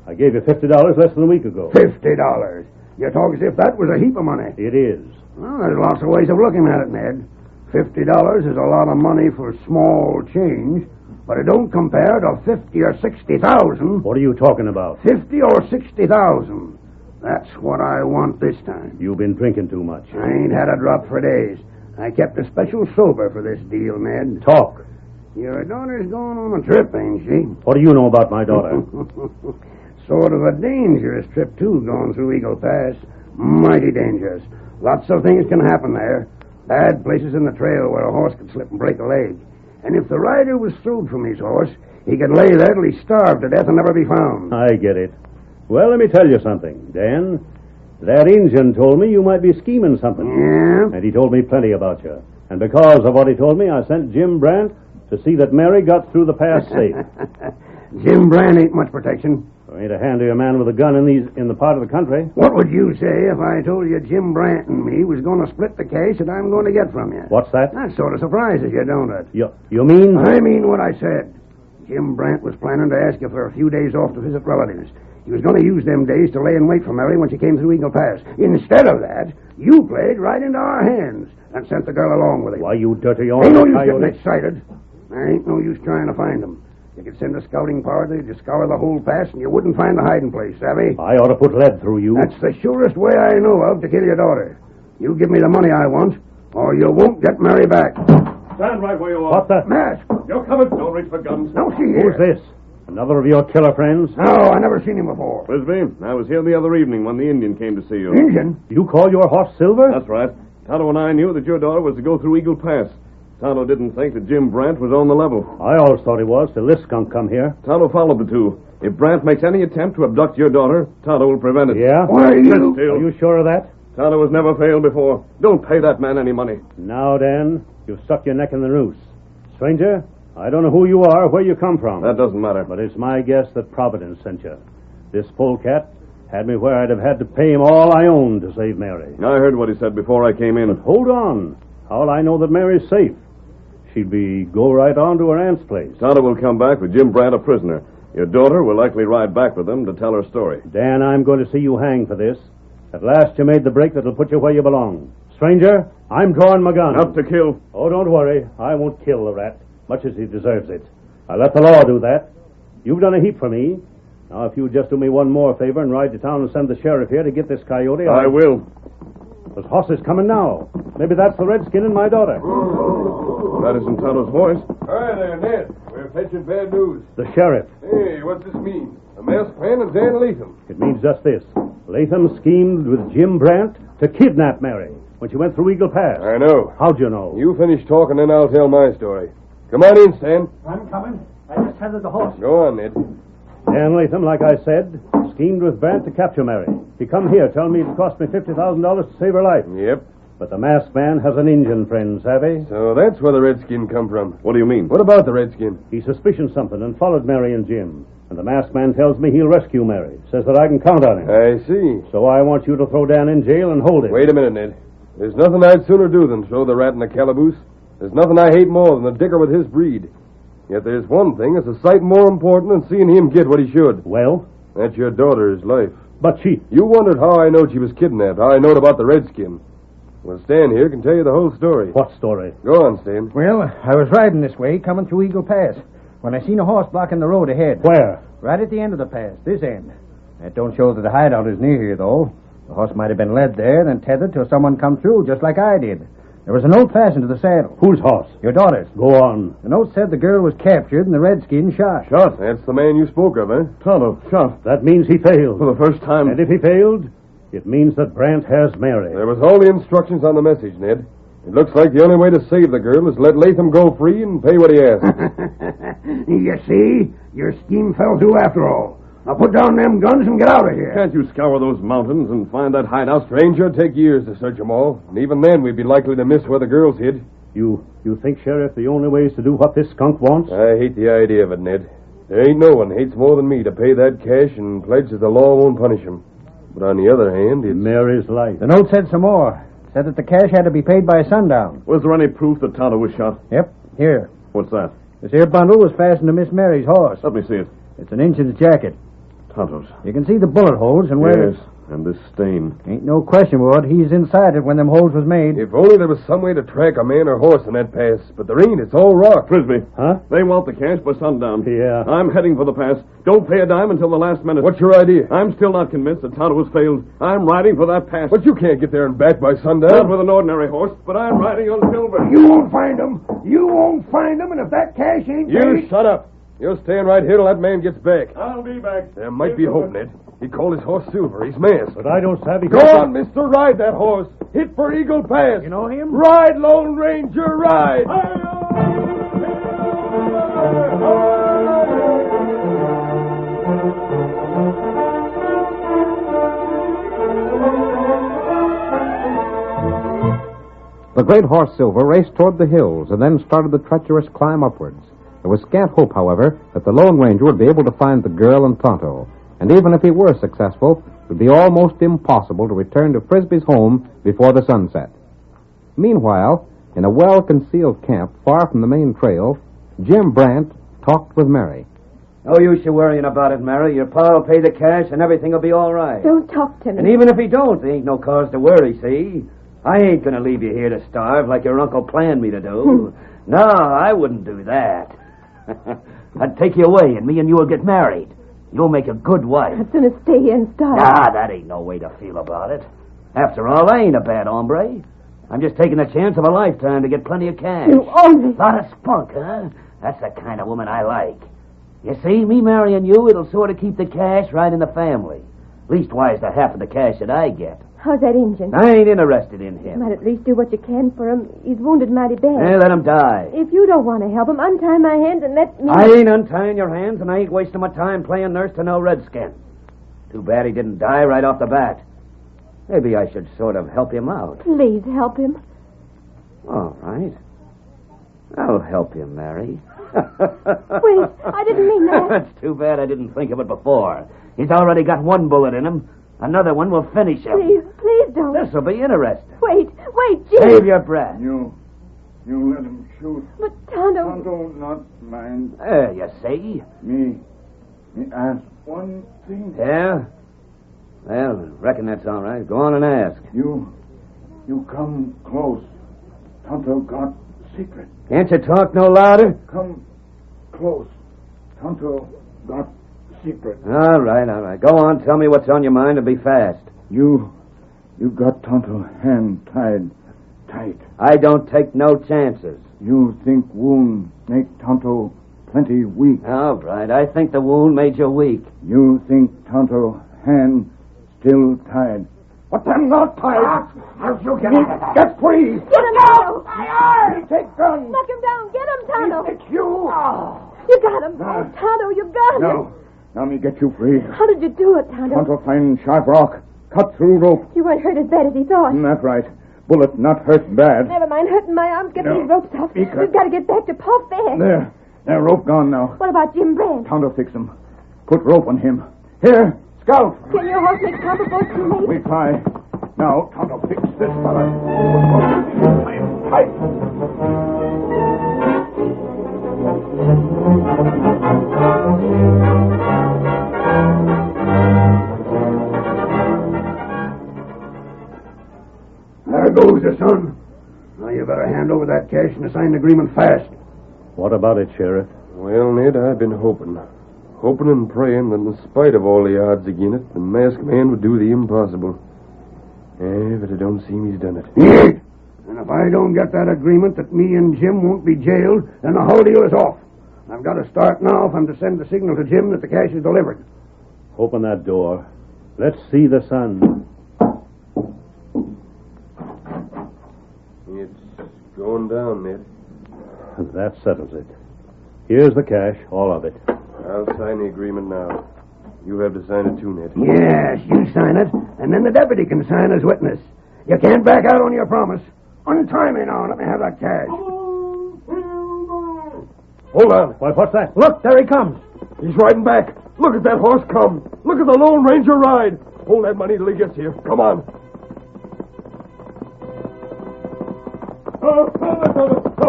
I gave you $50 less than a week ago. $50? You talk as if that was a heap of money. It is. Well, there's lots of ways of looking at it, Ned. $50 is a lot of money for small change, but it don't compare to 50 or 60,000. What are you talking about? 50 or 60,000. That's what I want this time. You've been drinking too much. I ain't had a drop for days. I kept a special sober for this deal, Ned. Talk. Your daughter's going on a trip, ain't she? What do you know about my daughter? Sort of a dangerous trip, too, going through Eagle Pass. Mighty dangerous. Lots of things can happen there. Bad places in the trail where a horse could slip and break a leg. And if the rider was throwed from his horse, he could lay there till he starved to death and never be found. I get it. Well, let me tell you something, Dan. That Injun told me you might be scheming something. Yeah? And he told me plenty about you. And because of what he told me, I sent Jim Brandt to see that Mary got through the pass safe. Jim Brandt ain't much protection. There ain't a handier man with a gun in the part of the country. What would you say if I told you Jim Brandt and me was going to split the cash that I'm going to get from you? What's that? That sort of surprises you, don't it? You mean? I mean what I said. Jim Brandt was planning to ask you for a few days off to visit relatives. He was going to use them days to lay in wait for Mary when she came through Eagle Pass. Instead of that, you played right into our hands and sent the girl along with him. Why, you dirty old... Ain't no use getting excited. There ain't no use trying to find them. You could send a scouting party to scour the whole pass, and you wouldn't find the hiding place, savvy? I ought to put lead through you. That's the surest way I know of to kill your daughter. You give me the money I want, or you won't get Mary back. Stand right where you are. What's that? Mask. You're coming. Don't reach for guns. No, see here. Who's this? Another of your killer friends? No, I never seen him before. Frisbee, I was here the other evening when the Indian came to see you. Indian? You call your horse Silver? That's right. Tonto and I knew that your daughter was to go through Eagle Pass. Tonto didn't think that Jim Brandt was on the level. I always thought he was, till this skunk come here. Tonto followed the two. If Brandt makes any attempt to abduct your daughter, Tonto will prevent it. Yeah? Why are you... Are you sure of that? Tonto has never failed before. Don't pay that man any money. Now, Dan, you've stuck your neck in the noose. Stranger, I don't know who you are or where you come from. That doesn't matter. But it's my guess that Providence sent you. This polecat had me where I'd have had to pay him all I owned to save Mary. I heard what he said before I came in. But hold on. How'll I know that Mary's safe? She'd go right on to her aunt's place. Tonto will come back with Jim Brandt a prisoner. Your daughter will likely ride back with them to tell her story. Dan, I'm going to see you hang for this. At last you made the break that'll put you where you belong. Stranger, I'm drawing my gun. Up to kill. Oh, don't worry. I won't kill the rat, much as he deserves it. I let the law do that. You've done a heap for me. Now, if you'd just do me one more favor and ride to town and send the sheriff here to get this coyote... I will. There's horses coming now. Maybe that's the redskin and my daughter. That isn't Tonto's voice. Hi there, Ned. We're fetching bad news. The sheriff. Hey, what's this mean? A masked man and Dan Latham. It means just this. Latham schemed with Jim Brandt to kidnap Mary when she went through Eagle Pass. I know. How'd you know? You finish talking, then I'll tell my story. Come on in, Stan. I'm coming. I just tethered the horse. Go on, Ned. Dan Latham, like I said, schemed with Brandt to capture Mary. He come here, telling me it cost me $50,000 to save her life. Yep. But the masked man has an Indian friend, savvy? So that's where the redskin come from. What do you mean? What about the redskin? He suspicions something and followed Mary and Jim. And the masked man tells me he'll rescue Mary. Says that I can count on him. I see. So I want you to throw Dan in jail and hold him. Wait a minute, Ned. There's nothing I'd sooner do than throw the rat in the calaboose. There's nothing I hate more than a dicker with his breed. Yet there's one thing that's a sight more important than seeing him get what he should. Well? That's your daughter's life. But she... You wondered how I knowed she was kidnapped, how I knowed about the redskin. Well, Stan here can tell you the whole story. What story? Go on, Stan. Well, I was riding this way, coming through Eagle Pass, when I seen a horse blocking the road ahead. Where? Right at the end of the pass, this end. That don't show that the hideout is near here, though. The horse might have been led there, then tethered till someone come through, just like I did. There was a note fastened to the saddle. Whose horse? Your daughter's. Go on. The note said the girl was captured and the redskin shot. Shot? That's the man you spoke of, eh? Tonto, shot. That means he failed. For the first time. And if he failed, it means that Brandt has Mary. There was all the instructions on the message, Ned. It looks like the only way to save the girl is let Latham go free and pay what he asks. You see? Your scheme fell through after all. Now put down them guns and get out of here. Can't you scour those mountains and find that hideout? Stranger, it'd take years to search them all. And even then, we'd be likely to miss where the girl's hid. You think, Sheriff, the only way is to do what this skunk wants? I hate the idea of it, Ned. There ain't no one hates more than me to pay that cash and pledge that the law won't punish him. But on the other hand, it's... Mary's life. The note said some more. Said that the cash had to be paid by sundown. Was there any proof that Tonto was shot? Yep, here. What's that? This here bundle was fastened to Miss Mary's horse. Let me see it. It's an Injun's jacket. Tonto's. You can see the bullet holes and where... Yes, and this stain. Ain't no question about it. He's inside it when them holes was made. If only there was some way to track a man or horse in that pass. But there ain't. It's all rock. Frisbee. Huh? They want the cash by sundown. Yeah. I'm heading for the pass. Don't pay a dime until the last minute. What's your idea? I'm still not convinced that Tonto has failed. I'm riding for that pass. But you can't get there and back by Not sundown. with an ordinary horse, but I'm riding on silver. You won't find them. You won't find them, and if that cash ain't You paid... shut up. You're staying right here till that man gets back. I'll be back. There might be hope, Ned. He called his horse Silver. He's masked. But I don't savvy... Go on, mister. Ride that horse. Hit for Eagle Pass. You know him? Ride, Lone Ranger, ride. The great horse Silver raced toward the hills and then started the treacherous climb upwards. There was scant hope, however, that the Lone Ranger would be able to find the girl and Tonto. And even if he were successful, it would be almost impossible to return to Frisbee's home before the sunset. Meanwhile, in a well-concealed camp far from the main trail, Jim Brandt talked with Mary. No use you worrying about it, Mary. Your pa will pay the cash and everything will be all right. Don't talk to me. And even if he don't, there ain't no cause to worry, see? I ain't gonna leave you here to starve like your uncle planned me to do. No, I wouldn't do that. I'd take you away and me and you will get married. You'll make a good wife. I'm gonna stay here and starve. Nah, that ain't no way to feel about it. After all, I ain't a bad hombre. I'm just taking a chance of a lifetime to get plenty of cash. You only... Lot of spunk, huh? That's the kind of woman I like. You see, me marrying you, it'll sort of keep the cash right in the family. Leastwise, the half of the cash that I get. How's that Injun? I ain't interested in You him. might at least do what you can for him. He's wounded mighty bad. Let him die. If you don't want to help him, untie my hands and let me... I ain't untying your hands, and I ain't wasting my time playing nurse to no redskin. Too bad he didn't die right off the bat. Maybe I should sort of help him out. Please help him. All right. I'll help you, Mary. Wait, I didn't mean that. That's too bad I didn't think of it before. He's already got one bullet in him. Another one will finish him. Please don't. This'll be interesting. Wait, Jim. Save your breath. You let him shoot. But Tonto... Tonto, not mine. There, you see. Me ask one thing. Yeah? Well, reckon that's all right. Go on and ask. You come close. Tonto got secret. Can't you talk no louder? Come close. Tonto got secret. All right. Go on, tell me what's on your mind and be fast. You got Tonto hand tied tight. I don't take no chances. You think wound make Tonto plenty weak. All right, I think the wound made you weak. You think Tonto hand still tied. But I'm not tied. How'd you get free? Get him, Tonto! Take guns. Knock him down. Get him, Tonto. It's you. You got him. Oh, Tonto, you got him. Now, let me get you free. How did you do it, Tonto? Tonto find sharp rock. Cut through rope. You weren't hurt as bad as he thought. That's right. Bullet not hurt bad. Never mind hurting my arms. Get these ropes off. We've got to get back to Pa fast. There, rope gone now. What about Jim Brand? Tonto fix him. Put rope on him. Here, Scout. Can your horse make time before it's too late? We try. Now, Tonto fix this fella. Tight. There goes the sun. Now you better hand over that cash and sign the agreement fast. What about it, Sheriff? Well, Ned, I've been hoping and praying that in spite of all the odds against it, the masked man would do the impossible. But it don't seem he's done it. And if I don't get that agreement that me and Jim won't be jailed, then the whole deal is off. I've got to start now if I'm to send the signal to Jim that the cash is delivered. Open that door. Let's see the sun. It's going down, Ned. That settles it. Here's the cash, all of it. I'll sign the agreement now. You have to sign it too, Ned. Yes, you sign it, and then the deputy can sign as witness. You can't back out on your promise. Untie me now and let me have that cash. Hold on. What's that? Look, there he comes. He's riding back. Look at that horse come. Look at the Lone Ranger ride. Hold that money till he gets here. Come on. Oh,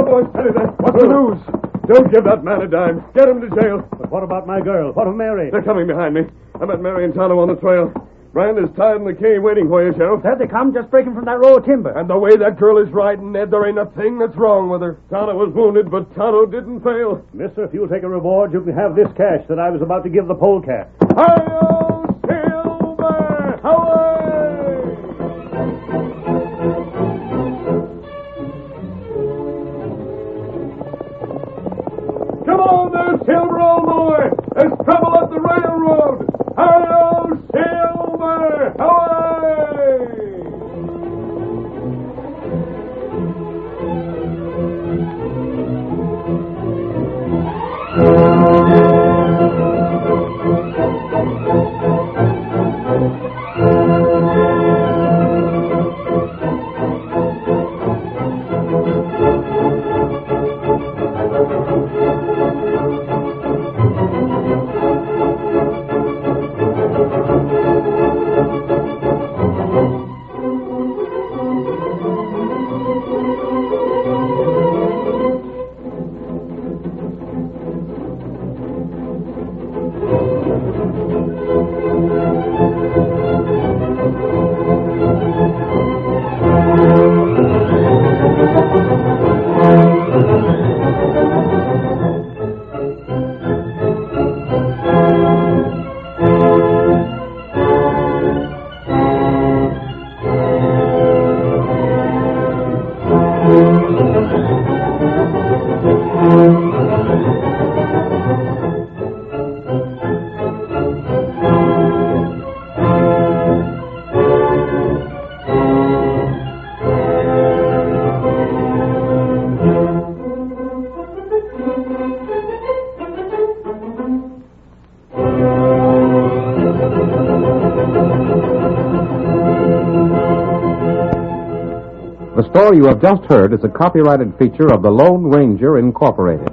boy, steady there. What's the news? Don't give that man a dime. Get him to jail. But what about my girl? What of Mary? They're coming behind me. I met Mary and Tonto on the trail. Brand is tied in the cave waiting for you, Sheriff. There they come, just breaking from that row of timber. And the way that girl is riding, Ned, there ain't a thing that's wrong with her. Tonto was wounded, but Tonto didn't fail. Mister, if you'll take a reward, you can have this cash that I was about to give the polecat. Hi-yo, Silver! Away! Come on there, Silver, old boy! There's trouble at the railroad! Hi-yo, Silver! Away! The story you have just heard is a copyrighted feature of the Lone Ranger Incorporated.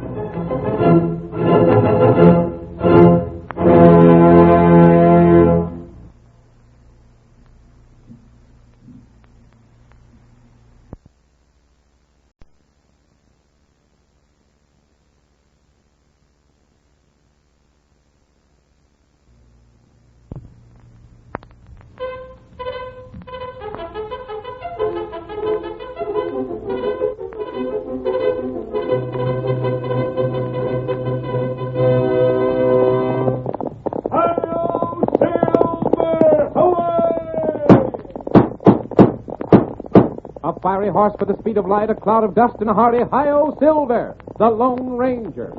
fiery horse with the speed of light, a cloud of dust, and a hearty hi-yo Silver, the Lone Ranger.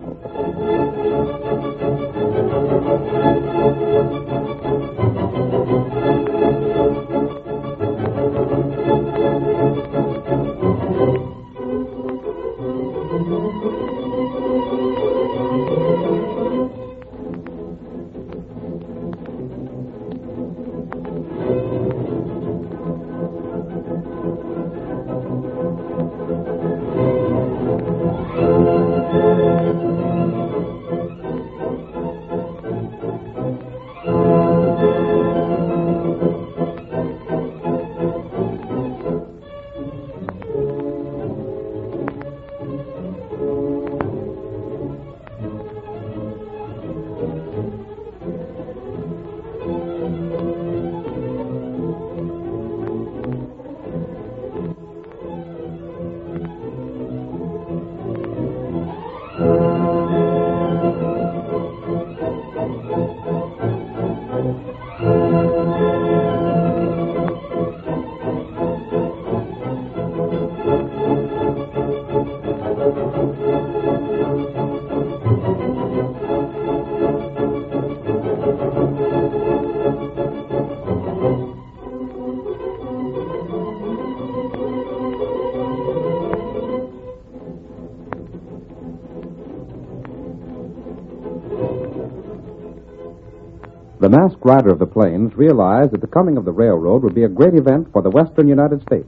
The masked rider of the plains realized that the coming of the railroad would be a great event for the western United States.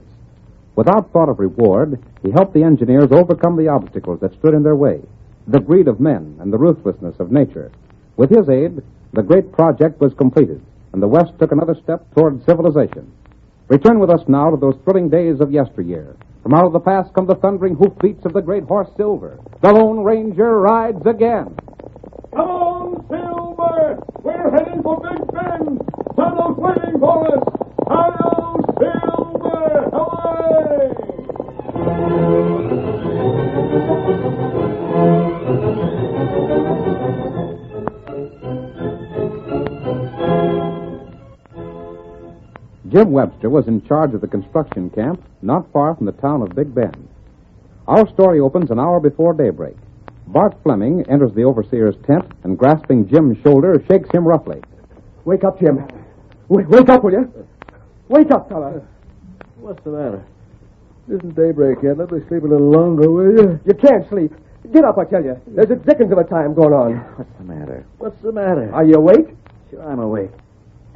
Without thought of reward, he helped the engineers overcome the obstacles that stood in their way, the greed of men and the ruthlessness of nature. With his aid, the great project was completed, and the West took another step toward civilization. Return with us now to those thrilling days of yesteryear. From out of the past come the thundering hoofbeats of the great horse Silver. The Lone Ranger rides again. Come on, Silver! We're heading for Big Bend! Tonto's waiting for us! Hi-yo, Silver! Away! Jim Webster was in charge of the construction camp not far from the town of Big Bend. Our story opens an hour before daybreak. Bart Fleming enters the overseer's tent and, grasping Jim's shoulder, shakes him roughly. Wake up, Jim. Wake up, will you? Wake up, fella. What's the matter? It isn't daybreak yet. Let me sleep a little longer, will you? You can't sleep. Get up, I tell you. There's a dickens of a time going on. What's the matter? What's the matter? Are you awake? Sure, I'm awake.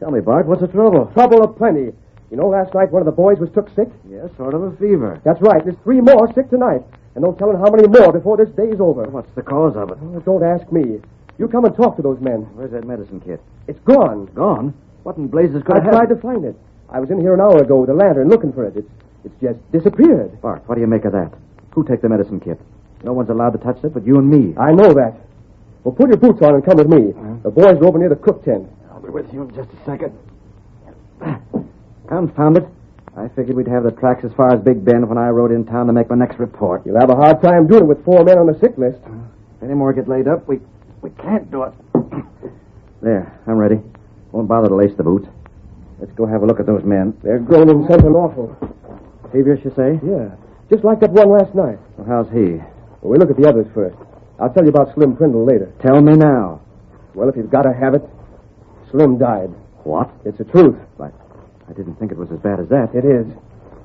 Tell me, Bart, what's the trouble? Trouble aplenty. You know, last night one of the boys was took sick? Yeah, sort of a fever. That's right. There's 3 more sick tonight. And no telling how many more before this day's over. What's the cause of it? Oh, don't ask me. You come and talk to those men. Where's that medicine kit? It's gone. Gone? What in blazes could I have tried to find it. I was in here an hour ago with a lantern looking for it. It's just disappeared. Bart, what do you make of that? Who take the medicine kit? No one's allowed to touch it but you and me. I know that. Well, put your boots on and come with me. The boys are over near the cook tent. I'll be with you in just a second. Confound it. I figured we'd have the tracks as far as Big Bend when I rode in town to make my next report. You'll have a hard time doing it with 4 men on the sick list. If any more get laid up, we can't do it. There, I'm ready. Won't bother to lace the boots. Let's go have a look at those men. They're groaning something awful. Feverish, you say? Yeah, just like that one last night. Well, how's he? Well, we look at the others first. I'll tell you about Slim Trendle later. Tell me now. Well, if you've got to have it, Slim died. What? It's the truth. I didn't think it was as bad as that. It is.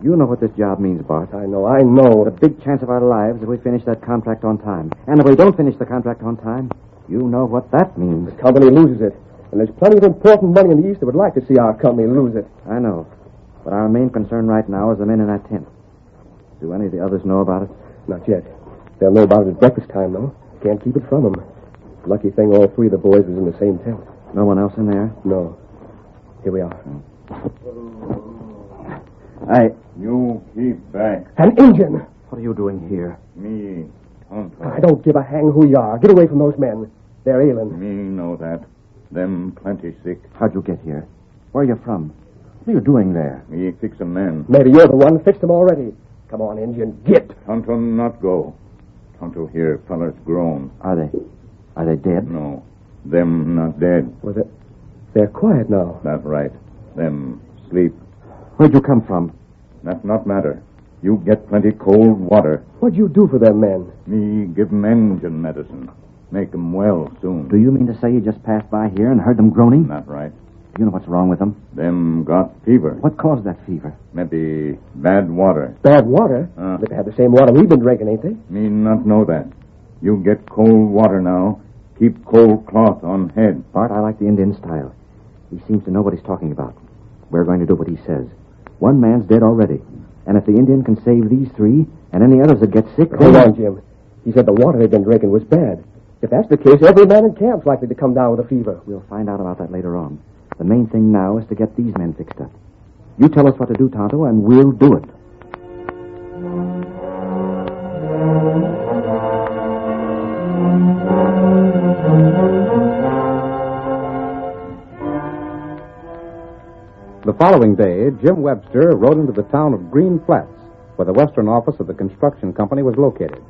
You know what this job means, Bart. I know. The big chance of our lives if we finish that contract on time. And if we don't finish the contract on time, you know what that means. The company loses it. And there's plenty of important money in the East that would like to see our company lose it. I know. But our main concern right now is the men in that tent. Do any of the others know about it? Not yet. They'll know about it at breakfast time, though. Can't keep it from them. Lucky thing all 3 of the boys was in the same tent. No one else in there? No. Here we are. You keep back. An Injun! What are you doing here? Me, Tonto. I don't give a hang who you are. Get away from those men. They're ailing. Me know that. Them plenty sick. How'd you get here? Where are you from? What are you doing there? Me fix a man. Maybe you're the one. Fixed them already. Come on, Injun. Get! Tonto not go. Tonto here, fellers grown. Are they dead? No. Them not dead. Well, they're quiet now. That right. Them sleep. Where'd you come from? That not matter. You get plenty cold water. What'd you do for them men? Me give 'em engine medicine. Make 'em well soon. Do you mean to say you just passed by here and heard them groaning? Not right. You know what's wrong with them? Them got fever. What caused that fever? Maybe bad water. Bad water? They have the same water we've been drinking, ain't they? Me not know that. You get cold water now. Keep cold cloth on head. Bart, I like the Indian style. He seems to know what he's talking about. We're going to do what he says. One man's dead already. And if the Indian can save these three and any others that get sick... Hold on, Jim. He said the water they'd been drinking was bad. If that's the case, every man in camp's likely to come down with a fever. We'll find out about that later on. The main thing now is to get these men fixed up. You tell us what to do, Tonto, and we'll do it. The following day, Jim Webster rode into the town of Green Flats, where the western office of the construction company was located.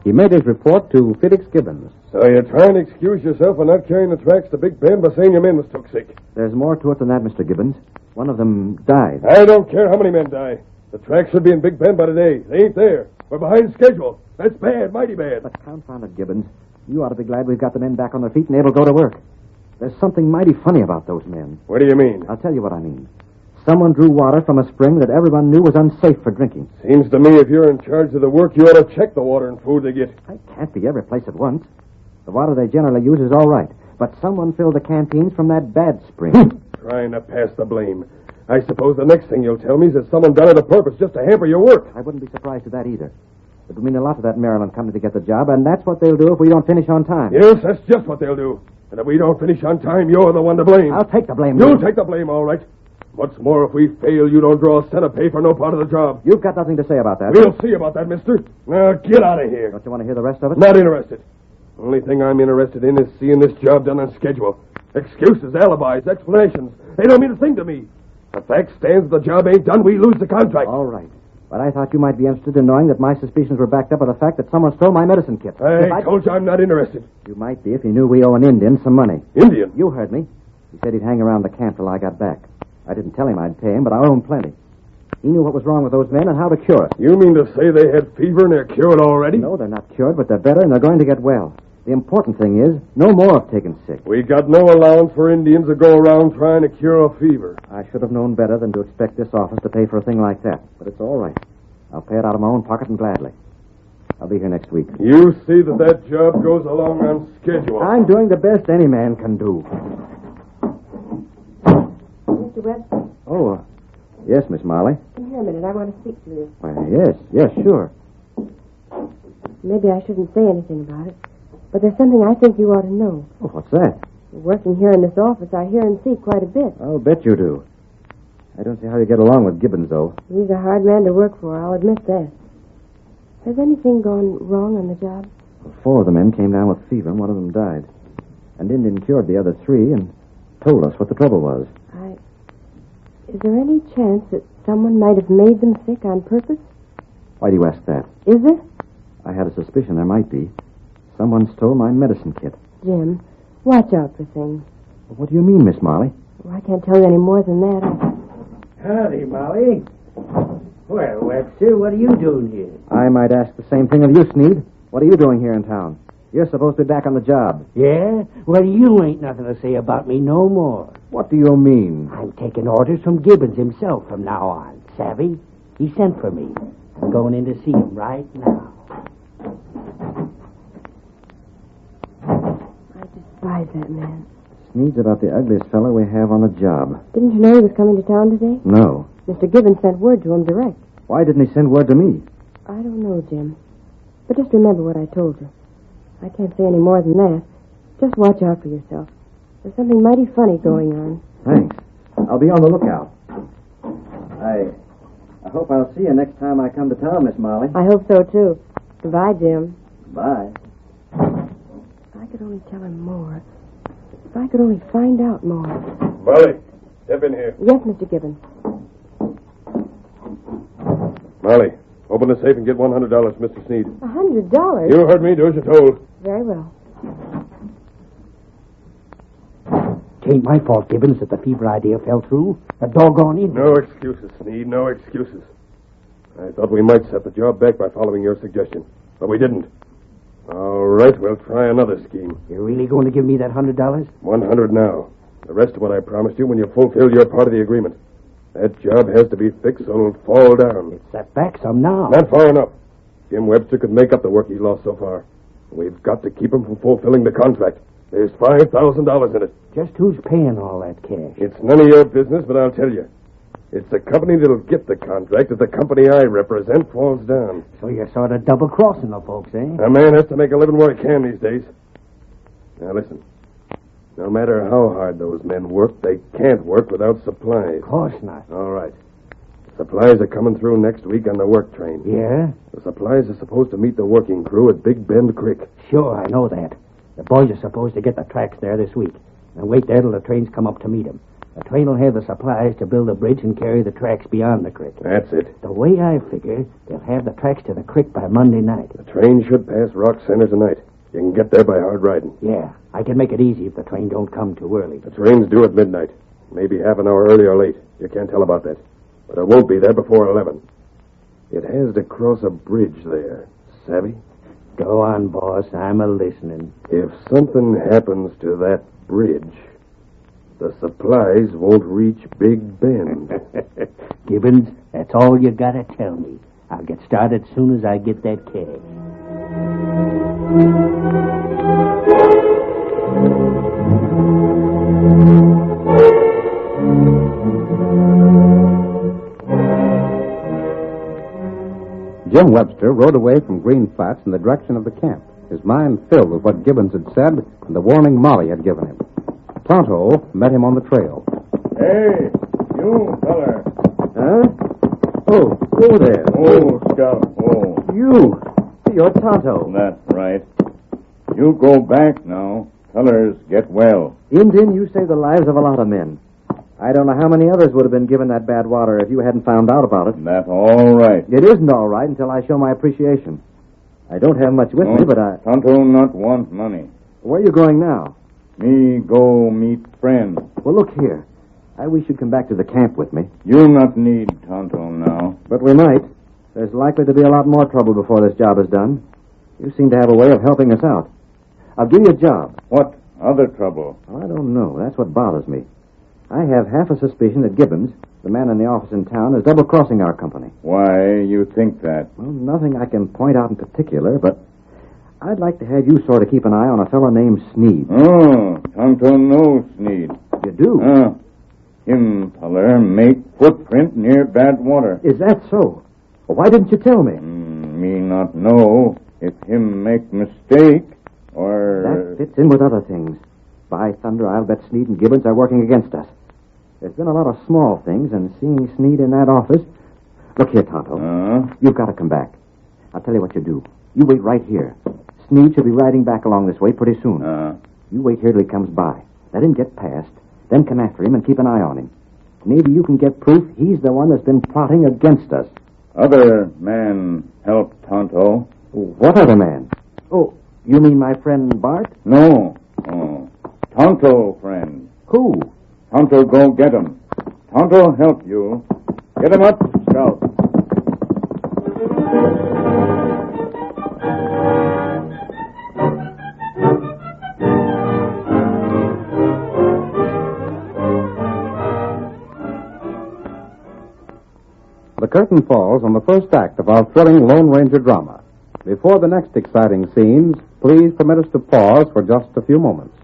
He made his report to Felix Gibbons. So you're trying to excuse yourself for not carrying the tracks to Big Bend by saying your men was took sick. There's more to it than that, Mr. Gibbons. One of them died. I don't care how many men die. The tracks should be in Big Bend by today. They ain't there. We're behind schedule. That's bad, mighty bad. But confound it, Gibbons. You ought to be glad we've got the men back on their feet and able to go to work. There's something mighty funny about those men. What do you mean? I'll tell you what I mean. Someone drew water from a spring that everyone knew was unsafe for drinking. Seems to me if you're in charge of the work, you ought to check the water and food they get. I can't be every place at once. The water they generally use is all right. But someone filled the canteens from that bad spring. Trying to pass the blame. I suppose the next thing you'll tell me is that someone done it on purpose just to hamper your work. I wouldn't be surprised at that either. It would mean a lot to that Maryland company to get the job, and that's what they'll do if we don't finish on time. Yes, that's just what they'll do. And if we don't finish on time, you're the one to blame. I'll take the blame. You'll take the blame, all right. What's more, if we fail, you don't draw a cent of pay for no part of the job. You've got nothing to say about that. We'll see about that, mister. Now, get out of here. Don't you want to hear the rest of it? Not interested. Only thing I'm interested in is seeing this job done on schedule. Excuses, alibis, explanations. They don't mean a thing to me. The fact stands the job ain't done, we lose the contract. All right. But I thought you might be interested in knowing that my suspicions were backed up by the fact that someone stole my medicine kit. I told you I'm not interested. You might be if you knew we owe an Indian some money. Indian? You heard me. He said he'd hang around the camp till I got back. I didn't tell him I'd pay him, but I owe him plenty. He knew what was wrong with those men and how to cure it. You mean to say they had fever and they're cured already? No, they're not cured, but they're better and they're going to get well. The important thing is, no more have taken sick. We got no allowance for Indians to go around trying to cure a fever. I should have known better than to expect this office to pay for a thing like that. But it's all right. I'll pay it out of my own pocket and gladly. I'll be here next week. You see that job goes along on schedule. I'm doing the best any man can do. Mr. Webster? Oh, yes, Miss Molly. Come here a minute. I want to speak to you. Why, yes, sure. Maybe I shouldn't say anything about it, but there's something I think you ought to know. Oh, what's that? Working here in this office, I hear and see quite a bit. I'll bet you do. I don't see how you get along with Gibbons, though. He's a hard man to work for, I'll admit that. Has anything gone wrong on the job? Well, 4 of the men came down with fever, and one of them died. And Indian cured the other 3 and told us what the trouble was. Is there any chance that someone might have made them sick on purpose? Why do you ask that? Is there? I had a suspicion there might be. Someone stole my medicine kit. Jim, watch out for things. What do you mean, Miss Molly? Well, I can't tell you any more than that. Howdy, Molly. Well, Webster, what are you doing here? I might ask the same thing of you, Sneed. What are you doing here in town? You're supposed to be back on the job. Yeah? Well, you ain't nothing to say about me no more. What do you mean? I'm taking orders from Gibbons himself from now on. Savvy? He sent for me. I'm going in to see him right now. I despise that man. Sneed's about the ugliest fellow we have on the job. Didn't you know he was coming to town today? No. Mr. Gibbons sent word to him direct. Why didn't he send word to me? I don't know, Jim. But just remember what I told you. I can't say any more than that. Just watch out for yourself. There's something mighty funny going on. Thanks. I'll be on the lookout. I hope I'll see you next time I come to town, Miss Molly. I hope so, too. Goodbye, Jim. Bye. If I could only tell him more. If I could only find out more. Molly, step in here. Yes, Mr. Gibbons. Molly, open the safe and get $100, Mr. Sneed. $100? You heard me. Do as you're told. Very well. It ain't my fault, Gibbons, that the fever idea fell through. A doggone Indian. No excuses, Sneed. No excuses. I thought we might set the job back by following your suggestion, but we didn't. All right, we'll try another scheme. You're really going to give me that $100? $100 now. The rest of what I promised you when you fulfill your part of the agreement. That job has to be fixed so it'll fall down. It's set back some now. Not far enough. Jim Webster could make up the work he lost so far. We've got to keep him from fulfilling the contract. There's $5,000 in it. Just who's paying all that cash? It's none of your business, but I'll tell you. It's the company that'll get the contract if the company I represent falls down. So you're sort of double-crossing the folks, eh? A man has to make a living where he can these days. Now listen. No matter how hard those men work, they can't work without supplies. Of course not. All right. Supplies are coming through next week on the work train. Yeah? The supplies are supposed to meet the working crew at Big Bend Creek. Sure, I know that. The boys are supposed to get the tracks there this week. And wait there till the trains come up to meet them. The train will have the supplies to build a bridge and carry the tracks beyond the creek. That's it. The way I figure, they'll have the tracks to the creek by Monday night. The train should pass Rock Center tonight. You can get there by hard riding. Yeah, I can make it easy if the train don't come too early. The train's due at midnight. Maybe half an hour early or late. You can't tell about that. But it won't be there before 11. It has to cross a bridge there. Savvy? Go on, boss. I'm a-listening. If something happens to that bridge, the supplies won't reach Big Bend. Gibbons, that's all you gotta tell me. I'll get started as soon as I get that cash. Jim Webster rode away from Green Flats in the direction of the camp, his mind filled with what Gibbons had said and the warning Molly had given him. Tonto met him on the trail. Hey, you feller. Huh? Oh there. Oh, Scout. Oh. You're Tonto. That's right. You go back now. Fellers get well. Indian, you saved the lives of a lot of men. I don't know how many others would have been given that bad water if you hadn't found out about it. That's all right. It isn't all right until I show my appreciation. I don't have much with me, but I... Tonto not want money. Where are you going now? Me go meet friend. Well, look here. I wish you'd come back to the camp with me. You not need Tonto now. But we might. There's likely to be a lot more trouble before this job is done. You seem to have a way of helping us out. I'll give you a job. What other trouble? Well, I don't know. That's what bothers me. I have half a suspicion that Gibbons, the man in the office in town, is double-crossing our company. Why you think that? Well, nothing I can point out in particular, but I'd like to have you sort of keep an eye on a fellow named Sneed. Oh, Tonto knows Sneed. You do? Him feller make footprint near bad water. Is that so? Well, why didn't you tell me? Me not know if him make mistake or... That fits in with other things. By thunder, I'll bet Sneed and Gibbons are working against us. There's been a lot of small things, and seeing Sneed in that office... Look here, Tonto. You've got to come back. I'll tell you what you do. You wait right here. Sneed should be riding back along this way pretty soon. You wait here till he comes by. Let him get past. Then come after him and keep an eye on him. Maybe you can get proof he's the one that's been plotting against us. Other man help Tonto. What other man? Oh, you mean my friend Bart? No. Tonto friend. Who? Tonto go get him. Tonto help you. Get him up, Scout. The curtain falls on the first act of our thrilling Lone Ranger drama. Before the next exciting scenes, please permit us to pause for just a few moments.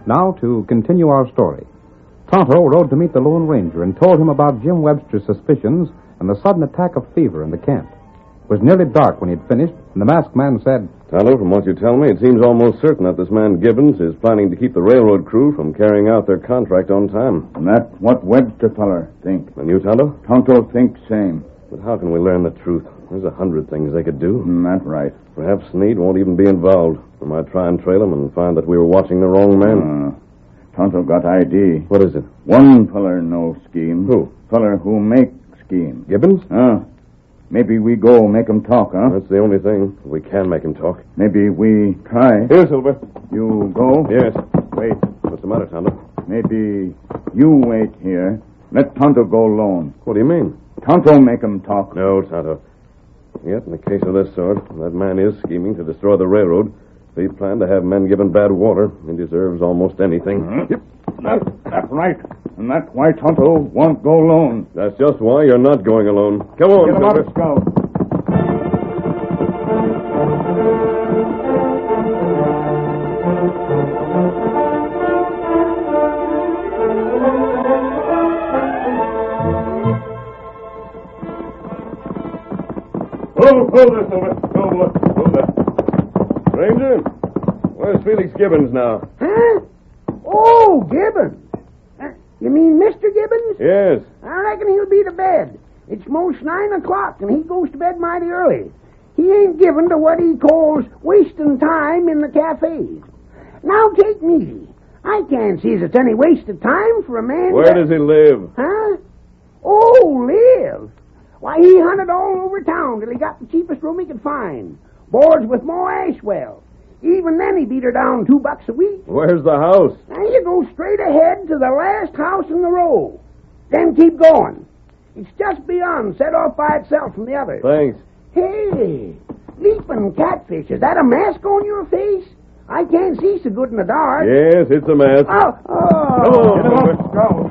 Now to continue our story. Tonto rode to meet the Lone Ranger and told him about Jim Webster's suspicions and the sudden attack of fever in the camp. It was nearly dark when he'd finished, and the masked man said, Tonto, from what you tell me, it seems almost certain that this man Gibbons is planning to keep the railroad crew from carrying out their contract on time. And that's what Webster feller think. And you, Tonto? Tonto think same. But how can we learn the truth? There's 100 things they could do. That's right. Perhaps Sneed won't even be involved. We might try and trail him and find that we were watching the wrong man. Tonto got ID. What is it? One feller know scheme. Who? Feller who make scheme. Gibbons? Maybe we go make him talk, huh? That's the only thing. We can make him talk. Maybe we try. Here, Silver. You go? Yes. Wait. What's the matter, Tonto? Maybe you wait here. Let Tonto go alone. What do you mean? Tonto make him talk. No, Tonto. Yet, in a case of this sort, that man is scheming to destroy the railroad. If he planned to have men given bad water, he deserves almost anything. Yep. That's right. And that's why Tonto won't go alone. That's just why you're not going alone. Come on, Get him out Silver. of Scout. Hold this, Silver. Hold that. Ranger, where's Felix Gibbons now? Huh? Oh, Gibbons. You mean Mr. Gibbons? Yes. I reckon he'll be to bed. It's most 9 o'clock, and he goes to bed mighty early. He ain't given to what he calls wasting time in the cafes. Now, take me easy. I can't see as it's any wasted time for a man... Where does he live? Huh? Oh, live. Why, he hunted all over town till he got the cheapest room he could find. Boards with more Ashwell. Even then, he beat her down $2 a week. Where's the house? Now, you go straight ahead to the last house in the row. Then keep going. It's just beyond, set off by itself from the others. Thanks. Hey, leaping catfish, is that a mask on your face? I can't see so good in the dark. Yes, it's a mask. Oh. Come on, Silver. Let's go.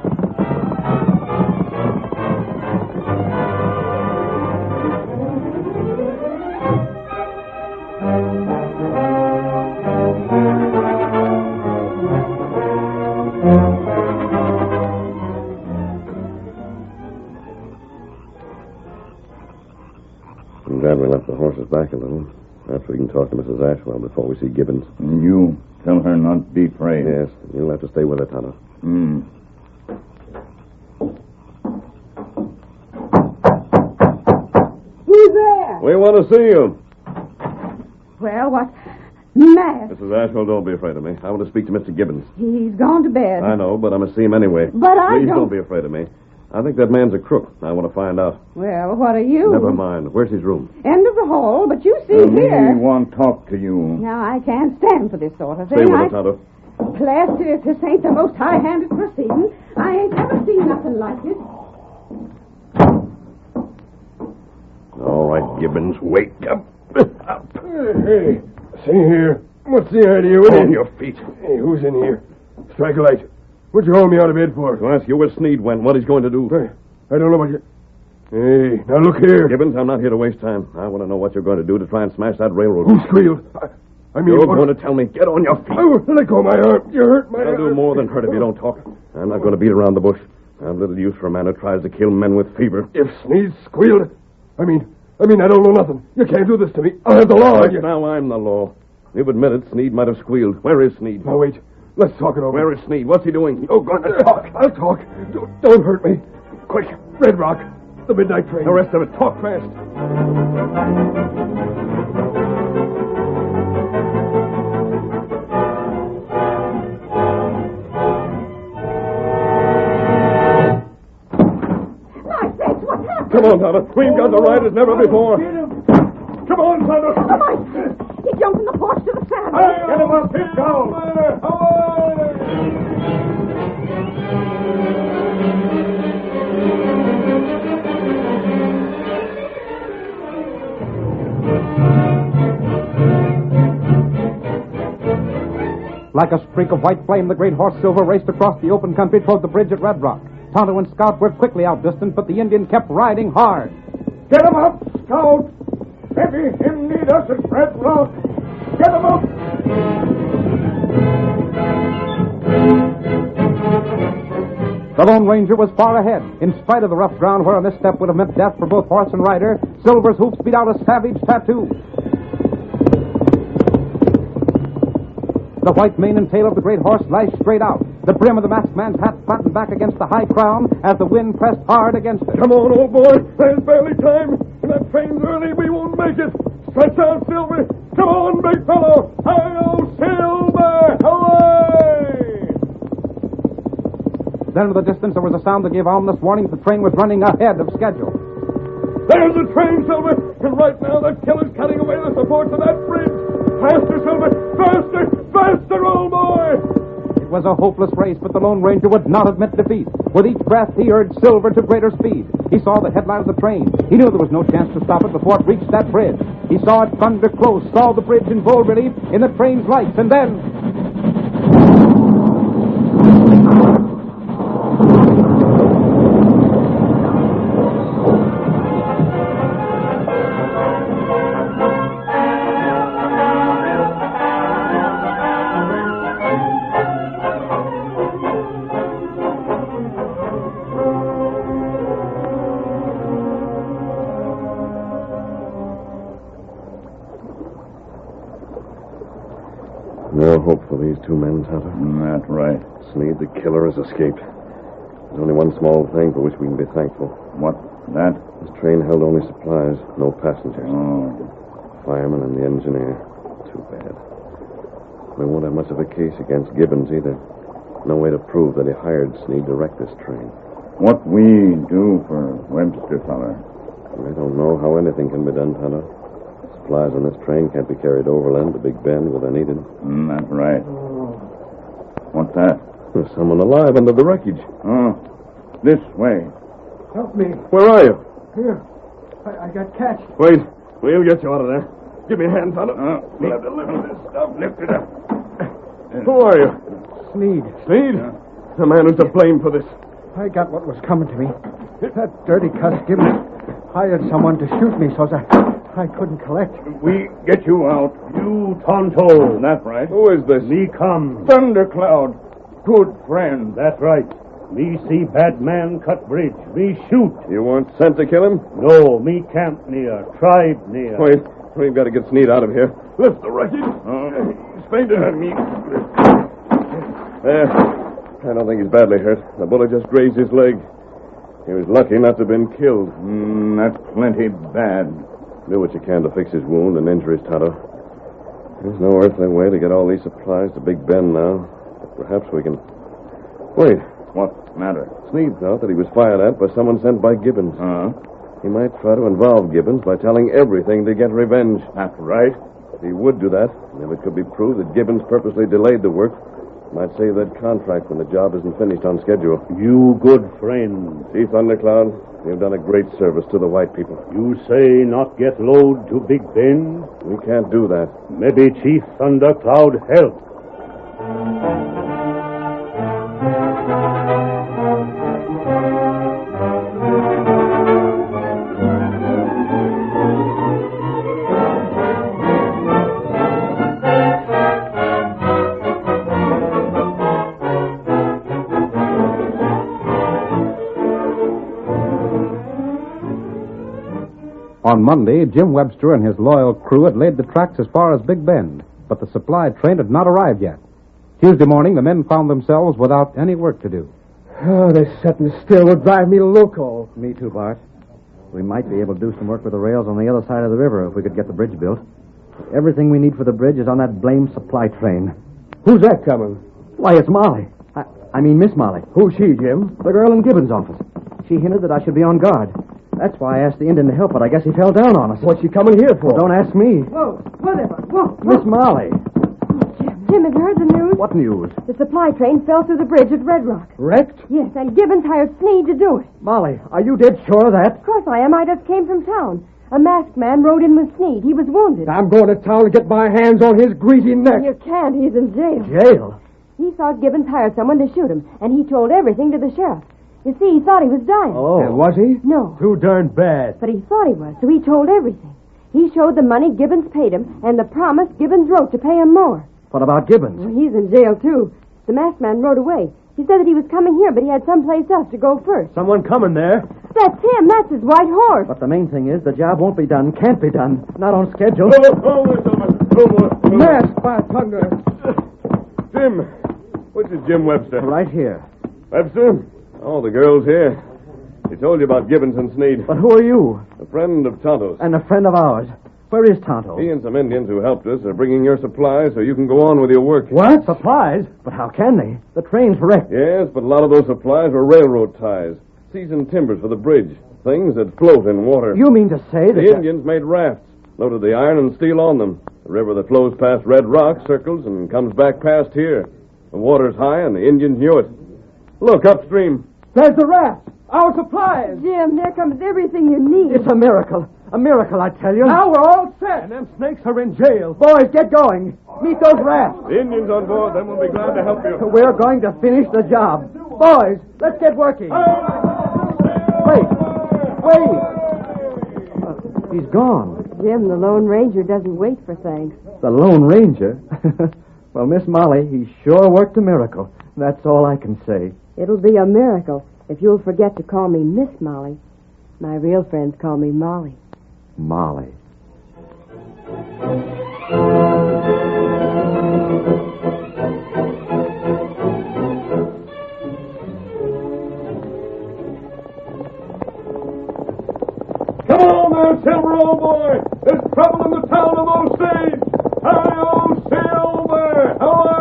I'm glad we left the horses back a little. Perhaps we can talk to Mrs. Ashwell before we see Gibbons. You tell her not be afraid. Yes, you'll have to stay with her, Tonto. Who's there? We want to see you. Well, what? Matt. Mrs. Ashwell, don't be afraid of me. I want to speak to Mr. Gibbons. He's gone to bed. I know, but I must see him anyway. But Please don't be afraid of me. I think that man's a crook. I want to find out. Well, what are you? Never mind. Where's his room? End of the hall, but you see here. We want to talk to you. Now, I can't stand for this sort of thing. Stay with us, Tonto. Blast it, if this ain't the most high-handed proceeding. I ain't ever seen nothing like it. All right, Gibbons, wake up. Hey, see here. What's the idea with On your feet. Hey, who's in here? Strike a light. What'd you hold me out of bed for? To ask you where Sneed went, what he's going to do. Hey, I don't know what you... Hey, now look here. Gibbons, I'm not here to waste time. I want to know what you're going to do to try and smash that railroad. Who squealed? I mean... You're going to tell me. Get on your feet. Oh, let go of my arm. You hurt my I'll do more than hurt if you don't talk. I'm not going to beat around the bush. I'm little use for a man who tries to kill men with fever. If Sneed squealed... I mean, I don't know nothing. You can't do this to me. I'll have the law on you. Now I'm the law. You've admitted Sneed might have squealed. Where is Sneed? Now, wait. Let's talk it over. Where is Sneed? What's he doing? Oh, going to talk. I'll talk. Don't hurt me. Quick. Red Rock. The midnight train. The rest of it. Talk fast. My sakes, what happened? Come on, Tonto. We've got the ride as never before. Come on, Tonto. Oh, my sakes. He jumped from the porch to the saddle. Get him up. Keep down. Like a streak of white flame, the great horse Silver raced across the open country toward the bridge at Red Rock. Tonto and Scout were quickly outdistanced, but the Indian kept riding hard. Get him up, Scout! Maybe him need us at Red Rock. Get him up! The Lone Ranger was far ahead. In spite of the rough ground where a misstep would have meant death for both horse and rider, Silver's hoofs beat out a savage tattoo. The white mane and tail of the great horse lashed straight out. The brim of the masked man's hat flattened back against the high crown as the wind pressed hard against it. Come on, old boy. There's barely time. If that train's early, we won't make it. Stretch out, Silver. Come on, big fellow. Hi-yo, Silver. Away! Then in the distance there was a sound that gave ominous warning that the train was running ahead of schedule. There's the train, Silver! And right now the killer's cutting away the supports of that bridge! Faster, Silver! Faster! Faster, old boy! It was a hopeless race, but the Lone Ranger would not admit defeat. With each breath, he urged Silver to greater speed. He saw the headline of the train. He knew there was no chance to stop it before it reached that bridge. He saw it thunder close, saw the bridge in full relief in the train's lights, and then... No hope for these two men, Tonto. That's right. Sneed, the killer, has escaped. There's only one small thing for which we can be thankful. What? That? This train held only supplies, no passengers. Oh. Fireman and the engineer. Too bad. We won't have much of a case against Gibbons either. No way to prove that he hired Sneed to wreck this train. What we do for Webster, feller? I don't know how anything can be done, Tonto. Supplies on this train can't be carried overland to Big Bend where they're needed. That's right. What's that? There's someone alive under the wreckage. Oh, this way. Help me. Where are you? Here. I got catched. Wait. We'll get you out of there. Give me a hand, Tonto. We'll have to lift this stuff. Lift it up. Who are you? Sneed. Sneed? The man who's to blame for this. I got what was coming to me. That dirty cuss Gibbons hired someone to shoot me so that I couldn't collect. We get you out. You Tonto. That's right. Who is this? Me come. Thundercloud. Good friend. That's right. Me see bad man cut bridge. Me shoot. You weren't sent to kill him? No, me camp near. Tribe near. Wait. We've got to get Sneed out of here. Lift the wreckage. He's fainted on me. There. I don't think he's badly hurt. The bullet just grazed his leg. He was lucky not to have been killed. That's plenty bad. Do what you can to fix his wound and injuries, Tonto. There's no earthly way to get all these supplies to Big Bend now. But perhaps we can... Wait. What matter? Sneed thought that he was fired at by someone sent by Gibbons. He might try to involve Gibbons by telling everything to get revenge. That's right. If he would do that, and if it could be proved that Gibbons purposely delayed the work, might save that contract when the job isn't finished on schedule. You good friend. See, Thundercloud, you've done a great service to the white people. You say not get load to Big Bend? We can't do that. Maybe Chief Thundercloud help. On Monday, Jim Webster and his loyal crew had laid the tracks as far as Big Bend, but the supply train had not arrived yet. Tuesday morning, the men found themselves without any work to do. Oh, this sitting still would drive me loco. Me too, Bart. We might be able to do some work with the rails on the other side of the river if we could get the bridge built. Everything we need for the bridge is on that blamed supply train. Who's that coming? Why, it's Molly. I mean Miss Molly. Who's she, Jim? The girl in Gibbons' office. She hinted that I should be on guard. That's why I asked the Indian to help, but I guess he fell down on us. What's she coming here for? Don't ask me. Whoa, whatever. Whoa. Miss Molly. Jim, have you heard the news? What news? The supply train fell through the bridge at Red Rock. Wrecked? Yes, and Gibbons hired Sneed to do it. Molly, are you dead sure of that? Of course I am. I just came from town. A masked man rode in with Sneed. He was wounded. I'm going to town to get my hands on his greasy neck. You can't. He's in jail. Jail? He thought Gibbons hired someone to shoot him, and he told everything to the sheriff. You see, he thought he was dying. Oh. And was he? No. Too darn bad. But he thought he was, so he told everything. He showed the money Gibbons paid him and the promise Gibbons wrote to pay him more. What about Gibbons? Well, he's in jail, too. The masked man rode away. He said that he was coming here, but he had someplace else to go first. Someone coming there. That's him. That's his white horse. But the main thing is the job won't be done, can't be done. Not on schedule. Masked by thunder. Jim. Which is Jim Webster? Right here. Webster? Oh, the girl's here. She told you about Gibbons and Sneed. But who are you? A friend of Tonto's. And a friend of ours. Where is Tonto? He and some Indians who helped us are bringing your supplies so you can go on with your work. What? Supplies? But how can they? The train's wrecked. Yes, but a lot of those supplies were railroad ties, seasoned timbers for the bridge, things that float in water. You mean to say that... The Indians made rafts, loaded the iron and steel on them. The river that flows past Red Rock circles and comes back past here. The water's high and the Indians knew it. Look, upstream. There's the raft. Our supplies. Jim, there comes everything you need. It's a miracle. A miracle, I tell you. Now we're all set. And them snakes are in jail. Boys, get going. Meet those rafts. The Indians on board, then we'll be glad to help you. We're going to finish the job. Boys, let's get working. Wait. He's gone. Jim, the Lone Ranger doesn't wait for thanks. The Lone Ranger? Well, Miss Molly, he sure worked a miracle. That's all I can say. It'll be a miracle if you'll forget to call me Miss Molly. My real friends call me Molly. Molly. Come on now, Silver, old boy. There's trouble in the town of Osage. Hi-yo, Silver! Away!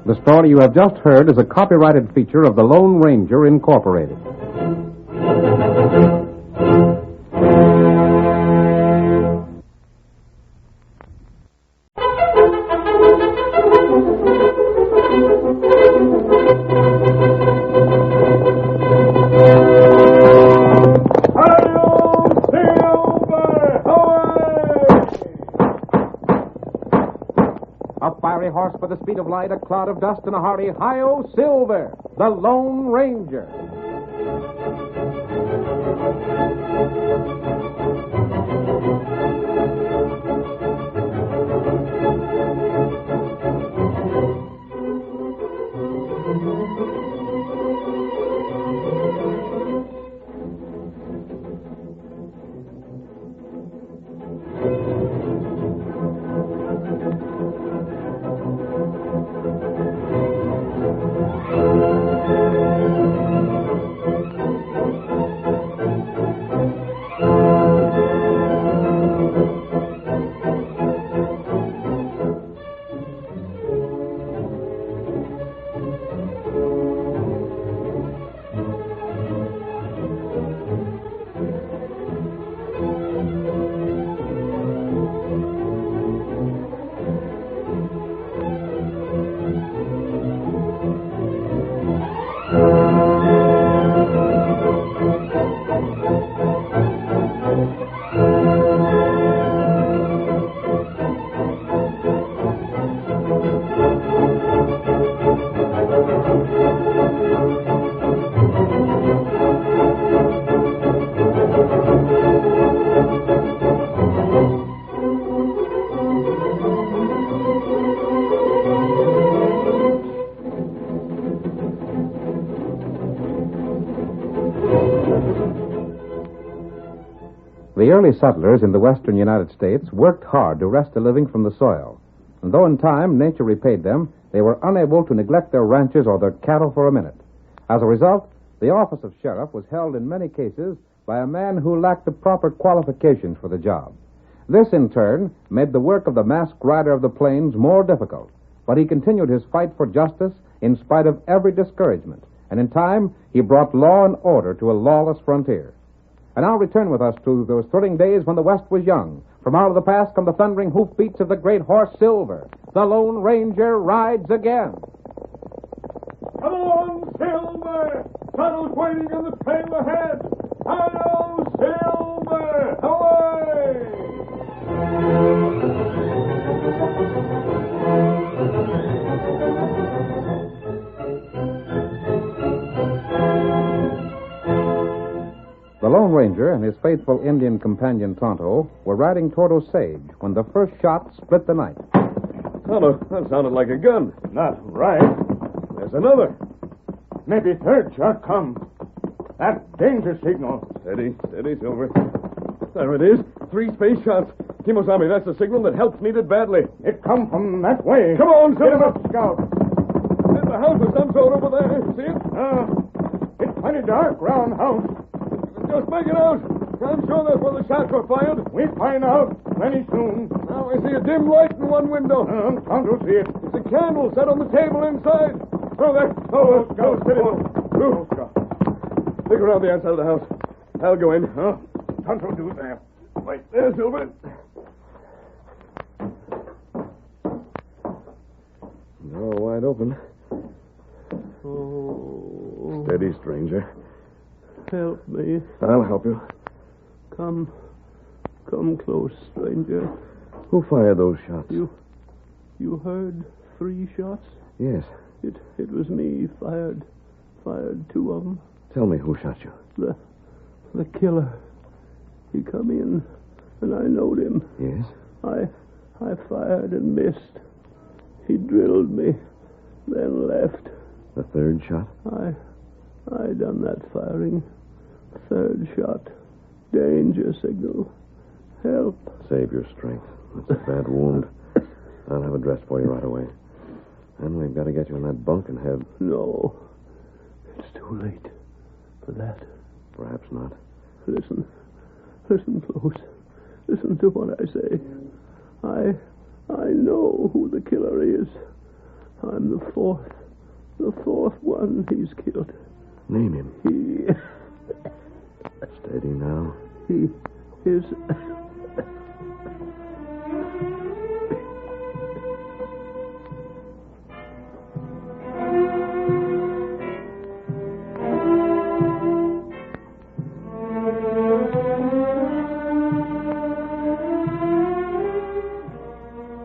The story you have just heard is a copyrighted feature of the Lone Ranger, Incorporated. Horse for the speed of light, a cloud of dust, and a hearty hi-yo, Silver, the Lone Ranger. The early settlers in the western United States worked hard to wrest a living from the soil. And though in time nature repaid them, they were unable to neglect their ranches or their cattle for a minute. As a result, the office of sheriff was held in many cases by a man who lacked the proper qualifications for the job. This, in turn, made the work of the masked rider of the plains more difficult. But he continued his fight for justice in spite of every discouragement. And in time, he brought law and order to a lawless frontier. And now return with us to those thrilling days when the West was young. From out of the past come the thundering hoofbeats of the great horse Silver. The Lone Ranger rides again. Come on, Silver! Tunnel's waiting in the trail ahead. Hello, Silver! Away! The Lone Ranger and his faithful Indian companion Tonto were riding toward Osage when the first shot split the night. Tonto, that sounded like a gun. Not right. There's another. Maybe third shot come. That danger signal. Steady, Silver. There it is. 3 space shots. Kimosabe, that's the signal that help's needed badly. It come from that way. Come on, Get him Silver. up, Scout. There's a house of some sort over there. See it? It's plenty dark round house. Just make it out. I'm sure that's where the shots were fired. We'll find out plenty soon. Now I see a dim light in one window. Tonto see it. It's a candle set on the table inside. Oh, there. Oh, go, steady. Go, Scout. Stick around the outside of the house. I'll go in. Tonto do that. Wait there, Silver. Door wide open. Oh. Steady, stranger. Help me. I'll help you. Come close, stranger. Who fired those shots? You heard 3 shots? Yes. It was me. Fired 2 of them. Tell me who shot you. The killer. He come in, and I knowed him. Yes? I fired and missed. He drilled me, then left. The third shot? I done that firing. 3rd shot. Danger signal. Help. Save your strength. That's a bad wound. I'll have a dress for you right away. And we've got to get you in that bunk and have... No. It's too late for that. Perhaps not. Listen close. Listen to what I say. I know who the killer is. I'm the fourth one he's killed. Name him. He... Steady now. He is...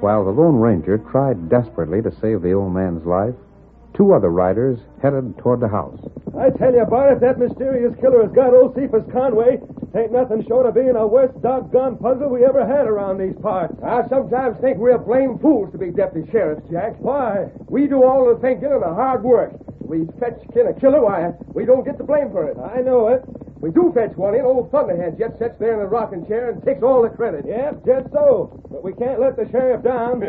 While the Lone Ranger tried desperately to save the old man's life, 2 other riders headed toward the house. I tell you, Bart, if that mysterious killer has got old Cephas Conway, ain't nothing short of being the worst doggone puzzle we ever had around these parts. I sometimes think we're blame fools to be deputy sheriffs, Jack. Why? We do all the thinking and the hard work. We fetch a killer, why, we don't get the blame for it. I know it. We do fetch one in, old Thunderhead just sits there in the rocking chair and takes all the credit. Yep, just so. But we can't let the sheriff down.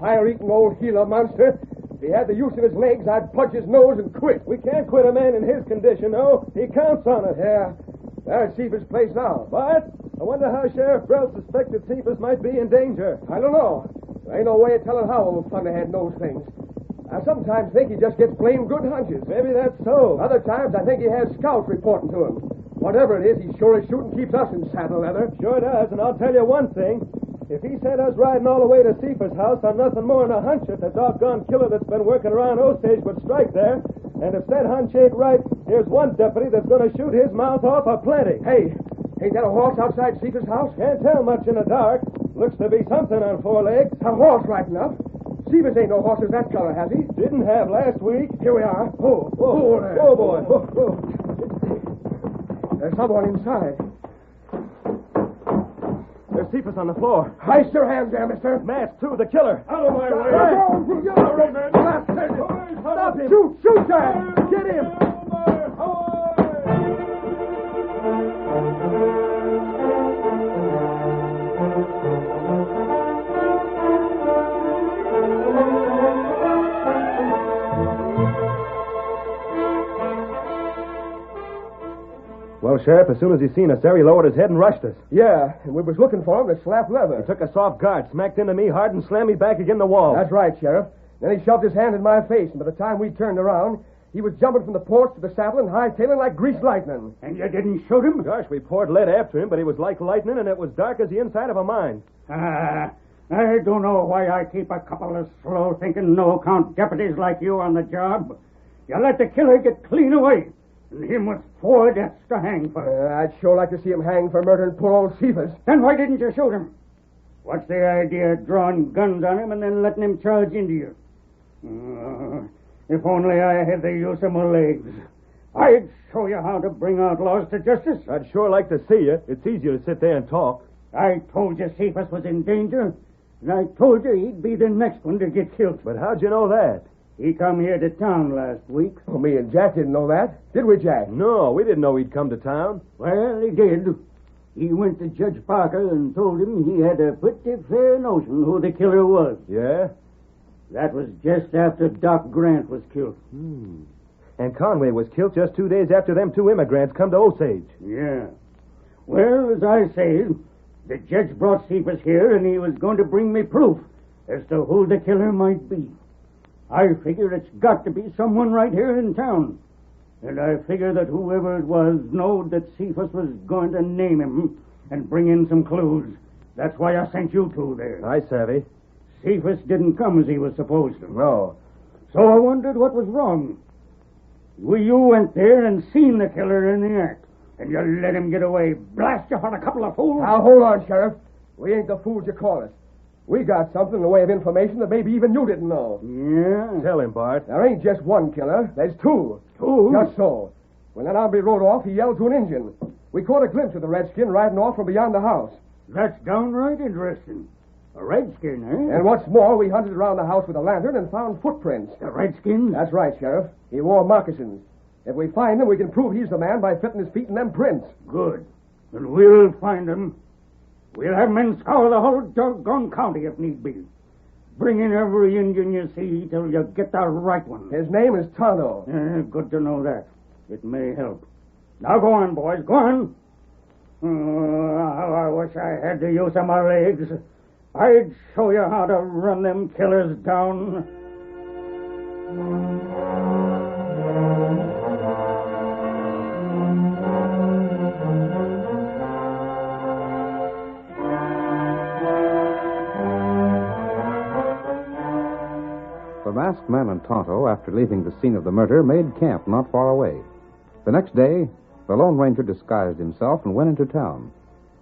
Fire-eating old Gila monster. If he had the use of his legs, I'd punch his nose and quit. We can't quit a man in his condition, though. He counts on us. Yeah. There's Cephas' place now. But I wonder how Sheriff Brell suspected Cephas might be in danger. I don't know. There ain't no way of telling how old Thunderhead knows things. I sometimes think he just gets blamed good hunches. Maybe that's so. Other times, I think he has scouts reporting to him. Whatever it is, he sure as shooting keeps us in saddle leather. Sure does, and I'll tell you one thing. If he sent us riding all the way to Cephas' house on nothing more than a hunch that the doggone killer that's been working around Osage would strike there, and if that hunch ain't right, here's one deputy that's going to shoot his mouth off aplenty. Hey, ain't that a horse outside Cephas' house? Can't tell much in the dark. Looks to be something on 4 legs. A horse right enough. Cephas ain't no horse of that color, has he? Didn't have last week. Here we are. Whoa, there. Whoa, boy. Whoa. There's someone inside. There's Cephas on the floor. Heist your hands there, mister. Masked, too, the killer. Out of my way. Stop him. Shoot, Jack. Get him. Sheriff. As soon as he seen us there, he lowered his head and rushed us. Yeah, and we was looking for him to slap leather. He took us off guard, smacked into me hard, and slammed me back against the wall. That's right, Sheriff. Then he shoved his hand in my face, and by the time we turned around, he was jumping from the porch to the saddle and hightailing like greased lightning. And you didn't shoot him? Gosh, we poured lead after him, but he was like lightning, and it was dark as the inside of a mine. I don't know why I keep a couple of slow-thinking, no-account deputies like you on the job. You let the killer get clean away, and him with 4 deaths to hang for. I'd sure like to see him hang for murdering poor old Cephas. Then why didn't you shoot him? What's the idea of drawing guns on him and then letting him charge into you? If only I had the use of my legs. I'd show you how to bring outlaws to justice. I'd sure like to see you. It's easier to sit there and talk. I told you Cephas was in danger, and I told you he'd be the next one to get killed. But how'd you know that? He come here to town last week. Oh, me and Jack didn't know that. Did we, Jack? No, we didn't know he'd come to town. Well, he did. He went to Judge Parker and told him he had a pretty fair notion who the killer was. Yeah? That was just after Doc Grant was killed. And Conway was killed just 2 days after them 2 immigrants come to Osage. Yeah. Well, as I say, the judge brought Cephas here, and he was going to bring me proof as to who the killer might be. I figure it's got to be someone right here in town. And I figure that whoever it was knowed that Cephas was going to name him and bring in some clues. That's why I sent you 2 there. I savvy. Cephas didn't come as he was supposed to. No. So I wondered what was wrong. You went there and seen the killer in the act, and you let him get away. Blast you for a couple of fools. Now, hold on, Sheriff. We ain't the fools you call us. We got something in the way of information that maybe even you didn't know. Yeah? Tell him, Bart. There ain't just one killer. There's 2. 2? Just so. When that hombre rode off, he yelled to an Indian. We caught a glimpse of the redskin riding off from beyond the house. That's downright interesting. A redskin, eh? And what's more, we hunted around the house with a lantern and found footprints. The redskins? That's right, Sheriff. He wore moccasins. If we find him, we can prove he's the man by fitting his feet in them prints. Good. And we'll find him. We'll have men scour the whole doggone county if need be. Bring in every Indian you see till you get the right one. His name is Tonto. Good to know that. It may help. Now go on, boys. Go on. How I wish I had the use of my legs. I'd show you how to run them killers down. The masked man and Tonto, after leaving the scene of the murder, made camp not far away. The next day, the Lone Ranger disguised himself and went into town.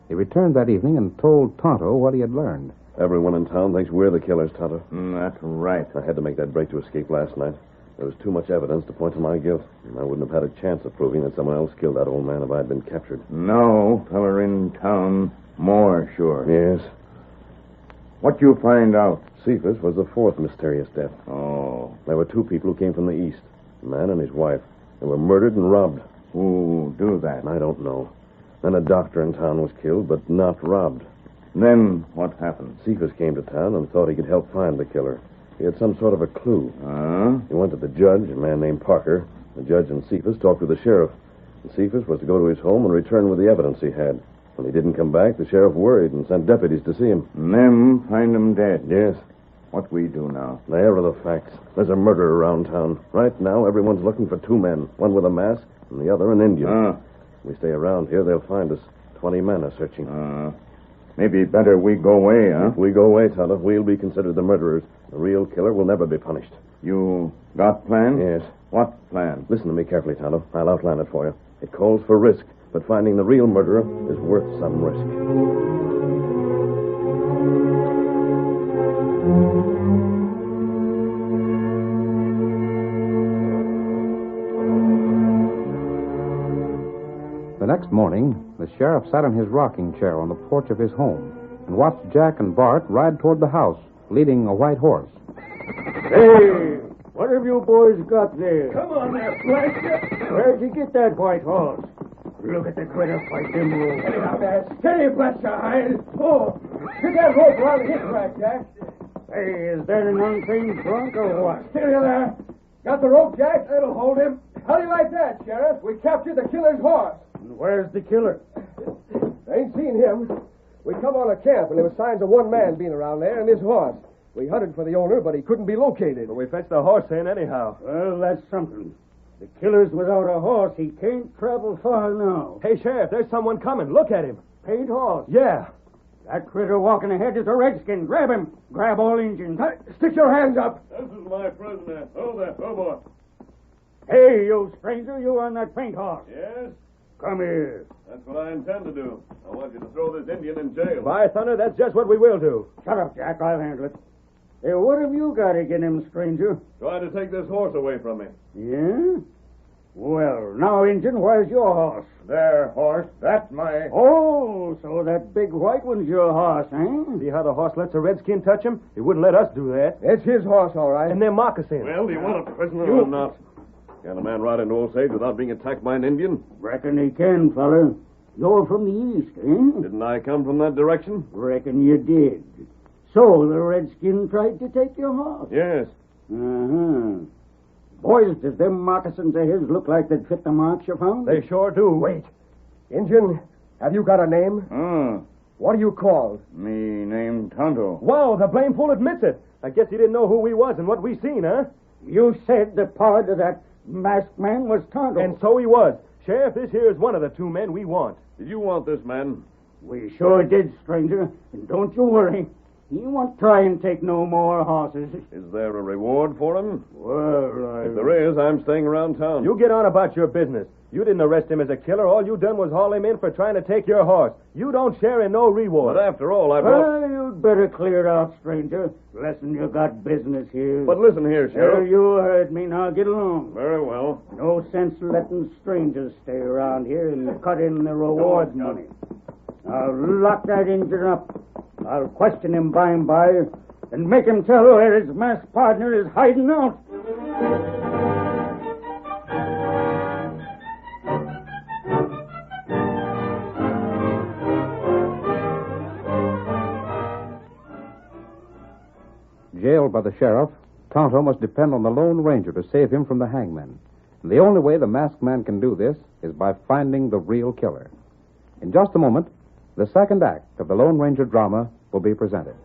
He returned that evening and told Tonto what he had learned. Everyone in town thinks we're the killers, Tonto. That's right. I had to make that break to escape last night. There was too much evidence to point to my guilt. I wouldn't have had a chance of proving that someone else killed that old man if I'd been captured. No, feller in town, more sure. Yes. What you find out? Cephas was the 4th mysterious death. Oh. There were 2 people who came from the east, a man and his wife. They were murdered and robbed. Who do that? I don't know. Then a doctor in town was killed, but not robbed. Then what happened? Cephas came to town and thought he could help find the killer. He had some sort of a clue. He went to the judge, a man named Parker. The judge and Cephas talked with the sheriff. And Cephas was to go to his home and return with the evidence he had. When he didn't come back, the sheriff worried and sent deputies to see him. And them find him dead? Yes. What we do now? There are the facts. There's a murder around town. Right now, everyone's looking for 2 men. One with a mask and the other an Indian. If we stay around here, they'll find us. 20 men are searching. Maybe better we go away, huh? If we go away, Tonto, we'll be considered the murderers. The real killer will never be punished. You got plan? Yes. What plan? Listen to me carefully, Tonto. I'll outline it for you. It calls for risk, but finding the real murderer is worth some risk. The next morning, the sheriff sat in his rocking chair on the porch of his home and watched Jack and Bart ride toward the house, leading a white horse. Hey, what have you boys got there? Come on there, Fletcher. Where'd you get that white horse? Look at the critter fight them rules. Steady now, Dad. Steady, Fletcher. Oh, get that rope around his neck, Jack. Hey, is that an untrained drunk or what? Steady there. Got the rope, Jack? That'll hold him. How do you like that, Sheriff? We captured the killer's horse. Where's the killer? I ain't seen him. We come on a camp, and there was signs of one man being around there and his horse. We hunted for the owner, but he couldn't be located. But we fetched the horse in anyhow. Well, that's something. The killer's without a horse. He can't travel far now. Hey, Sheriff, there's someone coming. Look at him. Paint horse. Yeah. That critter walking ahead is a redskin. Grab him. Grab all Injuns. Stick your hands up. This is my prisoner. Oh, there. Oh, boy. Hey, you stranger, you on that paint horse. Yes? Come here. That's what I intend to do. I want you to throw this Indian in jail. By thunder, that's just what we will do. Shut up, Jack. I'll handle it. Hey, what have you got against him, stranger? Try to take this horse away from me. Yeah? Well, now, Injun, where's your horse? There, horse. That's my... Oh, so that big white one's your horse, eh? See how the horse lets a redskin touch him? He wouldn't let us do that. It's his horse, all right. And they're moccasins. Well, do you want a prisoner or not? Can a man ride into Osage without being attacked by an Indian? Reckon he can, fella. You're from the east, eh? Didn't I come from that direction? Reckon you did. So the redskin tried to take your horse? Yes. Uh-huh. Boys, does them moccasins of his look like they'd fit the marks you found? They sure do. Wait. Injun, have you got a name? What are you called? Me named Tonto. Wow, the blame fool admits it. I guess he didn't know who we was and what we seen, huh? You said the part of that masked man was Tonto. And so he was. Sheriff, this here is one of the two men we want. Did you want this man? We sure did, stranger. And don't you worry. He won't try and take no more horses. Is there a reward for him? Well, If there is, I'm staying around town. You get on about your business. You didn't arrest him as a killer. All you done was haul him in for trying to take your horse. You don't share in no reward. But after all, I brought... Well, you'd better clear out, stranger. Less'n you got business here. But listen here, Sheriff. You heard me. Now get along. Very well. No sense letting strangers stay around here and cut in the reward money. Now lock that Injun up. I'll question him by and by and make him tell where his masked partner is hiding out. Jailed by the sheriff, Tonto must depend on the Lone Ranger to save him from the hangman. And the only way the masked man can do this is by finding the real killer. In just a moment, the second act of the Lone Ranger drama will be presented.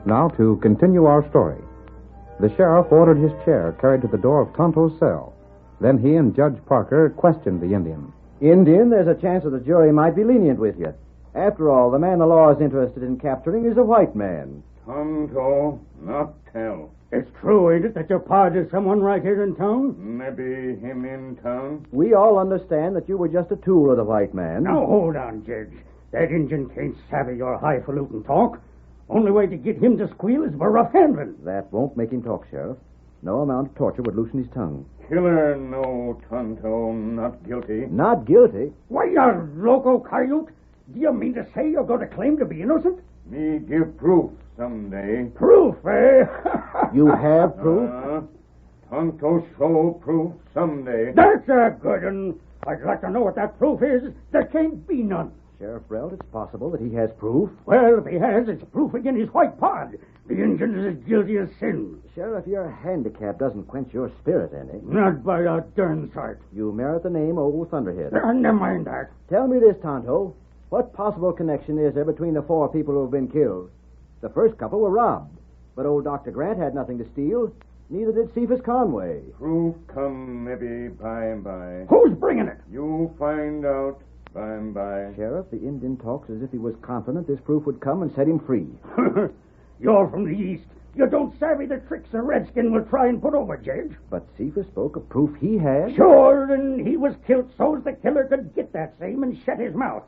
Now, to continue our story. The sheriff ordered his chair carried to the door of Tonto's cell. Then he and Judge Parker questioned the Indian. Indian, there's a chance that the jury might be lenient with you. After all, the man the law is interested in capturing is a white man. Tonto, not tell. It's true, ain't it, that your pard is someone right here in town? Maybe him in town. We all understand that you were just a tool of the white man. Now, hold on, Judge. That Injun can't savvy your highfalutin talk. Only way to get him to squeal is by rough handling. That won't make him talk, Sheriff. No amount of torture would loosen his tongue. Killer, no, Tonto, not guilty. Not guilty? Why, you loco coyote. Do you mean to say you're going to claim to be innocent? Me give proof someday. Proof, eh? You have proof? Tonto show proof someday. That's a good one. I'd like to know what that proof is. There can't be none. Sheriff Reld, it's possible that he has proof. Well, if he has, it's proof against his white pard. The Injun is as guilty as sin. Sheriff, your handicap doesn't quench your spirit any. Not by a darn sight. You merit the name Old Thunderhead. Never mind that. Tell me this, Tonto. What possible connection is there between the 4 people who have been killed? The first couple were robbed, but old Dr. Grant had nothing to steal. Neither did Cephas Conway. Proof come maybe by and by. Who's bringing it? You find out by and by. Sheriff, the Indian talks as if he was confident this proof would come and set him free. You're from the East. You don't savvy the tricks a redskin will try and put over, Judge. But Cephas spoke of proof he had. Sure, and he was killed so's the killer could get that same and shut his mouth.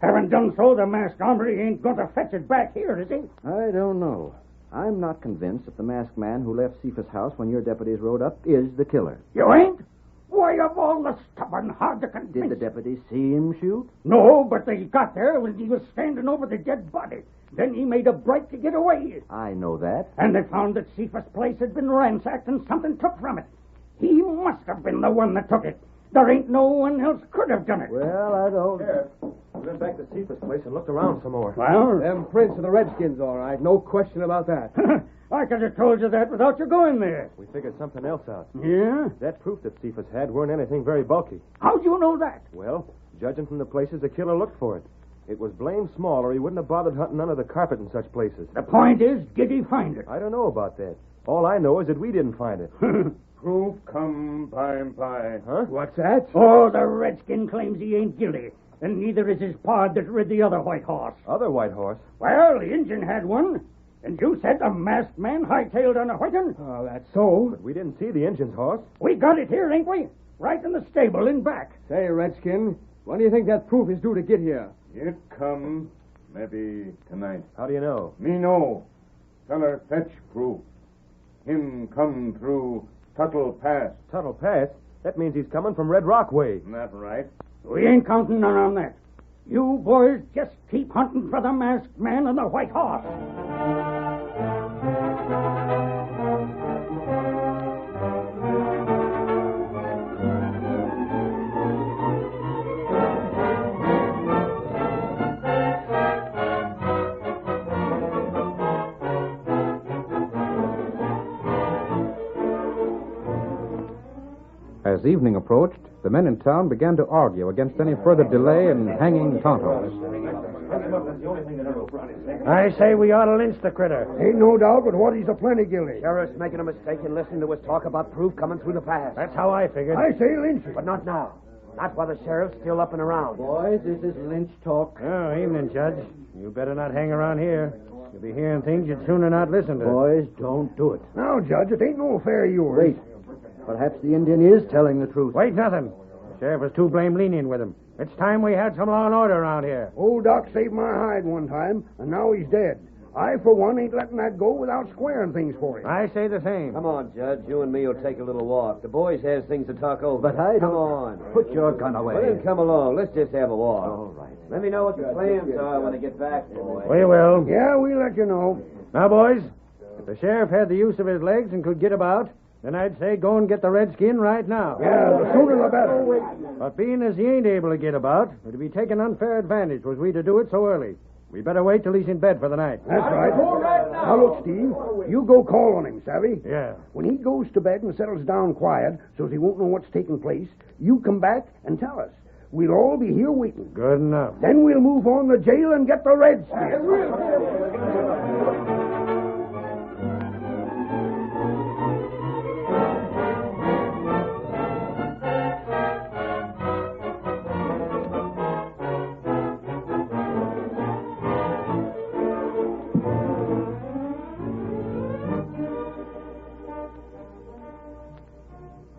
Having done so, the masked hombre ain't going to fetch it back here, is he? I don't know. I'm not convinced that the masked man who left Cephas' house when your deputies rode up is the killer. You ain't? Why, of all the stubborn, hard to convince... Did the deputies see him shoot? No, but they got there when he was standing over the dead body. Then he made a break to get away. I know that. And they found that Cephas' place had been ransacked and something took from it. He must have been the one that took it. There ain't no one else could have done it. Well, I don't... Sheriff, we went back to Cephas' place and looked around some more. Well? Them prints of the Redskins, all right. No question about that. I could have told you that without you going there. We figured something else out. Yeah? That proof that Cephas had weren't anything very bulky. How'd you know that? Well, judging from the places the killer looked for it. It was blamed small, or he wouldn't have bothered hunting under the carpet in such places. The point is, did he find it? I don't know about that. All I know is that we didn't find it. Proof come by and by. Huh? What's that? Oh, the redskin claims he ain't guilty. And neither is his pard that rid the other white horse. Other white horse? Well, the Injun had one. And you said the masked man hightailed on a white one? Oh, that's so. But we didn't see the Injun's horse. We got it here, ain't we? Right in the stable in back. Say, Redskin, when do you think that proof is due to get here? It come maybe tonight. How do you know? Me know. Feller fetch proof. Him come through Tuttle Pass. Tuttle Pass? That means he's coming from Red Rock way. That right. We ain't counting none on that. You boys just keep hunting for the masked man and the white horse. As evening approached, the men in town began to argue against any further delay in hanging Tonto. I say we ought to lynch the critter. Ain't no doubt but what he's a plenty guilty. Sheriff's making a mistake in listening to his talk about proof coming through the pass. That's how I figured. I say lynch him. But not now. Not while the sheriff's still up and around. Boys, this is lynch talk. Oh, evening, Judge. You better not hang around here. You'll be hearing things you'd sooner not listen to. Boys, don't do it. Now, Judge, it ain't no affair of yours. Wait. Perhaps the Indian is telling the truth. Wait, nothing. The sheriff was too blame lenient with him. It's time we had some law and order around here. Old Doc saved my hide one time, and now he's dead. I, for one, ain't letting that go without squaring things for him. I say the same. Come on, Judge. You and me will take a little walk. The boys has things to talk over. But I don't... Come on. Put your gun away. Well, then come along. Let's just have a walk. All right. Let me know what the plans are when I get back, boy. We will. Yeah, we'll let you know. Now, boys, if the sheriff had the use of his legs and could get about, then I'd say go and get the redskin right now. Yeah, the sooner the better. But being as he ain't able to get about, it'd be taking unfair advantage was we to do it so early. We better wait till he's in bed for the night. That's right. Now, look, Steve, you go call on him, savvy? Yeah. When he goes to bed and settles down quiet so he won't know what's taking place, you come back and tell us. We'll all be here waiting. Good enough. Then we'll move on to jail and get the redskin.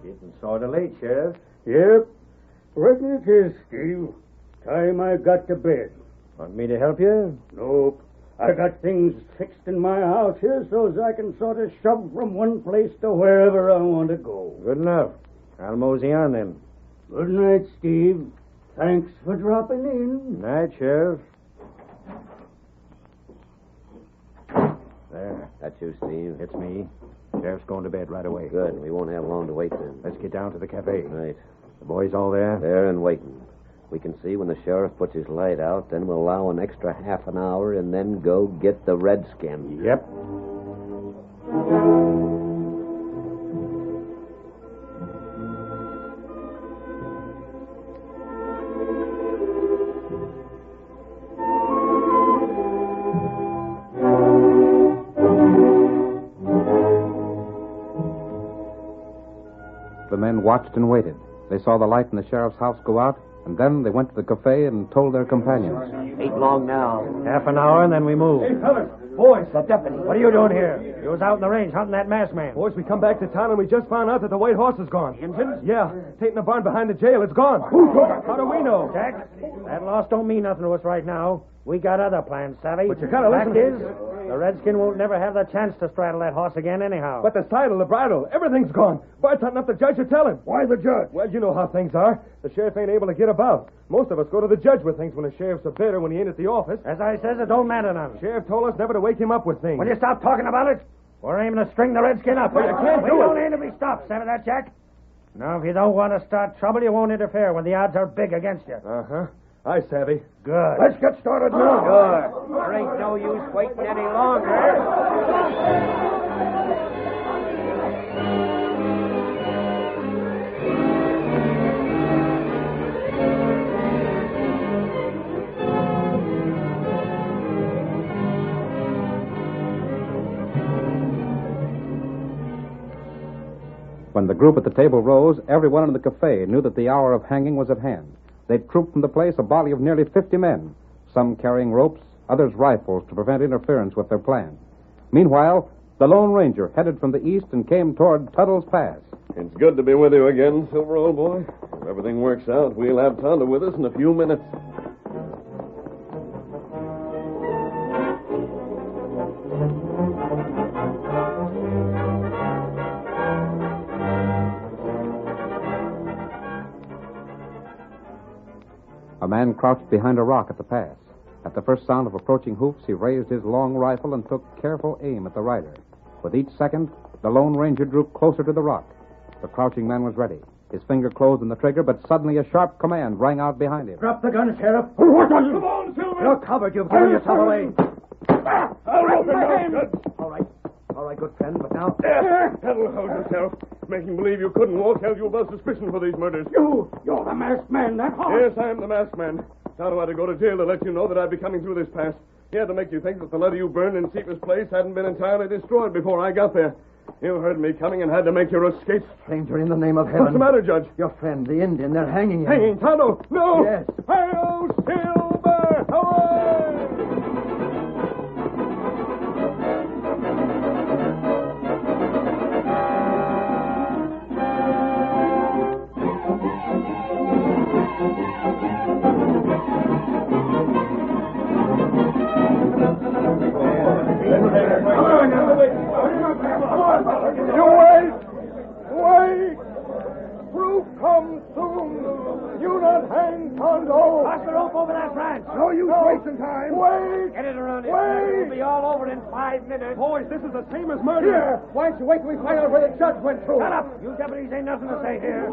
Getting sort of late, Sheriff. Yep. Reckon it is, Steve. Time I got to bed. Want me to help you? Nope. I got things fixed in my house here so's I can sort of shove from one place to wherever I want to go. Good enough. I'll mosey on then. Good night, Steve. Thanks for dropping in. Night, Sheriff. There. That's you, Steve. It's me. Sheriff's going to bed right away. Good. We won't have long to wait then. Let's get down to the cafe. Right. The boys all there? There and waiting. We can see when the sheriff puts his light out, then we'll allow an extra half an hour and then go get the redskin. Yep. The men watched and waited. They saw the light in the sheriff's house go out, and then they went to the cafe and told their companions. Ain't long now. Half an hour, and then we move. Hey, fellas, boys. The deputy. What are you doing here? You was out in the range hunting that masked man. Boys, we come back to town, and we just found out that the white horse is gone. The Indians? Yeah, it's in the barn behind the jail. It's gone. Who took it? How do we know? Jack, that loss don't mean nothing to us right now. We got other plans, savvy. But you gotta Fact listen. is, the redskin won't never have the chance to straddle that horse again anyhow. But the saddle, the bridle, everything's gone. Bart's hunting up the judge to tell him. Why the judge? Well, you know how things are. The sheriff ain't able to get about. Most of us go to the judge with things when the sheriff's a bit or when he ain't at the office. As I says, it don't matter none. Sheriff told us never to wake him up with things. Will you stop talking about it? We're aiming to string the redskin up. But you can't we do it. don't aim to be stopped, savvy that, Jack? Now, if you don't want to start trouble, you won't interfere when the odds are big against you. Uh-huh. Aye, savvy. Good. Let's get started now. Good. There ain't no use waiting any longer. When the group at the table rose, everyone in the cafe knew that the hour of hanging was at hand. They trooped from the place a body of nearly 50 men, some carrying ropes, others rifles to prevent interference with their plan. Meanwhile, the Lone Ranger headed from the east and came toward Tuttle's Pass. It's good to be with you again, Silver, old boy. If everything works out, we'll have Tonto with us in a few minutes. A man crouched behind a rock at the pass. At the first sound of approaching hoofs, he raised his long rifle and took careful aim at the rider. With each second, the Lone Ranger drew closer to the rock. The crouching man was ready. His finger closed on the trigger, but suddenly a sharp command rang out behind him. Drop the gun, Sheriff. What are you? Come on, Silver. You're covered. You've given yourself away. I'll rope him now. All right. All right, good friend, but now... That'll hold yourself. Making believe you couldn't walk held you above suspicion for these murders. You're the masked man, that horse. Yes, I am the masked man. Tonto had to go to jail to let you know that I'd be coming through this pass. He had to make you think that the letter you burned in Cephas' place hadn't been entirely destroyed before I got there. You heard me coming and had to make your escape. Stranger, in the name of heaven. What's the matter, Judge? Your friend, the Indian, they're hanging him. Hanging Tonto? No! Yes. Hail, Silver! Away! You wait! Wait! Proof comes soon! You not hang Tonto! Pass the rope over that branch. No use wasting time! Wait! Get it around it. Wait! We'll be all over in 5 minutes. Boys, this is the same as murder. Here! Why don't you wait till we find out where the judge went through? Shut up. You deputies ain't nothing to say here.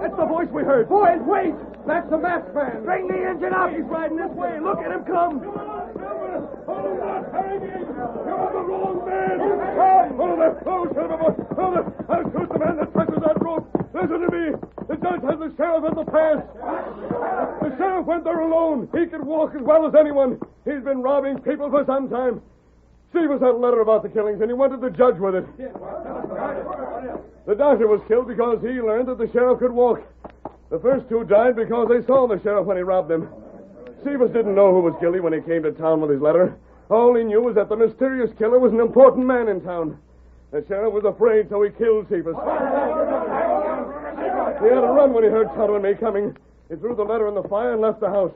That's the voice we heard. Boys, wait! That's the masked man! Bring the engine up. He's riding this way. Look at him come. Hold that hanging! You're the wrong man! Hold it! Oh, son of a... Hold it! I'll shoot the man that touches that rope! Listen to me! The judge has the sheriff at the pass! The sheriff went there alone! He could walk as well as anyone! He's been robbing people for some time! Stevens had a letter about the killings, and he went to the judge with it. The doctor was killed because he learned that the sheriff could walk. The first two died because they saw the sheriff when he robbed them. Stevens didn't know who was guilty when he came to town with his letter. All he knew was that the mysterious killer was an important man in town. The sheriff was afraid, so he killed Stevens. He had to run when he heard Tonto and me coming. He threw the letter in the fire and left the house.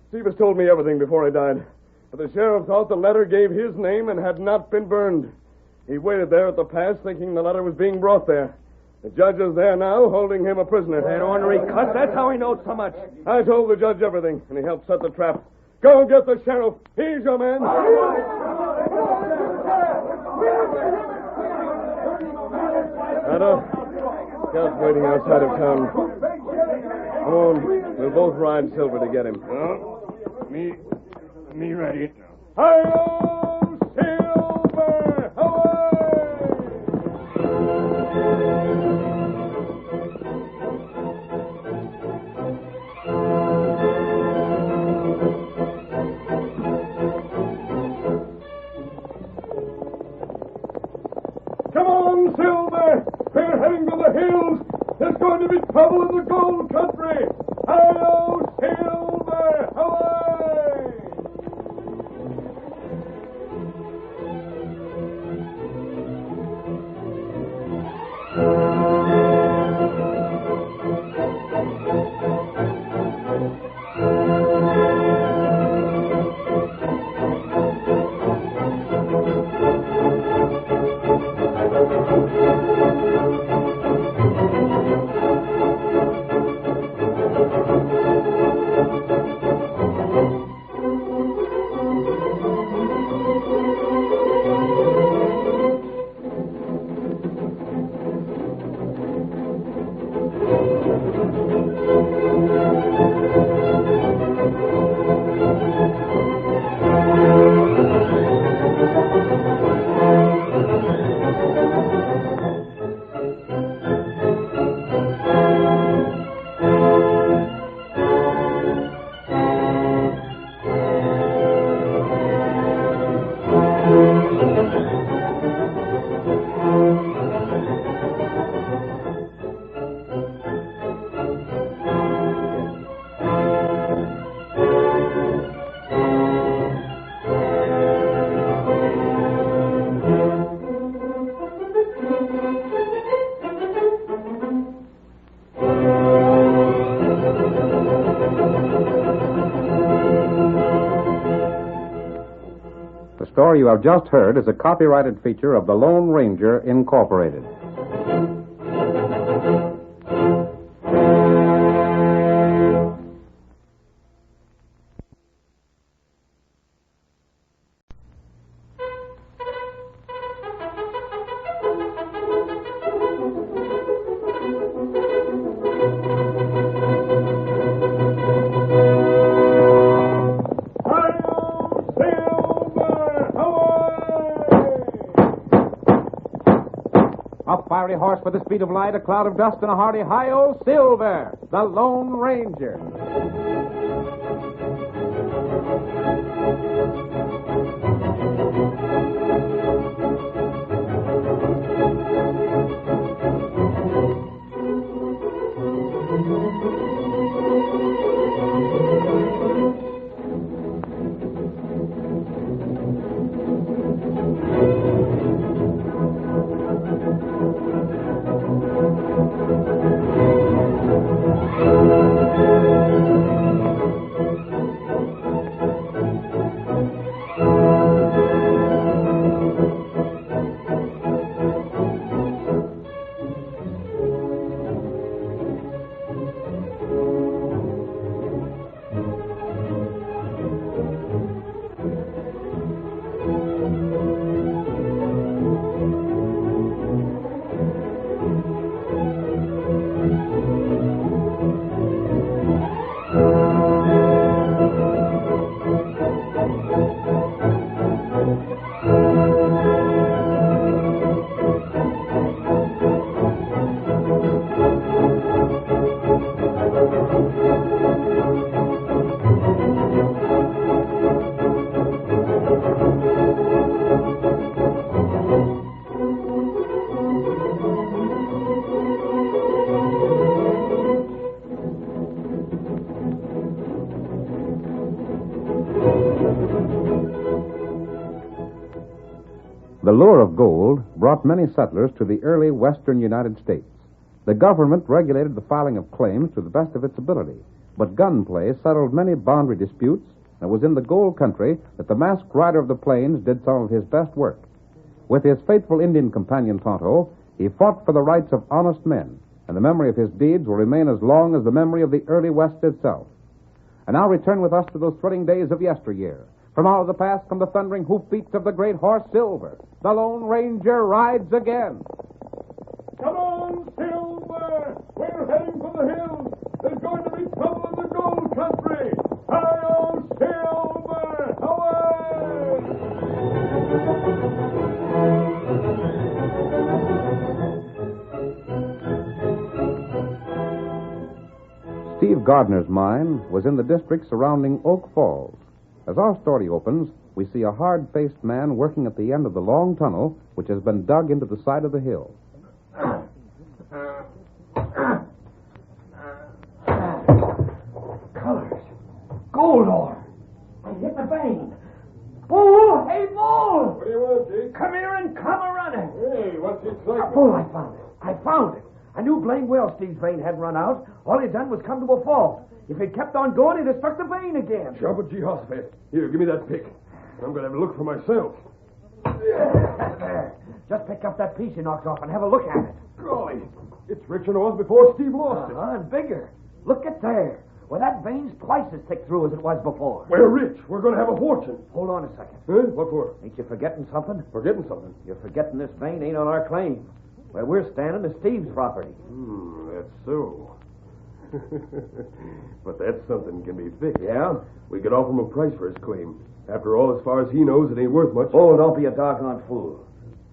Stevens told me everything before he died. But the sheriff thought the letter gave his name and had not been burned. He waited there at the pass thinking the letter was being brought there. The judge is there now, holding him a prisoner. That ornery cuss, that's how he knows so much. I told the judge everything, and he helped set the trap. Go get the sheriff. He's your man. Scout's waiting outside of town. Come on, we'll both ride Silver to get him. Me ready. Hi-yo, Silver! Away! Come on, Silver! We're heading to the hills! There's going to be trouble in the gold country! Hi-yo, Silver! Away! The story you have just heard is a copyrighted feature of the Lone Ranger, Incorporated. Fiery horse with the speed of light, a cloud of dust, and a hearty hi-yo, Silver, the Lone Ranger. The lure of gold brought many settlers to the early western United States. The government regulated the filing of claims to the best of its ability, but gunplay settled many boundary disputes, and it was in the gold country that the masked rider of the plains did some of his best work. With his faithful Indian companion Tonto, he fought for the rights of honest men, and the memory of his deeds will remain as long as the memory of the early West itself. And now return with us to those thrilling days of yesteryear. From out of the past come the thundering hoofbeats of the great horse Silver. The Lone Ranger rides again. Come on, Silver! We're heading for the hills. There's going to be trouble in the gold country. Hi-yo, Silver! Away! Steve Gardner's mine was in the district surrounding Oak Falls. As our story opens, we see a hard-faced man working at the end of the long tunnel which has been dug into the side of the hill. Colors. Gold ore. I hit my vein. Bull! Hey, Bull! What do you want, Jake? Come here and come a-running. Hey, what's it like? Bull, I found it. I found it. I knew blame well Steve's vein hadn't run out. All he'd done was come to a fault. If he'd kept on going, he'd have struck the vein again. Jump at Jehoshaphat. Here, give me that pick. I'm going to have a look for myself. There. Just pick up that piece you knocked off and have a look at it. Golly, it's richer than it was before Steve lost it. And bigger. Look at there. Well, that vein's twice as thick through as it was before. We're rich. We're going to have a fortune. Hold on a second. Huh? What for? Ain't you forgetting something? Forgetting something? You're forgetting this vein ain't on our claim. Where we're standing is Steve's property. That's so. But that something can be fixed. Yeah? We could offer him a price for his claim. After all, as far as he knows, it ain't worth much. Oh, don't be a doggone fool.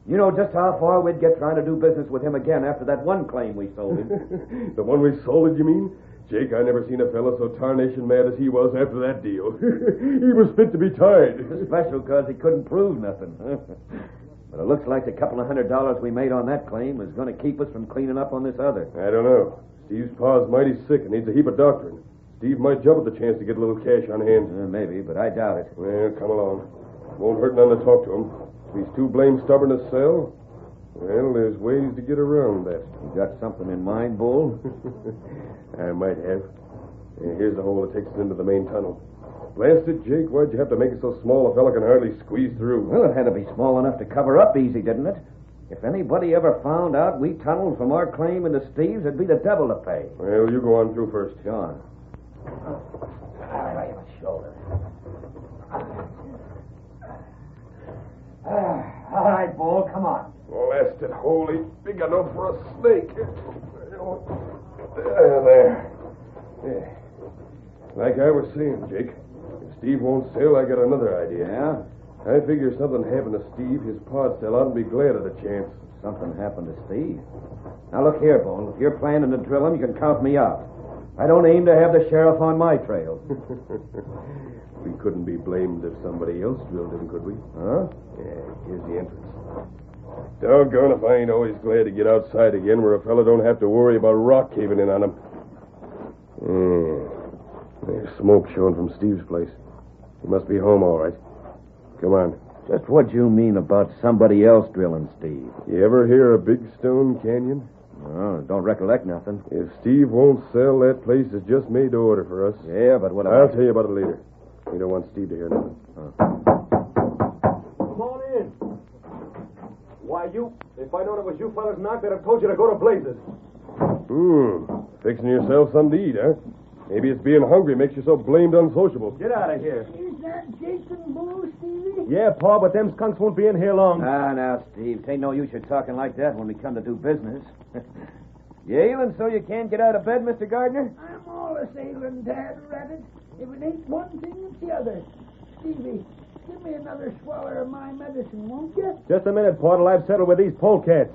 You know just how far we'd get trying to do business with him again after that one claim we sold him. The one we sold it, you mean? Jake, I never seen a fellow so tarnation mad as he was after that deal. He was fit to be tied. Special because he couldn't prove nothing. But it looks like the couple of $100 we made on that claim is going to keep us from cleaning up on this other. I don't know. Steve's pa's mighty sick and needs a heap of doctoring. Steve might jump at the chance to get a little cash on hand. Maybe, but I doubt it. Well, come along. Won't hurt none to talk to him. If he's too blame stubborn to sell, well, there's ways to get around that. You got something in mind, Bull? I might have. Here's the hole that takes us into the main tunnel. Blast it, Jake, why'd you have to make it so small a fella can hardly squeeze through? Well, it had to be small enough to cover up easy, didn't it? If anybody ever found out we tunneled from our claim into Steve's, it'd be the devil to pay. Well, you go on through first. Go on. Right on my shoulder. All right, Bull, come on. Blasted hole ain't big enough for a snake. There. Yeah. Like I was saying, Jake, if Steve won't sell, I got another idea. Yeah? I figure if something happened to Steve, his pa'd sell out and be glad of the chance. Something happened to Steve? Now, look here, Bull. If you're planning to drill him, you can count me out. I don't aim to have the sheriff on my trail. We couldn't be blamed if somebody else drilled him, could we? Huh? Yeah, here's the entrance. Doggone if I ain't always glad to get outside again where a fella don't have to worry about rock caving in on him. There's smoke showing from Steve's place. He must be home, all right. Come on. Just what you mean about somebody else drilling Steve? You ever hear of Big Stone Canyon? Oh, don't recollect nothing. If Steve won't sell, that place is just made to order for us. Yeah, but what I'll tell you about it later. We don't want Steve to hear nothing. Come on in. Why, if I'd known it was you fellas knocked, I'd have told you to go to blazes. Fixing yourself something to eat, huh? Maybe it's being hungry makes you so blamed unsociable. Get out of here. Is that Jason Bull, Stevie? Yeah, Pa, but them skunks won't be in here long. Now, Steve, tain't no use you talking like that when we come to do business. You ailing so you can't get out of bed, Mr. Gardner? I'm all a sailing, Dad Rabbit. If it ain't one thing, it's the other. Stevie, give me another swaller of my medicine, won't you? Just a minute, Portal. I've settled with these polecats.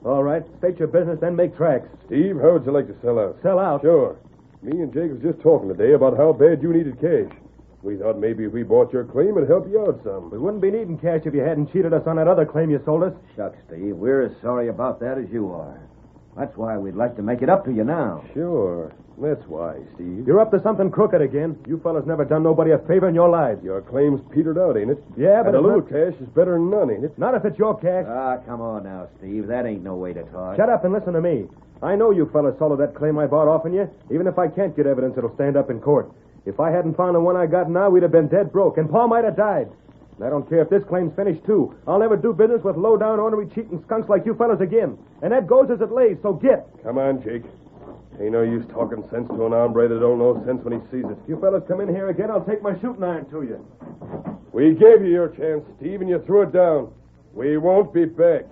All right, state your business, then make tracks. Steve, how would you like to sell out? Sell out? Sure. Me and Jake was just talking today about how bad you needed cash. We thought maybe if we bought your claim, it'd help you out some. We wouldn't be needing cash if you hadn't cheated us on that other claim you sold us. Shucks, Steve. We're as sorry about that as you are. That's why we'd like to make it up to you now. Sure. That's why, Steve. You're up to something crooked again. You fellas never done nobody a favor in your lives. Your claim's petered out, ain't it? Yeah, but and a little cash is better than none, ain't it? Not if it's your cash. Ah, come on now, Steve. That ain't no way to talk. Shut up and listen to me. I know you fellas sold that claim I bought off on you. Even if I can't get evidence, it'll stand up in court. If I hadn't found the one I got now, we'd have been dead broke, and Pa might have died. And I don't care if this claim's finished, too. I'll never do business with low-down, ornery, cheating skunks like you fellas again. And that goes as it lays, so get. Come on, Jake. Ain't no use talking sense to an hombre that don't know sense when he sees it. If you fellas come in here again, I'll take my shooting iron to you. We gave you your chance, Steve, and you threw it down. We won't be back.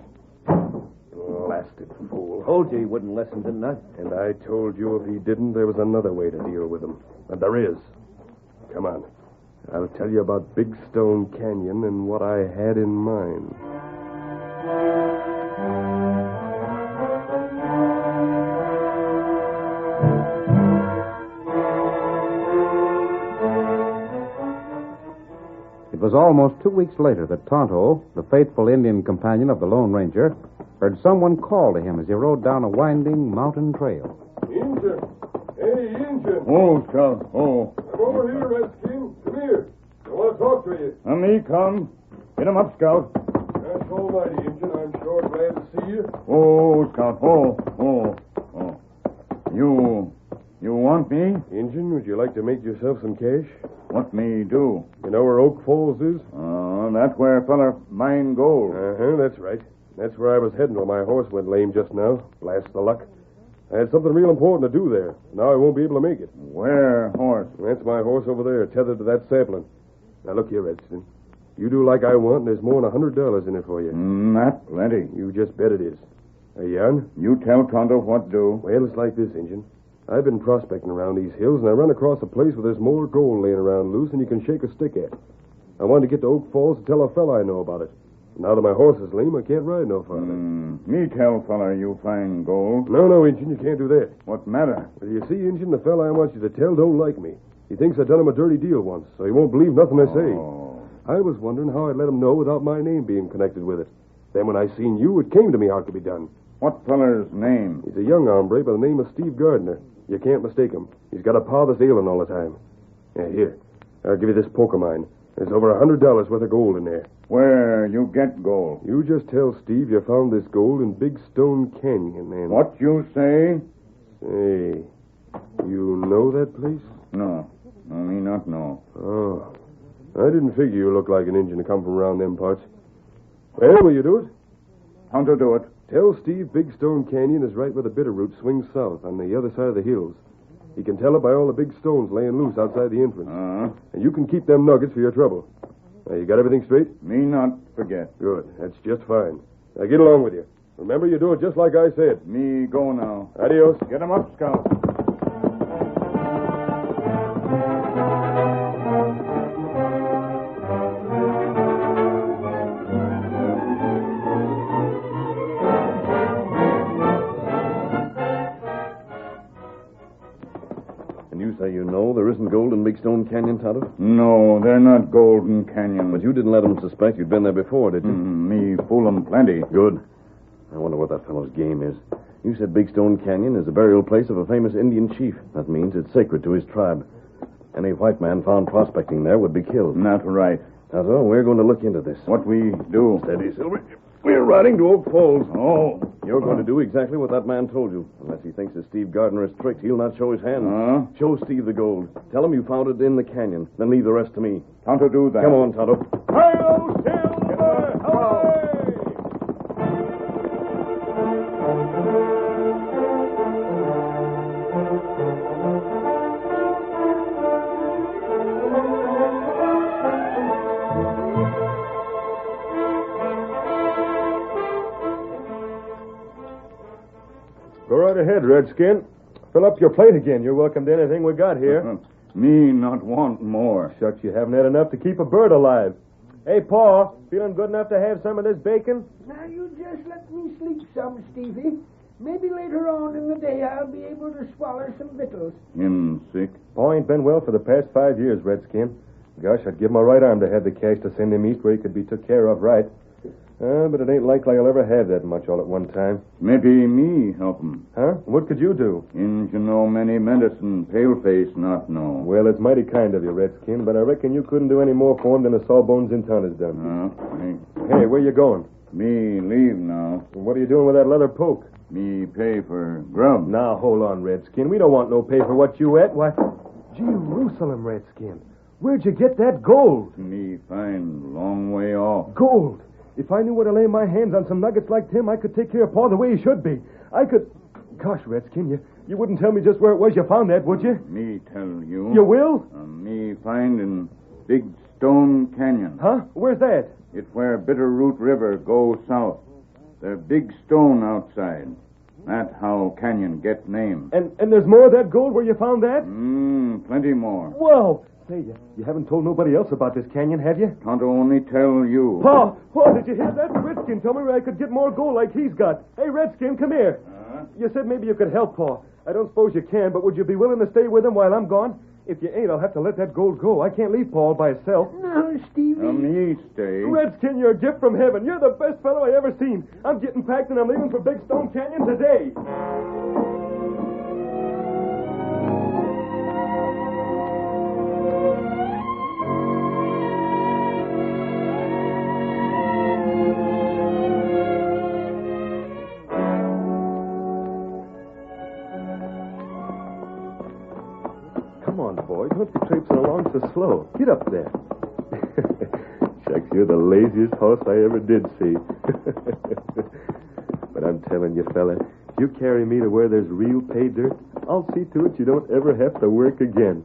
Blasted fool. Told you he wouldn't listen, didn't I? And I told you if he didn't, there was another way to deal with him. And there is. Come on. I'll tell you about Big Stone Canyon and what I had in mind. was almost 2 weeks later that Tonto, the faithful Indian companion of the Lone Ranger, heard someone call to him as he rode down a winding mountain trail. Injun! Hey, Injun! Oh, Scout. Oh. Come over here, Redskin. Come here. I want to talk to you. And me come. Get him up, Scout. That's all right, Injun. I'm sure glad to see you. Oh, Scout. Oh. You want me? Injun, would you like to make yourself some cash? What me do? You know where Oak Falls is? That's where a feller mine gold. That's right. That's where I was heading when my horse went lame just now. Blast the luck. I had something real important to do there. Now I won't be able to make it. Where horse? That's my horse over there, tethered to that sapling. Now look here, Redskin. You do like I want, and there's more than $100 in it for you. Not plenty. You just bet it is. Are you on? You tell Tonto what do. Well, it's like this, Injun. I've been prospecting around these hills, and I run across a place where there's more gold laying around loose than you can shake a stick at. I wanted to get to Oak Falls to tell a fella I know about it. Now that my horse is lame, I can't ride no farther. Me tell fella you find gold. No, Injun, you can't do that. What matter? Well, you see, Injun, the fella I want you to tell don't like me. He thinks I done him a dirty deal once, so he won't believe nothing I say. I was wondering how I'd let him know without my name being connected with it. Then when I seen you, it came to me how it could be done. What feller's name? He's a young hombre by the name of Steve Gardner. You can't mistake him. He's got a paw that's ailing all the time. Here. I'll give you this poke of mine. There's over $100 worth of gold in there. Where you get gold? You just tell Steve you found this gold in Big Stone Canyon, and... What you say? Say, you know that place? No, me not know. Oh, I didn't figure you looked like an Indian to come from around them parts. Well, will you do it? How to do it? Tell Steve Big Stone Canyon is right where the Bitterroot swings south on the other side of the hills. He can tell it by all the big stones laying loose outside the entrance. And you can keep them nuggets for your trouble. Now, you got everything straight? Me not forget. Good. That's just fine. Now, get along with you. Remember, you do it just like I said. Me go now. Adios. Get him up, Scout. You know there isn't gold in Big Stone Canyon, Tonto? No, they're not golden canyons. But you didn't let them suspect you'd been there before, did you? Me fool them plenty. Good. I wonder what that fellow's game is. You said Big Stone Canyon is the burial place of a famous Indian chief. That means it's sacred to his tribe. Any white man found prospecting there would be killed. Not right. Tonto, we're going to look into this. What we do? Steady, Silver. We're riding to Oak Falls. Oh. You're going to do exactly what that man told you. Unless he thinks that Steve Gardner is tricked, he'll not show his hand. Show Steve the gold. Tell him you found it in the canyon. Then leave the rest to me. Tonto, do that. Come on, Tonto. Hi-yo, Silver! Away! Go right ahead, Redskin. Fill up your plate again. You're welcome to anything we got here. Me not want more. Shucks, you haven't had enough to keep a bird alive. Hey, Pa, feeling good enough to have some of this bacon? Now, you just let me sleep some, Stevie. Maybe later on in the day I'll be able to swallow some victuals. Him sick? Pa ain't been well for the past 5 years, Redskin. Gosh, I'd give my right arm to have the cash to send him east where he could be took care of right. But it ain't likely I'll ever have that much all at one time. Maybe me help him. Huh? What could you do? You know many medicine, paleface not know. Well, it's mighty kind of you, Redskin, but I reckon you couldn't do any more for him than a sawbones in town has done. Hey, where you going? Me leave now. What are you doing with that leather poke? Me pay for grub. Now, hold on, Redskin. We don't want no pay for what you ate. Why, Jerusalem, Redskin. Where'd you get that gold? Me find long way off. Gold? If I knew where to lay my hands on some nuggets like Tim, I could take care of Pa the way he should be. I could... Gosh, Redskin, you wouldn't tell me just where it was you found that, would you? Me tell you. You will? Me find in Big Stone Canyon. Huh? Where's that? It's where Bitterroot River goes south. There's big stone outside. That's how canyon get name. And there's more of that gold where you found that? Plenty more. Whoa! Say, you haven't told nobody else about this canyon, have you? Tonto only tell you. Pa, did you hear that? Redskin told me where I could get more gold like he's got. Hey, Redskin, come here. You said maybe you could help Pa. I don't suppose you can, but would you be willing to stay with him while I'm gone? If you ain't, I'll have to let that gold go. I can't leave Paul by himself. No, Stevie. Ye stay. Redskin, you're a gift from heaven. You're the best fellow I ever seen. I'm getting packed and I'm leaving for Big Stone Canyon today. Come on, boy. Don't be traipsing along so slow. Get up there. Shucks, you're the laziest horse I ever did see. But I'm telling you, fella, you carry me to where there's real pay dirt, I'll see to it you don't ever have to work again.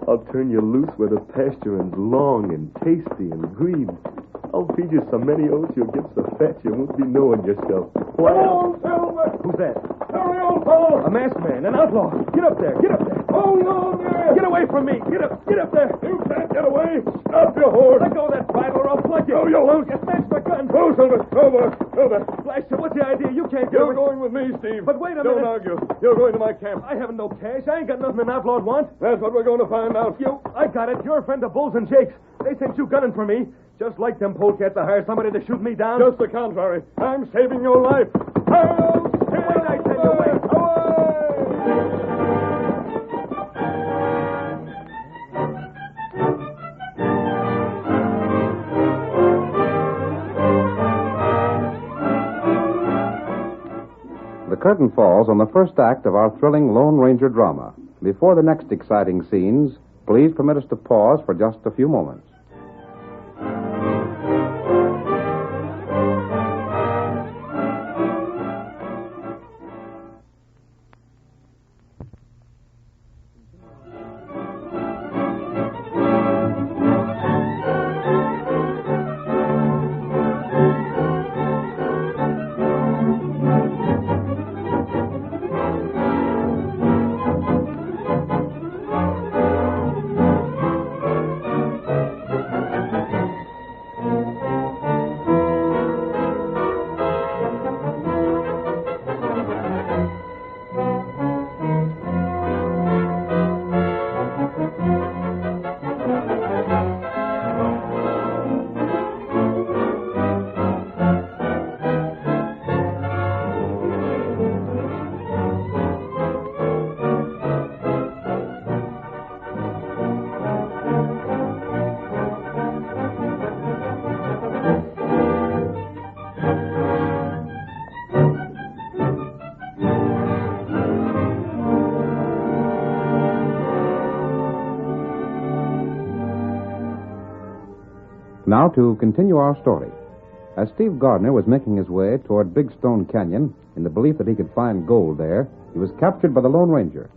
I'll turn you loose where the pasturing's long and tasty and green. I'll feed you so many oats you'll get so fat you won't be knowing yourself. Hold, Silver! Who's that? Hurry on, fellow! A masked man, an outlaw. Get up there, get up there. Hold on there! Get away from me. Get up there. You can't get away. Stop your horse. Let go of that bridle or I'll plug you. No, you won't. You snatched my gun. Go, Silver. Over. Blast you, what's the idea? You can't get You're away. going with me, Steve. But wait a Don't minute. argue. You're going to my camp. I haven't no cash. I ain't got nothing an outlaw'd want. That's what we're going to find out. I got it. You're a friend of Bulls and Jakes. They sent you gunning for me. Just like them polecats to hire somebody to shoot me down. Just the contrary. I'm saving your life. Wait, I tell you, wait. The curtain falls on the first act of our thrilling Lone Ranger drama. Before the next exciting scenes, please permit us to pause for just a few moments. Now to continue our story. As Steve Gardner was making his way toward Big Stone Canyon in the belief that he could find gold there, he was captured by the Lone Ranger.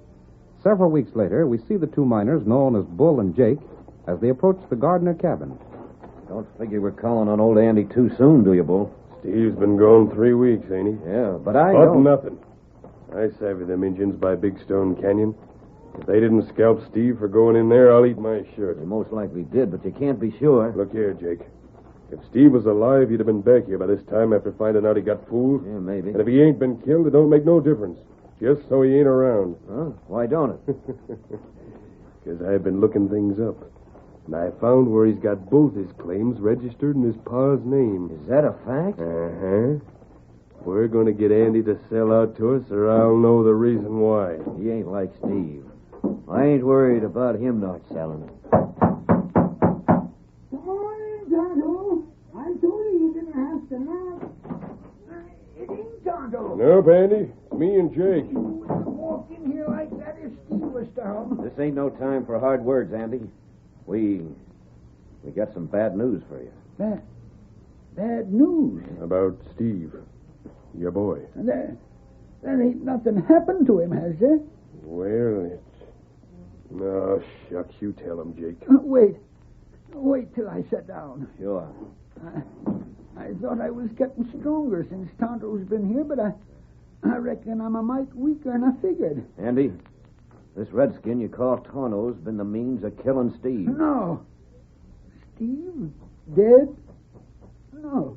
Several weeks later, we see the two miners known as Bull and Jake as they approach the Gardner cabin. Don't figure we're calling on old Andy too soon, do you, Bull? Steve's been gone 3 weeks, ain't he? Yeah, but I But don't... nothing. I savvy them Injuns by Big Stone Canyon. If they didn't scalp Steve for going in there, I'll eat my shirt. They most likely did, but you can't be sure. Look here, Jake. If Steve was alive, he'd have been back here by this time after finding out he got fooled. Yeah, maybe. And if he ain't been killed, it don't make no difference. Just so he ain't around. Huh? Why don't it? Because I've been looking things up. And I found where he's got both his claims registered in his pa's name. Is that a fact? Uh-huh. We're going to get Andy to sell out to us, or I'll know the reason why. He ain't like Steve. I ain't worried about him not selling it. Morning, Tonto. I told you you didn't have to knock. It ain't Tonto. Nope, Andy. It's me and Jake. You wouldn't walk in here like that if Steve was down. This ain't no time for hard words, Andy. We got some bad news for you. Bad news. About Steve, your boy. There ain't nothing happened to him, has there? Well, it's... No, shucks, you tell him, Jake. Wait till I sit down. Sure. I thought I was getting stronger since Tonto's been here, but I reckon I'm a mite weaker than I figured. Andy, this redskin you call Tonto's been the means of killing Steve. No. Steve? Dead? No.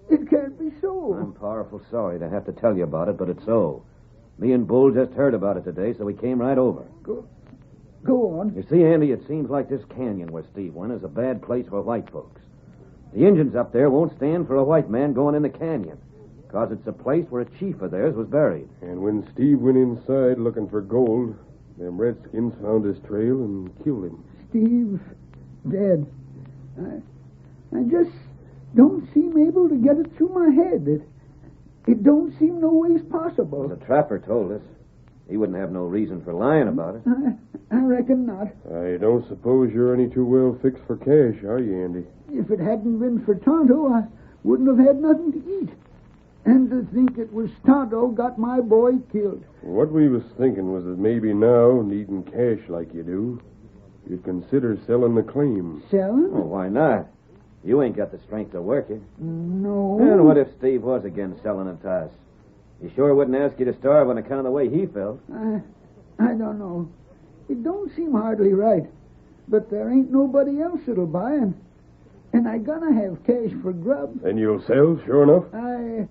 It can't be so. I'm powerful sorry to have to tell you about it, but it's so. Me and Bull just heard about it today, so we came right over. Go on. You see, Andy, it seems like this canyon where Steve went is a bad place for white folks. The Indians up there won't stand for a white man going in the canyon, because it's a place where a chief of theirs was buried. And when Steve went inside looking for gold, them redskins found his trail and killed him. Steve's dead. I just don't seem able to get it through my head. It don't seem no ways possible. The trapper told us. He wouldn't have no reason for lying about it. I reckon not. I don't suppose you're any too well fixed for cash, are you, Andy? If it hadn't been for Tonto, I wouldn't have had nothing to eat. And to think it was Tonto got my boy killed. What we was thinking was that maybe now, needing cash like you do, you'd consider selling the claim. Selling? Oh, why not? You ain't got the strength to work it. No. And what if Steve was again selling it to us? He sure wouldn't ask you to starve on account of the way he felt. I don't know. It don't seem hardly right. But there ain't nobody else that'll buy, and I gonna have cash for grub. Then you'll sell, sure enough?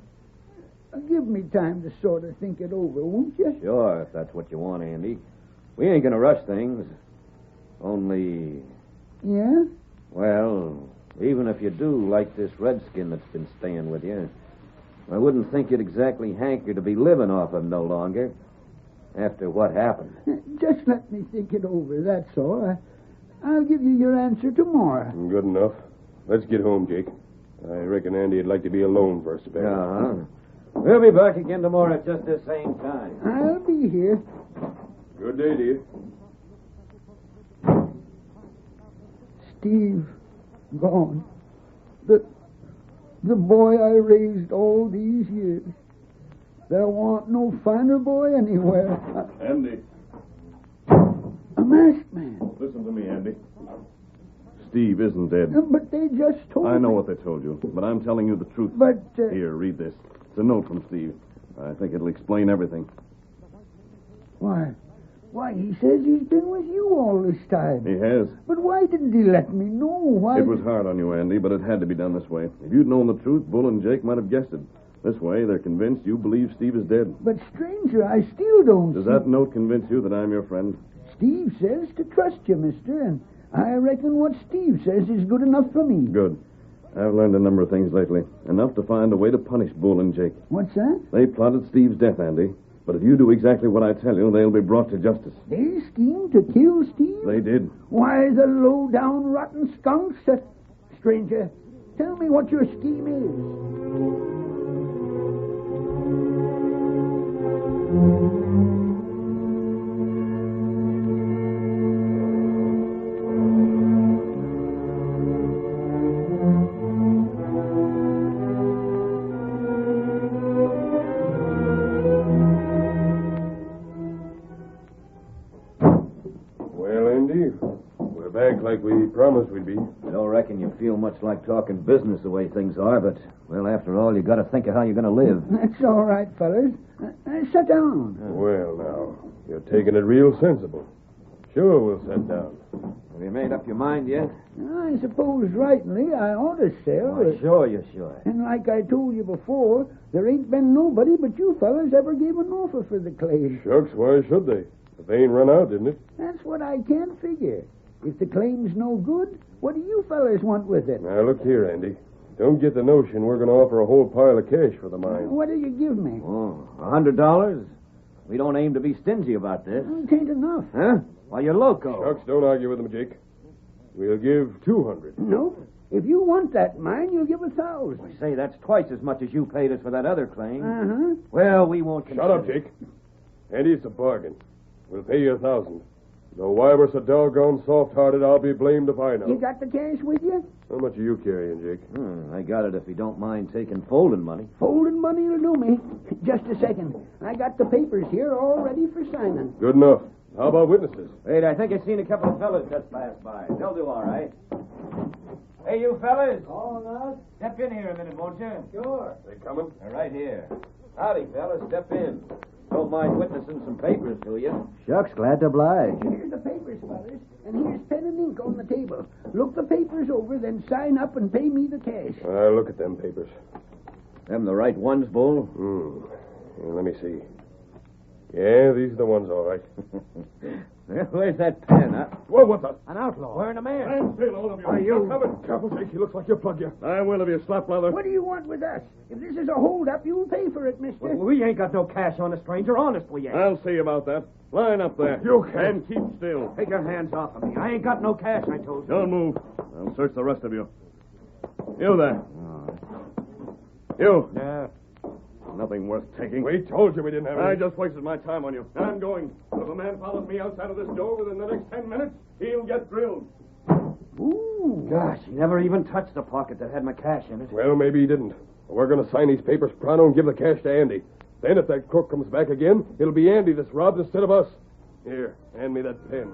Give me time to sort of think it over, won't you? Sure, if that's what you want, Andy. We ain't gonna rush things. Only... Yeah? Well, even if you do like this redskin that's been staying with you, I wouldn't think you'd exactly hanker to be living off him no longer. After what happened. Just let me think it over, that's all. I'll give you your answer tomorrow. Good enough. Let's get home, Jake. I reckon Andy'd like to be alone for a spell. Uh-huh. We'll be back again tomorrow at just the same time. I'll be here. Good day, dear. Steve, gone. The boy I raised all these years. There wa'n't no finer boy anywhere. Andy. A masked man. Listen to me, Andy. Steve isn't dead. But they just told me. I know what they told you, but I'm telling you the truth. But... Here, read this. It's a note from Steve. I think it'll explain everything. Why, he says he's been with you all this time. He has. But why didn't he let me know? Why? It was hard on you, Andy, but it had to be done this way. If you'd known the truth, Bull and Jake might have guessed it. This way, they're convinced you believe Steve is dead. But, stranger, I still don't Does that note convince you that I'm your friend? Steve says to trust you, mister, and I reckon what Steve says is good enough for me. Good. I've learned a number of things lately. Enough to find a way to punish Bull and Jake. What's that? They plotted Steve's death, Andy. But if you do exactly what I tell you, they'll be brought to justice. They schemed to kill Steve? They did. Why, the low-down rotten skunks. Stranger, tell me what your scheme is. Like we promised we'd be. I don't reckon you feel much like talking business the way things are, but, well, after all, you got to think of how you're going to live. That's all right, fellas. Sit down. Well, now, you're taking it real sensible. Sure, we'll sit down. Have you made up your mind yet? I suppose rightly I ought to sell. Sure, you should. And like I told you before, there ain't been nobody but you fellas ever gave an offer for the claim. Shucks, why should they? The vein run out, didn't it? That's what I can't figure. If the claim's no good, what do you fellas want with it? Now, look here, Andy. Don't get the notion we're going to offer a whole pile of cash for the mine. What'll you give me? Oh, $100? We don't aim to be stingy about this. It ain't enough. Huh? Why, you're loco. Shucks, don't argue with them, Jake. We'll give $200. Nope. If you want that mine, you'll give $1,000. I say, that's twice as much as you paid us for that other claim. Uh-huh. Well, we won't consider... Shut up, Jake. Andy, it's a bargain. We'll pay you $1,000. Though why we're so doggone soft-hearted, I'll be blamed if I know. You got the cash with you? How much are you carrying, Jake? I got it if you don't mind taking folding money. Folding money will do me. Just a second. I got the papers here all ready for signing. Good enough. How about witnesses? Wait, I think I've seen a couple of fellas just pass by. They'll do all right. Hey, you fellas. Oh, no. Step in here a minute, won't you? Sure. They coming? They're right here. Howdy, fellas. Step in. Don't mind witnessing some papers, do you? Shucks, glad to oblige. Here's the papers, fellas, and here's pen and ink on the table. Look the papers over, then sign up and pay me the cash. I'll look at them papers. Them the right ones, Bull? Here, let me see. Yeah, these are the ones, all right. Where's that pen, huh? Well, what the? An outlaw. Wearing a man. Stand still, all of you. Are you? Careful, Jake. He looks like you'll plug you. I will if you slap leather. What do you want with us? If this is a hold-up, you'll pay for it, mister. Well, we ain't got no cash on us, stranger. Honest, we ain't. I'll see about that. Line up there. You can. And keep still. Take your hands off of me. I ain't got no cash, I told you. Don't move. I'll search the rest of you. You there. You. Yeah. Nothing worth taking. We told you we didn't have any. I just wasted my time on you. I'm going. If a man follows me outside of this door within the next 10 minutes, he'll get drilled. Ooh. Gosh, he never even touched the pocket that had my cash in it. Well, maybe he didn't. We're going to sign these papers pronto and give the cash to Andy. Then if that crook comes back again, it'll be Andy that's robbed instead of us. Here, hand me that pen.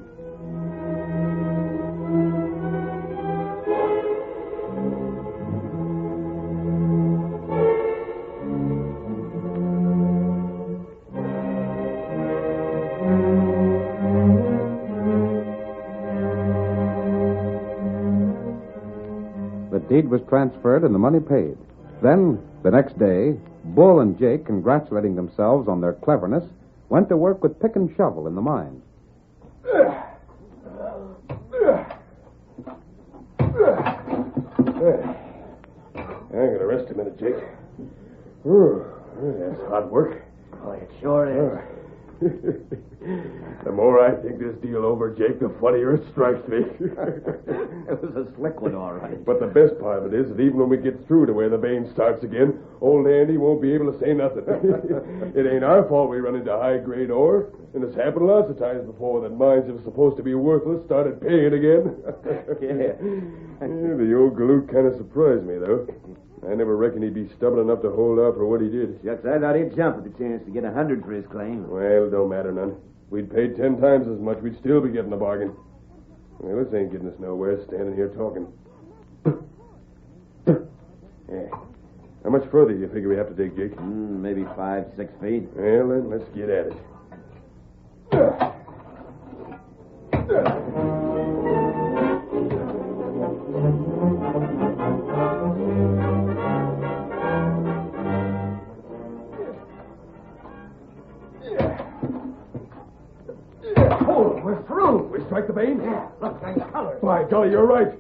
The deed was transferred and the money paid. Then, the next day, Bull and Jake, congratulating themselves on their cleverness, went to work with pick and shovel in the mine. I ain't gonna rest a minute, Jake. Ooh, that's hard work. Oh, it sure is. The more I think this deal over, Jake, the funnier it strikes me. It was a slick one, all right. But the best part of it is that even when we get through to where the vein starts again, old Andy won't be able to say nothing. It ain't our fault we run into high-grade ore, and it's happened lots of times before that mines that were supposed to be worthless started paying again. Yeah. The old galoot kind of surprised me, though. I never reckoned he'd be stubborn enough to hold out for what he did. Shucks, I thought he'd jump at the chance to get 100 for his claim. Well, it don't matter none. We'd paid 10 times as much, we'd still be getting a bargain. Well, this ain't getting us nowhere, standing here talking. Yeah. How much further do you figure we have to dig, Jake? Maybe 5-6 feet. Well, then, let's get at it. We're through. We strike the vein? Yeah, look, nice color. By golly, you're right.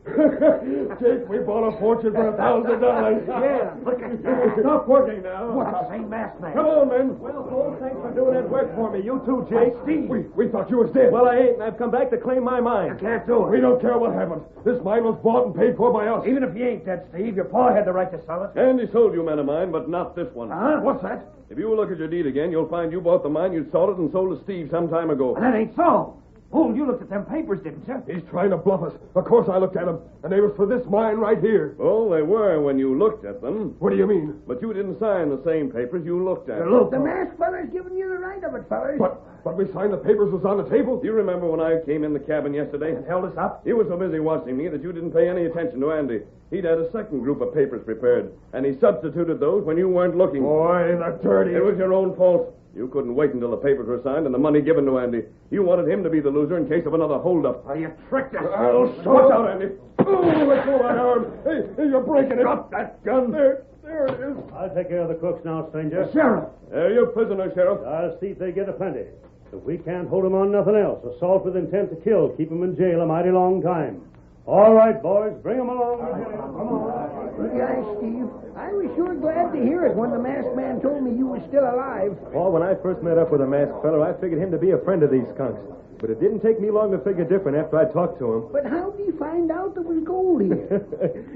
Jake, we bought a fortune for $1,000. Yeah, look at that. Stop working now. What the same masked man? Come on, men. Well, Bull, thanks for doing that work for me. You too, Jake. Steve. We thought you was dead. Well, I ain't, and I've come back to claim my mine. You can't do it. We don't care what happened. This mine was bought and paid for by us. Even if you ain't dead, Steve, your pa had the right to sell it. Andy sold you men of mine, but not this one. Huh? What's that? If you look at your deed again, you'll find you bought the mine, you sold it, and sold to Steve some time ago. That ain't so. Bull, you looked at them papers, didn't you? He's trying to bluff us. Of course I looked at them, and they was for this mine right here. Oh, they were when you looked at them. What do you mean? But you didn't sign the same papers you looked at. Look, the masked feller's giving you the right of it, fellers. But we signed the papers was on the table. Do you remember when I came in the cabin yesterday? And held us up? You were so busy watching me that you didn't pay any attention to Andy. He'd had a second group of papers prepared, and he substituted those when you weren't looking. Boy, the dirty... It was your own fault. You couldn't wait until the papers were signed and the money given to Andy. You wanted him to be the loser in case of another holdup. Oh, you tricked us. I'll show Watch out, Andy. Oh, let go of that arm. Hey, you're breaking it. Drop that gun. There it is. I'll take care of the crooks now, stranger. Sheriff. You're prisoner, Sheriff. I'll see if they get a plenty. If we can't hold them on nothing else, assault with intent to kill, keep them in jail a mighty long time. All right, boys, bring them along. Come on. Yeah, Steve. I was sure glad to hear it when the masked man told me you were still alive. Paul, when I first met up with the masked fellow, I figured him to be a friend of these skunks. But it didn't take me long to figure different after I talked to him. But how did he find out there was gold here?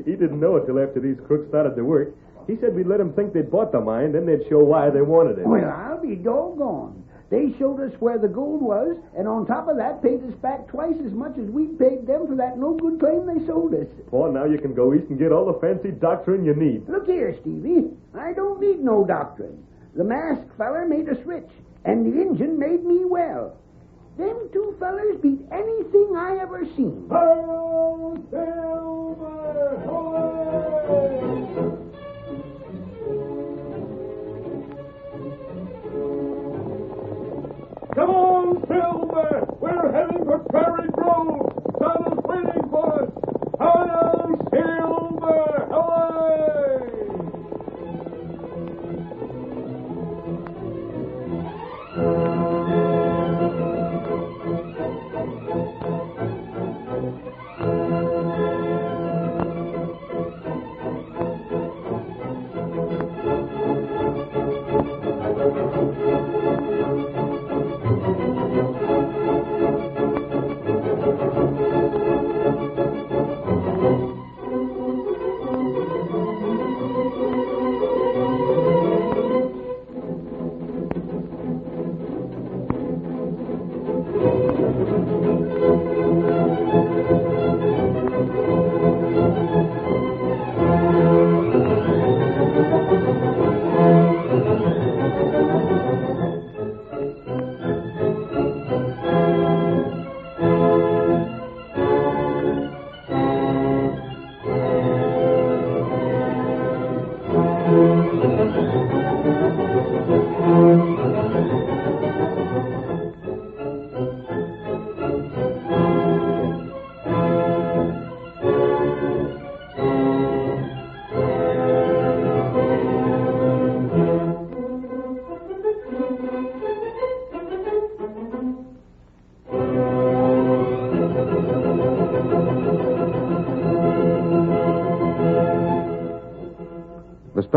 He didn't know it till after these crooks started to work. He said we'd let them think they'd bought the mine, then they'd show why they wanted it. Well, I'll be doggone. They showed us where the gold was, and on top of that, paid us back twice as much as we paid them for that no-good claim they sold us. Paul, now you can go east and get all the fancy doctrine you need. Look here, Stevie. I don't need no doctrine. The masked feller made us rich, and the Injun made me well. Them two fellers beat anything I ever seen. Harold Silver! Hooray! Come on, Silver! We're heading for Prairie Grove! Sun is waiting for us! Hail, Silver! Hooray!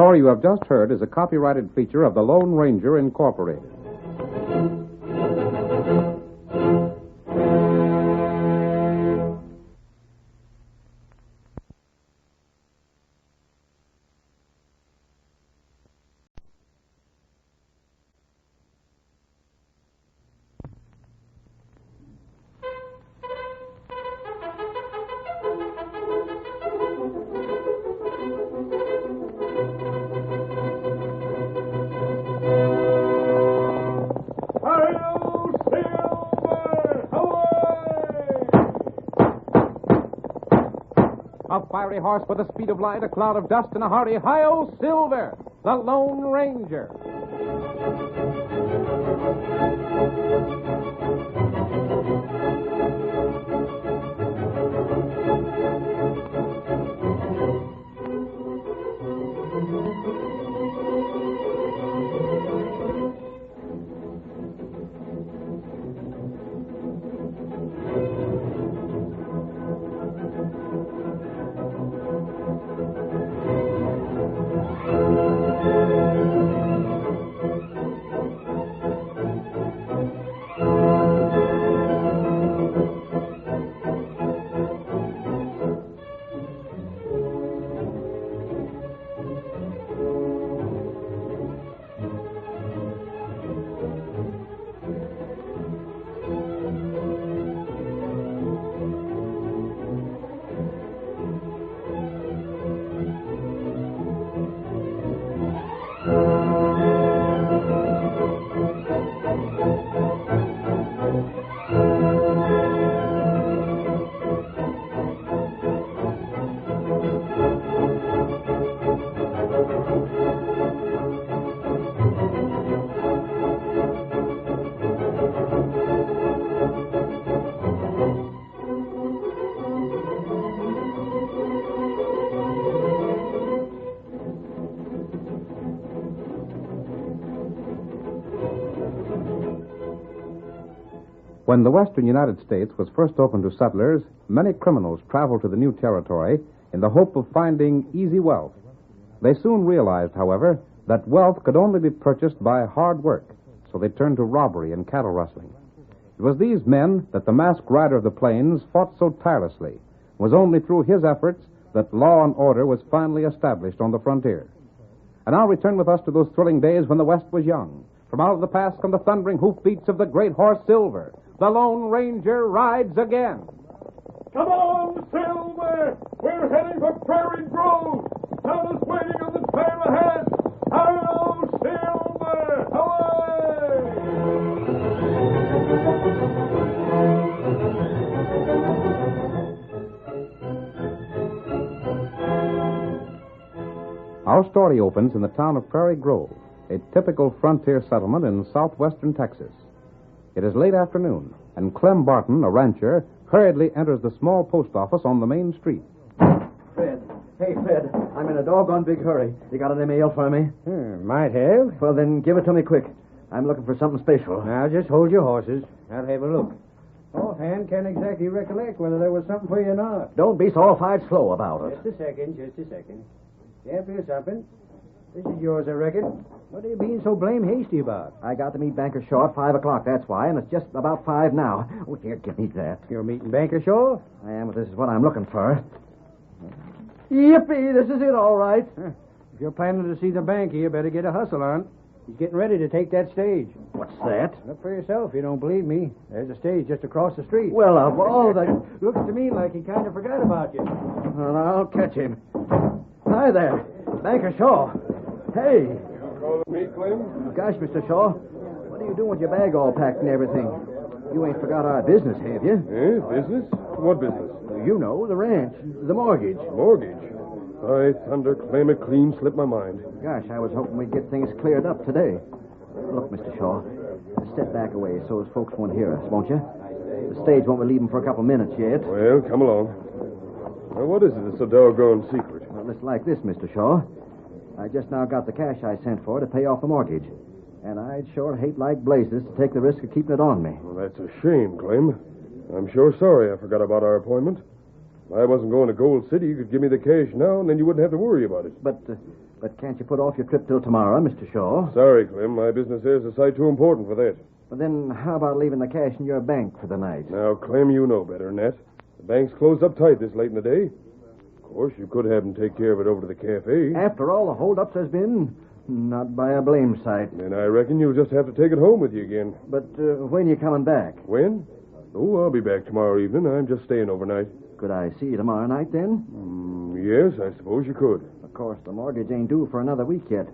story you have just heard is a copyrighted feature of the Lone Ranger Incorporated. A fiery horse with the speed of light, a cloud of dust, and a hearty hi-yo, Silver, the Lone Ranger. When the western United States was first opened to settlers, many criminals traveled to the new territory in the hope of finding easy wealth. They soon realized, however, that wealth could only be purchased by hard work, so they turned to robbery and cattle rustling. It was these men that the masked rider of the plains fought so tirelessly. It was only through his efforts that law and order was finally established on the frontier. And now return with us to those thrilling days when the West was young. From out of the past come the thundering hoofbeats of the great horse Silver. The Lone Ranger rides again. Come on, Silver! We're heading for Prairie Grove. Todd is waiting on the trail ahead. Hi-yo, Silver! Our story opens in the town of Prairie Grove, a typical frontier settlement in southwestern Texas. It is late afternoon, and Clem Barton, a rancher, hurriedly enters the small post office on the main street. Fred. Hey, Fred. I'm in a doggone big hurry. You got any mail for me? Might have. Well, then give it to me quick. I'm looking for something special. Now, just hold your horses. I'll have a look. Offhand, can't exactly recollect whether there was something for you or not. Don't be so all-fired slow about it. Just a second. Yeah, here's something. This is yours, I reckon. What are you being so blame hasty about? I got to meet Banker Shaw at 5 o'clock, that's why, and it's just about 5 now. Oh, here, give me that. You're meeting Banker Shaw? I am, but this is what I'm looking for. Yippee, this is it, all right. If you're planning to see the banker, you better get a hustle on. He's getting ready to take that stage. What's that? Look for yourself, you don't believe me. There's a stage just across the street. Well, of all the... Looks to me like he kind of forgot about you. Well, I'll catch him. Hi there, Banker Shaw. Hey. You calling me, Clem? Gosh, Mr. Shaw, what are you doing with your bag all packed and everything? You ain't forgot our business, have you? Business? What business? You know, the ranch, the mortgage. Mortgage? By thunder, Clem, it clean slipped my mind. Gosh, I was hoping we'd get things cleared up today. Look, Mr. Shaw, step back away so as folks won't hear us, won't you? The stage won't be leaving for a couple minutes yet. Well, come along. Now, what is it that's so doggone secret? Well, it's like this, Mr. Shaw. I just now got the cash I sent for to pay off the mortgage. And I'd sure hate like blazes to take the risk of keeping it on me. Well, that's a shame, Clem. I'm sure sorry I forgot about our appointment. If I wasn't going to Gold City, you could give me the cash now, and then you wouldn't have to worry about it. But But can't you put off your trip till tomorrow, Mr. Shaw? Sorry, Clem. My business here's a sight too important for that. But then how about leaving the cash in your bank for the night? Now, Clem, you know better than that. The bank's closed up tight this late in the day. Of course, you could have them take care of it over to the cafe. After all the holdups has been, not by a blame sight. And I reckon you'll just have to take it home with you again. But when you coming back? When? Oh, I'll be back tomorrow evening. I'm just staying overnight. Could I see you tomorrow night, then? Yes, I suppose you could. Of course, the mortgage ain't due for another week yet.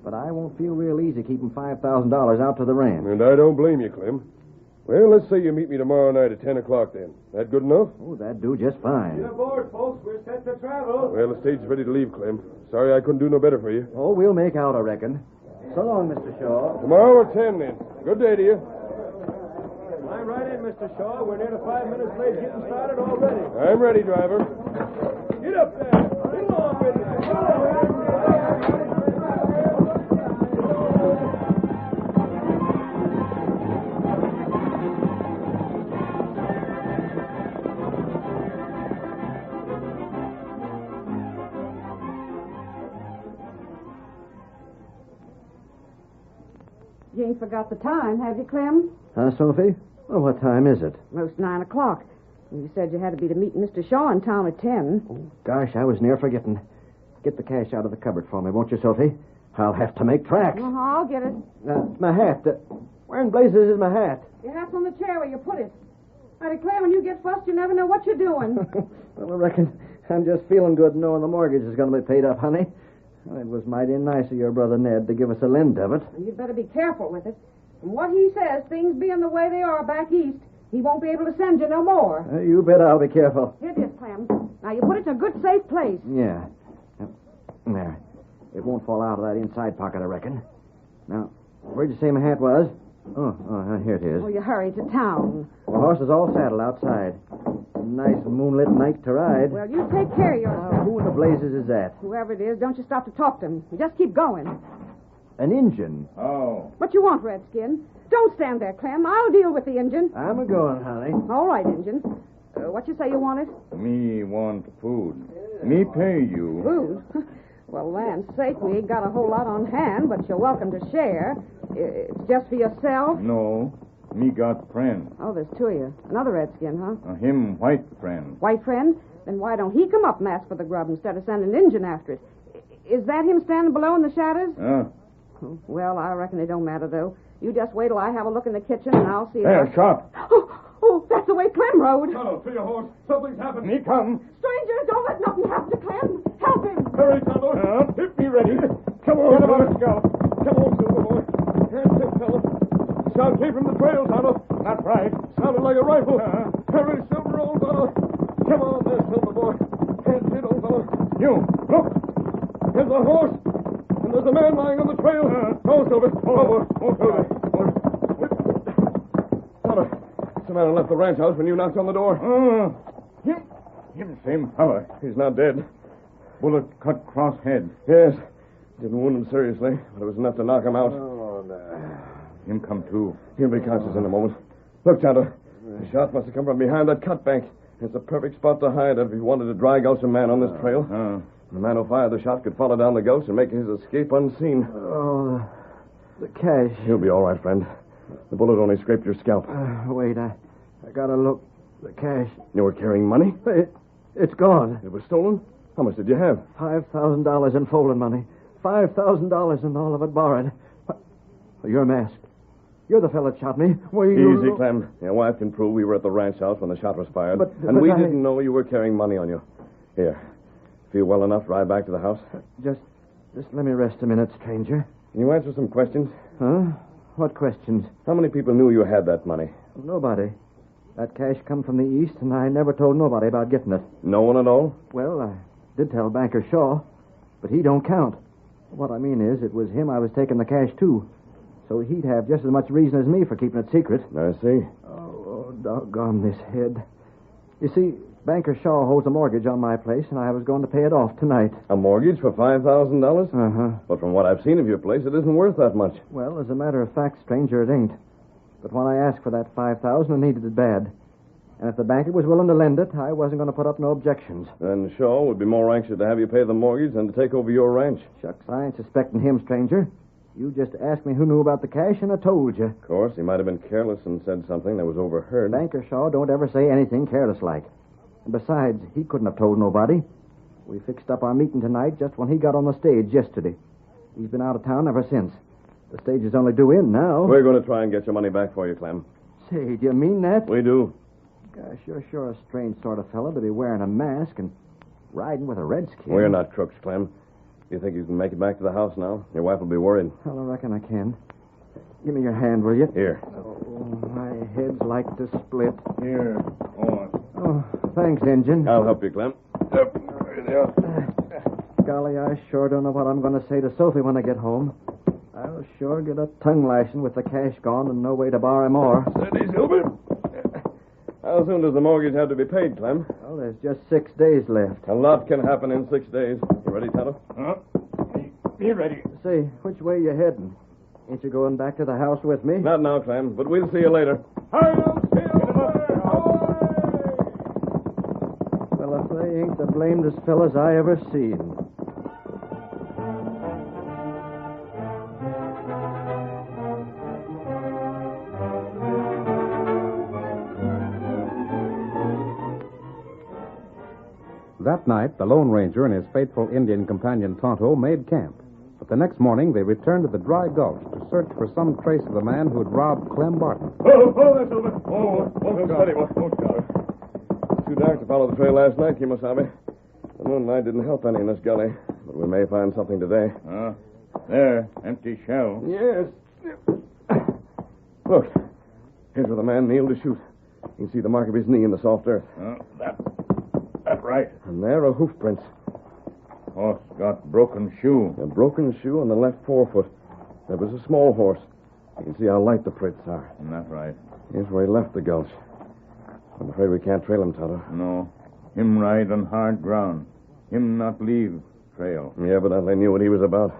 But I won't feel real easy keeping $5,000 out to the ranch. And I don't blame you, Clem. Well, let's say you meet me tomorrow night at 10 o'clock, then. That good enough? Oh, that'd do just fine. Get aboard, folks. We're set to travel. Well, the stage's ready to leave, Clem. Sorry I couldn't do no better for you. Oh, we'll make out, I reckon. So long, Mr. Shaw. Tomorrow at 10, then. Good day to you. I'm right in, Mr. Shaw. We're near to 5 minutes late getting started already. I'm ready, driver. Get up there. Get along with it. Get along with it. You ain't forgot the time, have you, Clem? Huh, Sophie? Well, what time is it? Most 9 o'clock. You said you had to be to meet Mr. Shaw in town at 10. Oh, gosh, I was near forgetting. Get the cash out of the cupboard for me, won't you, Sophie? I'll have to make tracks. I'll get it. My hat. Where in blazes is my hat? Your hat's on the chair where you put it. I declare, when you get fussed, you never know what you're doing. Well, I reckon I'm just feeling good knowing the mortgage is going to be paid up, honey. Well, it was mighty nice of your brother Ned to give us a lend of it. You'd better be careful with it. From what he says, things being the way they are back east, he won't be able to send you no more. You bet I'll be careful. Here it is, Clem. Now, you put it in a good, safe place. Yeah. There. It won't fall out of that inside pocket, I reckon. Now, where'd you say my hat was? Oh, here it is. Oh, you hurry to town. The horse is all saddled outside. Nice moonlit night to ride. Well, you take care of yourself. Who in the blazes is that? Whoever it is, don't you stop to talk to him. You just keep going. An Injun. Oh. What you want, Redskin? Don't stand there, Clem. I'll deal with the Injun. I'm a-going, honey. All right, Injun. What you say you wanted? Me want food. Me pay you. Food? Well, land's sake, we ain't got a whole lot on hand, but you're welcome to share. It's just for yourself? No. Me got friend. Oh, there's two of you. Another Redskin, huh? Him white friend. White friend? Then why don't he come up and ask for the grub instead of sending an Injun after it? Is that him standing below in the shadows? Well, I reckon it don't matter, though. You just wait till I have a look in the kitchen, and I'll see... There, shot. Oh, that's the way Clem rode. Tonto, to your horse. Something's happened. Me come. Stranger, don't let nothing happen to Clem. Help him. Hurry, Tonto. Hit me ready. Come on. Get him on his scalp. Come on, Silver Boy. Hands him, fella. Sound came from the trail, Tonto. Not right. Sounded like a rifle. Hurry, Silver, old fellow. Come on there, Silver Boy. Hands hit, old fellow. You, look. There's a horse. And there's a man lying on the trail. Go, Silver. Over. Tonto, the man who left the ranch house when you knocked on the door. Him same fella. He's not dead. Bullet cut cross head. Yes. Didn't wound him seriously, but it was enough to knock him out. Oh, no. Him come too. He'll be conscious in a moment. Look, Tonto. The shot must have come from behind that cut bank. It's a perfect spot to hide if he wanted to drag out some man on this trail. The man who fired the shot could follow down the gulch and make his escape unseen. Oh, the cash. You'll be all right, friend. The bullet only scraped your scalp. Wait, I gotta look. The cash. You were carrying money? It's gone. It was stolen? How much did you have? $5,000 in folding money. $5,000 and all of it borrowed. You're masked. You're the fellow that shot me. Easy, Clem. Your wife can prove we were at the ranch house when the shot was fired. But we didn't know you were carrying money on you. Here. Feel well enough to ride back to the house? Just let me rest a minute, stranger. Can you answer some questions? Huh? What questions? How many people knew you had that money? Nobody. That cash come from the east, and I never told nobody about getting it. No one at all? Well, I did tell Banker Shaw, but he don't count. What I mean is, it was him I was taking the cash to. So he'd have just as much reason as me for keeping it secret. I see. Oh, doggone this head. You see, Banker Shaw holds a mortgage on my place, and I was going to pay it off tonight. A mortgage for $5,000? Uh-huh. But from what I've seen of your place, it isn't worth that much. Well, as a matter of fact, stranger, it ain't. But when I asked for that $5,000, I needed it bad. And if the banker was willing to lend it, I wasn't going to put up no objections. Then Shaw would be more anxious to have you pay the mortgage than to take over your ranch. Shucks, I ain't suspecting him, stranger. You just asked me who knew about the cash, and I told you. Of course, he might have been careless and said something that was overheard. Banker Shaw don't ever say anything careless-like. And besides, he couldn't have told nobody. We fixed up our meeting tonight just when he got on the stage yesterday. He's been out of town ever since. The stage is only due in now. We're going to try and get your money back for you, Clem. Say, do you mean that? We do. Gosh, you're sure a strange sort of fellow to be wearing a mask and riding with a redskin. We're not crooks, Clem. You think you can make it back to the house now? Your wife will be worried. Well, I reckon I can. Give me your hand, will you? Here. Oh, my head's like to split. Here. Oh, thanks, Injun. I'll help you, Clem. Golly, I sure don't know what I'm going to say to Sophie when I get home. I'll sure get a tongue lashing with the cash gone and no way to borrow more. Steady, Silver. How soon does the mortgage have to be paid, Clem? Well, there's just 6 days left. A lot can happen in 6 days. You ready, Tonto? Be ready. Say, which way you heading? Ain't you going back to the house with me? Not now, Clem, but we'll see you later. Well, if they ain't the blamedest fellas I ever seen. That night, the Lone Ranger and his faithful Indian companion Tonto made camp. But the next morning, they returned to the dry gulch to search for some trace of the man who had robbed Clem Barton. There, Silver. Steady. It's too dark to follow the trail last night, Kimosabe. The moonlight didn't help any in this gully, but we may find something today. There, empty shell. Yes. Look, here's where the man kneeled to shoot. You can see the mark of his knee in the soft earth. That's right. And there are hoof prints. Horse got broken shoe. A broken shoe on the left forefoot. That was a small horse. You can see how light the prints are. That's right. Here's where he left the gulch. I'm afraid we can't trail him, Tonto. No. Him ride on hard ground. Him not leave trail. He evidently knew what he was about.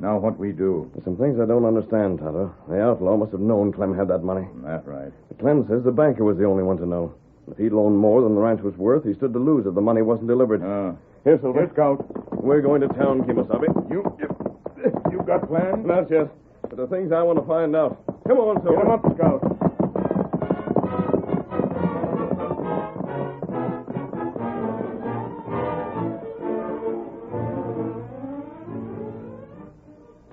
Now what we do? There's some things I don't understand, Tonto. The outlaw must have known Clem had that money. That's right. But Clem says the banker was the only one to know. If he'd loaned more than the ranch was worth, he stood to lose if the money wasn't delivered. Here, Silver. Here, Scout. We're going to town, Kimosabe. You got plans? Not yet. But the things I want to find out. Come on, Silver. Get him up, Scout.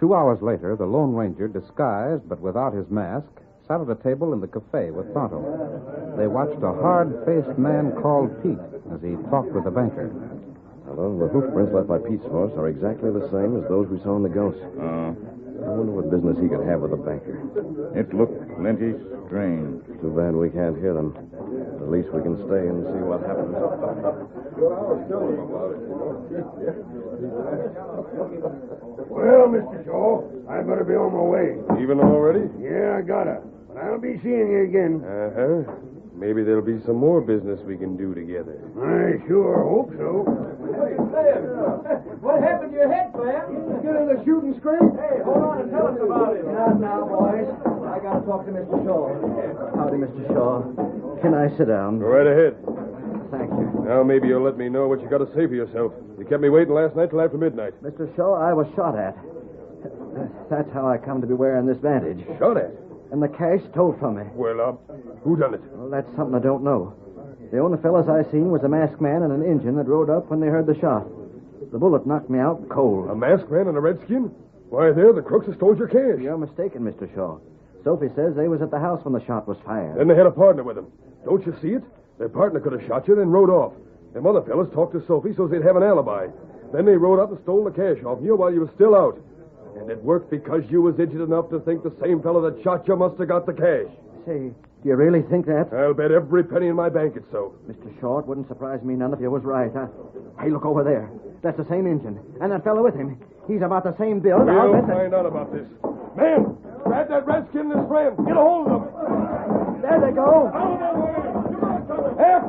Two hours later, the Lone Ranger, disguised but without his mask, sat at a table in the cafe with Tonto. They watched a hard-faced man called Pete as he talked with the banker. Hello, the hoof prints left by Pete's horse are exactly the same as those we saw in the ghost. I wonder what business he could have with the banker. It looked plenty strange. Too bad we can't hear them. At least we can stay and see what happens. Well, Mr. Shaw, I better be on my way. Even already? Yeah, I gotta. But I'll be seeing you again. Uh-huh. Maybe there'll be some more business we can do together. I sure hope so. What happened to your head, Clem? You get in the shooting screen? Hey, hold on and tell us about it. Not now, boys. I gotta talk to Mr. Shaw. Howdy, Mr. Shaw. Can I sit down? Go right ahead. Thank you. Now maybe you'll let me know what you got to say for yourself. You kept me waiting last night till after midnight. Mr. Shaw, I was shot at. That's how I come to be wearing this bandage. Shot at? And the cash stole from me. Well, who done it? Well, that's something I don't know. The only fellas I seen was a masked man and an Injun that rode up when they heard the shot. The bullet knocked me out cold. A masked man and a redskin? Why, there, the crooks have stole your cash. You're mistaken, Mr. Shaw. Sophie says they was at the house when the shot was fired. Then they had a partner with them. Don't you see it? Their partner could have shot you, then rode off. Them other fellas talked to Sophie so they'd have an alibi. Then they rode up and stole the cash off you while you were still out. And it worked because you was idiot enough to think the same fellow that shot you must have got the cash. Say, do you really think that? I'll bet every penny in my bank it's so. Mr. Shaw, it wouldn't surprise me none if you was right. Hey, look over there. That's the same Injun. And that fellow with him. He's about the same build. We'll find out about this. Man, grab that redskin and his friend. Get a hold of them. There they go. After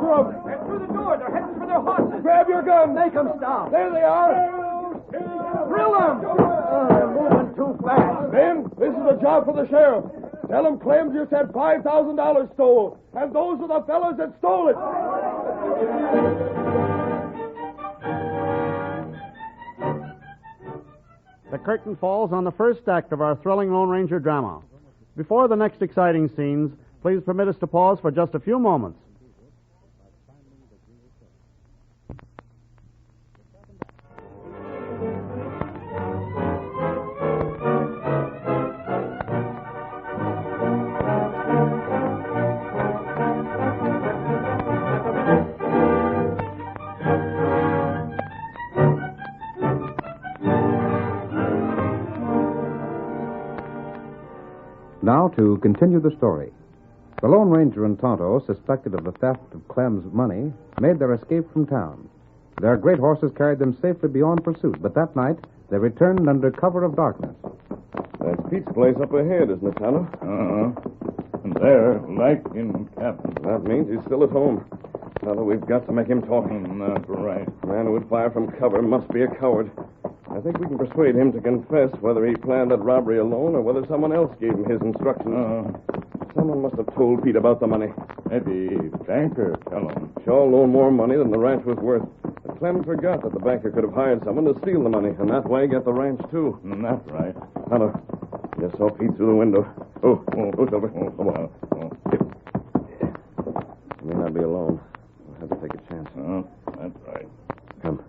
them. They're through the door. They're heading for their horses. Grab your gun. Make them stop. There they are. Drill them. They're moving too fast. Men, this is a job for the sheriff. Tell them Clem's just had $5,000 stole, and those are the fellas that stole it. The curtain falls on the first act of our thrilling Lone Ranger drama. Before the next exciting scenes, please permit us to pause for just a few moments. Now to continue the story. The Lone Ranger and Tonto, suspected of the theft of Clem's money, made their escape from town. Their great horses carried them safely beyond pursuit, but that night they returned under cover of darkness. That's Pete's place up ahead, isn't it, Tonto? And there, like in Captain. That means he's still at home. Tonto, we've got to make him talk. That's right. A man who would fire from cover must be a coward. I think we can persuade him to confess whether he planned that robbery alone or whether someone else gave him his instructions. Someone must have told Pete about the money. Maybe banker tell him. Sure loaned more money than the ranch was worth. But Clem forgot that the banker could have hired someone to steal the money, and that way get the ranch, too. That's right. Tonto, just saw Pete through the window. Oh, Silver. Come on. He may not be alone. We'll have to take a chance. That's right. Come.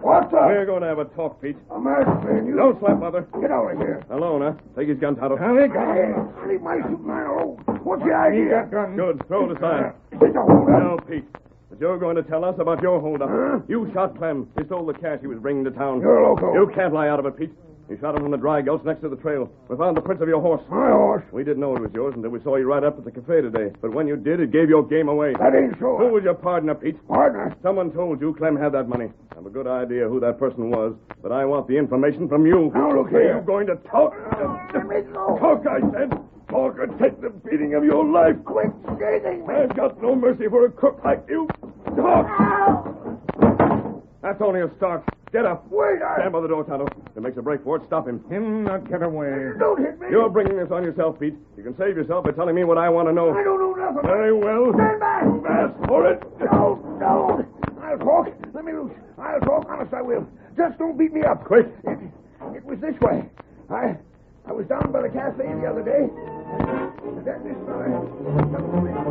What's up? We're going to have a talk, Pete. I'm asking you. Don't slap, Mother. Get over here. Alone, huh? Take his gun, Tonto. Leave my shooting iron alone. What's the idea? Good. Throw it aside. It's a hold-up. No, Pete. But you're going to tell us about your hold-up. Huh? You shot Clem. You stole the cash he was bringing to town. You're loco. You can't lie out of it, Pete. You shot him from the dry gulch next to the trail. We found the prints of your horse. My horse? We didn't know it was yours until we saw you right up at the cafe today. But when you did, it gave your game away. That ain't so. Who was your partner, Pete? Partner? Someone told you Clem had that money. I have a good idea who that person was, but I want the information from you. Now, look here. Are you going to talk? Let me go. Talk, I said. Talk or take the beating of your life. Quit scathing me. I've got no mercy for a crook like you. Talk! That's only a start. Get up. Wait, Stand by the door, Tonto. If he makes a break for it, stop him. Him not get away. Don't hit me. You're bringing this on yourself, Pete. You can save yourself by telling me what I want to know. I don't know nothing. Very well. Stand back. Ask for it. No. I'll talk. Let me loose. I'll talk. Honest, I will. Just don't beat me up. Quick. It was this way. I was down by the cafe the other day. And then this fella.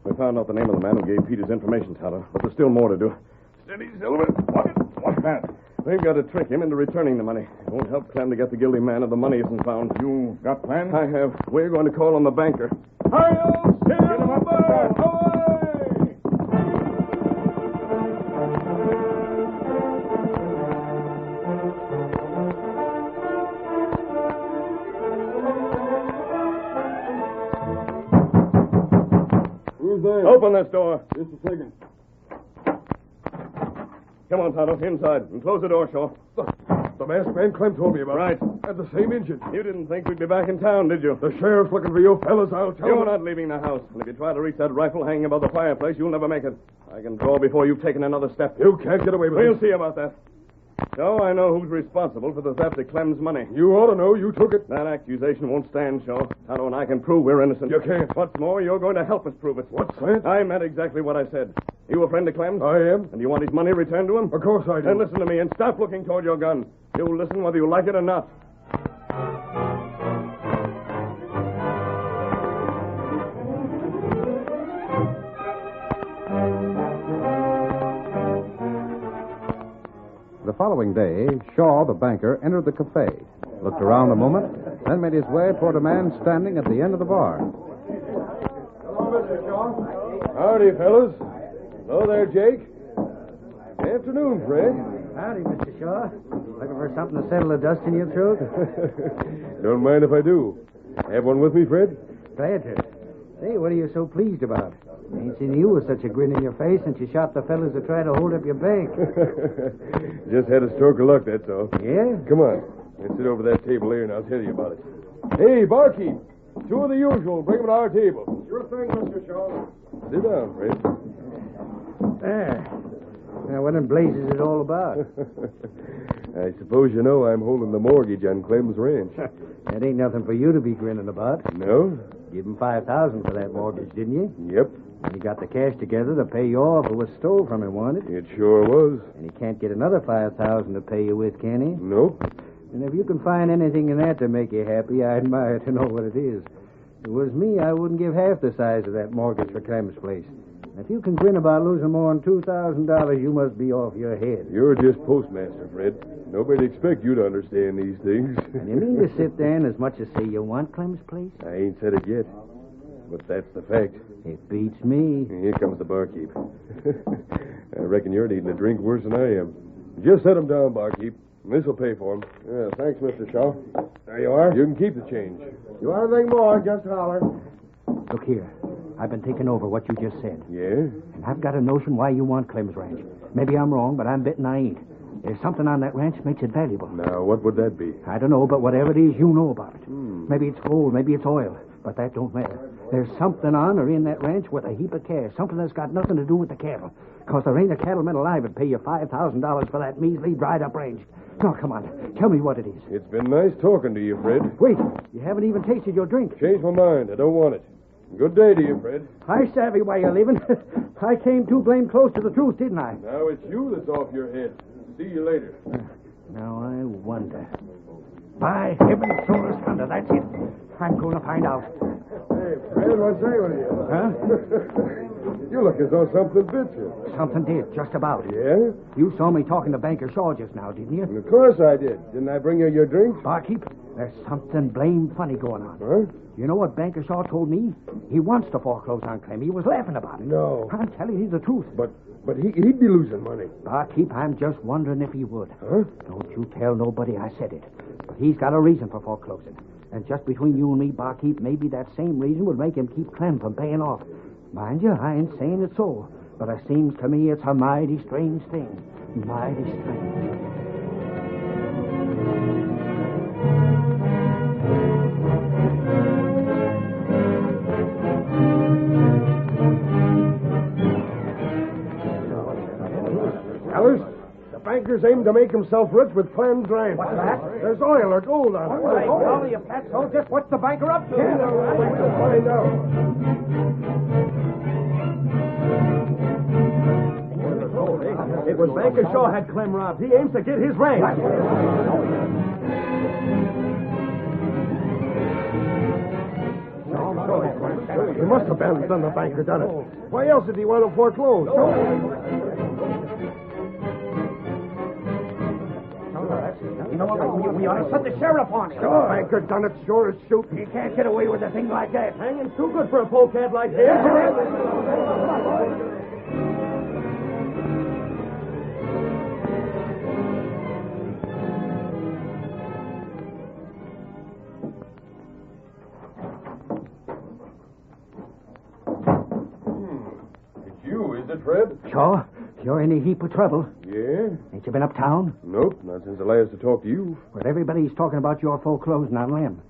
We found out the name of the man who gave Pete his information, Tonto, but there's still more to do. Steady, Silver. What's that? We've got to trick him into returning the money. It won't help Clem to get the guilty man if the money isn't found. You got plans? I have. We're going to call on the banker. Hi-yo, Silver! Who's there? Open this door. Just a second. Come on, Tonto, inside, and close the door, Shaw. The masked man Clem told me about. Right. And the same engine. You didn't think we'd be back in town, did you? The sheriff's looking for you fellas, I'll tell You're him. not leaving the house. And if you try to reach that rifle hanging above the fireplace, you'll never make it. I can draw before you've taken another step. You can't get away with We'll this. see about that. So I know who's responsible for the theft of Clem's money. You ought to know. You took it. That accusation won't stand, Shaw. Tonto and I can prove we're innocent. You can't. What's more, you're going to help us prove it. What's that? I meant exactly what I said. You a friend of Clem's? I am. And you want his money returned to him? Of course I do. Then listen to me and stop looking toward your gun. You'll listen whether you like it or not. The following day, Shaw, the banker, entered the cafe, looked around a moment, then made his way toward a man standing at the end of the bar. Hello, Mr. Shaw. Howdy, fellas. Hello there, Jake. Afternoon, Fred. Howdy, Mr. Shaw. Looking for something to settle the dust in your throat? Don't mind if I do. Have one with me, Fred? Glad to. Say, what are you so pleased about? Ain't seen you with such a grin in your face since you shot the fellas that tried to hold up your bank. Just had a stroke of luck, that's all. Yeah? Come on. Let's sit over that table there and I'll tell you about it. Hey, barkeep. 2 of the usual. Bring them to our table. Sure thing, Mr. Shaw. Sit down, Fred. Now, what in blazes is it all about? I suppose you know I'm holding the mortgage on Clem's ranch. That ain't nothing for you to be grinning about. No? Give him $5,000 for that mortgage, didn't you? Yep. And he got the cash together to pay you off. It was stole from him, wasn't it? It sure was. And he can't get another $5,000 to pay you with, can he? Nope. And if you can find anything in that to make you happy, I admire to know what it is. If it was me, I wouldn't give half the size of that mortgage for Clem's place. If you can grin about losing more than $2,000, you must be off your head. You're just postmaster, Fred. Nobody'd expect you to understand these things. And you mean to sit there and as much as say you want Clem's place? I ain't said it yet, but that's the fact. It beats me. Here comes the barkeep. I reckon you're needing a drink worse than I am. Just set him down, barkeep. This'll pay for him. Yeah, thanks, Mr. Shaw. There you are. You can keep the change. You want anything more, just holler. Look here. I've been thinking over what you just said. Yeah? And I've got a notion why you want Clem's ranch. Maybe I'm wrong, but I'm betting I ain't. There's something on that ranch makes it valuable. Now, what would that be? I don't know, but whatever it is, you know about it. Maybe it's gold, maybe it's oil, but that don't matter. There's something on or in that ranch with a heap of cash, something that's got nothing to do with the cattle. Because there ain't a cattleman alive that'd pay you $5,000 for that measly, dried-up range. Now, come on, tell me what it is. It's been nice talking to you, Fred. Wait, you haven't even tasted your drink. Changed my mind. I don't want it. Good day to you, Fred. I savvy why you're leaving. I came too blame close to the truth, didn't I? Now it's you that's off your head. See you later. Now I wonder. By heaven, solar thunder, that's it. I'm going to find out. Hey, Fred, what's that with you? Huh? You look as though something bit you. Something did, just about. Yeah? You saw me talking to Banker Shaw just now, didn't you? Of course I did. Didn't I bring you your drink? Barkeep, there's something blame funny going on. Huh? You know what Banker Shaw told me? He wants to foreclose on Clem. He was laughing about it. No. I'm telling you the truth. But he'd be losing money. Barkeep, I'm just wondering if he would. Huh? Don't you tell nobody I said it. But he's got a reason for foreclosing. And just between you and me, Barkeep, maybe that same reason would make him keep Clem from paying off. Mind you, I ain't saying it's so. But it seems to me it's a mighty strange thing. Mighty strange. Fellas, the banker's aimed to make himself rich with Clem's ranch. What's that? There's oil or gold on it. All of you fat so just what's the banker up to? We'll find out. It was Banker Shaw had Clem robbed. He aims to get his ranch. He must have done the banker done it. Why else did he want to foreclose? You know what? We ought to set the sheriff on him. Sure. Banker done it, sure as shoot. You can't get away with a thing like that. Hanging's too good for a polecat like this. It's you, is it, Fred? Shaw, you're in a heap of trouble. Yeah? Ain't you been uptown? Nope, not since the last to talk to you. Well, everybody's talking about your foreclosing on Lem.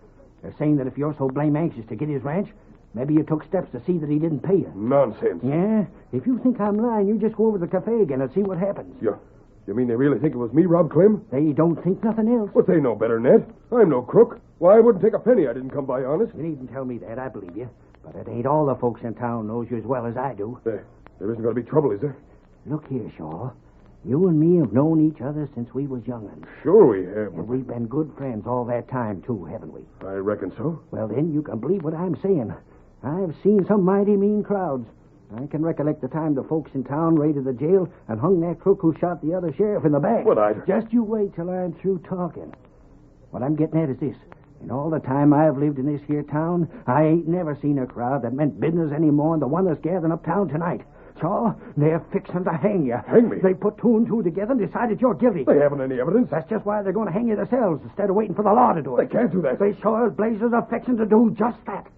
They're saying that if you're so blame anxious to get his ranch, maybe you took steps to see that he didn't pay you. Nonsense. Yeah? If you think I'm lying, you just go over to the cafe again and see what happens. You mean they really think it was me, Rob Clem? They don't think nothing else. But they know better than that. I'm no crook. Why, I wouldn't take a penny I didn't come by honest. You needn't tell me that. I believe you. But it ain't all the folks in town knows you as well as I do. There isn't going to be trouble, is there? Look here, Shaw. You and me have known each other since we was young'uns. Sure we have. And we've been good friends all that time, too, haven't we? I reckon so. Well, then, you can believe what I'm saying. I've seen some mighty mean crowds. I can recollect the time the folks in town raided the jail and hung that crook who shot the other sheriff in the back. But Just you wait till I'm through talking. What I'm getting at is this. In all the time I've lived in this here town, I ain't never seen a crowd that meant business any more than the one that's gathering uptown tonight. So, they're fixing to hang you. Hang me? They put two and two together and decided you're guilty. They haven't any evidence. That's just why they're going to hang you themselves instead of waiting for the law to do it. They can't do that. They sure as blazes are fixing to do just that.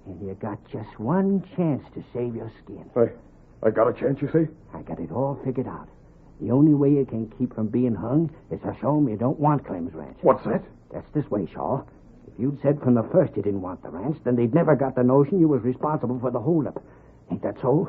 And you got just one chance to save your skin. I got a chance, you say? I got it all figured out. The only way you can keep from being hung is to show 'em you don't want Clem's ranch. What's that? That's this way, Shaw. If you'd said from the first you didn't want the ranch, then they'd never got the notion you was responsible for the holdup. Ain't that so?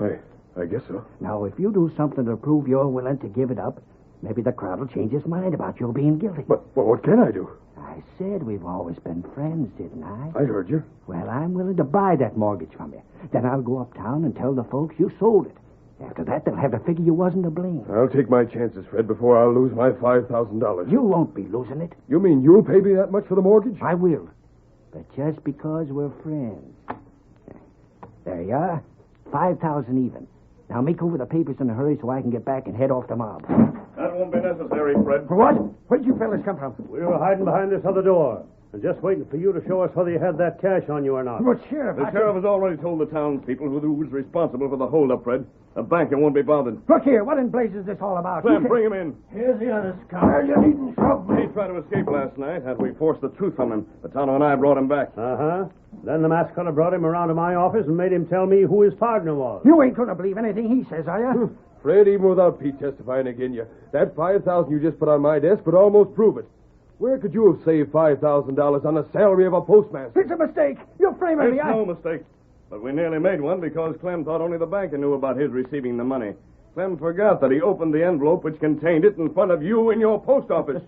I guess so. Now, if you do something to prove you're willing to give it up, maybe the crowd will change its mind about your being guilty. But what can I do? I said we've always been friends, didn't I? I heard you. Well, I'm willing to buy that mortgage from you. Then I'll go uptown and tell the folks you sold it. After that, they'll have to figure you wasn't to blame. I'll take my chances, Fred, before I'll lose my $5,000. You won't be losing it. You mean you'll pay me that much for the mortgage? I will. But just because we're friends. There you are. 5,000 even. Now make over the papers in a hurry so I can get back and head off the mob. That won't be necessary, Fred. For what? Where'd you fellas come from? We were hiding behind this other door and just waiting for you to show us whether you had that cash on you or not. But, Sheriff, The sheriff has already told the townspeople who was responsible for the holdup, Fred. The banker won't be bothered. Look here, what in blazes is this all about? Clem, bring him in. Here's the other scum. Well, you needn't shove me. He tried to escape last night as we forced the truth from him. But Tonto and I brought him back. Uh-huh. Then the masked fellow brought him around to my office and made him tell me who his partner was. You ain't going to believe anything he says, are you? Fred, even without Pete testifying again you, that $5,000 you just put on my desk would almost prove it. Where could you have saved $5,000 on the salary of a postmaster? It's a mistake. You're framing me. It's no mistake. But we nearly made one because Clem thought only the banker knew about his receiving the money. Clem forgot that he opened the envelope which contained it in front of you in your post office.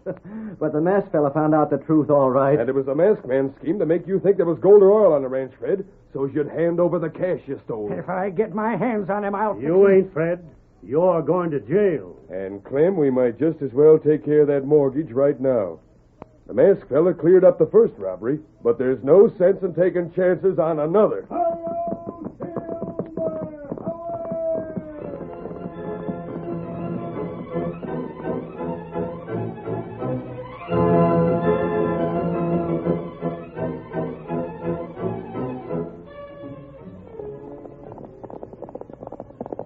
But the masked fella found out the truth all right. And it was the masked man's scheme to make you think there was gold or oil on the ranch, Fred, so you'd hand over the cash you stole. If I get my hands on him, I'll... You ain't, Fred. You're going to jail. And, Clem, we might just as well take care of that mortgage right now. The masked fella cleared up the first robbery, but there's no sense in taking chances on another.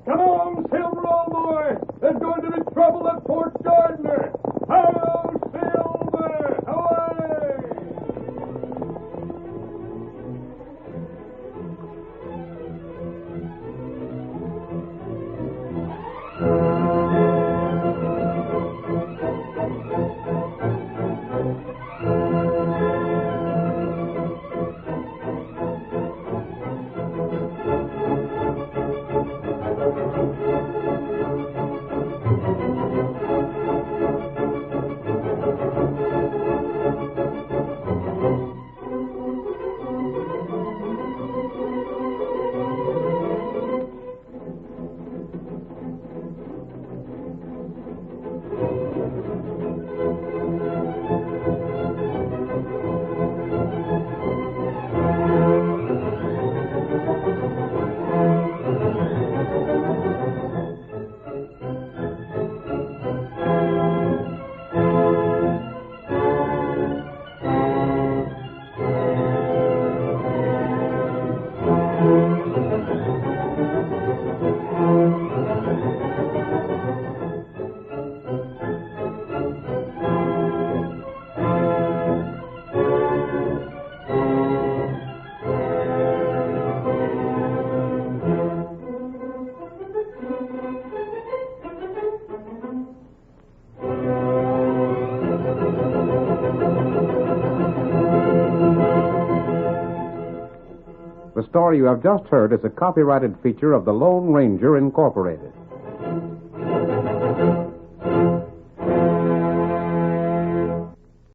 Come on, Silver, old boy. There's going to be trouble at Fort Gardner. Hello, Silver. Away! The story you have just heard is a copyrighted feature of the Lone Ranger Incorporated.